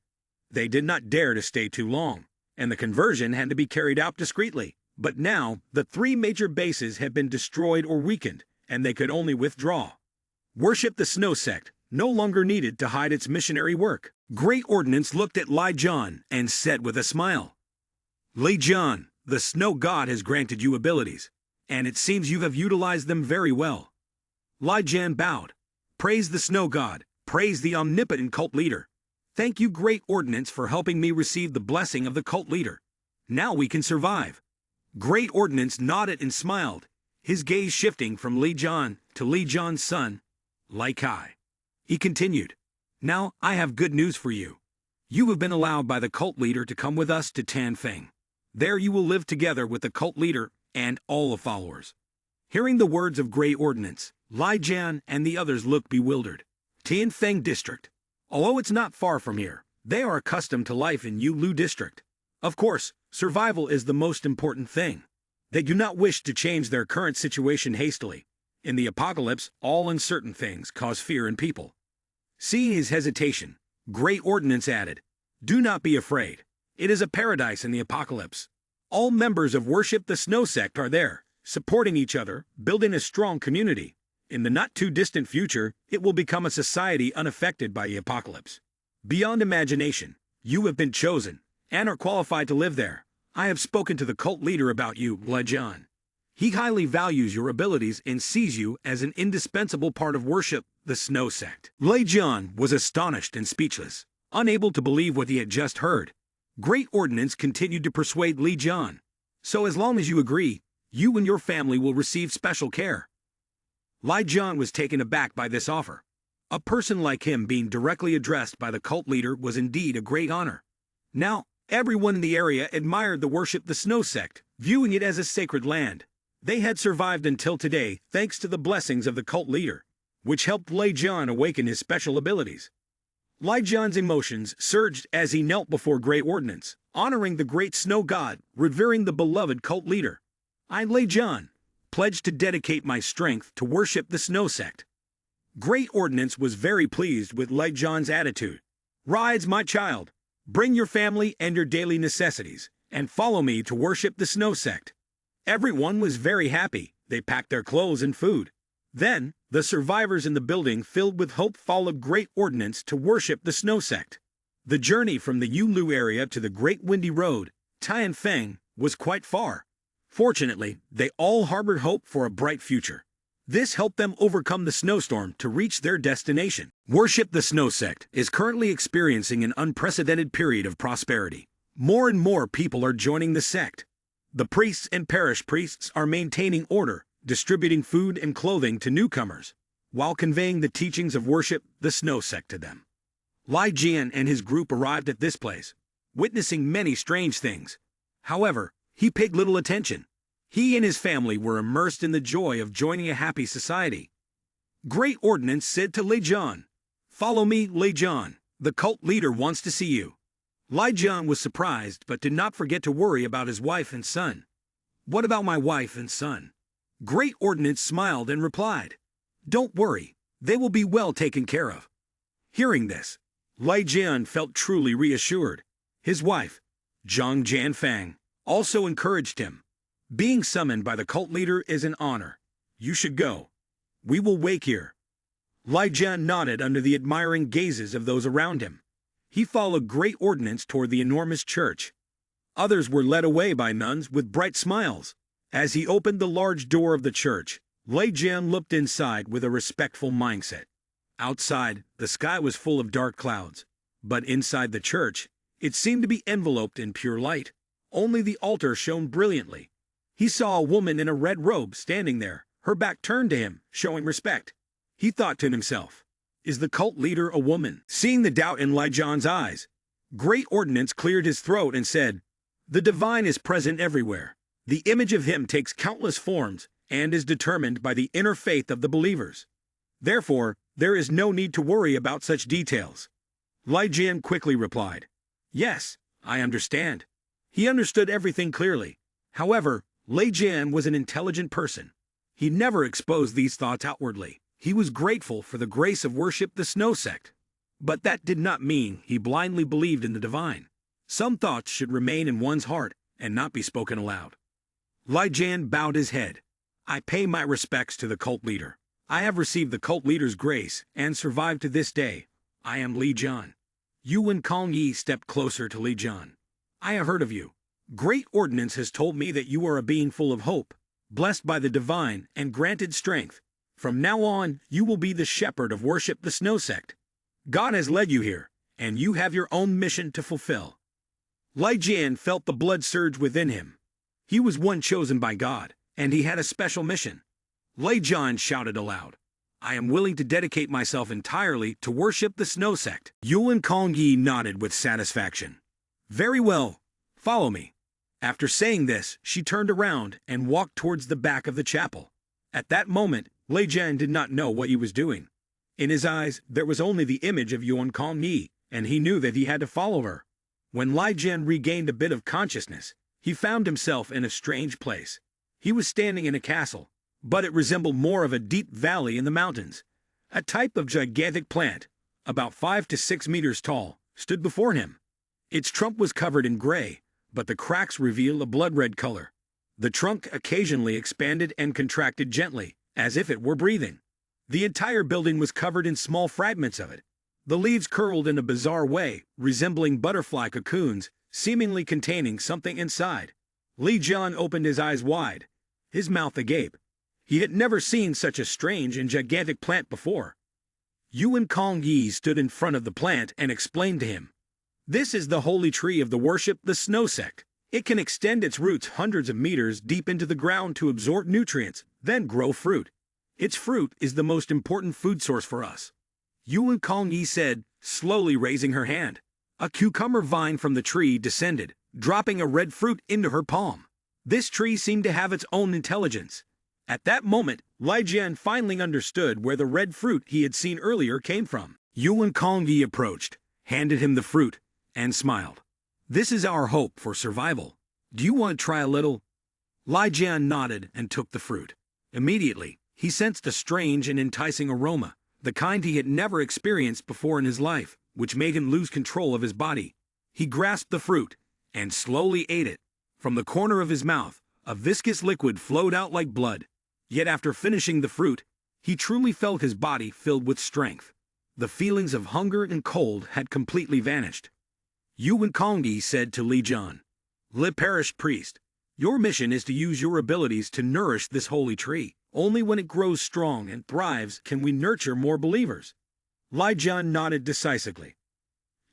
They did not dare to stay too long, and the conversion had to be carried out discreetly. But now, the 3 major bases had been destroyed or weakened, and they could only withdraw. Worship the Snow Sect no longer needed to hide its missionary work. Great Ordnance looked at Lijian and said with a smile, "Lijian, the Snow God has granted you abilities, and it seems you have utilized them very well." Lijian bowed. "Praise the Snow God, praise the omnipotent cult leader. Thank you, Great Ordnance, for helping me receive the blessing of the cult leader. Now we can survive." Great Ordnance nodded and smiled, his gaze shifting from Lijian to Lijian's son, Lai Kai. He continued, "Now I have good news for you. You have been allowed by the cult leader to come with us to Tanfeng. There you will live together with the cult leader and all the followers." Hearing the words of Great Ordnance, Lijian and the others looked bewildered. Tianfeng District. Although it's not far from here, they are accustomed to life in Yulu District. Of course, survival is the most important thing. They do not wish to change their current situation hastily. In the apocalypse, all uncertain things cause fear in people. Seeing his hesitation, Great Ordnance added, "Do not be afraid. It is a paradise in the apocalypse. All members of Worship the Snow Sect are there, supporting each other, building a strong community. In the not-too-distant future, it will become a society unaffected by the apocalypse. Beyond imagination, you have been chosen and are qualified to live there. I have spoken to the cult leader about you, Lijian. He highly values your abilities and sees you as an indispensable part of Worship the Snow Sect." Lijian was astonished and speechless, unable to believe what he had just heard. Great Ordnance continued to persuade Lijian, "So as long as you agree, you and your family will receive special care." Lijian was taken aback by this offer. A person like him being directly addressed by the cult leader was indeed a great honor. Now, everyone in the area admired the Worship the Snow Sect, viewing it as a sacred land. They had survived until today thanks to the blessings of the cult leader, which helped Lijian awaken his special abilities. Lijian's emotions surged as he knelt before Great Ordnance, honoring the great snow god, revering the beloved cult leader. "I, Lijian, pledge to dedicate my strength to worship the Snow Sect." Great Ordnance was very pleased with Lijian's attitude. "Rise, my child. Bring your family and your daily necessities, and follow me to worship the Snow Sect." Everyone was very happy. They packed their clothes and food. Then, the survivors in the building filled with hope followed Great Ordnance to worship the Snow Sect. The journey from the Yulu area to the Great Windy Road, Tianfeng, was quite far. Fortunately, they all harbored hope for a bright future. This helped them overcome the snowstorm to reach their destination. Worship the Snow Sect is currently experiencing an unprecedented period of prosperity. More and more people are joining the sect. The priests and parish priests are maintaining order, distributing food and clothing to newcomers, while conveying the teachings of worship the Snow Sect to them. Lai Jian and his group arrived at this place, witnessing many strange things. However, he paid little attention. He and his family were immersed in the joy of joining a happy society. Great Ordinance said to Lei Jian, "Follow me, Lei Jian. The cult leader wants to see you." Lai Jian was surprised but did not forget to worry about his wife and son. "What about my wife and son?" Great Ordinance smiled and replied, "Don't worry, they will be well taken care of." Hearing this, Lai Jian felt truly reassured. His wife, Zhang Jianfang, also encouraged him. "Being summoned by the cult leader is an honor. You should go. We will wait here." Lai Jian nodded under the admiring gazes of those around him. He followed Great Ordinance toward the enormous church. Others were led away by nuns with bright smiles. As he opened the large door of the church, Lai Jian looked inside with a respectful mindset. Outside, the sky was full of dark clouds, but inside the church, it seemed to be enveloped in pure light. Only the altar shone brilliantly. He saw a woman in a red robe standing there, her back turned to him, showing respect. He thought to himself, "Is the cult leader a woman?" Seeing the doubt in Lai Jian's eyes, Great Ordinance cleared his throat and said, "The divine is present everywhere. The image of him takes countless forms and is determined by the inner faith of the believers. Therefore, there is no need to worry about such details." Lai Jian quickly replied, "Yes, I understand." He understood everything clearly. However, Lai Jian was an intelligent person. He never exposed these thoughts outwardly. He was grateful for the grace of worship the Snow Sect. But that did not mean he blindly believed in the divine. Some thoughts should remain in one's heart and not be spoken aloud. Lai Jian bowed his head. "I pay my respects to the cult leader. I have received the cult leader's grace and survived to this day. I am Li Jian." Yuan Kongyi stepped closer to Li Jian. "I have heard of you. Great Ordinance has told me that you are a being full of hope, blessed by the divine and granted strength. From now on, you will be the shepherd of worship the Snow Sect. God has led you here, and you have your own mission to fulfill." Lai Jian felt the blood surge within him. He was one chosen by God, and he had a special mission. Lai Jian shouted aloud, "I am willing to dedicate myself entirely to worship the Snow Sect." Yuan Kongyi nodded with satisfaction. "Very well, follow me." After saying this, she turned around and walked towards the back of the chapel. At that moment, Lai Jian did not know what he was doing. In his eyes, there was only the image of Yuan Kongyi, and he knew that he had to follow her. When Lai Jian regained a bit of consciousness, he found himself in a strange place. He was standing in a castle, but it resembled more of a deep valley in the mountains. A type of gigantic plant, about 5 to 6 meters tall, stood before him. Its trunk was covered in gray, but the cracks revealed a blood-red color. The trunk occasionally expanded and contracted gently, as if it were breathing. The entire building was covered in small fragments of it. The leaves curled in a bizarre way, resembling butterfly cocoons, seemingly containing something inside. Li Jian opened his eyes wide, his mouth agape. He had never seen such a strange and gigantic plant before. Yuan Kongyi stood in front of the plant and explained to him, "This is the holy tree of the worship the Snow Sect. It can extend its roots hundreds of meters deep into the ground to absorb nutrients, then grow fruit. Its fruit is the most important food source for us." Yuan Kongyi said, slowly raising her hand. A cucumber vine from the tree descended, dropping a red fruit into her palm. This tree seemed to have its own intelligence. At that moment, Lai Jian finally understood where the red fruit he had seen earlier came from. Yuan Kongyi approached, handed him the fruit, and smiled. "This is our hope for survival. Do you want to try a little?" Lai Jian nodded and took the fruit. Immediately, he sensed a strange and enticing aroma, the kind he had never experienced before in his life, which made him lose control of his body. He grasped the fruit and slowly ate it. From the corner of his mouth, a viscous liquid flowed out like blood. Yet after finishing the fruit, he truly felt his body filled with strength. The feelings of hunger and cold had completely vanished. Yuan Kongyi said to Li Jian, "Le parish priest, your mission is to use your abilities to nourish this holy tree. Only when it grows strong and thrives can we nurture more believers. Li Jian nodded decisively.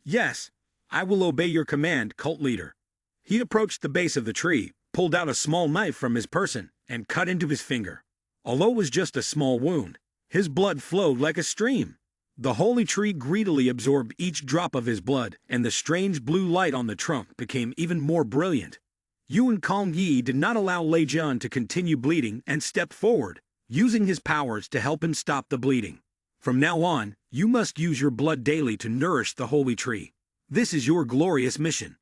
Yes, I will obey your command, cult leader. He approached the base of the tree, pulled out a small knife from his person, and cut into his finger. Although it was just a small wound, his blood flowed like a stream. The holy tree greedily absorbed each drop of his blood, and the strange blue light on the trunk became even more brilliant. Yuan Kong Yi did not allow Lei Jian to continue bleeding and stepped forward, using his powers to help him stop the bleeding. From now on, you must use your blood daily to nourish the holy tree. This is your glorious mission.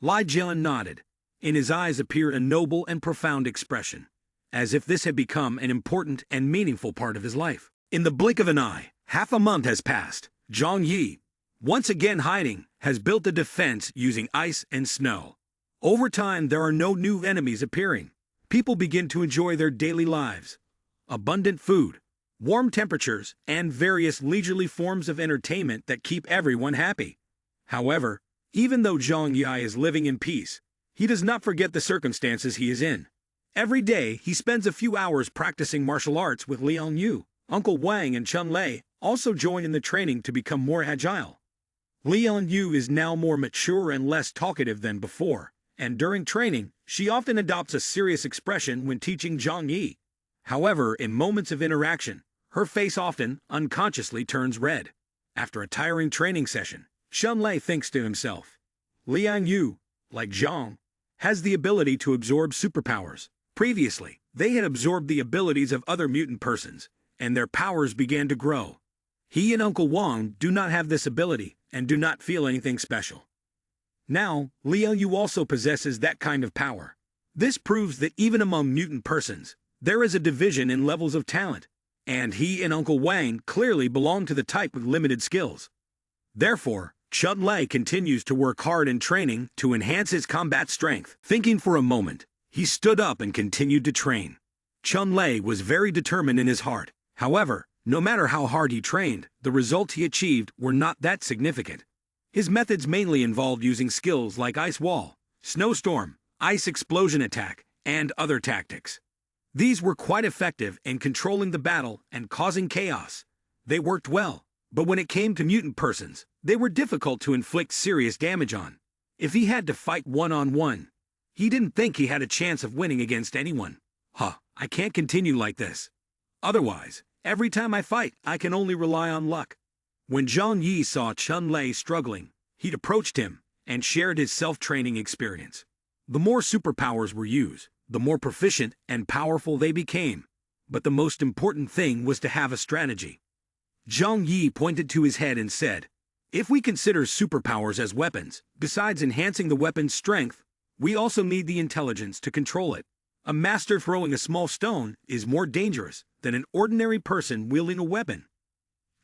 Lei Jian nodded. In his eyes appeared a noble and profound expression, as if this had become an important and meaningful part of his life. In the blink of an eye, half a month has passed. Zhang Yi, once again hiding, has built a defense using ice and snow. Over time, there are no new enemies appearing. People begin to enjoy their daily lives. Abundant food, warm temperatures, and various leisurely forms of entertainment that keep everyone happy. However, even though Zhang Yi is living in peace, he does not forget the circumstances he is in. Every day, he spends a few hours practicing martial arts with Liang Yu. Uncle Wang and Chun Lei also join in the training to become more agile. Liang Yu is now more mature and less talkative than before, and during training, she often adopts a serious expression when teaching Zhang Yi. However, in moments of interaction, her face often, unconsciously turns red. After a tiring training session, Chun Lei thinks to himself, Liang Yu, like Zhang, has the ability to absorb superpowers. Previously, they had absorbed the abilities of other mutant persons, and their powers began to grow. He and Uncle Wang do not have this ability and do not feel anything special. Now, Liang Yu also possesses that kind of power. This proves that even among mutant persons, there is a division in levels of talent, and he and Uncle Wang clearly belong to the type with limited skills. Therefore, Chun Lei continues to work hard in training to enhance his combat strength. Thinking for a moment, he stood up and continued to train. Chun Lei was very determined in his heart. However, no matter how hard he trained, the results he achieved were not that significant. His methods mainly involved using skills like ice wall, snowstorm, ice explosion attack, and other tactics. These were quite effective in controlling the battle and causing chaos. They worked well, but when it came to mutant persons, they were difficult to inflict serious damage on. If he had to fight one-on-one, he didn't think he had a chance of winning against anyone. I can't continue like this. Otherwise, every time I fight, I can only rely on luck. When Zhang Yi saw Chun Lei struggling, he approached him and shared his self-training experience. The more superpowers were used, the more proficient and powerful they became. But the most important thing was to have a strategy. Zhang Yi pointed to his head and said, if we consider superpowers as weapons, besides enhancing the weapon's strength, we also need the intelligence to control it. A master throwing a small stone is more dangerous than an ordinary person wielding a weapon.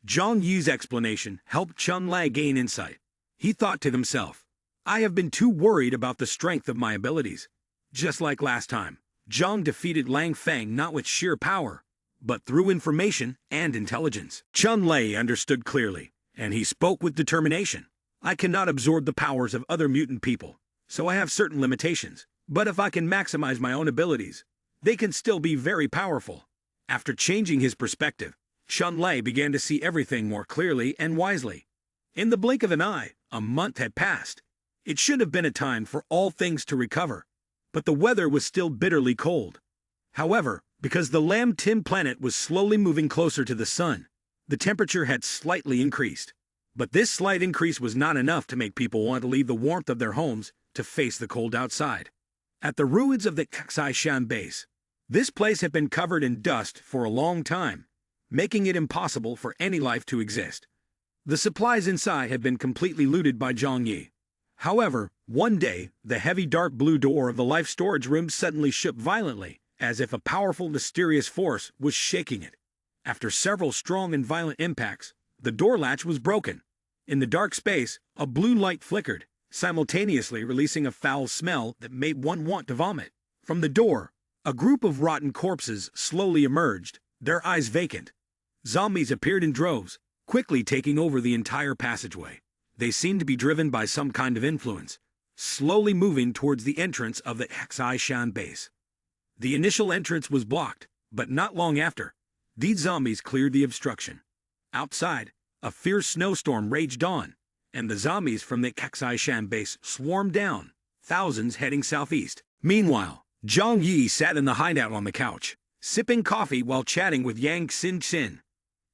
Zhang Yi's explanation helped Chun Lei gain insight. He thought to himself, I have been too worried about the strength of my abilities. Just like last time, Zhang defeated Lang Feng not with sheer power, but through information and intelligence. Chun Lei understood clearly, and he spoke with determination. I cannot absorb the powers of other mutant people, so I have certain limitations. But if I can maximize my own abilities, they can still be very powerful. After changing his perspective, Chun Lei began to see everything more clearly and wisely. In the blink of an eye, a month had passed. It should have been a time for all things to recover, but the weather was still bitterly cold. However, because the Lam Tim planet was slowly moving closer to the sun, the temperature had slightly increased. But this slight increase was not enough to make people want to leave the warmth of their homes to face the cold outside. At the ruins of the Kaishan base, this place had been covered in dust for a long time, making it impossible for any life to exist. The supplies inside had been completely looted by Zhang Yi. However, one day, the heavy dark blue door of the life storage room suddenly shook violently, as if a powerful mysterious force was shaking it. After several strong and violent impacts, the door latch was broken. In the dark space, a blue light flickered, simultaneously releasing a foul smell that made one want to vomit. From the door, a group of rotten corpses slowly emerged, their eyes vacant. Zombies appeared in droves, quickly taking over the entire passageway. They seemed to be driven by some kind of influence, slowly moving towards the entrance of the Kaishan base. The initial entrance was blocked, But not long after, these zombies cleared the obstruction. Outside, a fierce snowstorm raged on, and the zombies from the Kaksai-shan base swarmed down, thousands heading southeast. Meanwhile, Zhang Yi sat in the hideout on the couch, sipping coffee while chatting with Yang Xin-Xin.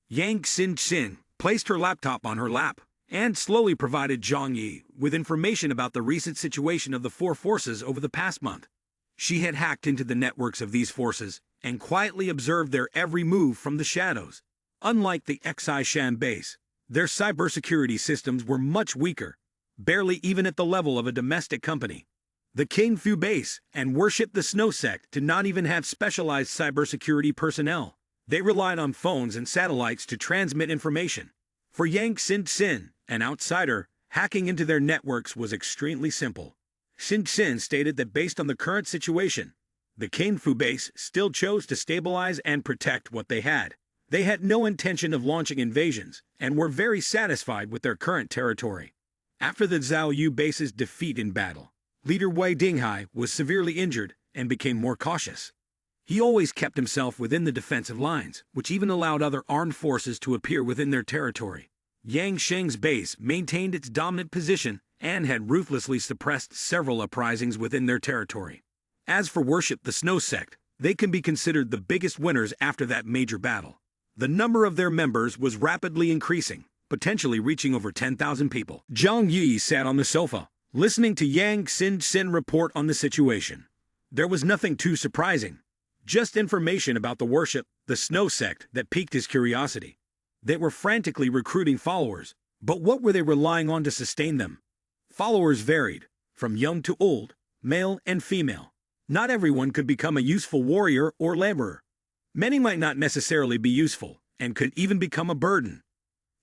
Yang Xin-Xin placed her laptop on her lap and slowly provided Zhang Yi with information about the recent situation of the four forces over the past month. She had hacked into the networks of these forces and quietly observed their every move from the shadows. Unlike the Kaksai-shan base, their cybersecurity systems were much weaker, barely even at the level of a domestic company. The Kingfu base and Worship the Snow sect did not even have specialized cybersecurity personnel. They relied on phones and satellites to transmit information. For Yang Xin-Xin, an outsider, hacking into their networks was extremely simple. Xin-Xin stated that based on the current situation, the Kingfu base still chose to stabilize and protect what they had. They had no intention of launching invasions and were very satisfied with their current territory. After the Zhao Yu base's defeat in battle, Leader Wei Dinghai was severely injured and became more cautious. He always kept himself within the defensive lines, which even allowed other armed forces to appear within their territory. Yang Sheng's base maintained its dominant position and had ruthlessly suppressed several uprisings within their territory. As for Worship the Snow sect, they can be considered the biggest winners after that major battle. The number of their members was rapidly increasing, potentially reaching over 10,000 people. Zhang Yi sat on the sofa, listening to Yang Xin-Xin report on the situation. There was nothing too surprising, just information about the Worship the Snow sect that piqued his curiosity. They were frantically recruiting followers, but what were they relying on to sustain them? Followers varied, from young to old, male and female. Not everyone could become a useful warrior or laborer. Many might not necessarily be useful, and could even become a burden.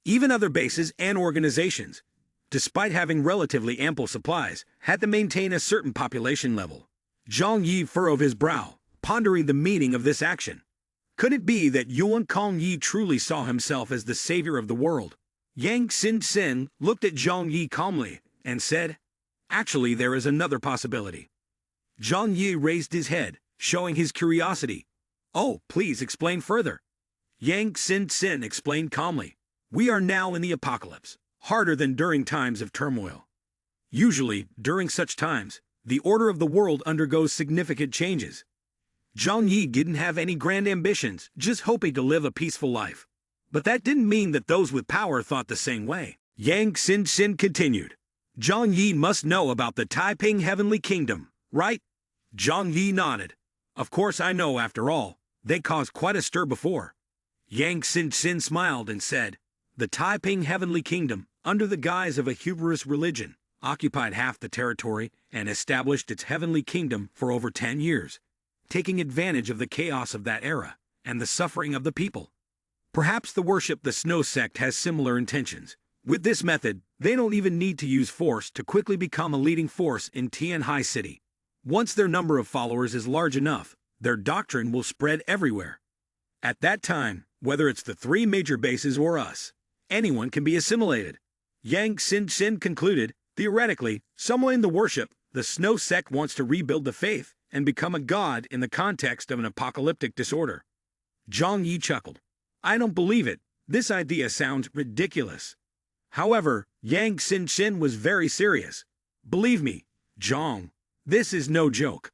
Even other bases and organizations, despite having relatively ample supplies, had to maintain a certain population level. Zhang Yi furrowed his brow, pondering the meaning of this action. Could it be that Yuan Kong Yi truly saw himself as the savior of the world? Yang Xin-Xin looked at Zhang Yi calmly and said, "Actually, there is another possibility." Zhang Yi raised his head, showing his curiosity. "Oh, please explain further." Yang Xin-Xin explained calmly. "We are now in the apocalypse, harder than during times of turmoil. Usually, during such times, the order of the world undergoes significant changes. Zhang Yi didn't have any grand ambitions, just hoping to live a peaceful life. But that didn't mean that those with power thought the same way." Yang Xin-Xin continued. "Zhang Yi must know about the Taiping Heavenly Kingdom, right?" Zhang Yi nodded. "Of course I know, after all. They caused quite a stir before." Yang Xin-Xin smiled and said, "The Taiping Heavenly Kingdom, under the guise of a hubris religion, occupied half the territory and established its heavenly kingdom for over 10 years, taking advantage of the chaos of that era and the suffering of the people. Perhaps the Worship the Snow sect has similar intentions. With this method, they don't even need to use force to quickly become a leading force in Tianhai City. Once their number of followers is large enough, their doctrine will spread everywhere. At that time, whether it's the 3 major bases or us, anyone can be assimilated." Yang Xin-Xin concluded, "Theoretically, someone in the Worship the Snow sect wants to rebuild the faith and become a god in the context of an apocalyptic disorder." Zhang Yi chuckled. "I don't believe it. This idea sounds ridiculous." However, Yang Xin-Xin was very serious. "Believe me, Zhang, this is no joke.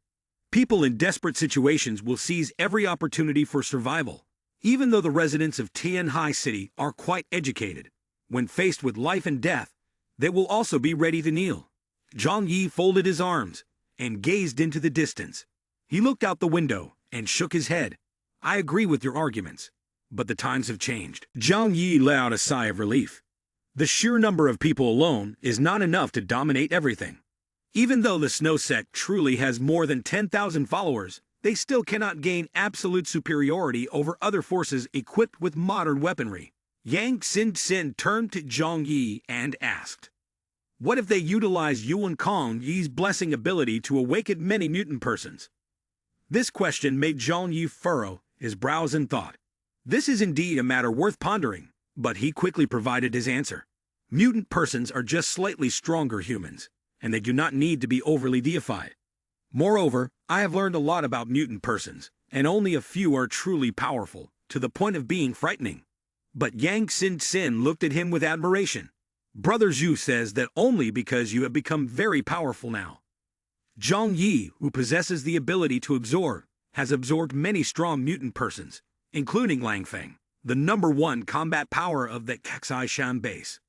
People in desperate situations will seize every opportunity for survival. Even though the residents of Tianhai City are quite educated, when faced with life and death, they will also be ready to kneel." Zhang Yi folded his arms and gazed into the distance. He looked out the window and shook his head. "I agree with your arguments, but the times have changed." Zhang Yi let out a sigh of relief. The sheer number of people alone is not enough to dominate everything. Even though the Snow sect truly has more than 10,000 followers, they still cannot gain absolute superiority over other forces equipped with modern weaponry. Yang Xin-Xin turned to Zhang Yi and asked, "What if they utilize Yuan Kong Yi's blessing ability to awaken many mutant persons?" This question made Zhang Yi furrow his brows in thought. This is indeed a matter worth pondering, but he quickly provided his answer. Mutant persons are just slightly stronger humans, and they do not need to be overly deified. Moreover, I have learned a lot about mutant persons, and only a few are truly powerful, to the point of being frightening. But Yang Sin looked at him with admiration. Brother Zhu says that only because you have become very powerful now. Zhang Yi, who possesses the ability to absorb, has absorbed many strong mutant persons, including Lang Feng, the #1 combat power of the Kaxai Shan base.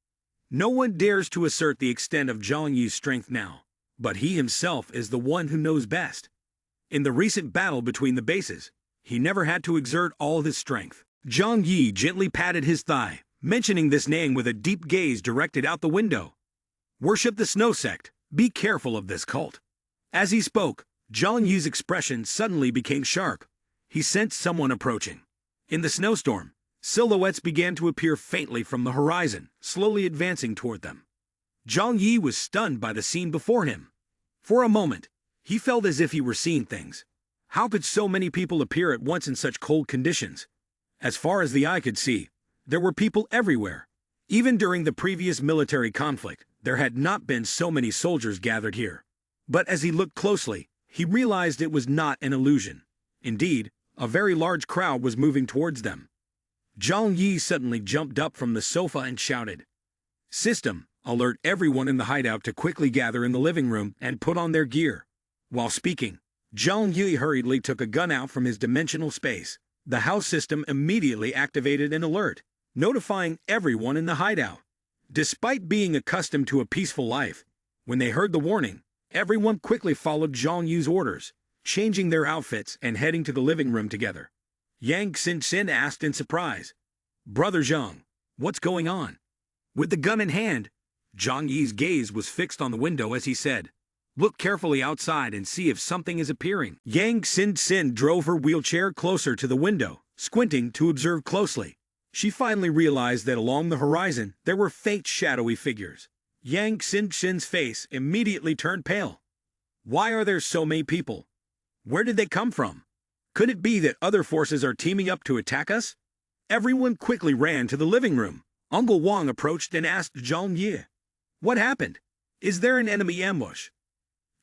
No one dares to assert the extent of Zhang Yi's strength now, but he himself is the one who knows best. In the recent battle between the bases, he never had to exert all his strength. Zhang Yi gently patted his thigh, mentioning this name with a deep gaze directed out the window. Worship the snow sect, be careful of this cult. As he spoke, Zhang Yi's expression suddenly became sharp. He sensed someone approaching. In the snowstorm, silhouettes began to appear faintly from the horizon, slowly advancing toward them. Zhang Yi was stunned by the scene before him. For a moment, he felt as if he were seeing things. How could so many people appear at once in such cold conditions? As far as the eye could see, there were people everywhere. Even during the previous military conflict, there had not been so many soldiers gathered here. But as he looked closely, he realized it was not an illusion. Indeed, a very large crowd was moving towards them. Zhang Yi suddenly jumped up from the sofa and shouted, "System, alert everyone in the hideout to quickly gather in the living room and put on their gear." While speaking, Zhang Yi hurriedly took a gun out from his dimensional space. The house system immediately activated an alert, notifying everyone in the hideout. Despite being accustomed to a peaceful life, when they heard the warning, everyone quickly followed Zhang Yi's orders, changing their outfits and heading to the living room together. Yang Xin asked in surprise, "Brother Zhang, what's going on?" With the gun in hand, Zhang Yi's gaze was fixed on the window as he said, "Look carefully outside and see if something is appearing." Yang Xin drove her wheelchair closer to the window, squinting to observe closely. She finally realized that along the horizon there were faint shadowy figures. Yang Xin's face immediately turned pale. Why are there so many people? Where did they come from? Could it be that other forces are teaming up to attack us? Everyone quickly ran to the living room. Uncle Wang approached and asked Zhang Yi, "What happened? Is there an enemy ambush?"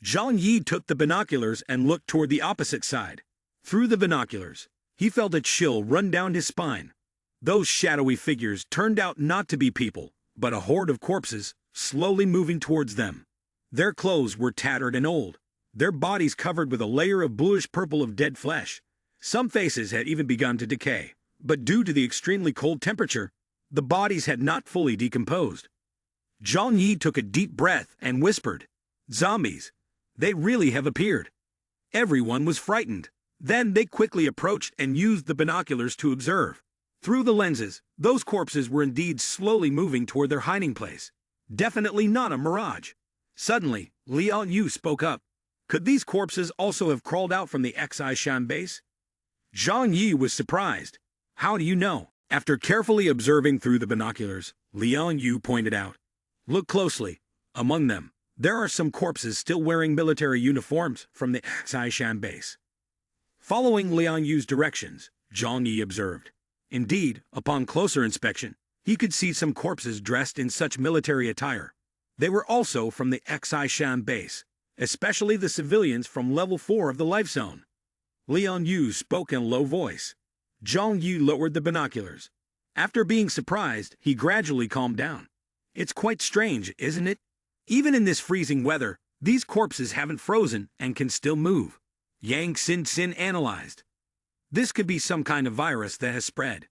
Zhang Yi took the binoculars and looked toward the opposite side. Through the binoculars, he felt a chill run down his spine. Those shadowy figures turned out not to be people, but a horde of corpses, slowly moving towards them. Their clothes were tattered and old, their bodies covered with a layer of bluish-purple of dead flesh. Some faces had even begun to decay, but due to the extremely cold temperature, the bodies had not fully decomposed. Zhang Yi took a deep breath and whispered, "Zombies! They really have appeared." Everyone was frightened. Then they quickly approached and used the binoculars to observe. Through the lenses, those corpses were indeed slowly moving toward their hiding place. Definitely not a mirage. Suddenly, Liao Yu spoke up. Could these corpses also have crawled out from the Xi Shan base? Zhang Yi was surprised. How do you know? After carefully observing through the binoculars, Liao Yu pointed out, "Look closely. Among them, there are some corpses still wearing military uniforms from the Xi Shan base." Following Liao Yu's directions, Zhang Yi observed. Indeed, upon closer inspection, he could see some corpses dressed in such military attire. They were also from the Xi Shan base, especially the civilians from level 4 of the life zone. Liao Yu spoke in a low voice. Zhang Yi lowered the binoculars. After being surprised, he gradually calmed down. It's quite strange, isn't it? Even in this freezing weather, these corpses haven't frozen and can still move. Yang Xin analyzed. This could be some kind of virus that has spread.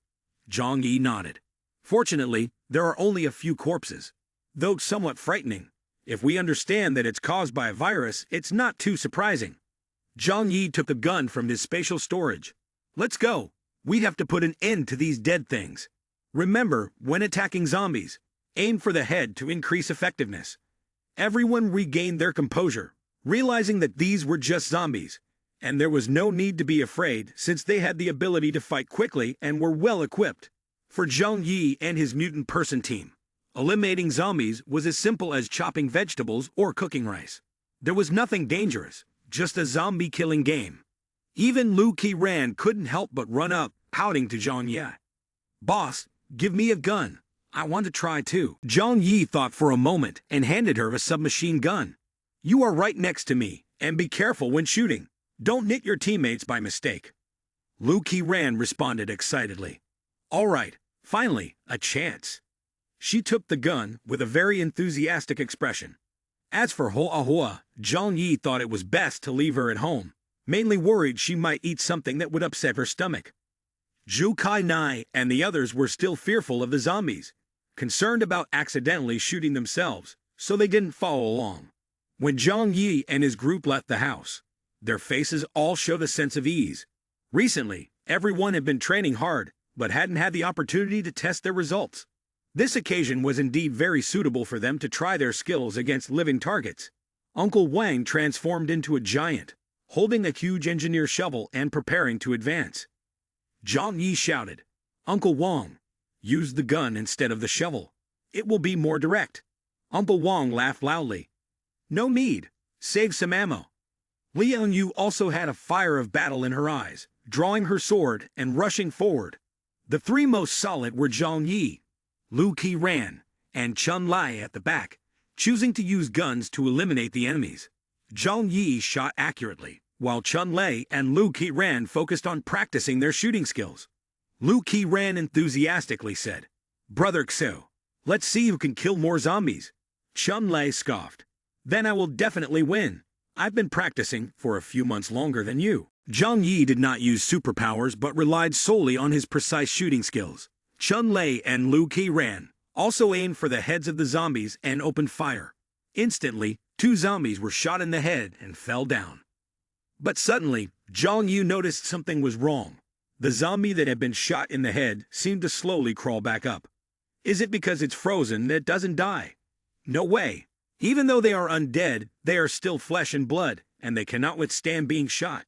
Zhang Yi nodded. Fortunately, there are only a few corpses. Though somewhat frightening, if we understand that it's caused by a virus, it's not too surprising. Zhang Yi took the gun from his spatial storage. Let's go. We have to put an end to these dead things. Remember, when attacking zombies, aim for the head to increase effectiveness. Everyone regained their composure, realizing that these were just zombies, and there was no need to be afraid since they had the ability to fight quickly and were well equipped. For Zhang Yi and his mutant person team, eliminating zombies was as simple as chopping vegetables or cooking rice. There was nothing dangerous, just a zombie-killing game. Even Lu Qiran couldn't help but run up, pouting to Zhang Yi. "Boss, give me a gun. I want to try too." Zhang Yi thought for a moment and handed her a submachine gun. "You are right next to me, and be careful when shooting. Don't hit your teammates by mistake." Lu Qiran responded excitedly. All right, finally, a chance. She took the gun with a very enthusiastic expression. As for Hoa Hoa, Zhang Yi thought it was best to leave her at home, mainly worried she might eat something that would upset her stomach. Zhu Kai Nai and the others were still fearful of the zombies, concerned about accidentally shooting themselves, so they didn't follow along. When Zhang Yi and his group left the house, their faces all showed a sense of ease. Recently, everyone had been training hard, but hadn't had the opportunity to test their results. This occasion was indeed very suitable for them to try their skills against living targets. Uncle Wang transformed into a giant, holding a huge engineer shovel and preparing to advance. Zhang Yi shouted, "Uncle Wang, use the gun instead of the shovel. It will be more direct." Uncle Wang laughed loudly. "No need. Save some ammo." Liang Yu also had a fire of battle in her eyes, drawing her sword and rushing forward. The three most solid were Zhang Yi, Lu Qiran, and Chun Lai at the back, choosing to use guns to eliminate the enemies. Zhang Yi shot accurately, while Chun Lai and Lu Qiran focused on practicing their shooting skills. Lu Qiran enthusiastically said, "Brother Xu, let's see who can kill more zombies." Chun Lai scoffed, "Then I will definitely win. I've been practicing for a few months longer than you." Zhang Yi did not use superpowers but relied solely on his precise shooting skills. Chun Lai and Lu Qiran also aimed for the heads of the zombies and opened fire. Instantly, 2 zombies were shot in the head and fell down. But suddenly, Zhang Yu noticed something was wrong. The zombie that had been shot in the head seemed to slowly crawl back up. Is it because it's frozen that it doesn't die? No way. Even though they are undead, they are still flesh and blood, and they cannot withstand being shot.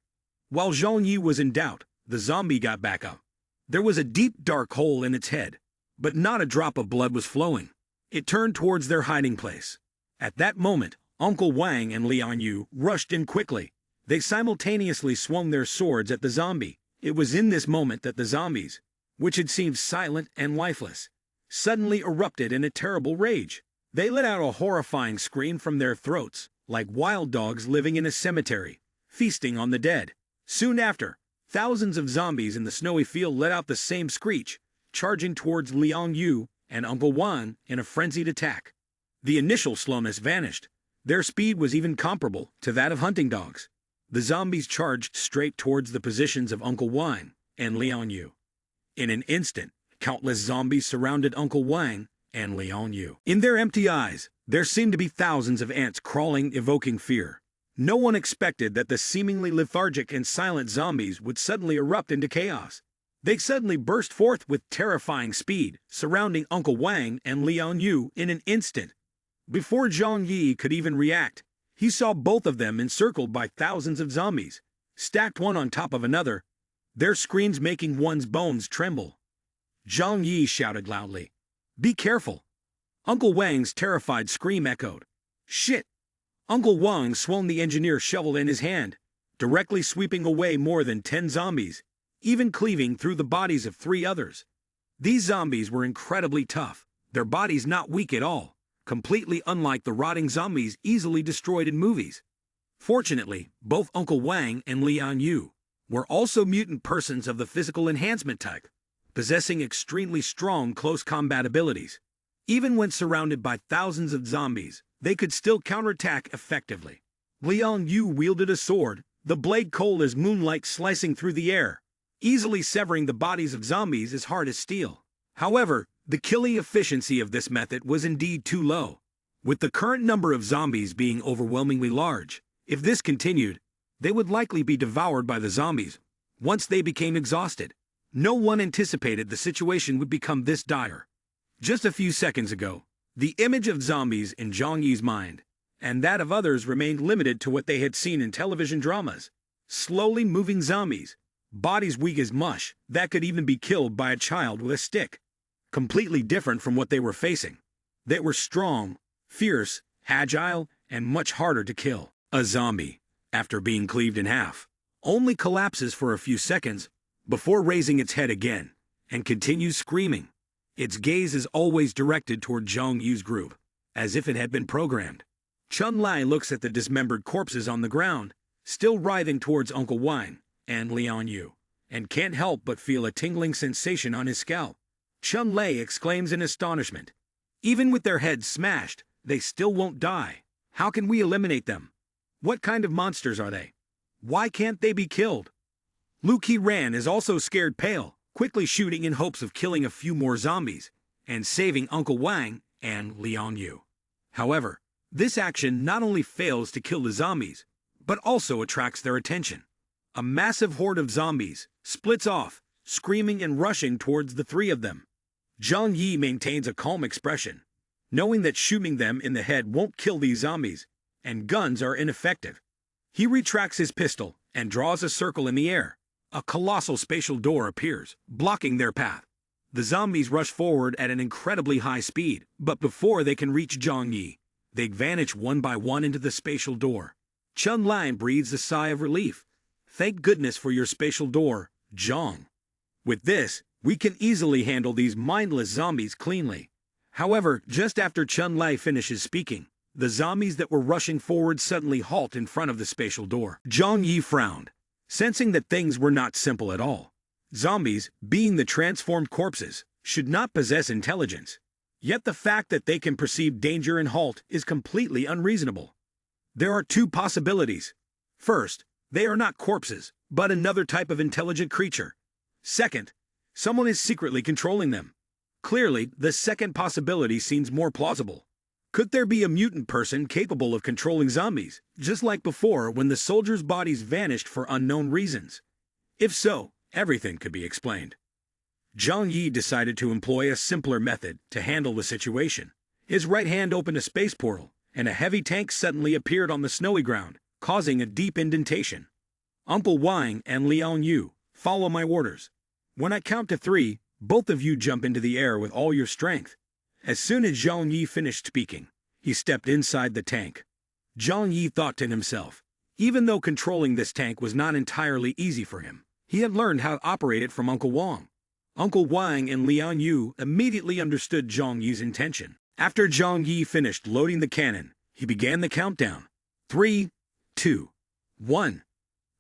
While Zhang Yi was in doubt, the zombie got back up. There was a deep dark hole in its head, but not a drop of blood was flowing. It turned towards their hiding place. At that moment, Uncle Wang and Liang Yu rushed in quickly. They simultaneously swung their swords at the zombie. It was in this moment that the zombies, which had seemed silent and lifeless, suddenly erupted in a terrible rage. They let out a horrifying scream from their throats, like wild dogs living in a cemetery, feasting on the dead. Soon after, thousands of zombies in the snowy field let out the same screech, charging towards Liang Yu and Uncle Wan in a frenzied attack. The initial slowness vanished. Their speed was even comparable to that of hunting dogs. The zombies charged straight towards the positions of Uncle Wang and Liang Yu. In an instant, countless zombies surrounded Uncle Wang and Liang Yu. In their empty eyes, there seemed to be thousands of ants crawling, evoking fear. No one expected that the seemingly lethargic and silent zombies would suddenly erupt into chaos. They suddenly burst forth with terrifying speed, surrounding Uncle Wang and Liang Yu in an instant. Before Zhang Yi could even react, he saw both of them encircled by thousands of zombies, stacked one on top of another, their screams making one's bones tremble. Zhang Yi shouted loudly, "Be careful!" Uncle Wang's terrified scream echoed. "Shit!" Uncle Wang swung the engineer shovel in his hand, directly sweeping away more than 10 zombies, even cleaving through the bodies of 3 others. These zombies were incredibly tough, their bodies not weak at all, completely unlike the rotting zombies easily destroyed in movies. Fortunately, both Uncle Wang and Liang Yu were also mutant persons of the physical enhancement type, possessing extremely strong close combat abilities. Even when surrounded by thousands of zombies, they could still counterattack effectively. Liang Yu wielded a sword, the blade cold as moonlight slicing through the air, easily severing the bodies of zombies as hard as steel. However, the killing efficiency of this method was indeed too low. With the current number of zombies being overwhelmingly large, if this continued, they would likely be devoured by the zombies once they became exhausted. No one anticipated the situation would become this dire. Just a few seconds ago, the image of zombies in Zhang Yi's mind, and that of others remained limited to what they had seen in television dramas. Slowly moving zombies, bodies weak as mush, that could even be killed by a child with a stick. Completely different from what they were facing. They were strong, fierce, agile, and much harder to kill. A zombie, after being cleaved in half, only collapses for a few seconds before raising its head again and continues screaming. Its gaze is always directed toward Zhang Yu's group, as if it had been programmed. Chun Lai looks at the dismembered corpses on the ground, still writhing towards Uncle Wang and Liang Yu, and can't help but feel a tingling sensation on his scalp. Chun Lei exclaims in astonishment. Even with their heads smashed, they still won't die. How can we eliminate them? What kind of monsters are they? Why can't they be killed? Lu Qiran is also scared pale, quickly shooting in hopes of killing a few more zombies and saving Uncle Wang and Liang Yu. However, this action not only fails to kill the zombies, but also attracts their attention. A massive horde of zombies splits off, screaming and rushing towards the three of them. Zhang Yi maintains a calm expression, knowing that shooting them in the head won't kill these zombies, and guns are ineffective. He retracts his pistol and draws a circle in the air. A colossal spatial door appears, blocking their path. The zombies rush forward at an incredibly high speed, but before they can reach Zhang Yi, they vanish one by one into the spatial door. Chun Lai breathes a sigh of relief. Thank goodness for your spatial door, Zhang. With this, we can easily handle these mindless zombies cleanly. However, just after Chun Lai finishes speaking, the zombies that were rushing forward suddenly halt in front of the spatial door. Zhang Yi frowned, sensing that things were not simple at all. Zombies, being the transformed corpses, should not possess intelligence. Yet the fact that they can perceive danger and halt is completely unreasonable. There are two possibilities. First, they are not corpses, but another type of intelligent creature. Second, someone is secretly controlling them. Clearly, the second possibility seems more plausible. Could there be a mutant person capable of controlling zombies, just like before when the soldiers' bodies vanished for unknown reasons? If so, everything could be explained. Zhang Yi decided to employ a simpler method to handle the situation. His right hand opened a space portal, and a heavy tank suddenly appeared on the snowy ground, causing a deep indentation. Uncle Wang and Liang Yu, follow my orders. When I count to 3, both of you jump into the air with all your strength. As soon as Zhang Yi finished speaking, he stepped inside the tank. Zhang Yi thought to himself, even though controlling this tank was not entirely easy for him, he had learned how to operate it from Uncle Wang. Uncle Wang and Liang Yu immediately understood Zhang Yi's intention. After Zhang Yi finished loading the cannon, he began the countdown. 3, 2, 1.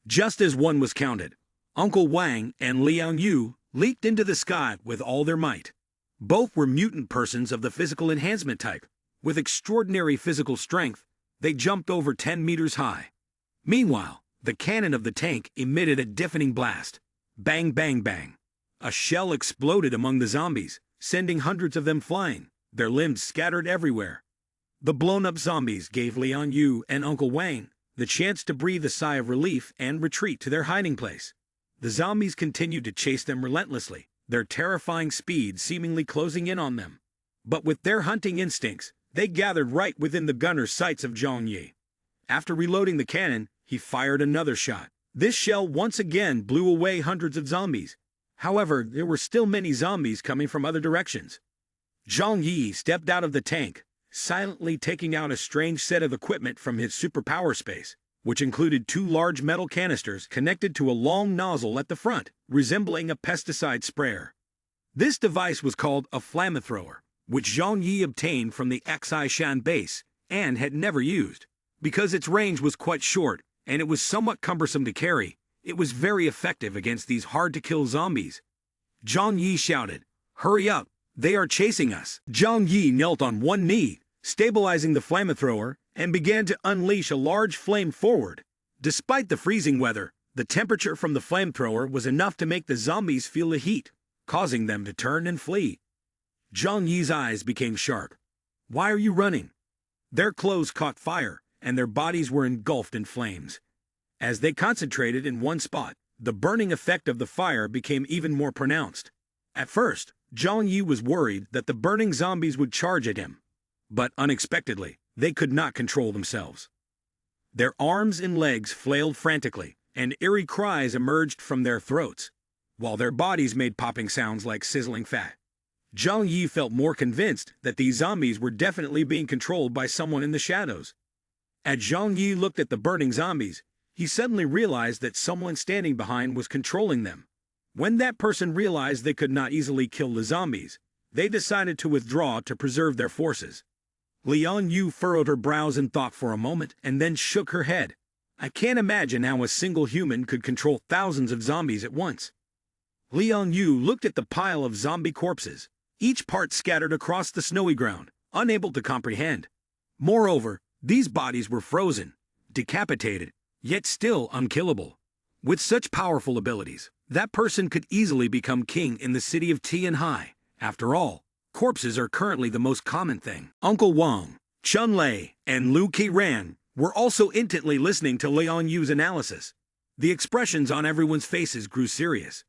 Just as 1 was counted, Uncle Wang and Liang Yu leaped into the sky with all their might. Both were mutant persons of the physical enhancement type. With extraordinary physical strength, they jumped over 10 meters high. Meanwhile, the cannon of the tank emitted a deafening blast. Bang, bang, bang. A shell exploded among the zombies, sending hundreds of them flying, their limbs scattered everywhere. The blown-up zombies gave Liang Yu and Uncle Wang the chance to breathe a sigh of relief and retreat to their hiding place. The zombies continued to chase them relentlessly, their terrifying speed seemingly closing in on them. But with their hunting instincts, they gathered right within the gunner's sights of Zhang Yi. After reloading the cannon, he fired another shot. This shell once again blew away hundreds of zombies. However, there were still many zombies coming from other directions. Zhang Yi stepped out of the tank, silently taking out a strange set of equipment from his superpower space, which included 2 large metal canisters connected to a long nozzle at the front, resembling a pesticide sprayer. This device was called a flamethrower, which Zhang Yi obtained from the Xishan base and had never used. Because its range was quite short and it was somewhat cumbersome to carry, it was very effective against these hard-to-kill zombies. Zhang Yi shouted, "Hurry up, they are chasing us!" Zhang Yi knelt on one knee, stabilizing the flamethrower, and began to unleash a large flame forward. Despite the freezing weather, the temperature from the flamethrower was enough to make the zombies feel the heat, causing them to turn and flee. Zhang Yi's eyes became sharp. Why are you running? Their clothes caught fire, and their bodies were engulfed in flames. As they concentrated in one spot, the burning effect of the fire became even more pronounced. At first, Zhang Yi was worried that the burning zombies would charge at him. But unexpectedly, they could not control themselves. Their arms and legs flailed frantically, and eerie cries emerged from their throats, while their bodies made popping sounds like sizzling fat. Zhang Yi felt more convinced that these zombies were definitely being controlled by someone in the shadows. As Zhang Yi looked at the burning zombies, he suddenly realized that someone standing behind was controlling them. When that person realized they could not easily kill the zombies, they decided to withdraw to preserve their forces. Liang Yu furrowed her brows in thought for a moment and then shook her head. I can't imagine how a single human could control thousands of zombies at once. Liang Yu looked at the pile of zombie corpses, each part scattered across the snowy ground, unable to comprehend. Moreover, these bodies were frozen, decapitated, yet still unkillable. With such powerful abilities, that person could easily become king in the city of Tianhai. After all, corpses are currently the most common thing. Uncle Wang, Chun Lei, and Lu Qiran were also intently listening to Liang Yu's analysis. The expressions on everyone's faces grew serious.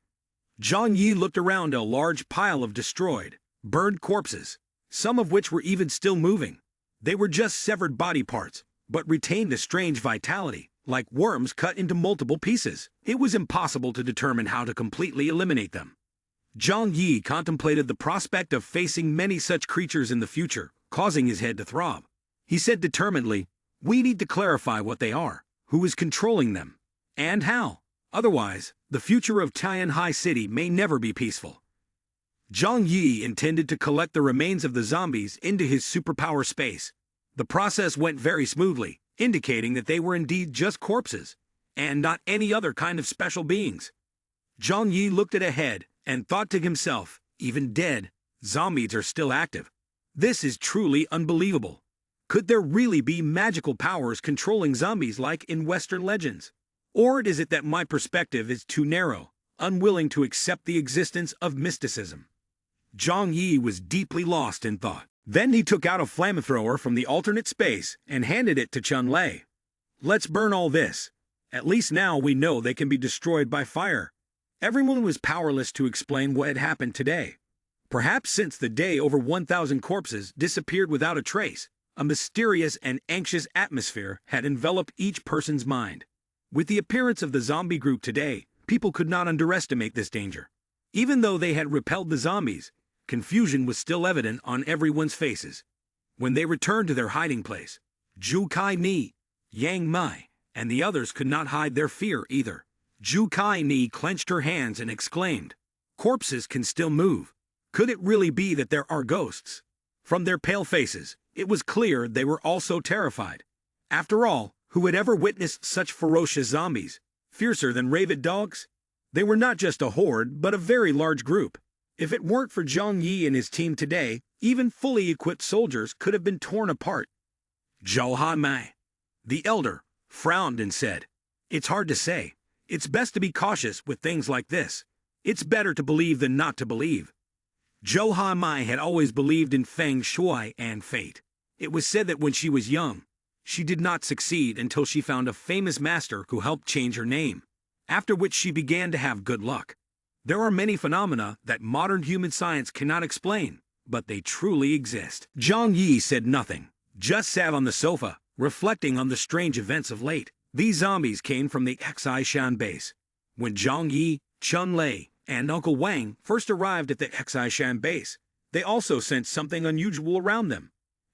Zhang Yi looked around a large pile of destroyed, burned corpses, some of which were even still moving. They were just severed body parts, but retained a strange vitality, like worms cut into multiple pieces. It was impossible to determine how to completely eliminate them. Zhang Yi contemplated the prospect of facing many such creatures in the future, causing his head to throb. He said determinedly, "We need to clarify what they are, who is controlling them, and how. Otherwise, the future of Tianhai City may never be peaceful." Zhang Yi intended to collect the remains of the zombies into his superpower space. The process went very smoothly, indicating that they were indeed just corpses, and not any other kind of special beings. Zhang Yi looked at ahead and thought to himself, even dead, zombies are still active. This is truly unbelievable. Could there really be magical powers controlling zombies like in Western legends? Or is it that my perspective is too narrow, unwilling to accept the existence of mysticism? Zhang Yi was deeply lost in thought. Then he took out a flamethrower from the alternate space and handed it to Chun Lei. "Let's burn all this. At least now we know they can be destroyed by fire." Everyone was powerless to explain what had happened today. Perhaps since the day over 1,000 corpses disappeared without a trace, a mysterious and anxious atmosphere had enveloped each person's mind. With the appearance of the zombie group today, people could not underestimate this danger. Even though they had repelled the zombies, confusion was still evident on everyone's faces. When they returned to their hiding place, Zhu Kai Ni, Yang Mai, and the others could not hide their fear either. Zhu Kai Ni clenched her hands and exclaimed, "Corpses can still move. Could it really be that there are ghosts?" From their pale faces, it was clear they were also terrified. After all, who had ever witnessed such ferocious zombies, fiercer than rabid dogs? They were not just a horde, but a very large group. If it weren't for Zhang Yi and his team today, even fully equipped soldiers could have been torn apart. Zhao Hanmai, the elder, frowned and said, "It's hard to say. It's best to be cautious with things like this. It's better to believe than not to believe." Zhou Hanmai had always believed in feng shui and fate. It was said that when she was young, she did not succeed until she found a famous master who helped change her name, after which she began to have good luck. There are many phenomena that modern human science cannot explain, but they truly exist. Zhang Yi said nothing, just sat on the sofa, reflecting on the strange events of late. These zombies came from the Xishan base. When Zhang Yi, Chun Lei, and Uncle Wang first arrived at the Xishan base, they also sensed something unusual around them.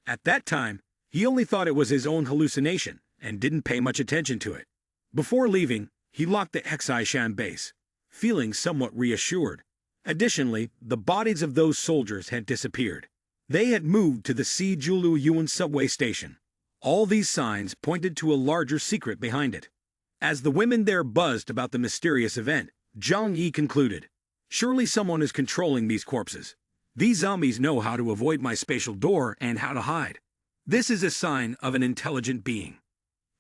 At that time, he only thought it was his own hallucination and didn't pay much attention to it. Before leaving, he locked the Xishan base, feeling somewhat reassured. Additionally, the bodies of those soldiers had disappeared. They had moved to the Sijulu Yuan subway station. All these signs pointed to a larger secret behind it. As the women there buzzed about the mysterious event, Zhang Yi concluded, "Surely someone is controlling these corpses. These zombies know how to avoid my spatial door and how to hide. This is a sign of an intelligent being."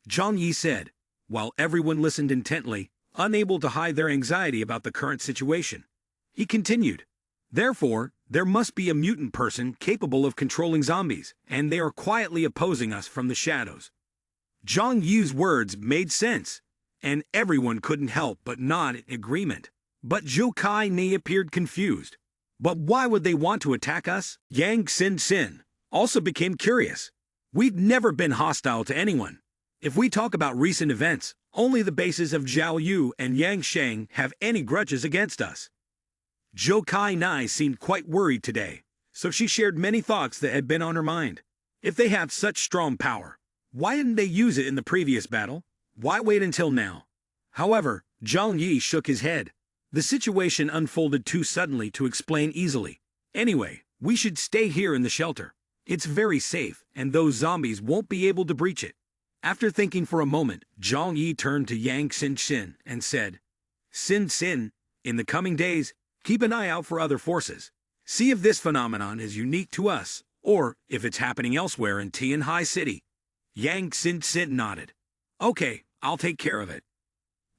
Zhang Yi said, while everyone listened intently, unable to hide their anxiety about the current situation. He continued, "Therefore, there must be a mutant person capable of controlling zombies, and they are quietly opposing us from the shadows." Zhang Yi's words made sense, and everyone couldn't help but nod in agreement. But Zhu Kai Ni appeared confused. "But why would they want to attack us?" Yang Xin also became curious. "We've never been hostile to anyone. If we talk about recent events, only the bases of Zhao Yu and Yang Sheng have any grudges against us." Zhou Kai Nai seemed quite worried today, so she shared many thoughts that had been on her mind. If they have such strong power, why didn't they use it in the previous battle? Why wait until now? However, Zhang Yi shook his head. The situation unfolded too suddenly to explain easily. Anyway, we should stay here in the shelter. It's very safe, and those zombies won't be able to breach it. After thinking for a moment, Zhang Yi turned to Yang Xin and said, "Xin, in the coming days, Keep an eye out for other forces. See if this phenomenon is unique to us, or if it's happening elsewhere in Tianhai City. Yang Xin nodded. Okay, I'll take care of it.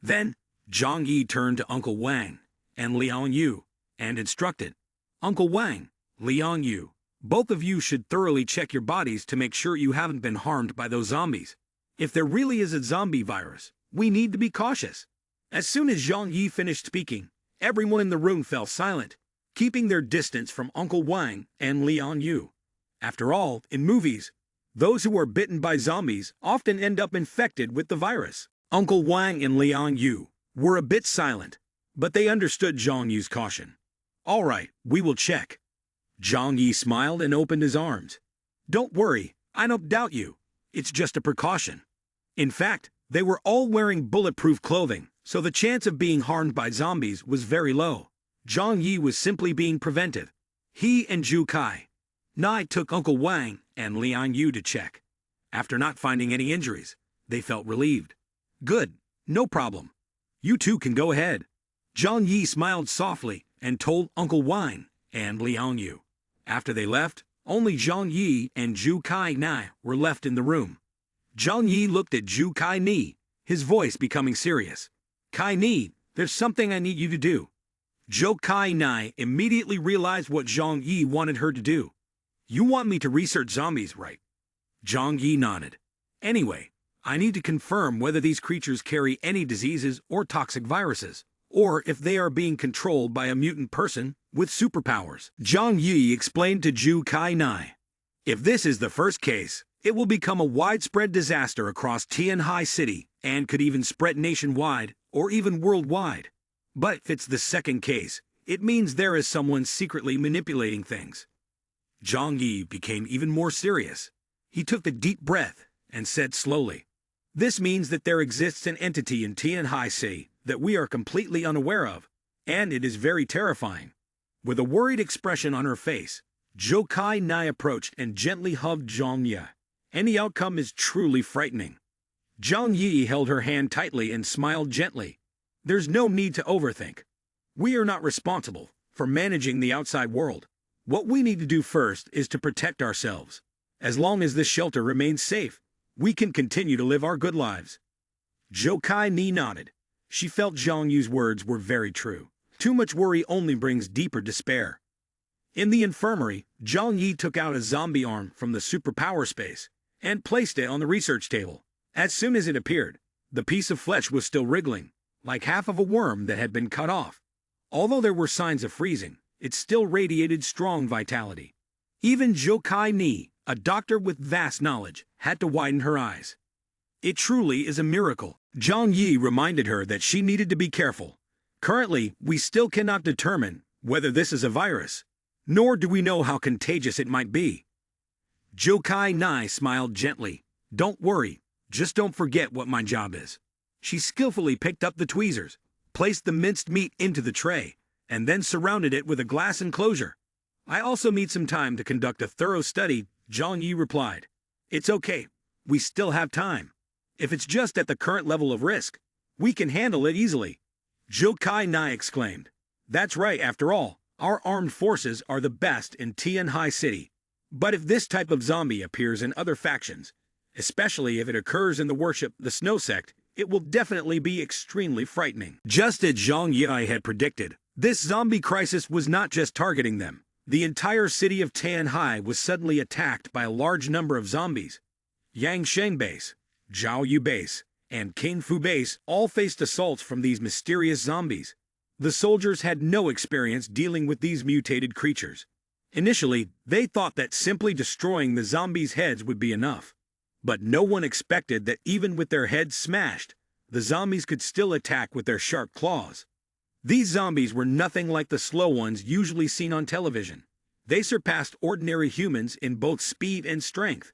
Then, Zhang Yi turned to Uncle Wang and Liang Yu and instructed, Uncle Wang, Liang Yu, both of you should thoroughly check your bodies to make sure you haven't been harmed by those zombies. If there really is a zombie virus, we need to be cautious. As soon as Zhang Yi finished speaking, everyone in the room fell silent, keeping their distance from Uncle Wang and Liang Yu. After all, in movies, those who are bitten by zombies often end up infected with the virus. Uncle Wang and Liang Yu were a bit silent, but they understood Zhang Yi's caution. All right, we will check. Zhang Yi smiled and opened his arms. Don't worry, I don't doubt you. It's just a precaution. In fact, they were all wearing bulletproof clothing, so the chance of being harmed by zombies was very low. Zhang Yi was simply being preventive. He and Zhu Kai Nai took Uncle Wang and Liang Yu to check. After not finding any injuries, they felt relieved. Good, no problem. You two can go ahead. Zhang Yi smiled softly and told Uncle Wang and Liang Yu. After they left, only Zhang Yi and Zhu Kai Nai were left in the room. Zhang Yi looked at Zhu Kai Ni, his voice becoming serious. Kai Ni, there's something I need you to do. Zhou Kai Nai immediately realized what Zhang Yi wanted her to do. You want me to research zombies, right? Zhang Yi nodded. Anyway, I need to confirm whether these creatures carry any diseases or toxic viruses, or if they are being controlled by a mutant person with superpowers. Zhang Yi explained to Zhu Kai Nai. If this is the first case, it will become a widespread disaster across Tianhai City and could even spread nationwide or even worldwide. But if it's the second case, it means there is someone secretly manipulating things. Zhang Yi became even more serious. He took a deep breath and said slowly, This means that there exists an entity in Tianhai City that we are completely unaware of, and it is very terrifying. With a worried expression on her face, Zhou Kai Nai approached and gently hugged Zhang Yi. Any outcome is truly frightening. Zhang Yi held her hand tightly and smiled gently. There's no need to overthink. We are not responsible for managing the outside world. What we need to do first is to protect ourselves. As long as this shelter remains safe, we can continue to live our good lives. Zhou Kai Ni nodded. She felt Zhang Yu's words were very true. Too much worry only brings deeper despair. In the infirmary, Zhang Yi took out a zombie arm from the superpower space and placed it on the research table. As soon as it appeared, the piece of flesh was still wriggling, like half of a worm that had been cut off. Although there were signs of freezing, it still radiated strong vitality. Even Zhou Kai Ni, a doctor with vast knowledge, had to widen her eyes. It truly is a miracle. Zhang Yi reminded her that she needed to be careful. Currently, we still cannot determine whether this is a virus, nor do we know how contagious it might be. Zhou Kai Nai smiled gently. Don't worry, just don't forget what my job is. She skillfully picked up the tweezers, placed the minced meat into the tray, and then surrounded it with a glass enclosure. I also need some time to conduct a thorough study, Zhang Yi replied. It's okay, we still have time. If it's just at the current level of risk, we can handle it easily. Zhou Kai Nai exclaimed. That's right, after all, our armed forces are the best in Tianhai City. But if this type of zombie appears in other factions, especially if it occurs in the worship the Snow Sect, it will definitely be extremely frightening. Just as Zhang Yi had predicted, this zombie crisis was not just targeting them. The entire city of Tianhai was suddenly attacked by a large number of zombies. Yangshan Base, Zhaoyu Base, and Kingfu Base all faced assaults from these mysterious zombies. The soldiers had no experience dealing with these mutated creatures. Initially, they thought that simply destroying the zombies' heads would be enough. But no one expected that even with their heads smashed, the zombies could still attack with their sharp claws. These zombies were nothing like the slow ones usually seen on television. They surpassed ordinary humans in both speed and strength.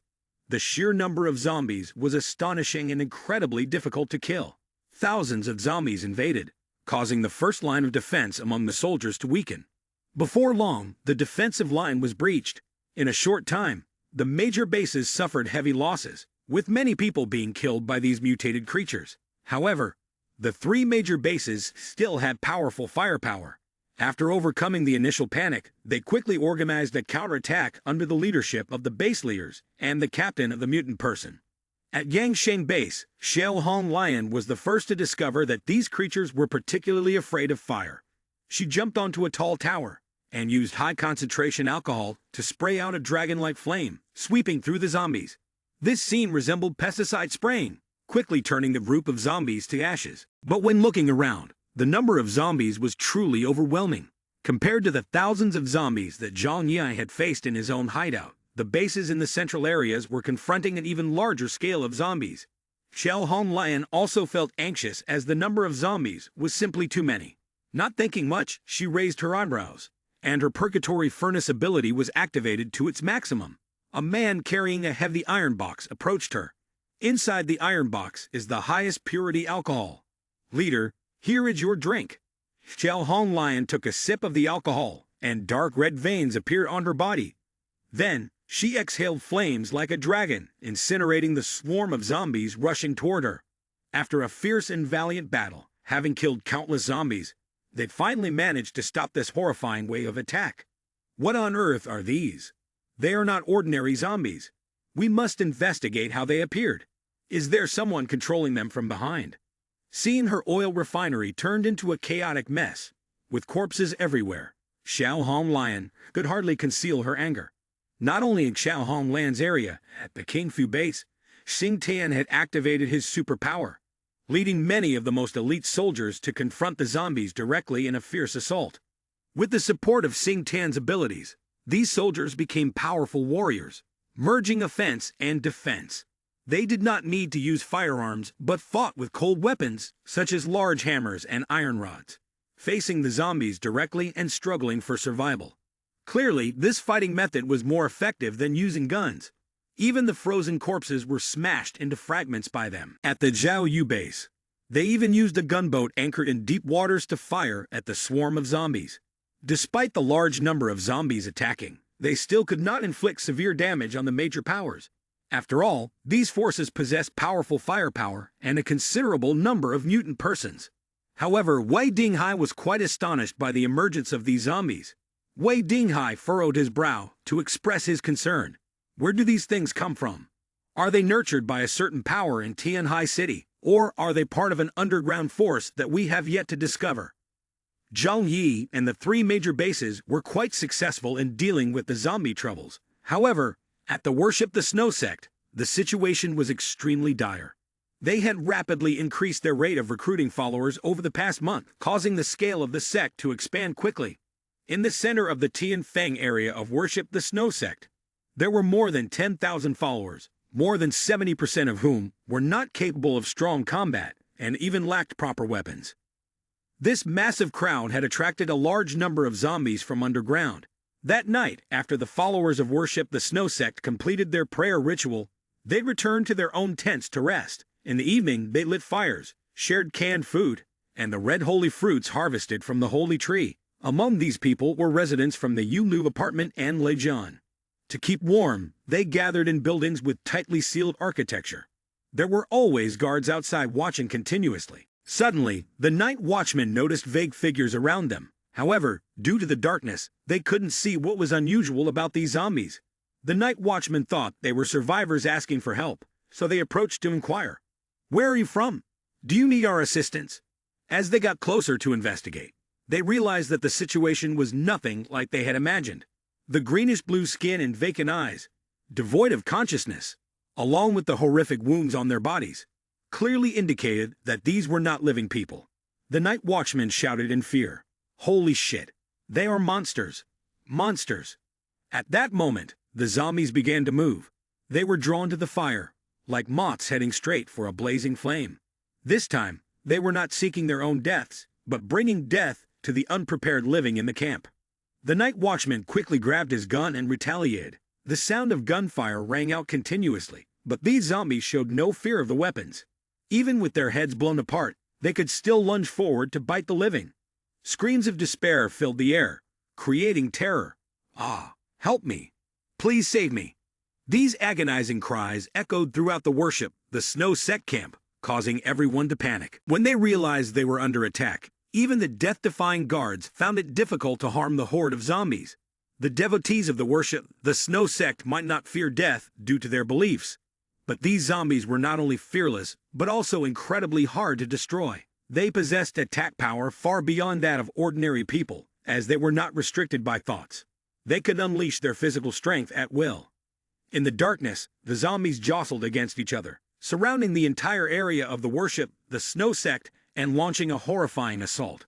The sheer number of zombies was astonishing and incredibly difficult to kill. Thousands of zombies invaded, causing the first line of defense among the soldiers to weaken. Before long, the defensive line was breached. In a short time, the major bases suffered heavy losses, with many people being killed by these mutated creatures. However, the three major bases still had powerful firepower, After overcoming the initial panic, they quickly organized a counterattack under the leadership of the base leaders and the captain of the mutant person. At Yangsheng Base, Xiao Hong Lion was the first to discover that these creatures were particularly afraid of fire. She jumped onto a tall tower and used high-concentration alcohol to spray out a dragon-like flame, sweeping through the zombies. This scene resembled pesticide spraying, quickly turning the group of zombies to ashes. But when looking around, the number of zombies was truly overwhelming. Compared to the thousands of zombies that Zhang Yi had faced in his own hideout, the bases in the central areas were confronting an even larger scale of zombies. Xiao Hong Lion also felt anxious as the number of zombies was simply too many. Not thinking much, she raised her eyebrows, and her purgatory furnace ability was activated to its maximum. A man carrying a heavy iron box approached her. Inside the iron box is the highest purity alcohol. Leader, here is your drink. Xiao Hong Lion took a sip of the alcohol, and dark red veins appeared on her body. Then, she exhaled flames like a dragon, incinerating the swarm of zombies rushing toward her. After a fierce and valiant battle, having killed countless zombies, they finally managed to stop this horrifying wave of attack. What on earth are these? They are not ordinary zombies. We must investigate how they appeared. Is there someone controlling them from behind? Seeing her oil refinery turned into a chaotic mess, with corpses everywhere, Xiao Hong Lion could hardly conceal her anger. Not only in Xiao Hong Lan's area, at the Kingfu base, Xing Tian had activated his superpower, leading many of the most elite soldiers to confront the zombies directly in a fierce assault. With the support of Xing Tian's abilities, these soldiers became powerful warriors, merging offense and defense. They did not need to use firearms but fought with cold weapons, such as large hammers and iron rods, facing the zombies directly and struggling for survival. Clearly, this fighting method was more effective than using guns. Even the frozen corpses were smashed into fragments by them. At the Zhao Yu base, they even used a gunboat anchored in deep waters to fire at the swarm of zombies. Despite the large number of zombies attacking, they still could not inflict severe damage on the major powers. After all, these forces possess powerful firepower and a considerable number of mutant persons. However, Wei Dinghai was quite astonished by the emergence of these zombies. Wei Dinghai furrowed his brow to express his concern. Where do these things come from? Are they nurtured by a certain power in Tianhai City, or are they part of an underground force that we have yet to discover? Zhang Yi and the three major bases were quite successful in dealing with the zombie troubles. However, at the Worship the Snow sect, the situation was extremely dire. They had rapidly increased their rate of recruiting followers over the past month, causing the scale of the sect to expand quickly. In the center of the Tianfeng area of Worship the Snow sect, there were more than 10,000 followers, more than 70% of whom were not capable of strong combat and even lacked proper weapons. This massive crowd had attracted a large number of zombies from underground. That night, after the followers of Worship the Snow sect completed their prayer ritual, they returned to their own tents to rest. In the evening, they lit fires, shared canned food, and the red holy fruits harvested from the holy tree. Among these people were residents from the Yulu apartment and Lejian. To keep warm, they gathered in buildings with tightly sealed architecture. There were always guards outside watching continuously. Suddenly, the night watchmen noticed vague figures around them. However, due to the darkness, they couldn't see what was unusual about these zombies. The night watchmen thought they were survivors asking for help, so they approached to inquire. "Where are you from? Do you need our assistance?" As they got closer to investigate, they realized that the situation was nothing like they had imagined. The greenish-blue skin and vacant eyes, devoid of consciousness, along with the horrific wounds on their bodies, clearly indicated that these were not living people. The night watchmen shouted in fear, "Holy shit! They are monsters! Monsters!" At that moment, the zombies began to move. They were drawn to the fire, like moths heading straight for a blazing flame. This time, they were not seeking their own deaths, but bringing death to the unprepared living in the camp. The night watchman quickly grabbed his gun and retaliated. The sound of gunfire rang out continuously, but these zombies showed no fear of the weapons. Even with their heads blown apart, they could still lunge forward to bite the living. Screams of despair filled the air, creating terror. "Ah, help me! Please save me!" These agonizing cries echoed throughout the Worship the Snow sect camp, causing everyone to panic. When they realized they were under attack, Even the death-defying guards found it difficult to harm the horde of zombies. The devotees of the worship, the Snow Sect, might not fear death due to their beliefs. But these zombies were not only fearless, but also incredibly hard to destroy. They possessed attack power far beyond that of ordinary people, as they were not restricted by thoughts. They could unleash their physical strength at will. In the darkness, the zombies jostled against each other, surrounding the entire area of the worship, the Snow Sect, and launching a horrifying assault.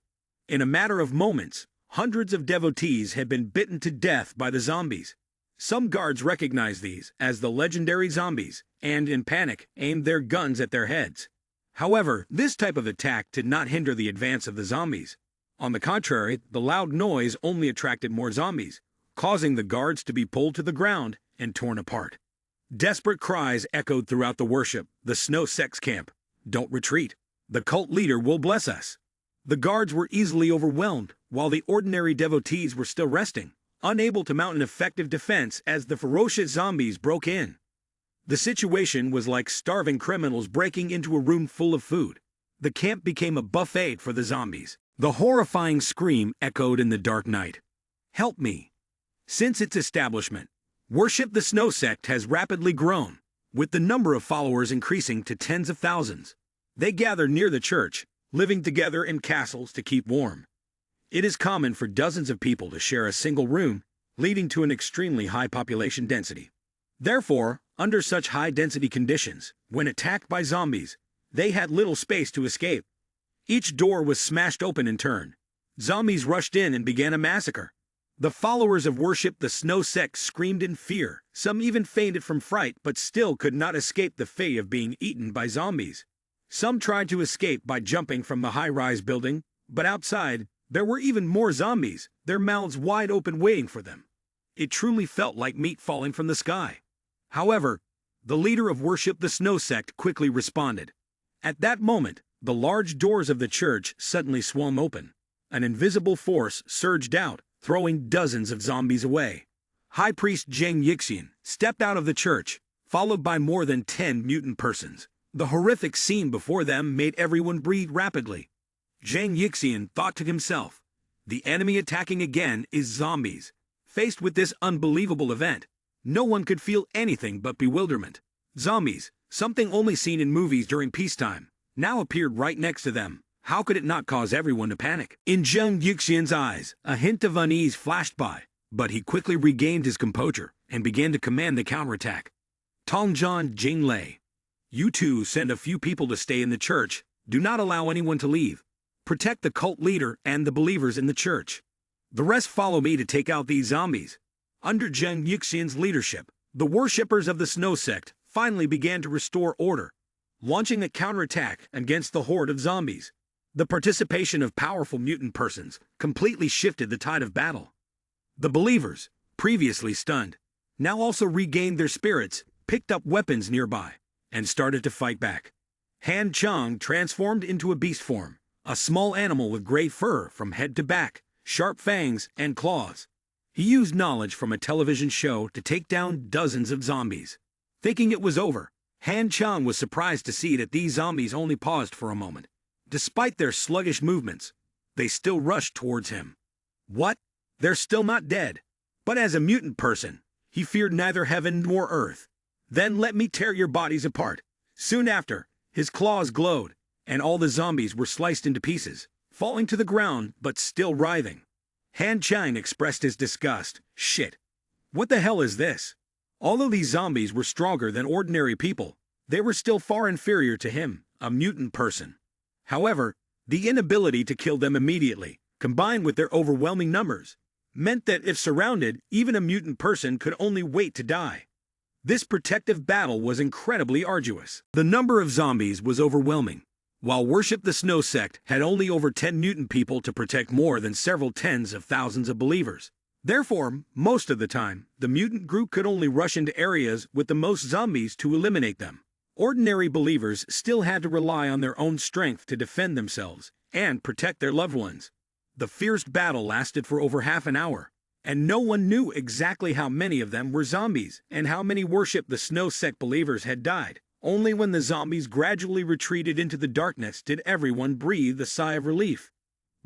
In a matter of moments, hundreds of devotees had been bitten to death by the zombies. Some guards recognized these as the legendary zombies, and in panic, aimed their guns at their heads. However, this type of attack did not hinder the advance of the zombies. On the contrary, the loud noise only attracted more zombies, causing the guards to be pulled to the ground and torn apart. Desperate cries echoed throughout the worship, the Snow Sect's camp. "Don't retreat. The cult leader will bless us." The guards were easily overwhelmed, while the ordinary devotees were still resting, unable to mount an effective defense as the ferocious zombies broke in. The situation was like starving criminals breaking into a room full of food. The camp became a buffet for the zombies. The horrifying scream echoed in the dark night. "Help me!" Since its establishment, Worship the Snow Sect has rapidly grown, with the number of followers increasing to tens of thousands. They gather near the church, living together in castles to keep warm. It is common for dozens of people to share a single room, leading to an extremely high population density. Therefore, under such high-density conditions, when attacked by zombies, they had little space to escape. Each door was smashed open in turn. Zombies rushed in and began a massacre. The followers of worship the Snow Sect screamed in fear. Some even fainted from fright but still could not escape the fate of being eaten by zombies. Some tried to escape by jumping from the high-rise building, but outside, there were even more zombies, their mouths wide open waiting for them. It truly felt like meat falling from the sky. However, the leader of worship the Snow Sect quickly responded. At that moment, the large doors of the church suddenly swung open. An invisible force surged out, throwing dozens of zombies away. High Priest Zhang Yixian stepped out of the church, followed by more than 10 mutant persons. The horrific scene before them made everyone breathe rapidly. Zhang Yixian thought to himself, the enemy attacking again is zombies. Faced with this unbelievable event, no one could feel anything but bewilderment. Zombies, something only seen in movies during peacetime, now appeared right next to them. How could it not cause everyone to panic? In Zhang Yixian's eyes, a hint of unease flashed by, but he quickly regained his composure and began to command the counterattack. Tongzhan Jinglei, you two send a few people to stay in the church. Do not allow anyone to leave. Protect the cult leader and the believers in the church. The rest follow me to take out these zombies. Under Zhang Yixian's leadership, the worshippers of the Snow Sect finally began to restore order, launching a counterattack against the horde of zombies. The participation of powerful mutant persons completely shifted the tide of battle. The believers, previously stunned, now also regained their spirits, picked up weapons nearby, and started to fight back. Han Chang transformed into a beast form, a small animal with gray fur from head to back, sharp fangs and claws. He used knowledge from a television show to take down dozens of zombies. Thinking it was over, Han Chang was surprised to see that these zombies only paused for a moment. Despite their sluggish movements, they still rushed towards him. What? They're still not dead. But as a mutant person, he feared neither heaven nor earth. Then let me tear your bodies apart. Soon after, his claws glowed, and all the zombies were sliced into pieces, falling to the ground but still writhing. Han Chang expressed his disgust. Shit. What the hell is this? Although these zombies were stronger than ordinary people, they were still far inferior to him, a mutant person. However, the inability to kill them immediately, combined with their overwhelming numbers, meant that if surrounded, even a mutant person could only wait to die. This protective battle was incredibly arduous. The number of zombies was overwhelming. While Worship the Snow Sect had only over 10 mutant people to protect more than several tens of thousands of believers. Therefore, most of the time, the mutant group could only rush into areas with the most zombies to eliminate them. Ordinary believers still had to rely on their own strength to defend themselves and protect their loved ones. The fierce battle lasted for over half an hour, and no one knew exactly how many of them were zombies and how many Worship the Snow Sect believers had died. Only when the zombies gradually retreated into the darkness did everyone breathe a sigh of relief.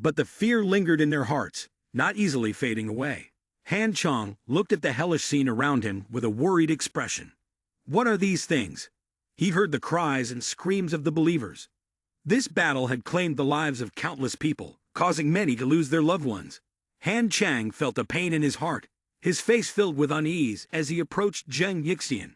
But the fear lingered in their hearts, not easily fading away. Han Chang looked at the hellish scene around him with a worried expression. What are these things? He heard the cries and screams of the believers. This battle had claimed the lives of countless people, causing many to lose their loved ones. Han Chang felt a pain in his heart, his face filled with unease as he approached Zheng Yixian.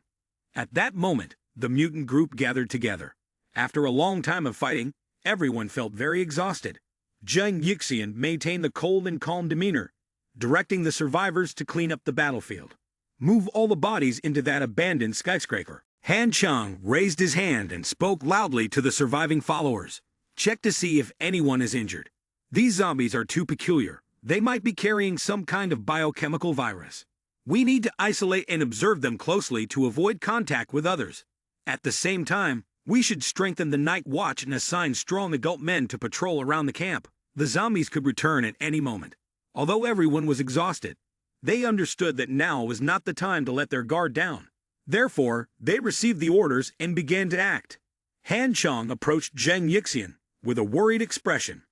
At that moment, the mutant group gathered together. After a long time of fighting, everyone felt very exhausted. Zheng Yixian maintained the cold and calm demeanor, directing the survivors to clean up the battlefield. Move all the bodies into that abandoned skyscraper. Han Chang raised his hand and spoke loudly to the surviving followers. Check to see if anyone is injured. These zombies are too peculiar. They might be carrying some kind of biochemical virus. We need to isolate and observe them closely to avoid contact with others. At the same time, we should strengthen the night watch and assign strong adult men to patrol around the camp. The zombies could return at any moment. Although everyone was exhausted, they understood that now was not the time to let their guard down. Therefore, they received the orders and began to act. Han Chang approached Zheng Yixian with a worried expression.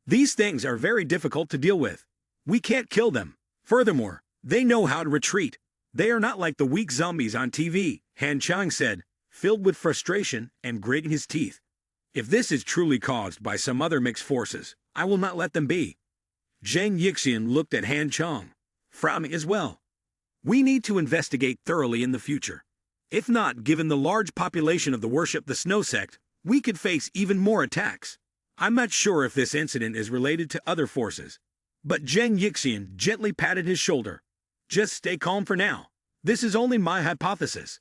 These things are very difficult to deal with. We can't kill them. Furthermore, they know how to retreat. They are not like the weak zombies on TV, Han Chang said, filled with frustration and grating his teeth. If this is truly caused by some other mixed forces, I will not let them be. Zheng Yixian looked at Han Chang, frowning as well. We need to investigate thoroughly in the future. If not, given the large population of the Worship the Snow sect, we could face even more attacks. I'm not sure if this incident is related to other forces. But Zheng Yixian gently patted his shoulder. Just stay calm for now. This is only my hypothesis.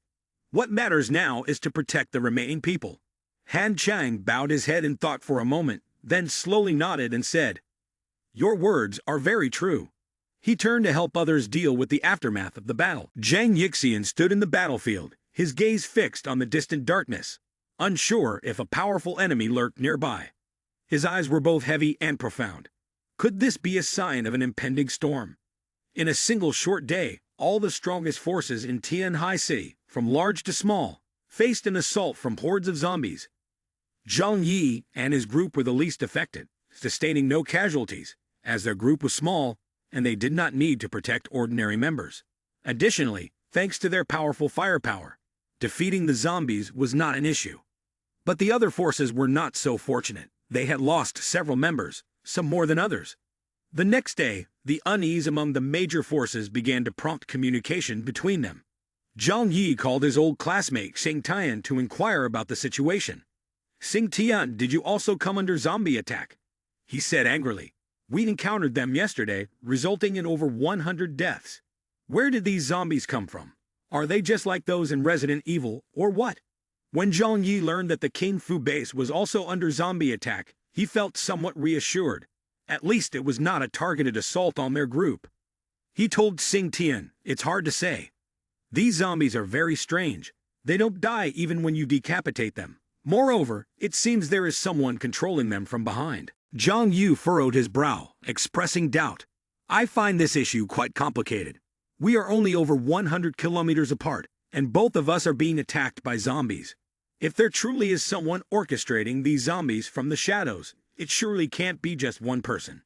What matters now is to protect the remaining people. Han Chang bowed his head in thought for a moment, then slowly nodded and said, Your words are very true. He turned to help others deal with the aftermath of the battle. Zheng Yixian stood in the battlefield, his gaze fixed on the distant darkness, unsure if a powerful enemy lurked nearby. His eyes were both heavy and profound. Could this be a sign of an impending storm? In a single short day, all the strongest forces in Tianhai City, from large to small, faced an assault from hordes of zombies. Zhang Yi and his group were the least affected, sustaining no casualties, as their group was small, and they did not need to protect ordinary members. Additionally, thanks to their powerful firepower, defeating the zombies was not an issue. But the other forces were not so fortunate. They had lost several members, some more than others. The next day, the unease among the major forces began to prompt communication between them. Zhang Yi called his old classmate Xing Tian to inquire about the situation. Xing Tian, did you also come under zombie attack? He said angrily. We encountered them yesterday, resulting in over 100 deaths. Where did these zombies come from? Are they just like those in Resident Evil, or what? When Zhang Yi learned that the King Fu base was also under zombie attack, he felt somewhat reassured. At least it was not a targeted assault on their group. He told Xing Tian, it's hard to say. These zombies are very strange. They don't die even when you decapitate them. Moreover, it seems there is someone controlling them from behind. Zhang Yu furrowed his brow, expressing doubt. I find this issue quite complicated. We are only over 100 kilometers apart, and both of us are being attacked by zombies. If there truly is someone orchestrating these zombies from the shadows, it surely can't be just one person.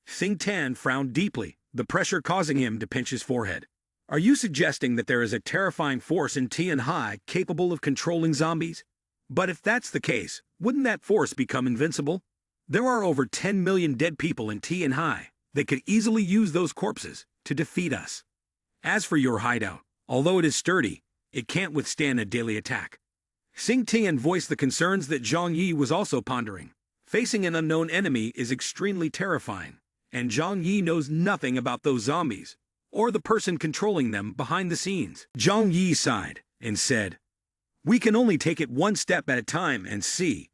Xing Tian frowned deeply, the pressure causing him to pinch his forehead. Are you suggesting that there is a terrifying force in Tianhai capable of controlling zombies? But if that's the case, wouldn't that force become invincible? There are over 10 million dead people in Tianhai. They could easily use those corpses to defeat us. As for your hideout, although it is sturdy, it can't withstand a daily attack. Xing Tian voiced the concerns that Zhang Yi was also pondering. Facing an unknown enemy is extremely terrifying, and Zhang Yi knows nothing about those zombies, or the person controlling them behind the scenes. Zhang Yi sighed and said, We can only take it one step at a time and see.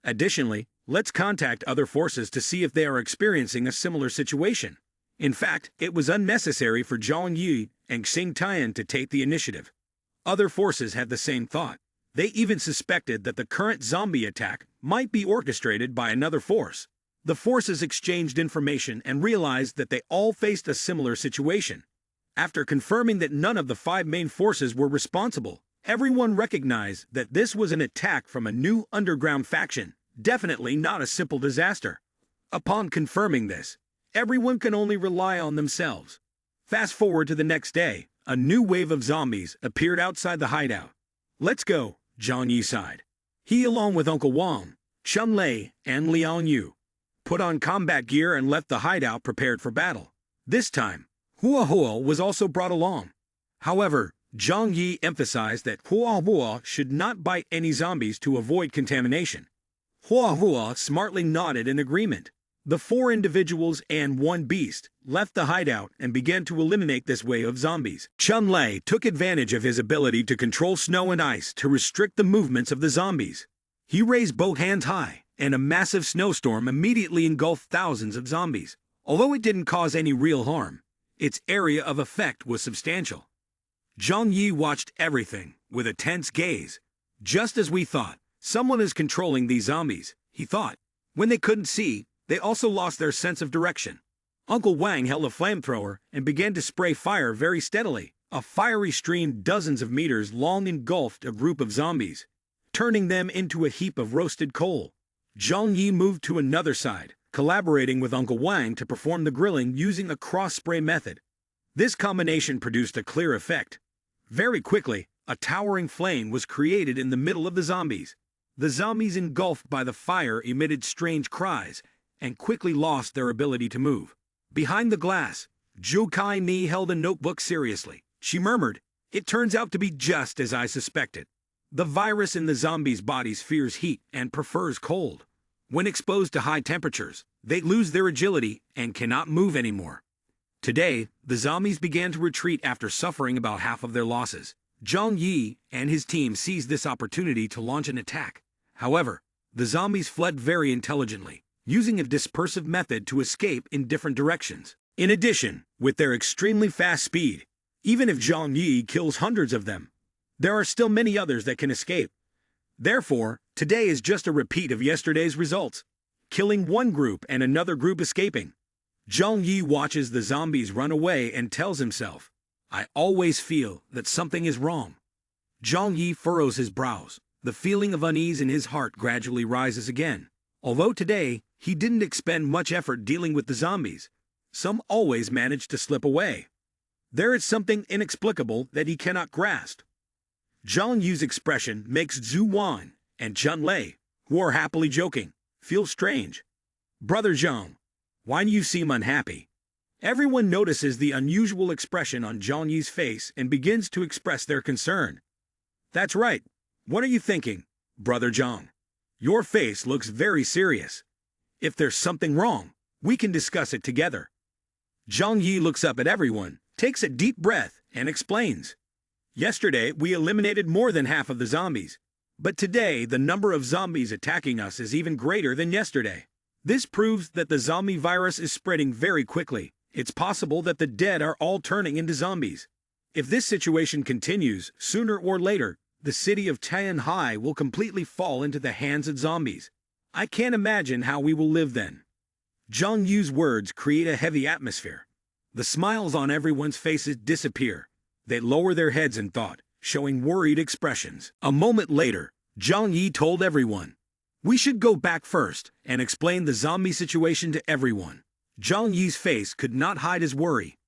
Additionally, let's contact other forces to see if they are experiencing a similar situation. In fact, it was unnecessary for Zhang Yi and Xing Tian to take the initiative. Other forces had the same thought. They even suspected that the current zombie attack might be orchestrated by another force. The forces exchanged information and realized that they all faced a similar situation. After confirming that none of the 5 main forces were responsible, everyone recognized that this was an attack from a new underground faction, definitely not a simple disaster. Upon confirming this, everyone can only rely on themselves. Fast forward to the next day, a new wave of zombies appeared outside the hideout. "Let's go," Zhang Yi sighed. He, along with Uncle Wang, Chun Lei, and Liang Yu, put on combat gear and left the hideout prepared for battle. This time, Hua Hua was also brought along. However, Zhang Yi emphasized that Hua Hua should not bite any zombies to avoid contamination. Hua Hua smartly nodded in agreement. The 4 individuals and 1 beast left the hideout and began to eliminate this wave of zombies. Chun Lei took advantage of his ability to control snow and ice to restrict the movements of the zombies. He raised both hands high, and a massive snowstorm immediately engulfed thousands of zombies. Although it didn't cause any real harm, its area of effect was substantial. Zhang Yi watched everything with a tense gaze. Just as we thought, someone is controlling these zombies, he thought. When they couldn't see, they also lost their sense of direction. Uncle Wang held a flamethrower and began to spray fire very steadily. A fiery stream dozens of meters long engulfed a group of zombies, turning them into a heap of roasted coal. Zhang Yi moved to another side, collaborating with Uncle Wang to perform the grilling using a cross-spray method. This combination produced a clear effect. Very quickly, a towering flame was created in the middle of the zombies. The zombies engulfed by the fire emitted strange cries and quickly lost their ability to move. Behind the glass, Zhou Kai Ni held a notebook seriously. She murmured, "It turns out to be just as I suspected. The virus in the zombies' bodies fears heat and prefers cold. When exposed to high temperatures, they lose their agility and cannot move anymore." Today, the zombies began to retreat after suffering about half of their losses. Zhang Yi and his team seized this opportunity to launch an attack. However, the zombies fled very intelligently, using a dispersive method to escape in different directions. In addition, with their extremely fast speed, even if Zhang Yi kills hundreds of them, there are still many others that can escape. Therefore, today is just a repeat of yesterday's results, killing one group and another group escaping. Zhang Yi watches the zombies run away and tells himself, "I always feel that something is wrong." Zhang Yi furrows his brows. The feeling of unease in his heart gradually rises again. Although today, he didn't expend much effort dealing with the zombies, some always manage to slip away. There is something inexplicable that he cannot grasp. Zhang Yu's expression makes Zhu Wan and Chun Lei, who are happily joking, feel strange. "Brother Zhang, why do you seem unhappy?" Everyone notices the unusual expression on Zhang Yi's face and begins to express their concern. "That's right. What are you thinking, Brother Zhang? Your face looks very serious. If there's something wrong, we can discuss it together." Zhang Yi looks up at everyone, takes a deep breath, and explains. "Yesterday, we eliminated more than half of the zombies, but today the number of zombies attacking us is even greater than yesterday. This proves that the zombie virus is spreading very quickly. It's possible that the dead are all turning into zombies. If this situation continues, sooner or later, the city of Tianhai will completely fall into the hands of zombies. I can't imagine how we will live then." Zhang Yu's words create a heavy atmosphere. The smiles on everyone's faces disappear. They lower their heads in thought, showing worried expressions. A moment later, Zhang Yi told everyone, "We should go back first and explain the zombie situation to everyone." Zhang Yi's face could not hide his worry.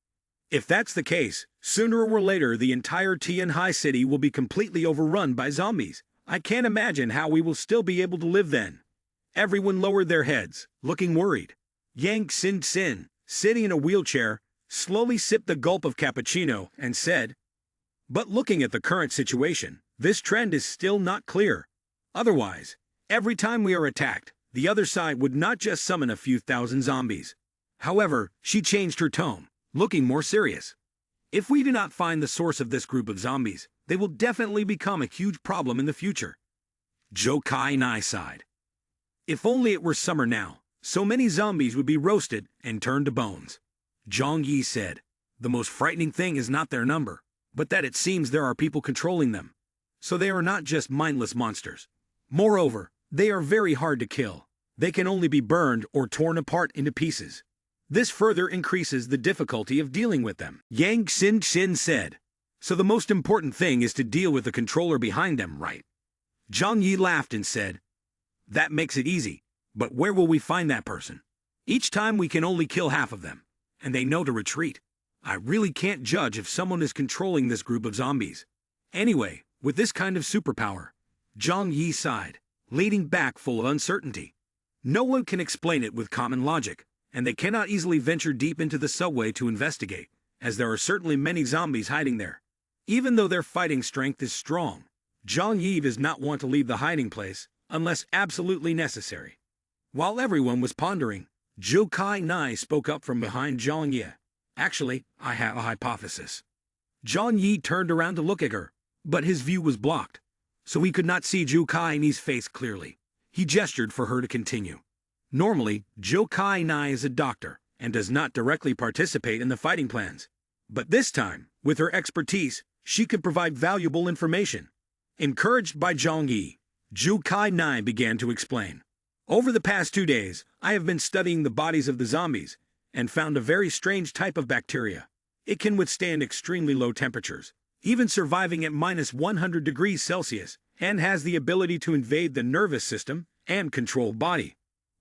If that's the case, sooner or later the entire Tianhai city will be completely overrun by zombies. I can't imagine how we will still be able to live then. Everyone lowered their heads, looking worried. Yang Xin, sitting in a wheelchair, slowly sipped the gulp of cappuccino and said, "But looking at the current situation, this trend is still not clear. Otherwise, every time we are attacked, the other side would not just summon a few thousand zombies." However, she changed her tone, looking more serious. "If we do not find the source of this group of zombies, they will definitely become a huge problem in the future." Zhou Kai Ni sighed. "If only it were summer now, so many zombies would be roasted and turned to bones." Zhang Yi said, "The most frightening thing is not their number, but that it seems there are people controlling them. So they are not just mindless monsters. Moreover, they are very hard to kill. They can only be burned or torn apart into pieces. This further increases the difficulty of dealing with them." Yang Xin said, "So the most important thing is to deal with the controller behind them, right?" Zhang Yi laughed and said, "That makes it easy, but where will we find that person?" Each time we can only kill half of them, and they know to retreat. I really can't judge if someone is controlling this group of zombies. Anyway, with this kind of superpower, Zhang Yi sighed, leaning back full of uncertainty. No one can explain it with common logic, and they cannot easily venture deep into the subway to investigate, as there are certainly many zombies hiding there. Even though their fighting strength is strong, Zhang Yi does not want to leave the hiding place unless absolutely necessary. While everyone was pondering, Zhou Kai Nai spoke up from behind Zhang Yi. Actually, I have a hypothesis. Zhang Yi turned around to look at her, but his view was blocked, so he could not see Zhou Kai Nai's face clearly. He gestured for her to continue. Normally, Zhou Kai Nai is a doctor and does not directly participate in the fighting plans. But this time, with her expertise, she could provide valuable information. Encouraged by Zhang Yi, Zhou Kai Nai began to explain. Over the past 2 days, I have been studying the bodies of the zombies and found a very strange type of bacteria. It can withstand extremely low temperatures, even surviving at -100 degrees Celsius, and has the ability to invade the nervous system and control body.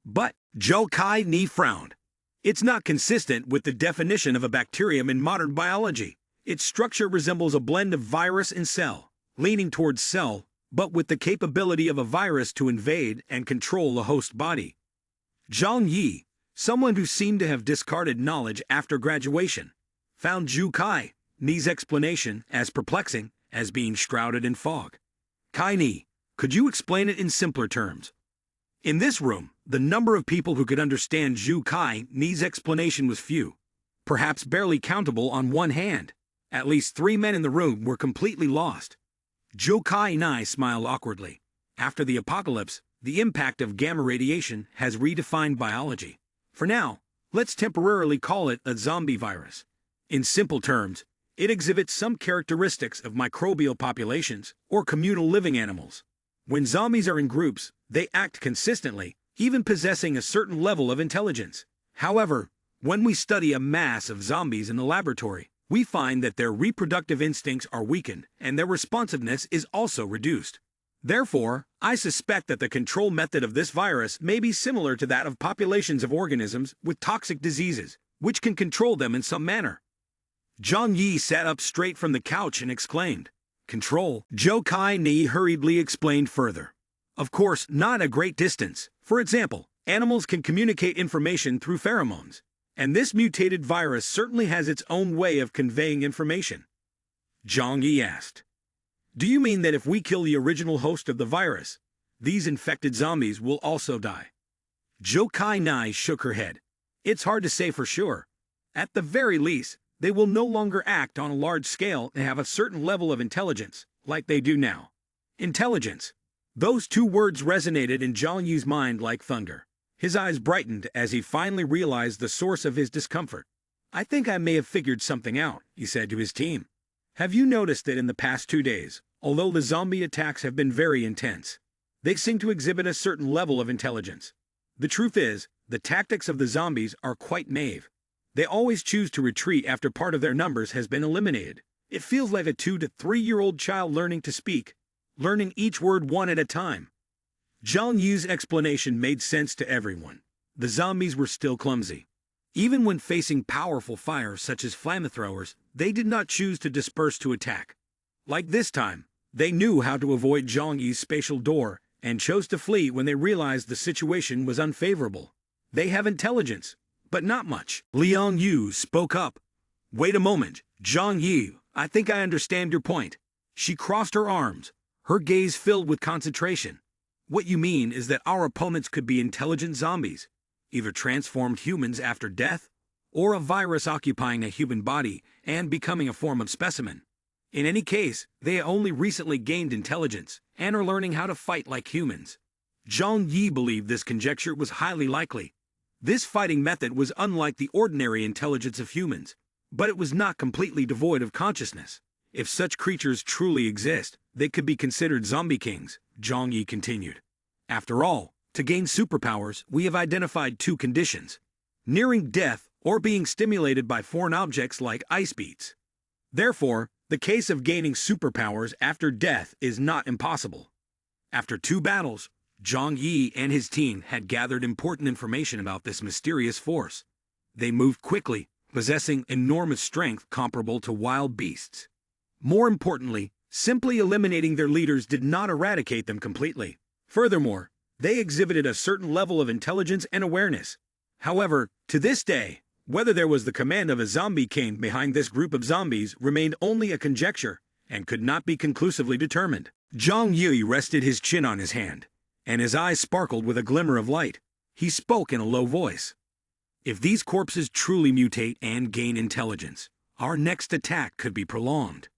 But Zhou Kai Ni frowned. It's not consistent with the definition of a bacterium in modern biology. Its structure resembles a blend of virus and cell, leaning towards cell, but with the capability of a virus to invade and control a host body. Zhang Yi, someone who seemed to have discarded knowledge after graduation, found Zhou Kai Ni's explanation as perplexing as being shrouded in fog. Kai Ni, could you explain it in simpler terms? In this room, the number of people who could understand Zhou Kai Ni's explanation was few, perhaps barely countable on one hand. At least 3 men in the room were completely lost. Zhou Kai Ni smiled awkwardly. After the apocalypse, the impact of gamma radiation has redefined biology. For now, let's temporarily call it a zombie virus. In simple terms, it exhibits some characteristics of microbial populations or communal living animals. When zombies are in groups, they act consistently, even possessing a certain level of intelligence. However, when we study a mass of zombies in the laboratory, we find that their reproductive instincts are weakened and their responsiveness is also reduced. Therefore, I suspect that the control method of this virus may be similar to that of populations of organisms with toxic diseases, which can control them in some manner. Zhang Yi sat up straight from the couch and exclaimed, "Control?" Zhou Kai Ni hurriedly explained further. Of course, not a great distance. For example, animals can communicate information through pheromones, and this mutated virus certainly has its own way of conveying information. Zhang Yi asked, "Do you mean that if we kill the original host of the virus, these infected zombies will also die?" Zhou Kai Nai shook her head. "It's hard to say for sure. At the very least, they will no longer act on a large scale and have a certain level of intelligence, like they do now." Intelligence. Those two words resonated in Zhang Yi's mind like thunder. His eyes brightened as he finally realized the source of his discomfort. "I think I may have figured something out," he said to his team. "Have you noticed that in the past 2 days, although the zombie attacks have been very intense, they seem to exhibit a certain level of intelligence? The truth is, the tactics of the zombies are quite naive. They always choose to retreat after part of their numbers has been eliminated. It feels like a 2 to 3-year-old child learning to speak, learning each word one at a time." Zhang Yi's explanation made sense to everyone. The zombies were still clumsy. Even when facing powerful fire such as flamethrowers, they did not choose to disperse to attack. Like this time, they knew how to avoid Zhang Yi's spatial door and chose to flee when they realized the situation was unfavorable. They have intelligence, but not much. Liang Yu spoke up. "Wait a moment, Zhang Yi, I think I understand your point." She crossed her arms, her gaze filled with concentration. "What you mean is that our opponents could be intelligent zombies, either transformed humans after death, or a virus occupying a human body and becoming a form of specimen. In any case, they only recently gained intelligence and are learning how to fight like humans." Zhang Yi believed this conjecture was highly likely. This fighting method was unlike the ordinary intelligence of humans, but it was not completely devoid of consciousness. If such creatures truly exist, they could be considered zombie kings, Zhang Yi continued. After all, to gain superpowers, we have identified 2 conditions: nearing death or being stimulated by foreign objects like ice beats. Therefore, the case of gaining superpowers after death is not impossible. After 2 battles, Zhang Yi and his team had gathered important information about this mysterious force. They moved quickly, possessing enormous strength comparable to wild beasts. More importantly, simply eliminating their leaders did not eradicate them completely. Furthermore, they exhibited a certain level of intelligence and awareness. However, to this day, whether there was the command of a zombie king behind this group of zombies remained only a conjecture and could not be conclusively determined. Zhang Yi rested his chin on his hand, and his eyes sparkled with a glimmer of light. He spoke in a low voice. If these corpses truly mutate and gain intelligence, our next attack could be prolonged.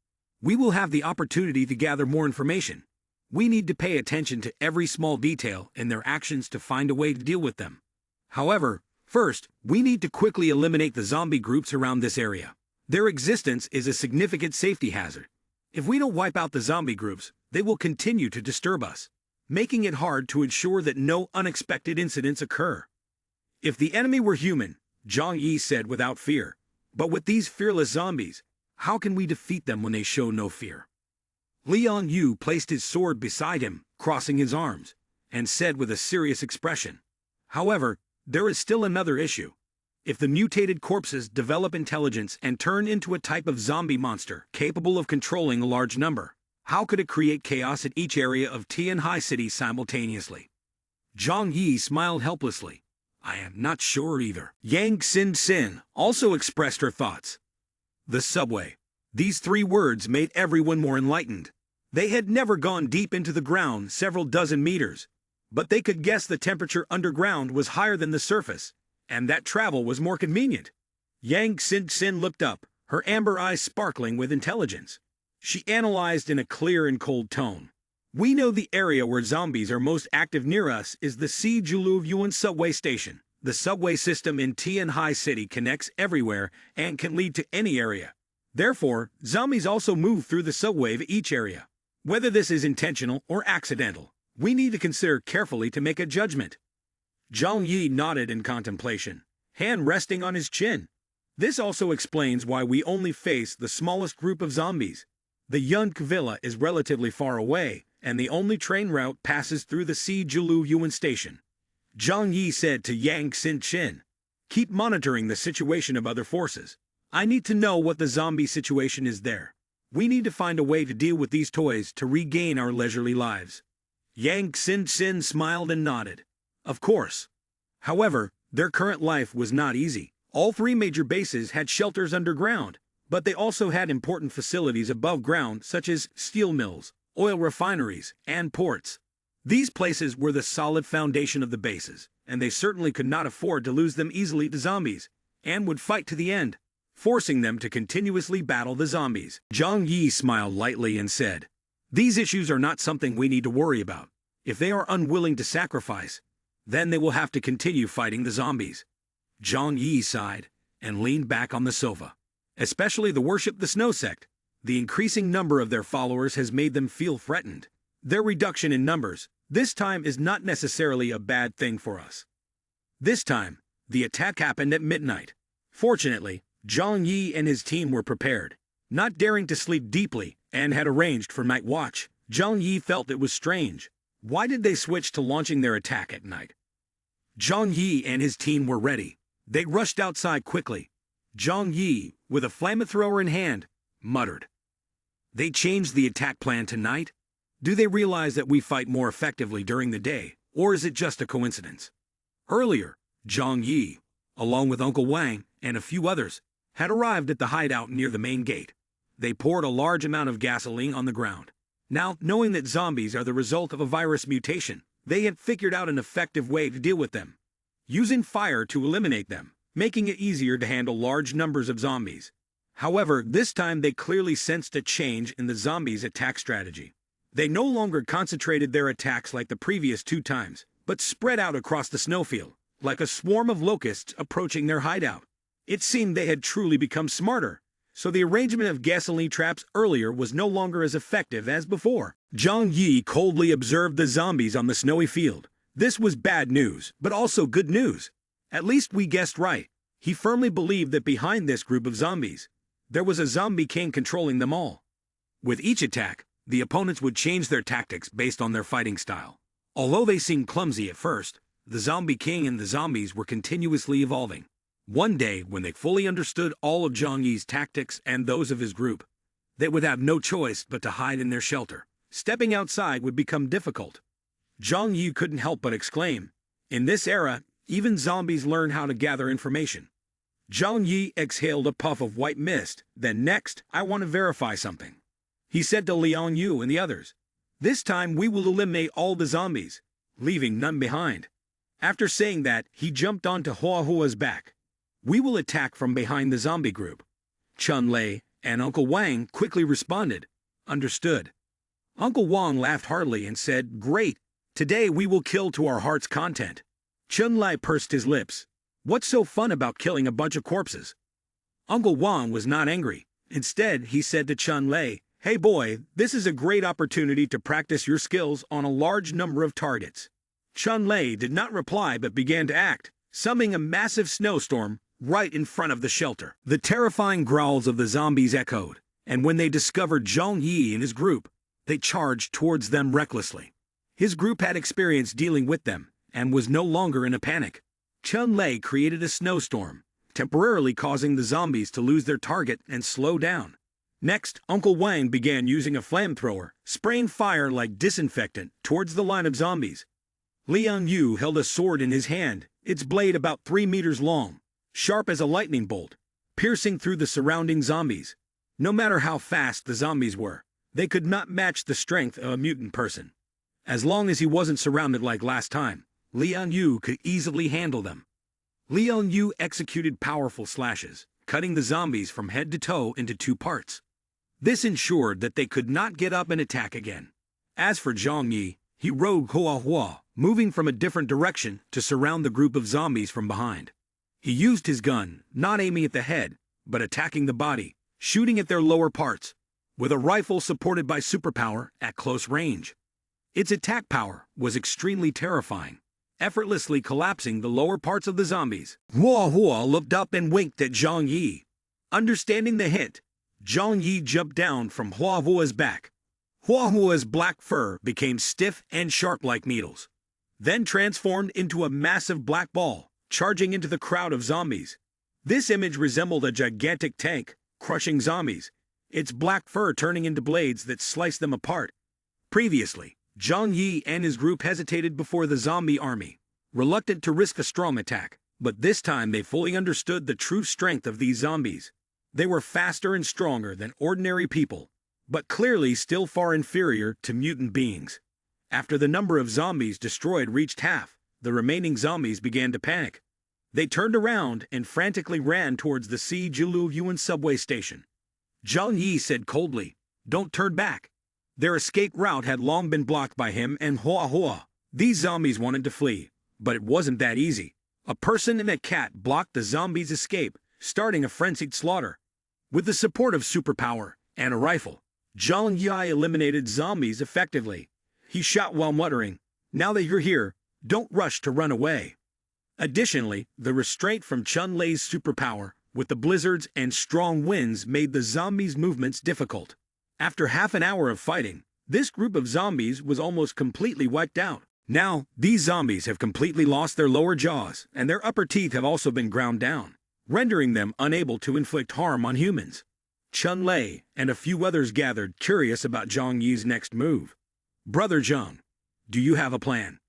We will have the opportunity to gather more information. We need to pay attention to every small detail in their actions to find a way to deal with them. However, first, we need to quickly eliminate the zombie groups around this area. Their existence is a significant safety hazard. If we don't wipe out the zombie groups, they will continue to disturb us, making it hard to ensure that no unexpected incidents occur. If the enemy were human, Zhang Yi said without fear, but with these fearless zombies, how can we defeat them when they show no fear? Liang Yu placed his sword beside him, crossing his arms, and said with a serious expression, "However, there is still another issue. If the mutated corpses develop intelligence and turn into a type of zombie monster capable of controlling a large number, how could it create chaos in each area of Tianhai City simultaneously?" Zhang Yi smiled helplessly. "I am not sure either." Yang Xin also expressed her thoughts. The subway. These three words made everyone more enlightened. They had never gone deep into the ground several dozen meters, but they could guess the temperature underground was higher than the surface, and that travel was more convenient. Yang Xin looked up, her amber eyes sparkling with intelligence. She analyzed in a clear and cold tone. "We know the area where zombies are most active near us is the Yuan subway station. The subway system in Tianhai City connects everywhere and can lead to any area. Therefore, zombies also move through the subway of each area. Whether this is intentional or accidental, we need to consider carefully to make a judgment." Zhang Yi nodded in contemplation, hand resting on his chin. "This also explains why we only face the smallest group of zombies. The Yund Villa is relatively far away, and the only train route passes through the Yuan station." Zhang Yi said to Yang Xin, "Keep monitoring the situation of other forces. I need to know what the zombie situation is there. We need to find a way to deal with these toys to regain our leisurely lives." Yang Xin smiled and nodded. Of course. However, their current life was not easy. All three major bases had shelters underground, but they also had important facilities above ground such as steel mills, oil refineries, and ports. These places were the solid foundation of the bases, and they certainly could not afford to lose them easily to zombies, and would fight to the end, forcing them to continuously battle the zombies. Zhang Yi smiled lightly and said, "These issues are not something we need to worry about. If they are unwilling to sacrifice, then they will have to continue fighting the zombies." Zhang Yi sighed and leaned back on the sofa. Especially the Worship the Snow sect. The increasing number of their followers has made them feel threatened. Their reduction in numbers, this time, is not necessarily a bad thing for us. This time, the attack happened at midnight. Fortunately, Zhang Yi and his team were prepared. Not daring to sleep deeply, and had arranged for night watch, Zhang Yi felt it was strange. Why did they switch to launching their attack at night? Zhang Yi and his team were ready. They rushed outside quickly. Zhang Yi, with a flamethrower in hand, muttered, "They changed the attack plan tonight? Do they realize that we fight more effectively during the day, or is it just a coincidence?" Earlier, Zhang Yi, along with Uncle Wang and a few others, had arrived at the hideout near the main gate. They poured a large amount of gasoline on the ground. Now, knowing that zombies are the result of a virus mutation, they had figured out an effective way to deal with them, using fire to eliminate them, making it easier to handle large numbers of zombies. However, this time they clearly sensed a change in the zombies' attack strategy. They no longer concentrated their attacks like the previous two times, but spread out across the snowfield, like a swarm of locusts approaching their hideout. It seemed they had truly become smarter, so the arrangement of gasoline traps earlier was no longer as effective as before. Zhang Yi coldly observed the zombies on the snowy field. This was bad news, but also good news. At least we guessed right. He firmly believed that behind this group of zombies, there was a zombie king controlling them all. With each attack, the opponents would change their tactics based on their fighting style. Although they seemed clumsy at first, the Zombie King and the zombies were continuously evolving. One day, when they fully understood all of Zhang Yi's tactics and those of his group, they would have no choice but to hide in their shelter. Stepping outside would become difficult. Zhang Yi couldn't help but exclaim, "In this era, even zombies learn how to gather information." Zhang Yi exhaled a puff of white mist. "Then next, I want to verify something," he said to Liang Yu and the others. "This time we will eliminate all the zombies, leaving none behind." After saying that, he jumped onto Hua Hua's back. "We will attack from behind the zombie group." Chun Lei and Uncle Wang quickly responded, "Understood." Uncle Wang laughed heartily and said, "Great, today we will kill to our heart's content." Chun Lei pursed his lips. "What's so fun about killing a bunch of corpses?" Uncle Wang was not angry. Instead, he said to Chun Lei, "Hey boy, this is a great opportunity to practice your skills on a large number of targets." Chun Lei did not reply but began to act, summoning a massive snowstorm right in front of the shelter. The terrifying growls of the zombies echoed, and when they discovered Zhang Yi and his group, they charged towards them recklessly. His group had experience dealing with them and was no longer in a panic. Chun Lei created a snowstorm, temporarily causing the zombies to lose their target and slow down. Next, Uncle Wang began using a flamethrower, spraying fire like disinfectant towards the line of zombies. Liang Yu held a sword in his hand, its blade about 3 meters long, sharp as a lightning bolt, piercing through the surrounding zombies. No matter how fast the zombies were, they could not match the strength of a mutant person. As long as he wasn't surrounded like last time, Liang Yu could easily handle them. Liang Yu executed powerful slashes, cutting the zombies from head to toe into 2 parts. This ensured that they could not get up and attack again. As for Zhang Yi, he rode Hua Hua, moving from a different direction to surround the group of zombies from behind. He used his gun, not aiming at the head, but attacking the body, shooting at their lower parts, with a rifle supported by superpower at close range. Its attack power was extremely terrifying, effortlessly collapsing the lower parts of the zombies. Hua Hua looked up and winked at Zhang Yi. Understanding the hint, Zhang Yi jumped down from Hua Hua's back. Hua Hua's black fur became stiff and sharp like needles, then transformed into a massive black ball, charging into the crowd of zombies. This image resembled a gigantic tank, crushing zombies, its black fur turning into blades that sliced them apart. Previously, Zhang Yi and his group hesitated before the zombie army, reluctant to risk a strong attack, but this time they fully understood the true strength of these zombies. They were faster and stronger than ordinary people, but clearly still far inferior to mutant beings. After the number of zombies destroyed reached half, the remaining zombies began to panic. They turned around and frantically ran towards the Yuyuan subway station. Zhang Yi said coldly, "Don't turn back." Their escape route had long been blocked by him and Hua Hua. These zombies wanted to flee, but it wasn't that easy. A person and a cat blocked the zombies' escape, starting a frenzied slaughter. With the support of superpower and a rifle, Zhang Yi eliminated zombies effectively. He shot while muttering, "Now that you're here, don't rush to run away." Additionally, the restraint from Chun Lei's superpower, with the blizzards and strong winds, made the zombies' movements difficult. After half an hour of fighting, this group of zombies was almost completely wiped out. Now, these zombies have completely lost their lower jaws, and their upper teeth have also been ground down, rendering them unable to inflict harm on humans. Chun Lei and a few others gathered, curious about Zhang Yi's next move. "Brother Zhang, do you have a plan?"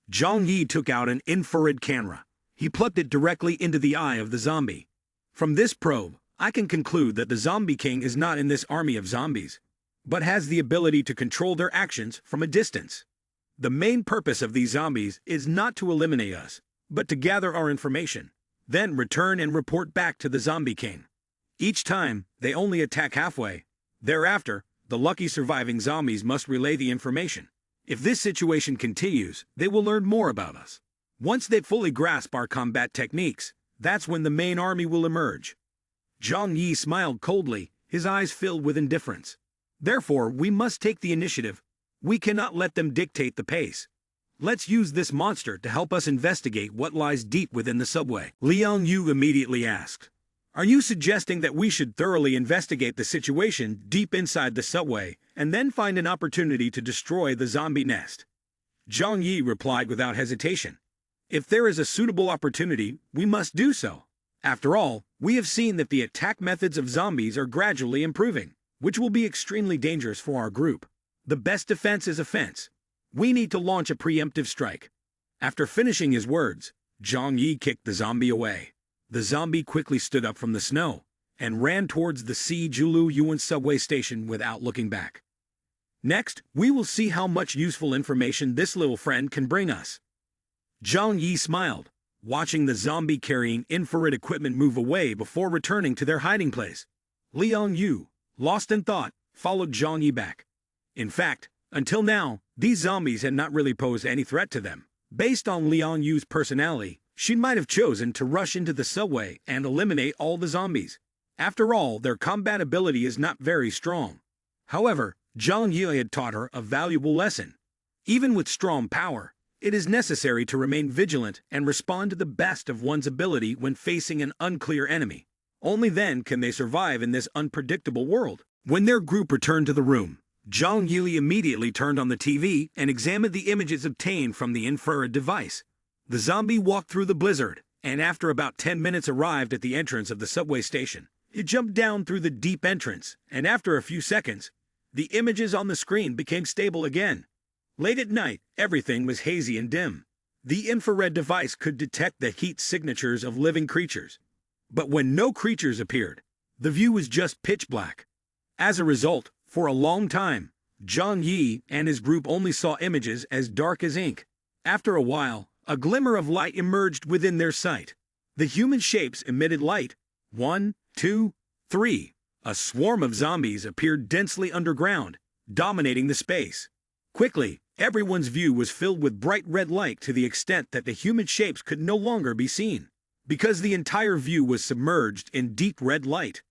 Zhang Yi took out an infrared camera. He plugged it directly into the eye of the zombie. "From this probe, I can conclude that the Zombie King is not in this army of zombies, but has the ability to control their actions from a distance. The main purpose of these zombies is not to eliminate us, but to gather our information, then return and report back to the Zombie King. Each time, they only attack halfway. Thereafter, the lucky surviving zombies must relay the information. If this situation continues, they will learn more about us. Once they fully grasp our combat techniques, that's when the main army will emerge." Zhang Yi smiled coldly, his eyes filled with indifference. "Therefore, we must take the initiative. We cannot let them dictate the pace. Let's use this monster to help us investigate what lies deep within the subway." Liang Yu immediately asked, "Are you suggesting that we should thoroughly investigate the situation deep inside the subway and then find an opportunity to destroy the zombie nest?" Zhang Yi replied without hesitation. If there is a suitable opportunity, we must do so. After all, we have seen that the attack methods of zombies are gradually improving, which will be extremely dangerous for our group. The best defense is offense. We need to launch a preemptive strike. After finishing his words, Zhang Yi kicked the zombie away. The zombie quickly stood up from the snow and ran towards the Julu Yuan subway station without looking back. Next, we will see how much useful information this little friend can bring us. Zhang Yi smiled, watching the zombie carrying infrared equipment move away before returning to their hiding place. Liang Yu, lost in thought, followed Zhang Yi back. In fact, until now, these zombies had not really posed any threat to them. Based on Liang Yu's personality, she might have chosen to rush into the subway and eliminate all the zombies. After all, their combat ability is not very strong. However, Zhang Yi had taught her a valuable lesson. Even with strong power, it is necessary to remain vigilant and respond to the best of one's ability when facing an unclear enemy. Only then can they survive in this unpredictable world. When their group returned to the room, Zhang Yi immediately turned on the TV and examined the images obtained from the infrared device. The zombie walked through the blizzard, and after about 10 minutes arrived at the entrance of the subway station. It jumped down through the deep entrance, and after a few seconds, the images on the screen became stable again. Late at night, everything was hazy and dim. The infrared device could detect the heat signatures of living creatures. But when no creatures appeared, the view was just pitch black. As a result, for a long time, Zhang Yi and his group only saw images as dark as ink. After a while, a glimmer of light emerged within their sight. The human shapes emitted light. 1, 2, 3. A swarm of zombies appeared densely underground, dominating the space. Quickly, everyone's view was filled with bright red light to the extent that the human shapes could no longer be seen, because the entire view was submerged in deep red light.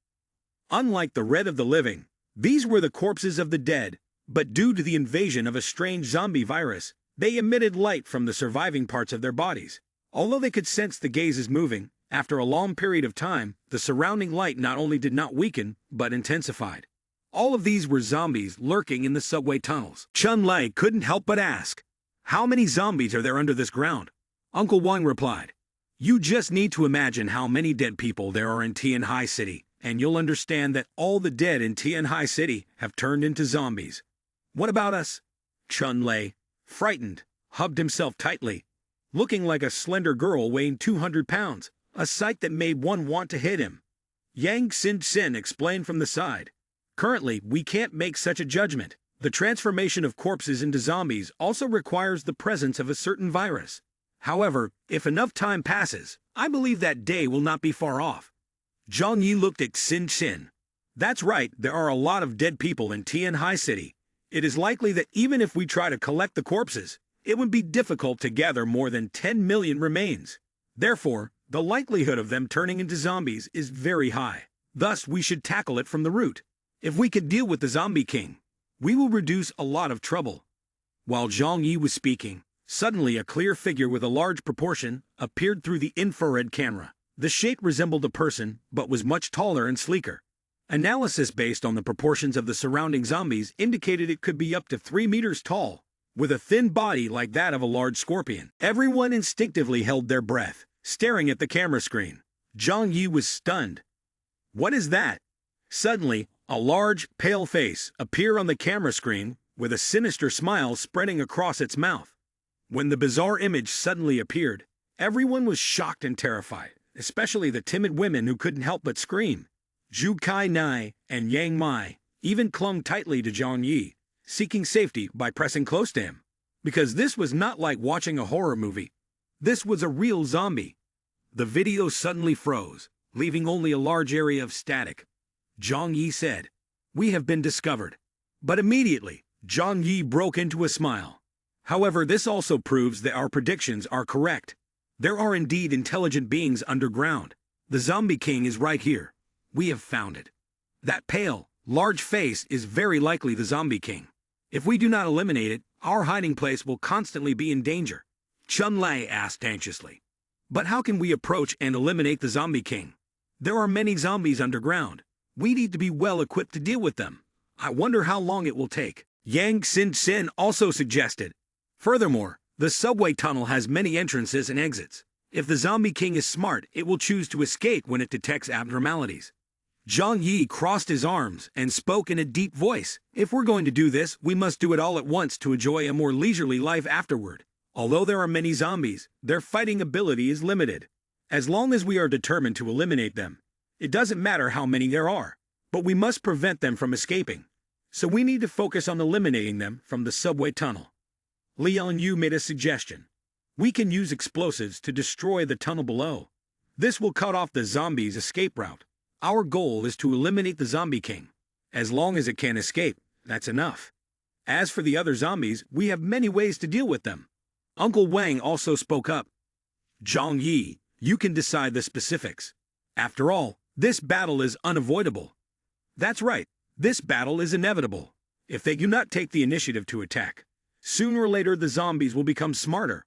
Unlike the red of the living, these were the corpses of the dead, but due to the invasion of a strange zombie virus, they emitted light from the surviving parts of their bodies. Although they could sense the gazes moving, after a long period of time, the surrounding light not only did not weaken, but intensified. All of these were zombies lurking in the subway tunnels. Chun-Lei couldn't help but ask, "How many zombies are there under this ground?" Uncle Wang replied, "You just need to imagine how many dead people there are in Tianhai City, and you'll understand that all the dead in Tianhai City have turned into zombies." "What about us?" Chun-Lei, frightened, hugged himself tightly, looking like a slender girl weighing 200 pounds, a sight that made one want to hit him. Yang Xin explained from the side, "Currently, we can't make such a judgment. The transformation of corpses into zombies also requires the presence of a certain virus. However, if enough time passes, I believe that day will not be far off." Zhang Yi looked at Xin. "That's right, there are a lot of dead people in Tianhai City. It is likely that even if we try to collect the corpses, it would be difficult to gather more than 10 million remains. Therefore, the likelihood of them turning into zombies is very high. Thus, we should tackle it from the root. If we could deal with the zombie king, we will reduce a lot of trouble." While Zhang Yi was speaking, suddenly a clear figure with a large proportion appeared through the infrared camera. The shape resembled a person, but was much taller and sleeker. Analysis based on the proportions of the surrounding zombies indicated it could be up to 3 meters tall, with a thin body like that of a large scorpion. Everyone instinctively held their breath, staring at the camera screen. Zhang Yi was stunned. "What is that?" Suddenly, a large, pale face appeared on the camera screen with a sinister smile spreading across its mouth. When the bizarre image suddenly appeared, everyone was shocked and terrified, especially the timid women who couldn't help but scream. Zhu Kai Nai and Yang Mai even clung tightly to Zhang Yi, seeking safety by pressing close to him. Because this was not like watching a horror movie. This was a real zombie. The video suddenly froze, leaving only a large area of static. Zhang Yi said, "We have been discovered." But immediately, Zhang Yi broke into a smile. "However, this also proves that our predictions are correct. There are indeed intelligent beings underground. The zombie king is right here. We have found it. That pale, large face is very likely the zombie king. If we do not eliminate it, our hiding place will constantly be in danger." Chun-Lei asked anxiously, "But how can we approach and eliminate the zombie king? There are many zombies underground. We need to be well equipped to deal with them. I wonder how long it will take." Yang Xin also suggested, Furthermore, the subway tunnel has many entrances and exits. If the zombie king is smart, it will choose to escape when it detects abnormalities. Zhang Yi crossed his arms and spoke in a deep voice. If we're going to do this, we must do it all at once to enjoy a more leisurely life afterward. Although there are many zombies, their fighting ability is limited. As long as we are determined to eliminate them, it doesn't matter how many there are, but we must prevent them from escaping. So we need to focus on eliminating them from the subway tunnel. Liang Yu made a suggestion. We can use explosives to destroy the tunnel below. This will cut off the zombies' escape route. Our goal is to eliminate the zombie king. As long as it can't escape, that's enough. As for the other zombies, we have many ways to deal with them. Uncle Wang also spoke up. Zhang Yi, you can decide the specifics. After all, this battle is unavoidable. That's right, this battle is inevitable. If they do not take the initiative to attack, sooner or later the zombies will become smarter.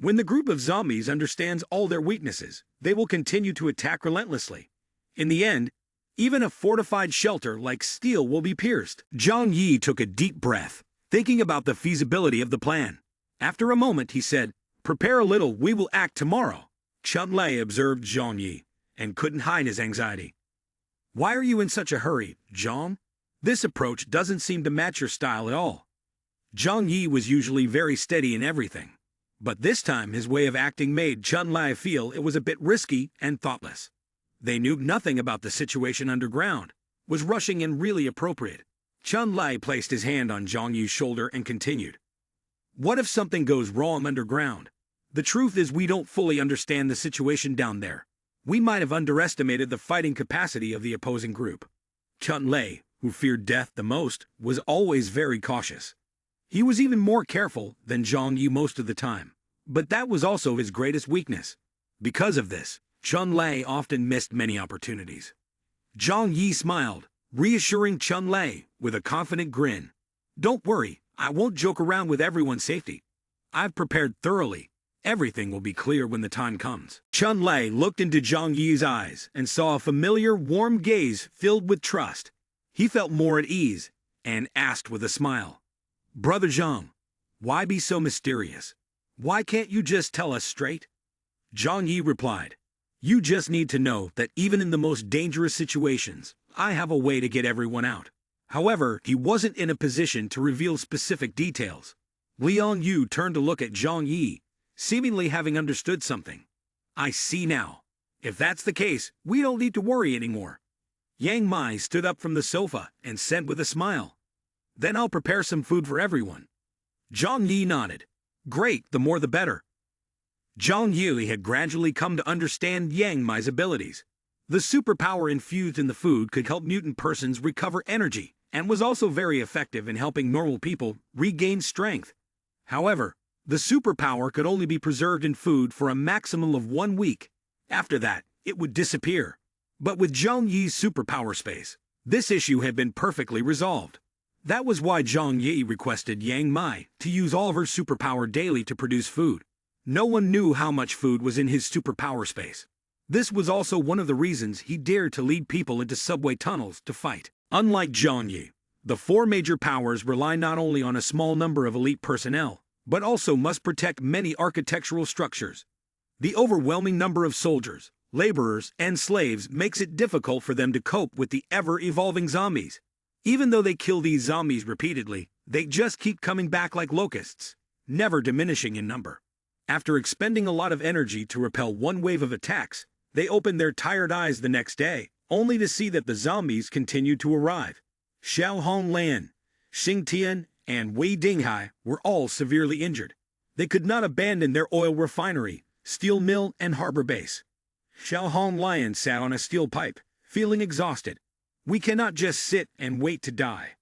When the group of zombies understands all their weaknesses, they will continue to attack relentlessly. In the end, even a fortified shelter like steel will be pierced. Zhang Yi took a deep breath, thinking about the feasibility of the plan. After a moment, he said, "Prepare a little, we will act tomorrow." Chun Lei observed Zhang Yi and couldn't hide his anxiety. "Why are you in such a hurry, Zhang? This approach doesn't seem to match your style at all." Zhang Yi was usually very steady in everything, but this time his way of acting made Chun Lei feel it was a bit risky and thoughtless. They knew nothing about the situation underground. Was rushing in really appropriate? Chun Lei placed his hand on Zhang Yi's shoulder and continued. "What if something goes wrong underground? The truth is we don't fully understand the situation down there. We might have underestimated the fighting capacity of the opposing group." Chun Lei, who feared death the most, was always very cautious. He was even more careful than Zhang Yi most of the time, but that was also his greatest weakness. Because of this, Chun Lei often missed many opportunities. Zhang Yi smiled, reassuring Chun Lei with a confident grin. "Don't worry, I won't joke around with everyone's safety. I've prepared thoroughly. Everything will be clear when the time comes." Chun Lei looked into Zhang Yi's eyes and saw a familiar, warm gaze filled with trust. He felt more at ease and asked with a smile, "Brother Zhang, why be so mysterious? Why can't you just tell us straight?" Zhang Yi replied, "You just need to know that even in the most dangerous situations, I have a way to get everyone out." However, he wasn't in a position to reveal specific details. Liang Yu turned to look at Zhang Yi, seemingly having understood something. "I see now. If that's the case, we don't need to worry anymore." Yang Mai stood up from the sofa and said with a smile, "Then I'll prepare some food for everyone." Zhang Yi nodded. "Great, the more the better." Zhang Yi had gradually come to understand Yang Mai's abilities. The superpower infused in the food could help mutant persons recover energy, and was also very effective in helping normal people regain strength. However, the superpower could only be preserved in food for a maximum of 1 week. After that, it would disappear. But with Zhang Yi's superpower space, this issue had been perfectly resolved. That was why Zhang Yi requested Yang Mai to use all of her superpower daily to produce food. No one knew how much food was in his superpower space. This was also one of the reasons he dared to lead people into subway tunnels to fight. Unlike Zhang Yi, the 4 major powers rely not only on a small number of elite personnel, but also must protect many architectural structures. The overwhelming number of soldiers, laborers, and slaves makes it difficult for them to cope with the ever-evolving zombies. Even though they kill these zombies repeatedly, they just keep coming back like locusts, never diminishing in number. After expending a lot of energy to repel one wave of attacks, they opened their tired eyes the next day, only to see that the zombies continued to arrive. Xiao Honglan, Xing Tian, and Wei Dinghai were all severely injured. They could not abandon their oil refinery, steel mill, and harbor base. Xiao Honglan sat on a steel pipe, feeling exhausted. "We cannot just sit and wait to die.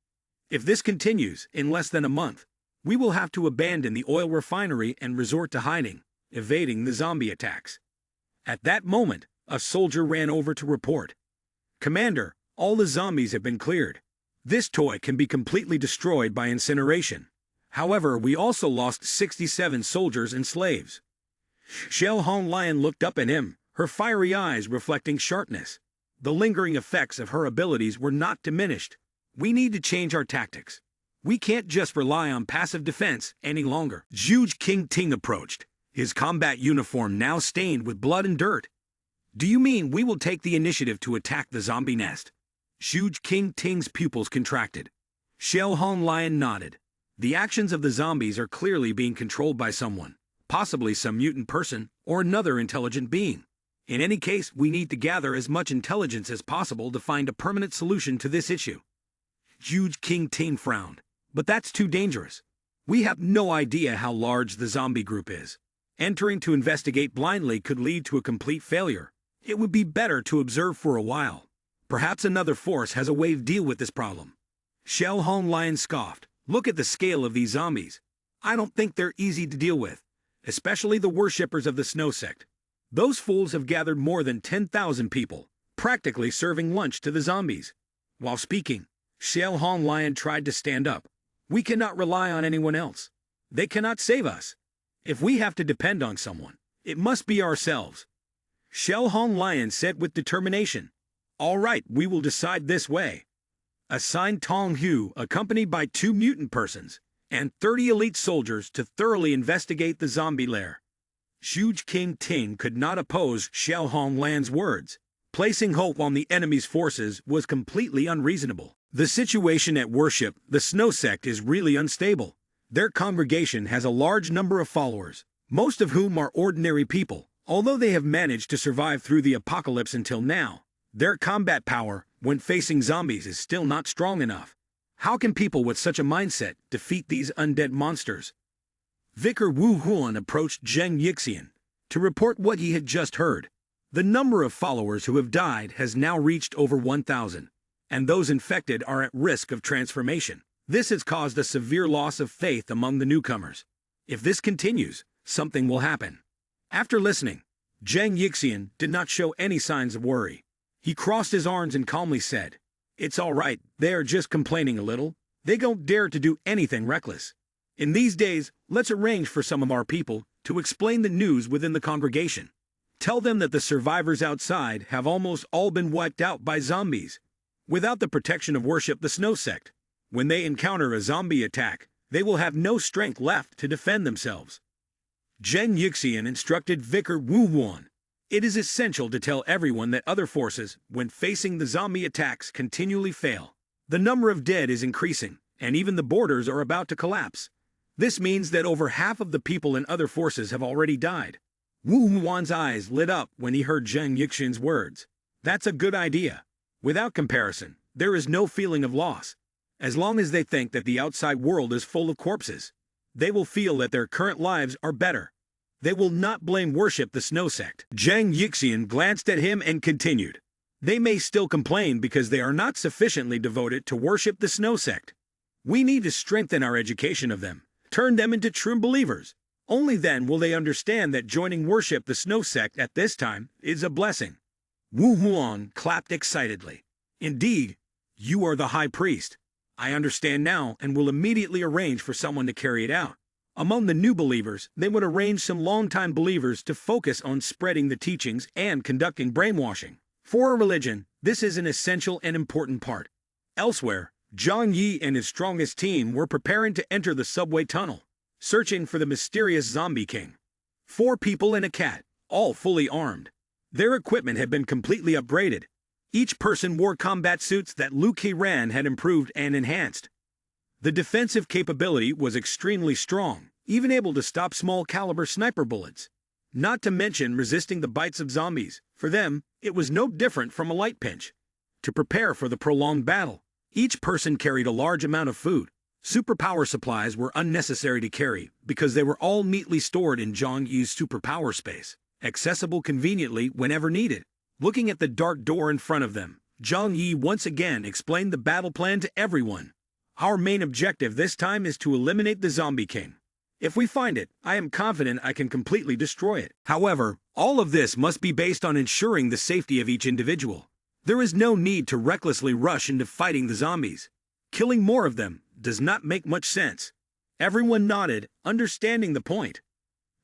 If this continues, in less than a month, we will have to abandon the oil refinery and resort to hiding, evading the zombie attacks." At that moment, a soldier ran over to report. "Commander, all the zombies have been cleared. This toy can be completely destroyed by incineration. However, we also lost 67 soldiers and slaves." Xiao Honglan looked up at him, her fiery eyes reflecting sharpness. The lingering effects of her abilities were not diminished. "We need to change our tactics. We can't just rely on passive defense any longer. Zhuge King Ting approached, his combat uniform now stained with blood and dirt. Do you mean we will take the initiative to attack the zombie nest? Zhuge King Ting's pupils contracted. Xiao Hong Lion nodded. The actions of the zombies are clearly being controlled by someone, possibly some mutant person or another intelligent being. In any case, we need to gather as much intelligence as possible to find a permanent solution to this issue. Zhuge King Ting frowned. But that's too dangerous. We have no idea how large the zombie group is. Entering to investigate blindly could lead to a complete failure. It would be better to observe for a while. Perhaps another force has a way to deal with this problem. Xiao Hong Lion scoffed. Look at the scale of these zombies. I don't think they're easy to deal with, especially the worshippers of the Snow Sect. Those fools have gathered more than 10,000 people, practically serving lunch to the zombies. While speaking, Xiao Hong Lion tried to stand up. We cannot rely on anyone else. They cannot save us. If we have to depend on someone, it must be ourselves. Xiao Hong Lion said with determination. All right, we will decide this way. Assign Tong Hu, accompanied by 2 mutant persons, and 30 elite soldiers to thoroughly investigate the zombie lair. Zhuge King Ting could not oppose Xiao Hong Lian's words. Placing hope on the enemy's forces was completely unreasonable. The situation at Worship, the Snow Sect, is really unstable. Their congregation has a large number of followers, most of whom are ordinary people. Although they have managed to survive through the apocalypse until now, their combat power, when facing zombies, is still not strong enough. How can people with such a mindset defeat these undead monsters? Vicar Wu Huan approached Zheng Yixian to report what he had just heard. The number of followers who have died has now reached over 1,000. And those infected are at risk of transformation. This has caused a severe loss of faith among the newcomers. If this continues, something will happen. After listening, Zheng Yixian did not show any signs of worry. He crossed his arms and calmly said, "It's all right, they are just complaining a little. They don't dare to do anything reckless. In these days, let's arrange for some of our people to explain the news within the congregation. Tell them that the survivors outside have almost all been wiped out by zombies. Without the protection of Worship the Snow Sect, when they encounter a zombie attack, they will have no strength left to defend themselves." Zheng Yixian instructed Vicar Wu Huan. It is essential to tell everyone that other forces, when facing the zombie attacks, continually fail. The number of dead is increasing, and even the borders are about to collapse. This means that over half of the people in other forces have already died. Wu Huan's eyes lit up when he heard Zheng Yixian's words. That's a good idea. Without comparison, there is no feeling of loss. As long as they think that the outside world is full of corpses, they will feel that their current lives are better. They will not blame Worship the Snow Sect. Zheng Yixian glanced at him and continued. They may still complain because they are not sufficiently devoted to Worship the Snow Sect. We need to strengthen our education of them, turn them into true believers. Only then will they understand that joining Worship the Snow Sect at this time is a blessing. Wu Huan clapped excitedly. Indeed, you are the high priest. I understand now and will immediately arrange for someone to carry it out. Among the new believers, they would arrange some longtime believers to focus on spreading the teachings and conducting brainwashing. For a religion, this is an essential and important part. Elsewhere, Zhang Yi and his strongest team were preparing to enter the subway tunnel, searching for the mysterious zombie king. 4 people and a cat, all fully armed. Their equipment had been completely upgraded. Each person wore combat suits that Lu Qiran had improved and enhanced. The defensive capability was extremely strong, even able to stop small-caliber sniper bullets. Not to mention resisting the bites of zombies. For them, it was no different from a light pinch. To prepare for the prolonged battle, each person carried a large amount of food. Superpower supplies were unnecessary to carry because they were all neatly stored in Zhang Yi's superpower space, accessible conveniently whenever needed. Looking at the dark door in front of them, Zhang Yi once again explained the battle plan to everyone. Our main objective this time is to eliminate the Zombie King. If we find it, I am confident I can completely destroy it. However, all of this must be based on ensuring the safety of each individual. There is no need to recklessly rush into fighting the zombies. Killing more of them does not make much sense. Everyone nodded, understanding the point.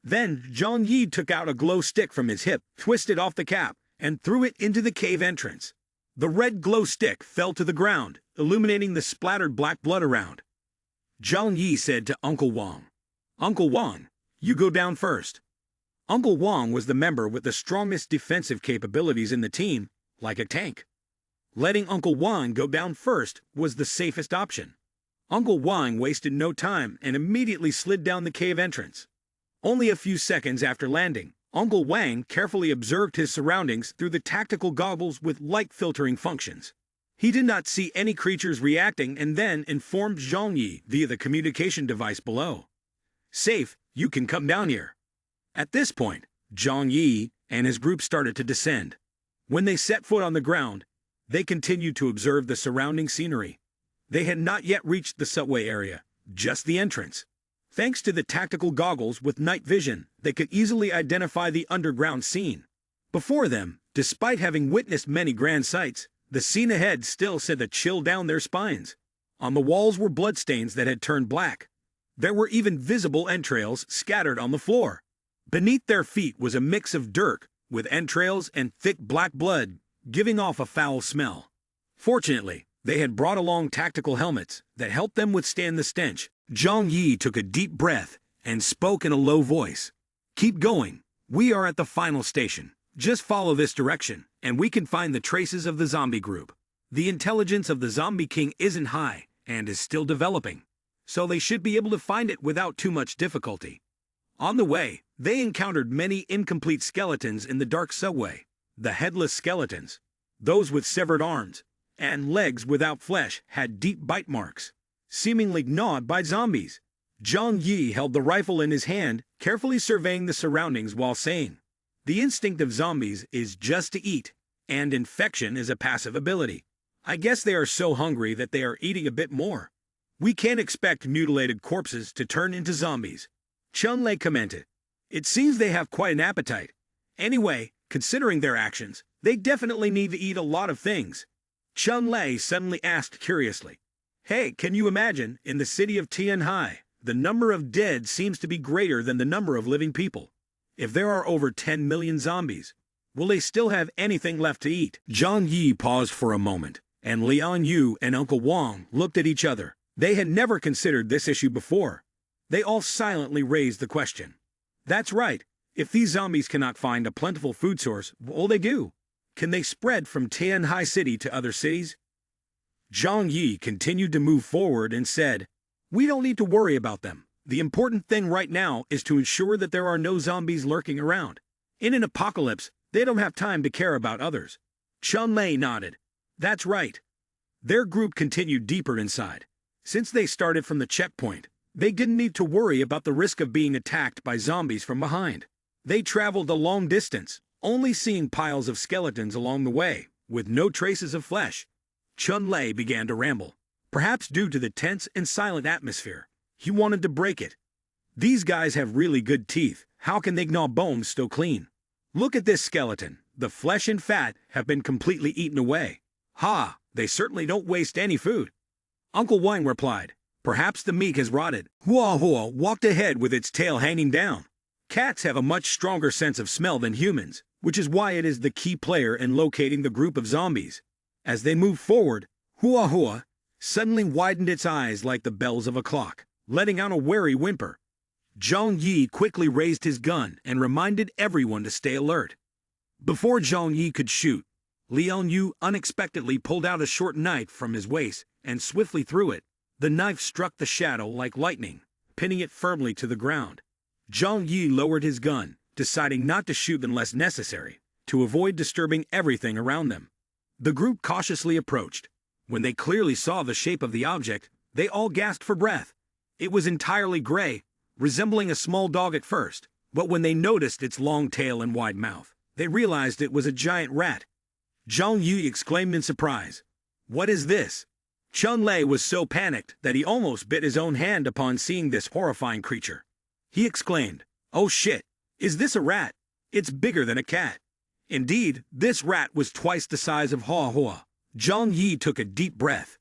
Then, Zhang Yi took out a glow stick from his hip, twisted off the cap, and threw it into the cave entrance. The red glow stick fell to the ground, illuminating the splattered black blood around. Zhang Yi said to Uncle Wang. Uncle Wang, you go down first. Uncle Wang was the member with the strongest defensive capabilities in the team, like a tank. Letting Uncle Wang go down first was the safest option. Uncle Wang wasted no time and immediately slid down the cave entrance. Only a few seconds after landing, Uncle Wang carefully observed his surroundings through the tactical goggles with light-filtering functions. He did not see any creatures reacting and then informed Zhang Yi via the communication device below. Safe, you can come down here. At this point, Zhang Yi and his group started to descend. When they set foot on the ground, they continued to observe the surrounding scenery. They had not yet reached the subway area, just the entrance. Thanks to the tactical goggles with night vision, they could easily identify the underground scene. Before them, despite having witnessed many grand sights, the scene ahead still sent a chill down their spines. On the walls were bloodstains that had turned black. There were even visible entrails scattered on the floor. Beneath their feet was a mix of dirt, with entrails and thick black blood, giving off a foul smell. Fortunately, they had brought along tactical helmets that helped them withstand the stench. Zhang Yi took a deep breath and spoke in a low voice. Keep going. We are at the final station. Just follow this direction, and we can find the traces of the zombie group. The intelligence of the zombie king isn't high and is still developing, so they should be able to find it without too much difficulty. On the way, they encountered many incomplete skeletons in the dark subway. The headless skeletons, those with severed arms, and legs without flesh had deep bite marks, seemingly gnawed by zombies. Zhang Yi held the rifle in his hand, carefully surveying the surroundings while saying, "The instinct of zombies is just to eat, and infection is a passive ability. I guess they are so hungry that they are eating a bit more. We can't expect mutilated corpses to turn into zombies." Chun-Lei commented, "It seems they have quite an appetite. Anyway, considering their actions, they definitely need to eat a lot of things." Chun-Lei suddenly asked curiously, "Hey, can you imagine, in the city of Tianhai, the number of dead seems to be greater than the number of living people. If there are over 10 million zombies, will they still have anything left to eat?" Zhang Yi paused for a moment, and Lian Yu and Uncle Wang looked at each other. They had never considered this issue before. They all silently raised the question. That's right. If these zombies cannot find a plentiful food source, what will they do? Can they spread from Tianhai City to other cities? Zhang Yi continued to move forward and said, "We don't need to worry about them. The important thing right now is to ensure that there are no zombies lurking around. In an apocalypse, they don't have time to care about others." Chun-Lei nodded. That's right. Their group continued deeper inside. Since they started from the checkpoint, they didn't need to worry about the risk of being attacked by zombies from behind. They traveled a long distance, only seeing piles of skeletons along the way, with no traces of flesh. Chun-Lei began to ramble. Perhaps due to the tense and silent atmosphere, he wanted to break it. These guys have really good teeth. How can they gnaw bones so clean? Look at this skeleton. The flesh and fat have been completely eaten away. Ha, they certainly don't waste any food. Uncle Wang replied, "Perhaps the meat has rotted." Hua Hua walked ahead with its tail hanging down. Cats have a much stronger sense of smell than humans, which is why it is the key player in locating the group of zombies. As they moved forward, Hua Hua suddenly widened its eyes like the bells of a clock, letting out a wary whimper. Zhang Yi quickly raised his gun and reminded everyone to stay alert. Before Zhang Yi could shoot, Lian Yu unexpectedly pulled out a short knife from his waist and swiftly threw it. The knife struck the shadow like lightning, pinning it firmly to the ground. Zhang Yi lowered his gun, deciding not to shoot unless necessary, to avoid disturbing everything around them. The group cautiously approached. When they clearly saw the shape of the object, they all gasped for breath. It was entirely gray, resembling a small dog at first, but when they noticed its long tail and wide mouth, they realized it was a giant rat. Zhang Yi exclaimed in surprise, "What is this?" Chun-Lei was so panicked that he almost bit his own hand upon seeing this horrifying creature. He exclaimed, "Oh shit, is this a rat? It's bigger than a cat." Indeed, this rat was twice the size of Hua Hua. Zhang Yi took a deep breath.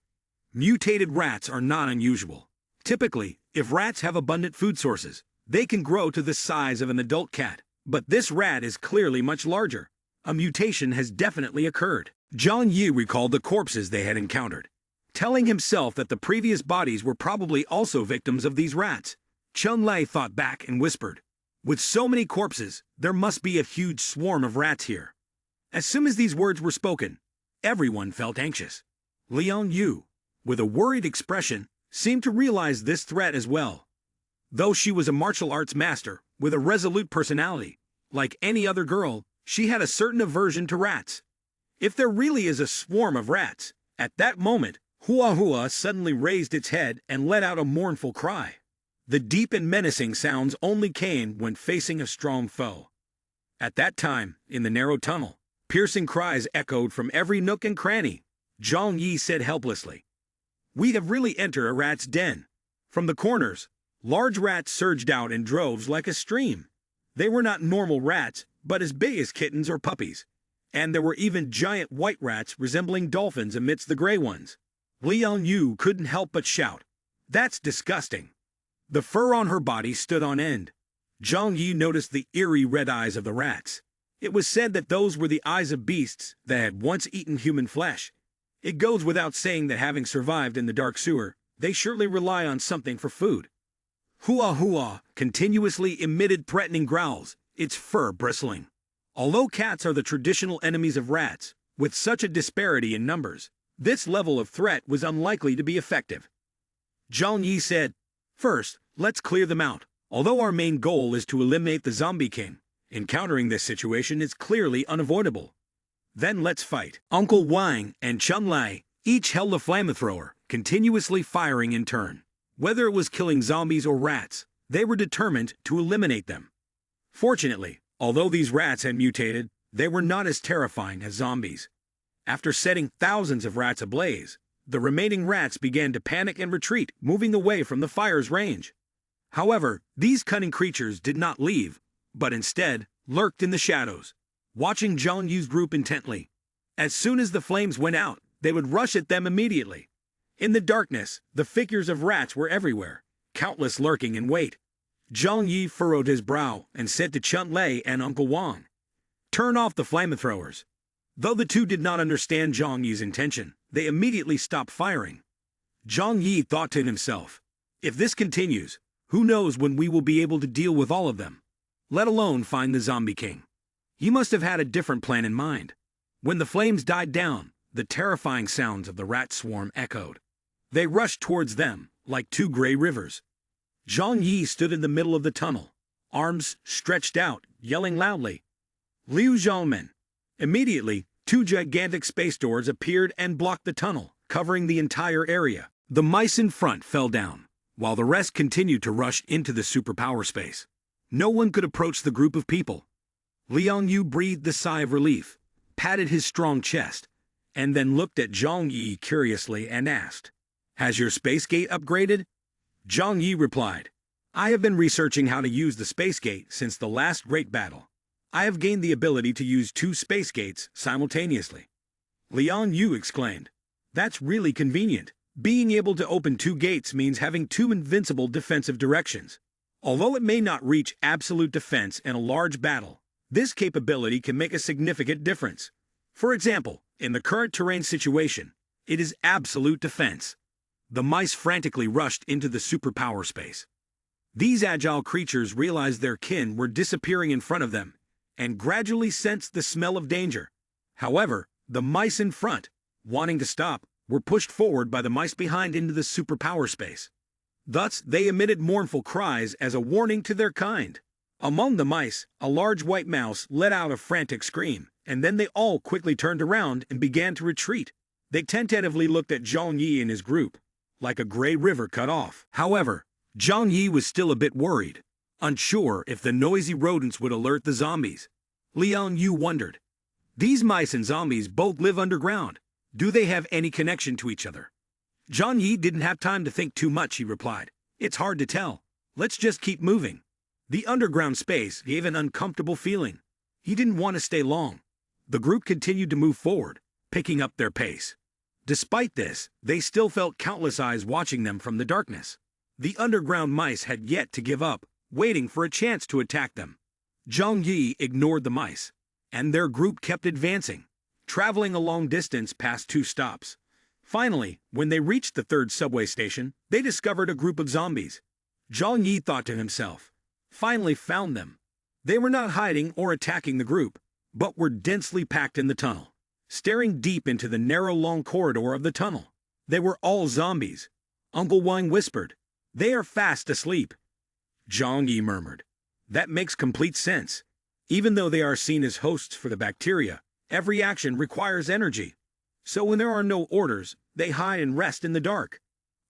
Mutated rats are not unusual. Typically, if rats have abundant food sources, they can grow to the size of an adult cat. But this rat is clearly much larger. A mutation has definitely occurred. Zhang Yi recalled the corpses they had encountered. telling himself that the previous bodies were probably also victims of these rats. Chun-Li thought back and whispered, "With so many corpses, there must be a huge swarm of rats here." As soon as these words were spoken, everyone felt anxious. Liang Yu, with a worried expression, seemed to realize this threat as well. Though she was a martial arts master with a resolute personality, like any other girl, she had a certain aversion to rats. If there really is a swarm of rats, at that moment, Hua Hua suddenly raised its head and let out a mournful cry. The deep and menacing sounds only came when facing a strong foe. At that time, in the narrow tunnel, piercing cries echoed from every nook and cranny. Zhang Yi said helplessly, "We have really entered a rat's den." From the corners, large rats surged out in droves like a stream. They were not normal rats, but as big as kittens or puppies. And there were even giant white rats resembling dolphins amidst the gray ones. Liang Yu couldn't help but shout, "That's disgusting." The fur on her body stood on end. Zhang Yi noticed the eerie red eyes of the rats. It was said that those were the eyes of beasts that had once eaten human flesh. It goes without saying that having survived in the dark sewer, they surely rely on something for food. Hua Hua continuously emitted threatening growls, its fur bristling. Although cats are the traditional enemies of rats, with such a disparity in numbers, this level of threat was unlikely to be effective. Zhang Yi said, "First, let's clear them out. Although our main goal is to eliminate the Zombie King, encountering this situation is clearly unavoidable. Then let's fight." Uncle Wang and Chun-Li each held a flamethrower, continuously firing in turn. Whether it was killing zombies or rats, they were determined to eliminate them. Fortunately, although these rats had mutated, they were not as terrifying as zombies. After setting thousands of rats ablaze, the remaining rats began to panic and retreat, moving away from the fire's range. However, these cunning creatures did not leave, but instead lurked in the shadows, watching Zhang Yu's group intently. As soon as the flames went out, they would rush at them immediately. In the darkness, the figures of rats were everywhere, countless lurking in wait. Zhang Yi furrowed his brow and said to Chun-Li and Uncle Wang, "Turn off the flamethrowers." Though the two did not understand Zhang Yi's intention, they immediately stopped firing. Zhang Yi thought to himself, "If this continues, who knows when we will be able to deal with all of them, let alone find the Zombie King." He must have had a different plan in mind. When the flames died down, the terrifying sounds of the rat swarm echoed. They rushed towards them, like two gray rivers. Zhang Yi stood in the middle of the tunnel, arms stretched out, yelling loudly, "Liu Zhongmen!" Immediately, two gigantic space doors appeared and blocked the tunnel, covering the entire area. The mice in front fell down, while the rest continued to rush into the superpower space. No one could approach the group of people. Liang Yu breathed a sigh of relief, patted his strong chest, and then looked at Zhang Yi curiously and asked, "Has your space gate upgraded?" Zhang Yi replied, "I have been researching how to use the space gate since the last great battle. I have gained the ability to use two space gates simultaneously." Liang Yu exclaimed, "That's really convenient. Being able to open two gates means having two invincible defensive directions. Although it may not reach absolute defense in a large battle, this capability can make a significant difference. For example, in the current terrain situation, it is absolute defense." The mice frantically rushed into the superpower space. These agile creatures realized their kin were disappearing in front of them, and gradually sensed the smell of danger. However, the mice in front, wanting to stop, were pushed forward by the mice behind into the superpower space. Thus, they emitted mournful cries as a warning to their kind. Among the mice, a large white mouse let out a frantic scream, and then they all quickly turned around and began to retreat. They tentatively looked at Zhang Yi and his group, like a gray river cut off. However, Zhang Yi was still a bit worried, unsure if the noisy rodents would alert the zombies. Liang Yu wondered, "These mice and zombies both live underground. Do they have any connection to each other?" Zhang Yi didn't have time to think too much, he replied. "It's hard to tell. Let's just keep moving." The underground space gave an uncomfortable feeling. He didn't want to stay long. The group continued to move forward, picking up their pace. Despite this, they still felt countless eyes watching them from the darkness. The underground mice had yet to give up, waiting for a chance to attack them. Zhang Yi ignored the mice, and their group kept advancing, traveling a long distance past two stops. Finally, when they reached the third subway station, they discovered a group of zombies. Zhang Yi thought to himself, finally found them. They were not hiding or attacking the group, but were densely packed in the tunnel, staring deep into the narrow long corridor of the tunnel. They were all zombies. Uncle Wang whispered, "They are fast asleep." Zhang Yi murmured, "That makes complete sense. Even though they are seen as hosts for the bacteria, every action requires energy. So when there are no orders, they hide and rest in the dark."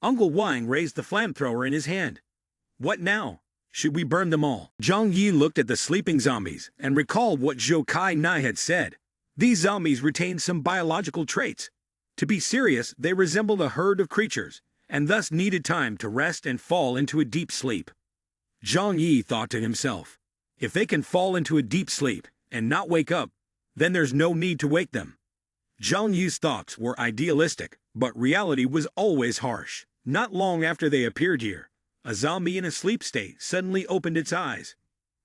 Uncle Wang raised the flamethrower in his hand. "What now? Should we burn them all?" Zhang Yi looked at the sleeping zombies and recalled what Zhou Kai Nai had said. These zombies retained some biological traits. To be serious, they resembled a herd of creatures, and thus needed time to rest and fall into a deep sleep. Zhang Yi thought to himself, if they can fall into a deep sleep and not wake up, then there's no need to wake them. Zhang Yi's thoughts were idealistic, but reality was always harsh. Not long after they appeared here, a zombie in a sleep state suddenly opened its eyes.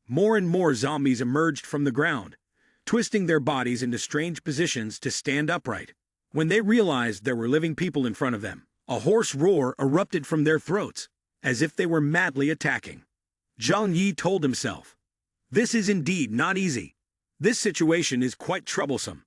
More and more zombies emerged from the ground, twisting their bodies into strange positions to stand upright. When they realized there were living people in front of them, a hoarse roar erupted from their throats, as if they were madly attacking. Zhang Yi told himself, "This is indeed not easy. This situation is quite troublesome."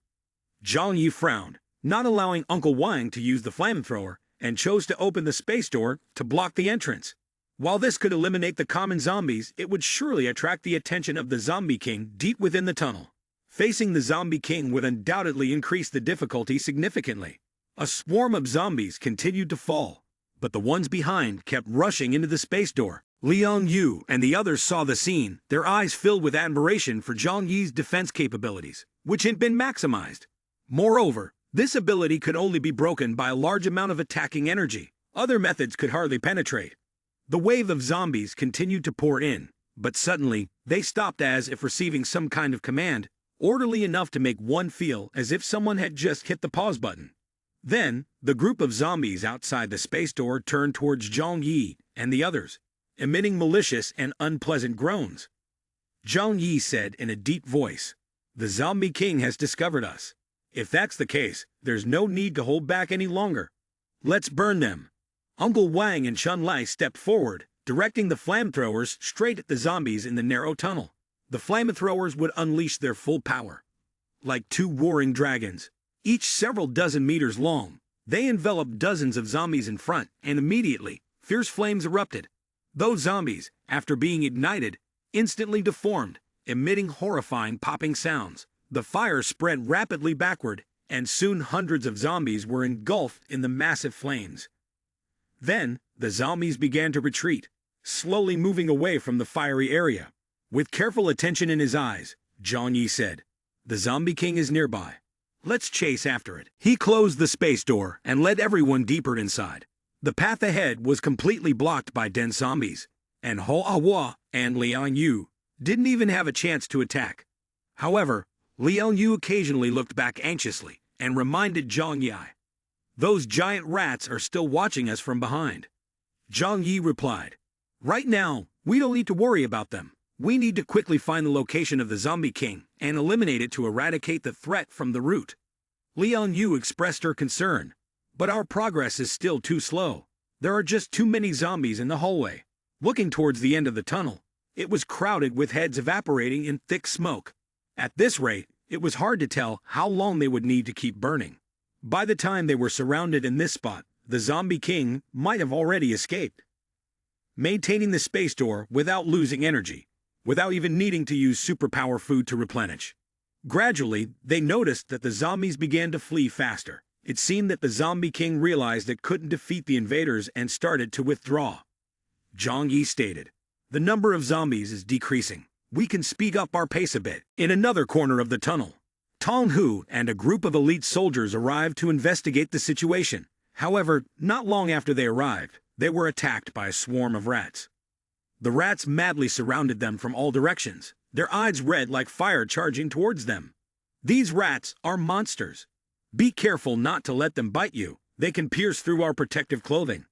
Zhang Yi frowned, not allowing Uncle Wang to use the flamethrower, and chose to open the space door to block the entrance. While this could eliminate the common zombies, it would surely attract the attention of the Zombie King deep within the tunnel. Facing the Zombie King would undoubtedly increase the difficulty significantly. A swarm of zombies continued to fall, but the ones behind kept rushing into the space door. Liang Yu and the others saw the scene, their eyes filled with admiration for Zhang Yi's defense capabilities, which had been maximized. Moreover, this ability could only be broken by a large amount of attacking energy. Other methods could hardly penetrate. The wave of zombies continued to pour in, but suddenly, they stopped as if receiving some kind of command, orderly enough to make one feel as if someone had just hit the pause button. Then, the group of zombies outside the space door turned towards Zhang Yi and the others, emitting malicious and unpleasant groans. Zhang Yi said in a deep voice, "The Zombie King has discovered us. If that's the case, there's no need to hold back any longer. Let's burn them." Uncle Wang and Chun Lai stepped forward, directing the flamethrowers straight at the zombies in the narrow tunnel. The flamethrowers would unleash their full power. Like two roaring dragons, each several dozen meters long, they enveloped dozens of zombies in front, and immediately, fierce flames erupted. Those zombies, after being ignited, instantly deformed, emitting horrifying popping sounds. The fire spread rapidly backward, and soon hundreds of zombies were engulfed in the massive flames. Then, the zombies began to retreat, slowly moving away from the fiery area. With careful attention in his eyes, Zhang Yi said, "The Zombie King is nearby. Let's chase after it." He closed the space door and led everyone deeper inside. The path ahead was completely blocked by dense zombies, and Ho Ahwa and Liang Yu didn't even have a chance to attack. However, Liang Yu occasionally looked back anxiously and reminded Zhang Yi, "Those giant rats are still watching us from behind." Zhang Yi replied, "Right now, we don't need to worry about them. We need to quickly find the location of the Zombie King and eliminate it to eradicate the threat from the root." Liang Yu expressed her concern, "But our progress is still too slow. There are just too many zombies in the hallway." Looking towards the end of the tunnel, it was crowded with heads evaporating in thick smoke. At this rate, it was hard to tell how long they would need to keep burning. By the time they were surrounded in this spot, the Zombie King might have already escaped. Maintaining the space door without losing energy, without even needing to use superpower food to replenish. Gradually, they noticed that the zombies began to flee faster. It seemed that the Zombie King realized it couldn't defeat the invaders and started to withdraw. Zhang Yi stated, "The number of zombies is decreasing. We can speed up our pace a bit." In another corner of the tunnel, Tong Hu and a group of elite soldiers arrived to investigate the situation. However, not long after they arrived, they were attacked by a swarm of rats. The rats madly surrounded them from all directions, their eyes red like fire charging towards them. "These rats are monsters. Be careful not to let them bite you. They can pierce through our protective clothing."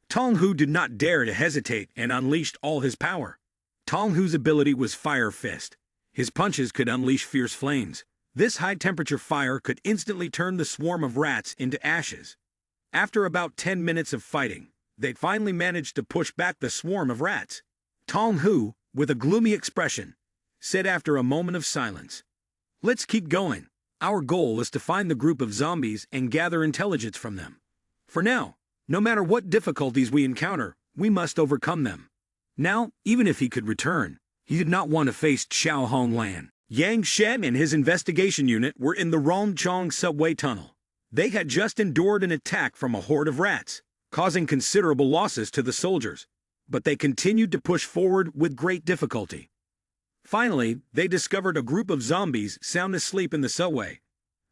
Tong Hu did not dare to hesitate and unleashed all his power. Tong Hu's ability was Fire Fist. His punches could unleash fierce flames. This high-temperature fire could instantly turn the swarm of rats into ashes. After about 10 minutes of fighting, they finally managed to push back the swarm of rats. Tong Hu, with a gloomy expression, said after a moment of silence, "Let's keep going. Our goal is to find the group of zombies and gather intelligence from them. For now, no matter what difficulties we encounter, we must overcome them." Now, even if he could return, he did not want to face Xiao Honglan. Yang Shen and his investigation unit were in the Rongchong subway tunnel. They had just endured an attack from a horde of rats, causing considerable losses to the soldiers, but they continued to push forward with great difficulty. Finally, they discovered a group of zombies sound asleep in the subway.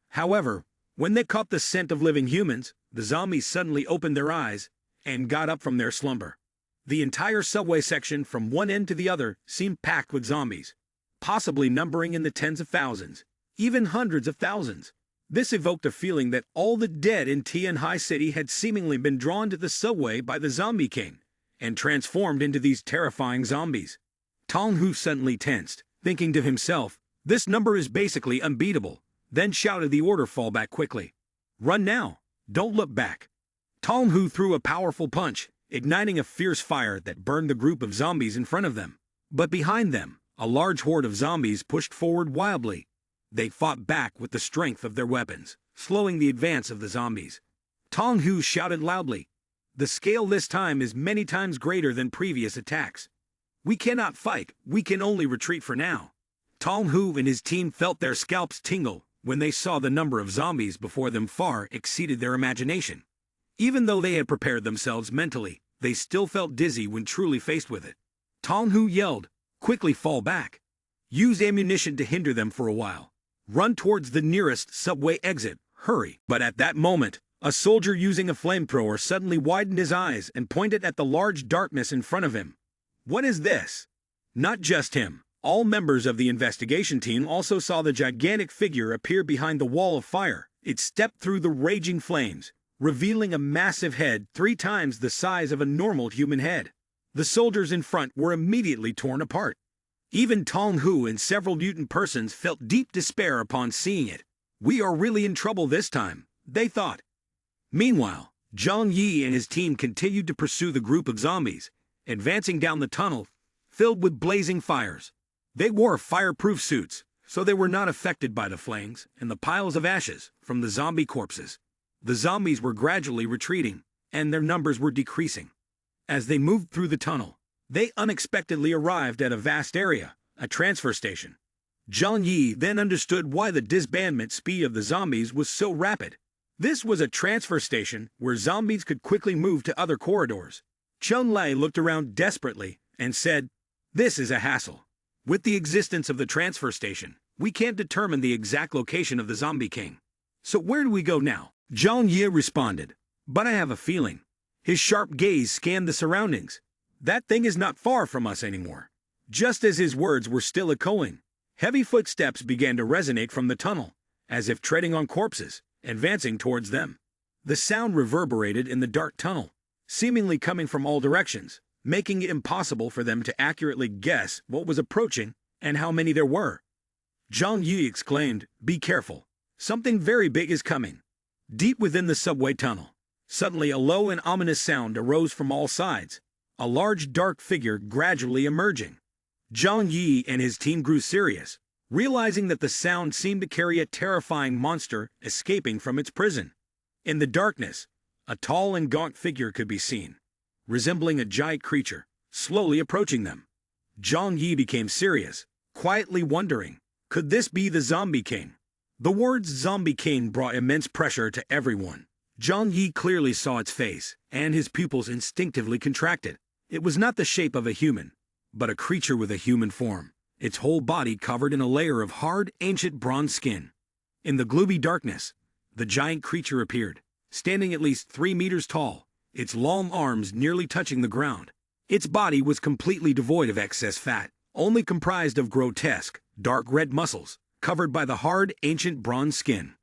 However, when they caught the scent of living humans, the zombies suddenly opened their eyes and got up from their slumber. The entire subway section from one end to the other seemed packed with zombies, possibly numbering in the tens of thousands, even hundreds of thousands. This evoked a feeling that all the dead in Tianhai City had seemingly been drawn to the subway by the Zombie King and transformed into these terrifying zombies. Tong Hu suddenly tensed, thinking to himself, "This number is basically unbeatable," then shouted the order, "Fall back quickly. Run now, don't look back." Tong Hu threw a powerful punch, igniting a fierce fire that burned the group of zombies in front of them. But behind them, a large horde of zombies pushed forward wildly. They fought back with the strength of their weapons, slowing the advance of the zombies. Tong Hu shouted loudly, "The scale this time is many times greater than previous attacks. We cannot fight, we can only retreat for now." Tong Hu and his team felt their scalps tingle when they saw the number of zombies before them far exceeded their imagination. Even though they had prepared themselves mentally, they still felt dizzy when truly faced with it. Tong Hu yelled, "Quickly fall back. Use ammunition to hinder them for a while. Run towards the nearest subway exit, hurry." But at that moment, a soldier using a flamethrower suddenly widened his eyes and pointed at the large darkness in front of him. What is this? Not just him. All members of the investigation team also saw the gigantic figure appear behind the wall of fire. It stepped through the raging flames, revealing a massive head 3 times the size of a normal human head. The soldiers in front were immediately torn apart. Even Tong Hu and several mutant persons felt deep despair upon seeing it. "We are really in trouble this time," they thought. Meanwhile, Zhang Yi and his team continued to pursue the group of zombies, advancing down the tunnel, filled with blazing fires. They wore fireproof suits, so they were not affected by the flames and the piles of ashes from the zombie corpses. The zombies were gradually retreating, and their numbers were decreasing. As they moved through the tunnel, they unexpectedly arrived at a vast area, a transfer station. Zhang Yi then understood why the disbandment speed of the zombies was so rapid. This was a transfer station where zombies could quickly move to other corridors. Chun Lei looked around desperately and said, "This is a hassle. With the existence of the transfer station, we can't determine the exact location of the Zombie King. So where do we go now?" Zhang Yi responded, "But I have a feeling." His sharp gaze scanned the surroundings. "That thing is not far from us anymore." Just as his words were still echoing, heavy footsteps began to resonate from the tunnel, as if treading on corpses, advancing towards them. The sound reverberated in the dark tunnel, seemingly coming from all directions, making it impossible for them to accurately guess what was approaching and how many there were. Zhang Yi exclaimed, "Be careful. Something very big is coming." Deep within the subway tunnel, suddenly a low and ominous sound arose from all sides, a large dark figure gradually emerging. Zhang Yi and his team grew serious, realizing that the sound seemed to carry a terrifying monster escaping from its prison. In the darkness, a tall and gaunt figure could be seen, resembling a giant creature, slowly approaching them. Zhang Yi became serious, quietly wondering, could this be the Zombie King? The words Zombie King brought immense pressure to everyone. Zhang Yi clearly saw its face, and his pupils instinctively contracted. It was not the shape of a human, but a creature with a human form, its whole body covered in a layer of hard, ancient bronze skin. In the gloomy darkness, the giant creature appeared, standing at least 3 meters tall, its long arms nearly touching the ground. Its body was completely devoid of excess fat, only comprised of grotesque, dark red muscles, covered by the hard, ancient bronze skin.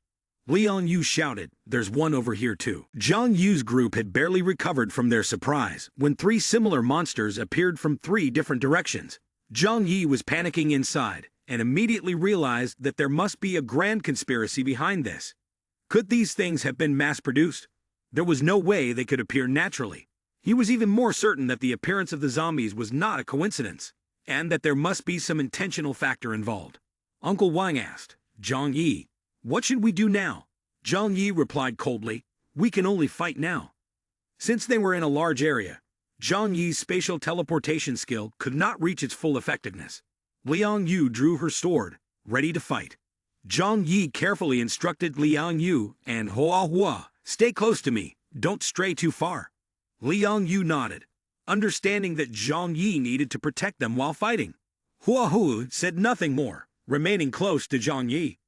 Liang Yu shouted, "There's one over here too." Zhang Yu's group had barely recovered from their surprise when 3 similar monsters appeared from 3 different directions. Zhang Yi was panicking inside and immediately realized that there must be a grand conspiracy behind this. Could these things have been mass-produced? There was no way they could appear naturally. He was even more certain that the appearance of the zombies was not a coincidence, and that there must be some intentional factor involved. Uncle Wang asked, Zhang Yi, what should we do now? Zhang Yi replied coldly, we can only fight now. Since they were in a large area, Zhang Yi's spatial teleportation skill could not reach its full effectiveness. Liang Yu drew her sword, ready to fight. Zhang Yi carefully instructed Liang Yu and Hua Hua, stay close to me, don't stray too far. Liang Yu nodded, understanding that Zhang Yi needed to protect them while fighting. Hua Hua said nothing more, remaining close to Zhang Yi.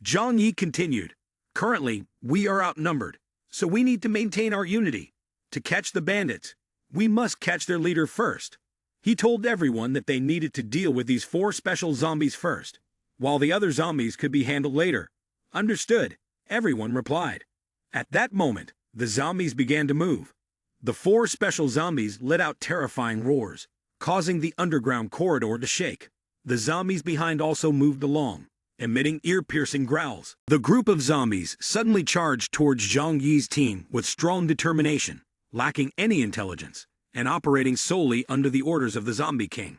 Zhang Yi continued, currently, we are outnumbered, so we need to maintain our unity. To catch the bandits, we must catch their leader first. He told everyone that they needed to deal with these 4 special zombies first, while the other zombies could be handled later. Understood, everyone replied. At that moment, the zombies began to move. The 4 special zombies let out terrifying roars, causing the underground corridor to shake. The zombies behind also moved along, emitting ear-piercing growls. The group of zombies suddenly charged towards Zhang Yi's team with strong determination, lacking any intelligence, and operating solely under the orders of the Zombie King.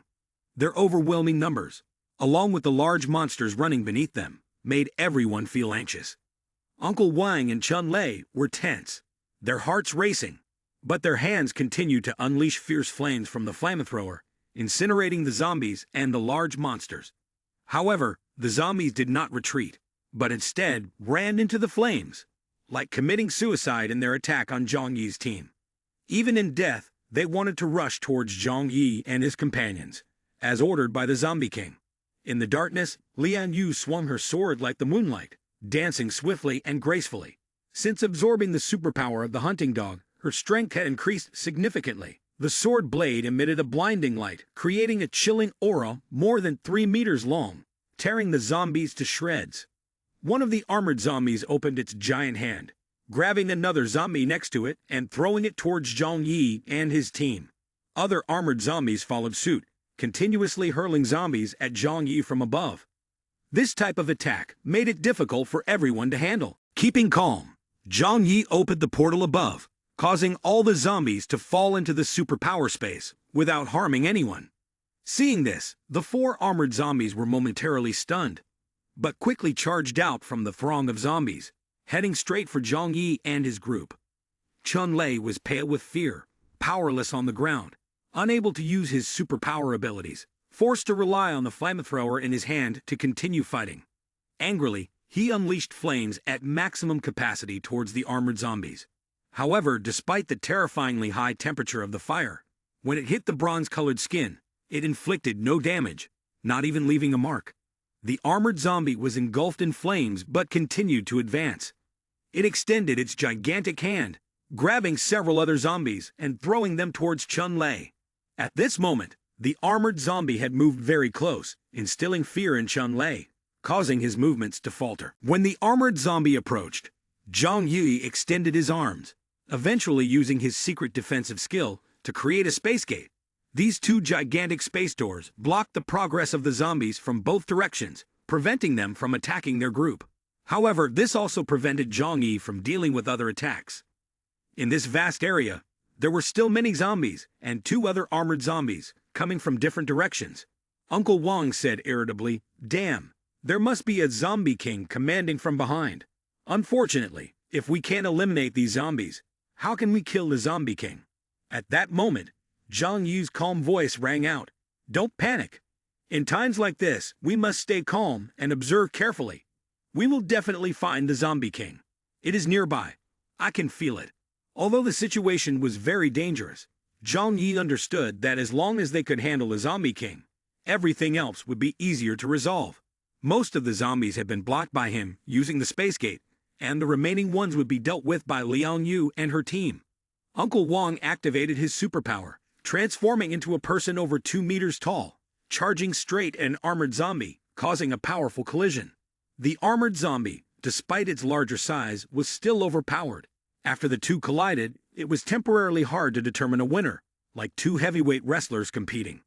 Their overwhelming numbers, along with the large monsters running beneath them, made everyone feel anxious. Uncle Wang and Chun Lei were tense, their hearts racing, but their hands continued to unleash fierce flames from the flamethrower, incinerating the zombies and the large monsters. However, the zombies did not retreat, but instead ran into the flames, like committing suicide in their attack on Zhang Yi's team. Even in death, they wanted to rush towards Zhang Yi and his companions, as ordered by the Zombie King. In the darkness, Lian Yu swung her sword like the moonlight, dancing swiftly and gracefully. Since absorbing the superpower of the hunting dog, her strength had increased significantly. The sword blade emitted a blinding light, creating a chilling aura more than 3 meters long, tearing the zombies to shreds. One of the armored zombies opened its giant hand, grabbing another zombie next to it and throwing it towards Zhang Yi and his team. Other armored zombies followed suit, continuously hurling zombies at Zhang Yi from above. This type of attack made it difficult for everyone to handle. Keeping calm, Zhang Yi opened the portal above, causing all the zombies to fall into the superpower space without harming anyone. Seeing this, the 4 armored zombies were momentarily stunned, but quickly charged out from the throng of zombies, heading straight for Zhang Yi and his group. Chun Lei was pale with fear, powerless on the ground, unable to use his superpower abilities, forced to rely on the flamethrower in his hand to continue fighting. Angrily, he unleashed flames at maximum capacity towards the armored zombies. However, despite the terrifyingly high temperature of the fire, when it hit the bronze-colored skin, it inflicted no damage, not even leaving a mark. The armored zombie was engulfed in flames but continued to advance. It extended its gigantic hand, grabbing several other zombies and throwing them towards Chun Lei. At this moment, the armored zombie had moved very close, instilling fear in Chun Lei, causing his movements to falter. When the armored zombie approached, Zhang Yi extended his arms, eventually using his secret defensive skill to create a space gate. These 2 gigantic space doors blocked the progress of the zombies from both directions, preventing them from attacking their group. However, this also prevented Zhang Yi from dealing with other attacks. In this vast area, there were still many zombies and 2 other armored zombies coming from different directions. Uncle Wang said irritably, "Damn, there must be a zombie king commanding from behind. Unfortunately, if we can't eliminate these zombies, how can we kill the zombie king?" At that moment, Zhang Yi's calm voice rang out, "Don't panic. In times like this, we must stay calm and observe carefully. We will definitely find the zombie king. It is nearby. I can feel it." Although the situation was very dangerous, Zhang Yi understood that as long as they could handle the zombie king, everything else would be easier to resolve. Most of the zombies had been blocked by him using the space gate, and the remaining ones would be dealt with by Liang Yu and her team. Uncle Wang activated his superpower, transforming into a person over 2 meters tall, charging straight at an armored zombie, causing a powerful collision. The armored zombie, despite its larger size, was still overpowered. After the 2 collided, it was temporarily hard to determine a winner, like 2 heavyweight wrestlers competing.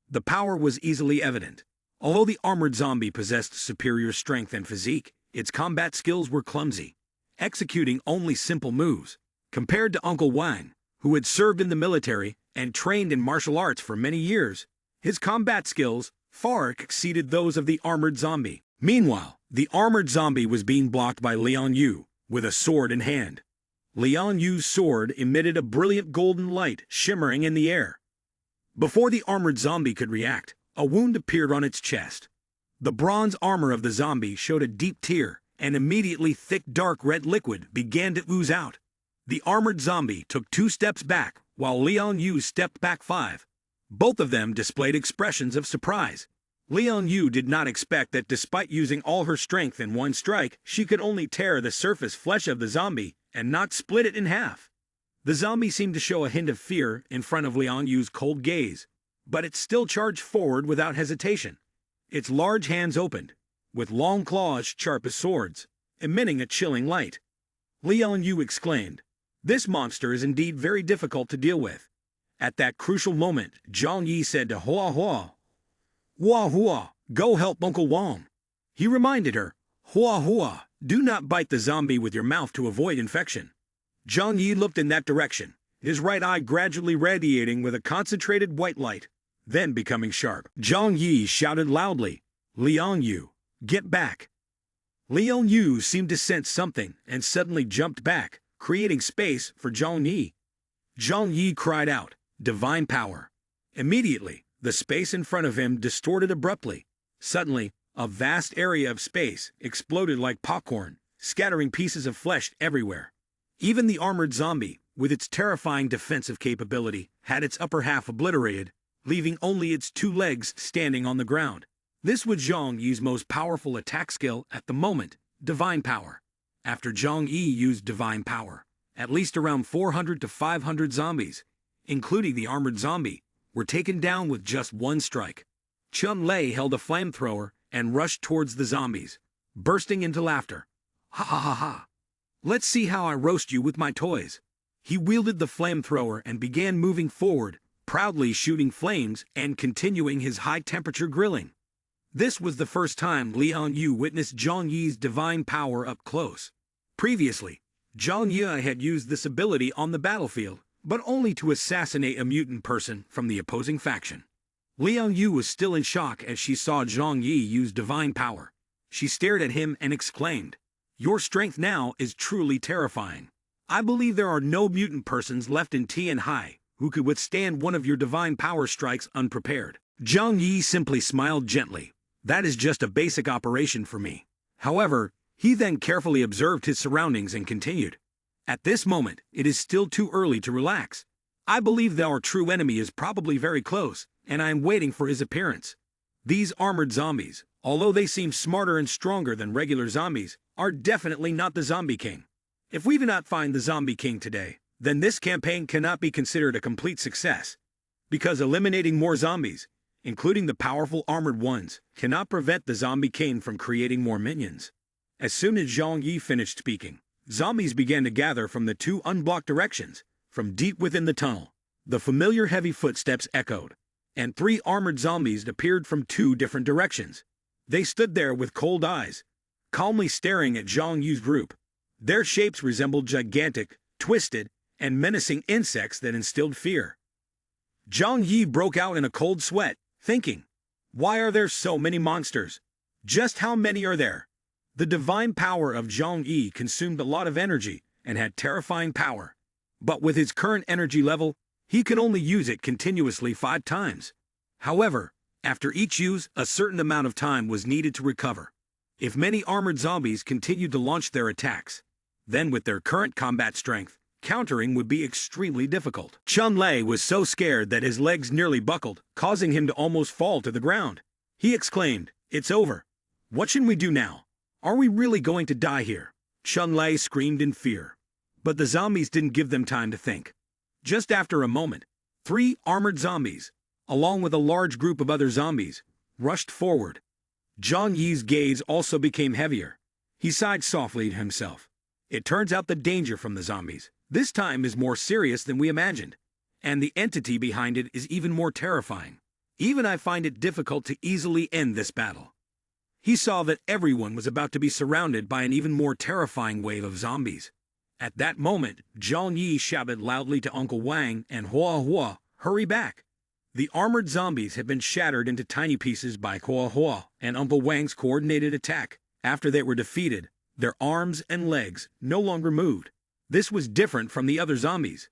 The power was easily evident. Although the armored zombie possessed superior strength and physique, its combat skills were clumsy, executing only simple moves. Compared to Uncle Wang, who had served in the military and trained in martial arts for many years, his combat skills far exceeded those of the armored zombie. Meanwhile, the armored zombie was being blocked by Liang Yu, with a sword in hand. Liang Yu's sword emitted a brilliant golden light shimmering in the air. Before the armored zombie could react, a wound appeared on its chest. The bronze armor of the zombie showed a deep tear, and immediately thick dark red liquid began to ooze out. The armored zombie took 2 steps back, while Liang Yu stepped back 5. Both of them displayed expressions of surprise. Liang Yu did not expect that despite using all her strength in one strike, she could only tear the surface flesh of the zombie and not split it in half. The zombie seemed to show a hint of fear in front of Liang Yu's cold gaze, but it still charged forward without hesitation. Its large hands opened, with long claws sharp as swords, emitting a chilling light. Liang Yu exclaimed, "This monster is indeed very difficult to deal with." At that crucial moment, Zhang Yi said to Hua Hua, "Hua Hua, go help Uncle Wang." He reminded her, "Hua Hua, do not bite the zombie with your mouth to avoid infection." Zhang Yi looked in that direction, his right eye gradually radiating with a concentrated white light, then becoming sharp. Zhang Yi shouted loudly, "Liang Yu, get back!" Liang Yu seemed to sense something and suddenly jumped back, creating space for Zhang Yi. Zhang Yi cried out, "Divine power!" Immediately, the space in front of him distorted abruptly. Suddenly, a vast area of space exploded like popcorn, scattering pieces of flesh everywhere. Even the armored zombie, with its terrifying defensive capability, had its upper half obliterated, leaving only its 2 legs standing on the ground. This was Zhang Yi's most powerful attack skill at the moment, divine power. After Zhang Yi used divine power, at least around 400 to 500 zombies, including the armored zombie, were taken down with just 1 strike. Chun Lei held a flamethrower and rushed towards the zombies, bursting into laughter. "Ha ha ha ha! Let's see how I roast you with my toys." He wielded the flamethrower and began moving forward, proudly shooting flames and continuing his high-temperature grilling. This was the first time Liang Yu witnessed Zhang Yi's divine power up close. Previously, Zhang Yi had used this ability on the battlefield, but only to assassinate a mutant person from the opposing faction. Liang Yu was still in shock as she saw Zhang Yi use divine power. She stared at him and exclaimed, "Your strength now is truly terrifying. I believe there are no mutant persons left in Tianhai who could withstand one of your divine power strikes unprepared." Zhang Yi simply smiled gently. "That is just a basic operation for me." However, he then carefully observed his surroundings and continued, "At this moment, it is still too early to relax. I believe that our true enemy is probably very close, and I am waiting for his appearance. These armored zombies, although they seem smarter and stronger than regular zombies, are definitely not the Zombie King. If we do not find the Zombie King today, then this campaign cannot be considered a complete success, because eliminating more zombies, including the powerful armored ones, cannot prevent the Zombie King from creating more minions." As soon as Zhang Yi finished speaking, zombies began to gather from the 2 unblocked directions. From deep within the tunnel, the familiar heavy footsteps echoed, and 3 armored zombies appeared from 2 different directions. They stood there with cold eyes, calmly staring at Zhang Yi's group. Their shapes resembled gigantic, twisted, and menacing insects that instilled fear. Zhang Yi broke out in a cold sweat, thinking, "Why are there so many monsters? Just how many are there?" The divine power of Zhang Yi consumed a lot of energy and had terrifying power. But with his current energy level, he could only use it continuously 5 times. However, after each use, a certain amount of time was needed to recover. If many armored zombies continued to launch their attacks, then with their current combat strength, countering would be extremely difficult. Chun Lei was so scared that his legs nearly buckled, causing him to almost fall to the ground. He exclaimed, "It's over. What should we do now? Are we really going to die here?" Chun Lei screamed in fear. But the zombies didn't give them time to think. Just after a moment, 3 armored zombies, along with a large group of other zombies, rushed forward. Zhang Yi's gaze also became heavier. He sighed softly to himself. It turns out the danger from the zombies this time is more serious than we imagined, and the entity behind it is even more terrifying. Even I find it difficult to easily end this battle. He saw that everyone was about to be surrounded by an even more terrifying wave of zombies. At that moment, Zhang Yi shouted loudly to Uncle Wang and Hua Hua, "Hurry back!" The armored zombies had been shattered into tiny pieces by Hua Hua and Uncle Wang's coordinated attack. After they were defeated, their arms and legs no longer moved. This was different from the other zombies.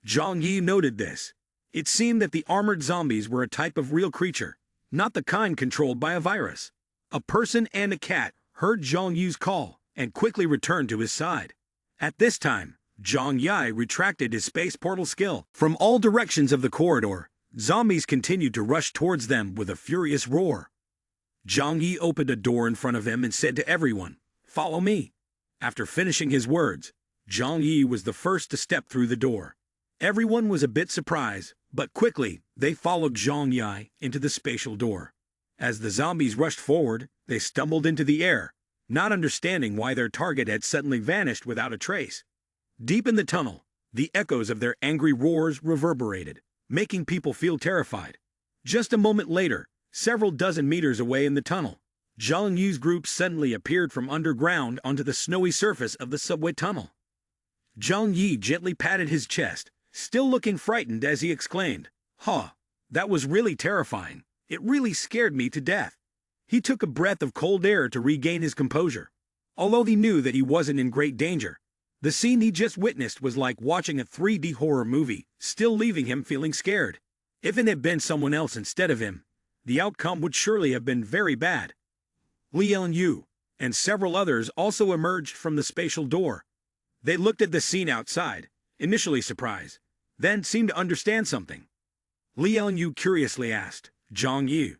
Zhang Yi noted this. It seemed that the armored zombies were a type of real creature, not the kind controlled by a virus. A person and a cat heard Zhang Yi's call and quickly returned to his side. At this time, Zhang Yi retracted his space portal skill. From all directions of the corridor, zombies continued to rush towards them with a furious roar. Zhang Yi opened a door in front of him and said to everyone, "Follow me." After finishing his words, Zhang Yi was the first to step through the door. Everyone was a bit surprised, but quickly they followed Zhang Yi into the spatial door. As the zombies rushed forward, they stumbled into the air, not understanding why their target had suddenly vanished without a trace. Deep in the tunnel, the echoes of their angry roars reverberated, making people feel terrified. Just a moment later, several dozen meters away in the tunnel, Zhang Yi's group suddenly appeared from underground onto the snowy surface of the subway tunnel. Zhang Yi gently patted his chest, still looking frightened as he exclaimed, "Huh, that was really terrifying. It really scared me to death." He took a breath of cold air to regain his composure. Although he knew that he wasn't in great danger, the scene he just witnessed was like watching a 3D horror movie, still leaving him feeling scared. If it had been someone else instead of him, the outcome would surely have been very bad. Lian Yu and several others also emerged from the spatial door. They looked at the scene outside, initially surprised, then seemed to understand something. Lian Yu curiously asked, "Zhang Yi,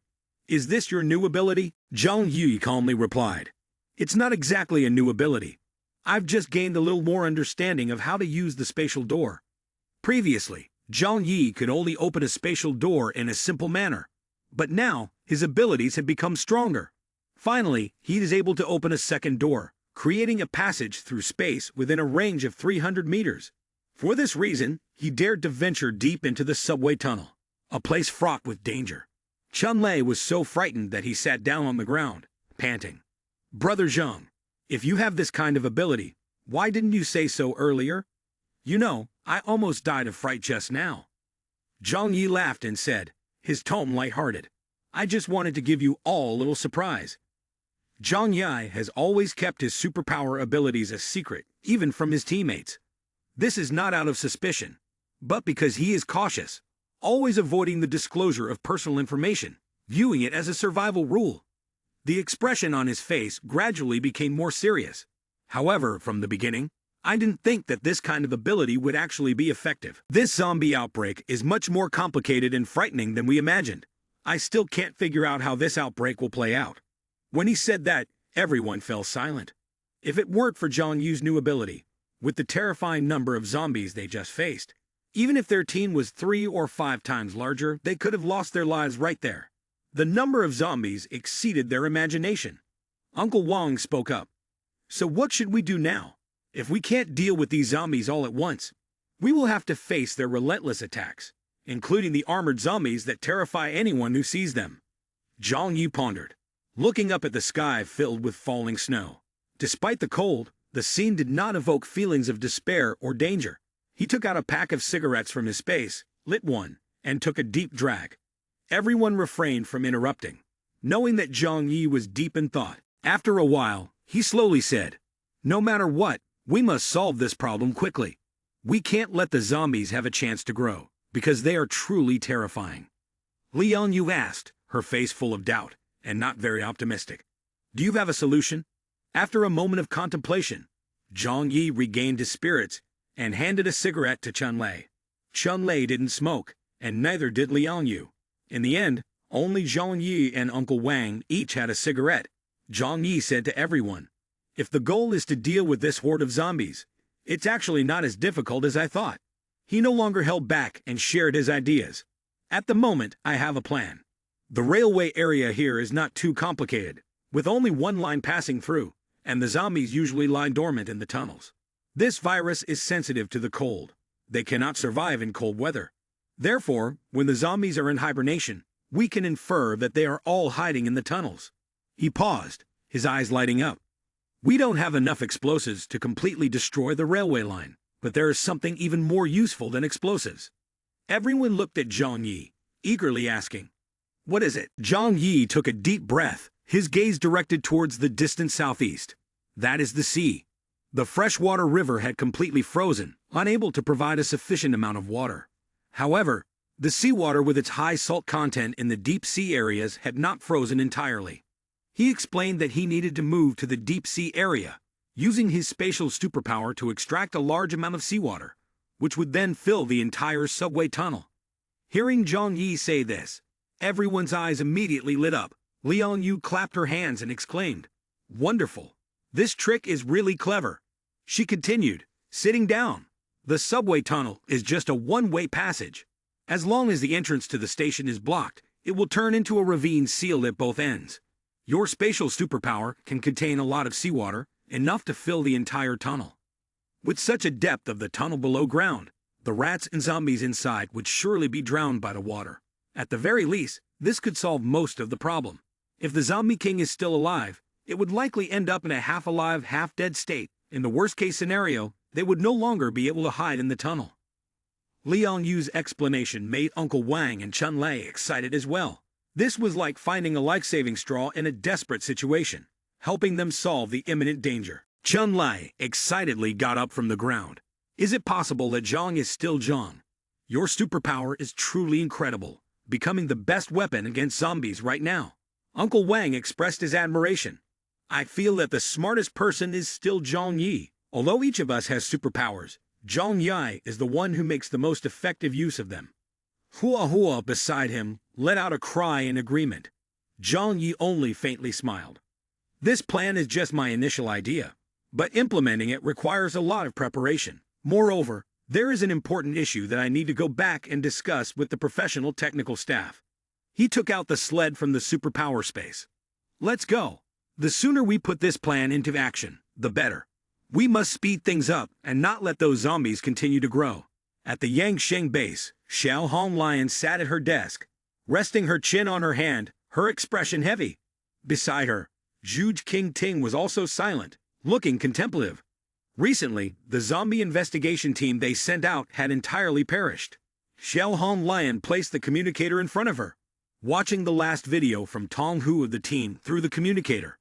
is this your new ability?" Zhang Yi calmly replied, "It's not exactly a new ability. I've just gained a little more understanding of how to use the spatial door." Previously, Zhang Yi could only open a spatial door in a simple manner, but now his abilities had become stronger. Finally, he is able to open a second door, creating a passage through space within a range of 300 meters. For this reason, he dared to venture deep into the subway tunnel, a place fraught with danger. Chun-Lei was so frightened that he sat down on the ground, panting. "Brother Zhang, if you have this kind of ability, why didn't you say so earlier? You know, I almost died of fright just now." Zhang Yi laughed and said, his tone lighthearted, "I just wanted to give you all a little surprise." Zhang Yi has always kept his superpower abilities a secret, even from his teammates. This is not out of suspicion, but because he is cautious, always avoiding the disclosure of personal information, viewing it as a survival rule. The expression on his face gradually became more serious. However, from the beginning, I didn't think that this kind of ability would actually be effective. This zombie outbreak is much more complicated and frightening than we imagined. I still can't figure out how this outbreak will play out. When he said that, everyone fell silent. If it weren't for Zhang Yu's new ability, with the terrifying number of zombies they just faced, even if their team was 3 or 5 times larger, they could have lost their lives right there. The number of zombies exceeded their imagination. Uncle Wang spoke up. "So what should we do now? If we can't deal with these zombies all at once, we will have to face their relentless attacks, including the armored zombies that terrify anyone who sees them." Zhang Yi pondered, looking up at the sky filled with falling snow. Despite the cold, the scene did not evoke feelings of despair or danger. He took out a pack of cigarettes from his space, lit one, and took a deep drag. Everyone refrained from interrupting, knowing that Zhang Yi was deep in thought. After a while, he slowly said, "No matter what, we must solve this problem quickly. We can't let the zombies have a chance to grow, because they are truly terrifying." Lian Yu asked, her face full of doubt, and not very optimistic, "Do you have a solution?" After a moment of contemplation, Zhang Yi regained his spirits and handed a cigarette to Chun-Lei. Chun-Lei didn't smoke, and neither did Lian Yu. In the end, only Zhang Yi and Uncle Wang each had a cigarette. Zhang Yi said to everyone, "If the goal is to deal with this horde of zombies, it's actually not as difficult as I thought." He no longer held back and shared his ideas. "At the moment, I have a plan. The railway area here is not too complicated, with only one line passing through, and the zombies usually lie dormant in the tunnels. This virus is sensitive to the cold. They cannot survive in cold weather. Therefore, when the zombies are in hibernation, we can infer that they are all hiding in the tunnels." He paused, his eyes lighting up. We don't have enough explosives to completely destroy the railway line, but there is something even more useful than explosives. Everyone looked at Zhang Yi, eagerly asking, "What is it?" Zhang Yi took a deep breath, his gaze directed towards the distant southeast. That is the sea. The freshwater river had completely frozen, unable to provide a sufficient amount of water. However, the seawater with its high salt content in the deep sea areas had not frozen entirely. He explained that he needed to move to the deep sea area, using his spatial superpower to extract a large amount of seawater, which would then fill the entire subway tunnel. Hearing Zhang Yi say this, everyone's eyes immediately lit up. Liang Yu clapped her hands and exclaimed, "Wonderful! This trick is really clever." She continued, sitting down. The subway tunnel is just a one-way passage. As long as the entrance to the station is blocked, it will turn into a ravine sealed at both ends. Your spatial superpower can contain a lot of seawater, enough to fill the entire tunnel. With such a depth of the tunnel below ground, the rats and zombies inside would surely be drowned by the water. At the very least, this could solve most of the problem. If the zombie king is still alive, it would likely end up in a half-alive, half-dead state. In the worst-case scenario, they would no longer be able to hide in the tunnel. Liang Yu's explanation made Uncle Wang and Chun Lei excited as well. This was like finding a life-saving straw in a desperate situation, helping them solve the imminent danger. Chun Lei excitedly got up from the ground. "Is it possible that Zhang is still Zhang? Your superpower is truly incredible, becoming the best weapon against zombies right now." Uncle Wang expressed his admiration. "I feel that the smartest person is still Zhang Yi. Although each of us has superpowers, Zhang Yi is the one who makes the most effective use of them." Hua Hua beside him let out a cry in agreement. Zhang Yi only faintly smiled. "This plan is just my initial idea, but implementing it requires a lot of preparation. Moreover, there is an important issue that I need to go back and discuss with the professional technical staff." He took out the sled from the superpower space. "Let's go. The sooner we put this plan into action, the better. We must speed things up and not let those zombies continue to grow." At the Yangsheng base, Xiao Hong Lion sat at her desk, resting her chin on her hand, her expression heavy. Beside her, Zhuge King Ting was also silent, looking contemplative. Recently, the zombie investigation team they sent out had entirely perished. Xiao Hong Lion placed the communicator in front of her, watching the last video from Tong Hu of the team through the communicator.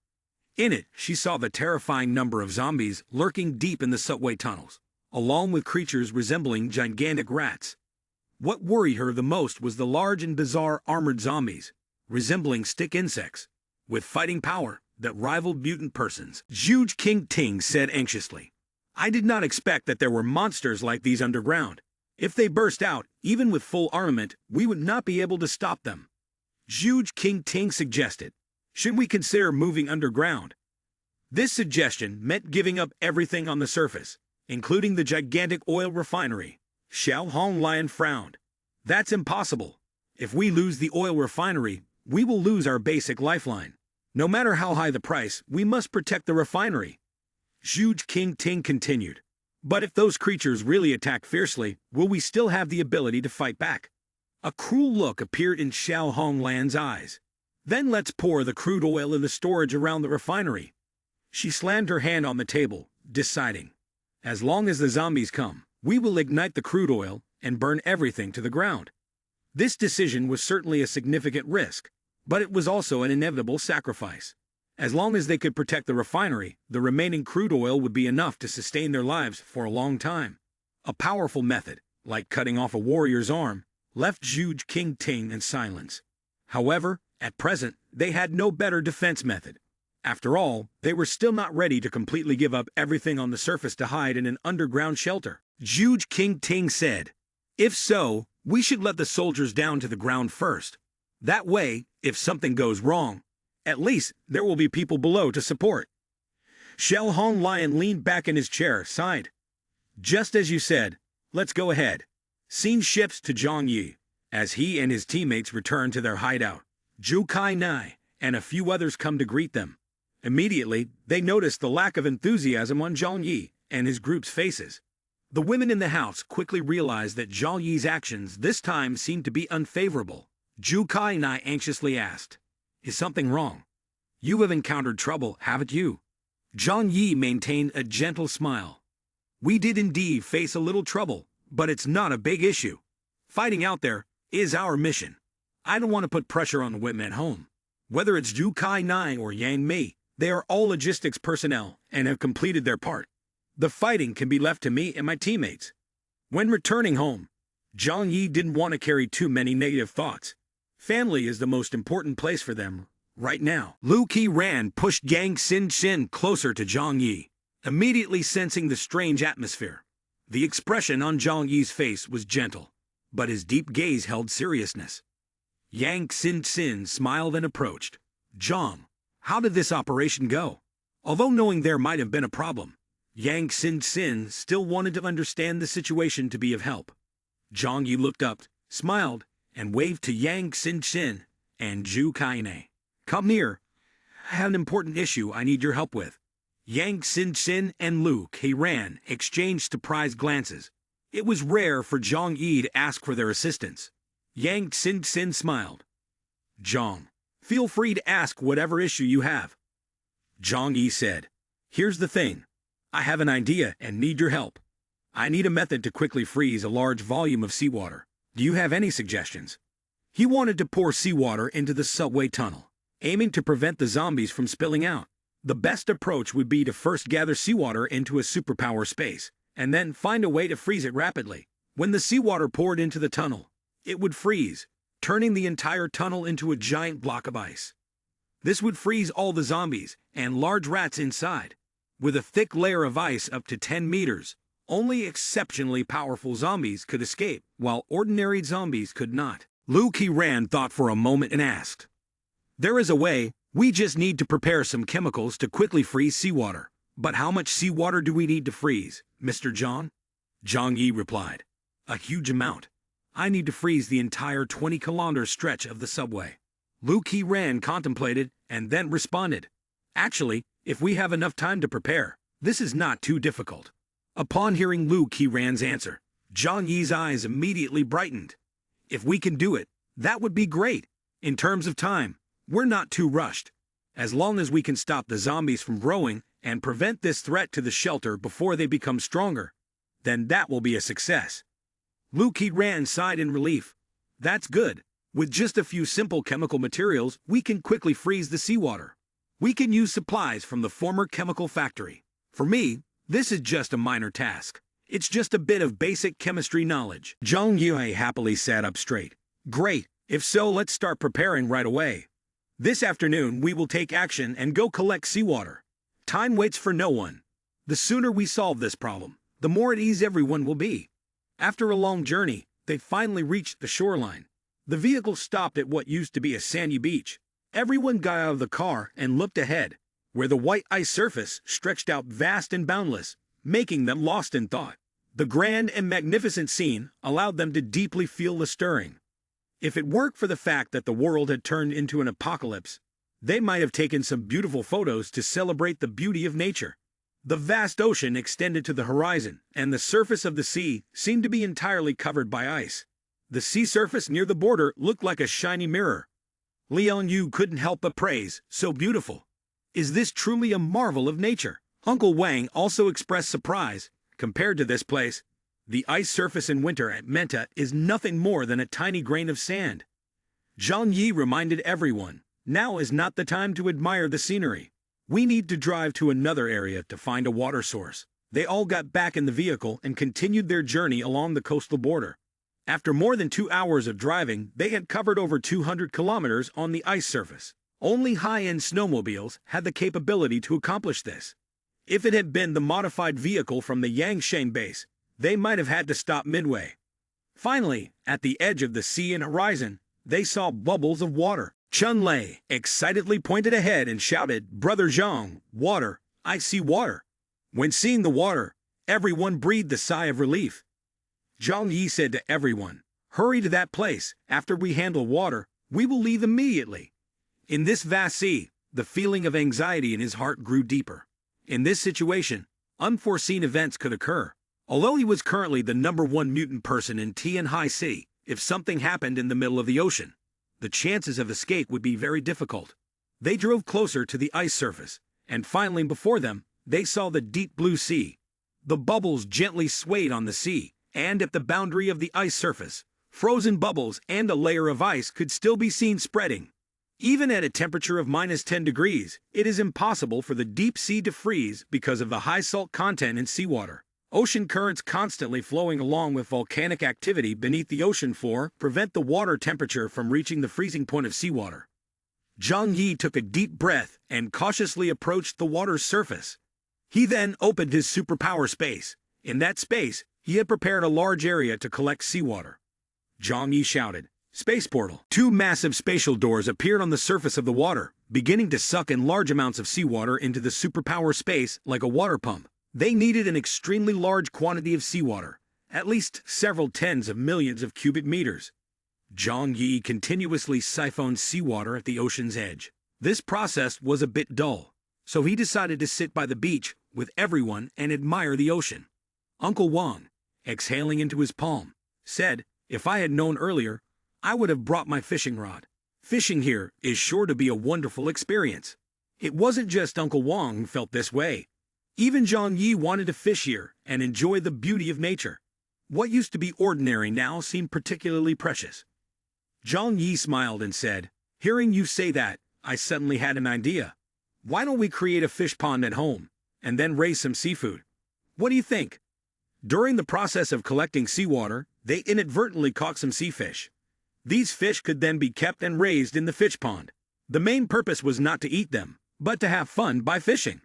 In it, she saw the terrifying number of zombies lurking deep in the subway tunnels, along with creatures resembling gigantic rats. What worried her the most was the large and bizarre armored zombies, resembling stick insects, with fighting power that rivaled mutant persons. Zhuge King Ting said anxiously, "I did not expect that there were monsters like these underground. If they burst out, even with full armament, we would not be able to stop them." Zhuge King Ting suggested, "Should we consider moving underground?" This suggestion meant giving up everything on the surface, including the gigantic oil refinery. Xiao Hong Lion frowned. "That's impossible. If we lose the oil refinery, we will lose our basic lifeline. No matter how high the price, we must protect the refinery." Zhuge King Ting continued, "But if those creatures really attack fiercely, will we still have the ability to fight back?" A cruel look appeared in Xiao Hong Lian's eyes. "Then let's pour the crude oil in the storage around the refinery." She slammed her hand on the table, deciding, "As long as the zombies come, we will ignite the crude oil and burn everything to the ground." This decision was certainly a significant risk, but it was also an inevitable sacrifice. As long as they could protect the refinery, the remaining crude oil would be enough to sustain their lives for a long time. A powerful method, like cutting off a warrior's arm, left Zhuge King Ting in silence. However, at present, they had no better defense method. After all, they were still not ready to completely give up everything on the surface to hide in an underground shelter. Zhuge King Ting said, "If so, we should let the soldiers down to the ground first. That way, if something goes wrong, at least there will be people below to support." Xiao Hong Lion leaned back in his chair, sighed. "Just as you said, let's go ahead." Scene shifts to Zhang Yi, as he and his teammates return to their hideout. Zhu Kai Nai and a few others come to greet them. Immediately, they notice the lack of enthusiasm on Zhang Yi and his group's faces. The women in the house quickly realize that Zhang Yi's actions this time seem to be unfavorable. Zhu Kai Nai anxiously asked, "Is something wrong? You have encountered trouble, haven't you?" Zhang Yi maintained a gentle smile. We did indeed face a little trouble, but it's not a big issue. Fighting out there is our mission. I don't want to put pressure on the women at home. Whether it's Zhu Kai Nai or Yang Mei, they are all logistics personnel and have completed their part. The fighting can be left to me and my teammates. When returning home, Zhang Yi didn't want to carry too many negative thoughts. Family is the most important place for them right now. Lu Qiran pushed Yang Xin closer to Zhang Yi, immediately sensing the strange atmosphere. The expression on Zhang Yi's face was gentle, but his deep gaze held seriousness. Yang Xin smiled and approached. Zhang, how did this operation go? Although knowing there might have been a problem, Yang Xin still wanted to understand the situation to be of help. Zhang Yi looked up, smiled, and waved to Yang Xin and Zhu Kaine. Come near. I have an important issue I need your help with. Yang Xin and Lu Qiran exchanged surprised glances. It was rare for Zhang Yi to ask for their assistance. Yang Xin smiled. Zhang, feel free to ask whatever issue you have. Zhang Yi said, here's the thing. I have an idea and need your help. I need a method to quickly freeze a large volume of seawater. Do you have any suggestions? He wanted to pour seawater into the subway tunnel, aiming to prevent the zombies from spilling out. The best approach would be to first gather seawater into a superpower space, and then find a way to freeze it rapidly. When the seawater poured into the tunnel, it would freeze, turning the entire tunnel into a giant block of ice. This would freeze all the zombies and large rats inside. With a thick layer of ice up to 10 meters, only exceptionally powerful zombies could escape, while ordinary zombies could not. Lu Qiran thought for a moment and asked, there is a way, we just need to prepare some chemicals to quickly freeze seawater. But how much seawater do we need to freeze, Mr. Zhang? Zhang Yi replied, a huge amount. I need to freeze the entire 20-kilometer stretch of the subway. Lu Qiran contemplated and then responded, actually, if we have enough time to prepare, this is not too difficult. Upon hearing Lu Qiran's answer, Zhang Yi's eyes immediately brightened. If we can do it, that would be great. In terms of time, we're not too rushed. As long as we can stop the zombies from growing and prevent this threat to the shelter before they become stronger, then that will be a success. Lu Qiran sighed in relief. That's good. With just a few simple chemical materials, we can quickly freeze the seawater. We can use supplies from the former chemical factory. For me, this is just a minor task. It's just a bit of basic chemistry knowledge. Zhang Yi happily sat up straight. Great. If so, let's start preparing right away. This afternoon, we will take action and go collect seawater. Time waits for no one. The sooner we solve this problem, the more at ease everyone will be. After a long journey, they finally reached the shoreline. The vehicle stopped at what used to be a sandy beach. Everyone got out of the car and looked ahead, where the white ice surface stretched out vast and boundless, making them lost in thought. The grand and magnificent scene allowed them to deeply feel the stirring. If it weren't for the fact that the world had turned into an apocalypse, they might have taken some beautiful photos to celebrate the beauty of nature. The vast ocean extended to the horizon, and the surface of the sea seemed to be entirely covered by ice. The sea surface near the border looked like a shiny mirror. Liang Yu couldn't help but praise, so beautiful. Is this truly a marvel of nature? Uncle Wang also expressed surprise. Compared to this place, the ice surface in winter at Menta is nothing more than a tiny grain of sand. Zhang Yi reminded everyone, now is not the time to admire the scenery. We need to drive to another area to find a water source. They all got back in the vehicle and continued their journey along the coastal border. After more than 2 hours of driving, they had covered over 200 kilometers on the ice surface. Only high-end snowmobiles had the capability to accomplish this. If it had been the modified vehicle from the Yangshan base, they might have had to stop midway. Finally, at the edge of the sea and horizon, they saw bubbles of water. Chun Lei excitedly pointed ahead and shouted, Brother Zhang, water, I see water. When seeing the water, everyone breathed a sigh of relief. Zhang Yi said to everyone, hurry to that place. After we handle water, we will leave immediately. In this vast sea, the feeling of anxiety in his heart grew deeper. In this situation, unforeseen events could occur. Although he was currently the #1 mutant person in Tian High Sea, if something happened in the middle of the ocean, the chances of escape would be very difficult. They drove closer to the ice surface, and finally before them, they saw the deep blue sea. The bubbles gently swayed on the sea, and at the boundary of the ice surface, frozen bubbles and a layer of ice could still be seen spreading. Even at a temperature of -10 degrees, it is impossible for the deep sea to freeze because of the high salt content in seawater. Ocean currents constantly flowing along with volcanic activity beneath the ocean floor prevent the water temperature from reaching the freezing point of seawater. Zhang Yi took a deep breath and cautiously approached the water's surface. He then opened his superpower space. In that space, he had prepared a large area to collect seawater. Zhang Yi shouted, "Space portal!" Two massive spatial doors appeared on the surface of the water, beginning to suck in large amounts of seawater into the superpower space like a water pump. They needed an extremely large quantity of seawater, at least several tens of millions of cubic meters. Zhang Yi continuously siphoned seawater at the ocean's edge. This process was a bit dull, so he decided to sit by the beach with everyone and admire the ocean. Uncle Wang, exhaling into his palm, said, "If I had known earlier, I would have brought my fishing rod. Fishing here is sure to be a wonderful experience." It wasn't just Uncle Wang who felt this way. Even Zhang Yi wanted to fish here and enjoy the beauty of nature. What used to be ordinary now seemed particularly precious. Zhang Yi smiled and said, "Hearing you say that, I suddenly had an idea. Why don't we create a fish pond at home, and then raise some seafood? What do you think?" During the process of collecting seawater, they inadvertently caught some sea fish. These fish could then be kept and raised in the fish pond. The main purpose was not to eat them, but to have fun by fishing.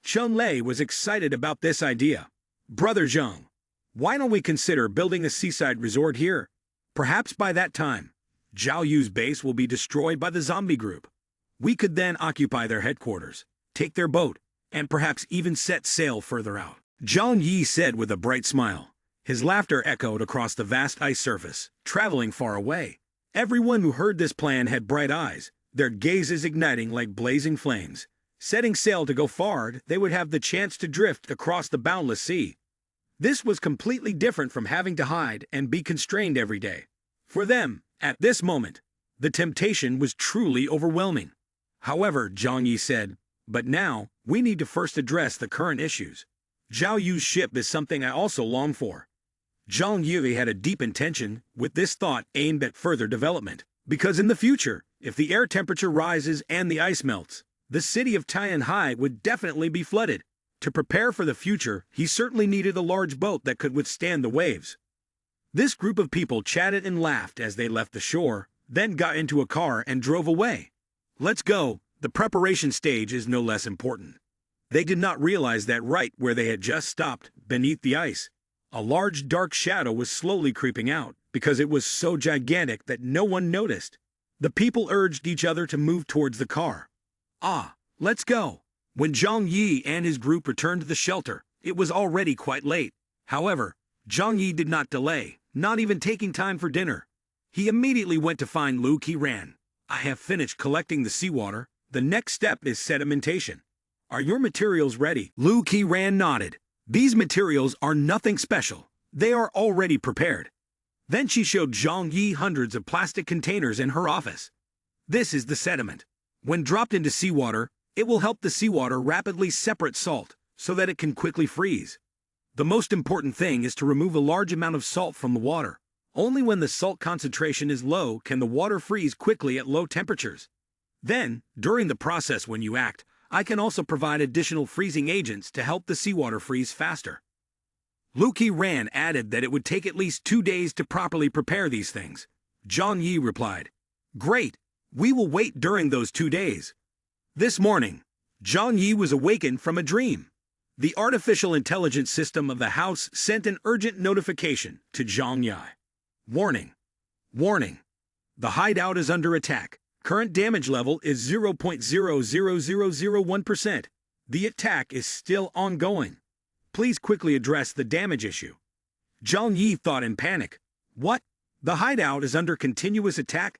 Chun Lei was excited about this idea. "Brother Zhang, why don't we consider building a seaside resort here? Perhaps by that time, Zhao Yu's base will be destroyed by the zombie group. We could then occupy their headquarters, take their boat, and perhaps even set sail further out." Zhang Yi said with a bright smile. His laughter echoed across the vast ice surface, traveling far away. Everyone who heard this plan had bright eyes, their gazes igniting like blazing flames. Setting sail to go far, they would have the chance to drift across the boundless sea. This was completely different from having to hide and be constrained every day. For them, at this moment, the temptation was truly overwhelming. However, Zhang Yi said, "But now, we need to first address the current issues. Zhao Yu's ship is something I also long for." Zhang Yi had a deep intention with this thought aimed at further development, because in the future, if the air temperature rises and the ice melts, the city of Tianhai would definitely be flooded. To prepare for the future, he certainly needed a large boat that could withstand the waves. This group of people chatted and laughed as they left the shore, then got into a car and drove away. "Let's go, the preparation stage is no less important." They did not realize that right where they had just stopped, beneath the ice, a large dark shadow was slowly creeping out, because it was so gigantic that no one noticed. The people urged each other to move towards the car. "Ah, let's go." When Zhang Yi and his group returned to the shelter, it was already quite late. However, Zhang Yi did not delay, not even taking time for dinner. He immediately went to find Lu Qiran. "I have finished collecting the seawater. The next step is sedimentation. Are your materials ready?" Lu Qiran nodded. "These materials are nothing special. They are already prepared." Then she showed Zhang Yi hundreds of plastic containers in her office. "This is the sediment. When dropped into seawater, it will help the seawater rapidly separate salt so that it can quickly freeze. The most important thing is to remove a large amount of salt from the water. Only when the salt concentration is low can the water freeze quickly at low temperatures. Then, during the process when you act, I can also provide additional freezing agents to help the seawater freeze faster." Lu Qiran added that it would take at least 2 days to properly prepare these things. Zhang Yi replied, "Great, we will wait during those 2 days." This morning, Zhang Yi was awakened from a dream. The artificial intelligence system of the house sent an urgent notification to Zhang Yi. "Warning! Warning! The hideout is under attack. Current damage level is 0.00001%. The attack is still ongoing. Please quickly address the damage issue." Zhang Yi thought in panic. What? The hideout is under continuous attack?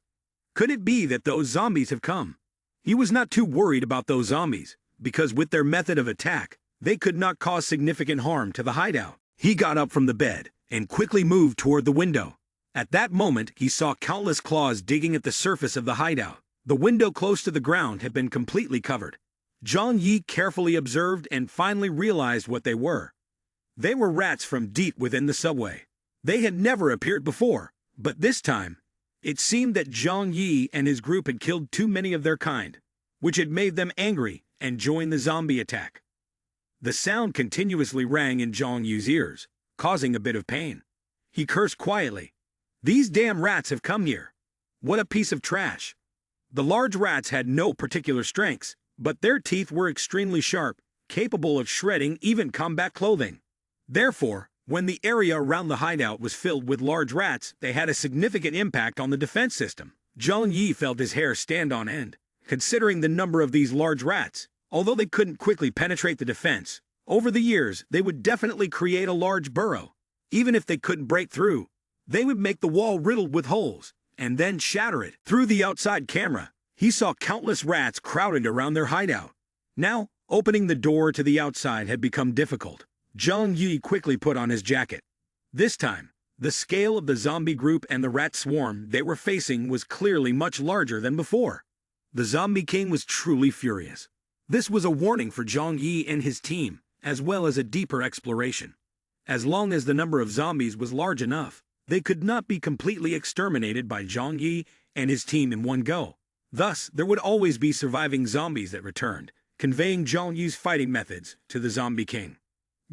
Could it be that those zombies have come? He was not too worried about those zombies, because with their method of attack, they could not cause significant harm to the hideout. He got up from the bed and quickly moved toward the window. At that moment, he saw countless claws digging at the surface of the hideout. The window close to the ground had been completely covered. Zhang Yi carefully observed and finally realized what they were. They were rats from deep within the subway. They had never appeared before, but this time, it seemed that Zhang Yi and his group had killed too many of their kind, which had made them angry and joined the zombie attack. The sound continuously rang in Zhang Yi's ears, causing a bit of pain. He cursed quietly. "These damn rats have come here. What a piece of trash." The large rats had no particular strengths, but their teeth were extremely sharp, capable of shredding even combat clothing. Therefore, when the area around the hideout was filled with large rats, they had a significant impact on the defense system. Zhang Yi felt his hair stand on end, considering the number of these large rats. Although they couldn't quickly penetrate the defense, over the years they would definitely create a large burrow. Even if they couldn't break through, they would make the wall riddled with holes, and then shatter it. Through the outside camera, he saw countless rats crowded around their hideout. Now, opening the door to the outside had become difficult. Zhang Yi quickly put on his jacket. This time, the scale of the zombie group and the rat swarm they were facing was clearly much larger than before. The zombie king was truly furious. This was a warning for Zhang Yi and his team, as well as a deeper exploration. As long as the number of zombies was large enough, they could not be completely exterminated by Zhang Yi and his team in one go. Thus, there would always be surviving zombies that returned, conveying Zhang Yi's fighting methods to the zombie king.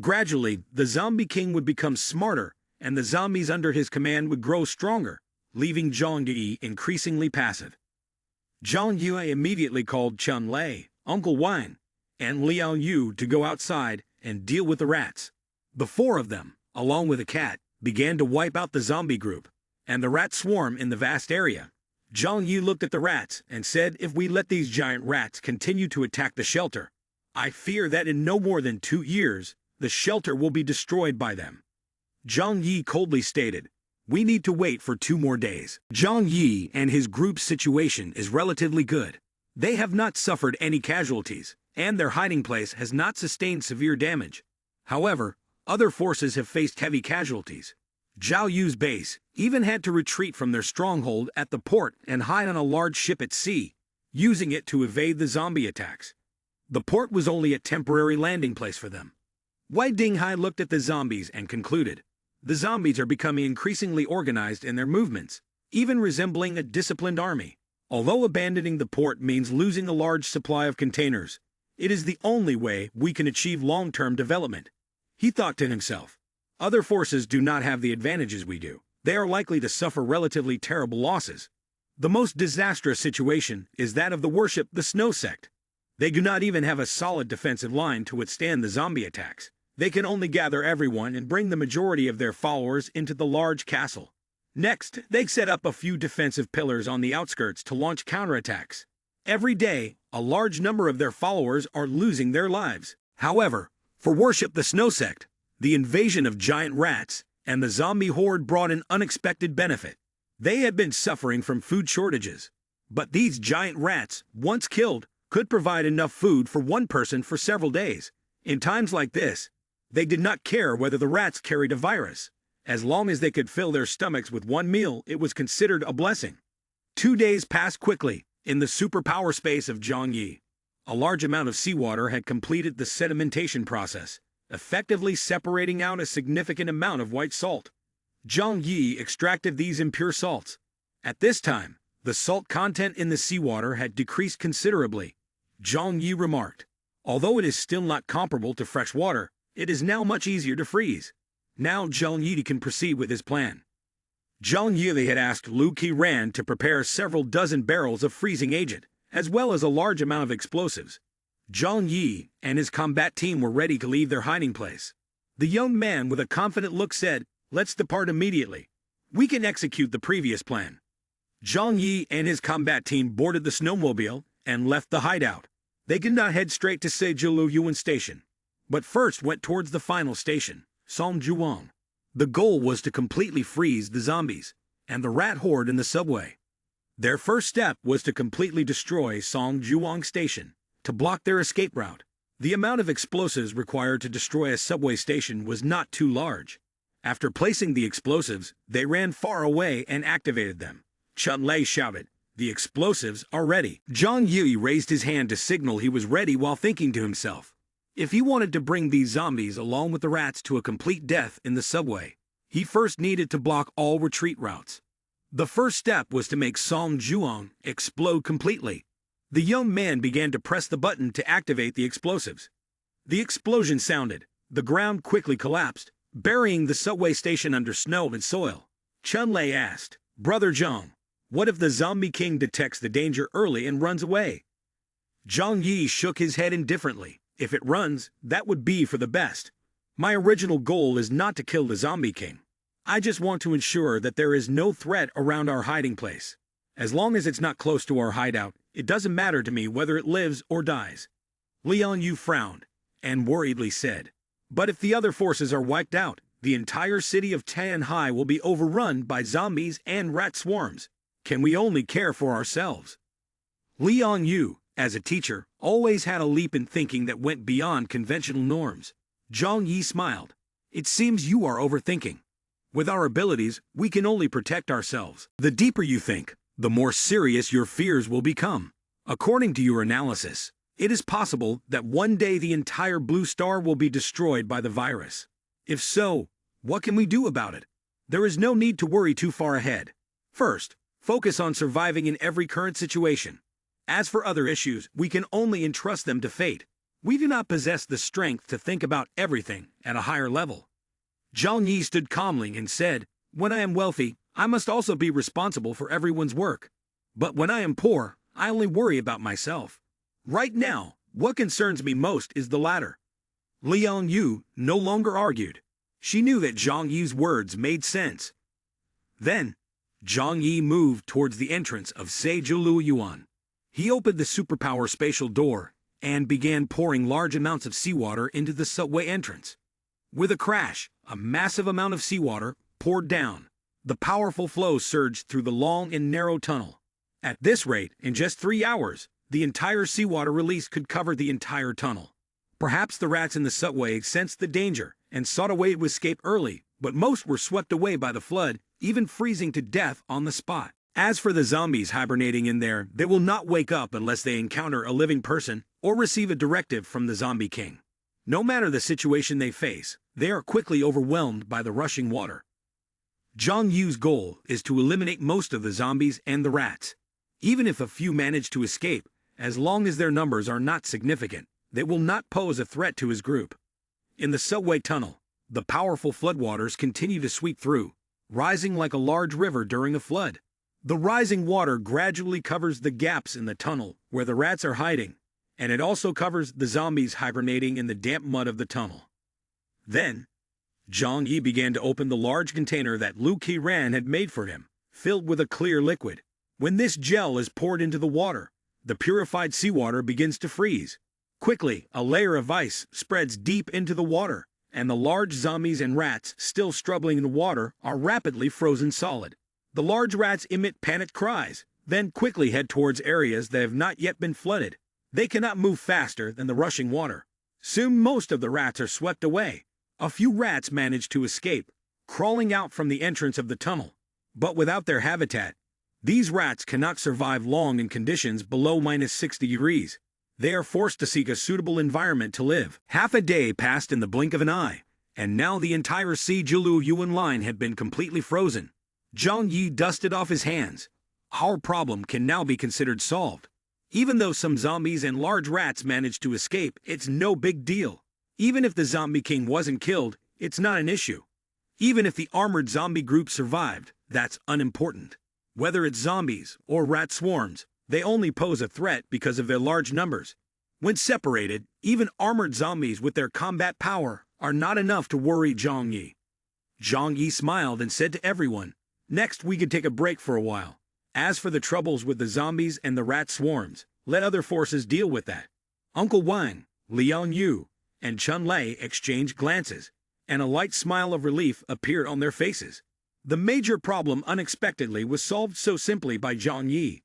Gradually, the zombie king would become smarter, and the zombies under his command would grow stronger, leaving Zhang Yi increasingly passive. Zhang Yi immediately called Chun Lei, Uncle Wine, and Liao Yu to go outside and deal with the rats. The four of them, along with a cat, began to wipe out the zombie group and the rat swarm in the vast area. Zhang Yi looked at the rats and said, "If we let these giant rats continue to attack the shelter, I fear that in no more than 2 years, the shelter will be destroyed by them." Zhang Yi coldly stated, "We need to wait for 2 more days." Zhang Yi and his group's situation is relatively good. They have not suffered any casualties, and their hiding place has not sustained severe damage. However, other forces have faced heavy casualties. Zhao Yu's base even had to retreat from their stronghold at the port and hide on a large ship at sea, using it to evade the zombie attacks. The port was only a temporary landing place for them. Wei Dinghai looked at the zombies and concluded, "The zombies are becoming increasingly organized in their movements, even resembling a disciplined army. Although abandoning the port means losing a large supply of containers, it is the only way we can achieve long-term development." He thought to himself, "Other forces do not have the advantages we do. They are likely to suffer relatively terrible losses. The most disastrous situation is that of the worship the Snow Sect. They do not even have a solid defensive line to withstand the zombie attacks. They can only gather everyone and bring the majority of their followers into the large castle. Next, they set up a few defensive pillars on the outskirts to launch counterattacks. Every day, a large number of their followers are losing their lives. However, for Worship the Snow Sect, the invasion of giant rats and the zombie horde brought an unexpected benefit. They had been suffering from food shortages. But these giant rats, once killed, could provide enough food for one person for several days. In times like this, they did not care whether the rats carried a virus. As long as they could fill their stomachs with one meal, it was considered a blessing. 2 days passed quickly in the superpower space of Zhang Yi. A large amount of seawater had completed the sedimentation process, effectively separating out a significant amount of white salt. Zhang Yi extracted these impure salts. At this time, the salt content in the seawater had decreased considerably. Zhang Yi remarked, "Although it is still not comparable to fresh water, it is now much easier to freeze." Now Zhang Yi can proceed with his plan. Zhang Yi had asked Lu Qiran to prepare several dozen barrels of freezing agent, as well as a large amount of explosives. Zhang Yi and his combat team were ready to leave their hiding place. The young man with a confident look said, "Let's depart immediately. We can execute the previous plan." Zhang Yi and his combat team boarded the snowmobile and left the hideout. They did not head straight to Seijilu Yuan Station, but first went towards the final station, Songjuang. The goal was to completely freeze the zombies and the rat horde in the subway. Their first step was to completely destroy Songjuang Station, to block their escape route. The amount of explosives required to destroy a subway station was not too large. After placing the explosives, they ran far away and activated them. Chun Lei shouted, The explosives are ready. Zhang Yi raised his hand to signal he was ready while thinking to himself. If he wanted to bring these zombies along with the rats to a complete death in the subway, he first needed to block all retreat routes. The first step was to make Song Zhuang explode completely. The young man began to press the button to activate the explosives. The explosion sounded. The ground quickly collapsed, burying the subway station under snow and soil. Chun-Lei asked, "Brother Zhang, what if the zombie king detects the danger early and runs away?" Zhang Yi shook his head indifferently. "If it runs, that would be for the best. My original goal is not to kill the zombie king. I just want to ensure that there is no threat around our hiding place. As long as it's not close to our hideout, it doesn't matter to me whether it lives or dies." Liang Yu frowned and worriedly said, "But if the other forces are wiped out, the entire city of Tianhai will be overrun by zombies and rat swarms. Can we only care for ourselves?" Liang Yu, as a teacher, always had a leap in thinking that went beyond conventional norms. Zhang Yi smiled. "It seems you are overthinking. With our abilities, we can only protect ourselves. The deeper you think, the more serious your fears will become. According to your analysis, it is possible that one day the entire blue star will be destroyed by the virus. If so, what can we do about it? There is no need to worry too far ahead. First, focus on surviving in every current situation. As for other issues, we can only entrust them to fate. We do not possess the strength to think about everything at a higher level." Zhang Yi stood calmly and said, "When I am wealthy, I must also be responsible for everyone's work. But when I am poor, I only worry about myself. Right now, what concerns me most is the latter." Liang Yu no longer argued. She knew that Zhang Yi's words made sense. Then, Zhang Yi moved towards the entrance of Seijulu Yuan. He opened the superpower spatial door and began pouring large amounts of seawater into the subway entrance. With a crash, a massive amount of seawater poured down. The powerful flow surged through the long and narrow tunnel. At this rate, in just 3 hours, the entire seawater release could cover the entire tunnel. Perhaps the rats in the subway sensed the danger and sought a way to escape early, but most were swept away by the flood, even freezing to death on the spot. As for the zombies hibernating in there, they will not wake up unless they encounter a living person or receive a directive from the zombie king. No matter the situation they face, they are quickly overwhelmed by the rushing water. Zhang Yu's goal is to eliminate most of the zombies and the rats. Even if a few manage to escape, as long as their numbers are not significant, they will not pose a threat to his group. In the subway tunnel, the powerful floodwaters continue to sweep through, rising like a large river during a flood. The rising water gradually covers the gaps in the tunnel where the rats are hiding, and it also covers the zombies hibernating in the damp mud of the tunnel. Then, Zhang Yi began to open the large container that Lu Qiran had made for him, filled with a clear liquid. When this gel is poured into the water, the purified seawater begins to freeze. Quickly, a layer of ice spreads deep into the water, and the large zombies and rats still struggling in the water are rapidly frozen solid. The large rats emit panicked cries, then quickly head towards areas that have not yet been flooded. They cannot move faster than the rushing water. Soon most of the rats are swept away. A few rats manage to escape, crawling out from the entrance of the tunnel. But without their habitat, these rats cannot survive long in conditions below -60 degrees. They are forced to seek a suitable environment to live. Half a day passed in the blink of an eye, and now the entire Seijulu Yuan line had been completely frozen. Zhang Yi dusted off his hands. Our problem can now be considered solved. Even though some zombies and large rats managed to escape, it's no big deal. Even if the zombie king wasn't killed, it's not an issue. Even if the armored zombie group survived, that's unimportant. Whether it's zombies or rat swarms, they only pose a threat because of their large numbers. When separated, even armored zombies with their combat power are not enough to worry Zhang Yi. Zhang Yi smiled and said to everyone, "Next we could take a break for a while. As for the troubles with the zombies and the rat swarms, let other forces deal with that." Uncle Wang, Liang Yu, and Chun-Lei exchanged glances, and a light smile of relief appeared on their faces. The major problem unexpectedly was solved so simply by Zhang Yi.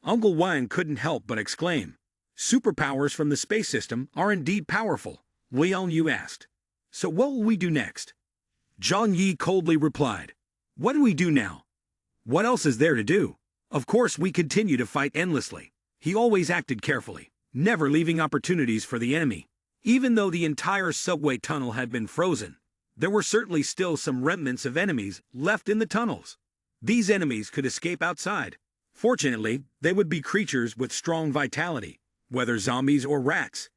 Uncle Wang couldn't help but exclaim, "Superpowers from the space system are indeed powerful." Liang Yu asked, "So what will we do next?" Zhang Yi coldly replied, "What do we do now? What else is there to do? Of course, we continued to fight endlessly. He always acted carefully, never leaving opportunities for the enemy. Even though the entire subway tunnel had been frozen, there were certainly still some remnants of enemies left in the tunnels. These enemies could escape outside. Fortunately, they would be creatures with strong vitality, whether zombies or rats.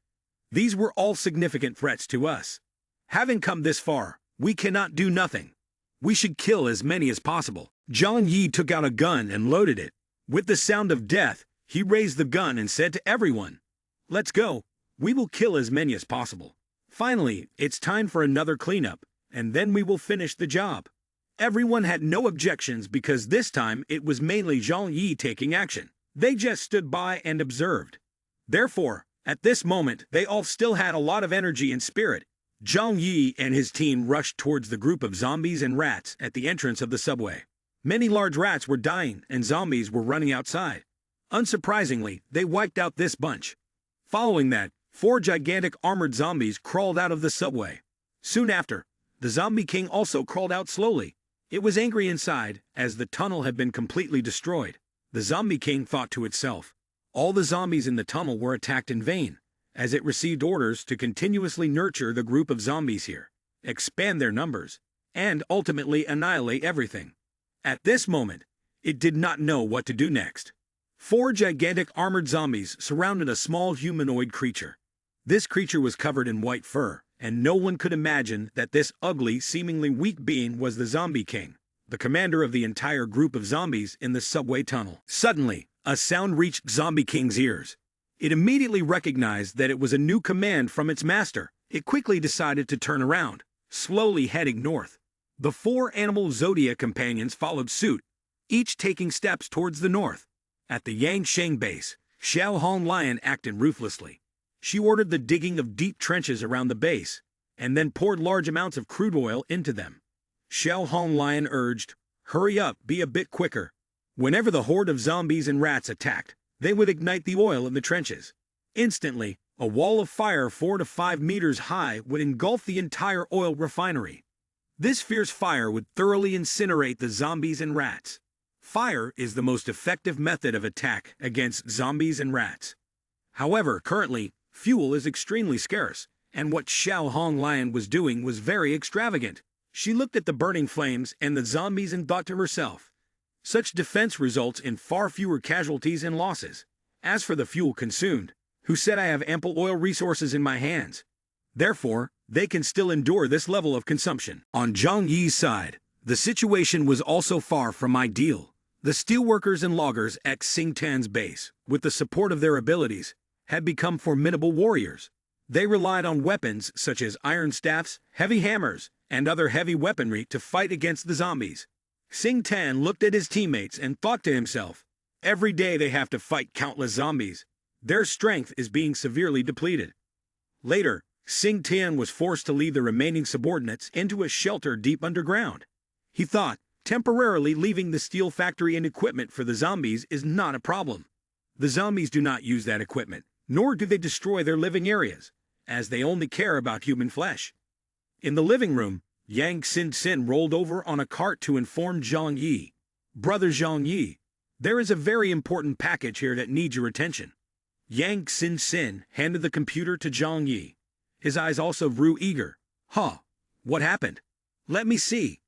These were all significant threats to us. Having come this far, we cannot do nothing. We should kill as many as possible. Zhang Yi took out a gun and loaded it. With the sound of death, he raised the gun and said to everyone, "Let's go. We will kill as many as possible. Finally, it's time for another cleanup, and then we will finish the job." Everyone had no objections because this time it was mainly Zhang Yi taking action. They just stood by and observed. Therefore, at this moment, they all still had a lot of energy and spirit. Zhang Yi and his team rushed towards the group of zombies and rats at the entrance of the subway. Many large rats were dying and zombies were running outside. Unsurprisingly, they wiped out this bunch. Following that, 4 gigantic armored zombies crawled out of the subway. Soon after, the zombie king also crawled out slowly. It was angry inside, as the tunnel had been completely destroyed. The zombie king thought to itself, all the zombies in the tunnel were attacked in vain, as it received orders to continuously nurture the group of zombies here, expand their numbers, and ultimately annihilate everything. At this moment, it did not know what to do next. 4 gigantic armored zombies surrounded a small humanoid creature. This creature was covered in white fur, and no one could imagine that this ugly, seemingly weak being was the Zombie King, the commander of the entire group of zombies in the subway tunnel. Suddenly, a sound reached Zombie King's ears. It immediately recognized that it was a new command from its master. It quickly decided to turn around, slowly heading north. The 4 animal zodiac companions followed suit, each taking steps towards the north. At the Yangsheng base, Xiao Hong Lion acted ruthlessly. She ordered the digging of deep trenches around the base, and then poured large amounts of crude oil into them. Xiao Hong Lion urged, "Hurry up, be a bit quicker." Whenever the horde of zombies and rats attacked, they would ignite the oil in the trenches. Instantly, a wall of fire 4 to 5 meters high would engulf the entire oil refinery. This fierce fire would thoroughly incinerate the zombies and rats. Fire is the most effective method of attack against zombies and rats. However, currently, fuel is extremely scarce, and what Xiao Hong Lion was doing was very extravagant. She looked at the burning flames and the zombies and thought to herself, such defense results in far fewer casualties and losses. As for the fuel consumed, who said I have ample oil resources in my hands? Therefore, they can still endure this level of consumption. On Zhang Yi's side, the situation was also far from ideal. The steelworkers and loggers at Xingtan's base, with the support of their abilities, had become formidable warriors. They relied on weapons such as iron staffs, heavy hammers, and other heavy weaponry to fight against the zombies. Xingtan looked at his teammates and thought to himself, every day they have to fight countless zombies. Their strength is being severely depleted. Later, Xingtan was forced to lead the remaining subordinates into a shelter deep underground. He thought, temporarily leaving the steel factory and equipment for the zombies is not a problem. The zombies do not use that equipment, nor do they destroy their living areas, as they only care about human flesh. In the living room, Yang Xin rolled over on a cart to inform Zhang Yi. "Brother Zhang Yi, there is a very important package here that needs your attention." Yang Xin handed the computer to Zhang Yi. His eyes also grew eager. "Huh, what happened? Let me see."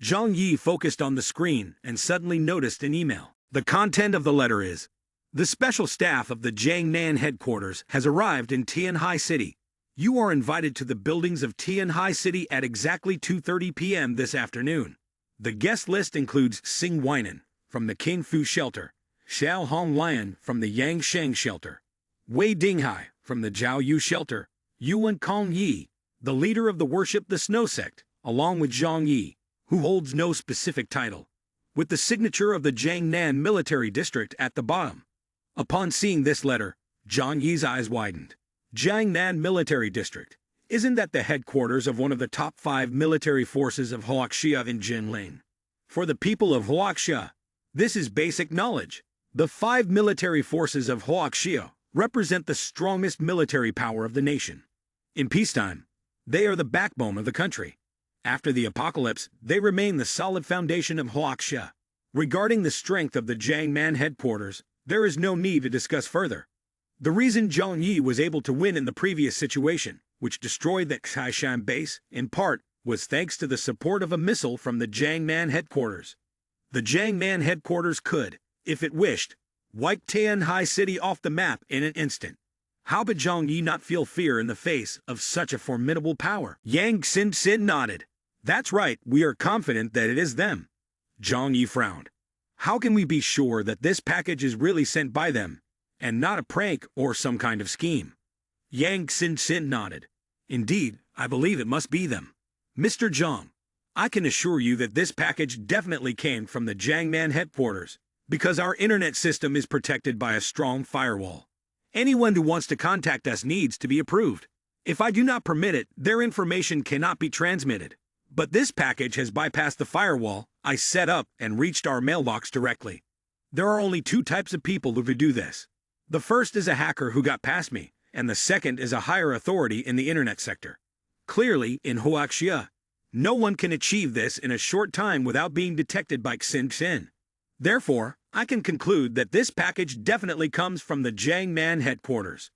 Zhang Yi focused on the screen and suddenly noticed an email. The content of the letter is, "The special staff of the Jiangnan headquarters has arrived in Tianhai City. You are invited to the buildings of Tianhai City at exactly 2:30 p.m. this afternoon. The guest list includes Xing Weinan from the King Fu shelter, Xiao Hong Lion from the Yangsheng shelter, Wei Dinghai from the Jiao Yu shelter, Yuan Kong Yi, the leader of the Worship the Snow sect, along with Zhang Yi, who holds no specific title, with the signature of the Jiangnan military district at the bottom." Upon seeing this letter, Zhang Yi's eyes widened. Jiangnan Military District. Isn't that the headquarters of one of the top 5 military forces of Huaxia in Jinlin? For the people of Huaxia, this is basic knowledge. The 5 military forces of Huaxia represent the strongest military power of the nation. In peacetime, they are the backbone of the country. After the apocalypse, they remain the solid foundation of Huaxia. Regarding the strength of the Jiang Man headquarters, there is no need to discuss further. The reason Zhang Yi was able to win in the previous situation, which destroyed the Xishan base, in part, was thanks to the support of a missile from the Jiang Man headquarters. The Jiang Man headquarters could, if it wished, wipe Tianhai City off the map in an instant. How could Zhang Yi not feel fear in the face of such a formidable power? Yang Xin nodded. That's right, we are confident that it is them. Zhang Yi frowned. How can we be sure that this package is really sent by them, and not a prank or some kind of scheme? Yang Xin nodded. Indeed, I believe it must be them. Mr. Zhang, I can assure you that this package definitely came from the Jiang Man headquarters, because our internet system is protected by a strong firewall. Anyone who wants to contact us needs to be approved. If I do not permit it, their information cannot be transmitted. But this package has bypassed the firewall I set up and reached our mailbox directly. There are only two types of people who could do this. The first is a hacker who got past me, and the second is a higher authority in the internet sector. Clearly, in Huaxia, no one can achieve this in a short time without being detected by Xin. Therefore, I can conclude that this package definitely comes from the Jiang Man headquarters.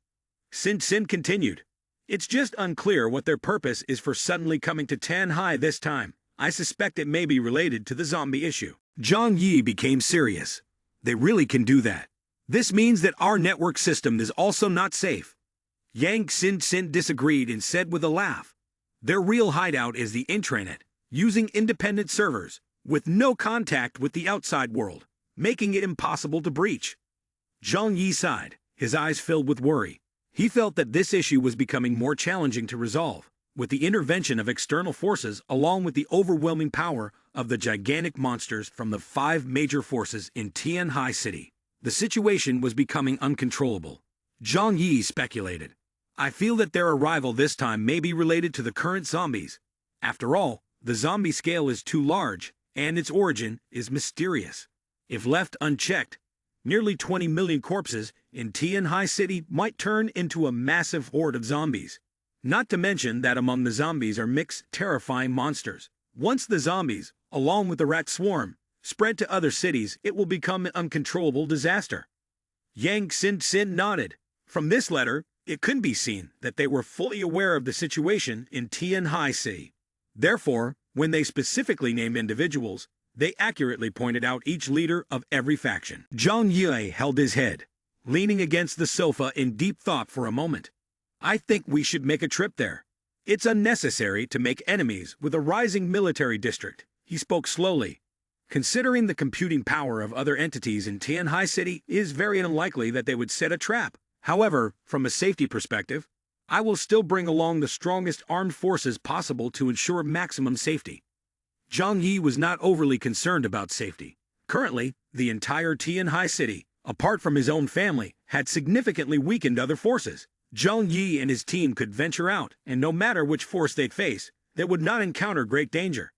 Xin continued. It's just unclear what their purpose is for suddenly coming to Tianhai this time. I suspect it may be related to the zombie issue. Zhang Yi became serious. They really can do that. This means that our network system is also not safe. Yang Xin disagreed and said with a laugh. Their real hideout is the intranet, using independent servers, with no contact with the outside world, making it impossible to breach. Zhang Yi sighed, his eyes filled with worry. He felt that this issue was becoming more challenging to resolve, with the intervention of external forces along with the overwhelming power of the gigantic monsters from the 5 major forces in Tianhai City. The situation was becoming uncontrollable. Zhang Yi speculated. I feel that their arrival this time may be related to the current zombies. After all, the zombie scale is too large, and its origin is mysterious. If left unchecked, nearly 20 million corpses in Tianhai City might turn into a massive horde of zombies. Not to mention that among the zombies are mixed, terrifying monsters. Once the zombies, along with the rat swarm, spread to other cities, it will become an uncontrollable disaster. Yang Xin nodded. From this letter, it could be seen that they were fully aware of the situation in Tianhai City. Therefore, when they specifically named individuals, they accurately pointed out each leader of every faction. Zhang Yi held his head, leaning against the sofa in deep thought for a moment. I think we should make a trip there. It's unnecessary to make enemies with a rising military district, he spoke slowly. Considering the computing power of other entities in Tianhai City, it is very unlikely that they would set a trap. However, from a safety perspective, I will still bring along the strongest armed forces possible to ensure maximum safety. Zhang Yi was not overly concerned about safety. Currently, the entire Tianhai City, apart from his own family, had significantly weakened other forces. Zhang Yi and his team could venture out, and no matter which force they'd face, they would not encounter great danger.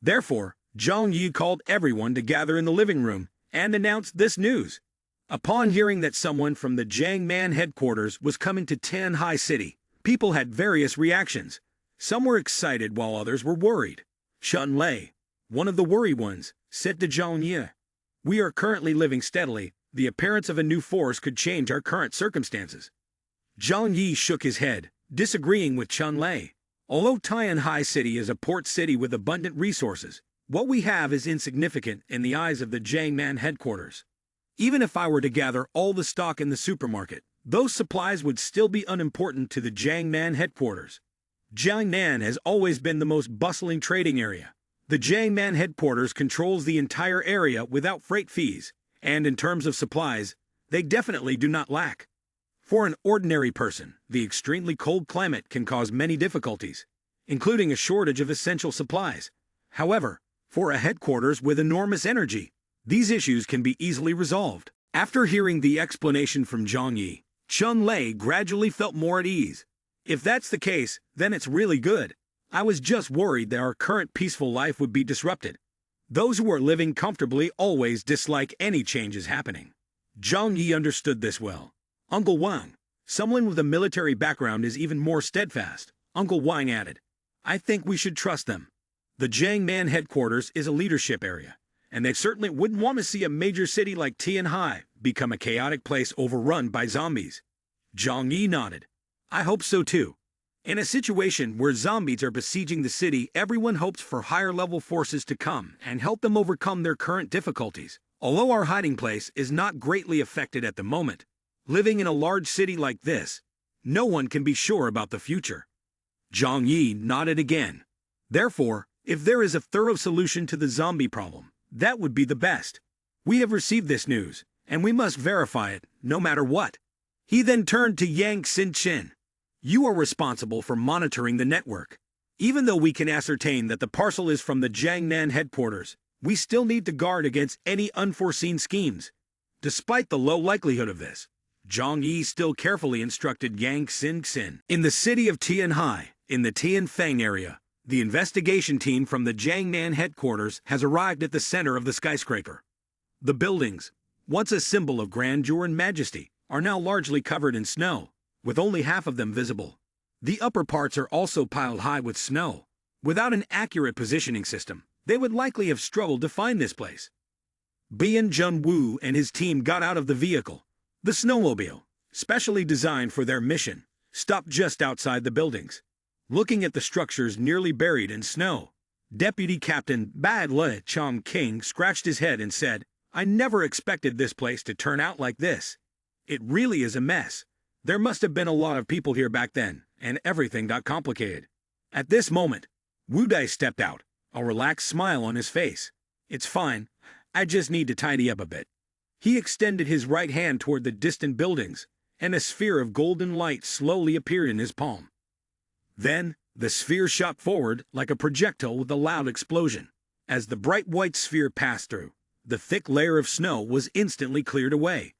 Therefore, Zhang Yi called everyone to gather in the living room and announced this news. Upon hearing that someone from the Jiang Man headquarters was coming to Tianhai City, people had various reactions. Some were excited while others were worried. Shun Lei, one of the worried ones, said to Zhang Yi, "We are currently living steadily. The appearance of a new force could change our current circumstances." Zhang Yi shook his head, disagreeing with Chun Lei. Although Tianhai City is a port city with abundant resources, what we have is insignificant in the eyes of the Jiang Man headquarters. Even if I were to gather all the stock in the supermarket, those supplies would still be unimportant to the Jiang Man headquarters. Jiangnan has always been the most bustling trading area. The Jiang Man headquarters controls the entire area without freight fees, and in terms of supplies, they definitely do not lack. For an ordinary person, the extremely cold climate can cause many difficulties, including a shortage of essential supplies. However, for a headquarters with enormous energy, these issues can be easily resolved. After hearing the explanation from Zhang Yi, Chun Lei gradually felt more at ease. If that's the case, then it's really good. I was just worried that our current peaceful life would be disrupted. Those who are living comfortably always dislike any changes happening. Zhang Yi understood this well. Uncle Wang, someone with a military background, is even more steadfast. Uncle Wang added, I think we should trust them. The Jiang Man headquarters is a leadership area, and they certainly wouldn't want to see a major city like Tianhai become a chaotic place overrun by zombies. Zhang Yi nodded. I hope so too. In a situation where zombies are besieging the city, everyone hopes for higher-level forces to come and help them overcome their current difficulties. Although our hiding place is not greatly affected at the moment, living in a large city like this, no one can be sure about the future. Zhang Yi nodded again. Therefore, if there is a thorough solution to the zombie problem, that would be the best. We have received this news, and we must verify it, no matter what. He then turned to Yang Xin-Chen. You are responsible for monitoring the network. Even though we can ascertain that the parcel is from the Jiangnan headquarters, we still need to guard against any unforeseen schemes. Despite the low likelihood of this, Zhang Yi still carefully instructed Yang Xin-Xin. In the city of Tianhai, in the Tianfeng area, the investigation team from the Jiangnan headquarters has arrived at the center of the skyscraper. The buildings, once a symbol of grandeur and majesty, are now largely covered in snow, with only half of them visible. The upper parts are also piled high with snow. Without an accurate positioning system, they would likely have struggled to find this place. Bian Junwu and his team got out of the vehicle. The snowmobile, specially designed for their mission, stopped just outside the buildings. Looking at the structures nearly buried in snow, Deputy Captain Bad Le Chong King scratched his head and said, I never expected this place to turn out like this. It really is a mess. There must have been a lot of people here back then, and everything got complicated. At this moment, Wu Dai stepped out, a relaxed smile on his face. It's fine, I just need to tidy up a bit. He extended his right hand toward the distant buildings, and a sphere of golden light slowly appeared in his palm. Then, the sphere shot forward like a projectile with a loud explosion. As the bright white sphere passed through, the thick layer of snow was instantly cleared away.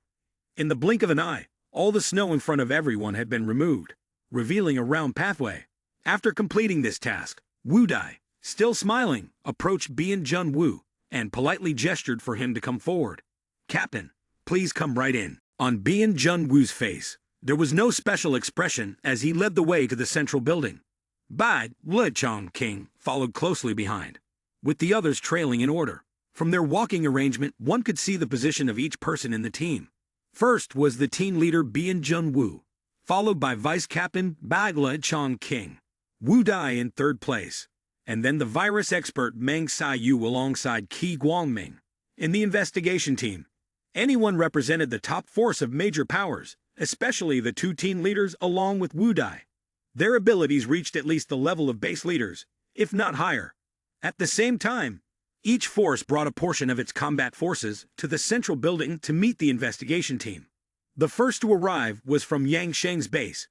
In the blink of an eye, all the snow in front of everyone had been removed, revealing a round pathway. After completing this task, Wu Dai, still smiling, approached Bian Junwu and politely gestured for him to come forward. Captain, please come right in. On Bian Junwu's face, there was no special expression as he led the way to the central building. Bai Le Chong King followed closely behind, with the others trailing in order. From their walking arrangement, one could see the position of each person in the team. First was the team leader Bian Junwu, followed by Vice Captain Bai Le Chong King, Wu Dai in third place, and then the virus expert Meng Xiyu alongside Qi Guangming. In the investigation team, anyone represented the top force of major powers, especially the two team leaders along with Wu Dai. Their abilities reached at least the level of base leaders, if not higher. At the same time, each force brought a portion of its combat forces to the central building to meet the investigation team. The first to arrive was from Yang Sheng's base.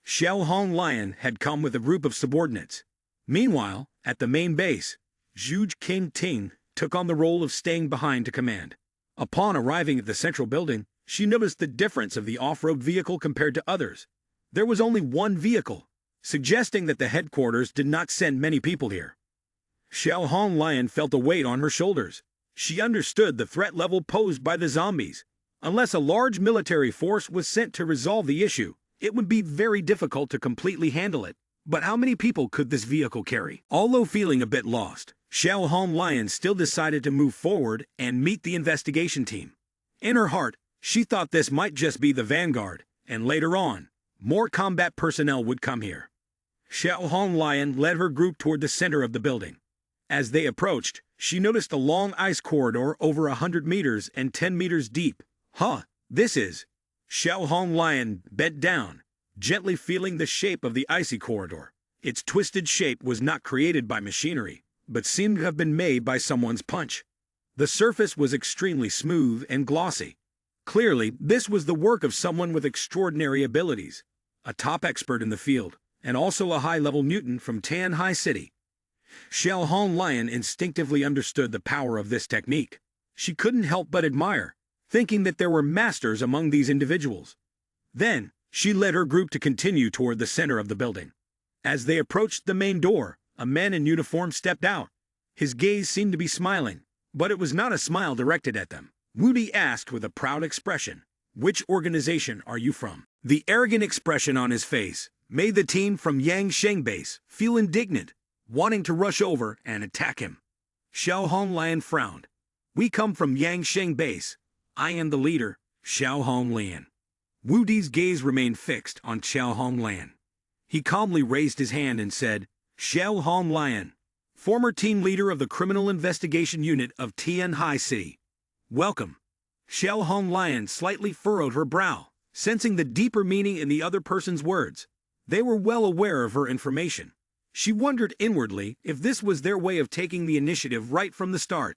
Xiao Hong Lion had come with a group of subordinates. Meanwhile, at the main base, Zhuge King Ting took on the role of staying behind to command. Upon arriving at the central building, she noticed the difference of the off-road vehicle compared to others. There was only one vehicle, suggesting that the headquarters did not send many people here. Xiao Hong Lion felt a weight on her shoulders. She understood the threat level posed by the zombies. Unless a large military force was sent to resolve the issue, it would be very difficult to completely handle it. But how many people could this vehicle carry? Although feeling a bit lost, Xiao Hong Lion still decided to move forward and meet the investigation team. In her heart, she thought this might just be the vanguard, and later on, more combat personnel would come here. Xiao Hong Lion led her group toward the center of the building. As they approached, she noticed a long ice corridor over 100 meters and 10 meters deep. This is... Xiao Hong Lion bent down, gently feeling the shape of the icy corridor. Its twisted shape was not created by machinery, but seemed to have been made by someone's punch. The surface was extremely smooth and glossy. Clearly, this was the work of someone with extraordinary abilities, a top expert in the field, and also a high-level mutant from Tianhai City. Xiao Hong Lion instinctively understood the power of this technique. She couldn't help but admire, thinking that there were masters among these individuals. Then, she led her group to continue toward the center of the building. As they approached the main door, a man in uniform stepped out. His gaze seemed to be smiling, but it was not a smile directed at them. Woody asked with a proud expression, "Which organization are you from?" The arrogant expression on his face made the team from Yang Sheng base feel indignant, wanting to rush over and attack him. Xiao Hong Lion frowned. We come from Yangsheng Base. I am the leader, Xiao Honglian. Wu Di's gaze remained fixed on Xiao Honglian. He calmly raised his hand and said, Xiao Honglian, former team leader of the Criminal Investigation Unit of Tianhai City. Welcome. Xiao Honglian slightly furrowed her brow, sensing the deeper meaning in the other person's words. They were well aware of her information. She wondered inwardly if this was their way of taking the initiative right from the start.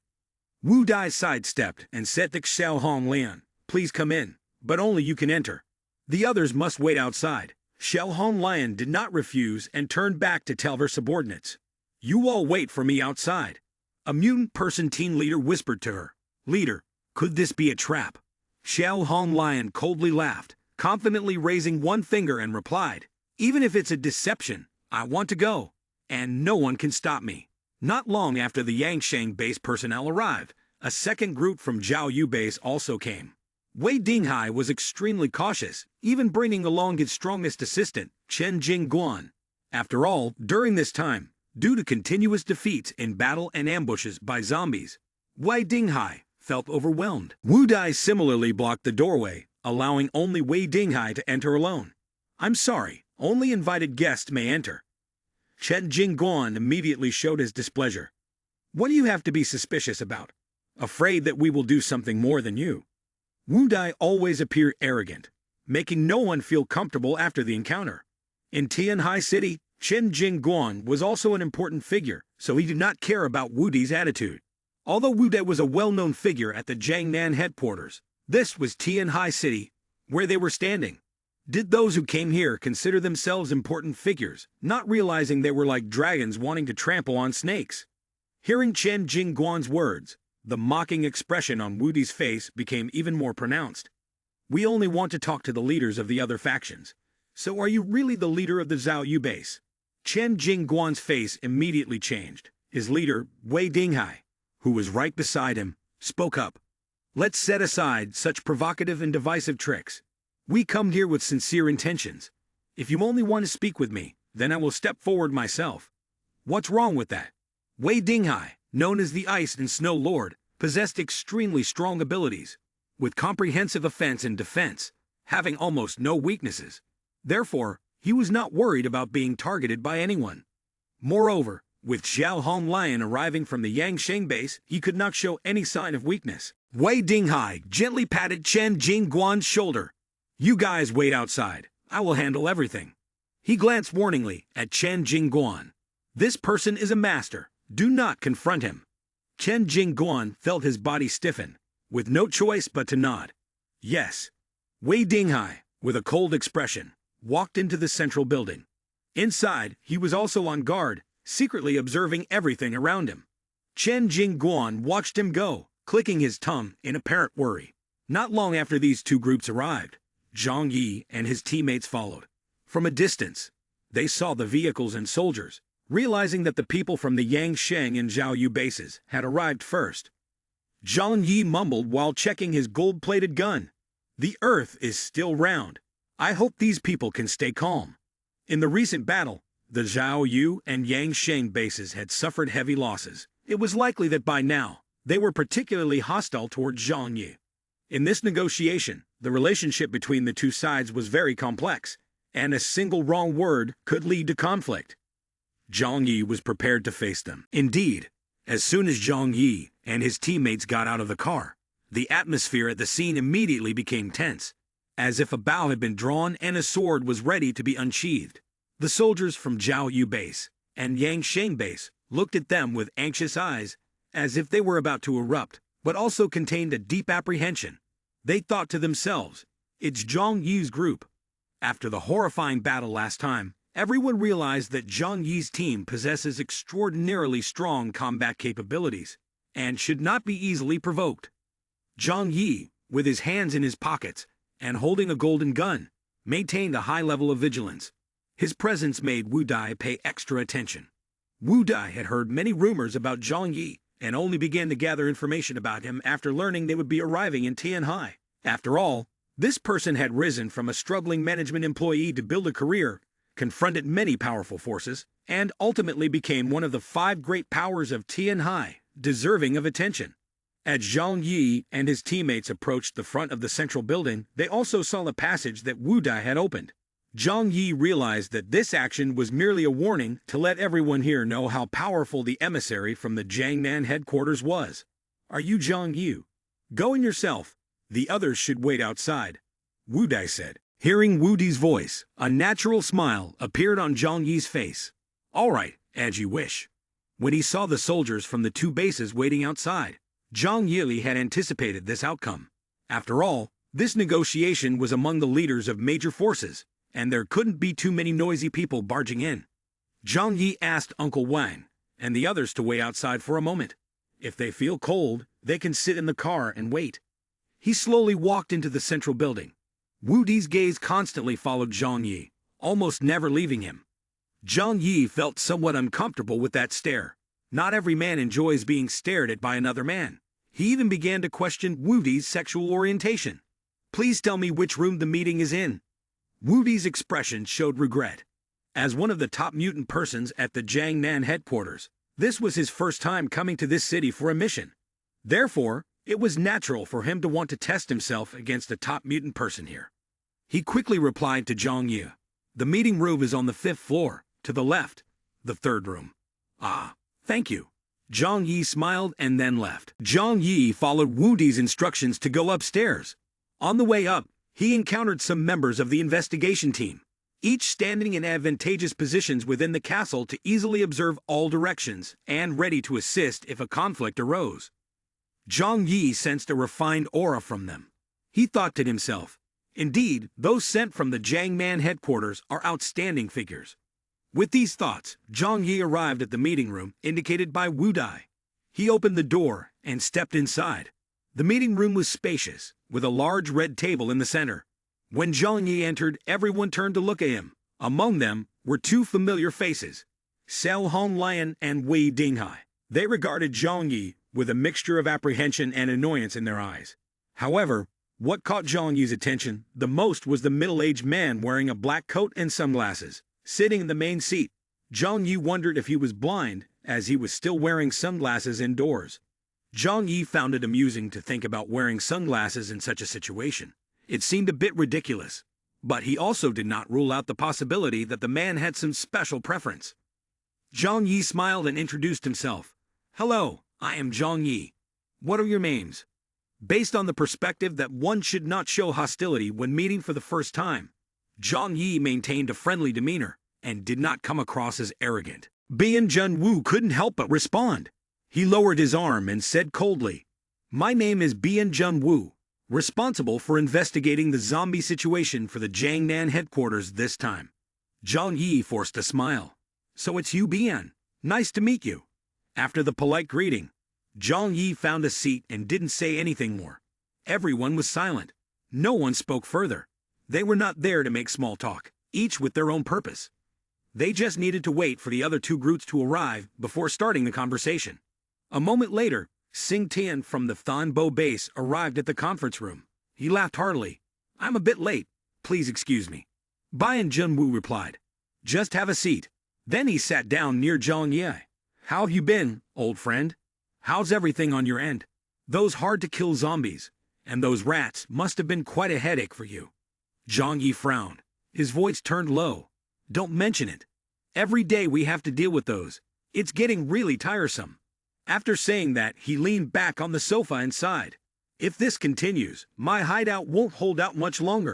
Wu Di sidestepped and said to Xiao Honglian, Please come in, but only you can enter. The others must wait outside. Xiao Honglian did not refuse and turned back to tell her subordinates. You all wait for me outside. A mutant person team leader whispered to her. Leader, could this be a trap? Xiao Honglian coldly laughed, confidently raising one finger and replied, Even if it's a deception, I want to go, and no one can stop me. Not long after the Yangsheng base personnel arrived, a second group from Zhao Yu base also came. Wei Dinghai was extremely cautious, even bringing along his strongest assistant, Chen Jingguan. After all, during this time, due to continuous defeats in battle and ambushes by zombies, Wei Dinghai felt overwhelmed. Wu Di similarly blocked the doorway, allowing only Wei Dinghai to enter alone. I'm sorry, only invited guests may enter. Chen Jingguan immediately showed his displeasure. What do you have to be suspicious about? Afraid that we will do something more than you? Wu Di always appeared arrogant, making no one feel comfortable after the encounter. In Tianhai City, Chen Jingguan was also an important figure, so he did not care about Wu Di's attitude. Although Wu Di was a well-known figure at the Jiangnan headquarters, this was Tianhai City, where they were standing. Did those who came here consider themselves important figures, not realizing they were like dragons wanting to trample on snakes? Hearing Chen Jingguan's words, the mocking expression on Wu Di's face became even more pronounced. We only want to talk to the leaders of the other factions. So are you really the leader of the Zhao Yu base? Chen Jingguan's face immediately changed. His leader, Wei Dinghai, who was right beside him, spoke up. Let's set aside such provocative and divisive tricks. We come here with sincere intentions. If you only want to speak with me, then I will step forward myself. What's wrong with that? Wei Dinghai, known as the Ice and Snow Lord, possessed extremely strong abilities, with comprehensive offense and defense, having almost no weaknesses. Therefore, he was not worried about being targeted by anyone. Moreover, with Xiao Honglian arriving from the Yangsheng base, he could not show any sign of weakness. Wei Dinghai gently patted Chen Jingguan's shoulder. You guys wait outside. I will handle everything. He glanced warningly at Chen Jingguan. This person is a master. Do not confront him. Chen Jingguan felt his body stiffen, with no choice but to nod. Yes. Wei Dinghai, with a cold expression, walked into the central building. Inside, he was also on guard, secretly observing everything around him. Chen Jingguan watched him go, clicking his tongue in apparent worry. Not long after these two groups arrived, Zhang Yi and his teammates followed. From a distance, they saw the vehicles and soldiers, realizing that the people from the Yangsheng and Zhao Yu bases had arrived first. Zhang Yi mumbled while checking his gold-plated gun. The earth is still round. I hope these people can stay calm. In the recent battle, the Zhao Yu and Yangsheng bases had suffered heavy losses. It was likely that by now, they were particularly hostile toward Zhang Yi. In this negotiation, the relationship between the two sides was very complex, and a single wrong word could lead to conflict. Zhang Yi was prepared to face them. Indeed, as soon as Zhang Yi and his teammates got out of the car, the atmosphere at the scene immediately became tense, as if a bow had been drawn and a sword was ready to be unsheathed. The soldiers from Zhao Yu base and Yangsheng base looked at them with anxious eyes, as if they were about to erupt, but also contained a deep apprehension. They thought to themselves, it's Zhang Yi's group. After the horrifying battle last time, everyone realized that Zhang Yi's team possesses extraordinarily strong combat capabilities and should not be easily provoked. Zhang Yi, with his hands in his pockets and holding a golden gun, maintained a high level of vigilance. His presence made Wu Di pay extra attention. Wu Di had heard many rumors about Zhang Yi and only began to gather information about him after learning they would be arriving in Tianhai. After all, this person had risen from a struggling management employee to build a career, confronted many powerful forces, and ultimately became one of the 5 great powers of Tianhai, deserving of attention. As Zhang Yi and his teammates approached the front of the central building, they also saw the passage that Wu Dai had opened. Zhang Yi realized that this action was merely a warning to let everyone here know how powerful the emissary from the Jiangnan headquarters was. Are you Zhang Yi? Go in yourself. The others should wait outside, Wu Dai said. Hearing Wu Dai's voice, a natural smile appeared on Zhang Yi's face. All right, as you wish. When he saw the soldiers from the two bases waiting outside, Zhang Yi had anticipated this outcome. After all, this negotiation was among the leaders of major forces, and there couldn't be too many noisy people barging in. Zhang Yi asked Uncle Wang and the others to wait outside for a moment. If they feel cold, they can sit in the car and wait. He slowly walked into the central building. Wu Dai's gaze constantly followed Zhang Yi, almost never leaving him. Zhang Yi felt somewhat uncomfortable with that stare. Not every man enjoys being stared at by another man. He even began to question Wu Dai's sexual orientation. Please tell me which room the meeting is in. Wu Dai's expression showed regret. As one of the top mutant persons at the Jiangnan headquarters, this was his first time coming to this city for a mission. Therefore, it was natural for him to want to test himself against a top mutant person here. He quickly replied to Zhang Yi. The meeting room is on the 5th floor, to the left, the 3rd room. Ah, thank you. Zhang Yi smiled and then left. Zhang Yi followed Wu Dai's instructions to go upstairs. On the way up, he encountered some members of the investigation team, each standing in advantageous positions within the castle to easily observe all directions and ready to assist if a conflict arose. Zhang Yi sensed a refined aura from them. He thought to himself, indeed, those sent from the Jiangnan headquarters are outstanding figures. With these thoughts, Zhang Yi arrived at the meeting room indicated by Wu Dai. He opened the door and stepped inside. The meeting room was spacious, with a large red table in the center. When Zhang Yi entered, everyone turned to look at him. Among them were two familiar faces, Xiao Honglian and Wei Dinghai. They regarded Zhang Yi with a mixture of apprehension and annoyance in their eyes. However, what caught Zhang Yi's attention the most was the middle-aged man wearing a black coat and sunglasses, sitting in the main seat. Zhang Yi wondered if he was blind, as he was still wearing sunglasses indoors. Zhang Yi found it amusing to think about wearing sunglasses in such a situation. It seemed a bit ridiculous, but he also did not rule out the possibility that the man had some special preference. Zhang Yi smiled and introduced himself. Hello, I am Zhang Yi. What are your names? Based on the perspective that one should not show hostility when meeting for the first time, Zhang Yi maintained a friendly demeanor and did not come across as arrogant. Bian Junwu couldn't help but respond. He lowered his arm and said coldly, My name is Bian Junwu, responsible for investigating the zombie situation for the Jiangnan headquarters this time. Zhang Yi forced a smile. So it's you, Bian. Nice to meet you. After the polite greeting, Zhang Yi found a seat and didn't say anything more. Everyone was silent. No one spoke further. They were not there to make small talk, each with their own purpose. They just needed to wait for the other two groups to arrive before starting the conversation. A moment later, Sing Tian from the Thanbo base arrived at the conference room. He laughed heartily. I'm a bit late. Please excuse me. Bian Junwu replied. Just have a seat. Then he sat down near Zhang Yi. How have you been, old friend? How's everything on your end? Those hard-to-kill zombies and those rats must have been quite a headache for you. Zhang Yi frowned. His voice turned low. Don't mention it. Every day we have to deal with those. It's getting really tiresome. After saying that, he leaned back on the sofa and sighed. If this continues, my hideout won't hold out much longer.